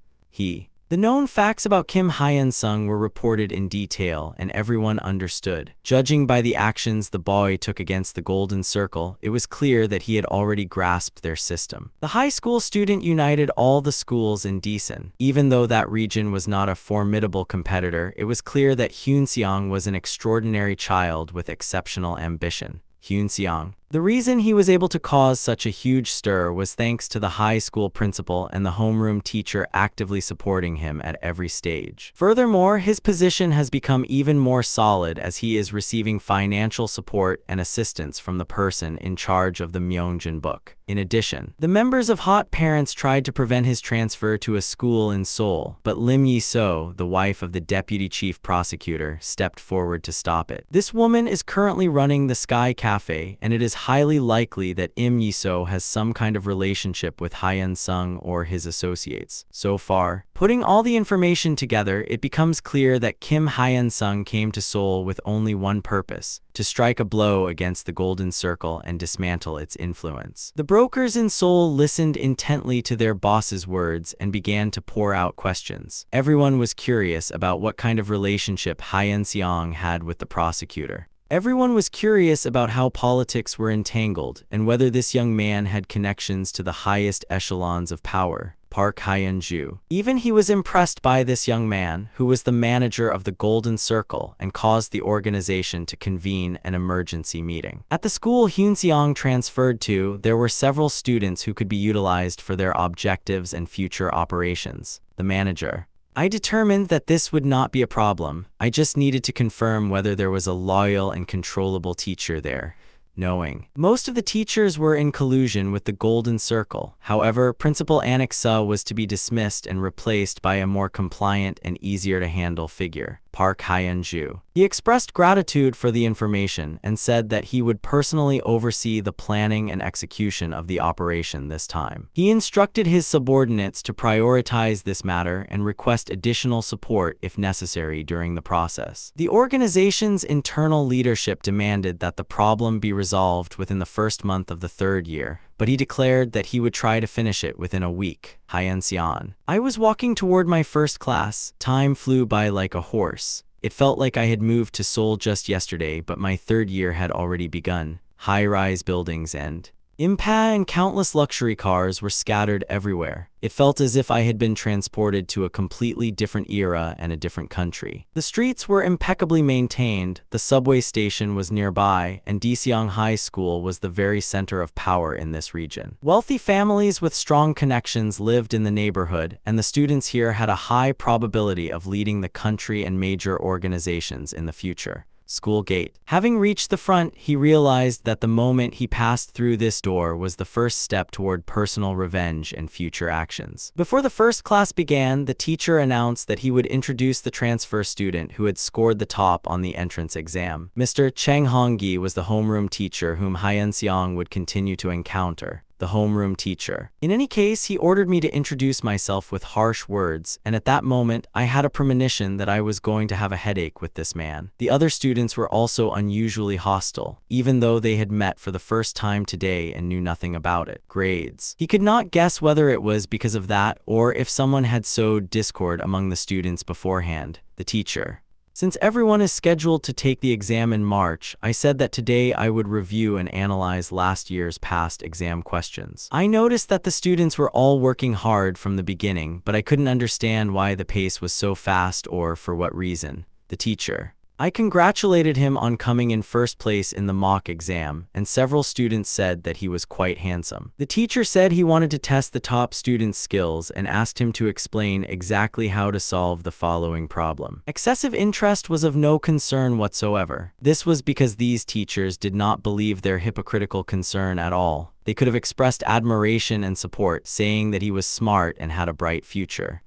Speaker 1: The known facts about Kim Hyun-sung were reported in detail, and everyone understood. Judging by the actions the boy took against the Golden Circle, it was clear that he had already grasped their system. The high school student united all the schools in Daesan. Even though that region was not a formidable competitor, it was clear that Hyunseong was an extraordinary child with exceptional ambition. Hyunseong. The reason he was able to cause such a huge stir was thanks to the high school principal and the homeroom teacher actively supporting him at every stage. Furthermore, his position has become even more solid as he is receiving financial support and assistance from the person in charge of the Myeongjin book. In addition, the members of Hot Parents tried to prevent his transfer to a school in Seoul, but Lim Yi-so, the wife of the deputy chief prosecutor, stepped forward to stop it. This woman is currently running the Sky Cafe, and it is highly likely that Im Yi-so has some kind of relationship with Hyun-sung or his associates. So far, putting all the information together, it becomes clear that Kim Hyun-sung came to Seoul with only one purpose: to strike a blow against the Golden Circle and dismantle its influence. The brokers in Seoul listened intently to their boss's words and began to pour out questions. Everyone was curious about what kind of relationship Hyun-seong had with the prosecutor. Everyone was curious about how politics were entangled and whether this young man had connections to the highest echelons of power. Park Hyun-ju. Even he was impressed by this young man, who was the manager of the Golden Circle and caused the organization to convene an emergency meeting. At the school Hyunseong transferred to, there were several students who could be utilized for their objectives and future operations. The manager. I determined that this would not be a problem. I just needed to confirm whether there was a loyal and controllable teacher there. Knowing most of the teachers were in collusion with the Golden Circle. However, Principal Anixa was to be dismissed and replaced by a more compliant and easier-to-handle figure, Park Hyun-ju. He expressed gratitude for the information and said that he would personally oversee the planning and execution of the operation this time. He instructed his subordinates to prioritize this matter and request additional support if necessary during the process. The organization's internal leadership demanded that the problem be resolved within the first month of the third year, but he declared that he would try to finish it within a week. Hyun-seon. I was walking toward my first class. Time flew by like a horse. It felt like I had moved to Seoul just yesterday, but my third year had already begun. High-rise buildings and impa and countless luxury cars were scattered everywhere. It felt as if I had been transported to a completely different era and a different country. The streets were impeccably maintained, the subway station was nearby, and Daeseong High School was the very center of power in this region. Wealthy families with strong connections lived in the neighborhood, and the students here had a high probability of leading the country and major organizations in the future. School gate. Having reached the front, he realized that the moment he passed through this door was the first step toward personal revenge and future actions. Before the first class began, the teacher announced that he would introduce the transfer student who had scored the top on the entrance exam. Mr. Chang Hong-gi was the homeroom teacher whom Hyun-seong would continue to encounter. The homeroom teacher. In any case, he ordered me to introduce myself with harsh words, and at that moment, I had a premonition that I was going to have a headache with this man. The other students were also unusually hostile, even though they had met for the first time today and knew nothing about it. Grades. He could not guess whether it was because of that or if someone had sowed discord among the students beforehand. The teacher Since everyone is scheduled to take the exam in March, I said that today I would review and analyze last year's past exam questions. I noticed that the students were all working hard from the beginning, but I couldn't understand why the pace was so fast or for what reason. The teacher. I congratulated him on coming in first place in the mock exam, and several students said that he was quite handsome. The teacher said he wanted to test the top student's skills and asked him to explain exactly how to solve the following problem. Excessive interest was of no concern whatsoever. This was because these teachers did not believe their hypocritical concern at all. They could have expressed admiration and support, saying that he was smart and had a bright future.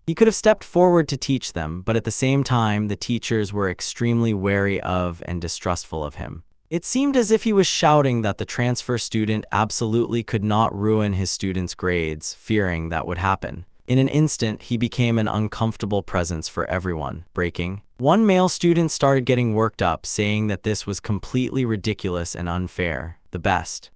Speaker 1: He could have stepped forward to teach them, but at the same time, the teachers were extremely wary of and distrustful of him. It seemed as if he was shouting that the transfer student absolutely could not ruin his students' grades, fearing that would happen. In an instant, he became an uncomfortable presence for everyone. Breaking. One male student started getting worked up, saying that this was completely ridiculous and unfair.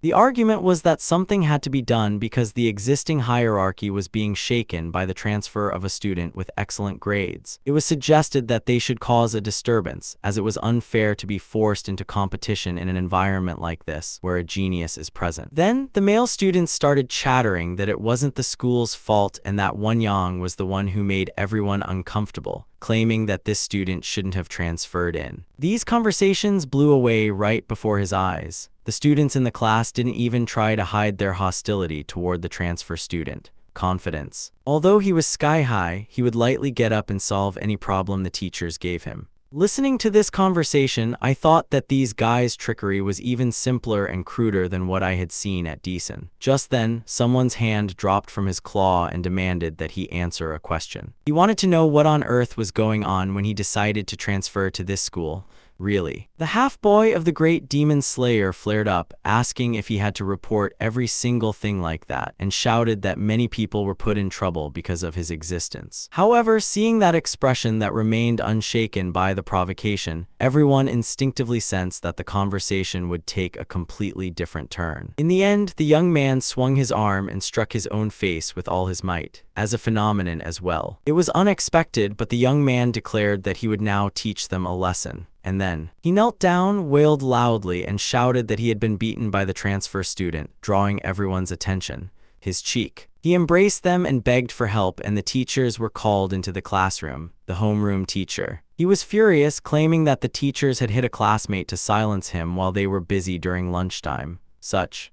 Speaker 1: The argument was that something had to be done because the existing hierarchy was being shaken by the transfer of a student with excellent grades. It was suggested that they should cause a disturbance, as it was unfair to be forced into competition in an environment like this, where a genius is present. Then, the male students started chattering that it wasn't the school's fault and that Won Yang was the one who made everyone uncomfortable, claiming that this student shouldn't have transferred in. These conversations blew away right before his eyes. The students in the class didn't even try to hide their hostility toward the transfer student. Confidence. Although he was sky high, he would lightly get up and solve any problem the teachers gave him. Listening to this conversation, I thought that these guys' trickery was even simpler and cruder than what I had seen at Decent. Just then, someone's hand dropped from his claw and demanded that he answer a question. He wanted to know what on earth was going on when he decided to transfer to this school. Really? The half-boy of the great demon slayer flared up, asking if he had to report every single thing like that, and shouted that many people were put in trouble because of his existence. However, seeing that expression that remained unshaken by the provocation, everyone instinctively sensed that the conversation would take a completely different turn. In the end, the young man swung his arm and struck his own face with all his might, as a phenomenon as well. It was unexpected, but the young man declared that he would now teach them a lesson. And then, he knelt down, wailed loudly, and shouted that he had been beaten by the transfer student, drawing everyone's attention. His cheek. He embraced them and begged for help, and the teachers were called into the classroom. The homeroom teacher. He was furious, claiming that the teachers had hit a classmate to silence him while they were busy during lunchtime.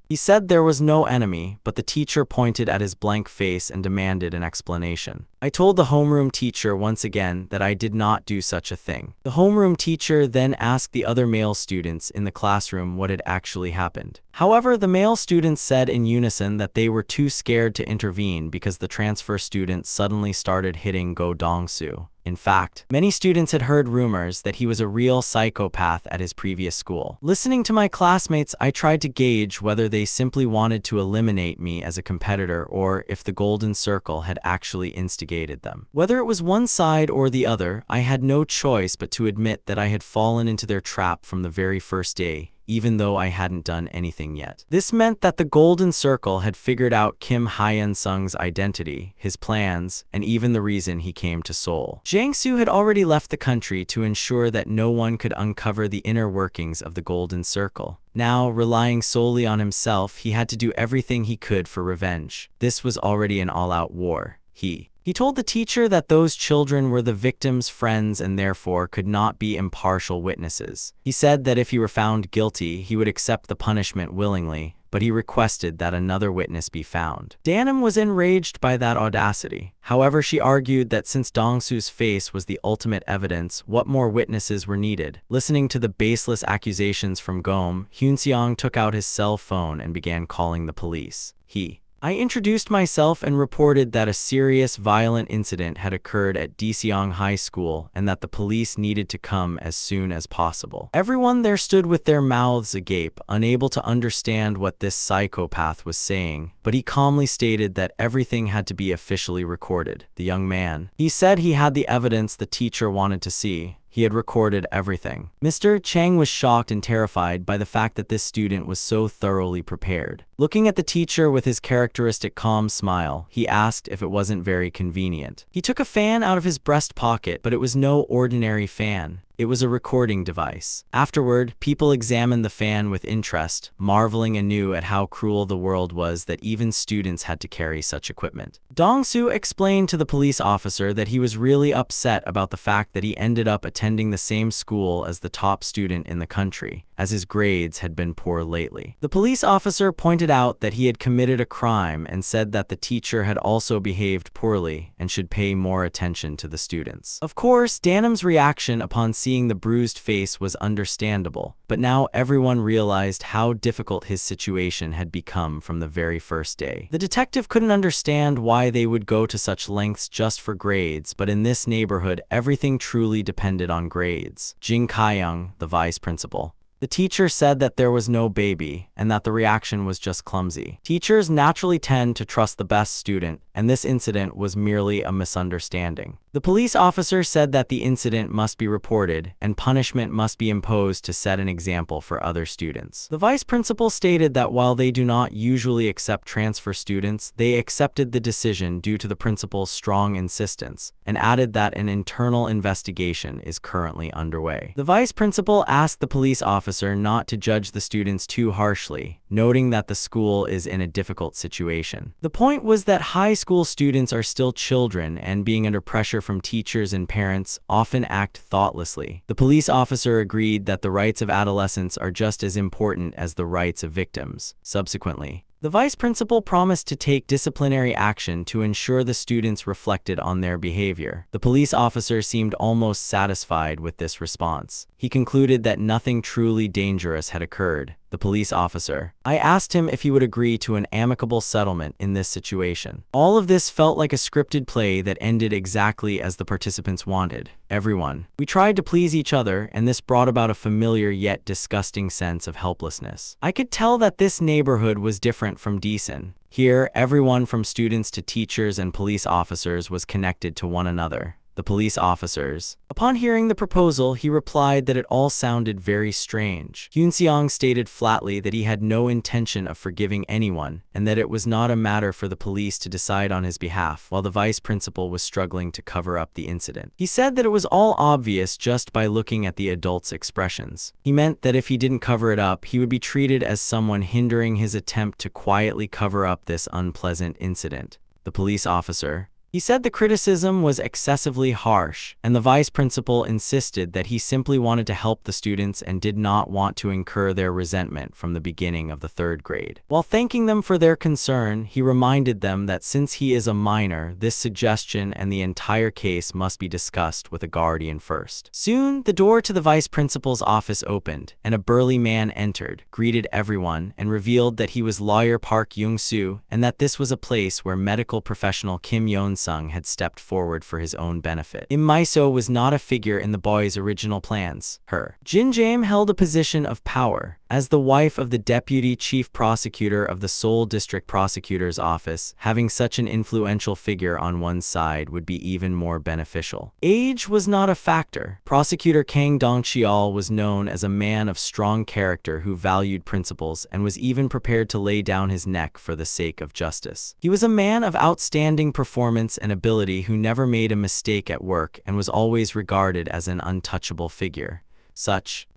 Speaker 1: He said there was no enemy, but the teacher pointed at his blank face and demanded an explanation. I told the homeroom teacher once again that I did not do such a thing. The homeroom teacher then asked the other male students in the classroom what had actually happened. However, the male students said in unison that they were too scared to intervene because the transfer student suddenly started hitting Go Dong-soo. In fact, many students had heard rumors that he was a real psychopath at his previous school. Listening to my classmates, I tried to gauge whether they simply wanted to eliminate me as a competitor or if the Golden Circle had actually instigated them. Whether it was one side or the other, I had no choice but to admit that I had fallen into their trap from the very first day, even though I hadn't done anything yet. This meant that the Golden Circle had figured out Kim Hyun-sung's identity, his plans, and even the reason he came to Seoul. Jang-soo had already left the country to ensure that no one could uncover the inner workings of the Golden Circle. Now, relying solely on himself, he had to do everything he could for revenge. This was already an all-out war. He told the teacher that those children were the victims' friends and therefore could not be impartial witnesses. He said that if he were found guilty, he would accept the punishment willingly, but he requested that another witness be found. Danim was enraged by that audacity. However, she argued that since Dong-soo's face was the ultimate evidence, what more witnesses were needed? Listening to the baseless accusations from Gom, Hyun-seong took out his cell phone and began calling the police. I introduced myself and reported that a serious, violent incident had occurred at Daeseong High School and that the police needed to come as soon as possible. Everyone there stood with their mouths agape, unable to understand what this psychopath was saying, but he calmly stated that everything had to be officially recorded. The young man. He said he had the evidence the teacher wanted to see. he had recorded everything. Mr. Chang was shocked and terrified by the fact that this student was so thoroughly prepared. Looking at the teacher with his characteristic calm smile, he asked if it wasn't very convenient. He took a fan out of his breast pocket, but it was no ordinary fan. It was a recording device. Afterward, people examined the fan with interest, marveling anew at how cruel the world was that even students had to carry such equipment. Dong-soo explained to the police officer that he was really upset about the fact that he ended up attending the same school as the top student in the country, as his grades had been poor lately. The police officer pointed out that he had committed a crime and said that the teacher had also behaved poorly and should pay more attention to the students. Of course, Danim's reaction upon seeing the bruised face was understandable, but now everyone realized how difficult his situation had become from the very first day. The detective couldn't understand why they would go to such lengths just for grades, but in this neighborhood, everything truly depended on grades. Jin Kaiyang, the vice principal. The teacher said that there was no baby, and that the reaction was just clumsy. Teachers naturally tend to trust the best student, and this incident was merely a misunderstanding. The police officer said that the incident must be reported, and punishment must be imposed to set an example for other students. The vice principal stated that while they do not usually accept transfer students, they accepted the decision due to the principal's strong insistence, and added that an internal investigation is currently underway. The vice principal asked the police officer not to judge the students too harshly, noting that the school is in a difficult situation. The point was that high school students are still children, and being under pressure from teachers and parents often act thoughtlessly. The police officer agreed that the rights of adolescents are just as important as the rights of victims. Subsequently, the vice principal promised to take disciplinary action to ensure the students reflected on their behavior. The police officer seemed almost satisfied with this response. He concluded that nothing truly dangerous had occurred. The police officer. I asked him if he would agree to an amicable settlement in this situation. All of this felt like a scripted play that ended exactly as the participants wanted. Everyone. We tried to please each other, and this brought about a familiar yet disgusting sense of helplessness. I could tell that this neighborhood was different from Decent. Here, everyone from students to teachers and police officers was connected to one another. The police officers. Upon hearing the proposal, he replied that it all sounded very strange. Hyun-seong stated flatly that he had no intention of forgiving anyone, and that it was not a matter for the police to decide on his behalf, while the vice principal was struggling to cover up the incident. He said that it was all obvious just by looking at the adults' expressions. He meant that if he didn't cover it up, he would be treated as someone hindering his attempt to quietly cover up this unpleasant incident. The police officer. He said the criticism was excessively harsh, and the vice principal insisted that he simply wanted to help the students and did not want to incur their resentment from the beginning of the third grade. While thanking them for their concern, he reminded them that since he is a minor, this suggestion and the entire case must be discussed with a guardian first. Soon, the door to the vice principal's office opened, and a burly man entered, greeted everyone, and revealed that he was lawyer Park Young-soo, and that this was a place where medical professional Kim Yeon-sung had stepped forward for his own benefit. Im Miso was not a figure in the boy's original plans. Her. Jin Jae held a position of power. As the wife of the deputy chief prosecutor of the Seoul District Prosecutor's Office, having such an influential figure on one's side would be even more beneficial. Age was not a factor. Prosecutor Kang Dong-cheol was known as a man of strong character who valued principles and was even prepared to lay down his neck for the sake of justice. He was a man of outstanding performance and ability who never made a mistake at work and was always regarded as an untouchable figure.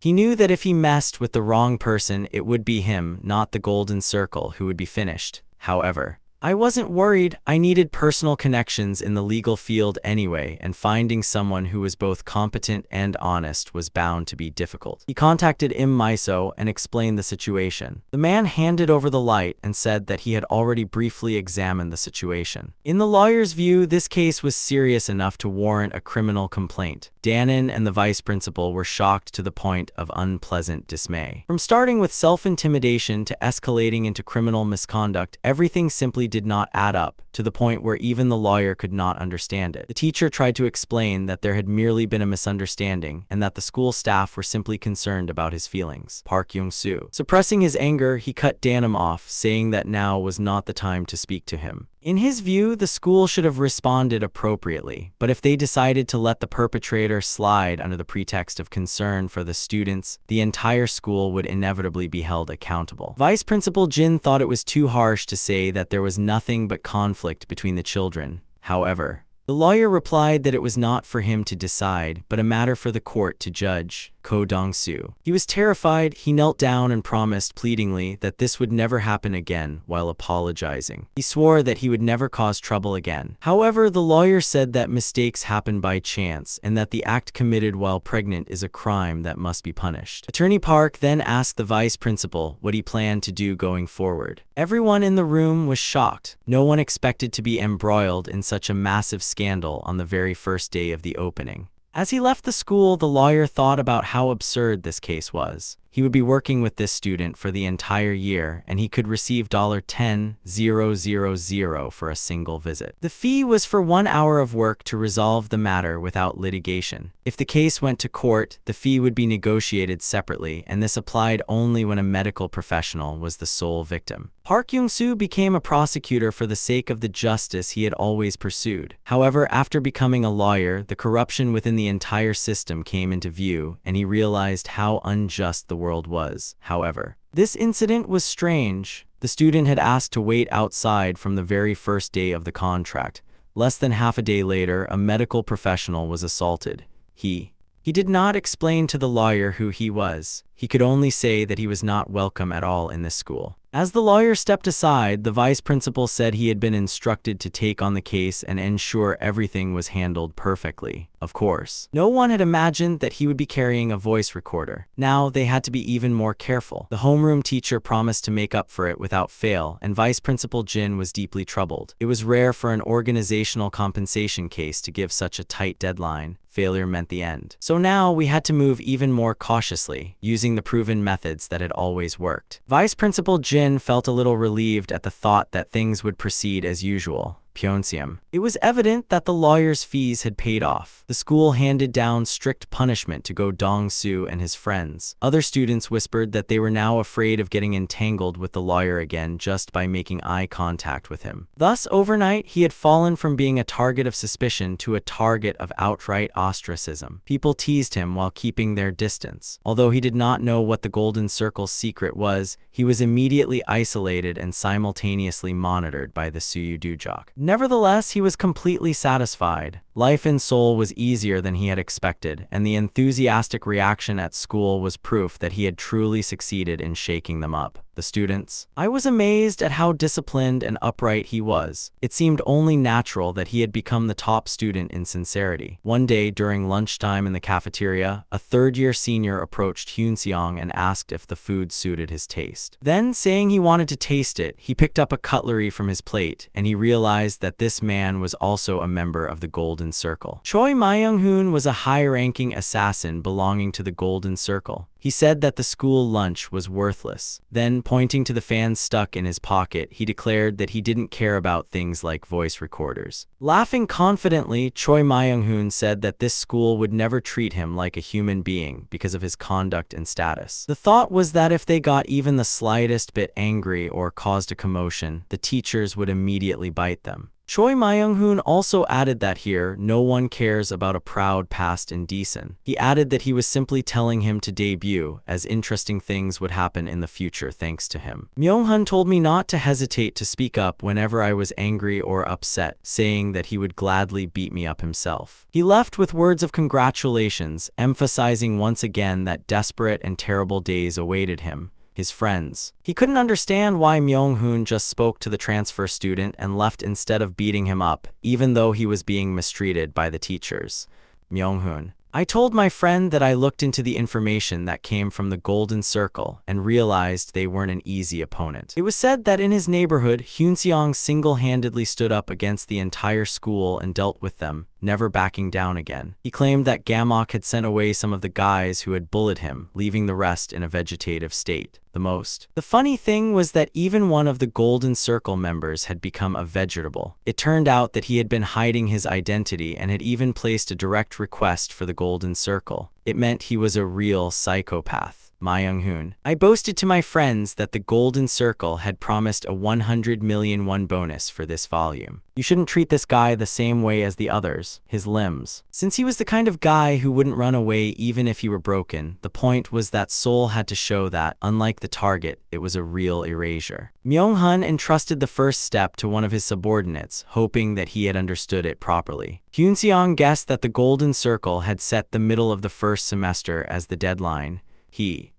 Speaker 1: He knew that if he messed with the wrong person, it would be him, not the golden circle, who would be finished. However, I wasn't worried. I needed personal connections in the legal field anyway, and finding someone who was both competent and honest was bound to be difficult. He contacted Im Miso and explained the situation. The man handed over the light and said that he had already briefly examined the situation. In the lawyer's view, this case was serious enough to warrant a criminal complaint. Danon and the vice principal were shocked to the point of unpleasant dismay. From starting with self-intimidation to escalating into criminal misconduct, everything simply did not add up, to the point where even the lawyer could not understand it. The teacher tried to explain that there had merely been a misunderstanding, and that the school staff were simply concerned about his feelings. Park Young-soo. Suppressing his anger, he cut Danon off, saying that now was not the time to speak to him. In his view, the school should have responded appropriately, but if they decided to let the perpetrator slide under the pretext of concern for the students, the entire school would inevitably be held accountable. Vice Principal Jin thought it was too harsh to say that there was nothing but conflict between the children. However, the lawyer replied that it was not for him to decide, but a matter for the court to judge. Ko Dong-soo. He was terrified. He knelt down and promised pleadingly that this would never happen again while apologizing. He swore that he would never cause trouble again. However, the lawyer said that mistakes happen by chance and that the act committed while pregnant is a crime that must be punished. Attorney Park then asked the vice principal what he planned to do going forward. Everyone in the room was shocked. No one expected to be embroiled in such a massive scandal on the very first day of the opening. As he left the school, the lawyer thought about how absurd this case was. He would be working with this student for the entire year, and he could receive $10,000 for a single visit. The fee was for 1 hour of work to resolve the matter without litigation. If the case went to court, the fee would be negotiated separately, and this applied only when a medical professional was the sole victim. Park Young-soo became a prosecutor for the sake of the justice he had always pursued. However, after becoming a lawyer, the corruption within the entire system came into view, and he realized how unjust the world was. However, this incident was strange. The student had asked to wait outside from the very first day of the contract. Less than half a day later, a medical professional was assaulted. He did not explain to the lawyer who he was. He could only say that he was not welcome at all in this school. As the lawyer stepped aside, the vice principal said he had been instructed to take on the case and ensure everything was handled perfectly. Of course, no one had imagined that he would be carrying a voice recorder. Now they had to be even more careful. The homeroom teacher promised to make up for it without fail, and Vice Principal Jin was deeply troubled. It was rare for an organizational compensation case to give such a tight deadline. Failure meant the end. So now we had to move even more cautiously, using the proven methods that had always worked. Vice Principal Jin felt a little relieved at the thought that things would proceed as usual. Pyeonseum. It was evident that the lawyer's fees had paid off. The school handed down strict punishment to Go Dong-soo and his friends. Other students whispered that they were now afraid of getting entangled with the lawyer again just by making eye contact with him. Thus, overnight, he had fallen from being a target of suspicion to a target of outright ostracism. People teased him while keeping their distance. Although he did not know what the Golden Circle's secret was, he was immediately isolated and simultaneously monitored by the Suyu Dujok. Nevertheless, he was completely satisfied. Life in Seoul was easier than he had expected, and the enthusiastic reaction at school was proof that he had truly succeeded in shaking them up. The students. I was amazed at how disciplined and upright he was. It seemed only natural that he had become the top student in sincerity. One day, during lunchtime in the cafeteria, a third-year senior approached Hyun-seong and asked if the food suited his taste. Then, saying he wanted to taste it, he picked up a cutlery from his plate, and he realized that this man was also a member of the Golden Circle. Choi Myung-hoon was a high-ranking assassin belonging to the Golden Circle. He said that the school lunch was worthless. Then, pointing to the fan stuck in his pocket, he declared that he didn't care about things like voice recorders. Laughing confidently, Choi Myung-hoon said that this school would never treat him like a human being because of his conduct and status. The thought was that if they got even the slightest bit angry or caused a commotion, the teachers would immediately bite them. Choi Myung-hoon also added that here, no one cares about a proud past in Decent. He added that he was simply telling him to debut, as interesting things would happen in the future thanks to him. Myung-hun told me not to hesitate to speak up whenever I was angry or upset, saying that he would gladly beat me up himself. He left with words of congratulations, emphasizing once again that desperate and terrible days awaited him. His friends. He couldn't understand why Myung-hoon just spoke to the transfer student and left instead of beating him up, even though he was being mistreated by the teachers. Myung-hoon. I told my friend that I looked into the information that came from the Golden Circle and realized they weren't an easy opponent. It was said that in his neighborhood, Hyun-seong single-handedly stood up against the entire school and dealt with them, never backing down again. He claimed that Gamok had sent away some of the guys who had bullied him, leaving the rest in a vegetative state. The funny thing was that even one of the Golden Circle members had become a vegetable. It turned out that he had been hiding his identity and had even placed a direct request for the Golden Circle. It meant he was a real psychopath. Ma Young-hoon. I boasted to my friends that the Golden Circle had promised a 100 million won bonus for this volume. You shouldn't treat this guy the same way as the others, his limbs. Since he was the kind of guy who wouldn't run away even if he were broken, the point was that Seoul had to show that, unlike the target, it was a real erasure. Myung-hun entrusted the first step to one of his subordinates, hoping that he had understood it properly. Hyun-seong guessed that the Golden Circle had set the middle of the first semester as the deadline.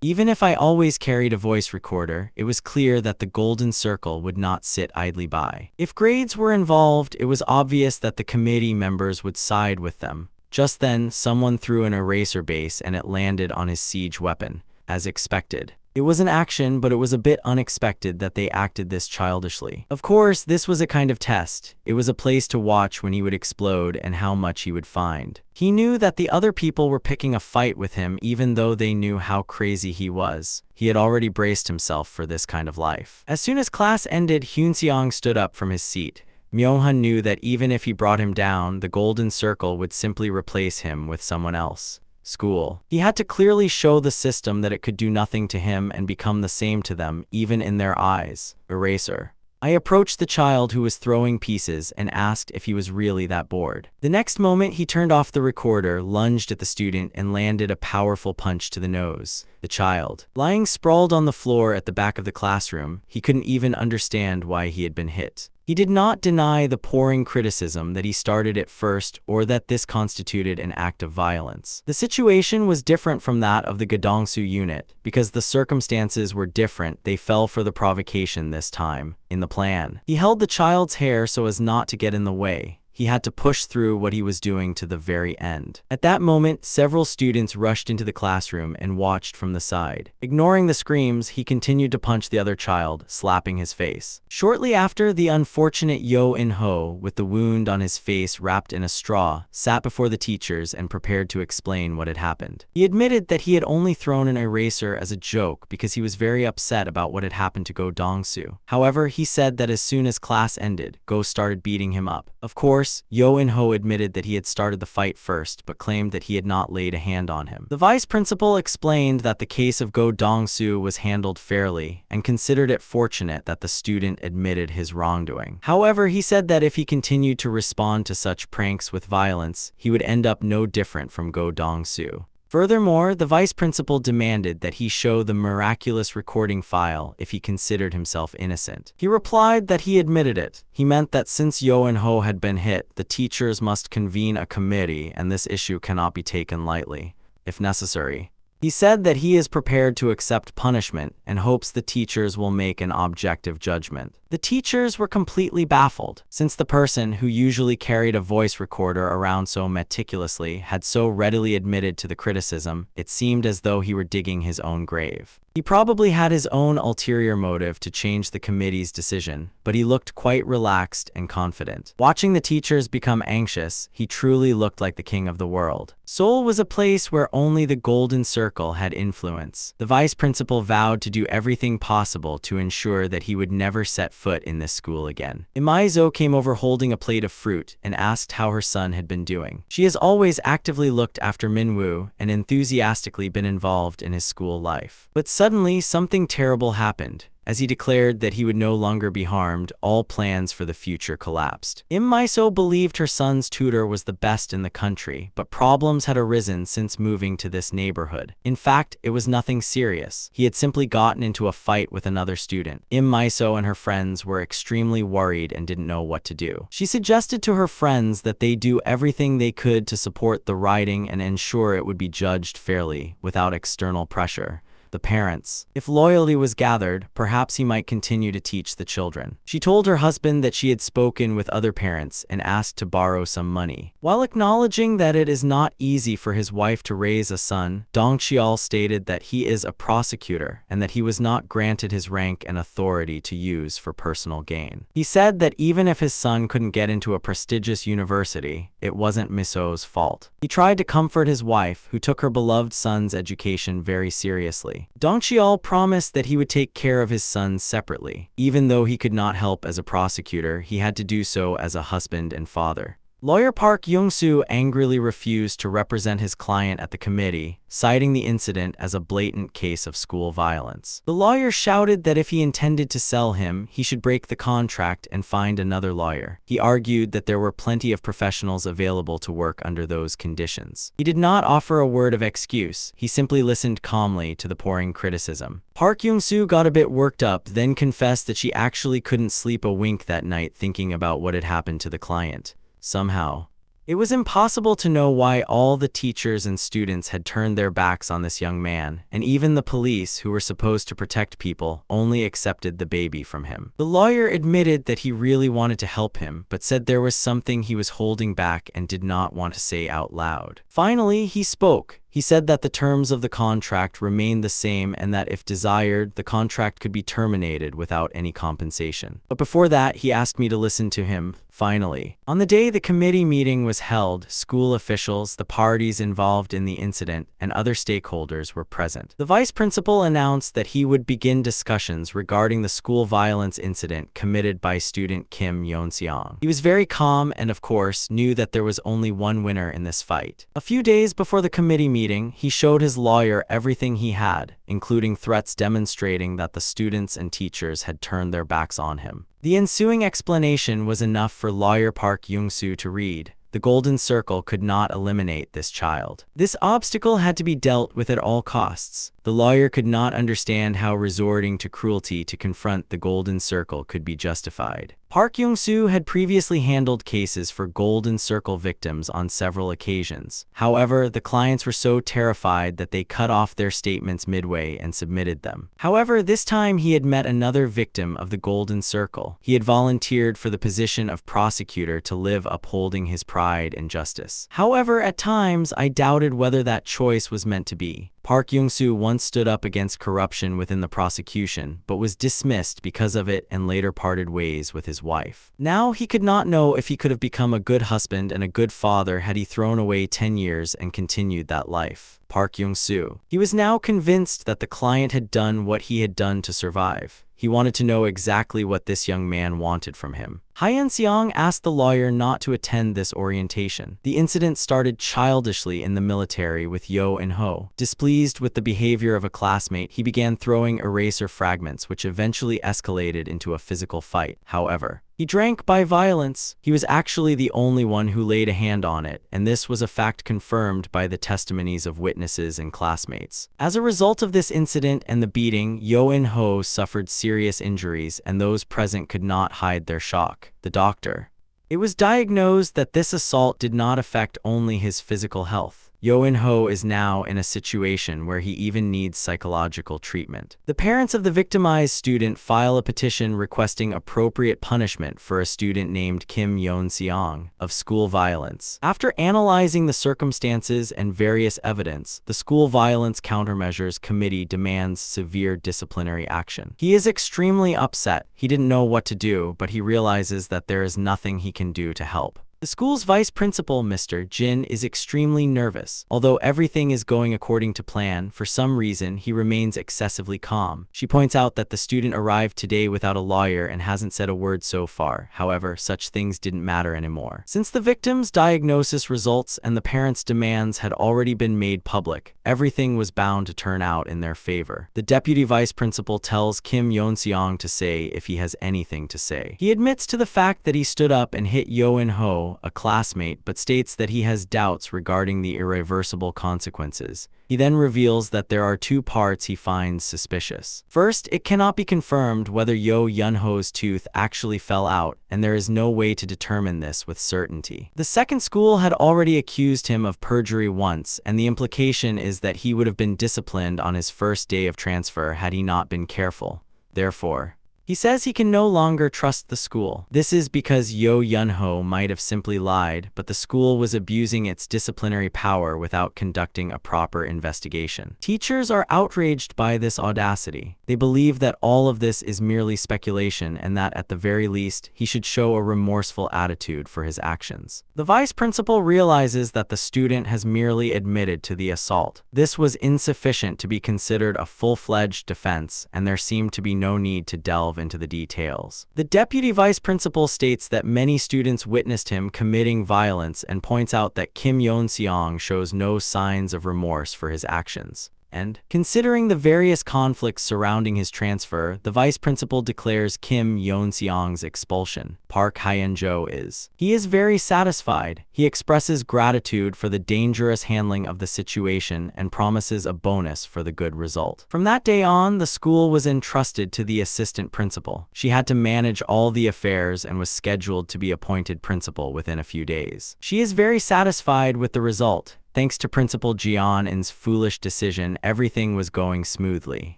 Speaker 1: Even if I always carried a voice recorder, it was clear that the Golden Circle would not sit idly by. If grades were involved, it was obvious that the committee members would side with them. Just then, someone threw an eraser base and it landed on his siege weapon, as expected. It was an action, but it was a bit unexpected that they acted this childishly. Of course, this was a kind of test. It was a place to watch when he would explode and how much he would find. He knew that the other people were picking a fight with him even though they knew how crazy he was. He had already braced himself for this kind of life. As soon as class ended, Hyun-seong stood up from his seat. Myung-hun knew that even if he brought him down, the Golden Circle would simply replace him with someone else. School. He had to clearly show the system that it could do nothing to him and become the same to them, even in their eyes. Eraser. I approached the child who was throwing pieces and asked if he was really that bored. The next moment, he turned off the recorder, lunged at the student, and landed a powerful punch to the nose. The child, lying sprawled on the floor at the back of the classroom, he couldn't even understand why he had been hit. He did not deny the pouring criticism that he started it first or that this constituted an act of violence. The situation was different from that of the Gadongsu unit. Because the circumstances were different, they fell for the provocation this time. In the plan, he held the child's hair so as not to get in the way. He had to push through what he was doing to the very end. At that moment, several students rushed into the classroom and watched from the side. Ignoring the screams, he continued to punch the other child, slapping his face. Shortly after, the unfortunate Yo In-ho, with the wound on his face wrapped in a straw, sat before the teachers and prepared to explain what had happened. He admitted that he had only thrown an eraser as a joke because he was very upset about what had happened to Go Dong-soo. However, he said that as soon as class ended, Go started beating him up. Of course, Yo In-ho admitted that he had started the fight first, but claimed that he had not laid a hand on him. The vice principal explained that the case of Go Dong-soo was handled fairly, and considered it fortunate that the student admitted his wrongdoing. However, he said that if he continued to respond to such pranks with violence, he would end up no different from Go Dong-soo. Furthermore, the vice principal demanded that he show the miraculous recording file if he considered himself innocent. He replied that he admitted it. He meant that since Yo In-ho had been hit, the teachers must convene a committee and this issue cannot be taken lightly, if necessary. He said that he is prepared to accept punishment and hopes the teachers will make an objective judgment. The teachers were completely baffled, since the person who usually carried a voice recorder around so meticulously had so readily admitted to the criticism. It seemed as though he were digging his own grave. He probably had his own ulterior motive to change the committee's decision, but he looked quite relaxed and confident. Watching the teachers become anxious, he truly looked like the king of the world. Seoul was a place where only the Golden Circle had influence. The vice principal vowed to do everything possible to ensure that he would never set foot in this school again. Imaizo came over holding a plate of fruit and asked how her son had been doing. She has always actively looked after Minwoo and enthusiastically been involved in his school life. But suddenly, something terrible happened. As he declared that he would no longer be harmed, all plans for the future collapsed. Imaiso believed her son's tutor was the best in the country, but problems had arisen since moving to this neighborhood. In fact, it was nothing serious. He had simply gotten into a fight with another student. Imaiso and her friends were extremely worried and didn't know what to do. She suggested to her friends that they do everything they could to support the writing and ensure it would be judged fairly, without external pressure. The parents. If loyalty was gathered, perhaps he might continue to teach the children. She told her husband that she had spoken with other parents and asked to borrow some money. While acknowledging that it is not easy for his wife to raise a son, Dong Xiao stated that he is a prosecutor and that he was not granted his rank and authority to use for personal gain. He said that even if his son couldn't get into a prestigious university, it wasn't Miso's fault. He tried to comfort his wife, who took her beloved son's education very seriously. Dong Xiao promised that he would take care of his sons separately. Even though he could not help as a prosecutor, he had to do so as a husband and father. Lawyer Park Young-soo angrily refused to represent his client at the committee, citing the incident as a blatant case of school violence. The lawyer shouted that if he intended to sell him, he should break the contract and find another lawyer. He argued that there were plenty of professionals available to work under those conditions. He did not offer a word of excuse. He simply listened calmly to the pouring criticism. Park Young-soo got a bit worked up, then confessed that she actually couldn't sleep a wink that night thinking about what had happened to the client. Somehow, it was impossible to know why all the teachers and students had turned their backs on this young man, and even the police, who were supposed to protect people, only accepted the baby from him. The lawyer admitted that he really wanted to help him, but said there was something he was holding back and did not want to say out loud. Finally, he spoke. He said that the terms of the contract remained the same and that if desired, the contract could be terminated without any compensation. But before that, he asked me to listen to him. Finally, on the day the committee meeting was held, school officials, the parties involved in the incident, and other stakeholders were present. The vice principal announced that he would begin discussions regarding the school violence incident committed by student Kim Yeon-seong. He was very calm and, of course, knew that there was only one winner in this fight. A few days before the committee meeting, he showed his lawyer everything he had, including threats demonstrating that the students and teachers had turned their backs on him. The ensuing explanation was enough for lawyer Park Young-soo to read. The golden circle could not eliminate this child. This obstacle had to be dealt with at all costs. The lawyer could not understand how resorting to cruelty to confront the golden circle could be justified. Park Young-soo had previously handled cases for golden circle victims on several occasions. However, the clients were so terrified that they cut off their statements midway and submitted them. However, this time he had met another victim of the golden circle. He had volunteered for the position of prosecutor to live upholding his pride and justice. However, at times, I doubted whether that choice was meant to be. Park Young-soo once stood up against corruption within the prosecution, but was dismissed because of it and later parted ways with his wife. Now he could not know if he could have become a good husband and a good father had he thrown away 10 years and continued that life. Park Young-soo. He was now convinced that the client had done what he had done to survive. He wanted to know exactly what this young man wanted from him. Hyun-seong asked the lawyer not to attend this orientation. The incident started childishly in the military with Yo In-ho. Displeased with the behavior of a classmate, he began throwing eraser fragments, which eventually escalated into a physical fight. However, he drank by violence. He was actually the only one who laid a hand on it, and this was a fact confirmed by the testimonies of witnesses and classmates. As a result of this incident and the beating, Yo In-ho suffered serious injuries, and those present could not hide their shock. The doctor. It was diagnosed that this assault did not affect only his physical health. Yo In-ho is now in a situation where he even needs psychological treatment. The parents of the victimized student file a petition requesting appropriate punishment for a student named Kim Yeon-seong of school violence. After analyzing the circumstances and various evidence, the School Violence Countermeasures Committee demands severe disciplinary action. He is extremely upset. He didn't know what to do, but he realizes that there is nothing he can do to help. The school's vice principal, Mr. Jin, is extremely nervous. Although everything is going according to plan, for some reason, he remains excessively calm. She points out that the student arrived today without a lawyer and hasn't said a word so far. However, such things didn't matter anymore. Since the victim's diagnosis results and the parents' demands had already been made public, everything was bound to turn out in their favor. The deputy vice principal tells Kim Yeon-seong to say if he has anything to say. He admits to the fact that he stood up and hit Yo In-ho, a classmate, but states that he has doubts regarding the irreversible consequences. He then reveals that there are two parts he finds suspicious. First, it cannot be confirmed whether Yo In-ho's tooth actually fell out, and there is no way to determine this with certainty. The second school had already accused him of perjury once, and the implication is that he would have been disciplined on his first day of transfer had he not been careful. Therefore, he says he can no longer trust the school. This is because Yo In-ho might have simply lied, but the school was abusing its disciplinary power without conducting a proper investigation. Teachers are outraged by this audacity. They believe that all of this is merely speculation and that at the very least, he should show a remorseful attitude for his actions. The vice principal realizes that the student has merely admitted to the assault. This was insufficient to be considered a full-fledged defense, and there seemed to be no need to delve delve into the details. The deputy vice principal states that many students witnessed him committing violence and points out that Kim Yeon-seong shows no signs of remorse for his actions. And, considering the various conflicts surrounding his transfer, the vice principal declares Kim Yeon-seong's expulsion. Park Hyun-jo is. He is very satisfied. He expresses gratitude for the dangerous handling of the situation and promises a bonus for the good result. From that day on, the school was entrusted to the assistant principal. She had to manage all the affairs and was scheduled to be appointed principal within a few days. She is very satisfied with the result. Thanks to Principal Jeon-in's foolish decision, everything was going smoothly.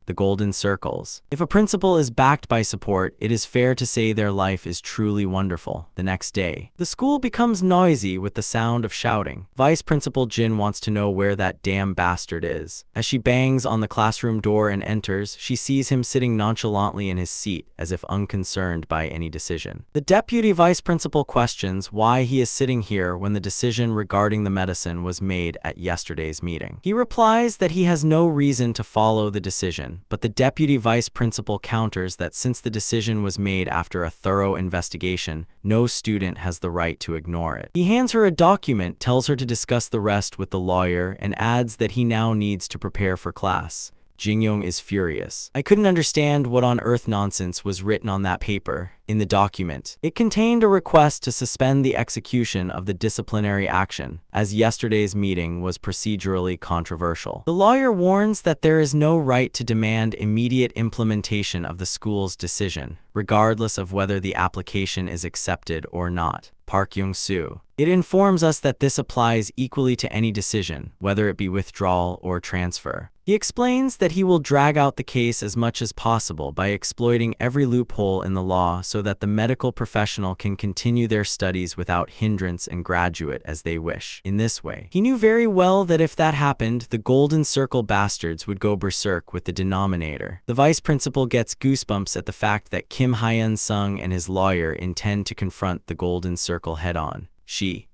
Speaker 1: The golden circles. If a principal is backed by support, it is fair to say their life is truly wonderful. The next day, the school becomes noisy with the sound of shouting. Vice Principal Jin wants to know where that damn bastard is. As she bangs on the classroom door and enters, she sees him sitting nonchalantly in his seat, as if unconcerned by any decision. The deputy vice principal questions why he is sitting here when the decision regarding the medicine was made at yesterday's meeting. He replies that he has no reason to follow the decision, but the deputy vice principal counters that since the decision was made after a thorough investigation, no student has the right to ignore it. He hands her a document, tells her to discuss the rest with the lawyer, and adds that he now needs to prepare for class. Jin-young is furious. I couldn't understand what on earth nonsense was written on that paper. In the document, it contained a request to suspend the execution of the disciplinary action, as yesterday's meeting was procedurally controversial. The lawyer warns that there is no right to demand immediate implementation of the school's decision, regardless of whether the application is accepted or not. Park Young-soo. It informs us that this applies equally to any decision, whether it be withdrawal or transfer. He explains that he will drag out the case as much as possible by exploiting every loophole in the law so that the medical professional can continue their studies without hindrance and graduate as they wish. In this way, he knew very well that if that happened, the Golden Circle bastards would go berserk with the denominator. The vice principal gets goosebumps at the fact that Kim Hyun-sung and his lawyer intend to confront the Golden Circle head-on.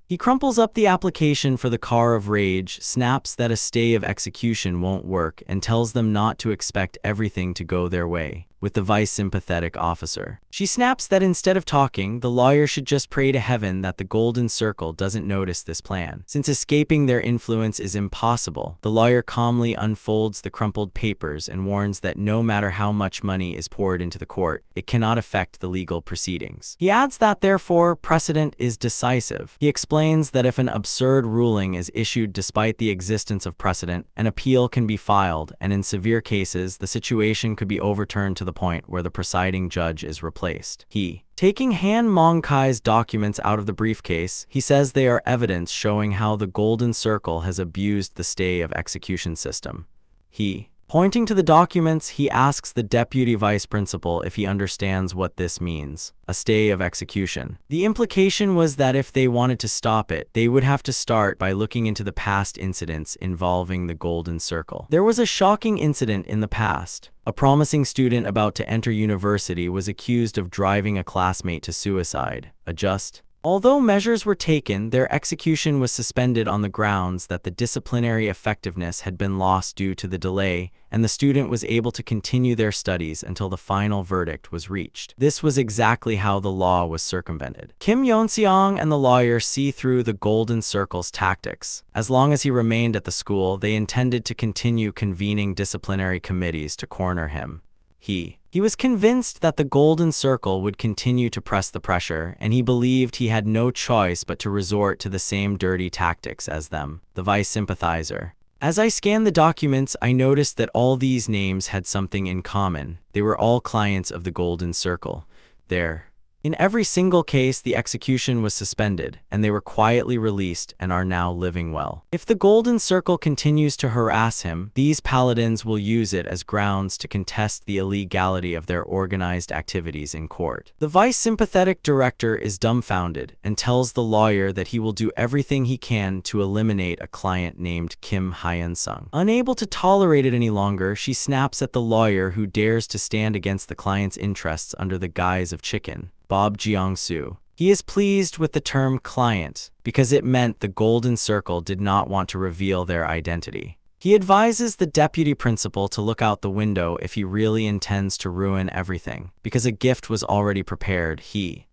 Speaker 1: He crumples up the application for the car of rage, snaps that a stay of execution won't work, and tells them not to expect everything to go their way. With the vice sympathetic officer, she snaps that instead of talking, the lawyer should just pray to heaven that the Golden Circle doesn't notice this plan. Since escaping their influence is impossible, the lawyer calmly unfolds the crumpled papers and warns that no matter how much money is poured into the court, it cannot affect the legal proceedings. He adds that therefore, precedent is decisive. He explains that if an absurd ruling is issued despite the existence of precedent, an appeal can be filed, and in severe cases, the situation could be overturned to the point where the presiding judge is replaced. Taking Han Mong-kai's documents out of the briefcase, he says they are evidence showing how the Golden Circle has abused the stay of execution system. Pointing to the documents, he asks the deputy vice principal if he understands what this means. A stay of execution. The implication was that if they wanted to stop it, they would have to start by looking into the past incidents involving the Golden Circle. There was a shocking incident in the past. A promising student about to enter university was accused of driving a classmate to suicide. Although measures were taken, their execution was suspended on the grounds that the disciplinary effectiveness had been lost due to the delay, and the student was able to continue their studies until the final verdict was reached. This was exactly how the law was circumvented. Kim Yeon-seong and the lawyer see through the Golden Circle's tactics. As long as he remained at the school, they intended to continue convening disciplinary committees to corner him. He was convinced that the Golden Circle would continue to press the pressure, and he believed he had no choice but to resort to the same dirty tactics as them. The vice sympathizer. As I scanned the documents, I noticed that all these names had something in common. They were all clients of the Golden Circle. In every single case, the execution was suspended, and they were quietly released and are now living well. If the Golden Circle continues to harass him, these paladins will use it as grounds to contest the illegality of their organized activities in court. The vice-sympathetic director is dumbfounded and tells the lawyer that he will do everything he can to eliminate a client named Kim Hyun-sung. Unable to tolerate it any longer, she snaps at the lawyer who dares to stand against the client's interests under the guise of chicken. Bob Jeong-soo. He is pleased with the term client because it meant the Golden Circle did not want to reveal their identity. He advises the deputy principal to look out the window if he really intends to ruin everything, because a gift was already prepared.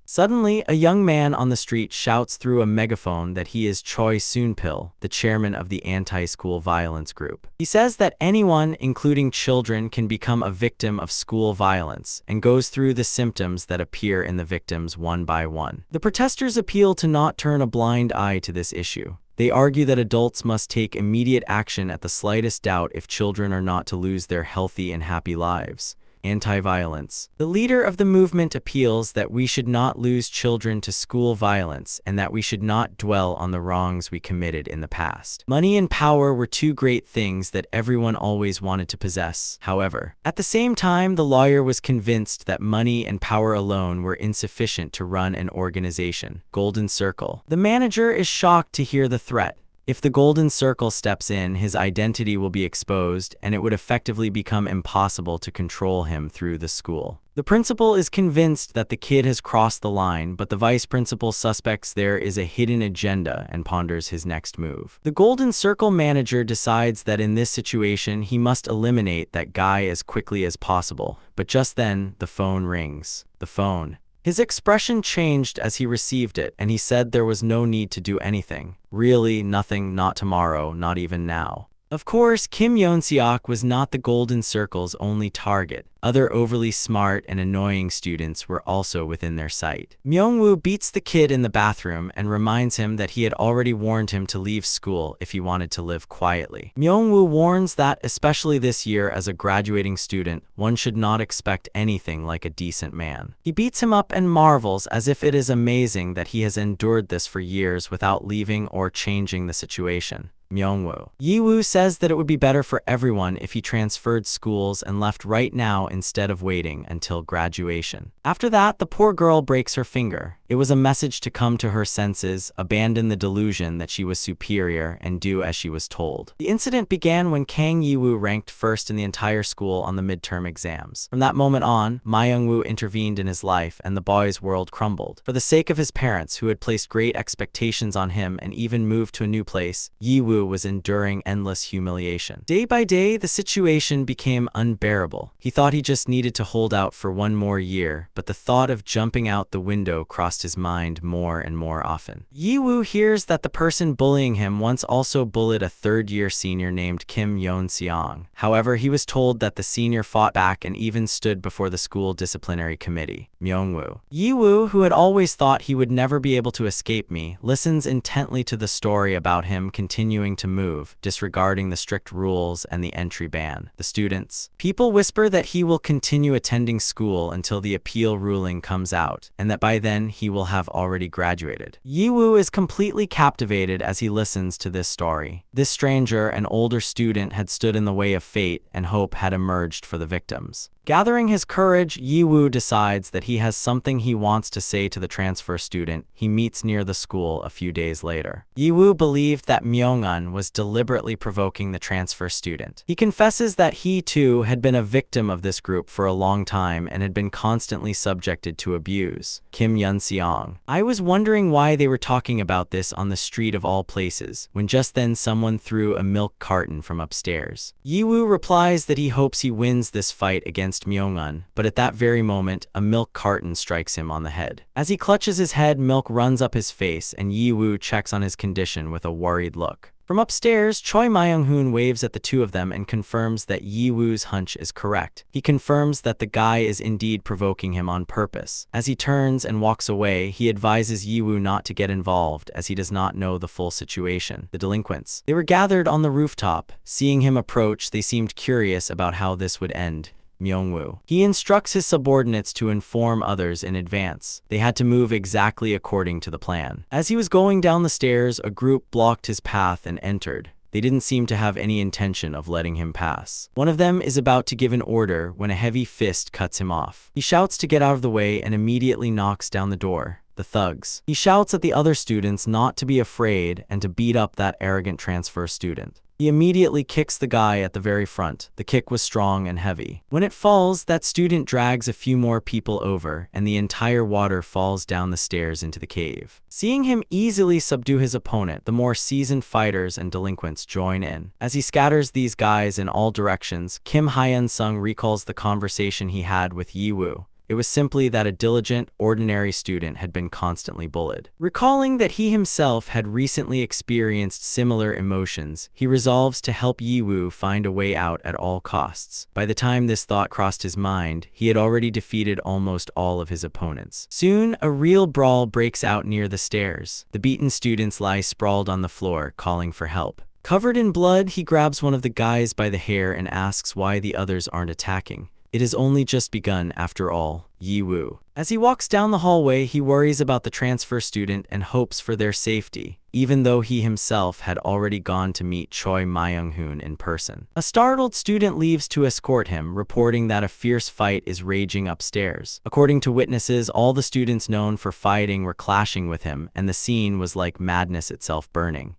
Speaker 1: Suddenly, a young man on the street shouts through a megaphone that he is Choi Soon-pil, the chairman of the anti-school violence group. He says that anyone, including children, can become a victim of school violence, and goes through the symptoms that appear in the victims one by one. The protesters appeal to not turn a blind eye to this issue. They argue that adults must take immediate action at the slightest doubt if children are not to lose their healthy and happy lives. Anti-violence. The leader of the movement appeals that we should not lose children to school violence and that we should not dwell on the wrongs we committed in the past. Money and power were two great things that everyone always wanted to possess. However, at the same time, the lawyer was convinced that money and power alone were insufficient to run an organization. Golden Circle. The manager is shocked to hear the threat. If the Golden Circle steps in, his identity will be exposed, and it would effectively become impossible to control him through the school. The principal is convinced that the kid has crossed the line, but the vice principal suspects there is a hidden agenda and ponders his next move. The Golden Circle manager decides that in this situation, he must eliminate that guy as quickly as possible, but just then, the phone rings. The phone. His expression changed as he received it, and he said there was no need to do anything. Really, nothing, not tomorrow, not even now. Of course, Kim Yeon-seok was not the Golden Circle's only target. Other overly smart and annoying students were also within their sight. Myung-woo beats the kid in the bathroom and reminds him that he had already warned him to leave school if he wanted to live quietly. Myung-woo warns that, especially this year as a graduating student, one should not expect anything like a decent man. He beats him up and marvels as if it is amazing that he has endured this for years without leaving or changing the situation. Myung-woo. Yi-woo says that it would be better for everyone if he transferred schools and left right now instead of waiting until graduation. After that, the poor girl breaks her finger. It was a message to come to her senses, abandon the delusion that she was superior, and do as she was told. The incident began when Kang Yi-woo ranked first in the entire school on the midterm exams. From that moment on, Myung-woo intervened in his life and the boy's world crumbled. For the sake of his parents, who had placed great expectations on him and even moved to a new place, Yi-woo was enduring endless humiliation. Day by day, the situation became unbearable. He thought he just needed to hold out for one more year, but the thought of jumping out the window crossed his mind more and more often. Yi-woo hears that the person bullying him once also bullied a third-year senior named Kim Yeon-seong. However, he was told that the senior fought back and even stood before the school disciplinary committee. Myung-woo. Yi-woo, who had always thought he would never be able to escape me, listens intently to the story about him continuing to move, disregarding the strict rules and the entry ban. The students. People whisper that he will continue attending school until the appeal ruling comes out, and that by then he will have already graduated. Yi-woo is completely captivated as he listens to this story. This stranger, an older student, had stood in the way of fate, and hope had emerged for the victims. Gathering his courage, Yi-woo decides that he has something he wants to say to the transfer student he meets near the school a few days later. Yi-woo believed that Myung-un was deliberately provoking the transfer student. He confesses that he too had been a victim of this group for a long time and had been constantly subjected to abuse. Kim Yeon-seong. I was wondering why they were talking about this on the street of all places, when just then someone threw a milk carton from upstairs. Yi-woo replies that he hopes he wins this fight against Myung-un, but at that very moment, a milk carton strikes him on the head. As he clutches his head, milk runs up his face, and Yi-woo checks on his condition with a worried look. From upstairs, Choi Myung-hoon waves at the two of them and confirms that Yi-woo's hunch is correct. He confirms that the guy is indeed provoking him on purpose. As he turns and walks away, he advises Yi-woo not to get involved as he does not know the full situation. The delinquents. They were gathered on the rooftop. Seeing him approach, they seemed curious about how this would end. Myung-woo. He instructs his subordinates to inform others in advance. They had to move exactly according to the plan. As he was going down the stairs, a group blocked his path and entered. They didn't seem to have any intention of letting him pass. One of them is about to give an order when a heavy fist cuts him off. He shouts to get out of the way and immediately knocks down the door. The thugs. He shouts at the other students not to be afraid and to beat up that arrogant transfer student. He immediately kicks the guy at the very front. The kick was strong and heavy. When it falls, that student drags a few more people over, and the entire water falls down the stairs into the cave. Seeing him easily subdue his opponent, the more seasoned fighters and delinquents join in. As he scatters these guys in all directions, Kim Hyun-sung recalls the conversation he had with Yi-woo. It was simply that a diligent, ordinary student had been constantly bullied. Recalling that he himself had recently experienced similar emotions, he resolves to help Yi-woo find a way out at all costs. By the time this thought crossed his mind, he had already defeated almost all of his opponents. Soon, a real brawl breaks out near the stairs. The beaten students lie sprawled on the floor, calling for help. Covered in blood, he grabs one of the guys by the hair and asks why the others aren't attacking. It has only just begun, after all. Yi-woo. As he walks down the hallway, he worries about the transfer student and hopes for their safety, even though he himself had already gone to meet Choi Myung-hoon in person. A startled student leaves to escort him, reporting that a fierce fight is raging upstairs. According to witnesses, all the students known for fighting were clashing with him, and the scene was like madness itself burning.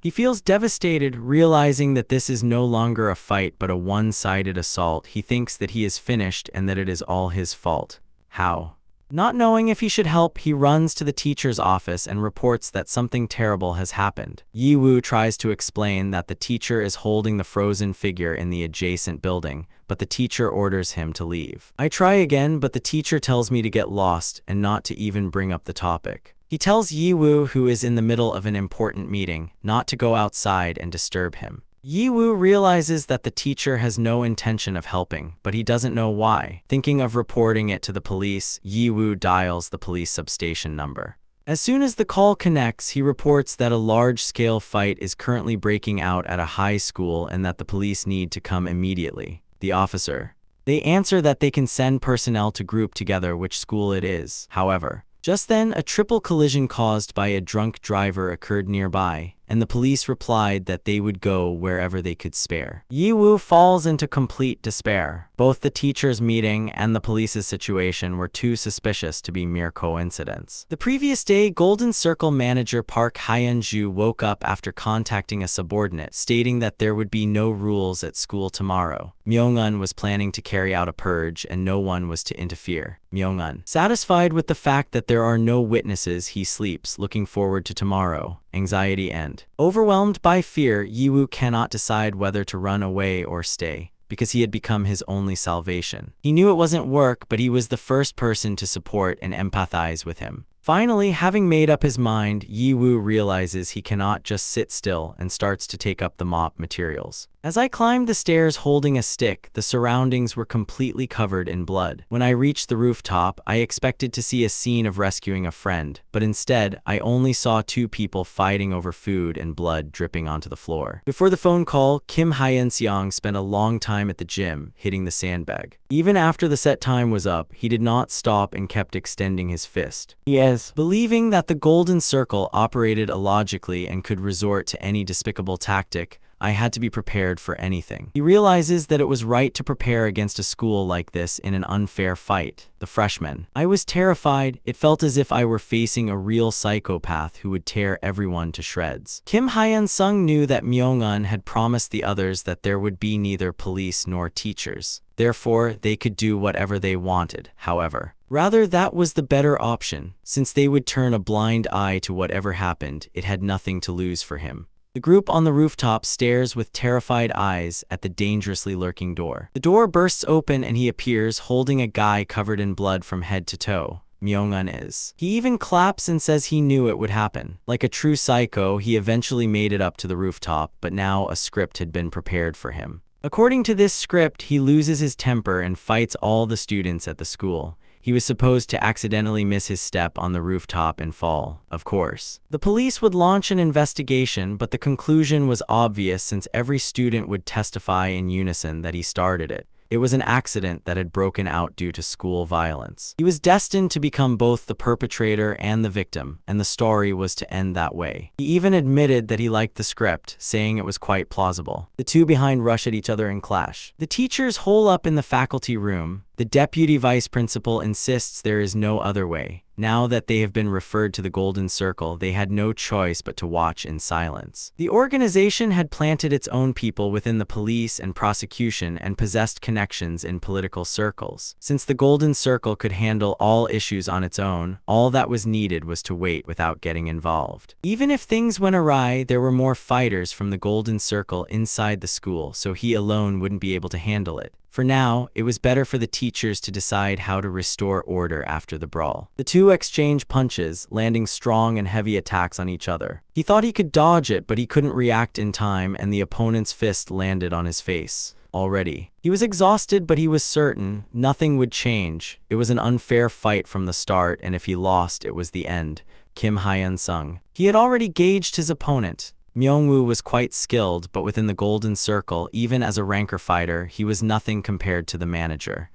Speaker 1: He feels devastated, realizing that this is no longer a fight but a one-sided assault. He thinks that he is finished and that it is all his fault. How? Not knowing if he should help, he runs to the teacher's office and reports that something terrible has happened. Yi-woo tries to explain that the teacher is holding the frozen figure in the adjacent building, but the teacher orders him to leave. I try again, but the teacher tells me to get lost and not to even bring up the topic. He tells Yi-woo, who is in the middle of an important meeting, not to go outside and disturb him. Yi-woo realizes that the teacher has no intention of helping, but he doesn't know why. Thinking of reporting it to the police, Yi-woo dials the police substation number. As soon as the call connects, he reports that a large-scale fight is currently breaking out at a high school and that the police need to come immediately. The officer. They answer that they can send personnel to group together which school it is. However, just then, a triple collision caused by a drunk driver occurred nearby, and the police replied that they would go wherever they could spare. Yi-woo falls into complete despair. Both the teacher's meeting and the police's situation were too suspicious to be mere coincidence. The previous day, Golden Circle manager Park Hyun-ju woke up after contacting a subordinate, stating that there would be no rules at school tomorrow. Myung-un was planning to carry out a purge and no one was to interfere. Myung-un, satisfied with the fact that there are no witnesses, he sleeps, looking forward to tomorrow. Anxiety end. Overwhelmed by fear, Yi-woo cannot decide whether to run away or stay, because he had become his only salvation. He knew it wasn't work, but he was the first person to support and empathize with him. Finally, having made up his mind, Yi-woo realizes he cannot just sit still and starts to take up the mop materials. As I climbed the stairs holding a stick, the surroundings were completely covered in blood. When I reached the rooftop, I expected to see a scene of rescuing a friend, but instead, I only saw two people fighting over food and blood dripping onto the floor. Before the phone call, Kim Hyun-seong spent a long time at the gym, hitting the sandbag. Even after the set time was up, he did not stop and kept extending his fist. Yes, believing that the Golden Circle operated illogically and could resort to any despicable tactic, I had to be prepared for anything. He realizes that it was right to prepare against a school like this in an unfair fight. The freshmen. I was terrified. It felt as if I were facing a real psychopath who would tear everyone to shreds. Kim Hyun-sung knew that Myung-un had promised the others that there would be neither police nor teachers. Therefore, they could do whatever they wanted. However, rather that was the better option. Since they would turn a blind eye to whatever happened, it had nothing to lose for him. The group on the rooftop stares with terrified eyes at the dangerously lurking door. The door bursts open and he appears holding a guy covered in blood from head to toe. Myung-un is. He even claps and says he knew it would happen. Like a true psycho, he eventually made it up to the rooftop, but now a script had been prepared for him. According to this script, he loses his temper and fights all the students at the school. He was supposed to accidentally miss his step on the rooftop and fall, of course. The police would launch an investigation, but the conclusion was obvious since every student would testify in unison that he started it. It was an accident that had broken out due to school violence. He was destined to become both the perpetrator and the victim, and the story was to end that way. He even admitted that he liked the script, saying it was quite plausible. The two behind rush at each other and clash. The teachers hole up in the faculty room. The deputy vice principal insists there is no other way. Now that they have been referred to the Golden Circle, they had no choice but to watch in silence. The organization had planted its own people within the police and prosecution and possessed connections in political circles. Since the Golden Circle could handle all issues on its own, all that was needed was to wait without getting involved. Even if things went awry, there were more fighters from the Golden Circle inside the school, so he alone wouldn't be able to handle it. For now, it was better for the teachers to decide how to restore order after the brawl. The two exchanged punches, landing strong and heavy attacks on each other. He thought he could dodge it, but he couldn't react in time, and the opponent's fist landed on his face. Already. He was exhausted, but he was certain nothing would change. It was an unfair fight from the start, and if he lost, it was the end. Kim Hyun-sung. He had already gauged his opponent. Myung-woo was quite skilled, but within the Golden Circle, even as a ranker fighter, he was nothing compared to the manager.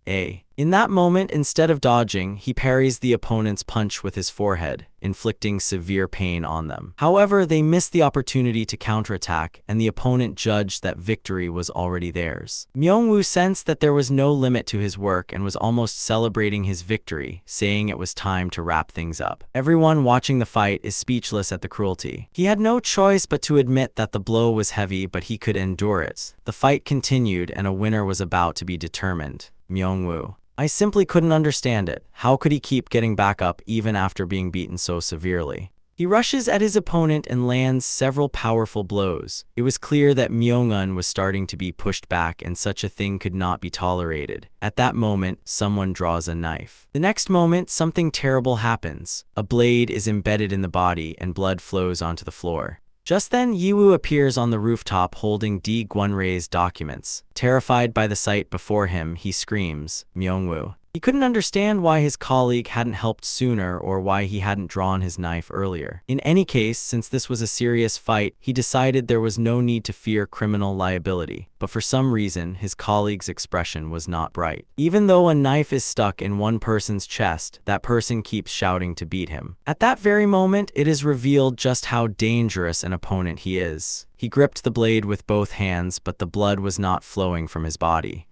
Speaker 1: In that moment, instead of dodging, he parries the opponent's punch with his forehead, inflicting severe pain on them. However, they missed the opportunity to counterattack, and the opponent judged that victory was already theirs. Myung-woo sensed that there was no limit to his work and was almost celebrating his victory, saying it was time to wrap things up. Everyone watching the fight is speechless at the cruelty. He had no choice but to admit that the blow was heavy, but he could endure it. The fight continued, and a winner was about to be determined. Myung-woo. I simply couldn't understand it. How could he keep getting back up even after being beaten so severely? He rushes at his opponent and lands several powerful blows. It was clear that Myung-un was starting to be pushed back, and such a thing could not be tolerated. At that moment, someone draws a knife. The next moment, something terrible happens. A blade is embedded in the body and blood flows onto the floor. Just then, Yiwoo appears on the rooftop holding Di Gwonrae's documents. Terrified by the sight before him, he screams, Myung-woo. He couldn't understand why his colleague hadn't helped sooner or why he hadn't drawn his knife earlier. In any case, since this was a serious fight, he decided there was no need to fear criminal liability. But for some reason, his colleague's expression was not bright. Even though a knife is stuck in one person's chest, that person keeps shouting to beat him. At that very moment, it is revealed just how dangerous an opponent he is. He gripped the blade with both hands, but the blood was not flowing from his body.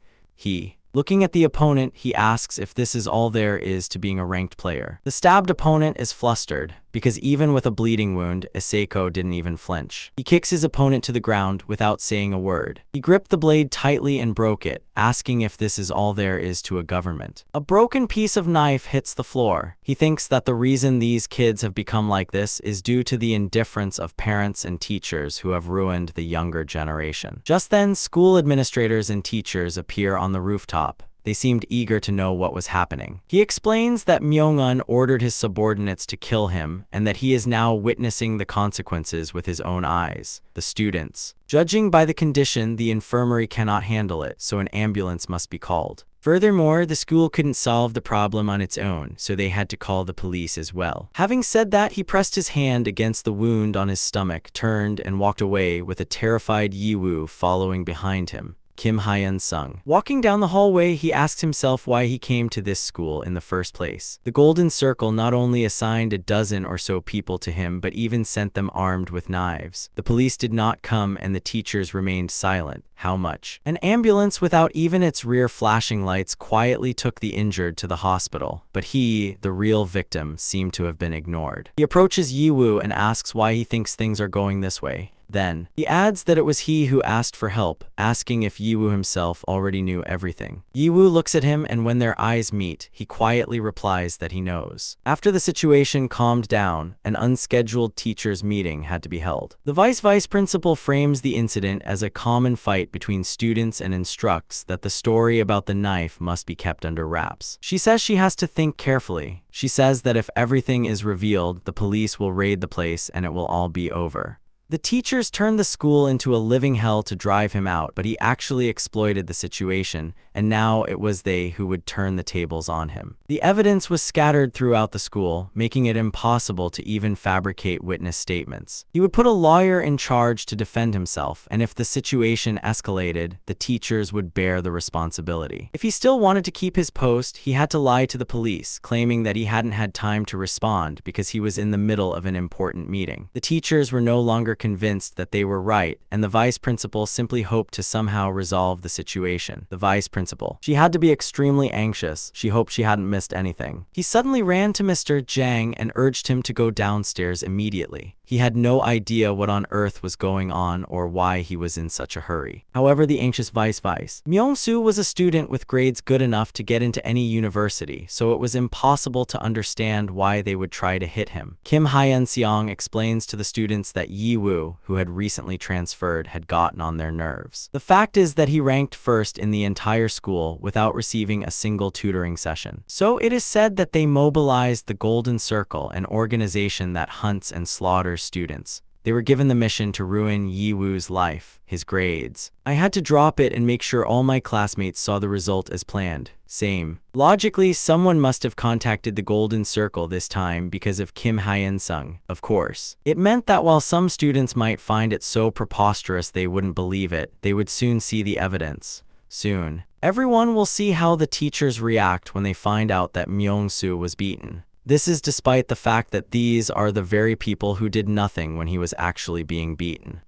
Speaker 1: Looking at the opponent, he asks if this is all there is to being a ranked player. The stabbed opponent is flustered, because even with a bleeding wound, Iseko didn't even flinch. He kicks his opponent to the ground without saying a word. He gripped the blade tightly and broke it, asking if this is all there is to a government. A broken piece of knife hits the floor. He thinks that the reason these kids have become like this is due to the indifference of parents and teachers who have ruined the younger generation. Just then, school administrators and teachers appear on the rooftop. They seemed eager to know what was happening. He explains that Myung-un ordered his subordinates to kill him and that he is now witnessing the consequences with his own eyes. The students. Judging by the condition, the infirmary cannot handle it, so an ambulance must be called. Furthermore, the school couldn't solve the problem on its own, so they had to call the police as well. Having said that, he pressed his hand against the wound on his stomach, turned, and walked away with a terrified Yiwoo following behind him. Kim Hyun-sung. Walking down the hallway, he asked himself why he came to this school in the first place. The Golden Circle not only assigned a dozen or so people to him, but even sent them armed with knives. The police did not come and the teachers remained silent. How much? An ambulance without even its rear flashing lights quietly took the injured to the hospital. But he, the real victim, seemed to have been ignored. He approaches Yiwoo and asks why he thinks things are going this way. Then, he adds that it was he who asked for help, asking if Yiwoo himself already knew everything. Yiwoo looks at him, and when their eyes meet, he quietly replies that he knows. After the situation calmed down, an unscheduled teachers' meeting had to be held. The vice principal frames the incident as a common fight between students and instructs that the story about the knife must be kept under wraps. She says she has to think carefully. She says that if everything is revealed, the police will raid the place and it will all be over. The teachers turned the school into a living hell to drive him out, but he actually exploited the situation, and now it was they who would turn the tables on him. The evidence was scattered throughout the school, making it impossible to even fabricate witness statements. He would put a lawyer in charge to defend himself, and if the situation escalated, the teachers would bear the responsibility. If he still wanted to keep his post, he had to lie to the police, claiming that he hadn't had time to respond because he was in the middle of an important meeting. The teachers were no longer longer convinced that they were right, and the vice principal simply hoped to somehow resolve the situation. The vice principal. She had to be extremely anxious. She hoped she hadn't missed anything. He suddenly ran to Mr. Jang and urged him to go downstairs immediately. He had no idea what on earth was going on or why he was in such a hurry. However, the anxious vice Myung-soo was a student with grades good enough to get into any university, so it was impossible to understand why they would try to hit him. Kim Hyun-seong explains to the students that Yi-woo, who had recently transferred, had gotten on their nerves. The fact is that he ranked first in the entire school without receiving a single tutoring session. So it is said that they mobilized the Golden Circle, an organization that hunts and slaughters students. They were given the mission to ruin Yi-woo's life, his grades. I had to drop it and make sure all my classmates saw the result as planned. Same. Logically, someone must have contacted the Golden Circle this time because of Kim Hyun-sung, of course. It meant that while some students might find it so preposterous they wouldn't believe it, they would soon see the evidence. Soon. Everyone will see how the teachers react when they find out that Myung-soo was beaten. This is despite the fact that these are the very people who did nothing when he was actually being beaten.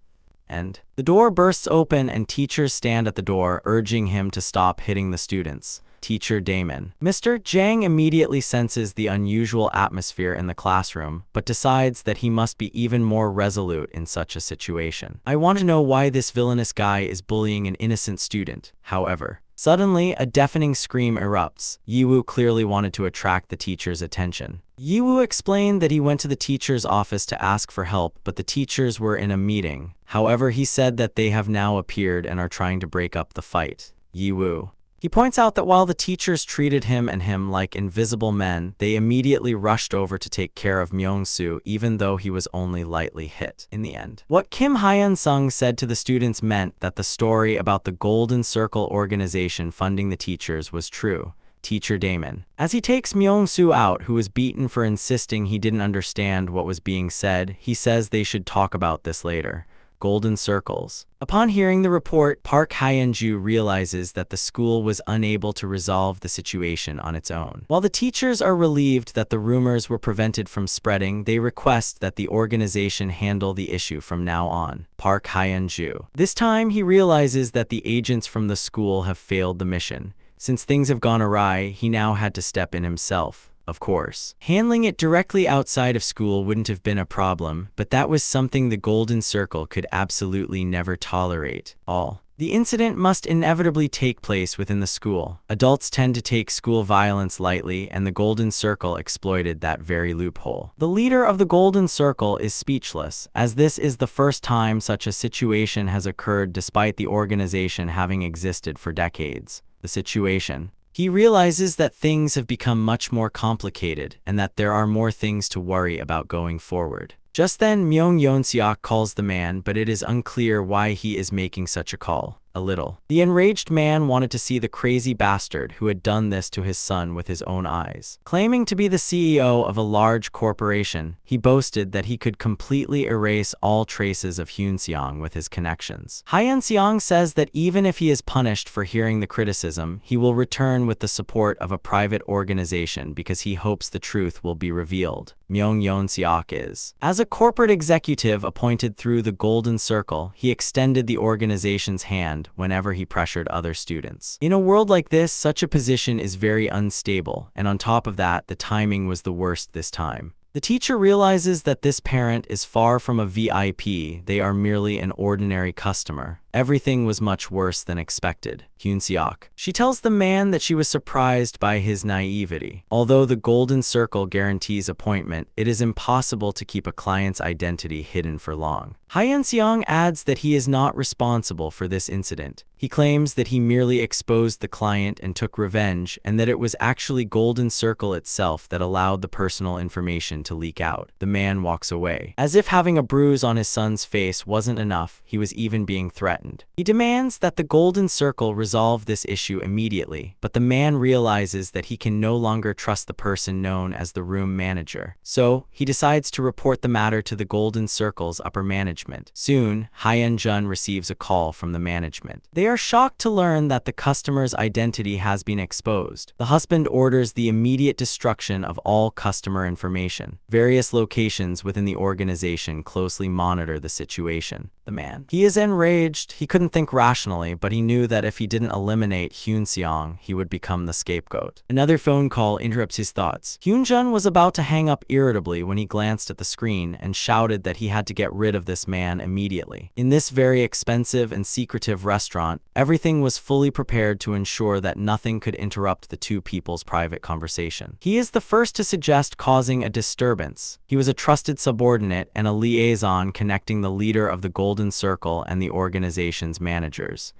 Speaker 1: And the door bursts open and teachers stand at the door, urging him to stop hitting the students. Teacher Damon. Mr. Jang immediately senses the unusual atmosphere in the classroom, but decides that he must be even more resolute in such a situation. I want to know why this villainous guy is bullying an innocent student. However, suddenly, a deafening scream erupts. Yi-woo clearly wanted to attract the teacher's attention. Yi-woo explained that he went to the teacher's office to ask for help, but the teachers were in a meeting. However, he said that they have now appeared and are trying to break up the fight. Yi-woo. He points out that while the teachers treated him like invisible men, they immediately rushed over to take care of Myung-soo even though he was only lightly hit. In the end, what Kim Hyun-sung said to the students meant that the story about the Golden Circle organization funding the teachers was true. Teacher Damon. As he takes Myung-soo out, who was beaten for insisting he didn't understand what was being said, he says they should talk about this later. Golden Circles. Upon hearing the report, Park Hyun-ju realizes that the school was unable to resolve the situation on its own. While the teachers are relieved that the rumors were prevented from spreading, they request that the organization handle the issue from now on. Park Hyun-ju. This time, he realizes that the agents from the school have failed the mission. Since things have gone awry, he now had to step in himself. Of course. Handling it directly outside of school wouldn't have been a problem, but that was something the Golden Circle could absolutely never tolerate. The incident must inevitably take place within the school. Adults tend to take school violence lightly, and the Golden Circle exploited that very loophole. The leader of the Golden Circle is speechless, as this is the first time such a situation has occurred despite the organization having existed for decades. The situation. He realizes that things have become much more complicated and that there are more things to worry about going forward. Just then, Myung Yeon-seok calls the man, but it is unclear why he is making such a call. The enraged man wanted to see the crazy bastard who had done this to his son with his own eyes. Claiming to be the CEO of a large corporation, he boasted that he could completely erase all traces of Hyun-seong with his connections. Hyun-seong says that even if he is punished for hearing the criticism, he will return with the support of a private organization because he hopes the truth will be revealed. Myung Yeon-seok is. As a corporate executive appointed through the Golden Circle, he extended the organization's hand whenever he pressured other students. In a world like this, such a position is very unstable, and on top of that, the timing was the worst this time. The teacher realizes that this parent is far from a VIP, they are merely an ordinary customer. Everything was much worse than expected. Hyun-seok. She tells the man that she was surprised by his naivety. Although the Golden Circle guarantees appointment, it is impossible to keep a client's identity hidden for long. Hyun-seong adds that he is not responsible for this incident. He claims that he merely exposed the client and took revenge, and that it was actually Golden Circle itself that allowed the personal information to leak out. The man walks away. As if having a bruise on his son's face wasn't enough, he was even being threatened. threatened. He demands that the Golden Circle resolve this issue immediately, but the man realizes that he can no longer trust the person known as the room manager. So, he decides to report the matter to the Golden Circle's upper management. Soon, Hyun-jun receives a call from the management. They are shocked to learn that the customer's identity has been exposed. The husband orders the immediate destruction of all customer information. Various locations within the organization closely monitor the situation. The man. He is enraged. He couldn't think rationally, but he knew that if he didn't eliminate Hyun-seong, he would become the scapegoat. Another phone call interrupts his thoughts. Hyun-jun was about to hang up irritably when he glanced at the screen and shouted that he had to get rid of this man immediately. In this very expensive and secretive restaurant, everything was fully prepared to ensure that nothing could interrupt the two people's private conversation. He is the first to suggest causing a disturbance. He was a trusted subordinate and a liaison connecting the leader of the Golden Circle and the organization's managers.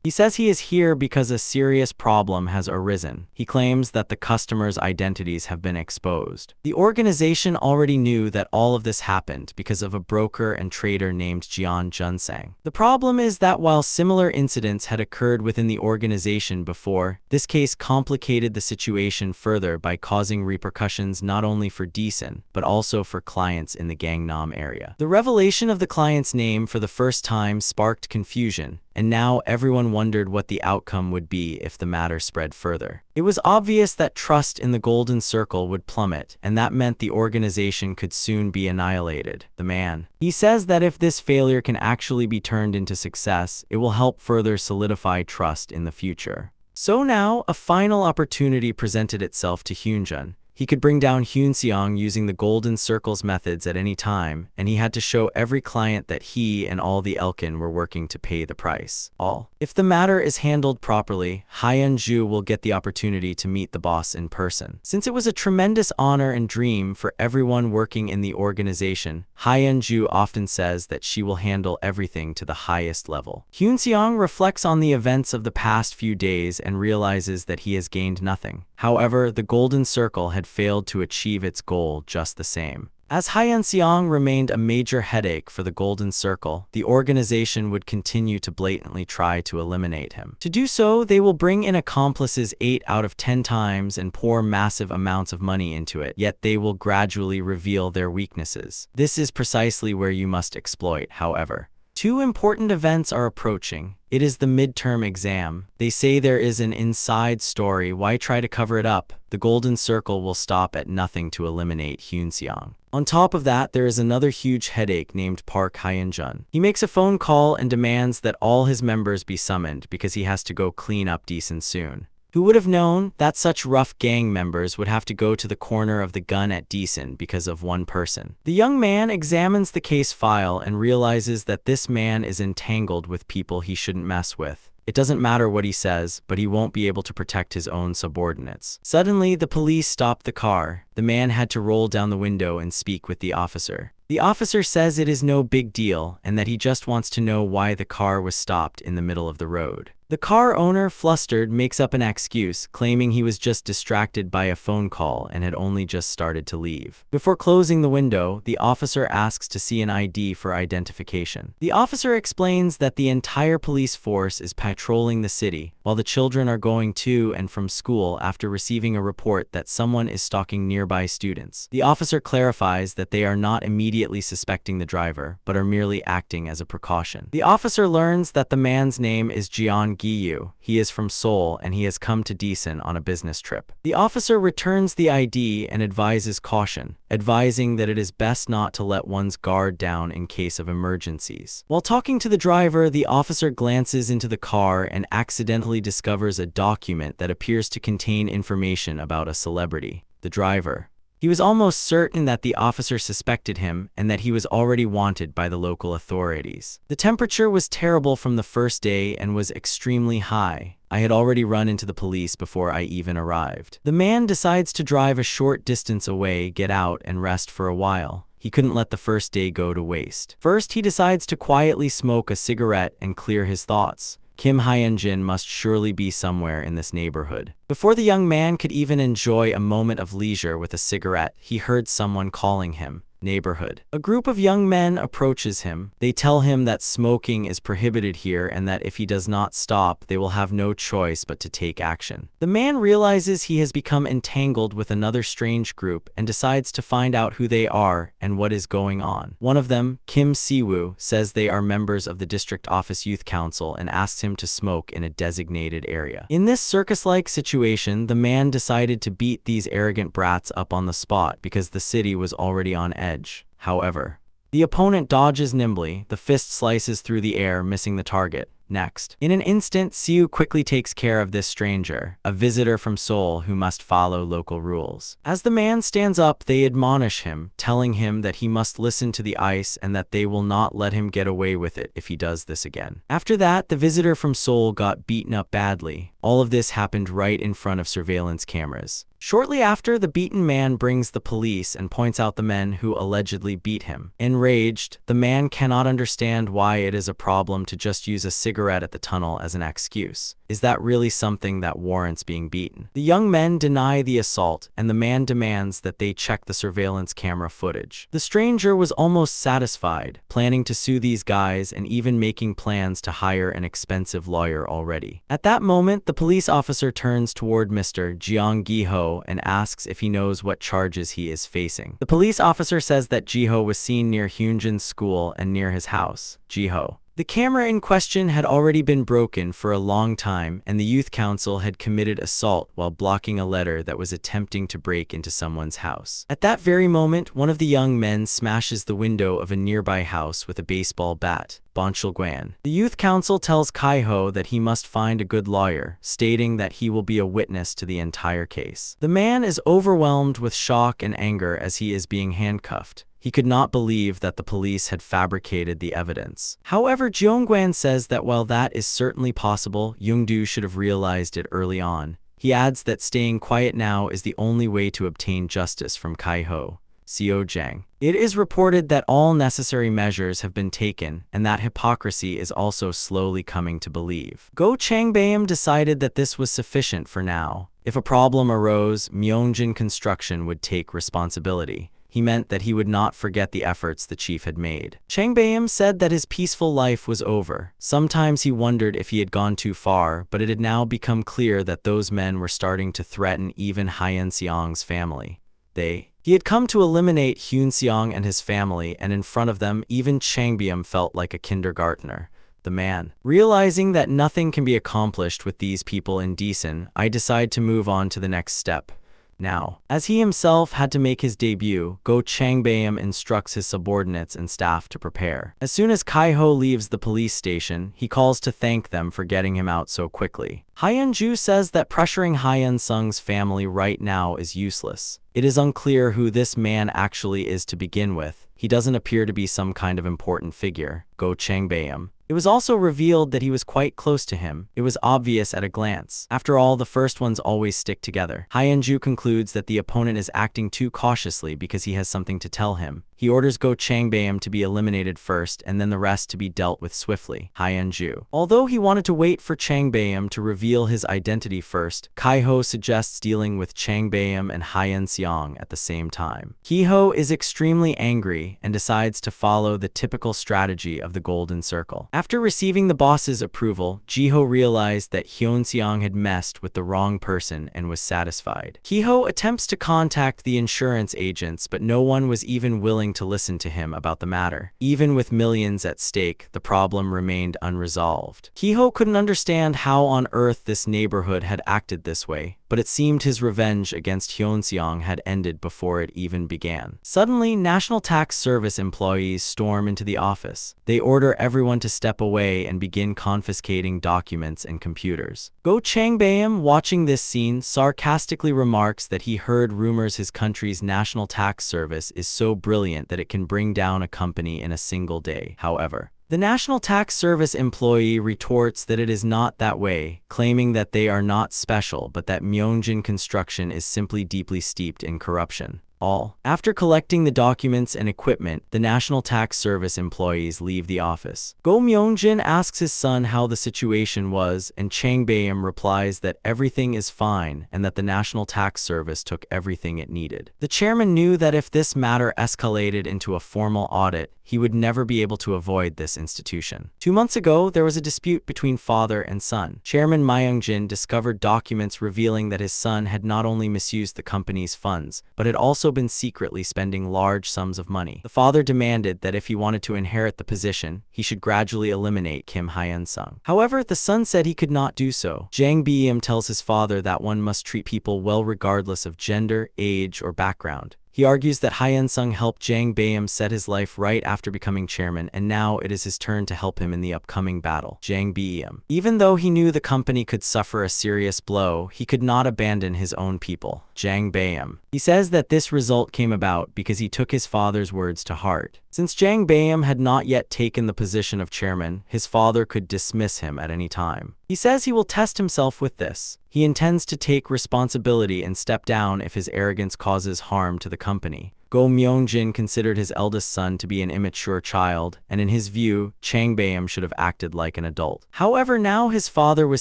Speaker 1: He says he is here because a serious problem has arisen. He claims that the customers' identities have been exposed. The organization already knew that all of this happened because of a broker and trader named Jeon Junsang. The problem is that while similar incidents had occurred within the organization before, this case complicated the situation further by causing repercussions not only for Deeson, but also for clients in the Gangnam area. The revelation of the client's name for the first time sparked confusion, and now everyone wondered what the outcome would be if the matter spread further. It was obvious that trust in the Golden Circle would plummet, and that meant the organization could soon be annihilated. The man. He says that if this failure can actually be turned into success, it will help further solidify trust in the future. So now, a final opportunity presented itself to Hyun-jun. He could bring down Hyun-seong using the Golden Circle's methods at any time, and he had to show every client that he and all the Elkin were working to pay the price. If the matter is handled properly, Hyun-ju will get the opportunity to meet the boss in person. Since it was a tremendous honor and dream for everyone working in the organization, Hyun-ju often says that she will handle everything to the highest level. Hyun-seong reflects on the events of the past few days and realizes that he has gained nothing. However, the Golden Circle had failed to achieve its goal just the same. As Hyun-seong remained a major headache for the Golden Circle, the organization would continue to blatantly try to eliminate him. To do so, they will bring in accomplices 8 out of 10 times and pour massive amounts of money into it, yet they will gradually reveal their weaknesses. This is precisely where you must exploit, however. 2 important events are approaching. It is the midterm exam. They say there is an inside story. Why try to cover it up? The Golden Circle will stop at nothing to eliminate Hyun-seong. On top of that, there is another huge headache named Park Hyun-jun. He makes a phone call and demands that all his members be summoned because he has to go clean up Deeson soon. Who would have known that such rough gang members would have to go to the corner of the gun at Deeson because of one person? The young man examines the case file and realizes that this man is entangled with people he shouldn't mess with. It doesn't matter what he says, but he won't be able to protect his own subordinates. Suddenly, the police stopped the car. The man had to roll down the window and speak with the officer. The officer says it is no big deal and that he just wants to know why the car was stopped in the middle of the road. The car owner, flustered, makes up an excuse, claiming he was just distracted by a phone call and had only just started to leave. Before closing the window, the officer asks to see an ID for identification. The officer explains that the entire police force is patrolling the city, while the children are going to and from school after receiving a report that someone is stalking nearby students. The officer clarifies that they are not immediately suspecting the driver, but are merely acting as a precaution. The officer learns that the man's name is Jeon Gi-yu. He is from Seoul and he has come to Deeson on a business trip. The officer returns the ID and advises caution, advising that it is best not to let one's guard down in case of emergencies. While talking to the driver, the officer glances into the car and accidentally discovers a document that appears to contain information about a celebrity. The driver. He was almost certain that the officer suspected him and that he was already wanted by the local authorities. The temperature was terrible from the first day and was extremely high. I had already run into the police before I even arrived. The man decides to drive a short distance away, get out, and rest for a while. He couldn't let the first day go to waste. First, he decides to quietly smoke a cigarette and clear his thoughts. Kim Hyun-jin must surely be somewhere in this neighborhood. Before the young man could even enjoy a moment of leisure with a cigarette, he heard someone calling him. Neighborhood. A group of young men approaches him. They tell him that smoking is prohibited here and that if he does not stop, they will have no choice but to take action. The man realizes he has become entangled with another strange group and decides to find out who they are and what is going on. One of them, Kim Siwoo, says they are members of the district office youth council and asks him to smoke in a designated area. In this circus-like situation, the man decided to beat these arrogant brats up on the spot because the city was already on edge. However, the opponent dodges nimbly, the fist slices through the air, missing the target. Next, in an instant, Siu quickly takes care of this stranger, a visitor from Seoul who must follow local rules. As the man stands up, they admonish him, telling him that he must listen to the ice and that they will not let him get away with it if he does this again. After that, the visitor from Seoul got beaten up badly. All of this happened right in front of surveillance cameras. Shortly after, the beaten man brings the police and points out the men who allegedly beat him. Enraged, the man cannot understand why it is a problem to just use a cigarette at the tunnel as an excuse. Is that really something that warrants being beaten? The young men deny the assault, and the man demands that they check the surveillance camera footage. The stranger was almost satisfied, planning to sue these guys and even making plans to hire an expensive lawyer already. At that moment, the police officer turns toward Mr. Jeong Gi-ho and asks if he knows what charges he is facing. The police officer says that Ji-ho was seen near Hyunjin's school and near his house. Ji-ho. The camera in question had already been broken for a long time, and the youth council had committed assault while blocking a letter that was attempting to break into someone's house. At that very moment, one of the young men smashes the window of a nearby house with a baseball bat. Bonchulguan. The youth council tells Kai-ho that he must find a good lawyer, stating that he will be a witness to the entire case. The man is overwhelmed with shock and anger as he is being handcuffed. He could not believe that the police had fabricated the evidence. However, Jeongguan says that while that is certainly possible, Yoongdu should have realized it early on. He adds that staying quiet now is the only way to obtain justice from Kai-ho. Seojang. It is reported that all necessary measures have been taken, and that hypocrisy is also slowly coming to believe. Go Changbayam decided that this was sufficient for now. If a problem arose, Myeongjin Construction would take responsibility. He meant that he would not forget the efforts the chief had made. Changbayam said that his peaceful life was over. Sometimes he wondered if he had gone too far, but it had now become clear that those men were starting to threaten even Hyun Seong's family. He had come to eliminate Hyun Seong and his family, and in front of them, even Changbayam felt like a kindergartner. The man. Realizing that nothing can be accomplished with these people in Deason, I decide to move on to the next step. Now, as he himself had to make his debut, Go Changbayam instructs his subordinates and staff to prepare. As soon as Kai-ho leaves the police station, he calls to thank them for getting him out so quickly. Hyun-ju says that pressuring Hyun Sung's family right now is useless. It is unclear who this man actually is to begin with. He doesn't appear to be some kind of important figure. Go Changbayam. It was also revealed that he was quite close to him. It was obvious at a glance. After all, the first ones always stick together. Hyun-ju concludes that the opponent is acting too cautiously because he has something to tell him. He orders Go Changbayam to be eliminated first and then the rest to be dealt with swiftly. Hyun-ju. Although he wanted to wait for Changbayam to reveal his identity first, Kai-ho suggests dealing with Changbayam and Hyun Seong at the same time. Ki-ho is extremely angry and decides to follow the typical strategy of the Golden Circle. After receiving the boss's approval, Ji-ho realized that Hyun Seong had messed with the wrong person and was satisfied. Ki-ho attempts to contact the insurance agents, but no one was even willing to listen to him about the matter. Even with millions at stake, the problem remained unresolved. Ki-ho couldn't understand how on earth this neighborhood had acted this way, but it seemed his revenge against Hyun Seong had ended before it even began. Suddenly, National Tax Service employees storm into the office. They order everyone to step away and begin confiscating documents and computers. Go Changbayam, watching this scene, sarcastically remarks that he heard rumors his country's National Tax Service is so brilliant that it can bring down a company in a single day. However, the National Tax Service employee retorts that it is not that way, claiming that they are not special but that Myeongjin Construction is simply deeply steeped in corruption. all. After collecting the documents and equipment, the National Tax Service employees leave the office. Go Myungjin asks his son how the situation was, and Chang Bayam replies that everything is fine and that the National Tax Service took everything it needed. The chairman knew that if this matter escalated into a formal audit, he would never be able to avoid this institution. 2 months ago, there was a dispute between father and son. Chairman Myungjin discovered documents revealing that his son had not only misused the company's funds, but had also been secretly spending large sums of money. The father demanded that if he wanted to inherit the position, he should gradually eliminate Kim Hyun-sung. However, the son said he could not do so. Jang Beam tells his father that one must treat people well regardless of gender, age, or background. He argues that Hyun-sung helped Jang Bayam set his life right after becoming chairman, and now it is his turn to help him in the upcoming battle. Jang Bayam. Even though he knew the company could suffer a serious blow, he could not abandon his own people. Jang Bayam. He says that this result came about because he took his father's words to heart. Since Jang Bayam had not yet taken the position of chairman, his father could dismiss him at any time. He says he will test himself with this. He intends to take responsibility and step down if his arrogance causes harm to the company. Go Myungjin considered his eldest son to be an immature child, and in his view, Chang Bayam should have acted like an adult. However, now his father was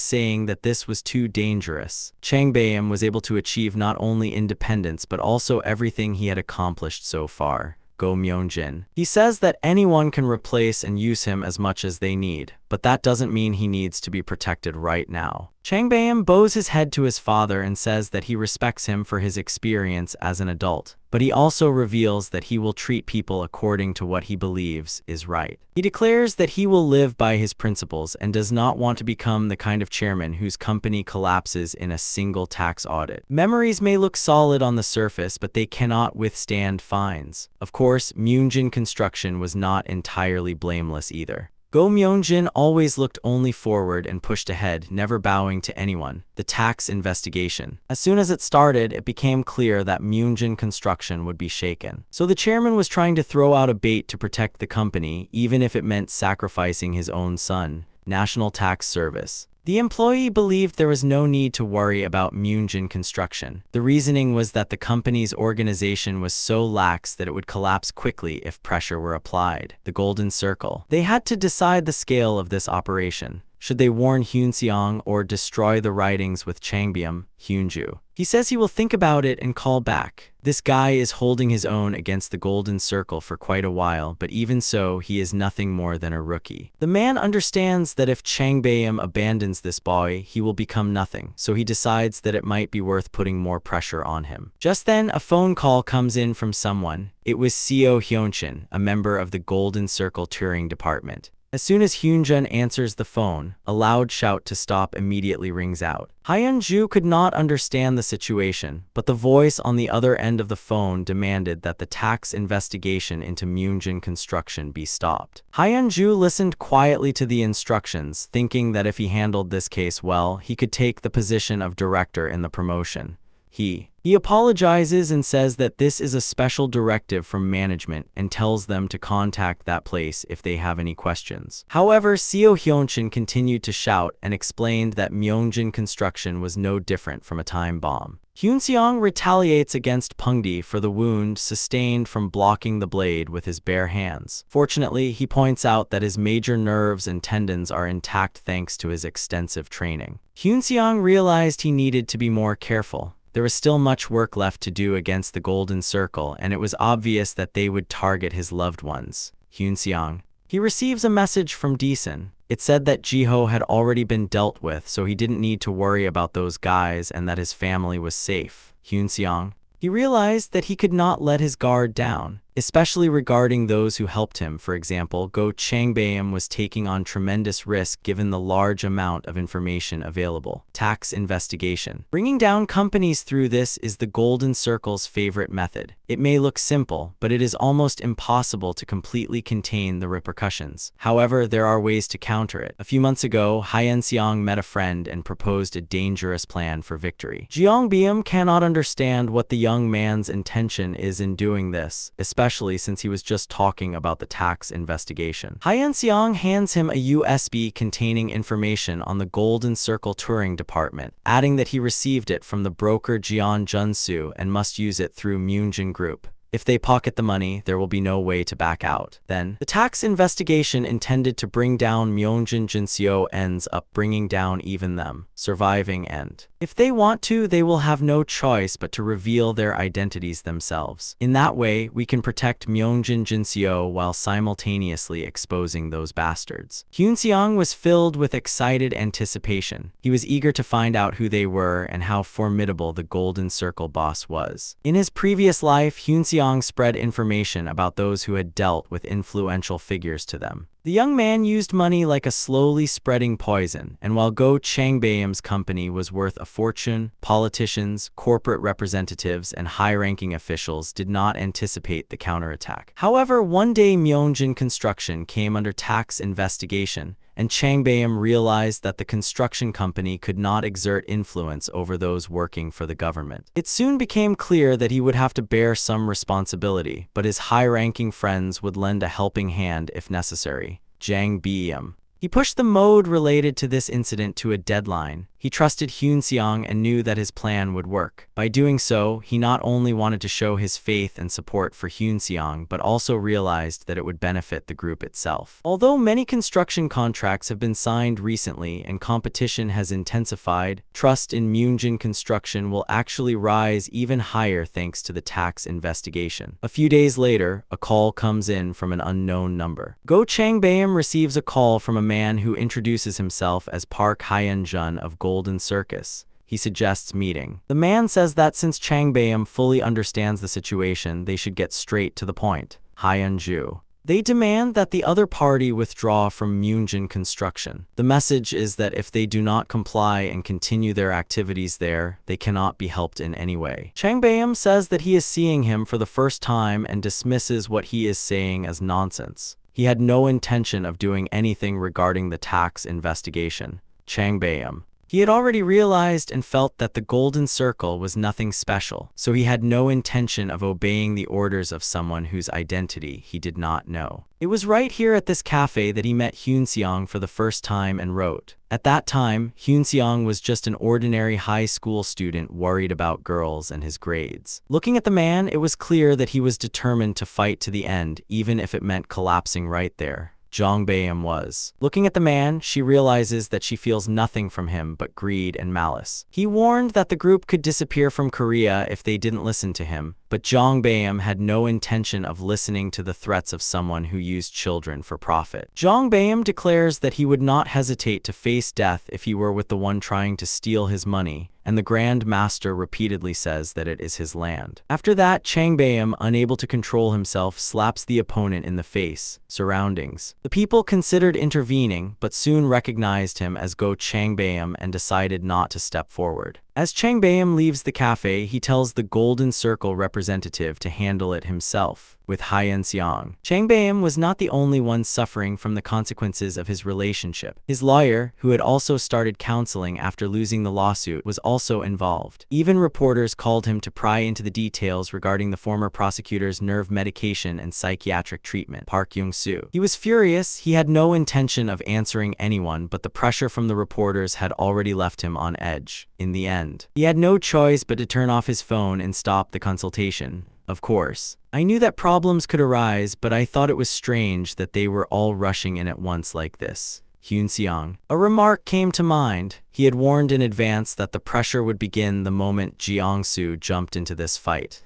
Speaker 1: saying that this was too dangerous. Chang Bayam was able to achieve not only independence but also everything he had accomplished so far. Go Myungjin. He says that anyone can replace and use him as much as they need, but that doesn't mean he needs to be protected right now. Chang Bayam bows his head to his father and says that he respects him for his experience as an adult, but he also reveals that he will treat people according to what he believes is right. He declares that he will live by his principles and does not want to become the kind of chairman whose company collapses in a single tax audit. Memories may look solid on the surface, but they cannot withstand fines. Of course, Myungjin Construction was not entirely blameless either. Go Myungjin always looked only forward and pushed ahead, never bowing to anyone. The tax investigation. As soon as it started, it became clear that Myungjin Construction would be shaken. So the chairman was trying to throw out a bait to protect the company, even if it meant sacrificing his own son. National Tax Service. The employee believed there was no need to worry about Myungjin Construction. The reasoning was that the company's organization was so lax that it would collapse quickly if pressure were applied. The Golden Circle. They had to decide the scale of this operation. Should they warn Hyun-seong or destroy the writings with Changbyum, Hyunju? He says he will think about it and call back. This guy is holding his own against the Golden Circle for quite a while, but even so, he is nothing more than a rookie. The man understands that if Changbyum abandons this boy, he will become nothing, so he decides that it might be worth putting more pressure on him. Just then, a phone call comes in from someone. It was Seo Hyunshin, a member of the Golden Circle touring department. As soon as Hyunjun answers the phone, a loud shout to stop immediately rings out. Hyunju could not understand the situation, but the voice on the other end of the phone demanded that the tax investigation into Myunjin Construction be stopped. Hyunju listened quietly to the instructions, thinking that if he handled this case well, he could take the position of director in the promotion. He apologizes and says that this is a special directive from management and tells them to contact that place if they have any questions. However, Seo Hyunshin continued to shout and explained that Myunjin Construction was no different from a time bomb. Hyun-seong retaliates against Pungdi for the wound sustained from blocking the blade with his bare hands. Fortunately, he points out that his major nerves and tendons are intact thanks to his extensive training. Hyun-seong realized he needed to be more careful. There was still much work left to do against the Golden Circle, and it was obvious that they would target his loved ones. Hyun-seong. He receives a message from Deesun. It said that Jiho had already been dealt with, so he didn't need to worry about those guys and that his family was safe. Hyun-seong. He realized that he could not let his guard down, especially regarding those who helped him. For example, Go Changbyum was taking on tremendous risk given the large amount of information available. Tax investigation. Bringing down companies through this is the Golden Circle's favorite method. It may look simple, but it is almost impossible to completely contain the repercussions. However, there are ways to counter it. A few months ago, Hyun-seong met a friend and proposed a dangerous plan for victory. Jeongbyum cannot understand what the young man's intention is in doing this, especially especially since he was just talking about the tax investigation. Hyun-seong hands him a USB containing information on the Golden Circle touring department, adding that he received it from the broker Jeon Junsu and must use it through Myunjin Group. If they pocket the money, there will be no way to back out. Then, the tax investigation intended to bring down Myunjin Jinseo ends up bringing down even them, surviving and if they want to, they will have no choice but to reveal their identities themselves. In that way, we can protect Myunjin Jinseo while simultaneously exposing those bastards. Hyun-seong was filled with excited anticipation. He was eager to find out who they were and how formidable the Golden Circle boss was. In his previous life, Hyun-seong spread information about those who had dealt with influential figures to them. The young man used money like a slowly spreading poison, and while Go Changbaem's company was worth a fortune, politicians, corporate representatives, and high-ranking officials did not anticipate the counterattack. However, one day Myunjin Construction came under tax investigation, and Changbaem realized that the construction company could not exert influence over those working for the government. It soon became clear that he would have to bear some responsibility, but his high-ranking friends would lend a helping hand if necessary. Jang Beam. He pushed the mode related to this incident to a deadline. He trusted Hyun-seong and knew that his plan would work. By doing so, he not only wanted to show his faith and support for Hyun-seong, but also realized that it would benefit the group itself. Although many construction contracts have been signed recently and competition has intensified, trust in Myunjin Construction will actually rise even higher thanks to the tax investigation. A few days later, a call comes in from an unknown number. Go Changbaem receives a call from a man who introduces himself as Park Hyun-jun of Golden Circus. He suggests meeting. The man says that since Changbaem fully understands the situation, they should get straight to the point. Hyun-ju. They demand that the other party withdraw from Myunjin Construction. The message is that if they do not comply and continue their activities there, they cannot be helped in any way. Changbaem says that he is seeing him for the first time and dismisses what he is saying as nonsense. He had no intention of doing anything regarding the tax investigation. Changbaem. He had already realized and felt that the Golden Circle was nothing special, so he had no intention of obeying the orders of someone whose identity he did not know. It was right here at this cafe that he met Hyun-seong for the first time and wrote. At that time, Hyun-seong was just an ordinary high school student worried about girls and his grades. Looking at the man, it was clear that he was determined to fight to the end, even if it meant collapsing right there. Changbaem was. Looking at the man, she realizes that she feels nothing from him but greed and malice. He warned that the group could disappear from Korea if they didn't listen to him, but Changbaem had no intention of listening to the threats of someone who used children for profit. Changbaem declares that he would not hesitate to face death if he were with the one trying to steal his money, and the Grand Master repeatedly says that it is his land. After that, Changbaem, unable to control himself, slaps the opponent in the face. Surroundings. The people considered intervening, but soon recognized him as Go Changbaem and decided not to step forward. As Changbaem leaves the cafe, he tells the Golden Circle representative to handle it himself, with Hyun-seong. Changbaem was not the only one suffering from the consequences of his relationship. His lawyer, who had also started counseling after losing the lawsuit, was also involved. Even reporters called him to pry into the details regarding the former prosecutor's nerve medication and psychiatric treatment. Park Young-soo. He was furious. He had no intention of answering anyone, but the pressure from the reporters had already left him on edge. In the end, he had no choice but to turn off his phone and stop the consultation. Of course, I knew that problems could arise, but I thought it was strange that they were all rushing in at once like this. Hyun-seong. A remark came to mind. He had warned in advance that the pressure would begin the moment Jeong-soo jumped into this fight.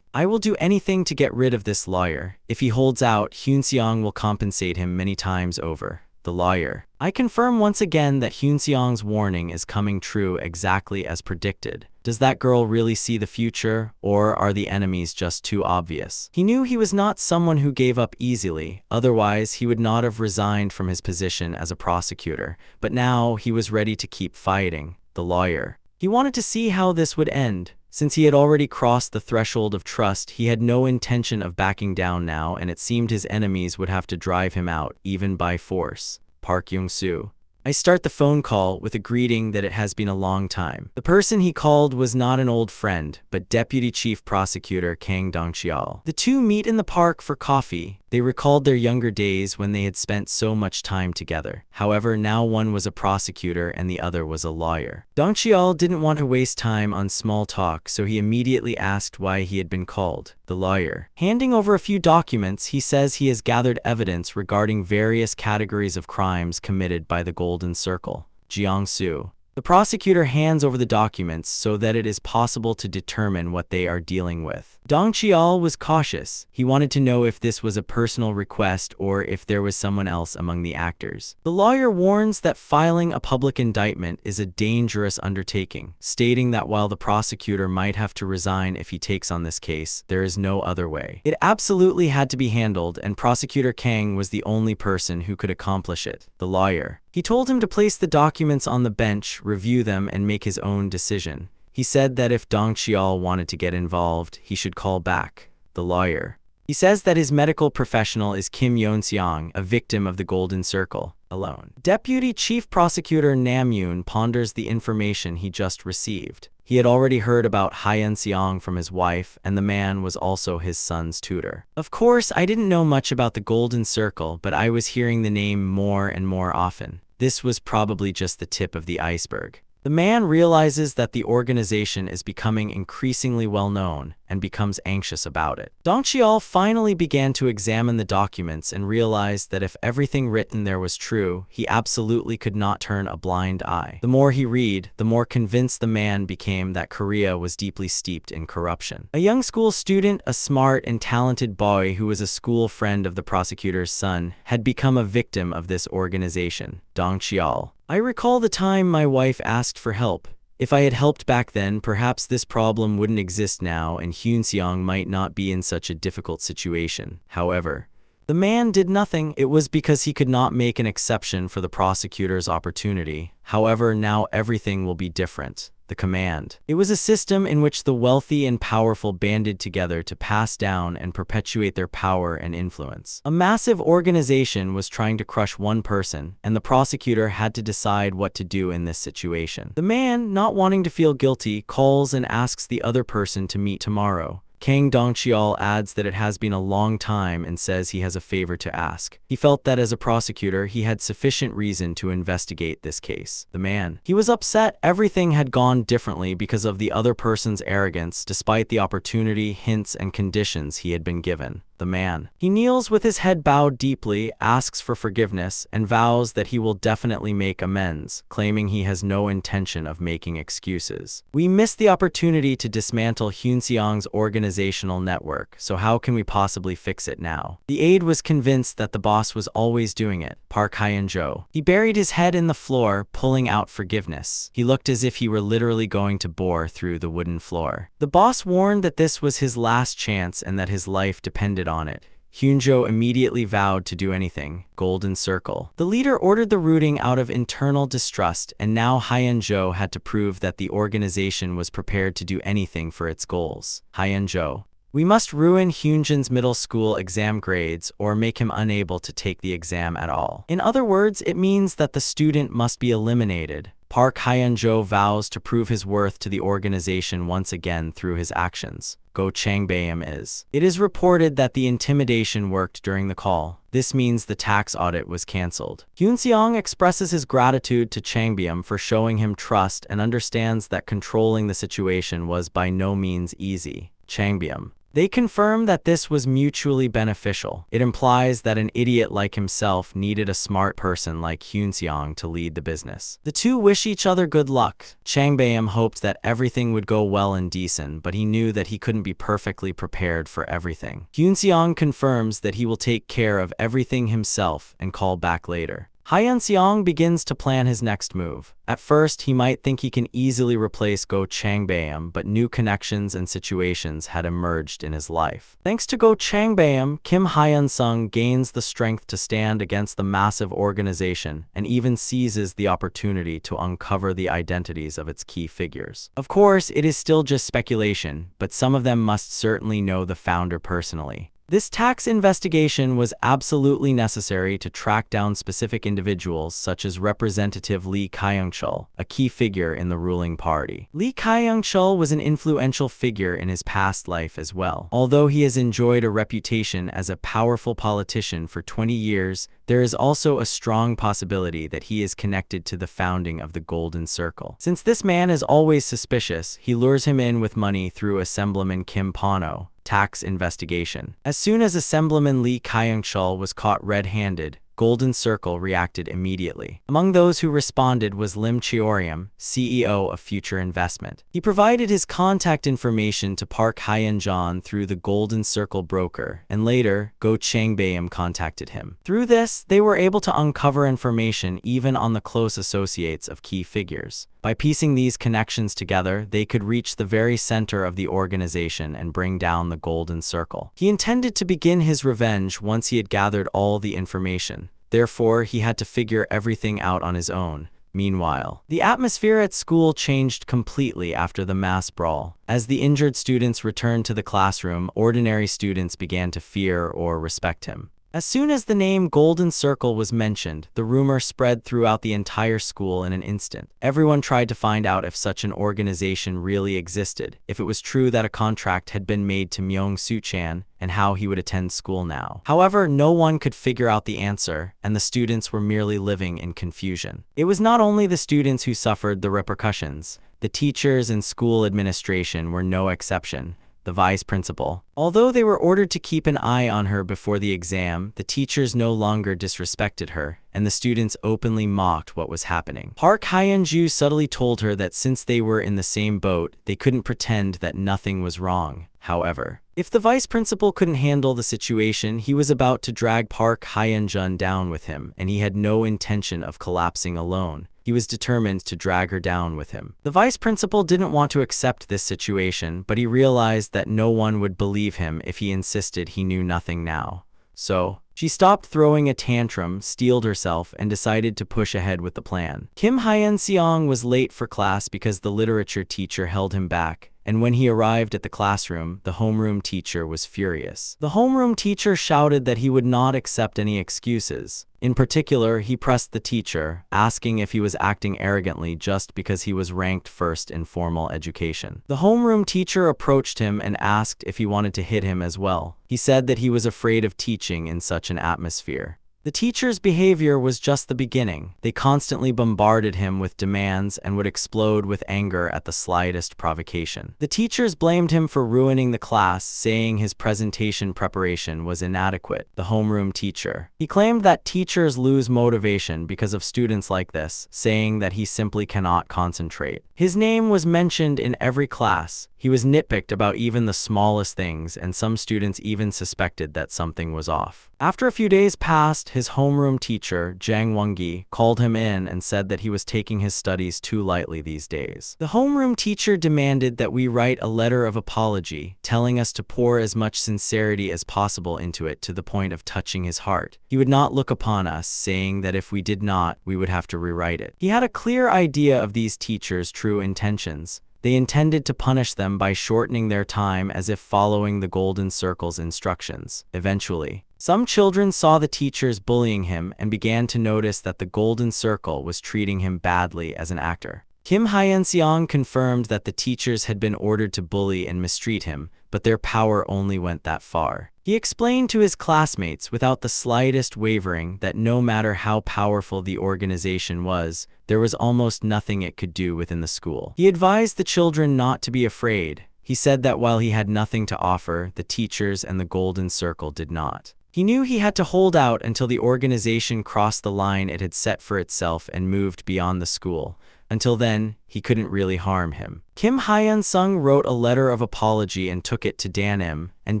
Speaker 1: I will do anything to get rid of this lawyer. If he holds out, Hyun-seong will compensate him many times over. The lawyer. I confirm once again that Hyun-seong's warning is coming true exactly as predicted. Does that girl really see the future, or are the enemies just too obvious? He knew he was not someone who gave up easily, otherwise he would not have resigned from his position as a prosecutor, but now he was ready to keep fighting. The lawyer. He wanted to see how this would end. Since he had already crossed the threshold of trust, he had no intention of backing down now, and it seemed his enemies would have to drive him out, even by force. Park Young-soo. I start the phone call with a greeting that it has been a long time. The person he called was not an old friend, but Deputy Chief Prosecutor Kang Dongchial. The two meet in the park for coffee. They recalled their younger days when they had spent so much time together. However, now one was a prosecutor and the other was a lawyer. Dongchial didn't want to waste time on small talk, so he immediately asked why he had been called. The lawyer, handing over a few documents, he says he has gathered evidence regarding various categories of crimes committed by the Golden Circle, Jiangsu. The prosecutor hands over the documents so that it is possible to determine what they are dealing with. Dongchial was cautious. He wanted to know if this was a personal request or if there was someone else among the actors. The lawyer warns that filing a public indictment is a dangerous undertaking, stating that while the prosecutor might have to resign if he takes on this case, there is no other way. It absolutely had to be handled, and Prosecutor Kang was the only person who could accomplish it. The lawyer. He told him to place the documents on the bench, review them, and make his own decision. He said that if Dongchial wanted to get involved, he should call back. The lawyer. He says that his medical professional is Kim Yeon-seong, a victim of the Golden Circle, alone. Deputy Chief Prosecutor Namyoon ponders the information he just received. He had already heard about Hyun-seong from his wife, and the man was also his son's tutor. Of course, I didn't know much about the Golden Circle, but I was hearing the name more and more often. This was probably just the tip of the iceberg. The man realizes that the organization is becoming increasingly well-known and becomes anxious about it. Dongchial finally began to examine the documents and realized that if everything written there was true, he absolutely could not turn a blind eye. The more he read, the more convinced the man became that Korea was deeply steeped in corruption. A young school student, a smart and talented boy who was a school friend of the prosecutor's son, had become a victim of this organization. Dongchial. I recall the time my wife asked for help. If I had helped back then, perhaps this problem wouldn't exist now and Hyun-seong might not be in such a difficult situation. However, the man did nothing. It was because he could not make an exception for the prosecutor's opportunity. However, now everything will be different. The command. It was a system in which the wealthy and powerful banded together to pass down and perpetuate their power and influence. A massive organization was trying to crush one person, and the prosecutor had to decide what to do in this situation. The man, not wanting to feel guilty, calls and asks the other person to meet tomorrow. Kang Dongchial adds that it has been a long time and says he has a favor to ask. He felt that as a prosecutor, he had sufficient reason to investigate this case. The man. He was upset. Everything had gone differently because of the other person's arrogance, despite the opportunity, hints, and conditions he had been given. The man. He kneels with his head bowed deeply, asks for forgiveness, and vows that he will definitely make amends, claiming he has no intention of making excuses. We missed the opportunity to dismantle Hyun-seong's organizational network, so how can we possibly fix it now? The aide was convinced that the boss was always doing it. Park Hyun-jo. He buried his head in the floor, pulling out forgiveness. He looked as if he were literally going to bore through the wooden floor. The boss warned that this was his last chance and that his life depended on it. Hyun-jo immediately vowed to do anything. Golden Circle. The leader ordered the rooting out of internal distrust, and now Hyun-jo had to prove that the organization was prepared to do anything for its goals. Hyun-jo. We must ruin Hyunjin's middle school exam grades or make him unable to take the exam at all. In other words, it means that the student must be eliminated. Park Hyun-jo vows to prove his worth to the organization once again through his actions. Go Changbayam is. It is reported that the intimidation worked during the call. This means the tax audit was cancelled. Hyun-seong expresses his gratitude to Changbayam for showing him trust and understands that controlling the situation was by no means easy. Changbayam. They confirm that this was mutually beneficial. It implies that an idiot like himself needed a smart person like Hyun-seong to lead the business. The two wish each other good luck. Changbayam hoped that everything would go well and decent, but he knew that he couldn't be perfectly prepared for everything. Hyun-seong confirms that he will take care of everything himself and call back later. Hyun-seong begins to plan his next move. At first, he might think he can easily replace Go Changbayam, but new connections and situations had emerged in his life. Thanks to Go Changbayam, Kim Hyun-sung gains the strength to stand against the massive organization and even seizes the opportunity to uncover the identities of its key figures. Of course, it is still just speculation, but some of them must certainly know the founder personally. This tax investigation was absolutely necessary to track down specific individuals such as Representative Lee Kyung-chul, a key figure in the ruling party. Lee Kyung-chul was an influential figure in his past life as well. Although he has enjoyed a reputation as a powerful politician for 20 years, there is also a strong possibility that he is connected to the founding of the Golden Circle. Since this man is always suspicious, he lures him in with money through Assemblyman Kim Pano. Tax investigation. As soon as Assemblyman Lee Kyung-chul was caught red-handed, Golden Circle reacted immediately. Among those who responded was Lim Cheoriam, CEO of Future Investment. He provided his contact information to Park Hyun-jon through the Golden Circle broker, and later, Go Chang-bayam contacted him. Through this, they were able to uncover information even on the close associates of key figures. By piecing these connections together, they could reach the very center of the organization and bring down the Golden Circle. He intended to begin his revenge once he had gathered all the information. Therefore, he had to figure everything out on his own. Meanwhile, the atmosphere at school changed completely after the mass brawl. As the injured students returned to the classroom, ordinary students began to fear or respect him. As soon as the name Golden Circle was mentioned, the rumor spread throughout the entire school in an instant. Everyone tried to find out if such an organization really existed, if it was true that a contract had been made to Myung-soo Chan, and how he would attend school now. However, no one could figure out the answer, and the students were merely living in confusion. It was not only the students who suffered the repercussions. The teachers and school administration were no exception. The vice principal. Although they were ordered to keep an eye on her before the exam, the teachers no longer disrespected her, and the students openly mocked what was happening. Park Hyun-ju subtly told her that since they were in the same boat, they couldn't pretend that nothing was wrong. However, if the vice principal couldn't handle the situation, he was about to drag Park Hyun-jun down with him, and he had no intention of collapsing alone. He was determined to drag her down with him. The vice principal didn't want to accept this situation, but he realized that no one would believe him if he insisted he knew nothing now. So, she stopped throwing a tantrum, steeled herself, and decided to push ahead with the plan. Kim Hyun-seong was late for class because the literature teacher held him back, and when he arrived at the classroom, the homeroom teacher was furious. The homeroom teacher shouted that he would not accept any excuses. In particular, he pressed the teacher, asking if he was acting arrogantly just because he was ranked first in formal education. The homeroom teacher approached him and asked if he wanted to hit him as well. He said that he was afraid of teaching in such an atmosphere. The teacher's behavior was just the beginning. They constantly bombarded him with demands and would explode with anger at the slightest provocation. The teachers blamed him for ruining the class, saying his presentation preparation was inadequate. The homeroom teacher. He claimed that teachers lose motivation because of students like this, saying that he simply cannot concentrate. His name was mentioned in every class. He was nitpicked about even the smallest things, and some students even suspected that something was off. After a few days passed, his homeroom teacher, Jang Won-gi, called him in and said that he was taking his studies too lightly these days. The homeroom teacher demanded that we write a letter of apology, telling us to pour as much sincerity as possible into it to the point of touching his heart. He would not look upon us, saying that if we did not, we would have to rewrite it. He had a clear idea of these teachers' true intentions. They intended to punish them by shortening their time as if following the Golden Circle's instructions. Eventually, some children saw the teachers bullying him and began to notice that the Golden Circle was treating him badly as an actor. Kim Hyun-seong confirmed that the teachers had been ordered to bully and mistreat him, but their power only went that far. He explained to his classmates without the slightest wavering that no matter how powerful the organization was, there was almost nothing it could do within the school. He advised the children not to be afraid. He said that while he had nothing to offer, the teachers and the Golden Circle did not. He knew he had to hold out until the organization crossed the line it had set for itself and moved beyond the school. Until then, he couldn't really harm him. Kim Hyun-sung wrote a letter of apology and took it to Dan-im, and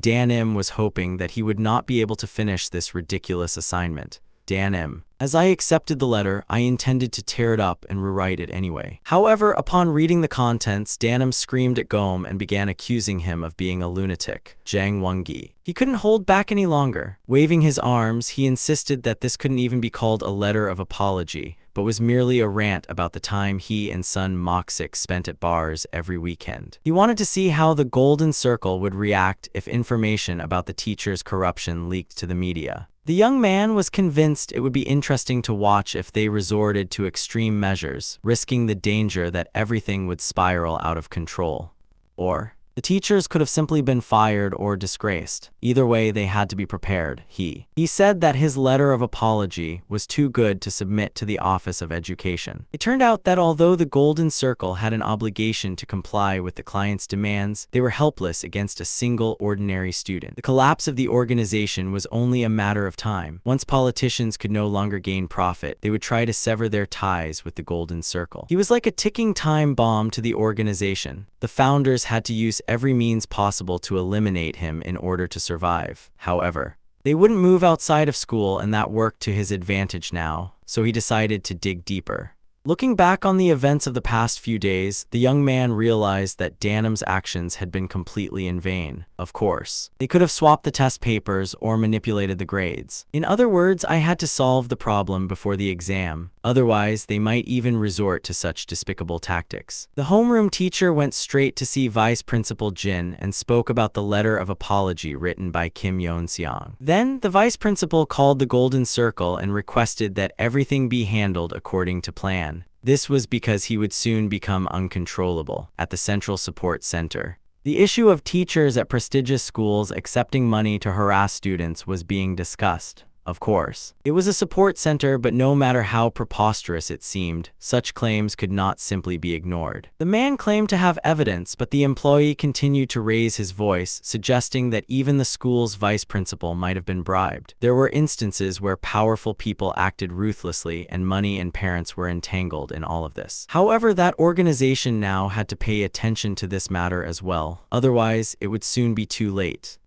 Speaker 1: Dan-im was hoping that he would not be able to finish this ridiculous assignment. Dan-im. As I accepted the letter, I intended to tear it up and rewrite it anyway. However, upon reading the contents, Dan-im screamed at Gom and began accusing him of being a lunatic. Jang Won-gi. He couldn't hold back any longer. Waving his arms, he insisted that this couldn't even be called a letter of apology, but was merely a rant about the time he and son Moxic spent at bars every weekend. He wanted to see how the Golden Circle would react if information about the teacher's corruption leaked to the media. The young man was convinced it would be interesting to watch if they resorted to extreme measures, risking the danger that everything would spiral out of control. Or the teachers could have simply been fired or disgraced. Either way, they had to be prepared. He said that his letter of apology was too good to submit to the Office of Education. It turned out that although the Golden Circle had an obligation to comply with the client's demands, they were helpless against a single ordinary student. The collapse of the organization was only a matter of time. Once politicians could no longer gain profit, they would try to sever their ties with the Golden Circle. He was like a ticking time bomb to the organization. The founders had to use every means possible to eliminate him in order to survive. However, they wouldn't move outside of school, and that worked to his advantage now, so he decided to dig deeper. Looking back on the events of the past few days, the young man realized that Danim's actions had been completely in vain. Of course, they could have swapped the test papers or manipulated the grades. In other words, I had to solve the problem before the exam. Otherwise, they might even resort to such despicable tactics. The homeroom teacher went straight to see Vice Principal Jin and spoke about the letter of apology written by Kim Yeon-seong. Then, the vice principal called the Golden Circle and requested that everything be handled according to plan. This was because he would soon become uncontrollable. At the Central Support Center, the issue of teachers at prestigious schools accepting money to harass students was being discussed. Of course, it was a support center, but no matter how preposterous it seemed, such claims could not simply be ignored. The man claimed to have evidence, but the employee continued to raise his voice, suggesting that even the school's vice principal might have been bribed. There were instances where powerful people acted ruthlessly, and money and parents were entangled in all of this. However, that organization now had to pay attention to this matter as well. Otherwise, it would soon be too late.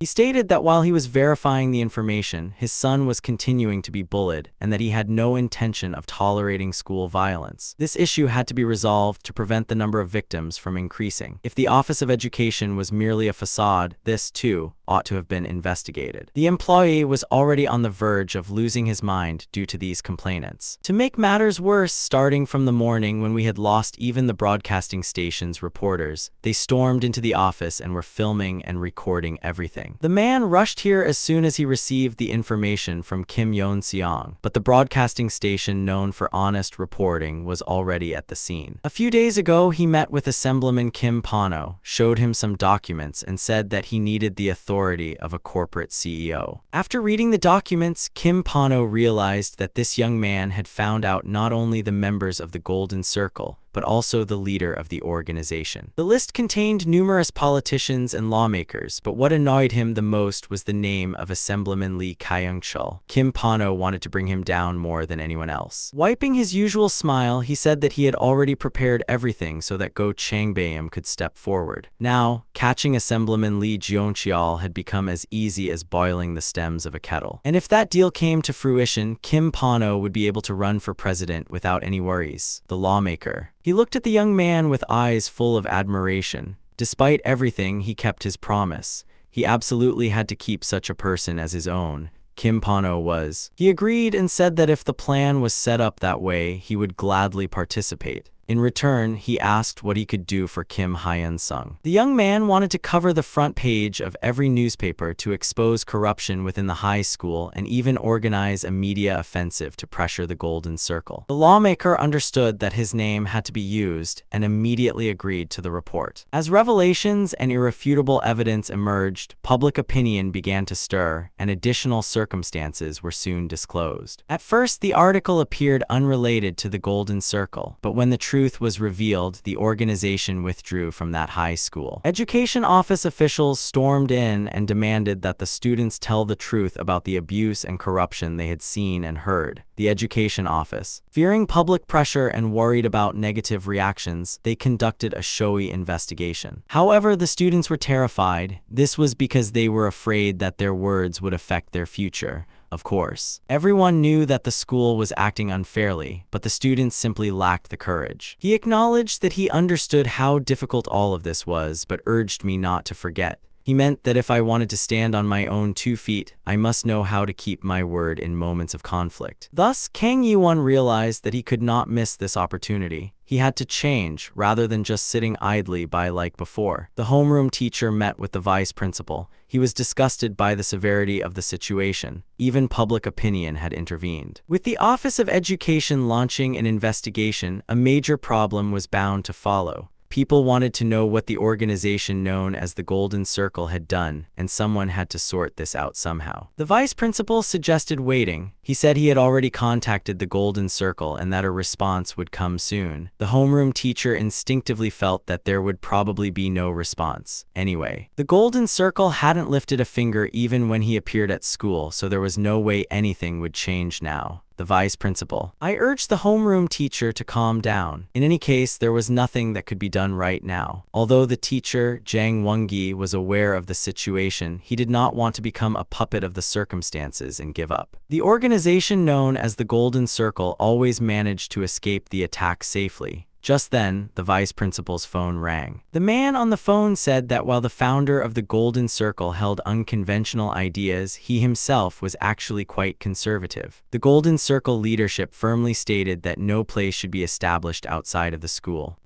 Speaker 1: He stated that while he was verifying the information, his son was continuing to be bullied and that he had no intention of tolerating school violence. This issue had to be resolved to prevent the number of victims from increasing. If the Office of Education was merely a facade, this, too, ought to have been investigated. The employee was already on the verge of losing his mind due to these complainants. To make matters worse, starting from the morning when we had lost even the broadcasting station's reporters, they stormed into the office and were filming and recording everything. The man rushed here as soon as he received the information from Kim Yeon-seong, but the broadcasting station known for honest reporting was already at the scene. A few days ago, he met with Assemblyman Kim Pano, showed him some documents, and said that he needed the authority of a corporate CEO. After reading the documents, Kim Pano realized that this young man had found out not only the members of the Golden Circle, but also the leader of the organization. The list contained numerous politicians and lawmakers, but what annoyed him the most was the name of Assemblyman Lee Kyung-chul. Kim Pano wanted to bring him down more than anyone else. Wiping his usual smile, he said that he had already prepared everything so that Go Changbayam could step forward. Now, catching Assemblyman Lee Jeoncheol had become as easy as boiling the stems of a kettle. And if that deal came to fruition, Kim Pano would be able to run for president without any worries. The lawmaker. He looked at the young man with eyes full of admiration. Despite everything, he kept his promise. He absolutely had to keep such a person as his own. Kim Pano was. He agreed and said that if the plan was set up that way, he would gladly participate. In return, he asked what he could do for Kim Hyun-sung. The young man wanted to cover the front page of every newspaper to expose corruption within the high school and even organize a media offensive to pressure the Golden Circle. The lawmaker understood that his name had to be used and immediately agreed to the report. As revelations and irrefutable evidence emerged, public opinion began to stir, and additional circumstances were soon disclosed. At first, the article appeared unrelated to the Golden Circle, but when the truth was revealed, the organization withdrew from that high school. Education office officials stormed in and demanded that the students tell the truth about the abuse and corruption they had seen and heard. The education office, fearing public pressure and worried about negative reactions, they conducted a showy investigation. However, the students were terrified. This was because they were afraid that their words would affect their future. Of course, everyone knew that the school was acting unfairly, but the students simply lacked the courage. He acknowledged that he understood how difficult all of this was, but urged me not to forget. He meant that if I wanted to stand on my own 2 feet, I must know how to keep my word in moments of conflict. Thus, Kang Yi-won realized that he could not miss this opportunity. He had to change, rather than just sitting idly by like before. The homeroom teacher met with the vice principal. He was disgusted by the severity of the situation. Even public opinion had intervened. With the Office of Education launching an investigation, a major problem was bound to follow. People wanted to know what the organization known as the Golden Circle had done, and someone had to sort this out somehow. The vice principal suggested waiting. He said he had already contacted the Golden Circle and that a response would come soon. The homeroom teacher instinctively felt that there would probably be no response. Anyway, the Golden Circle hadn't lifted a finger even when he appeared at school, so there was no way anything would change now. The vice principal. I urged the homeroom teacher to calm down. In any case, there was nothing that could be done right now. Although the teacher, Jang Won-gi, was aware of the situation, he did not want to become a puppet of the circumstances and give up. The organization known as the Golden Circle always managed to escape the attack safely. Just then, the vice principal's phone rang. The man on the phone said that while the founder of the Golden Circle held unconventional ideas, he himself was actually quite conservative. The Golden Circle leadership firmly stated that no place should be established outside of the school.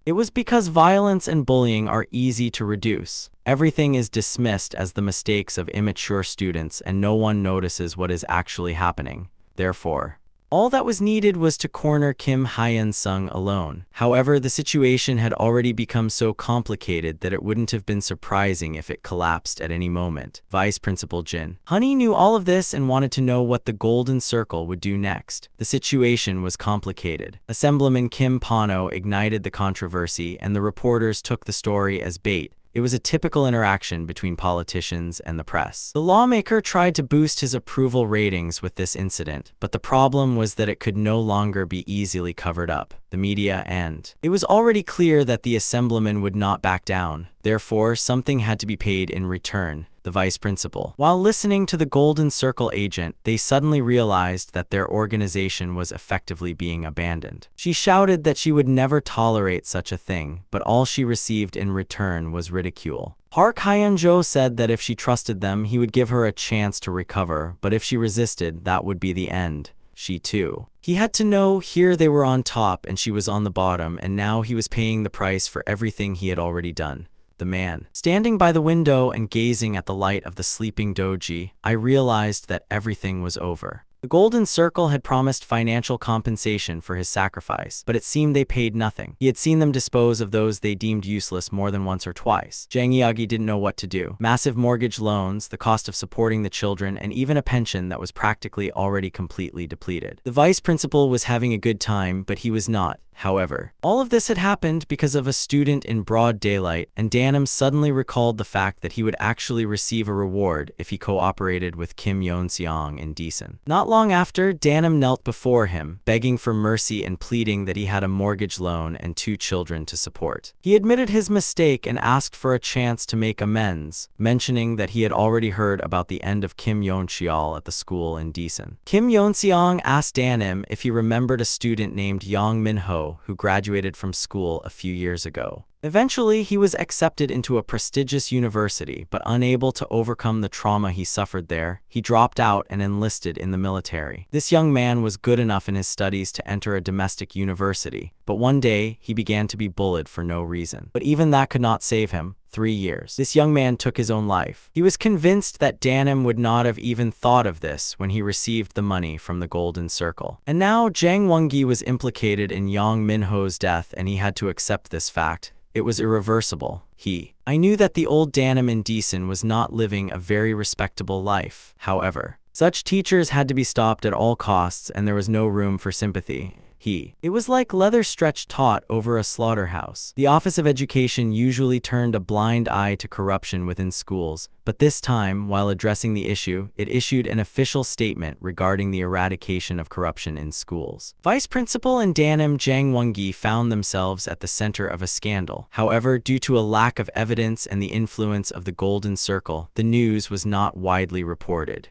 Speaker 1: It was because violence and bullying are easy to reduce. Everything is dismissed as the mistakes of immature students and no one notices what is actually happening. Therefore, all that was needed was to corner Kim Hyun-sung alone. However, the situation had already become so complicated that it wouldn't have been surprising if it collapsed at any moment. Vice Principal Jin Honey knew all of this and wanted to know what the Golden Circle would do next. The situation was complicated. Assemblyman Kim Pano ignited the controversy and the reporters took the story as bait. It was a typical interaction between politicians and the press. The lawmaker tried to boost his approval ratings with this incident, but the problem was that it could no longer be easily covered up. The media and it was already clear that the assemblyman would not back down. Therefore, something had to be paid in return. The vice principal. While listening to the Golden Circle agent, they suddenly realized that their organization was effectively being abandoned. She shouted that she would never tolerate such a thing, but all she received in return was ridicule. Park Hyun-jo said that if she trusted them, he would give her a chance to recover, but if she resisted, that would be the end. She too. He had to know here they were on top and she was on the bottom, and now he was paying the price for everything he had already done. The man. Standing by the window and gazing at the light of the sleeping doji, I realized that everything was over. The Golden Circle had promised financial compensation for his sacrifice, but it seemed they paid nothing. He had seen them dispose of those they deemed useless more than once or twice. Jang Yagi didn't know what to do. Massive mortgage loans, the cost of supporting the children, and even a pension that was practically already completely depleted. The vice principal was having a good time, but he was not. However, all of this had happened because of a student in broad daylight, and Danim suddenly recalled the fact that he would actually receive a reward if he cooperated with Kim Yeon-seong in Deason. Not long after, Danim knelt before him, begging for mercy and pleading that he had a mortgage loan and 2 children to support. He admitted his mistake and asked for a chance to make amends, mentioning that he had already heard about the end of Kim Yeon-cheol at the school in Deason. Kim Yeon-seong asked Danim if he remembered a student named Yang Min-ho who graduated from school a few years ago. Eventually, he was accepted into a prestigious university, but unable to overcome the trauma he suffered there, he dropped out and enlisted in the military. This young man was good enough in his studies to enter a domestic university, but one day, he began to be bullied for no reason. But even that could not save him. 3 years. This young man took his own life. He was convinced that Danim would not have even thought of this when he received the money from the Golden Circle. And now, Jang Won-gi was implicated in Yang Min-ho's death and he had to accept this fact. It was irreversible. I knew that the old Danim in Deason was not living a very respectable life. However, such teachers had to be stopped at all costs and there was no room for sympathy. It was like leather stretched taut over a slaughterhouse. The Office of Education usually turned a blind eye to corruption within schools, but this time, while addressing the issue, it issued an official statement regarding the eradication of corruption in schools. Vice Principal and Danim Jang Won-gi found themselves at the center of a scandal. However, due to a lack of evidence and the influence of the Golden Circle, the news was not widely reported.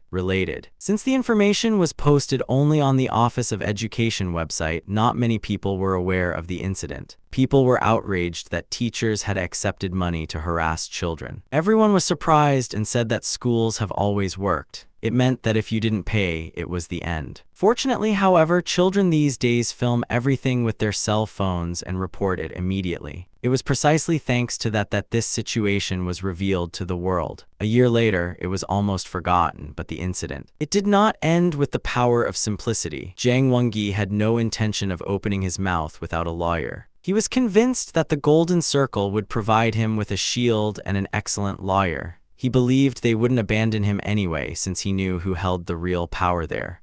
Speaker 1: Since the information was posted only on the Office of Education website, not many people were aware of the incident. People were outraged that teachers had accepted money to harass children. Everyone was surprised and said that schools have always worked. It meant that if you didn't pay, it was the end. Fortunately, however, children these days film everything with their cell phones and report it immediately. It was precisely thanks to that this situation was revealed to the world. A year later, it was almost forgotten, but the incident. It did not end with the power of simplicity. Jang Won-gi had no intention of opening his mouth without a lawyer. He was convinced that the Golden Circle would provide him with a shield and an excellent lawyer. He believed they wouldn't abandon him anyway, since he knew who held the real power there.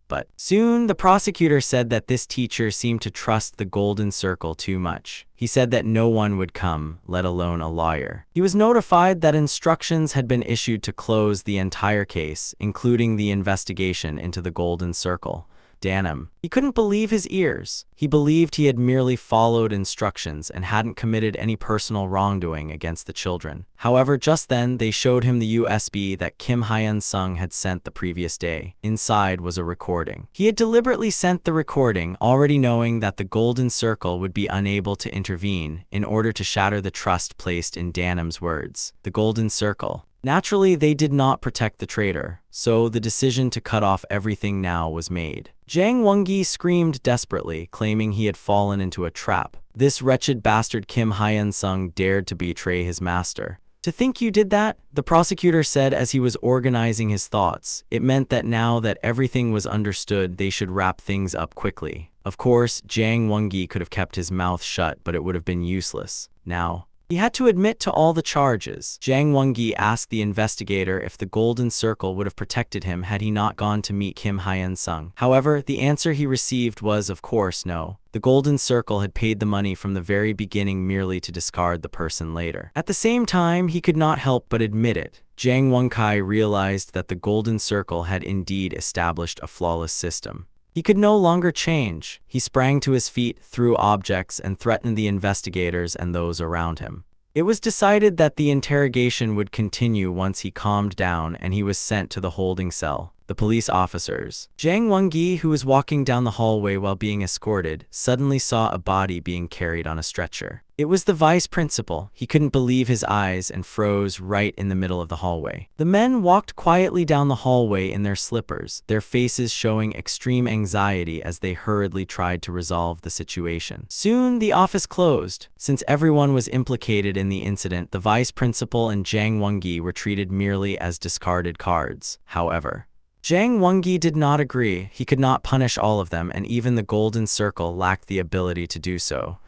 Speaker 1: But soon, the prosecutor said that this teacher seemed to trust the Golden Circle too much. He said that no one would come, let alone a lawyer. He was notified that instructions had been issued to close the entire case, including the investigation into the Golden Circle. Damn. He couldn't believe his ears. He believed he had merely followed instructions and hadn't committed any personal wrongdoing against the children. However, just then, they showed him the USB that Kim Hyun-sung had sent the previous day. Inside was a recording. He had deliberately sent the recording, already knowing that the Golden Circle would be unable to intervene, in order to shatter the trust placed in Danam's words. The Golden Circle. Naturally, they did not protect the traitor, so the decision to cut off everything now was made. Jang Won-gi screamed desperately, claiming he had fallen into a trap. This wretched bastard Kim Hyun-sung dared to betray his master. "To think you did that?" the prosecutor said as he was organizing his thoughts. It meant that now that everything was understood, they should wrap things up quickly. Of course, Jang Won-gi could have kept his mouth shut, but it would have been useless. Now, he had to admit to all the charges. Jang Won-gi asked the investigator if the Golden Circle would have protected him had he not gone to meet Kim Hyun-sung. However, the answer he received was, of course, no. The Golden Circle had paid the money from the very beginning merely to discard the person later. At the same time, he could not help but admit it. Jang Won-kai realized that the Golden Circle had indeed established a flawless system. He could no longer change. He sprang to his feet, threw objects, and threatened the investigators and those around him. It was decided that the interrogation would continue once he calmed down, and he was sent to the holding cell. The police officers. Jang Won-gi, who was walking down the hallway while being escorted, suddenly saw a body being carried on a stretcher. It was the vice principal. He couldn't believe his eyes and froze right in the middle of the hallway. The men walked quietly down the hallway in their slippers, their faces showing extreme anxiety as they hurriedly tried to resolve the situation. Soon, the office closed. Since everyone was implicated in the incident, the vice principal and Jang Won-gi were treated merely as discarded cards. However, Jang Won-gi did not agree. He could not punish all of them, and even the Golden Circle lacked the ability to do so.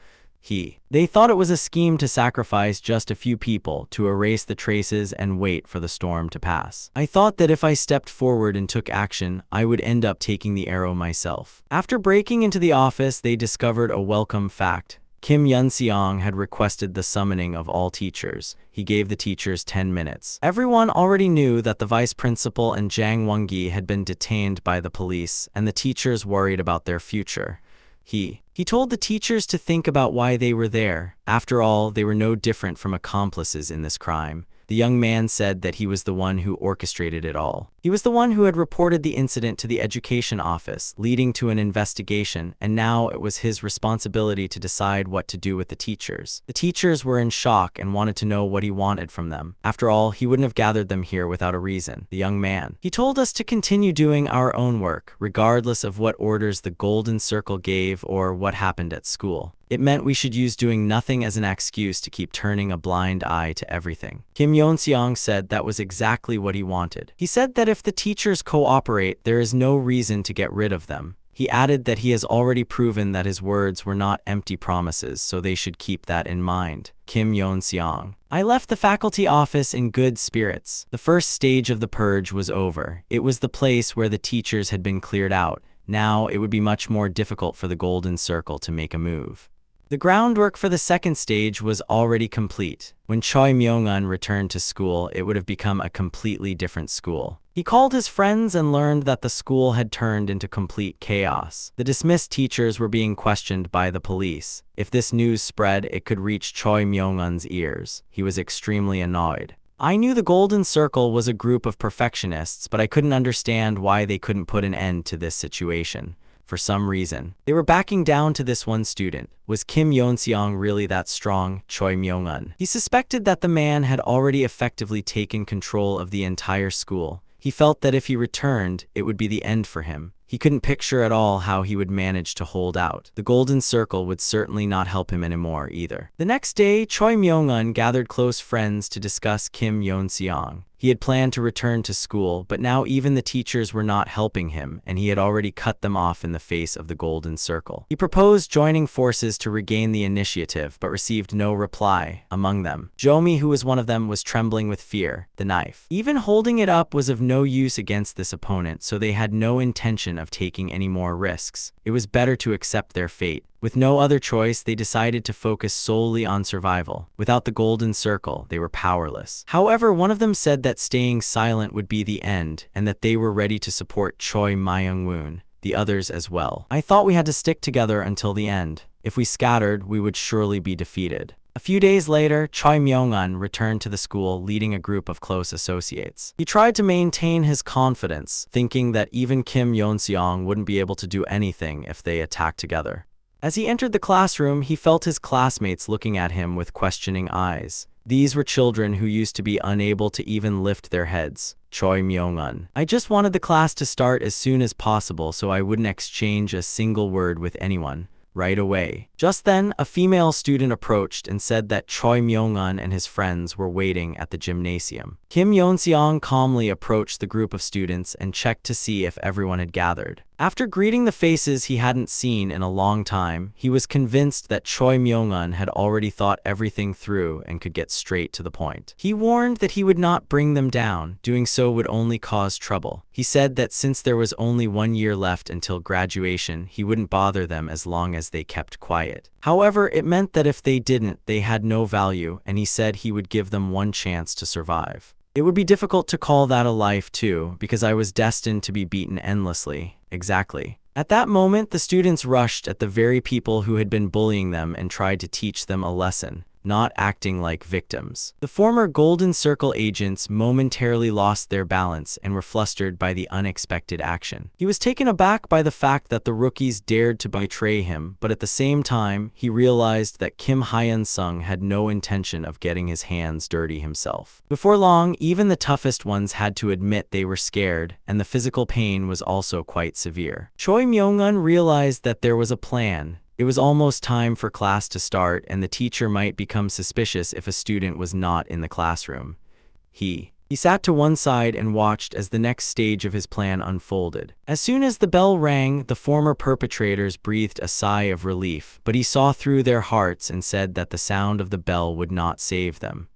Speaker 1: They thought it was a scheme to sacrifice just a few people to erase the traces and wait for the storm to pass. I thought that if I stepped forward and took action, I would end up taking the arrow myself. After breaking into the office, they discovered a welcome fact. Kim Yun-seong had requested the summoning of all teachers. He gave the teachers 10 minutes. Everyone already knew that the vice principal and Jang Won-gi had been detained by the police, and the teachers worried about their future. He told the teachers to think about why they were there. After all, they were no different from accomplices in this crime. The young man said that he was the one who orchestrated it all. He was the one who had reported the incident to the education office, leading to an investigation, and now it was his responsibility to decide what to do with the teachers. The teachers were in shock and wanted to know what he wanted from them. After all, he wouldn't have gathered them here without a reason. The young man. He told us to continue doing our own work, regardless of what orders the Golden Circle gave or what happened at school. It meant we should use doing nothing as an excuse to keep turning a blind eye to everything. Kim Yun-seong said that was exactly what he wanted. He said that if the teachers cooperate, there is no reason to get rid of them. He added that he has already proven that his words were not empty promises, so they should keep that in mind. Kim Yun-seong. I left the faculty office in good spirits. The first stage of the purge was over. It was the place where the teachers had been cleared out. Now it would be much more difficult for the Golden Circle to make a move. The groundwork for the second stage was already complete. When Choi Myung-un returned to school, it would have become a completely different school. He called his friends and learned that the school had turned into complete chaos. The dismissed teachers were being questioned by the police. If this news spread, it could reach Choi Myung-un's ears. He was extremely annoyed. I knew the Golden Circle was a group of perfectionists, but I couldn't understand why they couldn't put an end to this situation. for some reason. They were backing down to this one student. Was Kim Yeonseong really that strong? Choi Myung-un. He suspected that the man had already effectively taken control of the entire school. He felt that if he returned, it would be the end for him. He couldn't picture at all how he would manage to hold out. The golden circle would certainly not help him anymore either. The next day, Choi Myung-un gathered close friends to discuss Kim Yeonseong. He had planned to return to school, but now even the teachers were not helping him, and he had already cut them off in the face of the golden circle. He proposed joining forces to regain the initiative, but received no reply. Among them, Jomi, who was one of them, was trembling with fear. The knife, even holding it up, was of no use against this opponent, so they had no intention of taking any more risks. It was better to accept their fate. With no other choice, they decided to focus solely on survival. Without the golden circle, they were powerless. However, one of them said that staying silent would be the end, and that they were ready to support Choi Myung-woon, the others as well. I thought we had to stick together until the end. If we scattered, we would surely be defeated. A few days later, Choi Myung-un returned to the school leading a group of close associates. He tried to maintain his confidence, thinking that even Kim Yeonseong wouldn't be able to do anything if they attacked together. As he entered the classroom, he felt his classmates looking at him with questioning eyes. These were children who used to be unable to even lift their heads. Choi Myung-un. I just wanted the class to start as soon as possible so I wouldn't exchange a single word with anyone. Right away. Just then, a female student approached and said that Choi Myung-un and his friends were waiting at the gymnasium. Kim Yeonseong calmly approached the group of students and checked to see if everyone had gathered. After greeting the faces he hadn't seen in a long time, he was convinced that Choi Myung-un had already thought everything through and could get straight to the point. He warned that he would not bring them down. Doing so would only cause trouble. He said that since there was only 1 year left until graduation, he wouldn't bother them as long as they kept quiet. However, it meant that if they didn't, they had no value, and he said he would give them one chance to survive. It would be difficult to call that a life too, because I was destined to be beaten endlessly. Exactly. At that moment, the students rushed at the very people who had been bullying them and tried to teach them a lesson, not acting like victims. The former Golden Circle agents momentarily lost their balance and were flustered by the unexpected action. He was taken aback by the fact that the rookies dared to betray him, but at the same time, he realized that Kim Hyun-sung had no intention of getting his hands dirty himself. Before long, even the toughest ones had to admit they were scared, and the physical pain was also quite severe. Choi Myung-un realized that there was a plan. It was almost time for class to start, and the teacher might become suspicious if a student was not in the classroom. He sat to one side and watched as the next stage of his plan unfolded. As soon as the bell rang, the former perpetrators breathed a sigh of relief, but he saw through their hearts and said that the sound of the bell would not save them.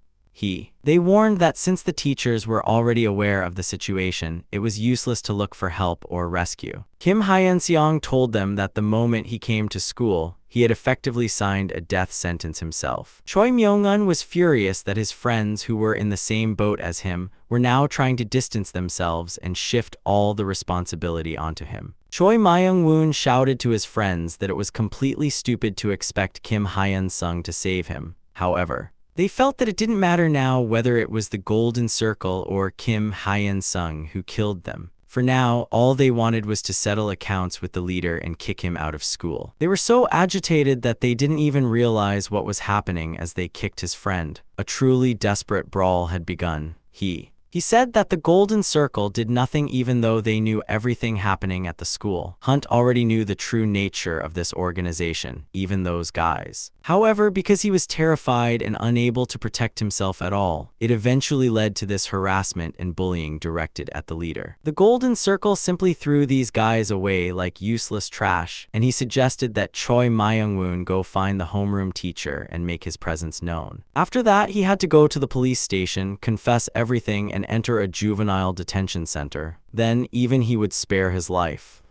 Speaker 1: They warned that since the teachers were already aware of the situation, it was useless to look for help or rescue. Kim Hyun-seong told them that the moment he came to school, he had effectively signed a death sentence himself. Choi Myung-un was furious that his friends who were in the same boat as him were now trying to distance themselves and shift all the responsibility onto him. Choi Myung-woon shouted to his friends that it was completely stupid to expect Kim Hyun-sung to save him. However, they felt that it didn't matter now whether it was the Golden Circle or Kim Hyun-sung who killed them. For now, all they wanted was to settle accounts with the leader and kick him out of school. They were so agitated that they didn't even realize what was happening as they kicked his friend. A truly desperate brawl had begun. He said that the Golden Circle did nothing even though they knew everything happening at the school. Hunt already knew the true nature of this organization, even those guys. However, because he was terrified and unable to protect himself at all, it eventually led to this harassment and bullying directed at the leader. The Golden Circle simply threw these guys away like useless trash, and he suggested that Choi Myung-woon go find the homeroom teacher and make his presence known. After that, he had to go to the police station, confess everything, and enter a juvenile detention center. Then even he would spare his life.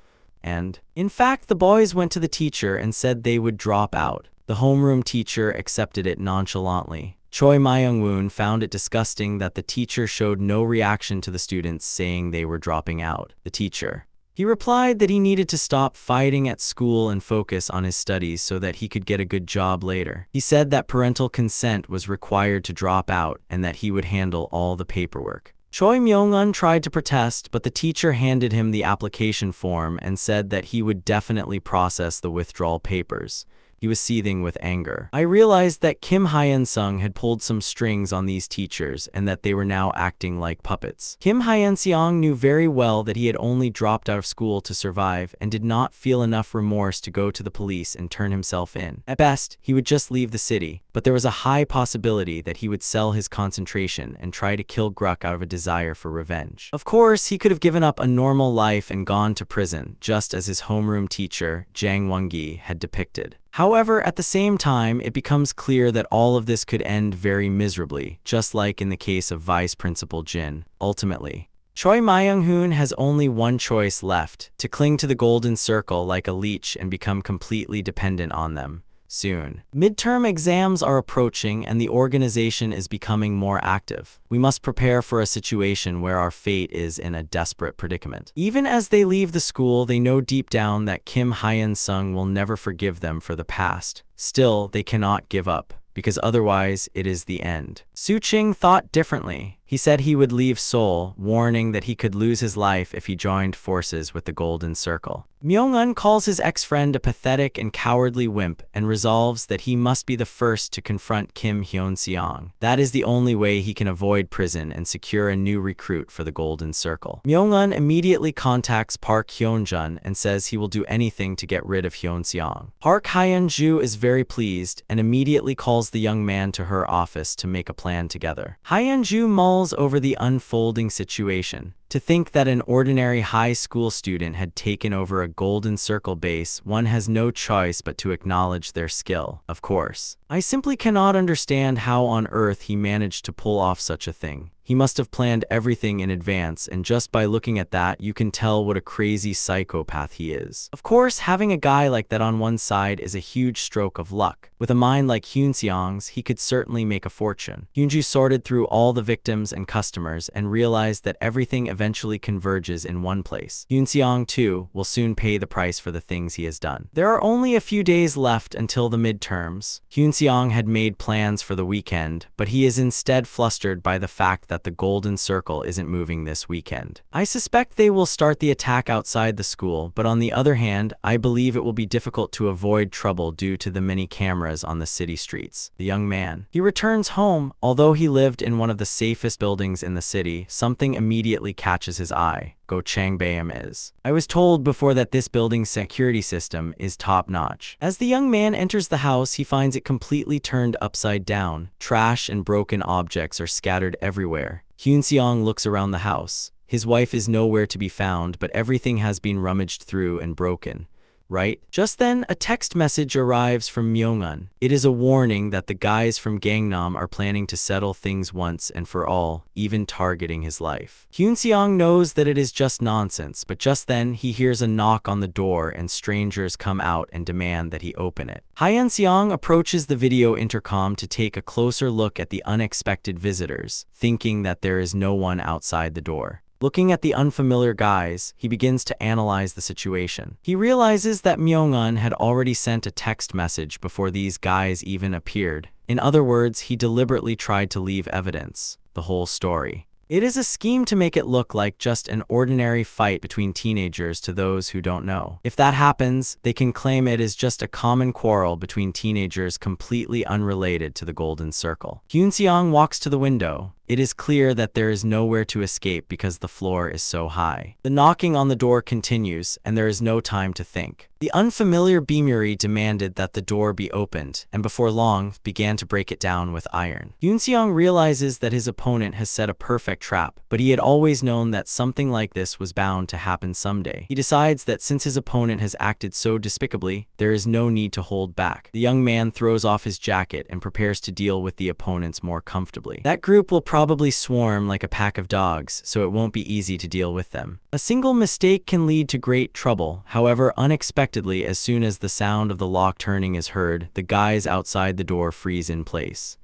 Speaker 1: And, in fact, the boys went to the teacher and said they would drop out. The homeroom teacher accepted it nonchalantly. Choi Myung-woon found it disgusting that the teacher showed no reaction to the students saying they were dropping out. The teacher, he replied that he needed to stop fighting at school and focus on his studies so that he could get a good job later. He said that parental consent was required to drop out and that he would handle all the paperwork. Choi Myung-un tried to protest, but the teacher handed him the application form and said that he would definitely process the withdrawal papers. He was seething with anger. I realized that Kim Hyun-sung had pulled some strings on these teachers and that they were now acting like puppets. Kim Hyun-seong knew very well that he had only dropped out of school to survive and did not feel enough remorse to go to the police and turn himself in. At best, he would just leave the city, but there was a high possibility that he would sell his concentration and try to kill Gruk out of a desire for revenge. Of course, he could have given up a normal life and gone to prison, just as his homeroom teacher, Jang Won-gi, had depicted. However, at the same time, it becomes clear that all of this could end very miserably, just like in the case of Vice Principal Jin. Ultimately, Choi Myung-hoon has only one choice left: to cling to the golden circle like a leech and become completely dependent on them. Soon. Midterm exams are approaching and the organization is becoming more active. We must prepare for a situation where our fate is in a desperate predicament. Even as they leave the school, they know deep down that Kim Hyun-sung will never forgive them for the past. Still, they cannot give up, because otherwise it is the end. Su-ching thought differently. He said he would leave Seoul, warning that he could lose his life if he joined forces with the Golden Circle. Myung-un calls his ex-friend a pathetic and cowardly wimp and resolves that he must be the first to confront Kim Hyun-seong. That is the only way he can avoid prison and secure a new recruit for the Golden Circle. Myung-un immediately contacts Park Hyun-jun and says he will do anything to get rid of Hyun-seong. Park Hyun-ju is very pleased and immediately calls the young man to her office to make a plan together. Hyun-ju mulls over the unfolding situation. To think that an ordinary high school student had taken over a Golden Circle base, one has no choice but to acknowledge their skill, of course. I simply cannot understand how on earth he managed to pull off such a thing. He must have planned everything in advance, and just by looking at that, you can tell what a crazy psychopath he is. Of course, having a guy like that on one side is a huge stroke of luck. With a mind like Hyun-seong's, he could certainly make a fortune. Hyunju sorted through all the victims and customers and realized that everything eventually converges in one place. Hyun-seong, too, will soon pay the price for the things he has done. There are only a few days left until the midterms. Hyun-seong had made plans for the weekend, but he is instead flustered by the fact that the Golden Circle isn't moving this weekend. I suspect they will start the attack outside the school, but on the other hand, I believe it will be difficult to avoid trouble due to the many cameras on the city streets. The young man. He returns home. Although he lived in one of the safest buildings in the city, something immediately catches his eye. Changbam is. I was told before that this building's security system is top-notch. As the young man enters the house, he finds it completely turned upside down. Trash and broken objects are scattered everywhere. Hyun-seong looks around the house. His wife is nowhere to be found, but everything has been rummaged through and broken. Right? Just then, a text message arrives from Myung-un. It is a warning that the guys from Gangnam are planning to settle things once and for all, even targeting his life. Hyun-seong knows that it is just nonsense, but just then he hears a knock on the door and strangers come out and demand that he open it. Hyun-seong approaches the video intercom to take a closer look at the unexpected visitors, thinking that there is no one outside the door. Looking at the unfamiliar guys, he begins to analyze the situation. He realizes that Myung-un had already sent a text message before these guys even appeared. In other words, he deliberately tried to leave evidence. The whole story. It is a scheme to make it look like just an ordinary fight between teenagers to those who don't know. If that happens, they can claim it is just a common quarrel between teenagers completely unrelated to the Golden Circle. Hyun-seong walks to the window. It is clear that there is nowhere to escape because the floor is so high. The knocking on the door continues, and there is no time to think. The unfamiliar Bimuri demanded that the door be opened, and before long, began to break it down with iron. Hyun-seong realizes that his opponent has set a perfect trap, but he had always known that something like this was bound to happen someday. He decides that since his opponent has acted so despicably, there is no need to hold back. The young man throws off his jacket and prepares to deal with the opponents more comfortably. That group will probably swarm like a pack of dogs, so it won't be easy to deal with them. A single mistake can lead to great trouble. However, unexpectedly, as soon as the sound of the lock turning is heard, the guys outside the door freeze in place.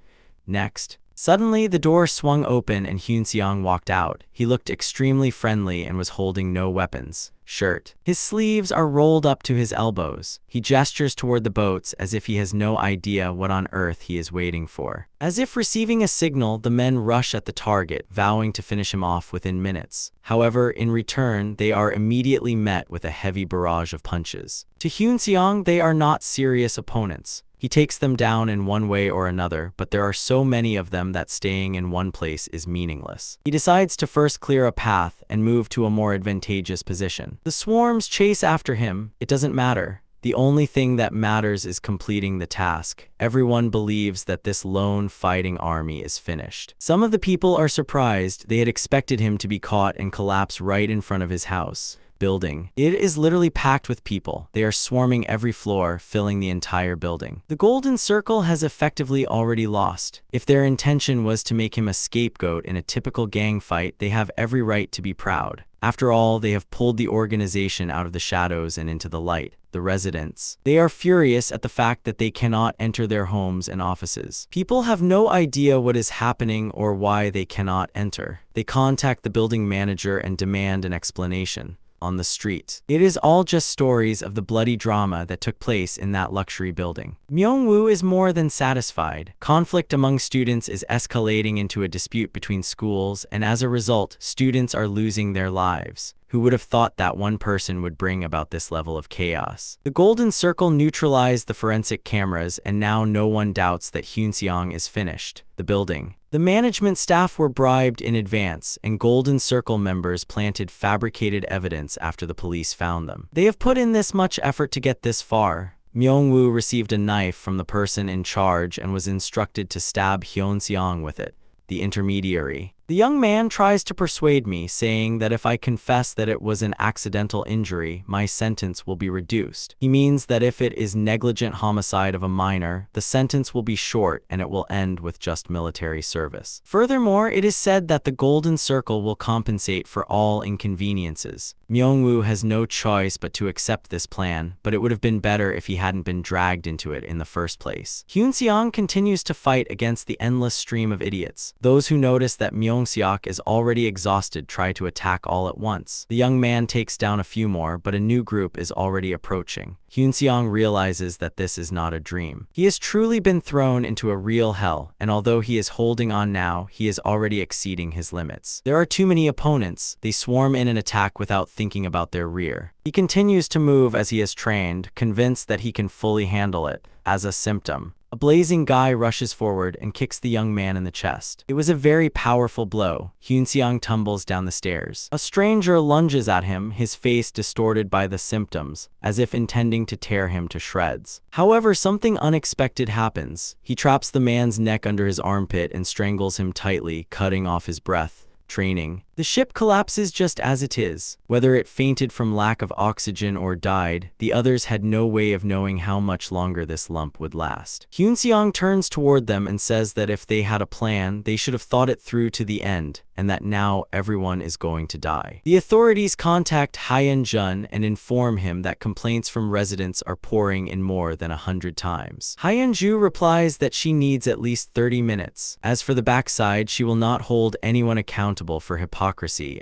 Speaker 1: Next, Suddenly, the door swung open and Hyun-seong walked out. He looked extremely friendly and was holding no weapons. Shirt. His sleeves are rolled up to his elbows. He gestures toward the boats as if he has no idea what on earth he is waiting for. As if receiving a signal, the men rush at the target, vowing to finish him off within minutes. However, in return, they are immediately met with a heavy barrage of punches. To Hyun-seong, they are not serious opponents. He takes them down in one way or another, but there are so many of them that staying in one place is meaningless. He decides to first clear a path and move to a more advantageous position. The swarms chase after him. It doesn't matter. The only thing that matters is completing the task. Everyone believes that this lone fighting army is finished. Some of the people are surprised. They had expected him to be caught and collapse right in front of his house. Building. It is literally packed with people. They are swarming every floor, filling the entire building. The Golden Circle has effectively already lost. If their intention was to make him a scapegoat in a typical gang fight, they have every right to be proud. After all, they have pulled the organization out of the shadows and into the light. The residents. They are furious at the fact that they cannot enter their homes and offices. People have no idea what is happening or why they cannot enter. They contact the building manager and demand an explanation. On the street. It is all just stories of the bloody drama that took place in that luxury building. Myung-woo is more than satisfied. Conflict among students is escalating into a dispute between schools, and as a result, students are losing their lives. Who would have thought that one person would bring about this level of chaos? The Golden Circle neutralized the forensic cameras, and now no one doubts that Hyun-seong is finished. The building. The management staff were bribed in advance, and Golden Circle members planted fabricated evidence after the police found them. They have put in this much effort to get this far. Myung-woo received a knife from the person in charge and was instructed to stab Hyun-seong with it. The intermediary. The young man tries to persuade me, saying that if I confess that it was an accidental injury, my sentence will be reduced. He means that if it is negligent homicide of a minor, the sentence will be short and it will end with just military service. Furthermore, it is said that the Golden Circle will compensate for all inconveniences. Myung-woo has no choice but to accept this plan, but it would have been better if he hadn't been dragged into it in the first place. Hyun-seong continues to fight against the endless stream of idiots. Those who notice that Myung-seok is already exhausted try to attack all at once. The young man takes down a few more, but a new group is already approaching. Hyun-seong realizes that this is not a dream. He has truly been thrown into a real hell, and although he is holding on now, he is already exceeding his limits. There are too many opponents. They swarm in and attack without thinking about their rear. He continues to move as he is trained, convinced that he can fully handle it. As a symptom, a blazing guy rushes forward and kicks the young man in the chest. It was a very powerful blow. Hyun-seong tumbles down the stairs. A stranger lunges at him, his face distorted by the symptoms, as if intending to tear him to shreds. However, something unexpected happens. He traps the man's neck under his armpit and strangles him tightly, cutting off his breath. Training. The ship collapses just as it is. Whether it fainted from lack of oxygen or died, the others had no way of knowing how much longer this lump would last. Hyun-seong turns toward them and says that if they had a plan, they should have thought it through to the end, and that now everyone is going to die. The authorities contact Hyun-jun and inform him that complaints from residents are pouring in more than 100 times. Hyun-ju replies that she needs at least 30 minutes. As for the backside, she will not hold anyone accountable for hypocrisy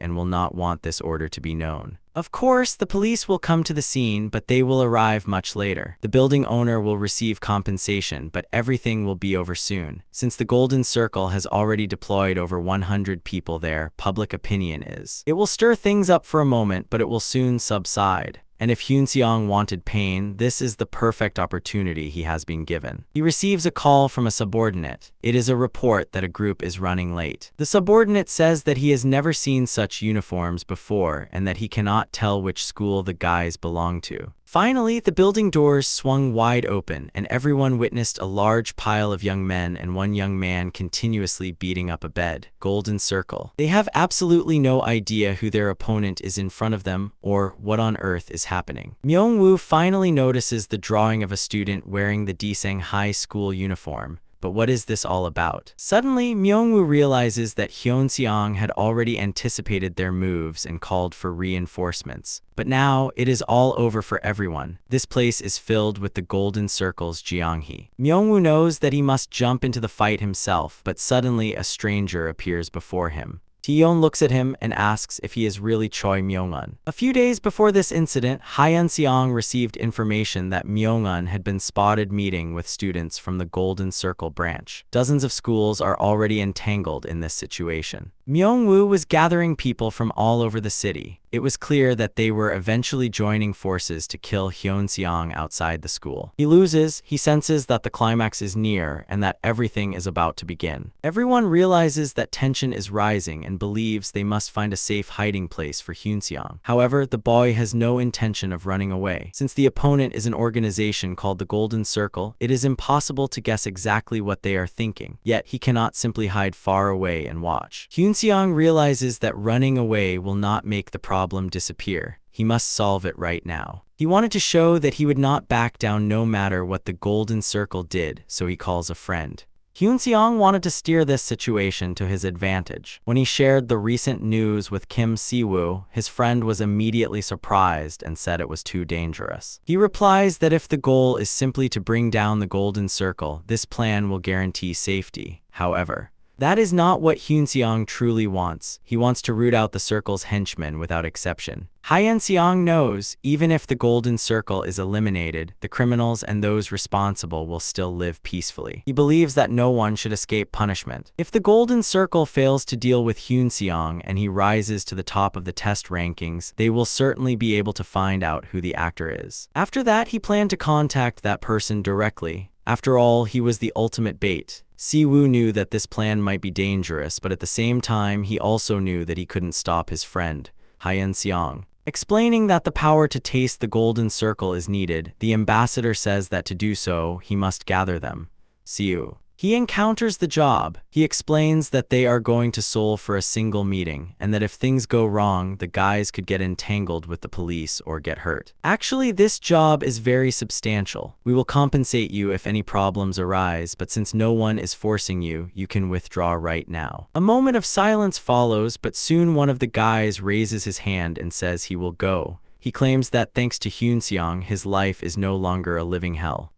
Speaker 1: and will not want this order to be known. Of course, the police will come to the scene, but they will arrive much later. The building owner will receive compensation, but everything will be over soon. Since the Golden Circle has already deployed over 100 people there, public opinion is. It will stir things up for a moment, but it will soon subside. And if Hyun-seong wanted pain, this is the perfect opportunity he has been given. He receives a call from a subordinate. It is a report that a group is running late. The subordinate says that he has never seen such uniforms before and that he cannot tell which school the guys belong to. Finally, the building doors swung wide open, and everyone witnessed a large pile of young men and one young man continuously beating up a bed. Golden Circle. They have absolutely no idea who their opponent is in front of them or what on earth is happening. Myung-woo finally notices the drawing of a student wearing the Daesang High School uniform, but what is this all about? Suddenly, Myungwoo realizes that Hyunseong had already anticipated their moves and called for reinforcements. But now, it is all over for everyone. This place is filled with the Golden Circle's Jeonghi. Myungwoo knows that he must jump into the fight himself, but suddenly a stranger appears before him. Taeyeon looks at him and asks if he is really Choi Myung-un. A few days before this incident, Hyun-seong received information that Myung-un had been spotted meeting with students from the Golden Circle branch. Dozens of schools are already entangled in this situation. Myungwoo was gathering people from all over the city. It was clear that they were eventually joining forces to kill Hyunseong outside the school. He loses, he senses that the climax is near and that everything is about to begin. Everyone realizes that tension is rising and believes they must find a safe hiding place for Hyunseong. However, the boy has no intention of running away. Since the opponent is an organization called the Golden Circle, it is impossible to guess exactly what they are thinking. Yet, he cannot simply hide far away and watch. Hyunseong realizes that running away will not make the problem disappear. He must solve it right now. He wanted to show that he would not back down no matter what the Golden Circle did, so he calls a friend. Hyunseong wanted to steer this situation to his advantage. When he shared the recent news with Kim Si-woo, his friend was immediately surprised and said it was too dangerous. He replies that if the goal is simply to bring down the Golden Circle, this plan will guarantee safety. However, that is not what Hyunseong truly wants. He wants to root out the circle's henchmen without exception. Hyunseong knows, even if the Golden Circle is eliminated, the criminals and those responsible will still live peacefully. He believes that no one should escape punishment. If the Golden Circle fails to deal with Hyunseong and he rises to the top of the test rankings, they will certainly be able to find out who the actor is. After that, he planned to contact that person directly. After all, he was the ultimate bait. Si-woo knew that this plan might be dangerous, but at the same time, he also knew that he couldn't stop his friend, Hyunseong. Explaining that the power to taste the Golden Circle is needed, the ambassador says that to do so, he must gather them. Si-woo. He encounters the job. He explains that they are going to Seoul for a single meeting, and that if things go wrong, the guys could get entangled with the police or get hurt. Actually, this job is very substantial. We will compensate you if any problems arise, but since no one is forcing you, you can withdraw right now. A moment of silence follows, but soon one of the guys raises his hand and says he will go. He claims that thanks to Hyunseong, his life is no longer a living hell.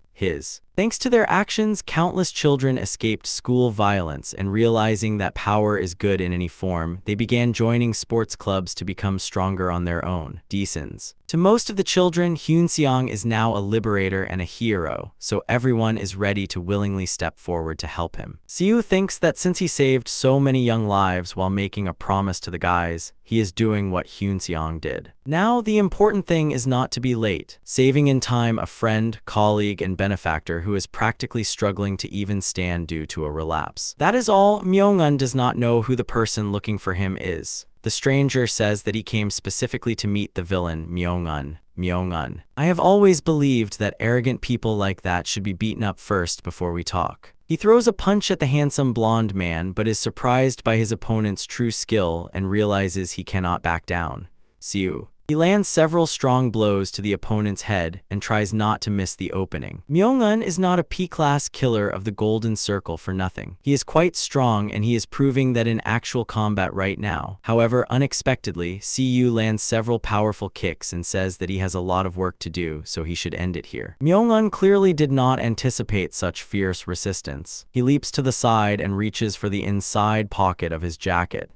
Speaker 1: Thanks to their actions, countless children escaped school violence, and realizing that power is good in any form, they began joining sports clubs to become stronger on their own. Decents. To most of the children, Hyunseong is now a liberator and a hero, so everyone is ready to willingly step forward to help him. Si-woo thinks that since he saved so many young lives while making a promise to the guys, he is doing what Hyunseong did. Now, the important thing is not to be late, saving in time a friend, colleague, and benefactor who is practically struggling to even stand due to a relapse. That is all. Myung-un does not know who the person looking for him is. The stranger says that he came specifically to meet the villain, Myung-un. Myung-un. I have always believed that arrogant people like that should be beaten up first before we talk. He throws a punch at the handsome blonde man, but is surprised by his opponent's true skill and realizes he cannot back down. Si-woo. He lands several strong blows to the opponent's head and tries not to miss the opening. Myung-un is not a P-class killer of the Golden Circle for nothing. He is quite strong and he is proving that in actual combat right now. However, unexpectedly, Si-woo lands several powerful kicks and says that he has a lot of work to do, so he should end it here. Myung-un clearly did not anticipate such fierce resistance. He leaps to the side and reaches for the inside pocket of his jacket.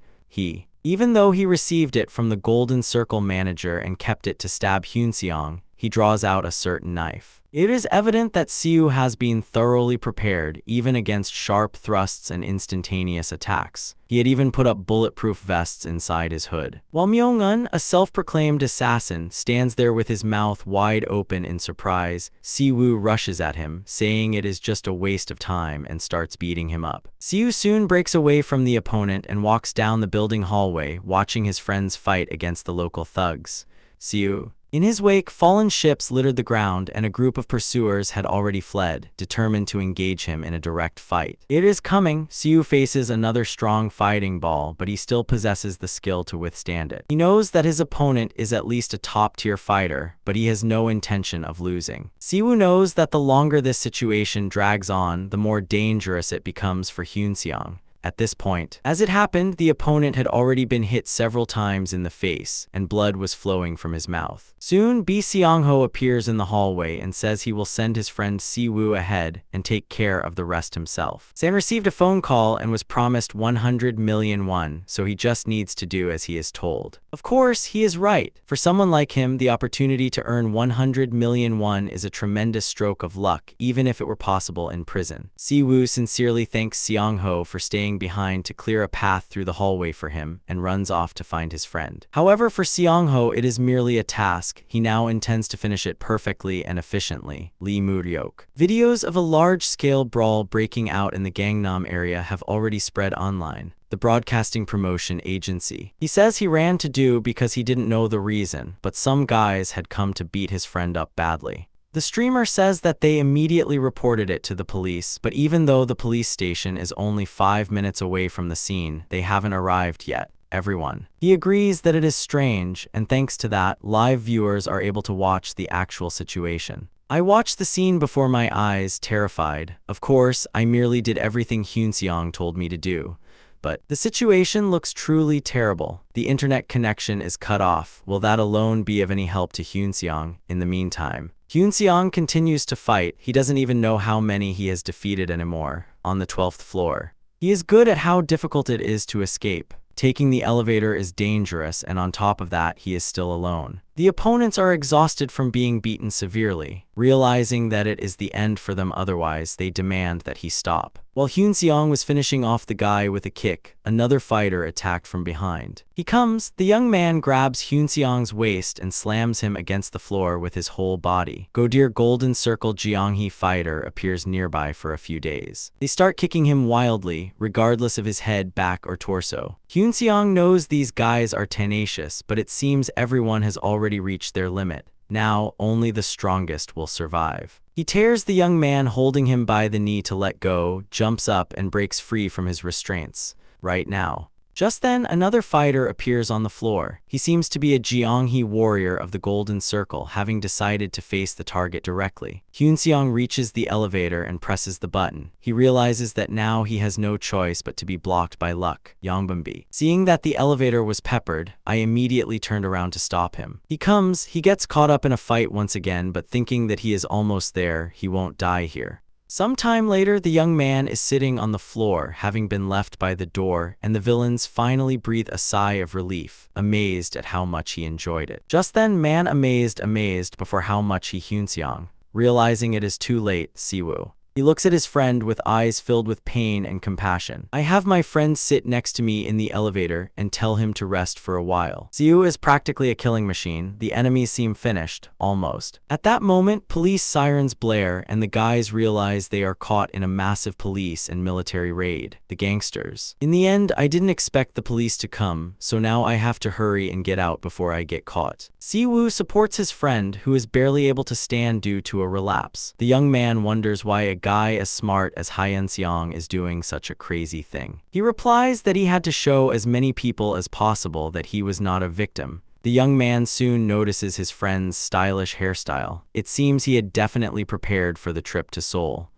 Speaker 1: Even though he received it from the Golden Circle manager and kept it to stab Hyunseong, he draws out a certain knife. It is evident that Si-woo has been thoroughly prepared, even against sharp thrusts and instantaneous attacks. He had even put up bulletproof vests inside his hood. While Myung-un, a self-proclaimed assassin, stands there with his mouth wide open in surprise, Si-woo rushes at him, saying it is just a waste of time, and starts beating him up. Si-woo soon breaks away from the opponent and walks down the building hallway, watching his friends fight against the local thugs. Si-woo. In his wake, fallen ships littered the ground, and a group of pursuers had already fled, determined to engage him in a direct fight. It is coming. Siwoo faces another strong fighting ball, but he still possesses the skill to withstand it. He knows that his opponent is at least a top-tier fighter, but he has no intention of losing. Siwoo knows that the longer this situation drags on, the more dangerous it becomes for Hyunseong. At this point, as it happened, the opponent had already been hit several times in the face, and blood was flowing from his mouth. Soon, Bi Seong-ho appears in the hallway and says he will send his friend Siwoo ahead and take care of the rest himself. San received a phone call and was promised 100 million won, so he just needs to do as he is told. Of course, he is right. For someone like him, the opportunity to earn 100 million won is a tremendous stroke of luck, even if it were possible in prison. Siwoo sincerely thanks Seong-ho for staying behind to clear a path through the hallway for him and runs off to find his friend. However, for Seong-ho, it is merely a task. He now intends to finish it perfectly and efficiently. Lee Muryok. Videos of a large-scale brawl breaking out in the Gangnam area have already spread online. The broadcasting promotion agency. He says he ran to do because he didn't know the reason, but some guys had come to beat his friend up badly. The streamer says that they immediately reported it to the police, but even though the police station is only 5 minutes away from the scene, they haven't arrived yet. Everyone. He agrees that it is strange, and thanks to that, live viewers are able to watch the actual situation. I watched the scene before my eyes, terrified. Of course, I merely did everything Hyunseong told me to do. But the situation looks truly terrible. The internet connection is cut off. Will that alone be of any help to Hyunseong? In the meantime, Hyunseong continues to fight. He doesn't even know how many he has defeated anymore. On the 12th floor. He is good at how difficult it is to escape. Taking the elevator is dangerous, and on top of that, he is still alone. The opponents are exhausted from being beaten severely. Realizing that it is the end for them otherwise, they demand that he stop. While Hyunseong was finishing off the guy with a kick, another fighter attacked from behind. He comes, the young man grabs Hyunseong's waist and slams him against the floor with his whole body. Godir Golden Circle Jeonghae fighter appears nearby for a few days. They start kicking him wildly, regardless of his head, back, or torso. Hyunseong knows these guys are tenacious, but it seems everyone has already reached their limit. Now, only the strongest will survive. He tears the young man holding him by the knee to let go, jumps up, and breaks free from his restraints. Right now. Just then, another fighter appears on the floor. He seems to be a Jeonghae warrior of the Golden Circle, having decided to face the target directly. Hyunseong reaches the elevator and presses the button. He realizes that now he has no choice but to be blocked by luck. Yongbombi. Seeing that the elevator was peppered, I immediately turned around to stop him. He comes, he gets caught up in a fight once again, but thinking that he is almost there, he won't die here. Sometime later, the young man is sitting on the floor, having been left by the door, and the villains finally breathe a sigh of relief, amazed at how much he enjoyed it. Just then, man amazed before how much he Hyunseong. Realizing it is too late, Siwoo. He looks at his friend with eyes filled with pain and compassion. I have my friend sit next to me in the elevator and tell him to rest for a while. Siwoo is practically a killing machine. The enemies seem finished, almost. At that moment, police sirens blare and the guys realize they are caught in a massive police and military raid. The gangsters. In the end, I didn't expect the police to come, so now I have to hurry and get out before I get caught. Siwoo supports his friend, who is barely able to stand due to a relapse. The young man wonders why a guy as smart as Hyunseong is doing such a crazy thing. He replies that he had to show as many people as possible that he was not a victim. The young man soon notices his friend's stylish hairstyle. It seems he had definitely prepared for the trip to Seoul.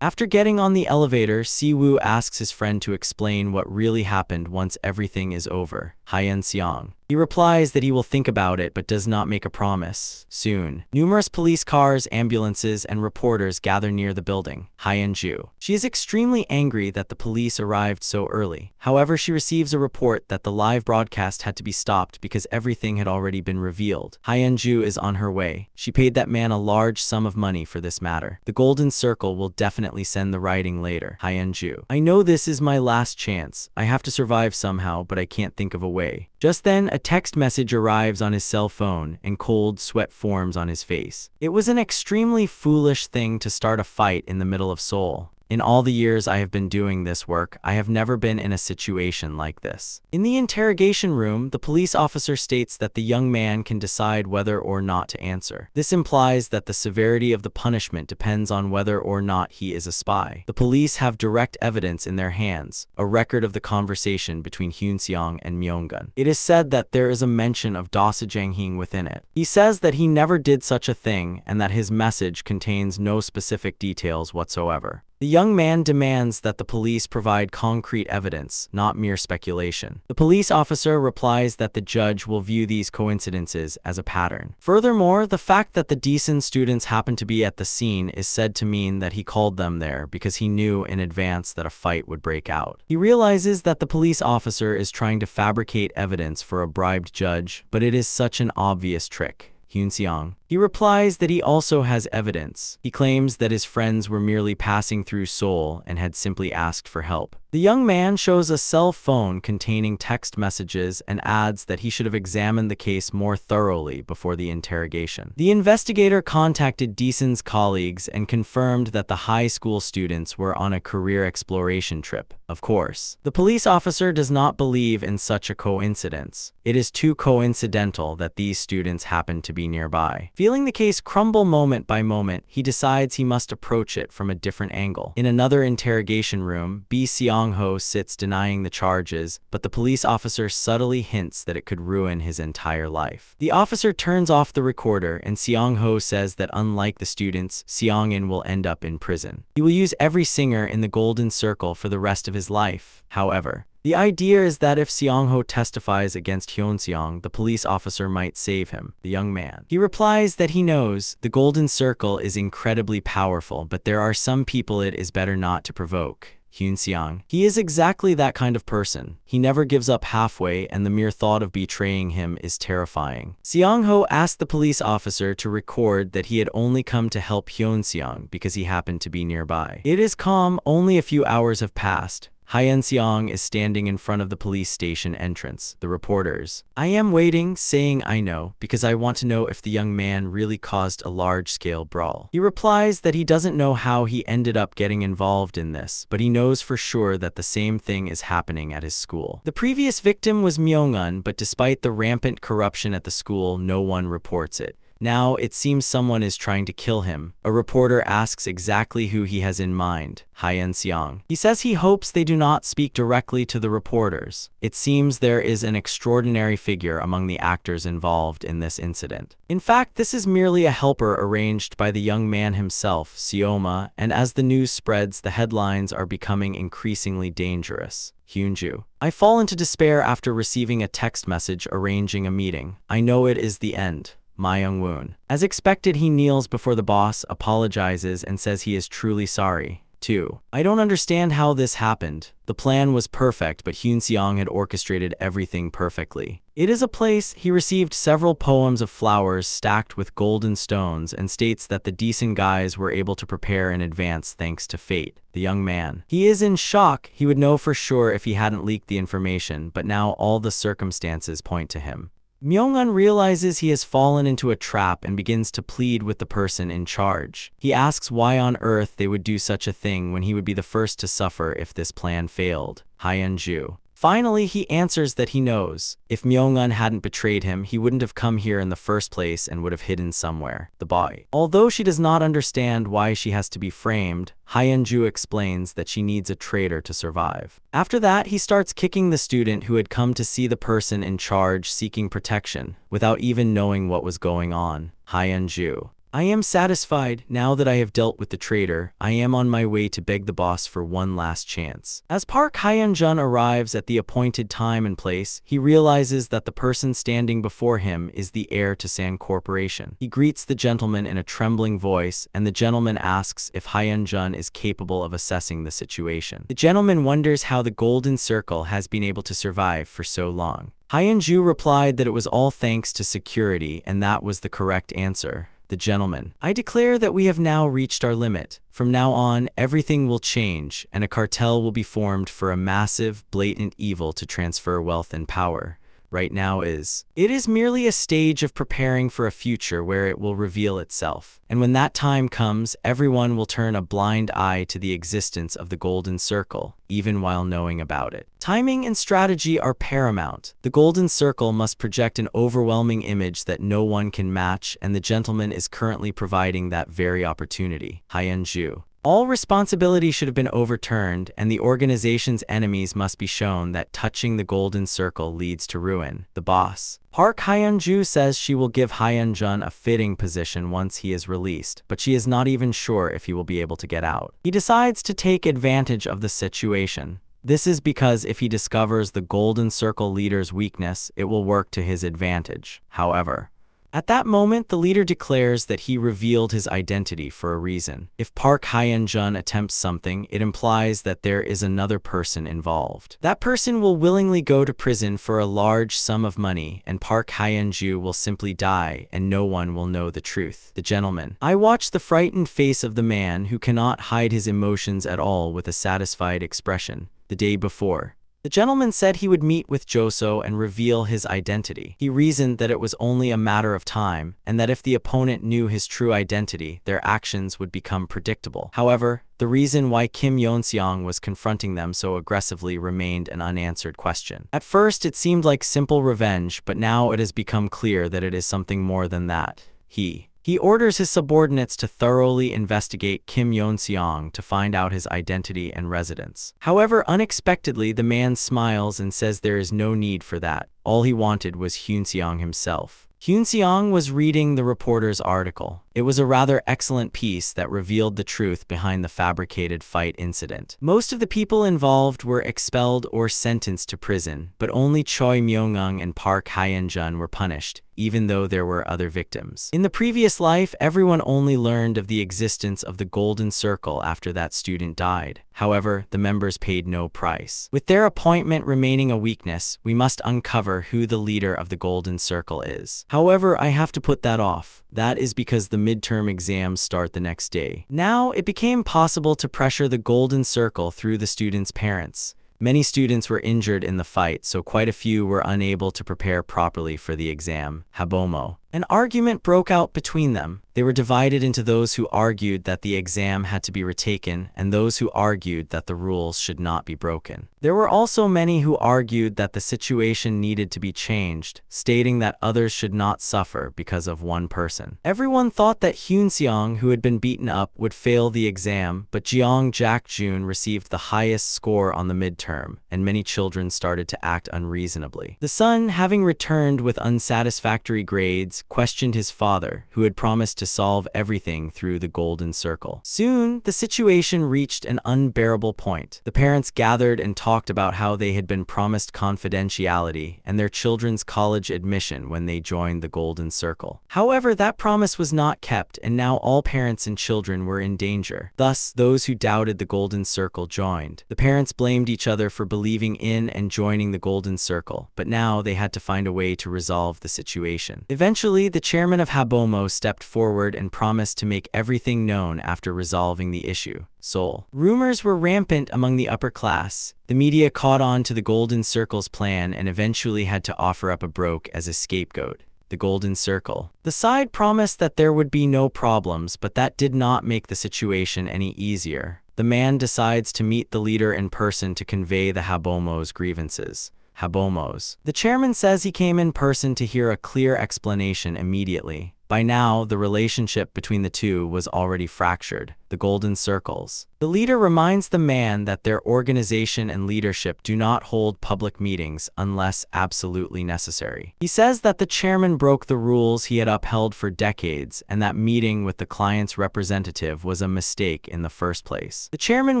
Speaker 1: After getting on the elevator, Siwoo asks his friend to explain what really happened once everything is over. Hyunseong. He replies that he will think about it but does not make a promise. Soon, numerous police cars, ambulances, and reporters gather near the building. Hyunju. She is extremely angry that the police arrived so early. However, she receives a report that the live broadcast had to be stopped because everything had already been revealed. Hyunju is on her way. She paid that man a large sum of money for this matter. The Golden Circle will definitely send the writing later. Hyunju. I know this is my last chance. I have to survive somehow, but I can't think of a way. Just then, a text message arrives on his cell phone, and cold sweat forms on his face. It was an extremely foolish thing to start a fight in the middle of Seoul. In all the years I have been doing this work, I have never been in a situation like this. In the interrogation room, the police officer states that the young man can decide whether or not to answer. This implies that the severity of the punishment depends on whether or not he is a spy. The police have direct evidence in their hands, a record of the conversation between Hyunseong and Myeongun. It is said that there is a mention of Dasajanghing within it. He says that he never did such a thing and that his message contains no specific details whatsoever. The young man demands that the police provide concrete evidence, not mere speculation. The police officer replies that the judge will view these coincidences as a pattern. Furthermore, the fact that the decent students happen to be at the scene is said to mean that he called them there because he knew in advance that a fight would break out. He realizes that the police officer is trying to fabricate evidence for a bribed judge, but it is such an obvious trick. Hyunseong. He replies that he also has evidence. He claims that his friends were merely passing through Seoul and had simply asked for help. The young man shows a cell phone containing text messages and adds that he should have examined the case more thoroughly before the interrogation. The investigator contacted Deeson's colleagues and confirmed that the high school students were on a career exploration trip. Of course, the police officer does not believe in such a coincidence. It is too coincidental that these students happen to be nearby. Feeling the case crumble moment by moment, he decides he must approach it from a different angle. In another interrogation room, B. Seong-ho sits denying the charges, but the police officer subtly hints that it could ruin his entire life. The officer turns off the recorder, and Seong-ho says that unlike the students, Seong-in will end up in prison. He will use every singer in the Golden Circle for the rest of his life. However, the idea is that if Seong-ho testifies against Hyunseong, the police officer might save him, the young man. He replies that he knows the Golden Circle is incredibly powerful, but there are some people it is better not to provoke. Hyunseong. He is exactly that kind of person. He never gives up halfway, and the mere thought of betraying him is terrifying. Seong-ho asked the police officer to record that he had only come to help Hyunseong because he happened to be nearby. It is calm, only a few hours have passed. Hyunseong is standing in front of the police station entrance. The reporters. I am waiting, saying I know, because I want to know if the young man really caused a large-scale brawl. He replies that he doesn't know how he ended up getting involved in this, but he knows for sure that the same thing is happening at his school. The previous victim was Myeongun, but despite the rampant corruption at the school, no one reports it. Now, it seems someone is trying to kill him. A reporter asks exactly who he has in mind, Hyunseong. He says he hopes they do not speak directly to the reporters. It seems there is an extraordinary figure among the actors involved in this incident. In fact, this is merely a helper arranged by the young man himself, Seoma, and as the news spreads, the headlines are becoming increasingly dangerous. Hyunju. I fall into despair after receiving a text message arranging a meeting. I know it is the end. Ma Young-woon. As expected, he kneels before the boss, apologizes, and says he is truly sorry. 2. I don't understand how this happened. The plan was perfect, but Hyunseong had orchestrated everything perfectly. It is a place. He received several poems of flowers stacked with golden stones and states that the decent guys were able to prepare in advance thanks to fate. The young man. He is in shock. He would know for sure if he hadn't leaked the information, but now all the circumstances point to him. Myeongun realizes he has fallen into a trap and begins to plead with the person in charge. He asks why on earth they would do such a thing when he would be the first to suffer if this plan failed. Hyunju. Finally, he answers that he knows. If Myeongun hadn't betrayed him, he wouldn't have come here in the first place and would have hidden somewhere. The boy. Although she does not understand why she has to be framed, Hyunju explains that she needs a traitor to survive. After that, he starts kicking the student who had come to see the person in charge seeking protection, without even knowing what was going on. Hyunju. I am satisfied. Now that I have dealt with the traitor, I am on my way to beg the boss for one last chance. As Park Hyunjun arrives at the appointed time and place, he realizes that the person standing before him is the heir to San Corporation. He greets the gentleman in a trembling voice, and the gentleman asks if Hyunjun is capable of assessing the situation. The gentleman wonders how the Golden Circle has been able to survive for so long. Hyunju replied that it was all thanks to security, and that was the correct answer. The gentleman. I declare that we have now reached our limit. From now on, everything will change, and a cartel will be formed for a massive, blatant evil to transfer wealth and power. right now is. It is merely a stage of preparing for a future where it will reveal itself. And when that time comes, everyone will turn a blind eye to the existence of the golden circle, even while knowing about it. Timing and strategy are paramount. The golden circle must project an overwhelming image that no one can match, and the gentleman is currently providing that very opportunity. Hyenju. All responsibility should have been overturned, and the organization's enemies must be shown that touching the golden circle leads to ruin. The boss. Park Hyunju says she will give Hyunjun a fitting position once he is released, but she is not even sure if he will be able to get out. He decides to take advantage of the situation. This is because if he discovers the golden circle leader's weakness, it will work to his advantage. However, at that moment, the leader declares that he revealed his identity for a reason. If Park Hyunjun attempts something, it implies that there is another person involved. That person will willingly go to prison for a large sum of money, and Park Hyunju will simply die, and no one will know the truth. The gentleman. I watched the frightened face of the man who cannot hide his emotions at all with a satisfied expression. The day before, the gentleman said he would meet with Joso and reveal his identity. He reasoned that it was only a matter of time, and that if the opponent knew his true identity, their actions would become predictable. However, the reason why Kim Yeonseong was confronting them so aggressively remained an unanswered question. At first, it seemed like simple revenge, but now it has become clear that it is something more than that. He orders his subordinates to thoroughly investigate Kim Yeonseong to find out his identity and residence. However, unexpectedly, the man smiles and says there is no need for that. All he wanted was Hyunseong himself. Hyunseong was reading the reporter's article. It was a rather excellent piece that revealed the truth behind the fabricated fight incident. Most of the people involved were expelled or sentenced to prison, but only Choi Myung-eung and Park Hyunjun were punished, even though there were other victims. In the previous life, everyone only learned of the existence of the Golden Circle after that student died. However, the members paid no price. With their appointment remaining a weakness, we must uncover who the leader of the Golden Circle is. However, I have to put that off. That is because the midterm exams start the next day. Now, it became possible to pressure the Golden Circle through the students' parents. Many students were injured in the fight, so quite a few were unable to prepare properly for the exam. Habomo. An argument broke out between them. They were divided into those who argued that the exam had to be retaken and those who argued that the rules should not be broken. There were also many who argued that the situation needed to be changed, stating that others should not suffer because of one person. Everyone thought that Hyunseong, who had been beaten up, would fail the exam, but Jeong Jak-jun received the highest score on the midterm, and many children started to act unreasonably. The son, having returned with unsatisfactory grades, questioned his father, who had promised to solve everything through the Golden Circle. Soon, the situation reached an unbearable point. The parents gathered and talked about how they had been promised confidentiality and their children's college admission when they joined the Golden Circle. However, that promise was not kept, and now all parents and children were in danger. Thus, those who doubted the Golden Circle joined. The parents blamed each other for believing in and joining the Golden Circle, but now they had to find a way to resolve the situation. Eventually, the chairman of Habomo stepped forward and promised to make everything known after resolving the issue. Seoul. Rumors were rampant among the upper class. The media caught on to the Golden Circle's plan and eventually had to offer up a broke as a scapegoat. The Golden Circle. The side promised that there would be no problems, but that did not make the situation any easier. The man decides to meet the leader in person to convey the Habomo's grievances. Habomos. The chairman says he came in person to hear a clear explanation immediately. By now, the relationship between the two was already fractured. The Golden Circles. The leader reminds the man that their organization and leadership do not hold public meetings unless absolutely necessary. He says that the chairman broke the rules he had upheld for decades and that meeting with the client's representative was a mistake in the first place. The chairman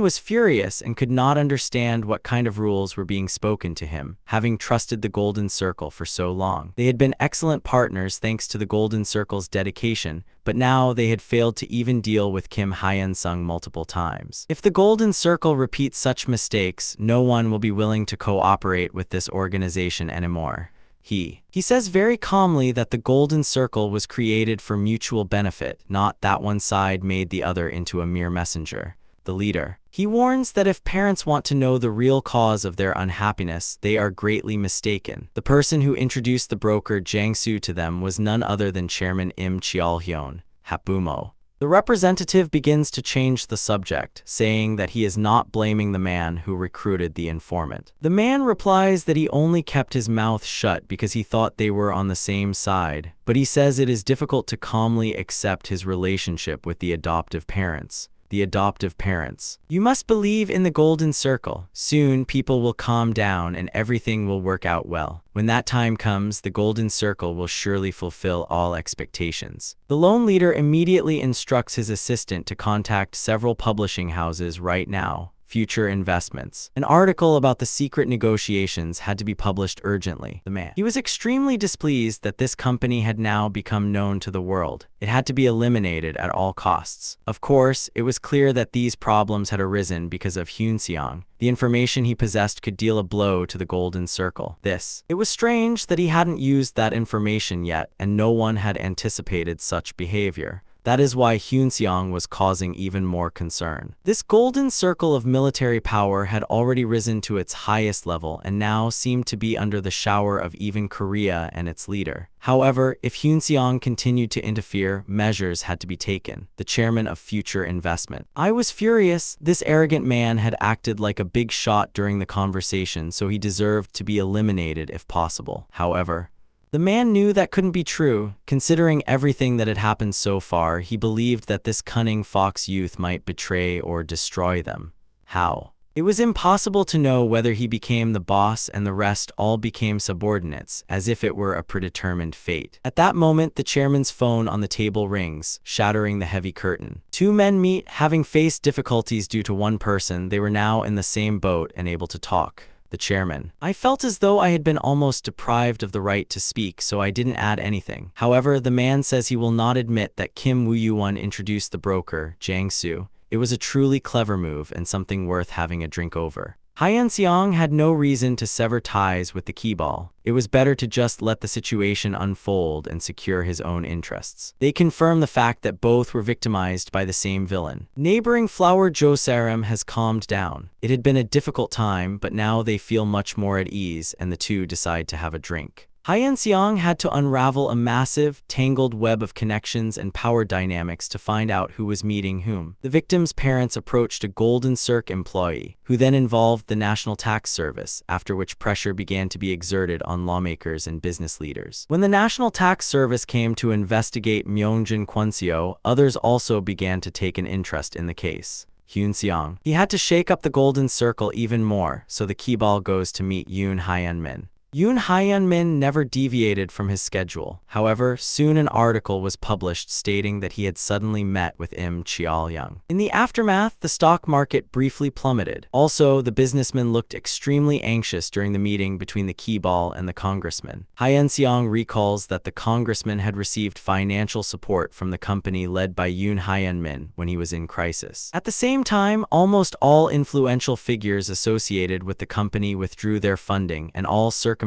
Speaker 1: was furious and could not understand what kind of rules were being spoken to him, having trusted the Golden Circle for so long. They had been excellent partners thanks to the Golden Circle's dedication, but now they had failed to even deal with Kim Hyun-sung multiple times. If the Golden Circle repeats such mistakes, no one will be willing to cooperate with this organization anymore. He says very calmly that the Golden Circle was created for mutual benefit, not that one side made the other into a mere messenger. the leader. He warns that if parents want to know the real cause of their unhappiness, they are greatly mistaken. The person who introduced the broker Jiangsu to them was none other than Chairman Im Cheolhyun, Hapumo. The representative begins to change the subject, saying that he is not blaming the man who recruited the informant. The man replies that he only kept his mouth shut because he thought they were on the same side, but he says it is difficult to calmly accept his relationship with the adoptive parents. You must believe in the golden circle. Soon people will calm down and everything will work out well. When that time comes, the golden circle will surely fulfill all expectations. The lone leader immediately instructs his assistant to contact several publishing houses right now. Future investments. An article about the secret negotiations had to be published urgently. He was extremely displeased that this company had now become known to the world. It had to be eliminated at all costs. Of course, it was clear that these problems had arisen because of Hyunseong. The information he possessed could deal a blow to the golden circle. It was strange that he hadn't used that information yet, and no one had anticipated such behavior. That is why Hyunseong was causing even more concern. This golden circle of military power had already risen to its highest level and now seemed to be under the shower of even Korea and its leader. However, if Hyunseong continued to interfere, measures had to be taken. The chairman of future investment. I was furious. This arrogant man had acted like a big shot during the conversation, so he deserved to be eliminated if possible. However, the man knew that couldn't be true. Considering everything that had happened so far, he believed that this cunning fox youth might betray or destroy them. How? It was impossible to know whether he became the boss and the rest all became subordinates, as if it were a predetermined fate. At that moment, the chairman's phone on the table rings, shattering the heavy curtain. Two men meet, having faced difficulties due to one person. They were now in the same boat and able to talk. The chairman. I felt as though I had been almost deprived of the right to speak, so I didn't add anything. However, the man says he will not admit that Kim Woo-yuan introduced the broker, Jiangsu. It was a truly clever move and something worth having a drink over. Hyunseong had no reason to sever ties with the keyball. It was better to just let the situation unfold and secure his own interests. They confirm the fact that both were victimized by the same villain. Neighboring Flower Josaram has calmed down. It had been a difficult time, but now they feel much more at ease and the two decide to have a drink. Hyunseong had to unravel a massive, tangled web of connections and power dynamics to find out who was meeting whom. The victim's parents approached a Golden Cirque employee, who then involved the National Tax Service, after which pressure began to be exerted on lawmakers and business leaders. When the National Tax Service came to investigate Myeongjin Kwonseo, others also began to take an interest in the case. Hyunseong. He had to shake up the Golden Circle even more, so the keyball goes to meet Yoon Hyun-min. Yoon Hyun-min never deviated from his schedule. However, soon an article was published stating that he had suddenly met with Im Cheol-young. In the aftermath, the stock market briefly plummeted. Also, the businessman looked extremely anxious during the meeting between the keyball and the congressman. Hyunseong recalls that the congressman had received financial support from the company led by Yoon Hyun-min when he was in crisis. At the same time, almost all influential figures associated with the company withdrew their funding, and all circumstances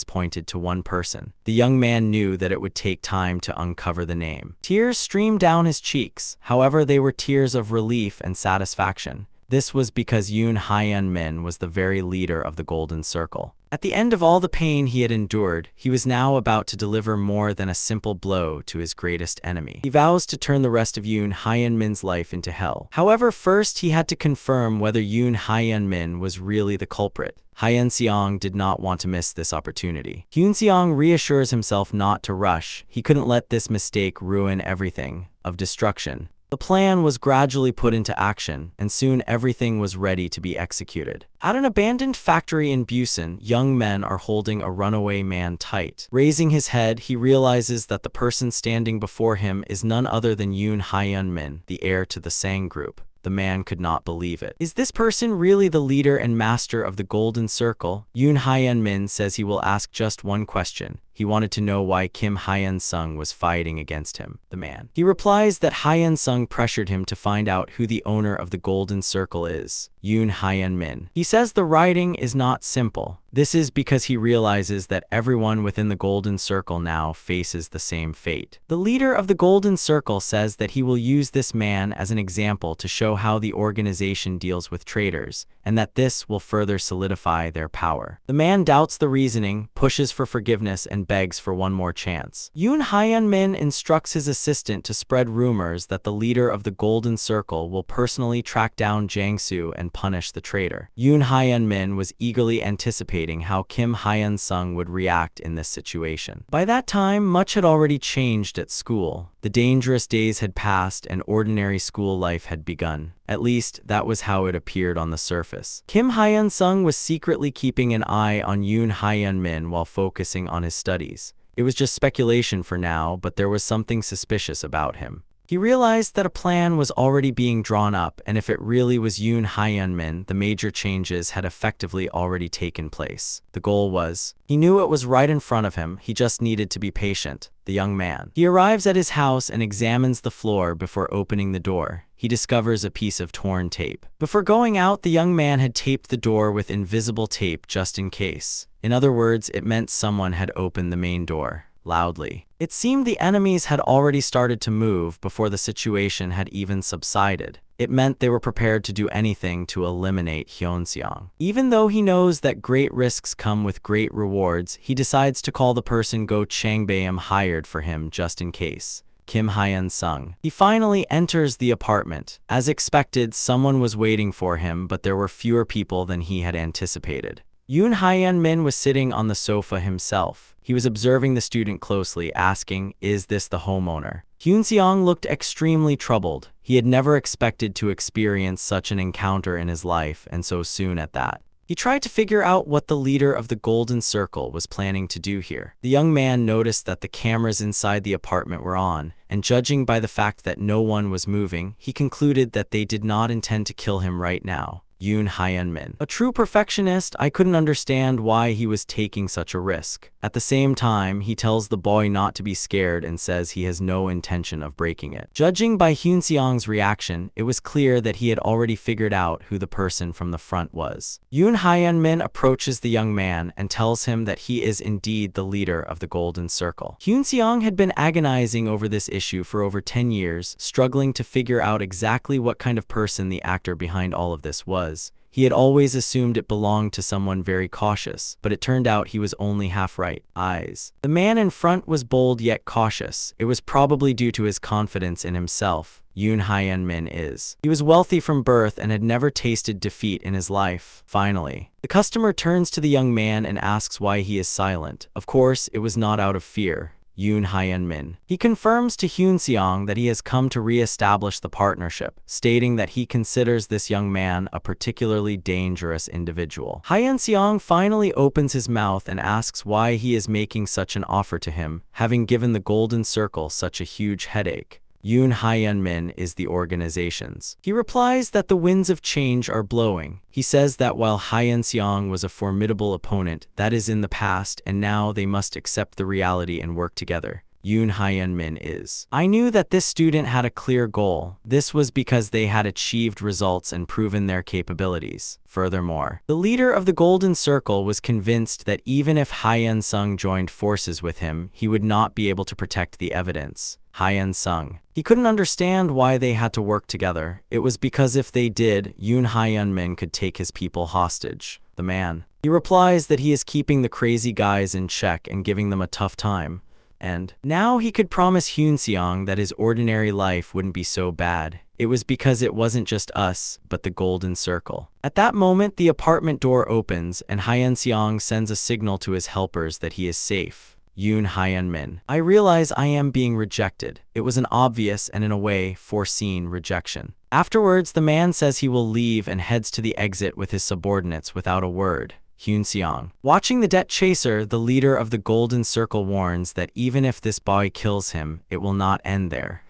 Speaker 1: pointed to one person. The young man knew that it would take time to uncover the name. Tears streamed down his cheeks. However, they were tears of relief and satisfaction. This was because Yoon Hyun-min was the very leader of the Golden Circle. At the end of all the pain he had endured, he was now about to deliver more than a simple blow to his greatest enemy. He vows to turn the rest of Yoon Hyun-min's life into hell. However, first he had to confirm whether Yoon Hyun-min was really the culprit. Hyunseong did not want to miss this opportunity. Hyunseong reassures himself not to rush. He couldn't let this mistake ruin everything of destruction. The plan was gradually put into action, and soon everything was ready to be executed. At an abandoned factory in Busan, young men are holding a runaway man tight. Raising his head, he realizes that the person standing before him is none other than Yoon Hyun-min, the heir to the Sang Group. The man could not believe it. Is this person really the leader and master of the Golden Circle? Yoon Hyun-min says he will ask just one question. He wanted to know why Kim Hyun-sung was fighting against him, the man. He replies that Hyun-sung pressured him to find out who the owner of the Golden Circle is, Yoon Hyun-min. He says the writing is not simple. This is because he realizes that everyone within the Golden Circle now faces the same fate. The leader of the Golden Circle says that he will use this man as an example to show how the organization deals with traitors, and that this will further solidify their power. The man doubts the reasoning, pushes for forgiveness, and begs for one more chance. Yoon Hyun-min instructs his assistant to spread rumors that the leader of the Golden Circle will personally track down Jang-soo and punish the traitor. Yoon Hyun-min was eagerly anticipating how Kim Hyun-sung would react in this situation. By that time, much had already changed at school. The dangerous days had passed and ordinary school life had begun. At least, that was how it appeared on the surface. Kim Hyun-sung was secretly keeping an eye on Yoon Hyun-min while focusing on his studies. It was just speculation for now, but there was something suspicious about him. He realized that a plan was already being drawn up, and if it really was Yoon Hyun-min, the major changes had effectively already taken place. The goal was, he knew it was right in front of him, he just needed to be patient. The young man. He arrives at his house and examines the floor before opening the door. He discovers a piece of torn tape. Before going out, the young man had taped the door with invisible tape just in case. In other words, it meant someone had opened the main door. Loudly. It seemed the enemies had already started to move before the situation had even subsided. It meant they were prepared to do anything to eliminate Hyun-seong. Even though he knows that great risks come with great rewards, he decides to call the person Go Changbaeum hired for him just in case. Kim Hyun-sung. He finally enters the apartment. As expected, someone was waiting for him, but there were fewer people than he had anticipated. Yoon Hyun-min was sitting on the sofa himself. He was observing the student closely, asking, "Is this the homeowner?" Hyun-seong looked extremely troubled. He had never expected to experience such an encounter in his life, and so soon at that. He tried to figure out what the leader of the Golden Circle was planning to do here. The young man noticed that the cameras inside the apartment were on, and judging by the fact that no one was moving, he concluded that they did not intend to kill him right now. Yoon Hyun-min. A true perfectionist, I couldn't understand why he was taking such a risk. At the same time, he tells the boy not to be scared and says he has no intention of breaking it. Judging by Hyun-seong's reaction, it was clear that he had already figured out who the person from the front was. Yoon Hyun-min approaches the young man and tells him that he is indeed the leader of the Golden Circle. Hyun-seong had been agonizing over this issue for over 10 years, struggling to figure out exactly what kind of person the actor behind all of this was. He had always assumed it belonged to someone very cautious, but it turned out he was only half right. Eyes. The man in front was bold yet cautious. It was probably due to his confidence in himself. Yoon Hyun-min is. He was wealthy from birth and had never tasted defeat in his life. Finally, the customer turns to the young man and asks why he is silent. Of course, it was not out of fear. Yoon Hyun-min. He confirms to Hyun-seong that he has come to re-establish the partnership, stating that he considers this young man a particularly dangerous individual. Hyun-seong finally opens his mouth and asks why he is making such an offer to him, having given the Golden Circle such a huge headache. Yoon Hyun-min is the organization's. He replies that the winds of change are blowing. He says that while Hyun-seong was a formidable opponent, that is in the past, and now they must accept the reality and work together. Yoon Hyun-min is. I knew that this student had a clear goal. This was because they had achieved results and proven their capabilities. Furthermore, the leader of the Golden Circle was convinced that even if Hyun-sung joined forces with him, he would not be able to protect the evidence. Hyun-sung. He couldn't understand why they had to work together. It was because if they did, Yoon Hyun-min could take his people hostage. The man. He replies that he is keeping the crazy guys in check and giving them a tough time. And now he could promise Hyun-seong that his ordinary life wouldn't be so bad. It was because it wasn't just us, but the Golden Circle. At that moment, the apartment door opens and Hyun-seong sends a signal to his helpers that he is safe. Yoon Hyun-min. I realize I am being rejected. It was an obvious and in a way foreseen rejection. Afterwards, the man says he will leave and heads to the exit with his subordinates without a word. Hyun-seong. Watching the debt chaser, the leader of the Golden Circle warns that even if this boy kills him, it will not end there.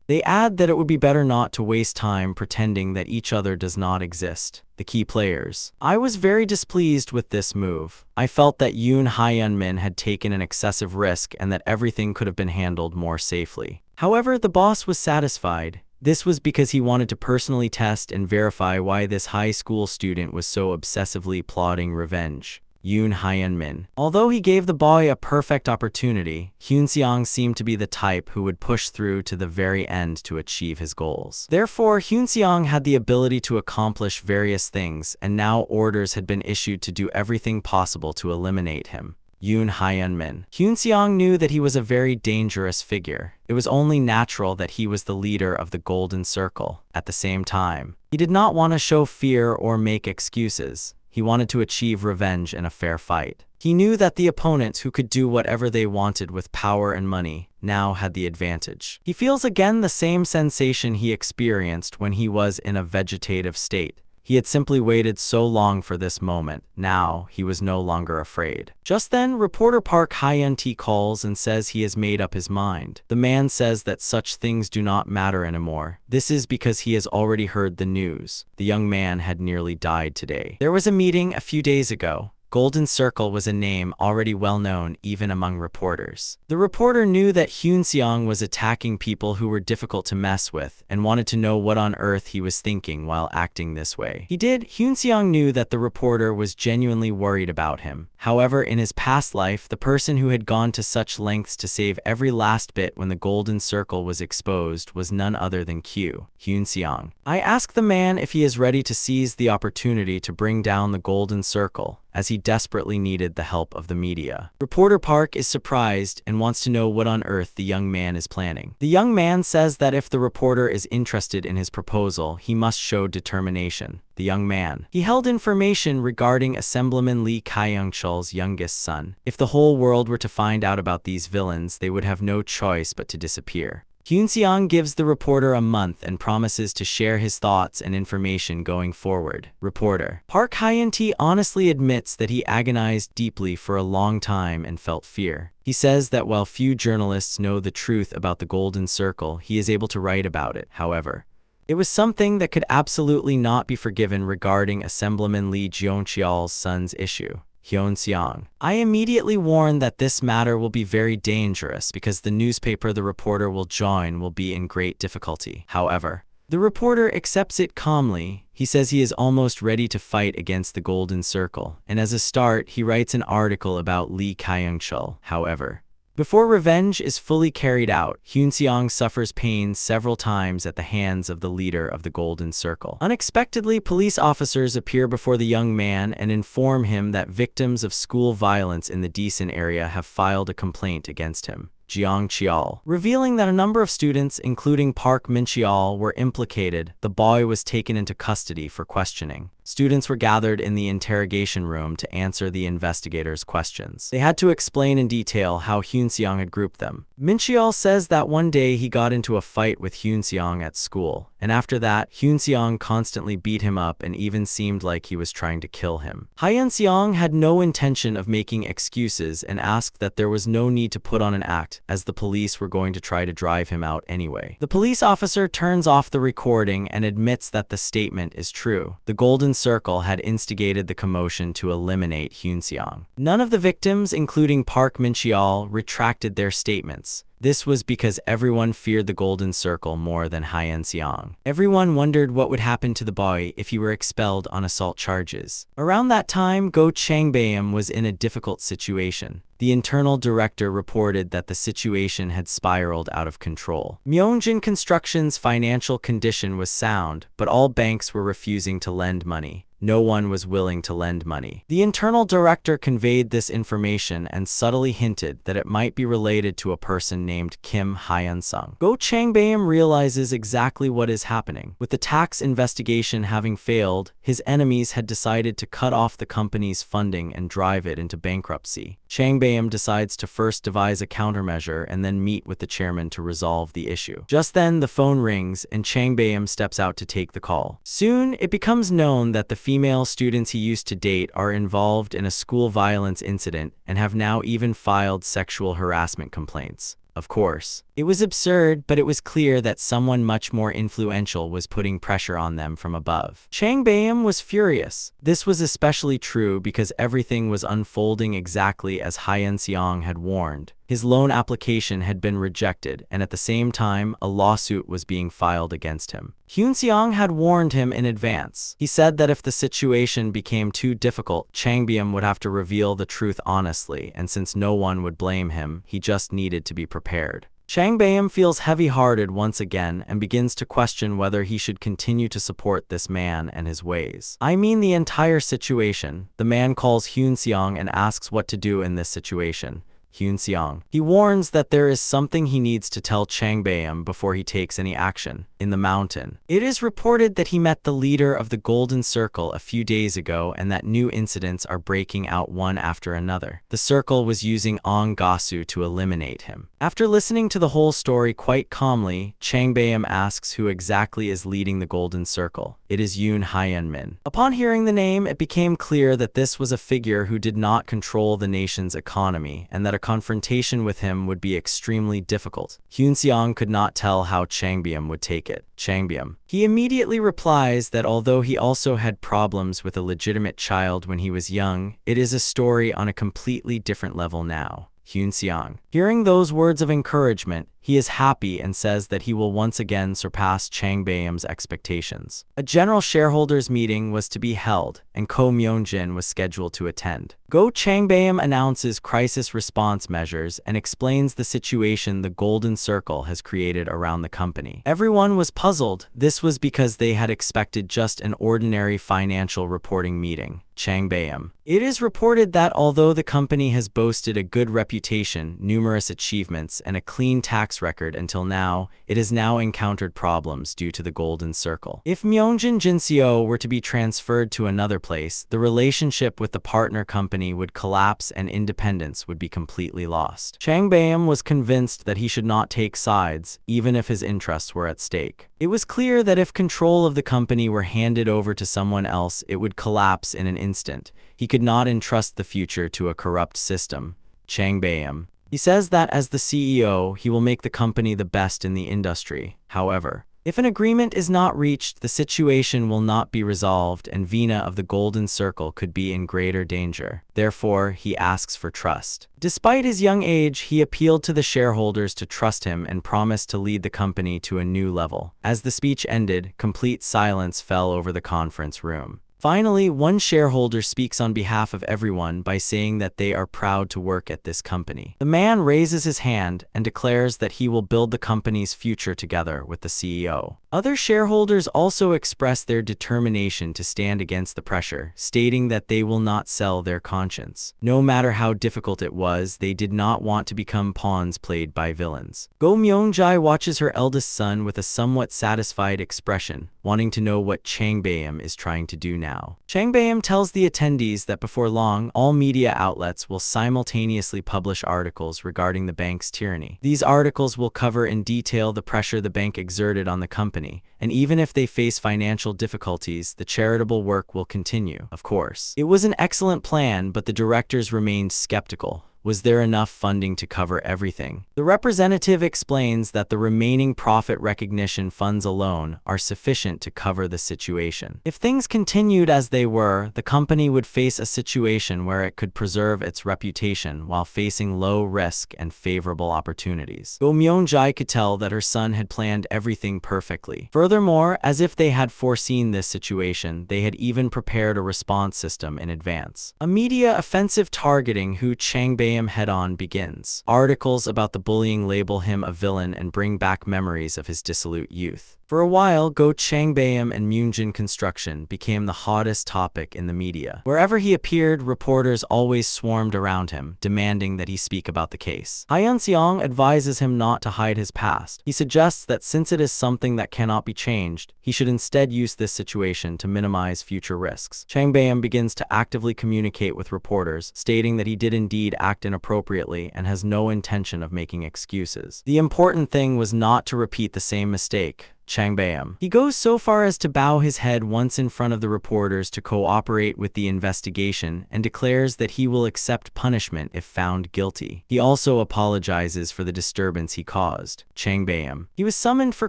Speaker 1: They add that it would be better not to waste time pretending that each other does not exist. The key players. I was very displeased with this move. I felt that Yoon Hyun-min had taken an excessive risk and that everything could have been handled more safely. However, the boss was satisfied. This was because he wanted to personally test and verify why this high school student was so obsessively plotting revenge. Yoon Hyun-min. Although he gave the boy a perfect opportunity, Hyun-seong seemed to be the type who would push through to the very end to achieve his goals. Therefore, Hyun-seong had the ability to accomplish various things, and now orders had been issued to do everything possible to eliminate him. Yoon Hyun-min. Hyun-seong knew that he was a very dangerous figure. It was only natural that he was the leader of the Golden Circle. At the same time, he did not want to show fear or make excuses. He wanted to achieve revenge in a fair fight. He knew that the opponents who could do whatever they wanted with power and money now had the advantage. He feels again the same sensation he experienced when he was in a vegetative state. He had simply waited so long for this moment. Now, he was no longer afraid. Just then, reporter Park Hyun-tae calls and says he has made up his mind. The man says that such things do not matter anymore. This is because he has already heard the news. The young man had nearly died today. There was a meeting a few days ago. Golden Circle was a name already well known even among reporters. The reporter knew that Hyun-seong was attacking people who were difficult to mess with and wanted to know what on earth he was thinking while acting this way. Hyun-seong knew that the reporter was genuinely worried about him. However, in his past life, the person who had gone to such lengths to save every last bit when the Golden Circle was exposed was none other than Hyun-seong. I asked the man if he is ready to seize the opportunity to bring down the Golden Circle, as he desperately needed the help of the media. Reporter Park is surprised and wants to know what on earth the young man is planning. The young man says that if the reporter is interested in his proposal, he must show determination. The young man. He held information regarding Assemblyman Lee Kyung-chul's youngest son. If the whole world were to find out about these villains, they would have no choice but to disappear. Hyun-seong gives the reporter a month and promises to share his thoughts and information going forward. Reporter. Park Hyun-tae honestly admits that he agonized deeply for a long time and felt fear. He says that while few journalists know the truth about the Golden Circle, he is able to write about it. However, it was something that could absolutely not be forgiven regarding Assemblyman Lee Jeong-cheol's son's issue. Hyun-seong. I immediately warn that this matter will be very dangerous because the newspaper the reporter will join will be in great difficulty. However, the reporter accepts it calmly. He says he is almost ready to fight against the Golden Circle, and as a start, he writes an article about Lee Kyung-chul. However, before revenge is fully carried out, Hyun-seong suffers pain several times at the hands of the leader of the Golden Circle. Unexpectedly, police officers appear before the young man and inform him that victims of school violence in the Daesan area have filed a complaint against him. Jeong-cheol. Revealing that a number of students, including Park Min-cheol, were implicated, the boy was taken into custody for questioning. Students were gathered in the interrogation room to answer the investigators' questions. They had to explain in detail how Hyun-seong had grouped them. Min-cheol says that one day he got into a fight with Hyun-seong at school, and after that, Hyun-seong constantly beat him up and even seemed like he was trying to kill him. Hyun-seong had no intention of making excuses and asked that there was no need to put on an act, as the police were going to try to drive him out anyway. The police officer turns off the recording and admits that the statement is true. The Golden Circle had instigated the commotion to eliminate Hyun-seong. None of the victims, including Park Min-cheol, retracted their statements. This was because everyone feared the Golden Circle more than Hyun-seong. Everyone wondered what would happen to the boy if he were expelled on assault charges. Around that time, Go Changbaem was in a difficult situation. The internal director reported that the situation had spiraled out of control. Myeongjin Construction's financial condition was sound, but all banks were refusing to lend money. No one was willing to lend money. The internal director conveyed this information and subtly hinted that it might be related to a person named Kim Hyun-sung. Go Changbaem realizes exactly what is happening. With the tax investigation having failed, his enemies had decided to cut off the company's funding and drive it into bankruptcy. Changbaem decides to first devise a countermeasure and then meet with the chairman to resolve the issue. Just then, the phone rings and Changbaem steps out to take the call. Soon, it becomes known that the female students he used to date are involved in a school violence incident and have now even filed sexual harassment complaints. of course. It was absurd, but it was clear that someone much more influential was putting pressure on them from above. Chang Bayam was furious. This was especially true because everything was unfolding exactly as Hyun Seong had warned. His loan application had been rejected, and at the same time, a lawsuit was being filed against him. Hyun Seong had warned him in advance. He said that if the situation became too difficult, Chang Bayam would have to reveal the truth honestly, and since no one would blame him, he just needed to be prepared. Chang Bayam feels heavy-hearted once again and begins to question whether he should continue to support this man and his ways. I mean the entire situation. The man calls Hyun Seong and asks what to do in this situation. Hyun Seong. He warns that there is something he needs to tell Chang Bayam before he takes any action. In the mountain, it is reported that he met the leader of the Golden Circle a few days ago and that new incidents are breaking out one after another. The circle was using Ong Gasu to eliminate him. After listening to the whole story quite calmly, Chang Bayam asks who exactly is leading the Golden Circle. It is Yoon Hyun Min. Upon hearing the name, it became clear that this was a figure who did not control the nation's economy and that a confrontation with him would be extremely difficult. Hyun Seong could not tell how Chang Bayam would take it. Chang Bayam. He immediately replies that although he also had problems with a legitimate child when he was young, it is a story on a completely different level now. Hyun Seong. Hearing those words of encouragement, he is happy and says that he will once again surpass Chang Bayam's expectations. A general shareholders meeting was to be held, and Ko Myung-jin was scheduled to attend. Go Chang Bayam announces crisis response measures and explains the situation the Golden Circle has created around the company. Everyone was puzzled. This was because they had expected just an ordinary financial reporting meeting. Chang Bayam. It is reported that although the company has boasted a good reputation, numerous achievements, and a clean tax record until now, it has now encountered problems due to the Golden Circle. If Myungjin Jinseo were to be transferred to another place, the relationship with the partner company would collapse and independence would be completely lost. Chang Bayam was convinced that he should not take sides, even if his interests were at stake. It was clear that if control of the company were handed over to someone else, it would collapse in an instant. He could not entrust the future to a corrupt system. Chang Bayam. He says that as the CEO, he will make the company the best in the industry. However, if an agreement is not reached, the situation will not be resolved and Vina of the Golden Circle could be in greater danger. Therefore, he asks for trust. Despite his young age, he appealed to the shareholders to trust him and promised to lead the company to a new level. As the speech ended, complete silence fell over the conference room. Finally, one shareholder speaks on behalf of everyone by saying that they are proud to work at this company. The man raises his hand and declares that he will build the company's future together with the CEO. Other shareholders also express their determination to stand against the pressure, stating that they will not sell their conscience. No matter how difficult it was, they did not want to become pawns played by villains. Go Myung-jae watches her eldest son with a somewhat satisfied expression, wanting to know what Chang Bayam is trying to do now. Chang Bayam tells the attendees that before long, all media outlets will simultaneously publish articles regarding the bank's tyranny. These articles will cover in detail the pressure the bank exerted on the company, and even if they face financial difficulties, the charitable work will continue. Of course, it was an excellent plan, but the directors remained skeptical. Was there enough funding to cover everything? The representative explains that the remaining profit recognition funds alone are sufficient to cover the situation. If things continued as they were, the company would face a situation where it could preserve its reputation while facing low risk and favorable opportunities. Go Myung-jae could tell that her son had planned everything perfectly. Furthermore, as if they had foreseen this situation, they had even prepared a response system in advance. A media offensive targeting who Chang Bayam head-on begins. Articles about the bullying label him a villain and bring back memories of his dissolute youth. For a while, Go Chang Bayam and Myungjin construction became the hottest topic in the media. Wherever he appeared, reporters always swarmed around him, demanding that he speak about the case. Hyun Seong advises him not to hide his past. He suggests that since it is something that cannot be changed, he should instead use this situation to minimize future risks. Chang Bayam begins to actively communicate with reporters, stating that he did indeed act inappropriately and has no intention of making excuses. The important thing was not to repeat the same mistake. Changbam. He goes so far as to bow his head once in front of the reporters to cooperate with the investigation and declares that he will accept punishment if found guilty. He also apologizes for the disturbance he caused. Changbam. He was summoned for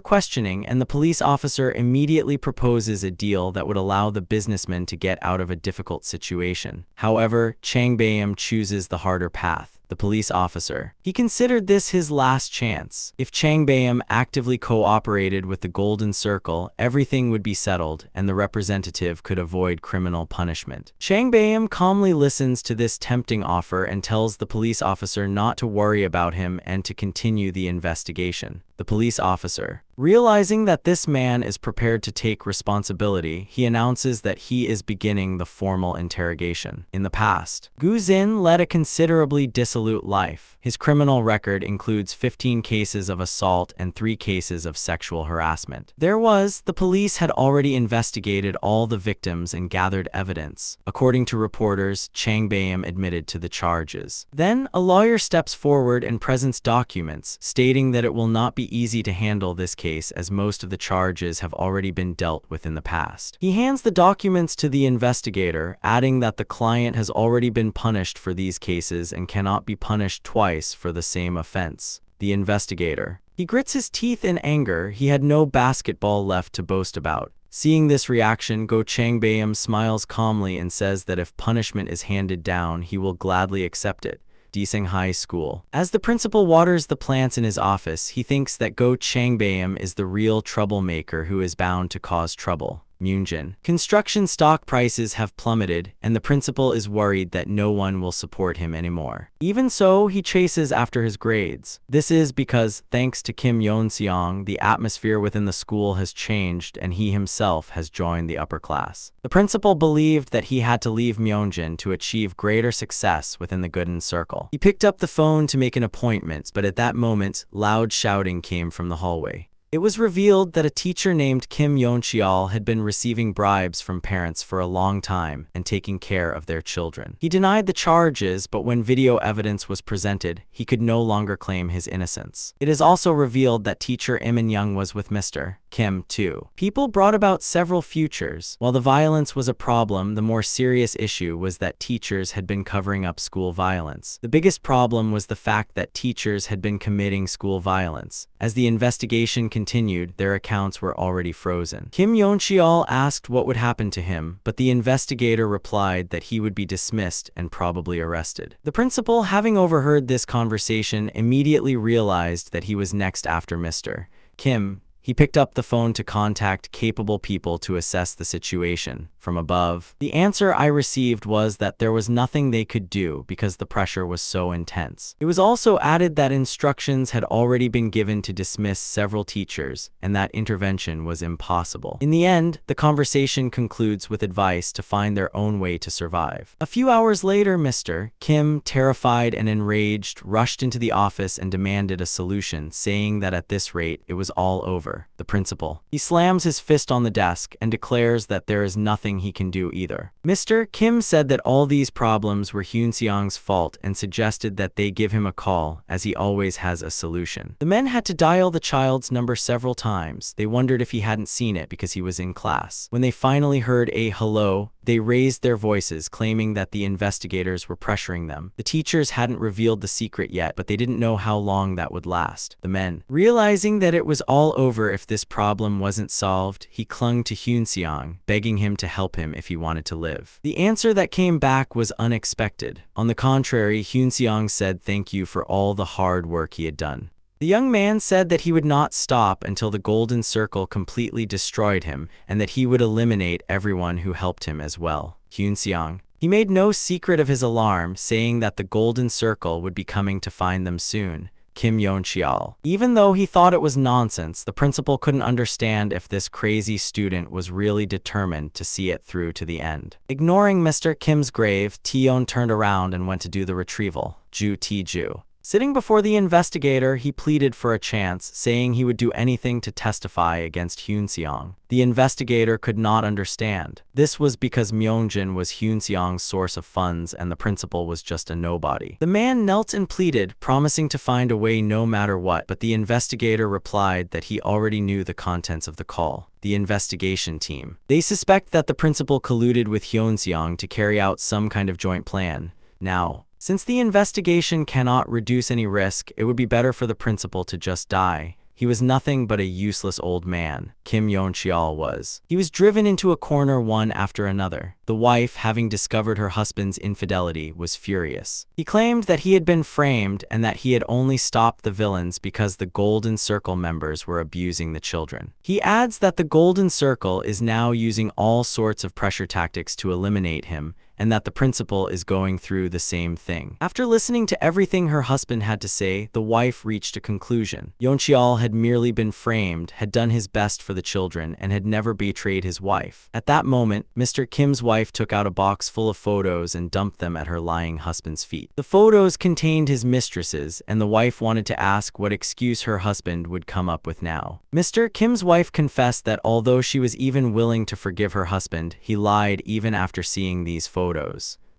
Speaker 1: questioning, and the police officer immediately proposes a deal that would allow the businessman to get out of a difficult situation. However, Changbam chooses the harder path. The police officer. He considered this his last chance. If Changbam actively cooperated with the Golden Circle, everything would be settled, and the representative could avoid criminal punishment. Changbam calmly listens to this tempting offer and tells the police officer not to worry about him and to continue the investigation. The police officer. Realizing that this man is prepared to take responsibility, he announces that he is beginning the formal interrogation. In the past, Gu Xin led a considerably dissolute life. His criminal record includes 15 cases of assault and 3 cases of sexual harassment. The police had already investigated all the victims and gathered evidence. According to reporters, Changbam admitted to the charges. Then, a lawyer steps forward and presents documents, stating that it will not be easy to handle this case as most of the charges have already been dealt with in the past. He hands the documents to the investigator, adding that the client has already been punished for these cases and cannot be punished twice for the same offense. The investigator. He grits his teeth in anger. He had no basketball left to boast about. Seeing this reaction, Go Changbam smiles calmly and says that if punishment is handed down, he will gladly accept it. Desing High School. As the principal waters the plants in his office, he thinks that Go Changbam is the real troublemaker who is bound to cause trouble. Munjin. Construction stock prices have plummeted, and the principal is worried that no one will support him anymore. Even so, he chases after his grades. This is because, thanks to Kim Yeon-seong, the atmosphere within the school has changed and he himself has joined the upper class. The principal believed that he had to leave Myeonjin to achieve greater success within the Golden Circle. He picked up the phone to make an appointment, but at that moment, loud shouting came from the hallway. It was revealed that a teacher named Kim Yeon-cheol had been receiving bribes from parents for a long time and taking care of their children. He denied the charges, but when video evidence was presented, he could no longer claim his innocence. It is also revealed that teacher Im In-young was with Mr. Kim, too. People brought about several futures. While the violence was a problem, the more serious issue was that teachers had been covering up school violence. The biggest problem was the fact that teachers had been committing school violence. As the investigation continued, their accounts were already frozen. Kim Yeon-cheol asked what would happen to him, but the investigator replied that he would be dismissed and probably arrested. The principal, having overheard this conversation, immediately realized that he was next after Mr. Kim. He picked up the phone to contact capable people to assess the situation. From above, the answer I received was that there was nothing they could do because the pressure was so intense. It was also added that instructions had already been given to dismiss several teachers, and that intervention was impossible. In the end, the conversation concludes with advice to find their own way to survive. A few hours later, Mr. Kim, terrified and enraged, rushed into the office and demanded a solution, saying that at this rate, it was all over. The principal. He slams his fist on the desk and declares that there is nothing he can do either. Mr. Kim said that all these problems were Hyun-seong's fault and suggested that they give him a call, as he always has a solution. The men had to dial the child's number several times. They wondered if he hadn't seen it because he was in class. When they finally heard a hello, they raised their voices, claiming that the investigators were pressuring them. The teachers hadn't revealed the secret yet, but they didn't know how long that would last. The men, realizing that it was all over if this problem wasn't solved, he clung to Hyun-seong, begging him to help him if he wanted to live. The answer that came back was unexpected. On the contrary, Hyun-seong said thank you for all the hard work he had done. The young man said that he would not stop until the Golden Circle completely destroyed him and that he would eliminate everyone who helped him as well. Hyun-seong. He made no secret of his alarm, saying that the Golden Circle would be coming to find them soon. Kim Yeon-cheol. Even though he thought it was nonsense, the principal couldn't understand if this crazy student was really determined to see it through to the end. Ignoring Mr. Kim's grave, Taeyeon turned around and went to do the retrieval. Ju Tae-ju. Sitting before the investigator, he pleaded for a chance, saying he would do anything to testify against Hyunseong. The investigator could not understand. This was because Myeongjin was Hyunseong's source of funds and the principal was just a nobody. The man knelt and pleaded, promising to find a way no matter what, but the investigator replied that he already knew the contents of the call. The investigation team. They suspect that the principal colluded with Hyunseong to carry out some kind of joint plan. Now, since the investigation cannot reduce any risk, it would be better for the principal to just die. He was nothing but a useless old man, Kim Yeon-cheol was. He was driven into a corner one after another. The wife, having discovered her husband's infidelity, was furious. He claimed that he had been framed and that he had only stopped the villains because the Golden Circle members were abusing the children. He adds that the Golden Circle is now using all sorts of pressure tactics to eliminate him, and that the principal is going through the same thing. After listening to everything her husband had to say, the wife reached a conclusion. Yeon-cheol had merely been framed, had done his best for the children, and had never betrayed his wife. At that moment, Mr. Kim's wife took out a box full of photos and dumped them at her lying husband's feet. The photos contained his mistresses, and the wife wanted to ask what excuse her husband would come up with now. Mr. Kim's wife confessed that although she was even willing to forgive her husband, he lied even after seeing these photos.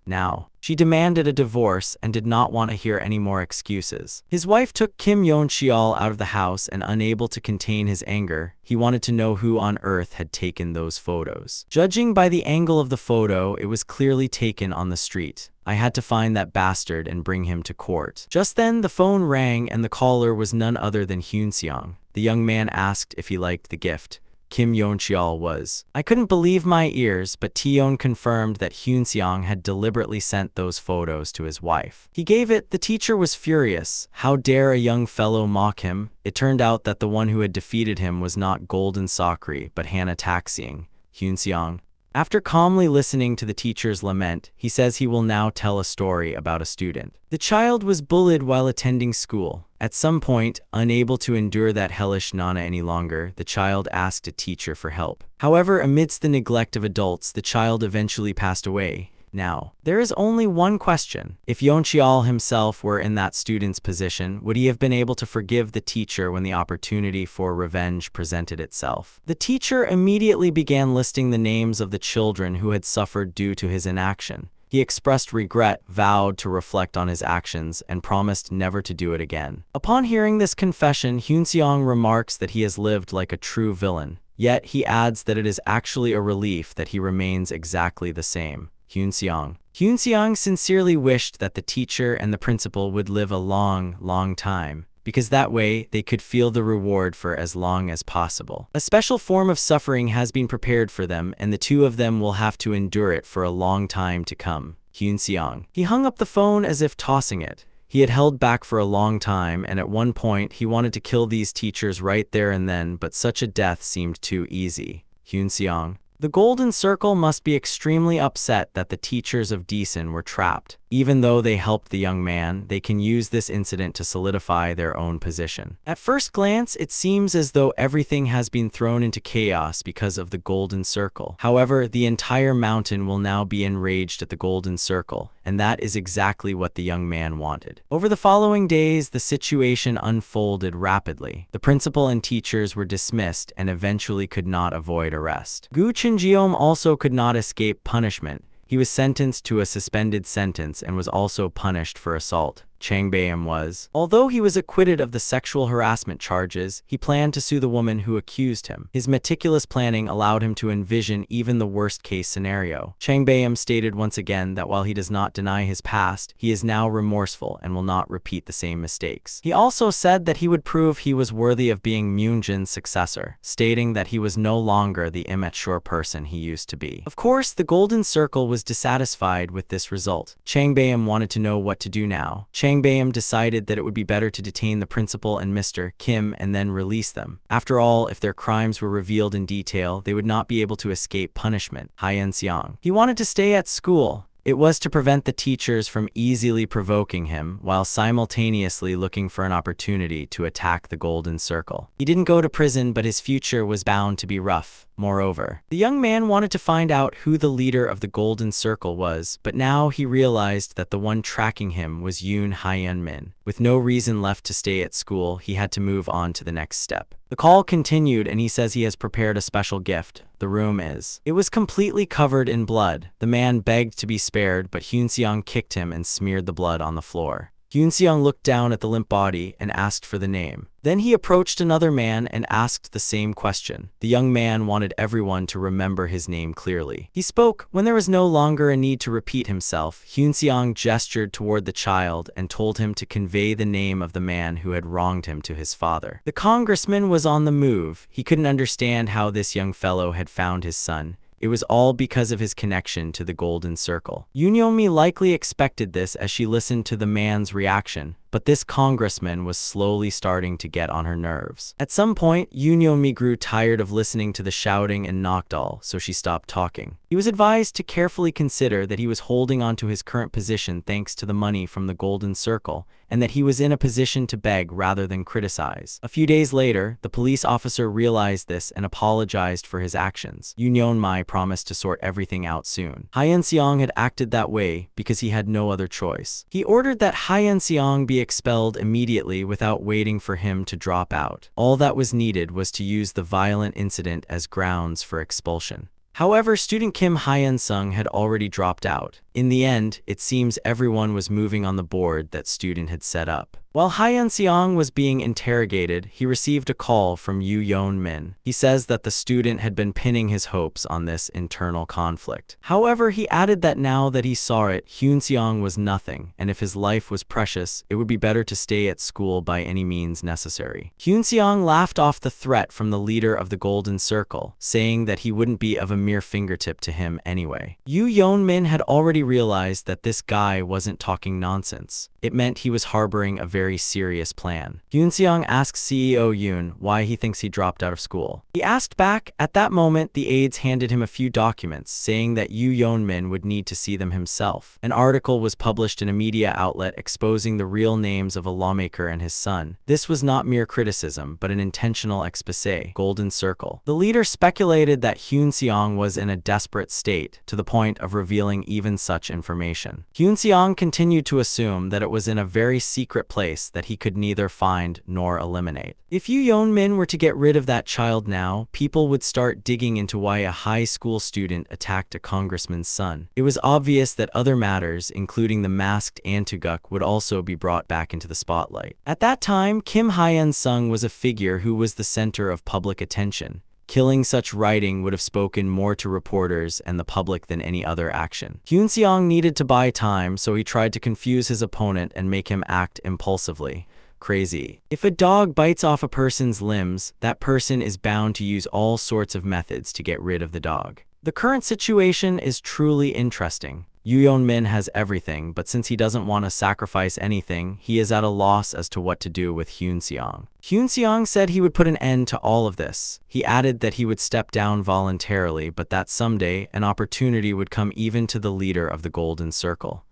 Speaker 1: Now, she demanded a divorce and did not want to hear any more excuses. His wife took Kim Yeon-cheol out of the house, and unable to contain his anger, he wanted to know who on earth had taken those photos. Judging by the angle of the photo, it was clearly taken on the street. I had to find that bastard and bring him to court. Just then, the phone rang and the caller was none other than Hyunseong. The young man asked if he liked the gift. Kim Yeon-cheol was. I couldn't believe my ears, but Taeyeon confirmed that Hyunseong had deliberately sent those photos to his wife. He gave it. The teacher was furious. How dare a young fellow mock him? It turned out that the one who had defeated him was not Golden Sakri, but Hana Taxiing. Hyunseong. After calmly listening to the teacher's lament, he says he will now tell a story about a student. The child was bullied while attending school. At some point, unable to endure that hellish nana any longer, the child asked a teacher for help. However, amidst the neglect of adults, the child eventually passed away. Now, there is only one question. If Yeon-cheol himself were in that student's position, would he have been able to forgive the teacher when the opportunity for revenge presented itself? The teacher immediately began listing the names of the children who had suffered due to his inaction. He expressed regret, vowed to reflect on his actions, and promised never to do it again. Upon hearing this confession, Hyunseong remarks that he has lived like a true villain. Yet, he adds that it is actually a relief that he remains exactly the same. Hyunseong sincerely wished that the teacher and the principal would live a long time, because that way they could feel the reward for as long as possible. A special form of suffering has been prepared for them, and the two of them will have to endure it for a long time to come. Hyunseong. He hung up the phone as if tossing it. He had held back for a long time, and at one point he wanted to kill these teachers right there and then, but such a death seemed too easy. Hyunseong. The Golden Circle must be extremely upset that the teachers of Daesun were trapped. Even though they helped the young man, they can use this incident to solidify their own position. At first glance, it seems as though everything has been thrown into chaos because of the Golden Circle. However, the entire mountain will now be enraged at the Golden Circle, and that is exactly what the young man wanted. Over the following days, the situation unfolded rapidly. The principal and teachers were dismissed and eventually could not avoid arrest. Gu Chinjeom also could not escape punishment. He was sentenced to a suspended sentence and was also punished for assault. Changbaem was. Although he was acquitted of the sexual harassment charges, he planned to sue the woman who accused him. His meticulous planning allowed him to envision even the worst-case scenario. Changbaem stated once again that while he does not deny his past, he is now remorseful and will not repeat the same mistakes. He also said that he would prove he was worthy of being Myunjin's successor, stating that he was no longer the immature person he used to be. Of course, the Golden Circle was dissatisfied with this result. Changbaem wanted to know what to do now. Changbaem decided that it would be better to detain the principal and Mr. Kim and then release them. After all, if their crimes were revealed in detail, they would not be able to escape punishment. Hyunseong. He wanted to stay at school. It was to prevent the teachers from easily provoking him, while simultaneously looking for an opportunity to attack the Golden Circle. He didn't go to prison, but his future was bound to be rough. Moreover, the young man wanted to find out who the leader of the Golden Circle was, but now he realized that the one tracking him was Yoon Hyun-min. With no reason left to stay at school, he had to move on to the next step. The call continued, and he says he has prepared a special gift. The room is. It was completely covered in blood. The man begged to be spared, but Hyun-seong kicked him and smeared the blood on the floor. Hyun-seong looked down at the limp body and asked for the name. Then he approached another man and asked the same question. The young man wanted everyone to remember his name clearly. He spoke when there was no longer a need to repeat himself. Hyun-seong gestured toward the child and told him to convey the name of the man who had wronged him to his father. The congressman was on the move. He couldn't understand how this young fellow had found his son. It was all because of his connection to the Golden Circle. Yoon Yeon-mi likely expected this as she listened to the man's reaction, but this congressman was slowly starting to get on her nerves. At some point, Yoon Yeon-mi grew tired of listening to the shouting and knockdoll, so she stopped talking. He was advised to carefully consider that he was holding on to his current position thanks to the money from the Golden Circle, and that he was in a position to beg rather than criticize. A few days later, the police officer realized this and apologized for his actions. Yoon Yeon-mi promised to sort everything out soon. Hyun-seong had acted that way because he had no other choice. He ordered that Hyun-seong be expelled immediately without waiting for him to drop out. All that was needed was to use the violent incident as grounds for expulsion. However, student Kim Hyun-sung had already dropped out. In the end, it seems everyone was moving on the board that student had set up. While Hyun-seong was being interrogated, he received a call from Yoo Yeon-min. He says that the student had been pinning his hopes on this internal conflict. However, he added that now that he saw it, Hyun-seong was nothing, and if his life was precious, it would be better to stay at school by any means necessary. Hyun-seong laughed off the threat from the leader of the Golden Circle, saying that he wouldn't be of a mere fingertip to him anyway. Yoo Yeon-min had already realized that this guy wasn't talking nonsense. It meant he was harboring a very serious plan. Hyun-seong asks CEO Yoon why he thinks he dropped out of school. He asked back. At that moment, the aides handed him a few documents, saying that Yoo Yeon-min would need to see them himself. An article was published in a media outlet exposing the real names of a lawmaker and his son. This was not mere criticism, but an intentional exposé. Golden Circle. The leader speculated that Hyun-seong was in a desperate state, to the point of revealing even such information. Hyun-seong continued to assume that it was in a very secret place that he could neither find nor eliminate. If Yoo Yeon-min were to get rid of that child now, people would start digging into why a high school student attacked a congressman's son. It was obvious that other matters, including the masked Antuguk, would also be brought back into the spotlight. At that time, Kim Hyun-sung was a figure who was the center of public attention. Killing such writing would have spoken more to reporters and the public than any other action. Hyun-seong needed to buy time, so he tried to confuse his opponent and make him act impulsively. Crazy. If a dog bites off a person's limbs, that person is bound to use all sorts of methods to get rid of the dog. The current situation is truly interesting. Yoo Yeon-min has everything, but since he doesn't want to sacrifice anything, he is at a loss as to what to do with Hyun-seong. Hyun-seong said he would put an end to all of this. He added that he would step down voluntarily, but that someday an opportunity would come even to the leader of the Golden Circle.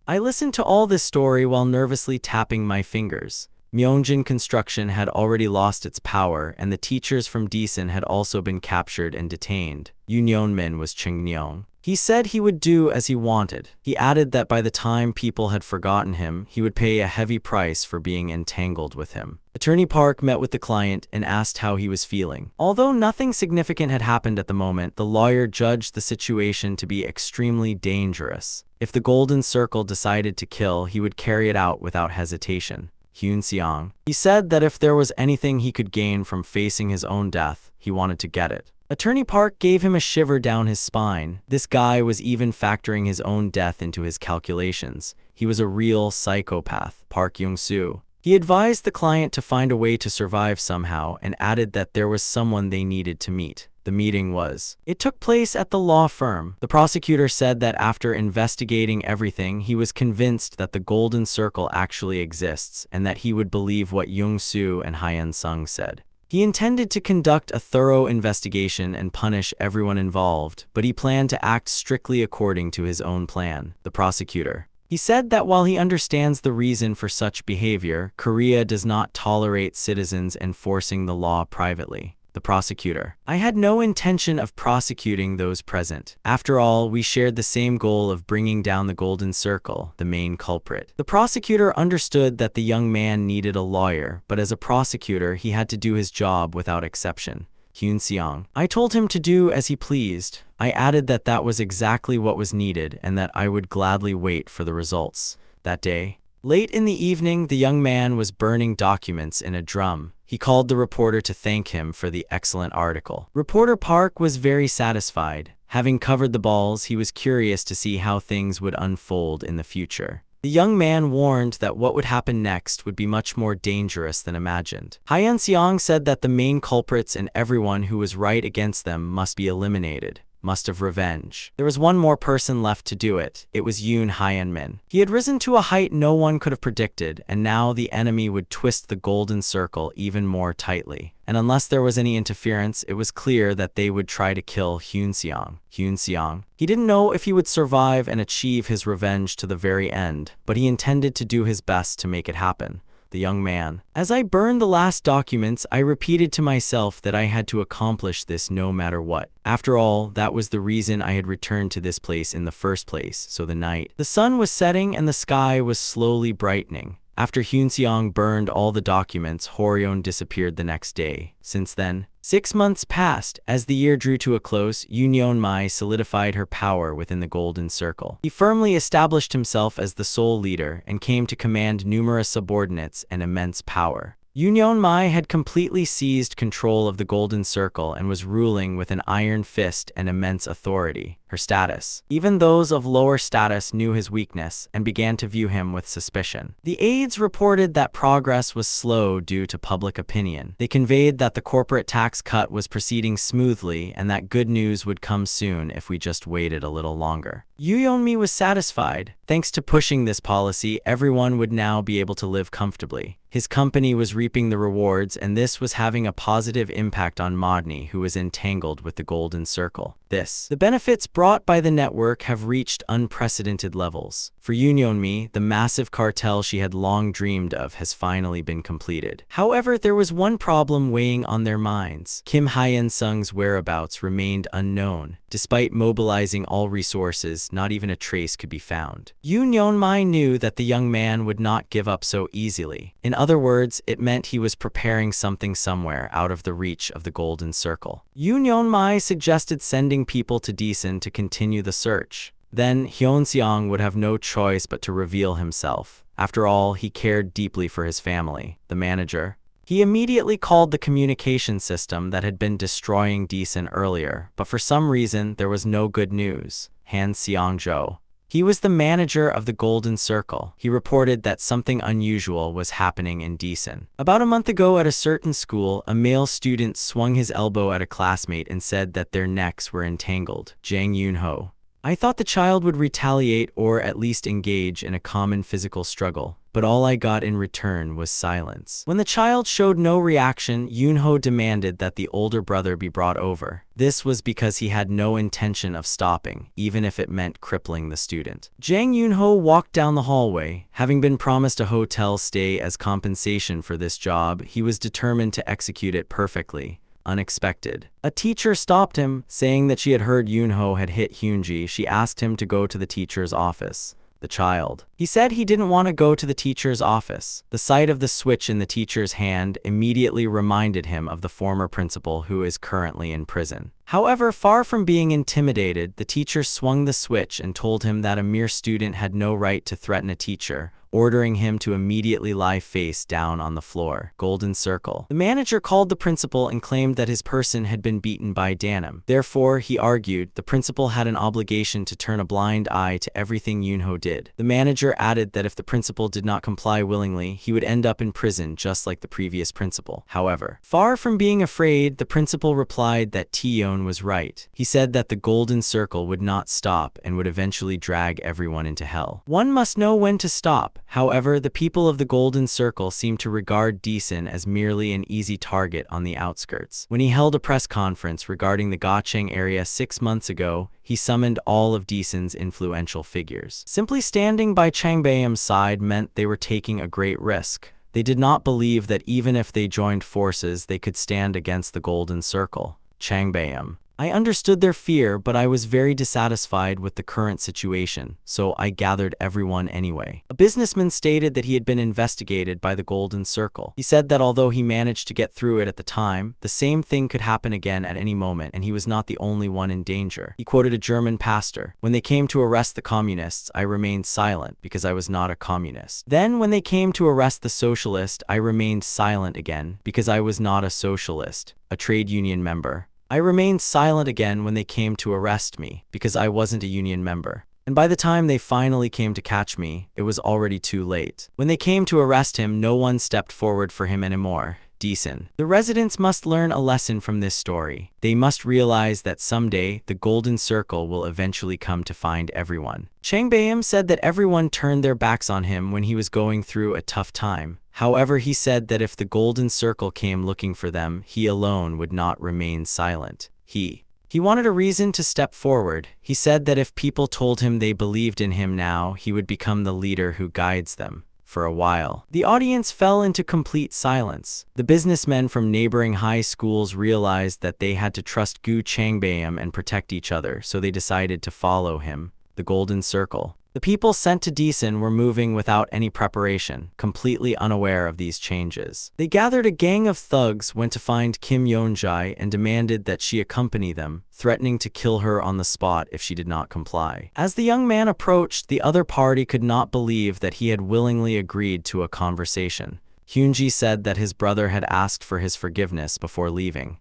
Speaker 1: I listened to all this story while nervously tapping my fingers. Myeongjin Construction had already lost its power, and the teachers from Daesun had also been captured and detained. Yoon Yeon-min was Chungmyeong. He said he would do as he wanted. He added that by the time people had forgotten him, he would pay a heavy price for being entangled with him. Attorney Park met with the client and asked how he was feeling. Although nothing significant had happened at the moment, the lawyer judged the situation to be extremely dangerous. If the Golden Circle decided to kill, he would carry it out without hesitation. Hyun-seong. He said that if there was anything he could gain from facing his own death, he wanted to get it. Attorney Park gave him a shiver down his spine. This guy was even factoring his own death into his calculations. He was a real psychopath. Park Young-soo. He advised the client to find a way to survive somehow and added that there was someone they needed to meet. The meeting It took place at the law firm. The prosecutor said that after investigating everything, he was convinced that the Golden Circle actually exists and that he would believe what Young-soo and Hyun-sung said. He intended to conduct a thorough investigation and punish everyone involved, but he planned to act strictly according to his own plan. The prosecutor. He said that while he understands the reason for such behavior, Korea does not tolerate citizens enforcing the law privately. the prosecutor. I had no intention of prosecuting those present. After all, we shared the same goal of bringing down the Golden Circle, the main culprit. The prosecutor understood that the young man needed a lawyer, but as a prosecutor, he had to do his job without exception. Hyun-seong. I told him to do as he pleased. I added that that was exactly what was needed and that I would gladly wait for the results. That day, late in the evening, the young man was burning documents in a drum. He called the reporter to thank him for the excellent article. Reporter Park was very satisfied. Having covered the balls, he was curious to see how things would unfold in the future. The young man warned that what would happen next would be much more dangerous than imagined. Hyun-seong said that the main culprits and everyone who was right against them must be eliminated. Must have revenge. There was one more person left to do it. It was Yoon Hyun-min. He had risen to a height no one could have predicted, and now the enemy would twist the Golden Circle even more tightly. And unless there was any interference, it was clear that they would try to kill Hyun-seong. Hyun-seong. He didn't know if he would survive and achieve his revenge to the very end, but he intended to do his best to make it happen. The young man. As I burned the last documents, I repeated to myself that I had to accomplish this no matter what. After all, that was the reason I had returned to this place in the first place. So the sun was setting and the sky was slowly brightening. After Hyun-seong burned all the documents, Horyeon disappeared the next day. Since then, 6 months passed. As the year drew to a close, Yoon Yeon-mai solidified her power within the Golden Circle. He firmly established himself as the sole leader and came to command numerous subordinates and immense power. Yoon Yeon-mai had completely seized control of the Golden Circle and was ruling with an iron fist and immense authority. Her status. Even those of lower status knew his weakness and began to view him with suspicion. The aides reported that progress was slow due to public opinion. They conveyed that the corporate tax cut was proceeding smoothly and that good news would come soon if we just waited a little longer. Yoo Yeon-mi was satisfied. Thanks to pushing this policy, everyone would now be able to live comfortably. His company was reaping the rewards, and this was having a positive impact on Modney, who was entangled with the Golden Circle. The benefits brought by the network have reached unprecedented levels. For Yoon Yeon-mi, the massive cartel she had long dreamed of has finally been completed. However, there was one problem weighing on their minds. Kim Hyun-sung's whereabouts remained unknown. Despite mobilizing all resources, not even a trace could be found. Yoon Yeon-mi knew that the young man would not give up so easily. In other words, it meant he was preparing something somewhere out of the reach of the Golden Circle. Yoon Yeon-mi suggested sending people to Daesun to continue the search. Then Hyun-seong would have no choice but to reveal himself. After all, he cared deeply for his family. The manager. He immediately called the communication system that had been destroying Daesun earlier, but for some reason there was no good news. Han Seong-jo. He was the manager of the Golden Circle. He reported that something unusual was happening in Daesun. About a month ago at a certain school, a male student swung his elbow at a classmate and said that their necks were entangled. Jang Yoon-ho. I thought the child would retaliate or at least engage in a common physical struggle, but all I got in return was silence. When the child showed no reaction, Yoon-ho demanded that the older brother be brought over. This was because he had no intention of stopping, even if it meant crippling the student. Jang Yoon-ho walked down the hallway. Having been promised a hotel stay as compensation for this job, he was determined to execute it perfectly. Unexpected. A teacher stopped him, saying that she had heard Yoon-ho had hit Hyunji. She asked him to go to the teacher's office. The child. He said he didn't want to go to the teacher's office. The sight of the switch in the teacher's hand immediately reminded him of the former principal who is currently in prison. However, far from being intimidated, the teacher swung the switch and told him that a mere student had no right to threaten a teacher, ordering him to immediately lie face down on the floor. Golden Circle. The manager called the principal and claimed that his person had been beaten by Danim. Therefore, he argued, the principal had an obligation to turn a blind eye to everything Yoon-ho did. The manager added that if the principal did not comply willingly, he would end up in prison just like the previous principal. However, far from being afraid, the principal replied that Taeyeon was right. He said that the Golden Circle would not stop and would eventually drag everyone into hell. One must know when to stop. However, the people of the Golden Circle seemed to regard Daesun as merely an easy target on the outskirts. When he held a press conference regarding the Gacheng area 6 months ago, he summoned all of Daesun's influential figures. Simply standing by Changbaeum's side meant they were taking a great risk. They did not believe that even if they joined forces, they could stand against the Golden Circle. Changbam. I understood their fear, but I was very dissatisfied with the current situation, so I gathered everyone anyway. A businessman stated that he had been investigated by the Golden Circle. He said that although he managed to get through it at the time, the same thing could happen again at any moment, and he was not the only one in danger. He quoted a German pastor. When they came to arrest the communists, I remained silent because I was not a communist. Then when they came to arrest the socialist, I remained silent again because I was not a socialist, a trade union member. I remained silent again when they came to arrest me, because I wasn't a union member. And by the time they finally came to catch me, it was already too late. When they came to arrest him, no one stepped forward for him anymore. Decent. The residents must learn a lesson from this story. They must realize that someday, the Golden Circle will eventually come to find everyone. Changbam said that everyone turned their backs on him when he was going through a tough time. However, he said that if the Golden Circle came looking for them, he alone would not remain silent. He wanted a reason to step forward. He said that if people told him they believed in him now, he would become the leader who guides them. For a while, the audience fell into complete silence. The businessmen from neighboring high schools realized that they had to trust Gu Changbam and protect each other, so they decided to follow him. The Golden Circle. The people sent to Deason were moving without any preparation, completely unaware of these changes. They gathered a gang of thugs, went to find Kim Yeonjae and demanded that she accompany them, threatening to kill her on the spot if she did not comply. As the young man approached, the other party could not believe that he had willingly agreed to a conversation. Hyunji said that his brother had asked for his forgiveness before leaving.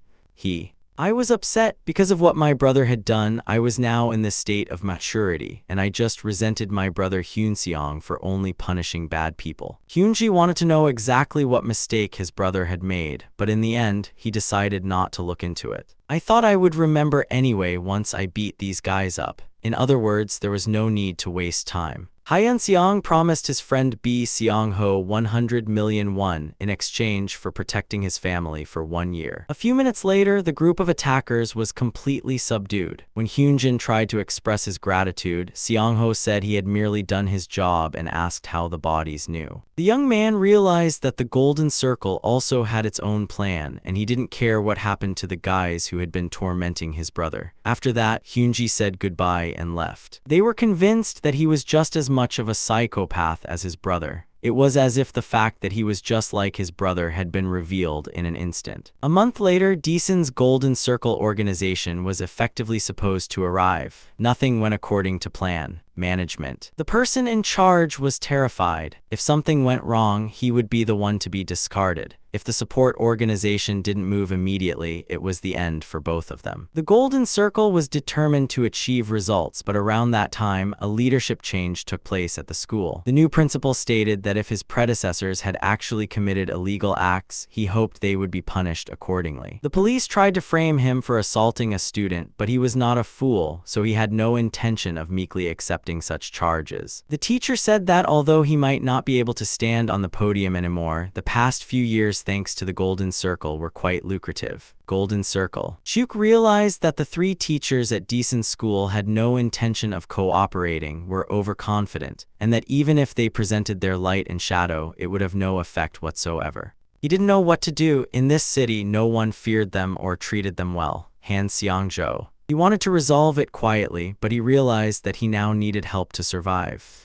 Speaker 1: I was upset because of what my brother had done. I was now in this state of maturity, and I just resented my brother Hyunseong for only punishing bad people. Hyunji wanted to know exactly what mistake his brother had made, but in the end, he decided not to look into it. I thought I would remember anyway once I beat these guys up. In other words, there was no need to waste time. Hyun Seong promised his friend B Seong-ho 100 million won in exchange for protecting his family for 1 year. A few minutes later, the group of attackers was completely subdued. When Hyunjin tried to express his gratitude, Seong-ho said he had merely done his job and asked how the bodies knew. The young man realized that the Golden Circle also had its own plan, and he didn't care what happened to the guys who had been tormenting his brother. After that, Hyunji said goodbye and left. They were convinced that he was just as much of a psychopath as his brother. It was as if the fact that he was just like his brother had been revealed in an instant. A month later, Deason's Golden Circle organization was effectively supposed to arrive. Nothing went according to plan. Management. The person in charge was terrified. If something went wrong, he would be the one to be discarded. If the support organization didn't move immediately, it was the end for both of them. The Golden Circle was determined to achieve results, but around that time, a leadership change took place at the school. The new principal stated that if his predecessors had actually committed illegal acts, he hoped they would be punished accordingly. The police tried to frame him for assaulting a student, but he was not a fool, so he had no intention of meekly accepting such charges. The teacher said that although he might not be able to stand on the podium anymore, the past few years thanks to the Golden Circle were quite lucrative. Golden Circle. Chuk realized that the 3 teachers at Deason School had no intention of cooperating, were overconfident, and that even if they presented their light and shadow, it would have no effect whatsoever. He didn't know what to do. In this city, no one feared them or treated them well. Han Seong-jo. He wanted to resolve it quietly, but he realized that he now needed help to survive.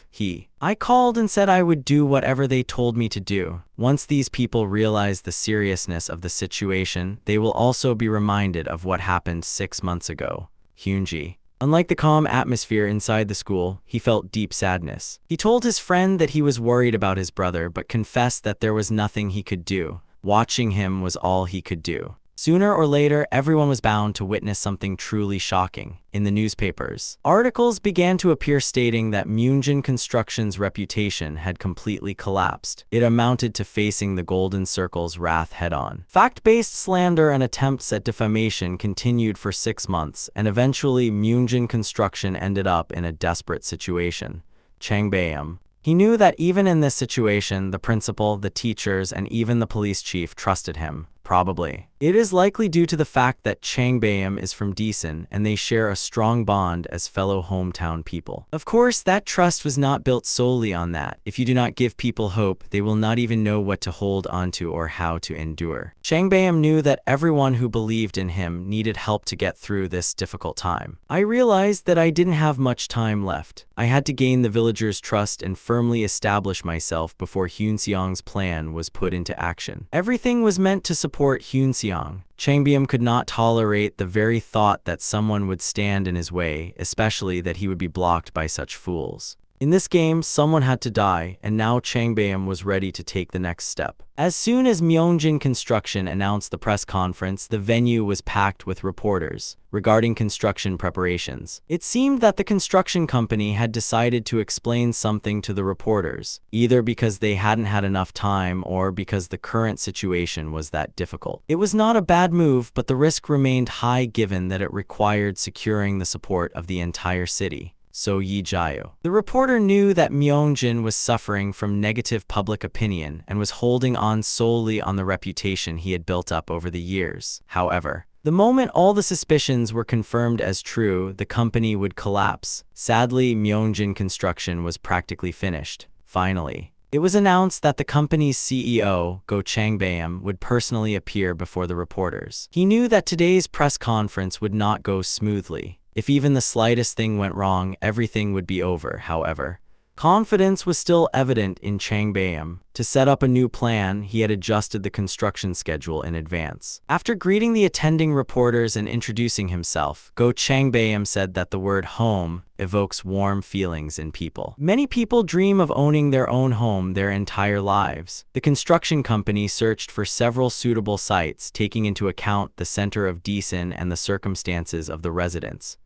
Speaker 1: I called and said I would do whatever they told me to do. Once these people realize the seriousness of the situation, they will also be reminded of what happened 6 months ago. Hyunji. Unlike the calm atmosphere inside the school, he felt deep sadness. He told his friend that he was worried about his brother, but confessed that there was nothing he could do. Watching him was all he could do. Sooner or later, everyone was bound to witness something truly shocking. In the newspapers, articles began to appear stating that Myunjin Construction's reputation had completely collapsed. It amounted to facing the Golden Circle's wrath head-on. Fact-based slander and attempts at defamation continued for 6 months, and eventually Myunjin Construction ended up in a desperate situation. Changbam. He knew that even in this situation, the principal, the teachers, and even the police chief trusted him. Probably. It is likely due to the fact that Changbam is from Decent and they share a strong bond as fellow hometown people. Of course, that trust was not built solely on that. If you do not give people hope, they will not even know what to hold onto or how to endure. Changbam knew that everyone who believed in him needed help to get through this difficult time. I realized that I didn't have much time left. I had to gain the villagers' trust and firmly establish myself before Hyunseong's plan was put into action. Everything was meant to support Hyunseong. Changbam could not tolerate the very thought that someone would stand in his way, especially that he would be blocked by such fools. In this game, someone had to die, and now Changbam was ready to take the next step. As soon as Myeongjin Construction announced the press conference, the venue was packed with reporters regarding construction preparations. It seemed that the construction company had decided to explain something to the reporters, either because they hadn't had enough time or because the current situation was that difficult. It was not a bad move, but the risk remained high given that it required securing the support of the entire city. So Yi-jae. The reporter knew that Myeongjin was suffering from negative public opinion and was holding on solely on the reputation he had built up over the years. However, the moment all the suspicions were confirmed as true, the company would collapse. Sadly, Myeongjin Construction was practically finished. Finally, it was announced that the company's CEO, Go Changbam, would personally appear before the reporters. He knew that today's press conference would not go smoothly. If even the slightest thing went wrong, everything would be over. However, confidence was still evident in Changbam. To set up a new plan, he had adjusted the construction schedule in advance. After greeting the attending reporters and introducing himself, Go Changbam said that the word home evokes warm feelings in people. Many people dream of owning their own home their entire lives. The construction company searched for several suitable sites, taking into account the center of Decent and the circumstances of the residents.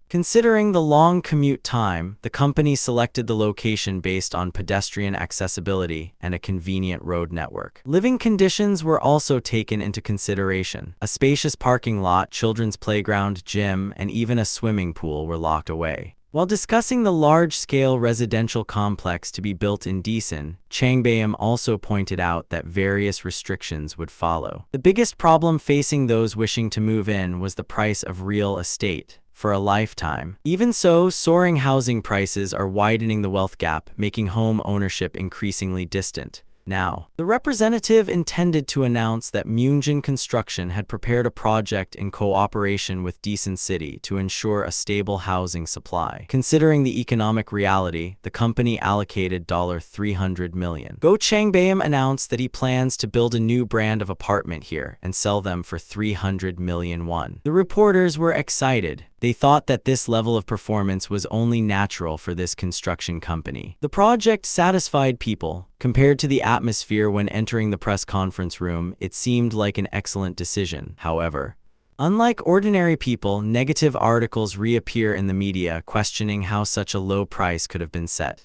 Speaker 1: Considering the long commute time, the company selected the location based on pedestrian accessibility and a convenient road network. Living conditions were also taken into consideration. A spacious parking lot, children's playground, gym, and even a swimming pool were locked away. While discussing the large-scale residential complex to be built in Decent, Changbam also pointed out that various restrictions would follow. The biggest problem facing those wishing to move in was the price of real estate for a lifetime. Even so, soaring housing prices are widening the wealth gap, making home ownership increasingly distant. Now, the representative intended to announce that Myeongjin Construction had prepared a project in cooperation with Decent City to ensure a stable housing supply. Considering the economic reality, the company allocated $300 million. Go Changbam announced that he plans to build a new brand of apartment here and sell them for 300 million won. The reporters were excited. They thought that this level of performance was only natural for this construction company. The project satisfied people. Compared to the atmosphere when entering the press conference room, it seemed like an excellent decision. However, unlike ordinary people, negative articles reappear in the media questioning how such a low price could have been set.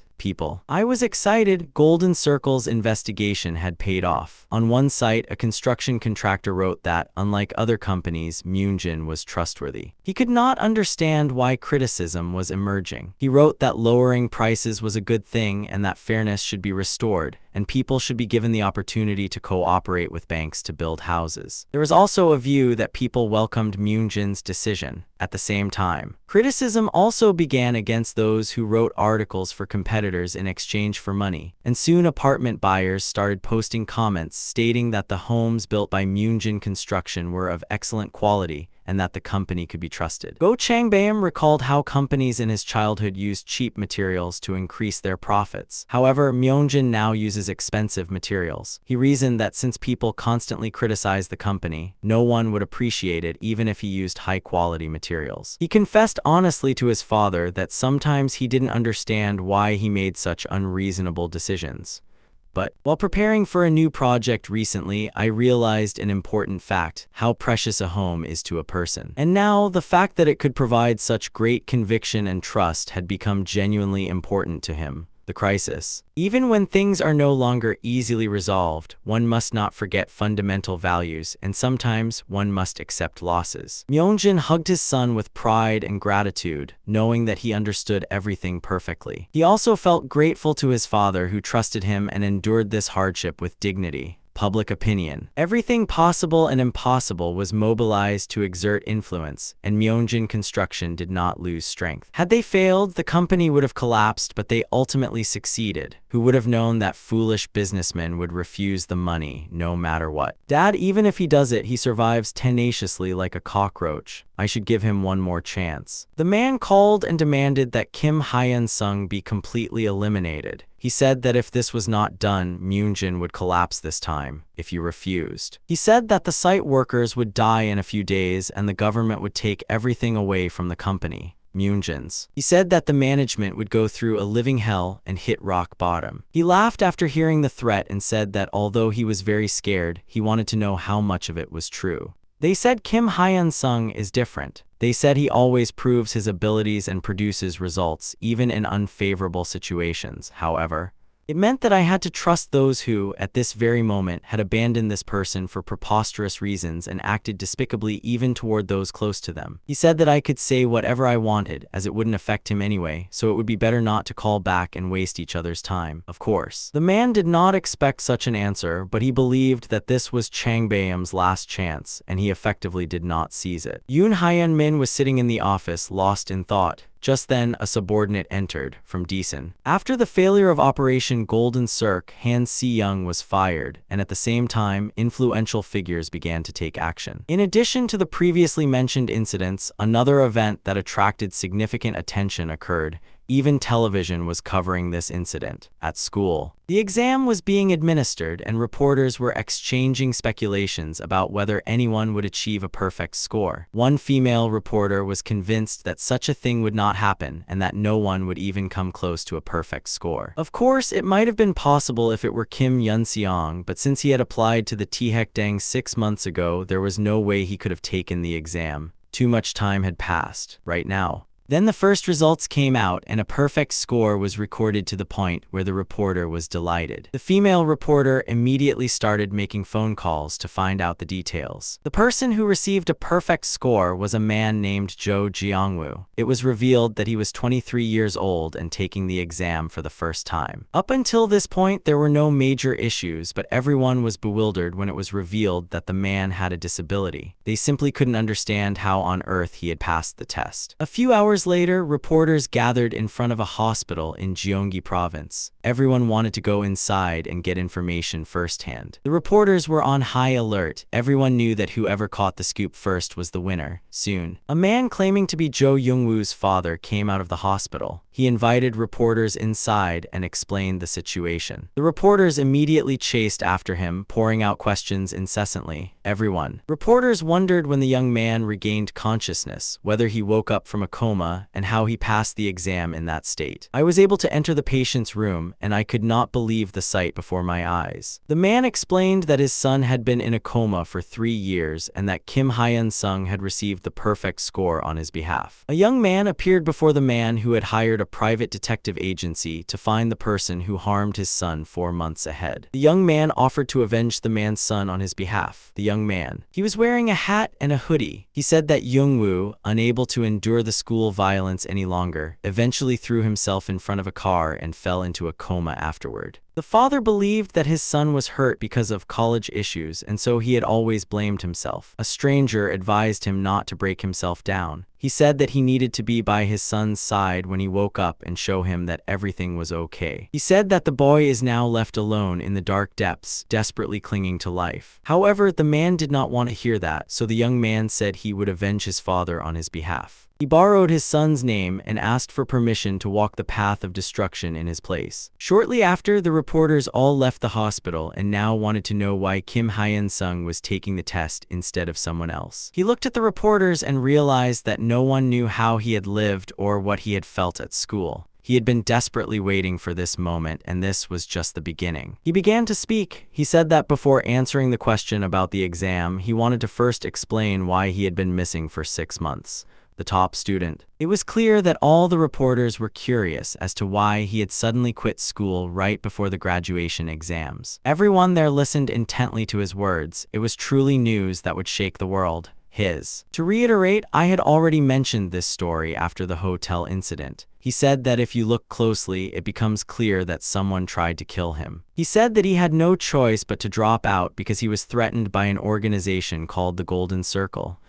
Speaker 1: I was excited. Golden Circle's investigation had paid off. On one site, a construction contractor wrote that, unlike other companies, Myeongjin was trustworthy. He could not understand why criticism was emerging. He wrote that lowering prices was a good thing and that fairness should be restored, and people should be given the opportunity to cooperate with banks to build houses. There was also a view that people welcomed Myeongjin's decision. At the same time, criticism also began against those who wrote articles for competitors in exchange for money, and soon apartment buyers started posting comments stating that the homes built by Myeongjin Construction were of excellent quality and that the company could be trusted. Go Changbam recalled how companies in his childhood used cheap materials to increase their profits. However, Myeongjin now uses expensive materials. He reasoned that since people constantly criticize the company, no one would appreciate it even if he used high-quality materials. He confessed honestly to his father that sometimes he didn't understand why he made such unreasonable decisions. But while preparing for a new project recently, I realized an important fact: how precious a home is to a person. And now, the fact that it could provide such great conviction and trust had become genuinely important to him. The crisis. Even when things are no longer easily resolved, one must not forget fundamental values, and sometimes one must accept losses. Myeongjin hugged his son with pride and gratitude, knowing that he understood everything perfectly. He also felt grateful to his father who trusted him and endured this hardship with dignity. public opinion. Everything possible and impossible was mobilized to exert influence, and Myeongjin Construction did not lose strength. Had they failed, the company would have collapsed, but they ultimately succeeded. Who would have known that foolish businessmen would refuse the money no matter what? Dad, even if he does it, he survives tenaciously like a cockroach. I should give him one more chance. The man called and demanded that Kim Hyun-sung be completely eliminated. He said that if this was not done, Myeongjin would collapse this time, if you refused. He said that the site workers would die in a few days and the government would take everything away from the company. Myeongjin's. He said that the management would go through a living hell and hit rock bottom. He laughed after hearing the threat and said that although he was very scared, he wanted to know how much of it was true. They said Kim Hyun-sung is different. They said he always proves his abilities and produces results, even in unfavorable situations. However, it meant that I had to trust those who, at this very moment, had abandoned this person for preposterous reasons and acted despicably even toward those close to them. He said that I could say whatever I wanted, as it wouldn't affect him anyway, so it would be better not to call back and waste each other's time. Of course, the man did not expect such an answer, but he believed that this was Changbayam's last chance, and he effectively did not seize it. Yoon Hyun-min was sitting in the office, lost in thought. Just then, a subordinate entered, from Deesan. After the failure of Operation Golden Cirque, Han Si-young was fired, and at the same time, influential figures began to take action. In addition to the previously mentioned incidents, another event that attracted significant attention occurred. Even television was covering this incident. At school, the exam was being administered and reporters were exchanging speculations about whether anyone would achieve a perfect score. One female reporter was convinced that such a thing would not happen and that no one would even come close to a perfect score. Of course, it might have been possible if it were Kim Yun-seong, but since he had applied to the Taehekdang 6 months ago, there was no way he could have taken the exam. Too much time had passed. Right now. Then the first results came out and a perfect score was recorded to the point where the reporter was delighted. The female reporter immediately started making phone calls to find out the details. The person who received a perfect score was a man named Jo Jeongwoo. It was revealed that he was 23 years old and taking the exam for the first time. Up until this point, there were no major issues, but everyone was bewildered when it was revealed that the man had a disability. They simply couldn't understand how on earth he had passed the test. A few hours later, reporters gathered in front of a hospital in Gyeonggi Province. Everyone wanted to go inside and get information firsthand. The reporters were on high alert. Everyone knew that whoever caught the scoop first was the winner. Soon, a man claiming to be Jo Young-woo's father came out of the hospital. He invited reporters inside and explained the situation. The reporters immediately chased after him, pouring out questions incessantly. Everyone. Reporters wondered when the young man regained consciousness, whether he woke up from a coma, and how he passed the exam in that state. I was able to enter the patient's room, and I could not believe the sight before my eyes. The man explained that his son had been in a coma for 3 years and that Kim Hyun-sung had received the perfect score on his behalf. A young man appeared before the man who had hired a private detective agency to find the person who harmed his son 4 months ahead. The young man offered to avenge the man's son on his behalf. The young man. He was wearing a hat and a hoodie. He said that Young-woo, unable to endure the school violence any longer, eventually threw himself in front of a car and fell into a coma afterward. The father believed that his son was hurt because of college issues, and so he had always blamed himself. A stranger advised him not to break himself down. He said that he needed to be by his son's side when he woke up and show him that everything was okay. He said that the boy is now left alone in the dark depths, desperately clinging to life. However, the man did not want to hear that, so the young man said he would avenge his father on his behalf. He borrowed his son's name and asked for permission to walk the path of destruction in his place. Shortly after, the reporters all left the hospital and now wanted to know why Kim Hyun-sung was taking the test instead of someone else. He looked at the reporters and realized that no one knew how he had lived or what he had felt at school. He had been desperately waiting for this moment, and this was just the beginning. He began to speak. He said that before answering the question about the exam, he wanted to first explain why he had been missing for 6 months. The top student. It was clear that all the reporters were curious as to why he had suddenly quit school right before the graduation exams. Everyone there listened intently to his words. It was truly news that would shake the world. To reiterate, I had already mentioned this story after the hotel incident. He said that if you look closely, it becomes clear that someone tried to kill him. He said that he had no choice but to drop out because he was threatened by an organization called the Golden Circle.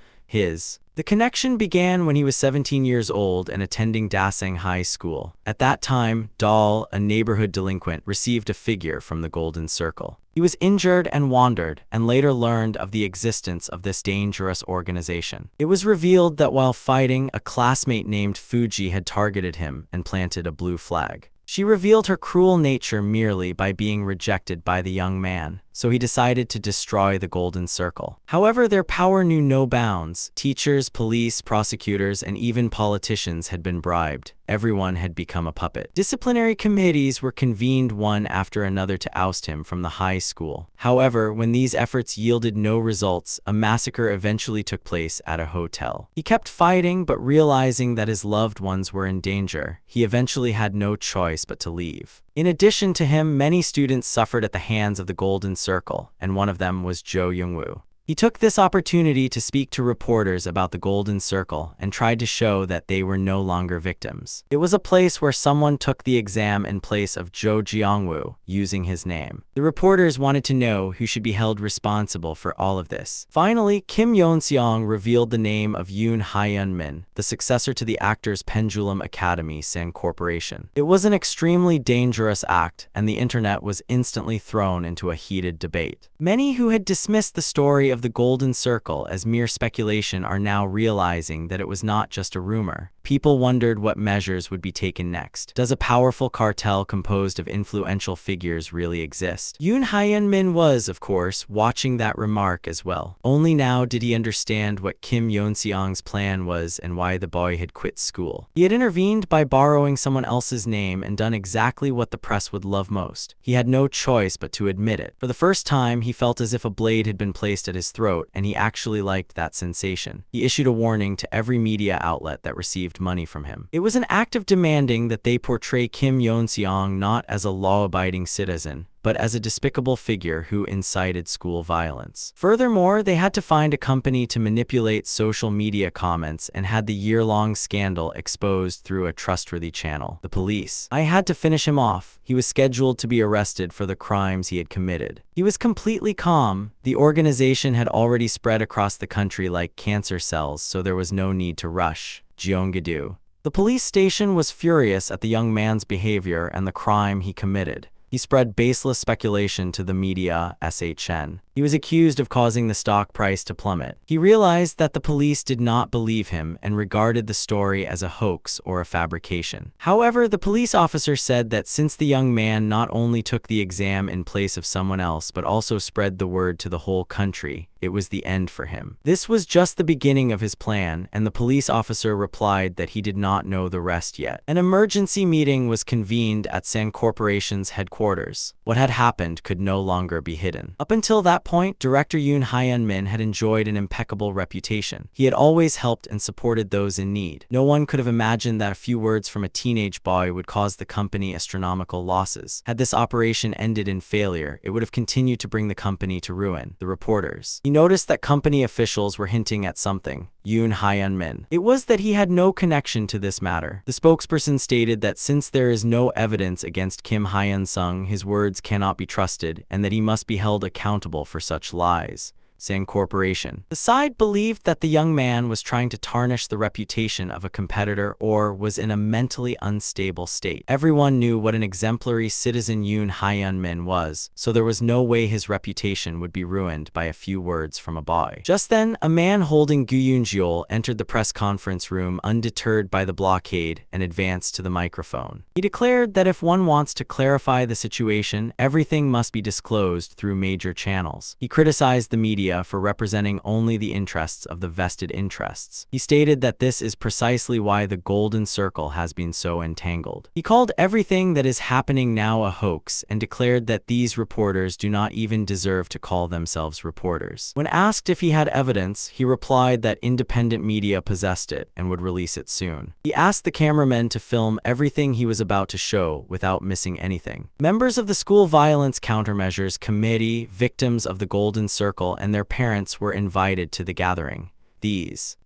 Speaker 1: The connection began when he was 17 years old and attending Daseng High School. At that time, Dahl, a neighborhood delinquent, received a figure from the Golden Circle. He was injured and wandered, and later learned of the existence of this dangerous organization. It was revealed that while fighting, a classmate named Fuji had targeted him and planted a blue flag. She revealed her cruel nature merely by being rejected by the young man, so he decided to destroy the Golden Circle. However, their power knew no bounds. Teachers, police, prosecutors, and even politicians had been bribed. Everyone had become a puppet. Disciplinary committees were convened one after another to oust him from the high school. However, when these efforts yielded no results, a massacre eventually took place at a hotel. He kept fighting, but realizing that his loved ones were in danger, he eventually had no choice but to leave. In addition to him, many students suffered at the hands of the Golden Circle, and one of them was Jo Young-woo. He took this opportunity to speak to reporters about the Golden Circle and tried to show that they were no longer victims. It was a place where someone took the exam in place of Jo Jeong-woo, using his name. The reporters wanted to know who should be held responsible for all of this. Finally, Kim Yeon-seong revealed the name of Yoon Hyun-min, the successor to the actor's Pendulum Academy San Corporation. It was an extremely dangerous act, and the internet was instantly thrown into a heated debate. Many who had dismissed the story of the Golden Circle as mere speculation are now realizing that it was not just a rumor. People wondered what measures would be taken next. Does a powerful cartel composed of influential figures really exist? Yoon Hyun-min was, of course, watching that remark as well. Only now did he understand what Kim Yeon-seong's plan was and why the boy had quit school. He had intervened by borrowing someone else's name and done exactly what the press would love most. He had no choice but to admit it. For the first time, he felt as if a blade had been placed at his throat, and he actually liked that sensation. He issued a warning to every media outlet that received money from him. It was an act of demanding that they portray Kim Yeon-seong not as a law-abiding citizen, but as a despicable figure who incited school violence. Furthermore, they had to find a company to manipulate social media comments and had the year-long scandal exposed through a trustworthy channel, the police. I had to finish him off. He was scheduled to be arrested for the crimes he had committed. He was completely calm. The organization had already spread across the country like cancer cells, so there was no need to rush. Jeonggi-do. The police station was furious at the young man's behavior and the crime he committed. He spread baseless speculation to the media, SHN. He was accused of causing the stock price to plummet. He realized that the police did not believe him and regarded the story as a hoax or a fabrication. However, the police officer said that since the young man not only took the exam in place of someone else but also spread the word to the whole country, it was the end for him. This was just the beginning of his plan, and the police officer replied that he did not know the rest yet. An emergency meeting was convened at San Corporation's headquarters. What had happened could no longer be hidden. Up until that point, director Yoon Hyun-min had enjoyed an impeccable reputation. He had always helped and supported those in need. No one could have imagined that a few words from a teenage boy would cause the company astronomical losses. Had this operation ended in failure, it would have continued to bring the company to ruin. The reporters. He noticed that company officials were hinting at something. Yoon Hyun-min. It was that he had no connection to this matter. The spokesperson stated that since there is no evidence against Kim Hyun-sung, his words cannot be trusted, and that he must be held accountable for such lies. San Corporation. The side believed that the young man was trying to tarnish the reputation of a competitor or was in a mentally unstable state. Everyone knew what an exemplary citizen Yoon Hyun-min was, so there was no way his reputation would be ruined by a few words from a boy. Just then, a man holding Guyun-jeol entered the press conference room undeterred by the blockade and advanced to the microphone. He declared that if one wants to clarify the situation, everything must be disclosed through major channels. He criticized the media for representing only the interests of the vested interests. He stated that this is precisely why the Golden Circle has been so entangled. He called everything that is happening now a hoax and declared that these reporters do not even deserve to call themselves reporters. When asked if he had evidence, he replied that independent media possessed it and would release it soon. He asked the cameramen to film everything he was about to show without missing anything. Members of the School Violence Countermeasures Committee, victims of the Golden Circle, and their parents were invited to the gathering.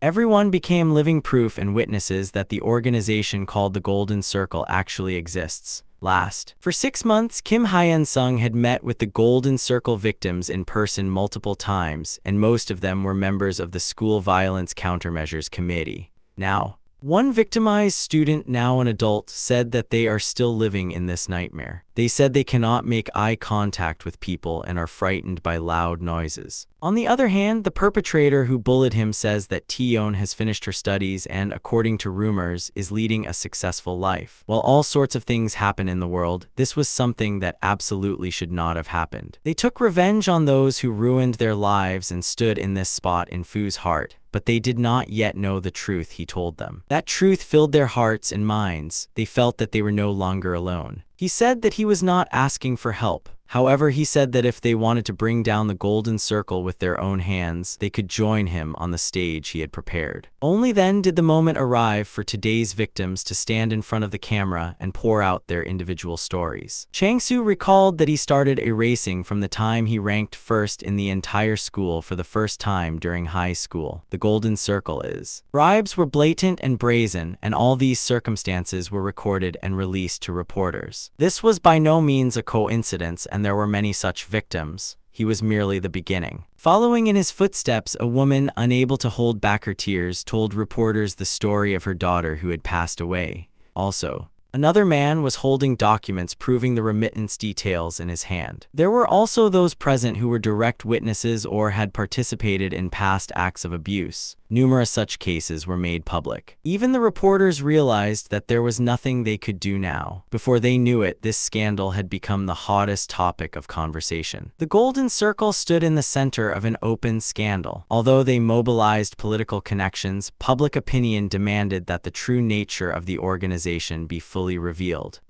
Speaker 1: Everyone became living proof and witnesses that the organization called the Golden Circle actually exists. For 6 months, Kim Hyun-sung had met with the Golden Circle victims in person multiple times, and most of them were members of the School Violence Countermeasures Committee. One victimized student, now an adult, said that they are still living in this nightmare. They said they cannot make eye contact with people and are frightened by loud noises. On the other hand, the perpetrator who bullied him says that Taeyeon has finished her studies and, according to rumors, is leading a successful life. While all sorts of things happen in the world, this was something that absolutely should not have happened. They took revenge on those who ruined their lives and stood in this spot in Fu's heart, but they did not yet know the truth he told them. That truth filled their hearts and minds. They felt that they were no longer alone. He said that he was not asking for help. However, he said that if they wanted to bring down the Golden Circle with their own hands, they could join him on the stage he had prepared. Only then did the moment arrive for today's victims to stand in front of the camera and pour out their individual stories. Chang-soo recalled that he started erasing from the time he ranked first in the entire school for the first time during high school. The Golden Circle is. Bribes were blatant and brazen, and all these circumstances were recorded and released to reporters. This was by no means a coincidence, and there were many such victims. He was merely the beginning. Following in his footsteps, a woman, unable to hold back her tears, told reporters the story of her daughter who had passed away. Also, another man was holding documents proving the remittance details in his hand. There were also those present who were direct witnesses or had participated in past acts of abuse. Numerous such cases were made public. Even the reporters realized that there was nothing they could do now. Before they knew it, this scandal had become the hottest topic of conversation. The Golden Circle stood in the center of an open scandal. Although they mobilized political connections, public opinion demanded that the true nature of the organization be fully revealed.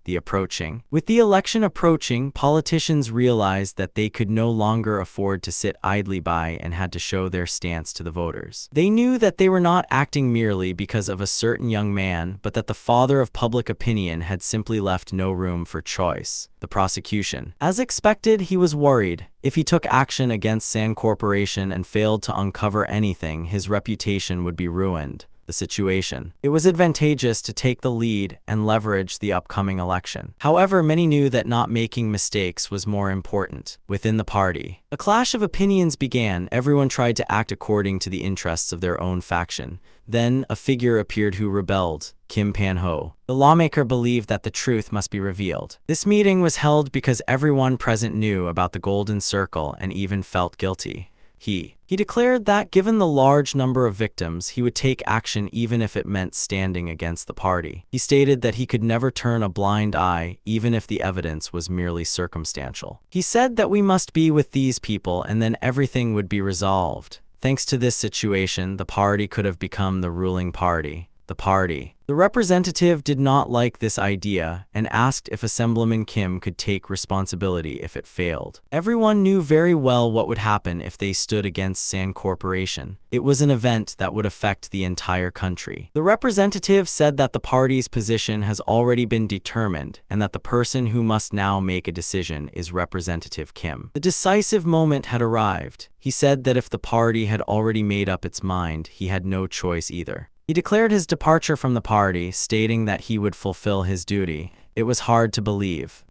Speaker 1: With the election approaching, politicians realized that they could no longer afford to sit idly by and had to show their stance to the voters. They knew that they were not acting merely because of a certain young man, but that the father of public opinion had simply left no room for choice. The prosecution. As expected, he was worried. If he took action against San Corporation and failed to uncover anything, his reputation would be ruined. The situation. It was advantageous to take the lead and leverage the upcoming election. However, many knew that not making mistakes was more important. Within the party, a clash of opinions began. Everyone tried to act according to the interests of their own faction. Then, a figure appeared who rebelled. Kim Pan-ho. The lawmaker believed that the truth must be revealed. This meeting was held because everyone present knew about the Golden Circle and even felt guilty. He declared that, given the large number of victims, he would take action even if it meant standing against the party. He stated that he could never turn a blind eye, even if the evidence was merely circumstantial. He said that we must be with these people and then everything would be resolved. Thanks to this situation, the party could have become the ruling party. The representative did not like this idea and asked if Assemblyman Kim could take responsibility if it failed. Everyone knew very well what would happen if they stood against San Corporation. It was an event that would affect the entire country. The representative said that the party's position has already been determined and that the person who must now make a decision is Representative Kim. The decisive moment had arrived. He said that if the party had already made up its mind, he had no choice either. He declared his departure from the party, stating that he would fulfill his duty. It was hard to believe.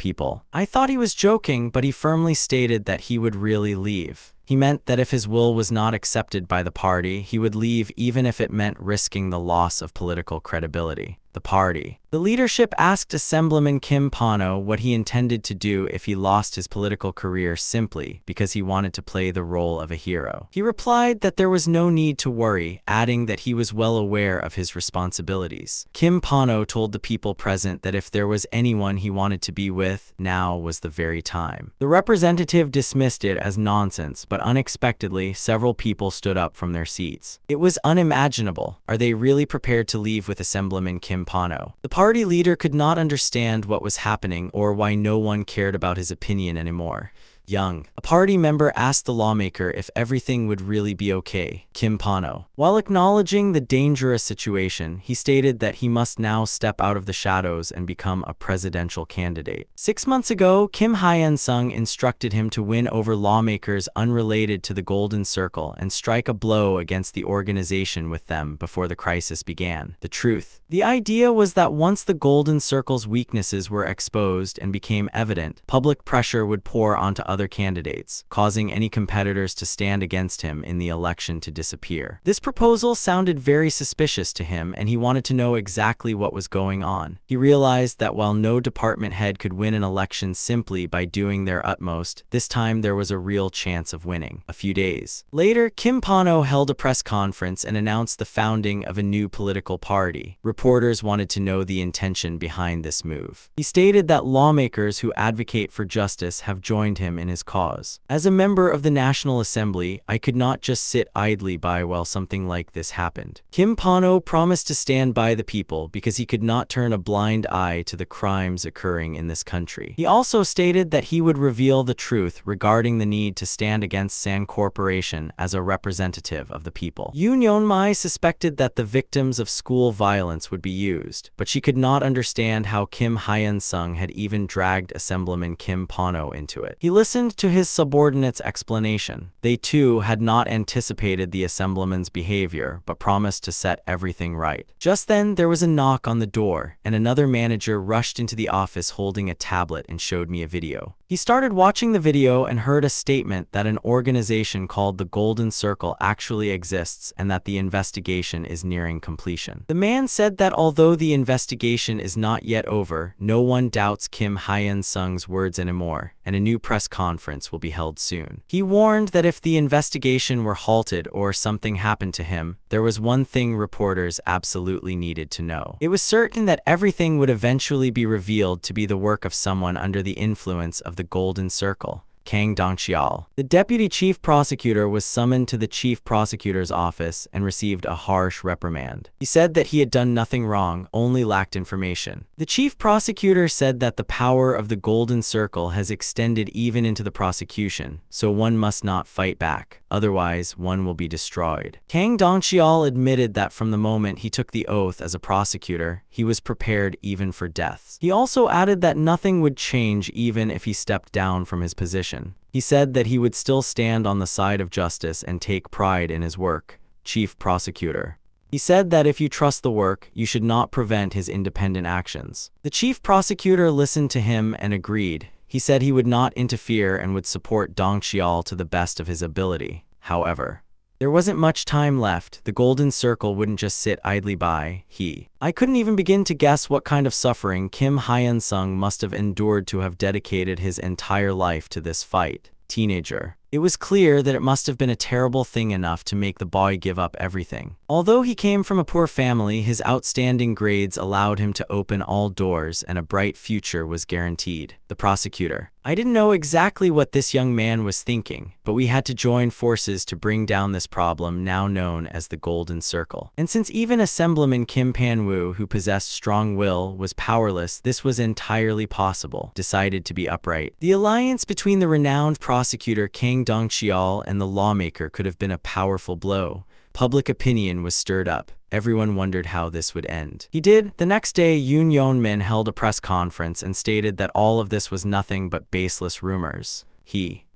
Speaker 1: I thought he was joking, but he firmly stated that he would really leave. He meant that if his will was not accepted by the party, he would leave even if it meant risking the loss of political credibility. The leadership asked Assemblyman Kim Pan-ho what he intended to do if he lost his political career simply because he wanted to play the role of a hero. He replied that there was no need to worry, adding that he was well aware of his responsibilities. Kim Pan-ho told the people present that if there was anyone he wanted to be with, now was the very time. The representative dismissed it as nonsense, but unexpectedly, several people stood up from their seats. It was unimaginable. Are they really prepared to leave with Assemblyman Kim Pan-ho? The party leader could not understand what was happening or why no one cared about his opinion anymore. young. A party member asked the lawmaker if everything would really be okay. Kim Pano. While acknowledging the dangerous situation, he stated that he must now step out of the shadows and become a presidential candidate. 6 months ago, Kim Hyun-sung instructed him to win over lawmakers unrelated to the Golden Circle and strike a blow against the organization with them before the crisis began. The truth. The idea was that once the Golden Circle's weaknesses were exposed and became evident, public pressure would pour onto other candidates, causing any competitors to stand against him in the election to disappear. This proposal sounded very suspicious to him, and he wanted to know exactly what was going on. He realized that while no department head could win an election simply by doing their utmost, this time there was a real chance of winning. A few days later, Kim Pano held a press conference and announced the founding of a new political party. Reporters wanted to know the intention behind this move. He stated that lawmakers who advocate for justice have joined him in his cause. As a member of the National Assembly, I could not just sit idly by while something like this happened. Kim Pano promised to stand by the people because he could not turn a blind eye to the crimes occurring in this country. He also stated that he would reveal the truth regarding the need to stand against San Corporation as a representative of the people. Yoon Yeon-mai suspected that the victims of school violence would be used, but she could not understand how Kim Hyun-sung had even dragged Assemblyman Kim Pano into it. He listened to his subordinates' explanation. They too had not anticipated the Assemblyman's behavior, but promised to set everything right. Just then, there was a knock on the door, and another manager rushed into the office holding a tablet and showed me a video. He started watching the video and heard a statement that an organization called the Golden Circle actually exists and that the investigation is nearing completion. The man said that although the investigation is not yet over, no one doubts Kim Hyun-sung's words anymore, and a new press conference will be held soon. He warned that if the investigation were halted or something happened to him, there was one thing reporters absolutely needed to know. It was certain that everything would eventually be revealed to be the work of someone under the influence of the Golden Circle. Kang Dong-cheol. The deputy chief prosecutor was summoned to the chief prosecutor's office and received a harsh reprimand. He said that he had done nothing wrong, only lacked information. The chief prosecutor said that the power of the Golden Circle has extended even into the prosecution, so one must not fight back, otherwise one will be destroyed. Kang Dong-cheol admitted that from the moment he took the oath as a prosecutor, he was prepared even for death. He also added that nothing would change even if he stepped down from his position. He said that he would still stand on the side of justice and take pride in his work. Chief prosecutor. He said that if you trust the work, you should not prevent his independent actions. The chief prosecutor listened to him and agreed. He said he would not interfere and would support Dong-cheol to the best of his ability. However, there wasn't much time left. The Golden Circle wouldn't just sit idly by. I couldn't even begin to guess what kind of suffering Kim Hyun-sung must have endured to have dedicated his entire life to this fight. Teenager. It was clear that it must have been a terrible thing enough to make the boy give up everything. Although he came from a poor family, his outstanding grades allowed him to open all doors and a bright future was guaranteed. The prosecutor. I didn't know exactly what this young man was thinking, but we had to join forces to bring down this problem now known as the Golden Circle. And since even Assemblyman Kim Pan-woo, who possessed strong will, was powerless, this was entirely possible. Decided to be upright. The alliance between the renowned prosecutor Kang Dong-cheol and the lawmaker could have been a powerful blow. Public opinion was stirred up. Everyone wondered how this would end. The next day, Yoon Yeon-min held a press conference and stated that all of this was nothing but baseless rumors.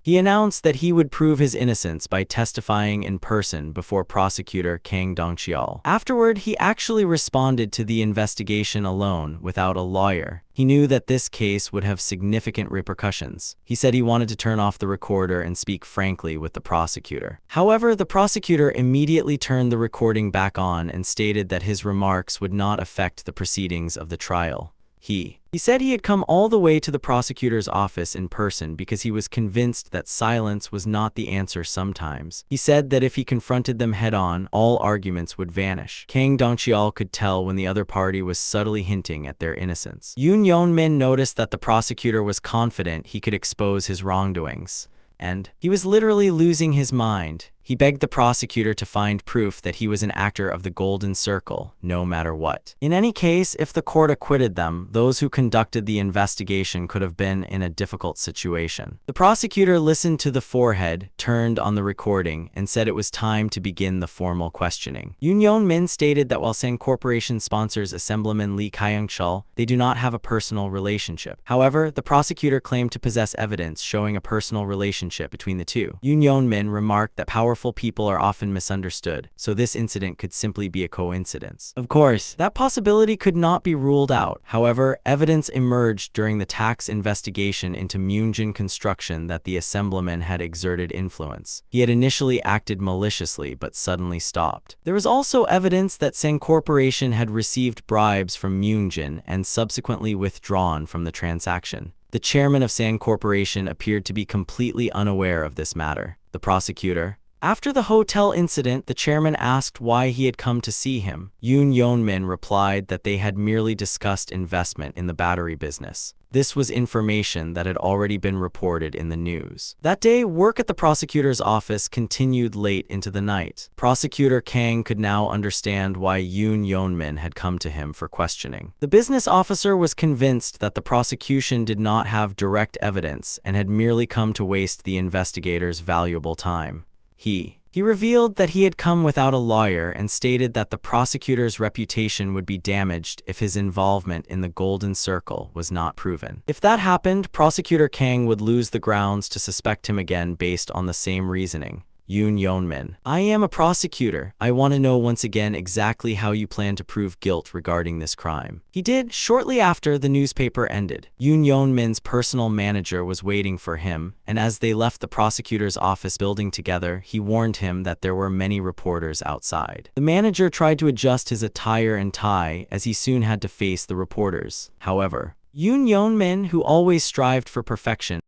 Speaker 1: He announced that he would prove his innocence by testifying in person before prosecutor Kang Dong-cheol. Afterward, he actually responded to the investigation alone, without a lawyer. He knew that this case would have significant repercussions. He said he wanted to turn off the recorder and speak frankly with the prosecutor. However, the prosecutor immediately turned the recording back on and stated that his remarks would not affect the proceedings of the trial. He said he had come all the way to the prosecutor's office in person because he was convinced that silence was not the answer sometimes. He said that if he confronted them head-on, all arguments would vanish. Kang Dong-cheol could tell when the other party was subtly hinting at their innocence. Yoon Yeon-min noticed that the prosecutor was confident he could expose his wrongdoings. And he was literally losing his mind. He begged the prosecutor to find proof that he was an actor of the Golden Circle, no matter what. In any case, if the court acquitted them, those who conducted the investigation could have been in a difficult situation. The prosecutor listened to the forehead, turned on the recording, and said it was time to begin the formal questioning. Yoon Yeon-min stated that while Sang Corporation sponsors Assemblyman Lee Kyung-chul, they do not have a personal relationship. However, the prosecutor claimed to possess evidence showing a personal relationship between the two. Yoon Yeon-min remarked that powerful people are often misunderstood, so this incident could simply be a coincidence. Of course, that possibility could not be ruled out. However, evidence emerged during the tax investigation into Moonjin Construction that the assemblyman had exerted influence. He had initially acted maliciously but suddenly stopped. There was also evidence that Sang Corporation had received bribes from Moonjin and subsequently withdrawn from the transaction. The chairman of Sang Corporation appeared to be completely unaware of this matter. The prosecutor. After the hotel incident, the chairman asked why he had come to see him. Yoon Yeon-min replied that they had merely discussed investment in the battery business. This was information that had already been reported in the news. That day, work at the prosecutor's office continued late into the night. Prosecutor Kang could now understand why Yoon Yeon-min had come to him for questioning. The business officer was convinced that the prosecution did not have direct evidence and had merely come to waste the investigator's valuable time. He revealed that he had come without a lawyer and stated that the prosecutor's reputation would be damaged if his involvement in the Golden Circle was not proven. If that happened, Prosecutor Kang would lose the grounds to suspect him again based on the same reasoning. Yoon Yeon-min. I am a prosecutor. I want to know once again exactly how you plan to prove guilt regarding this crime. He did shortly after the newspaper ended. Yoon Yeon-min's personal manager was waiting for him, and as they left the prosecutor's office building together, he warned him that there were many reporters outside. The manager tried to adjust his attire and tie as he soon had to face the reporters. However, Yoon Yeon-min, who always strived for perfection,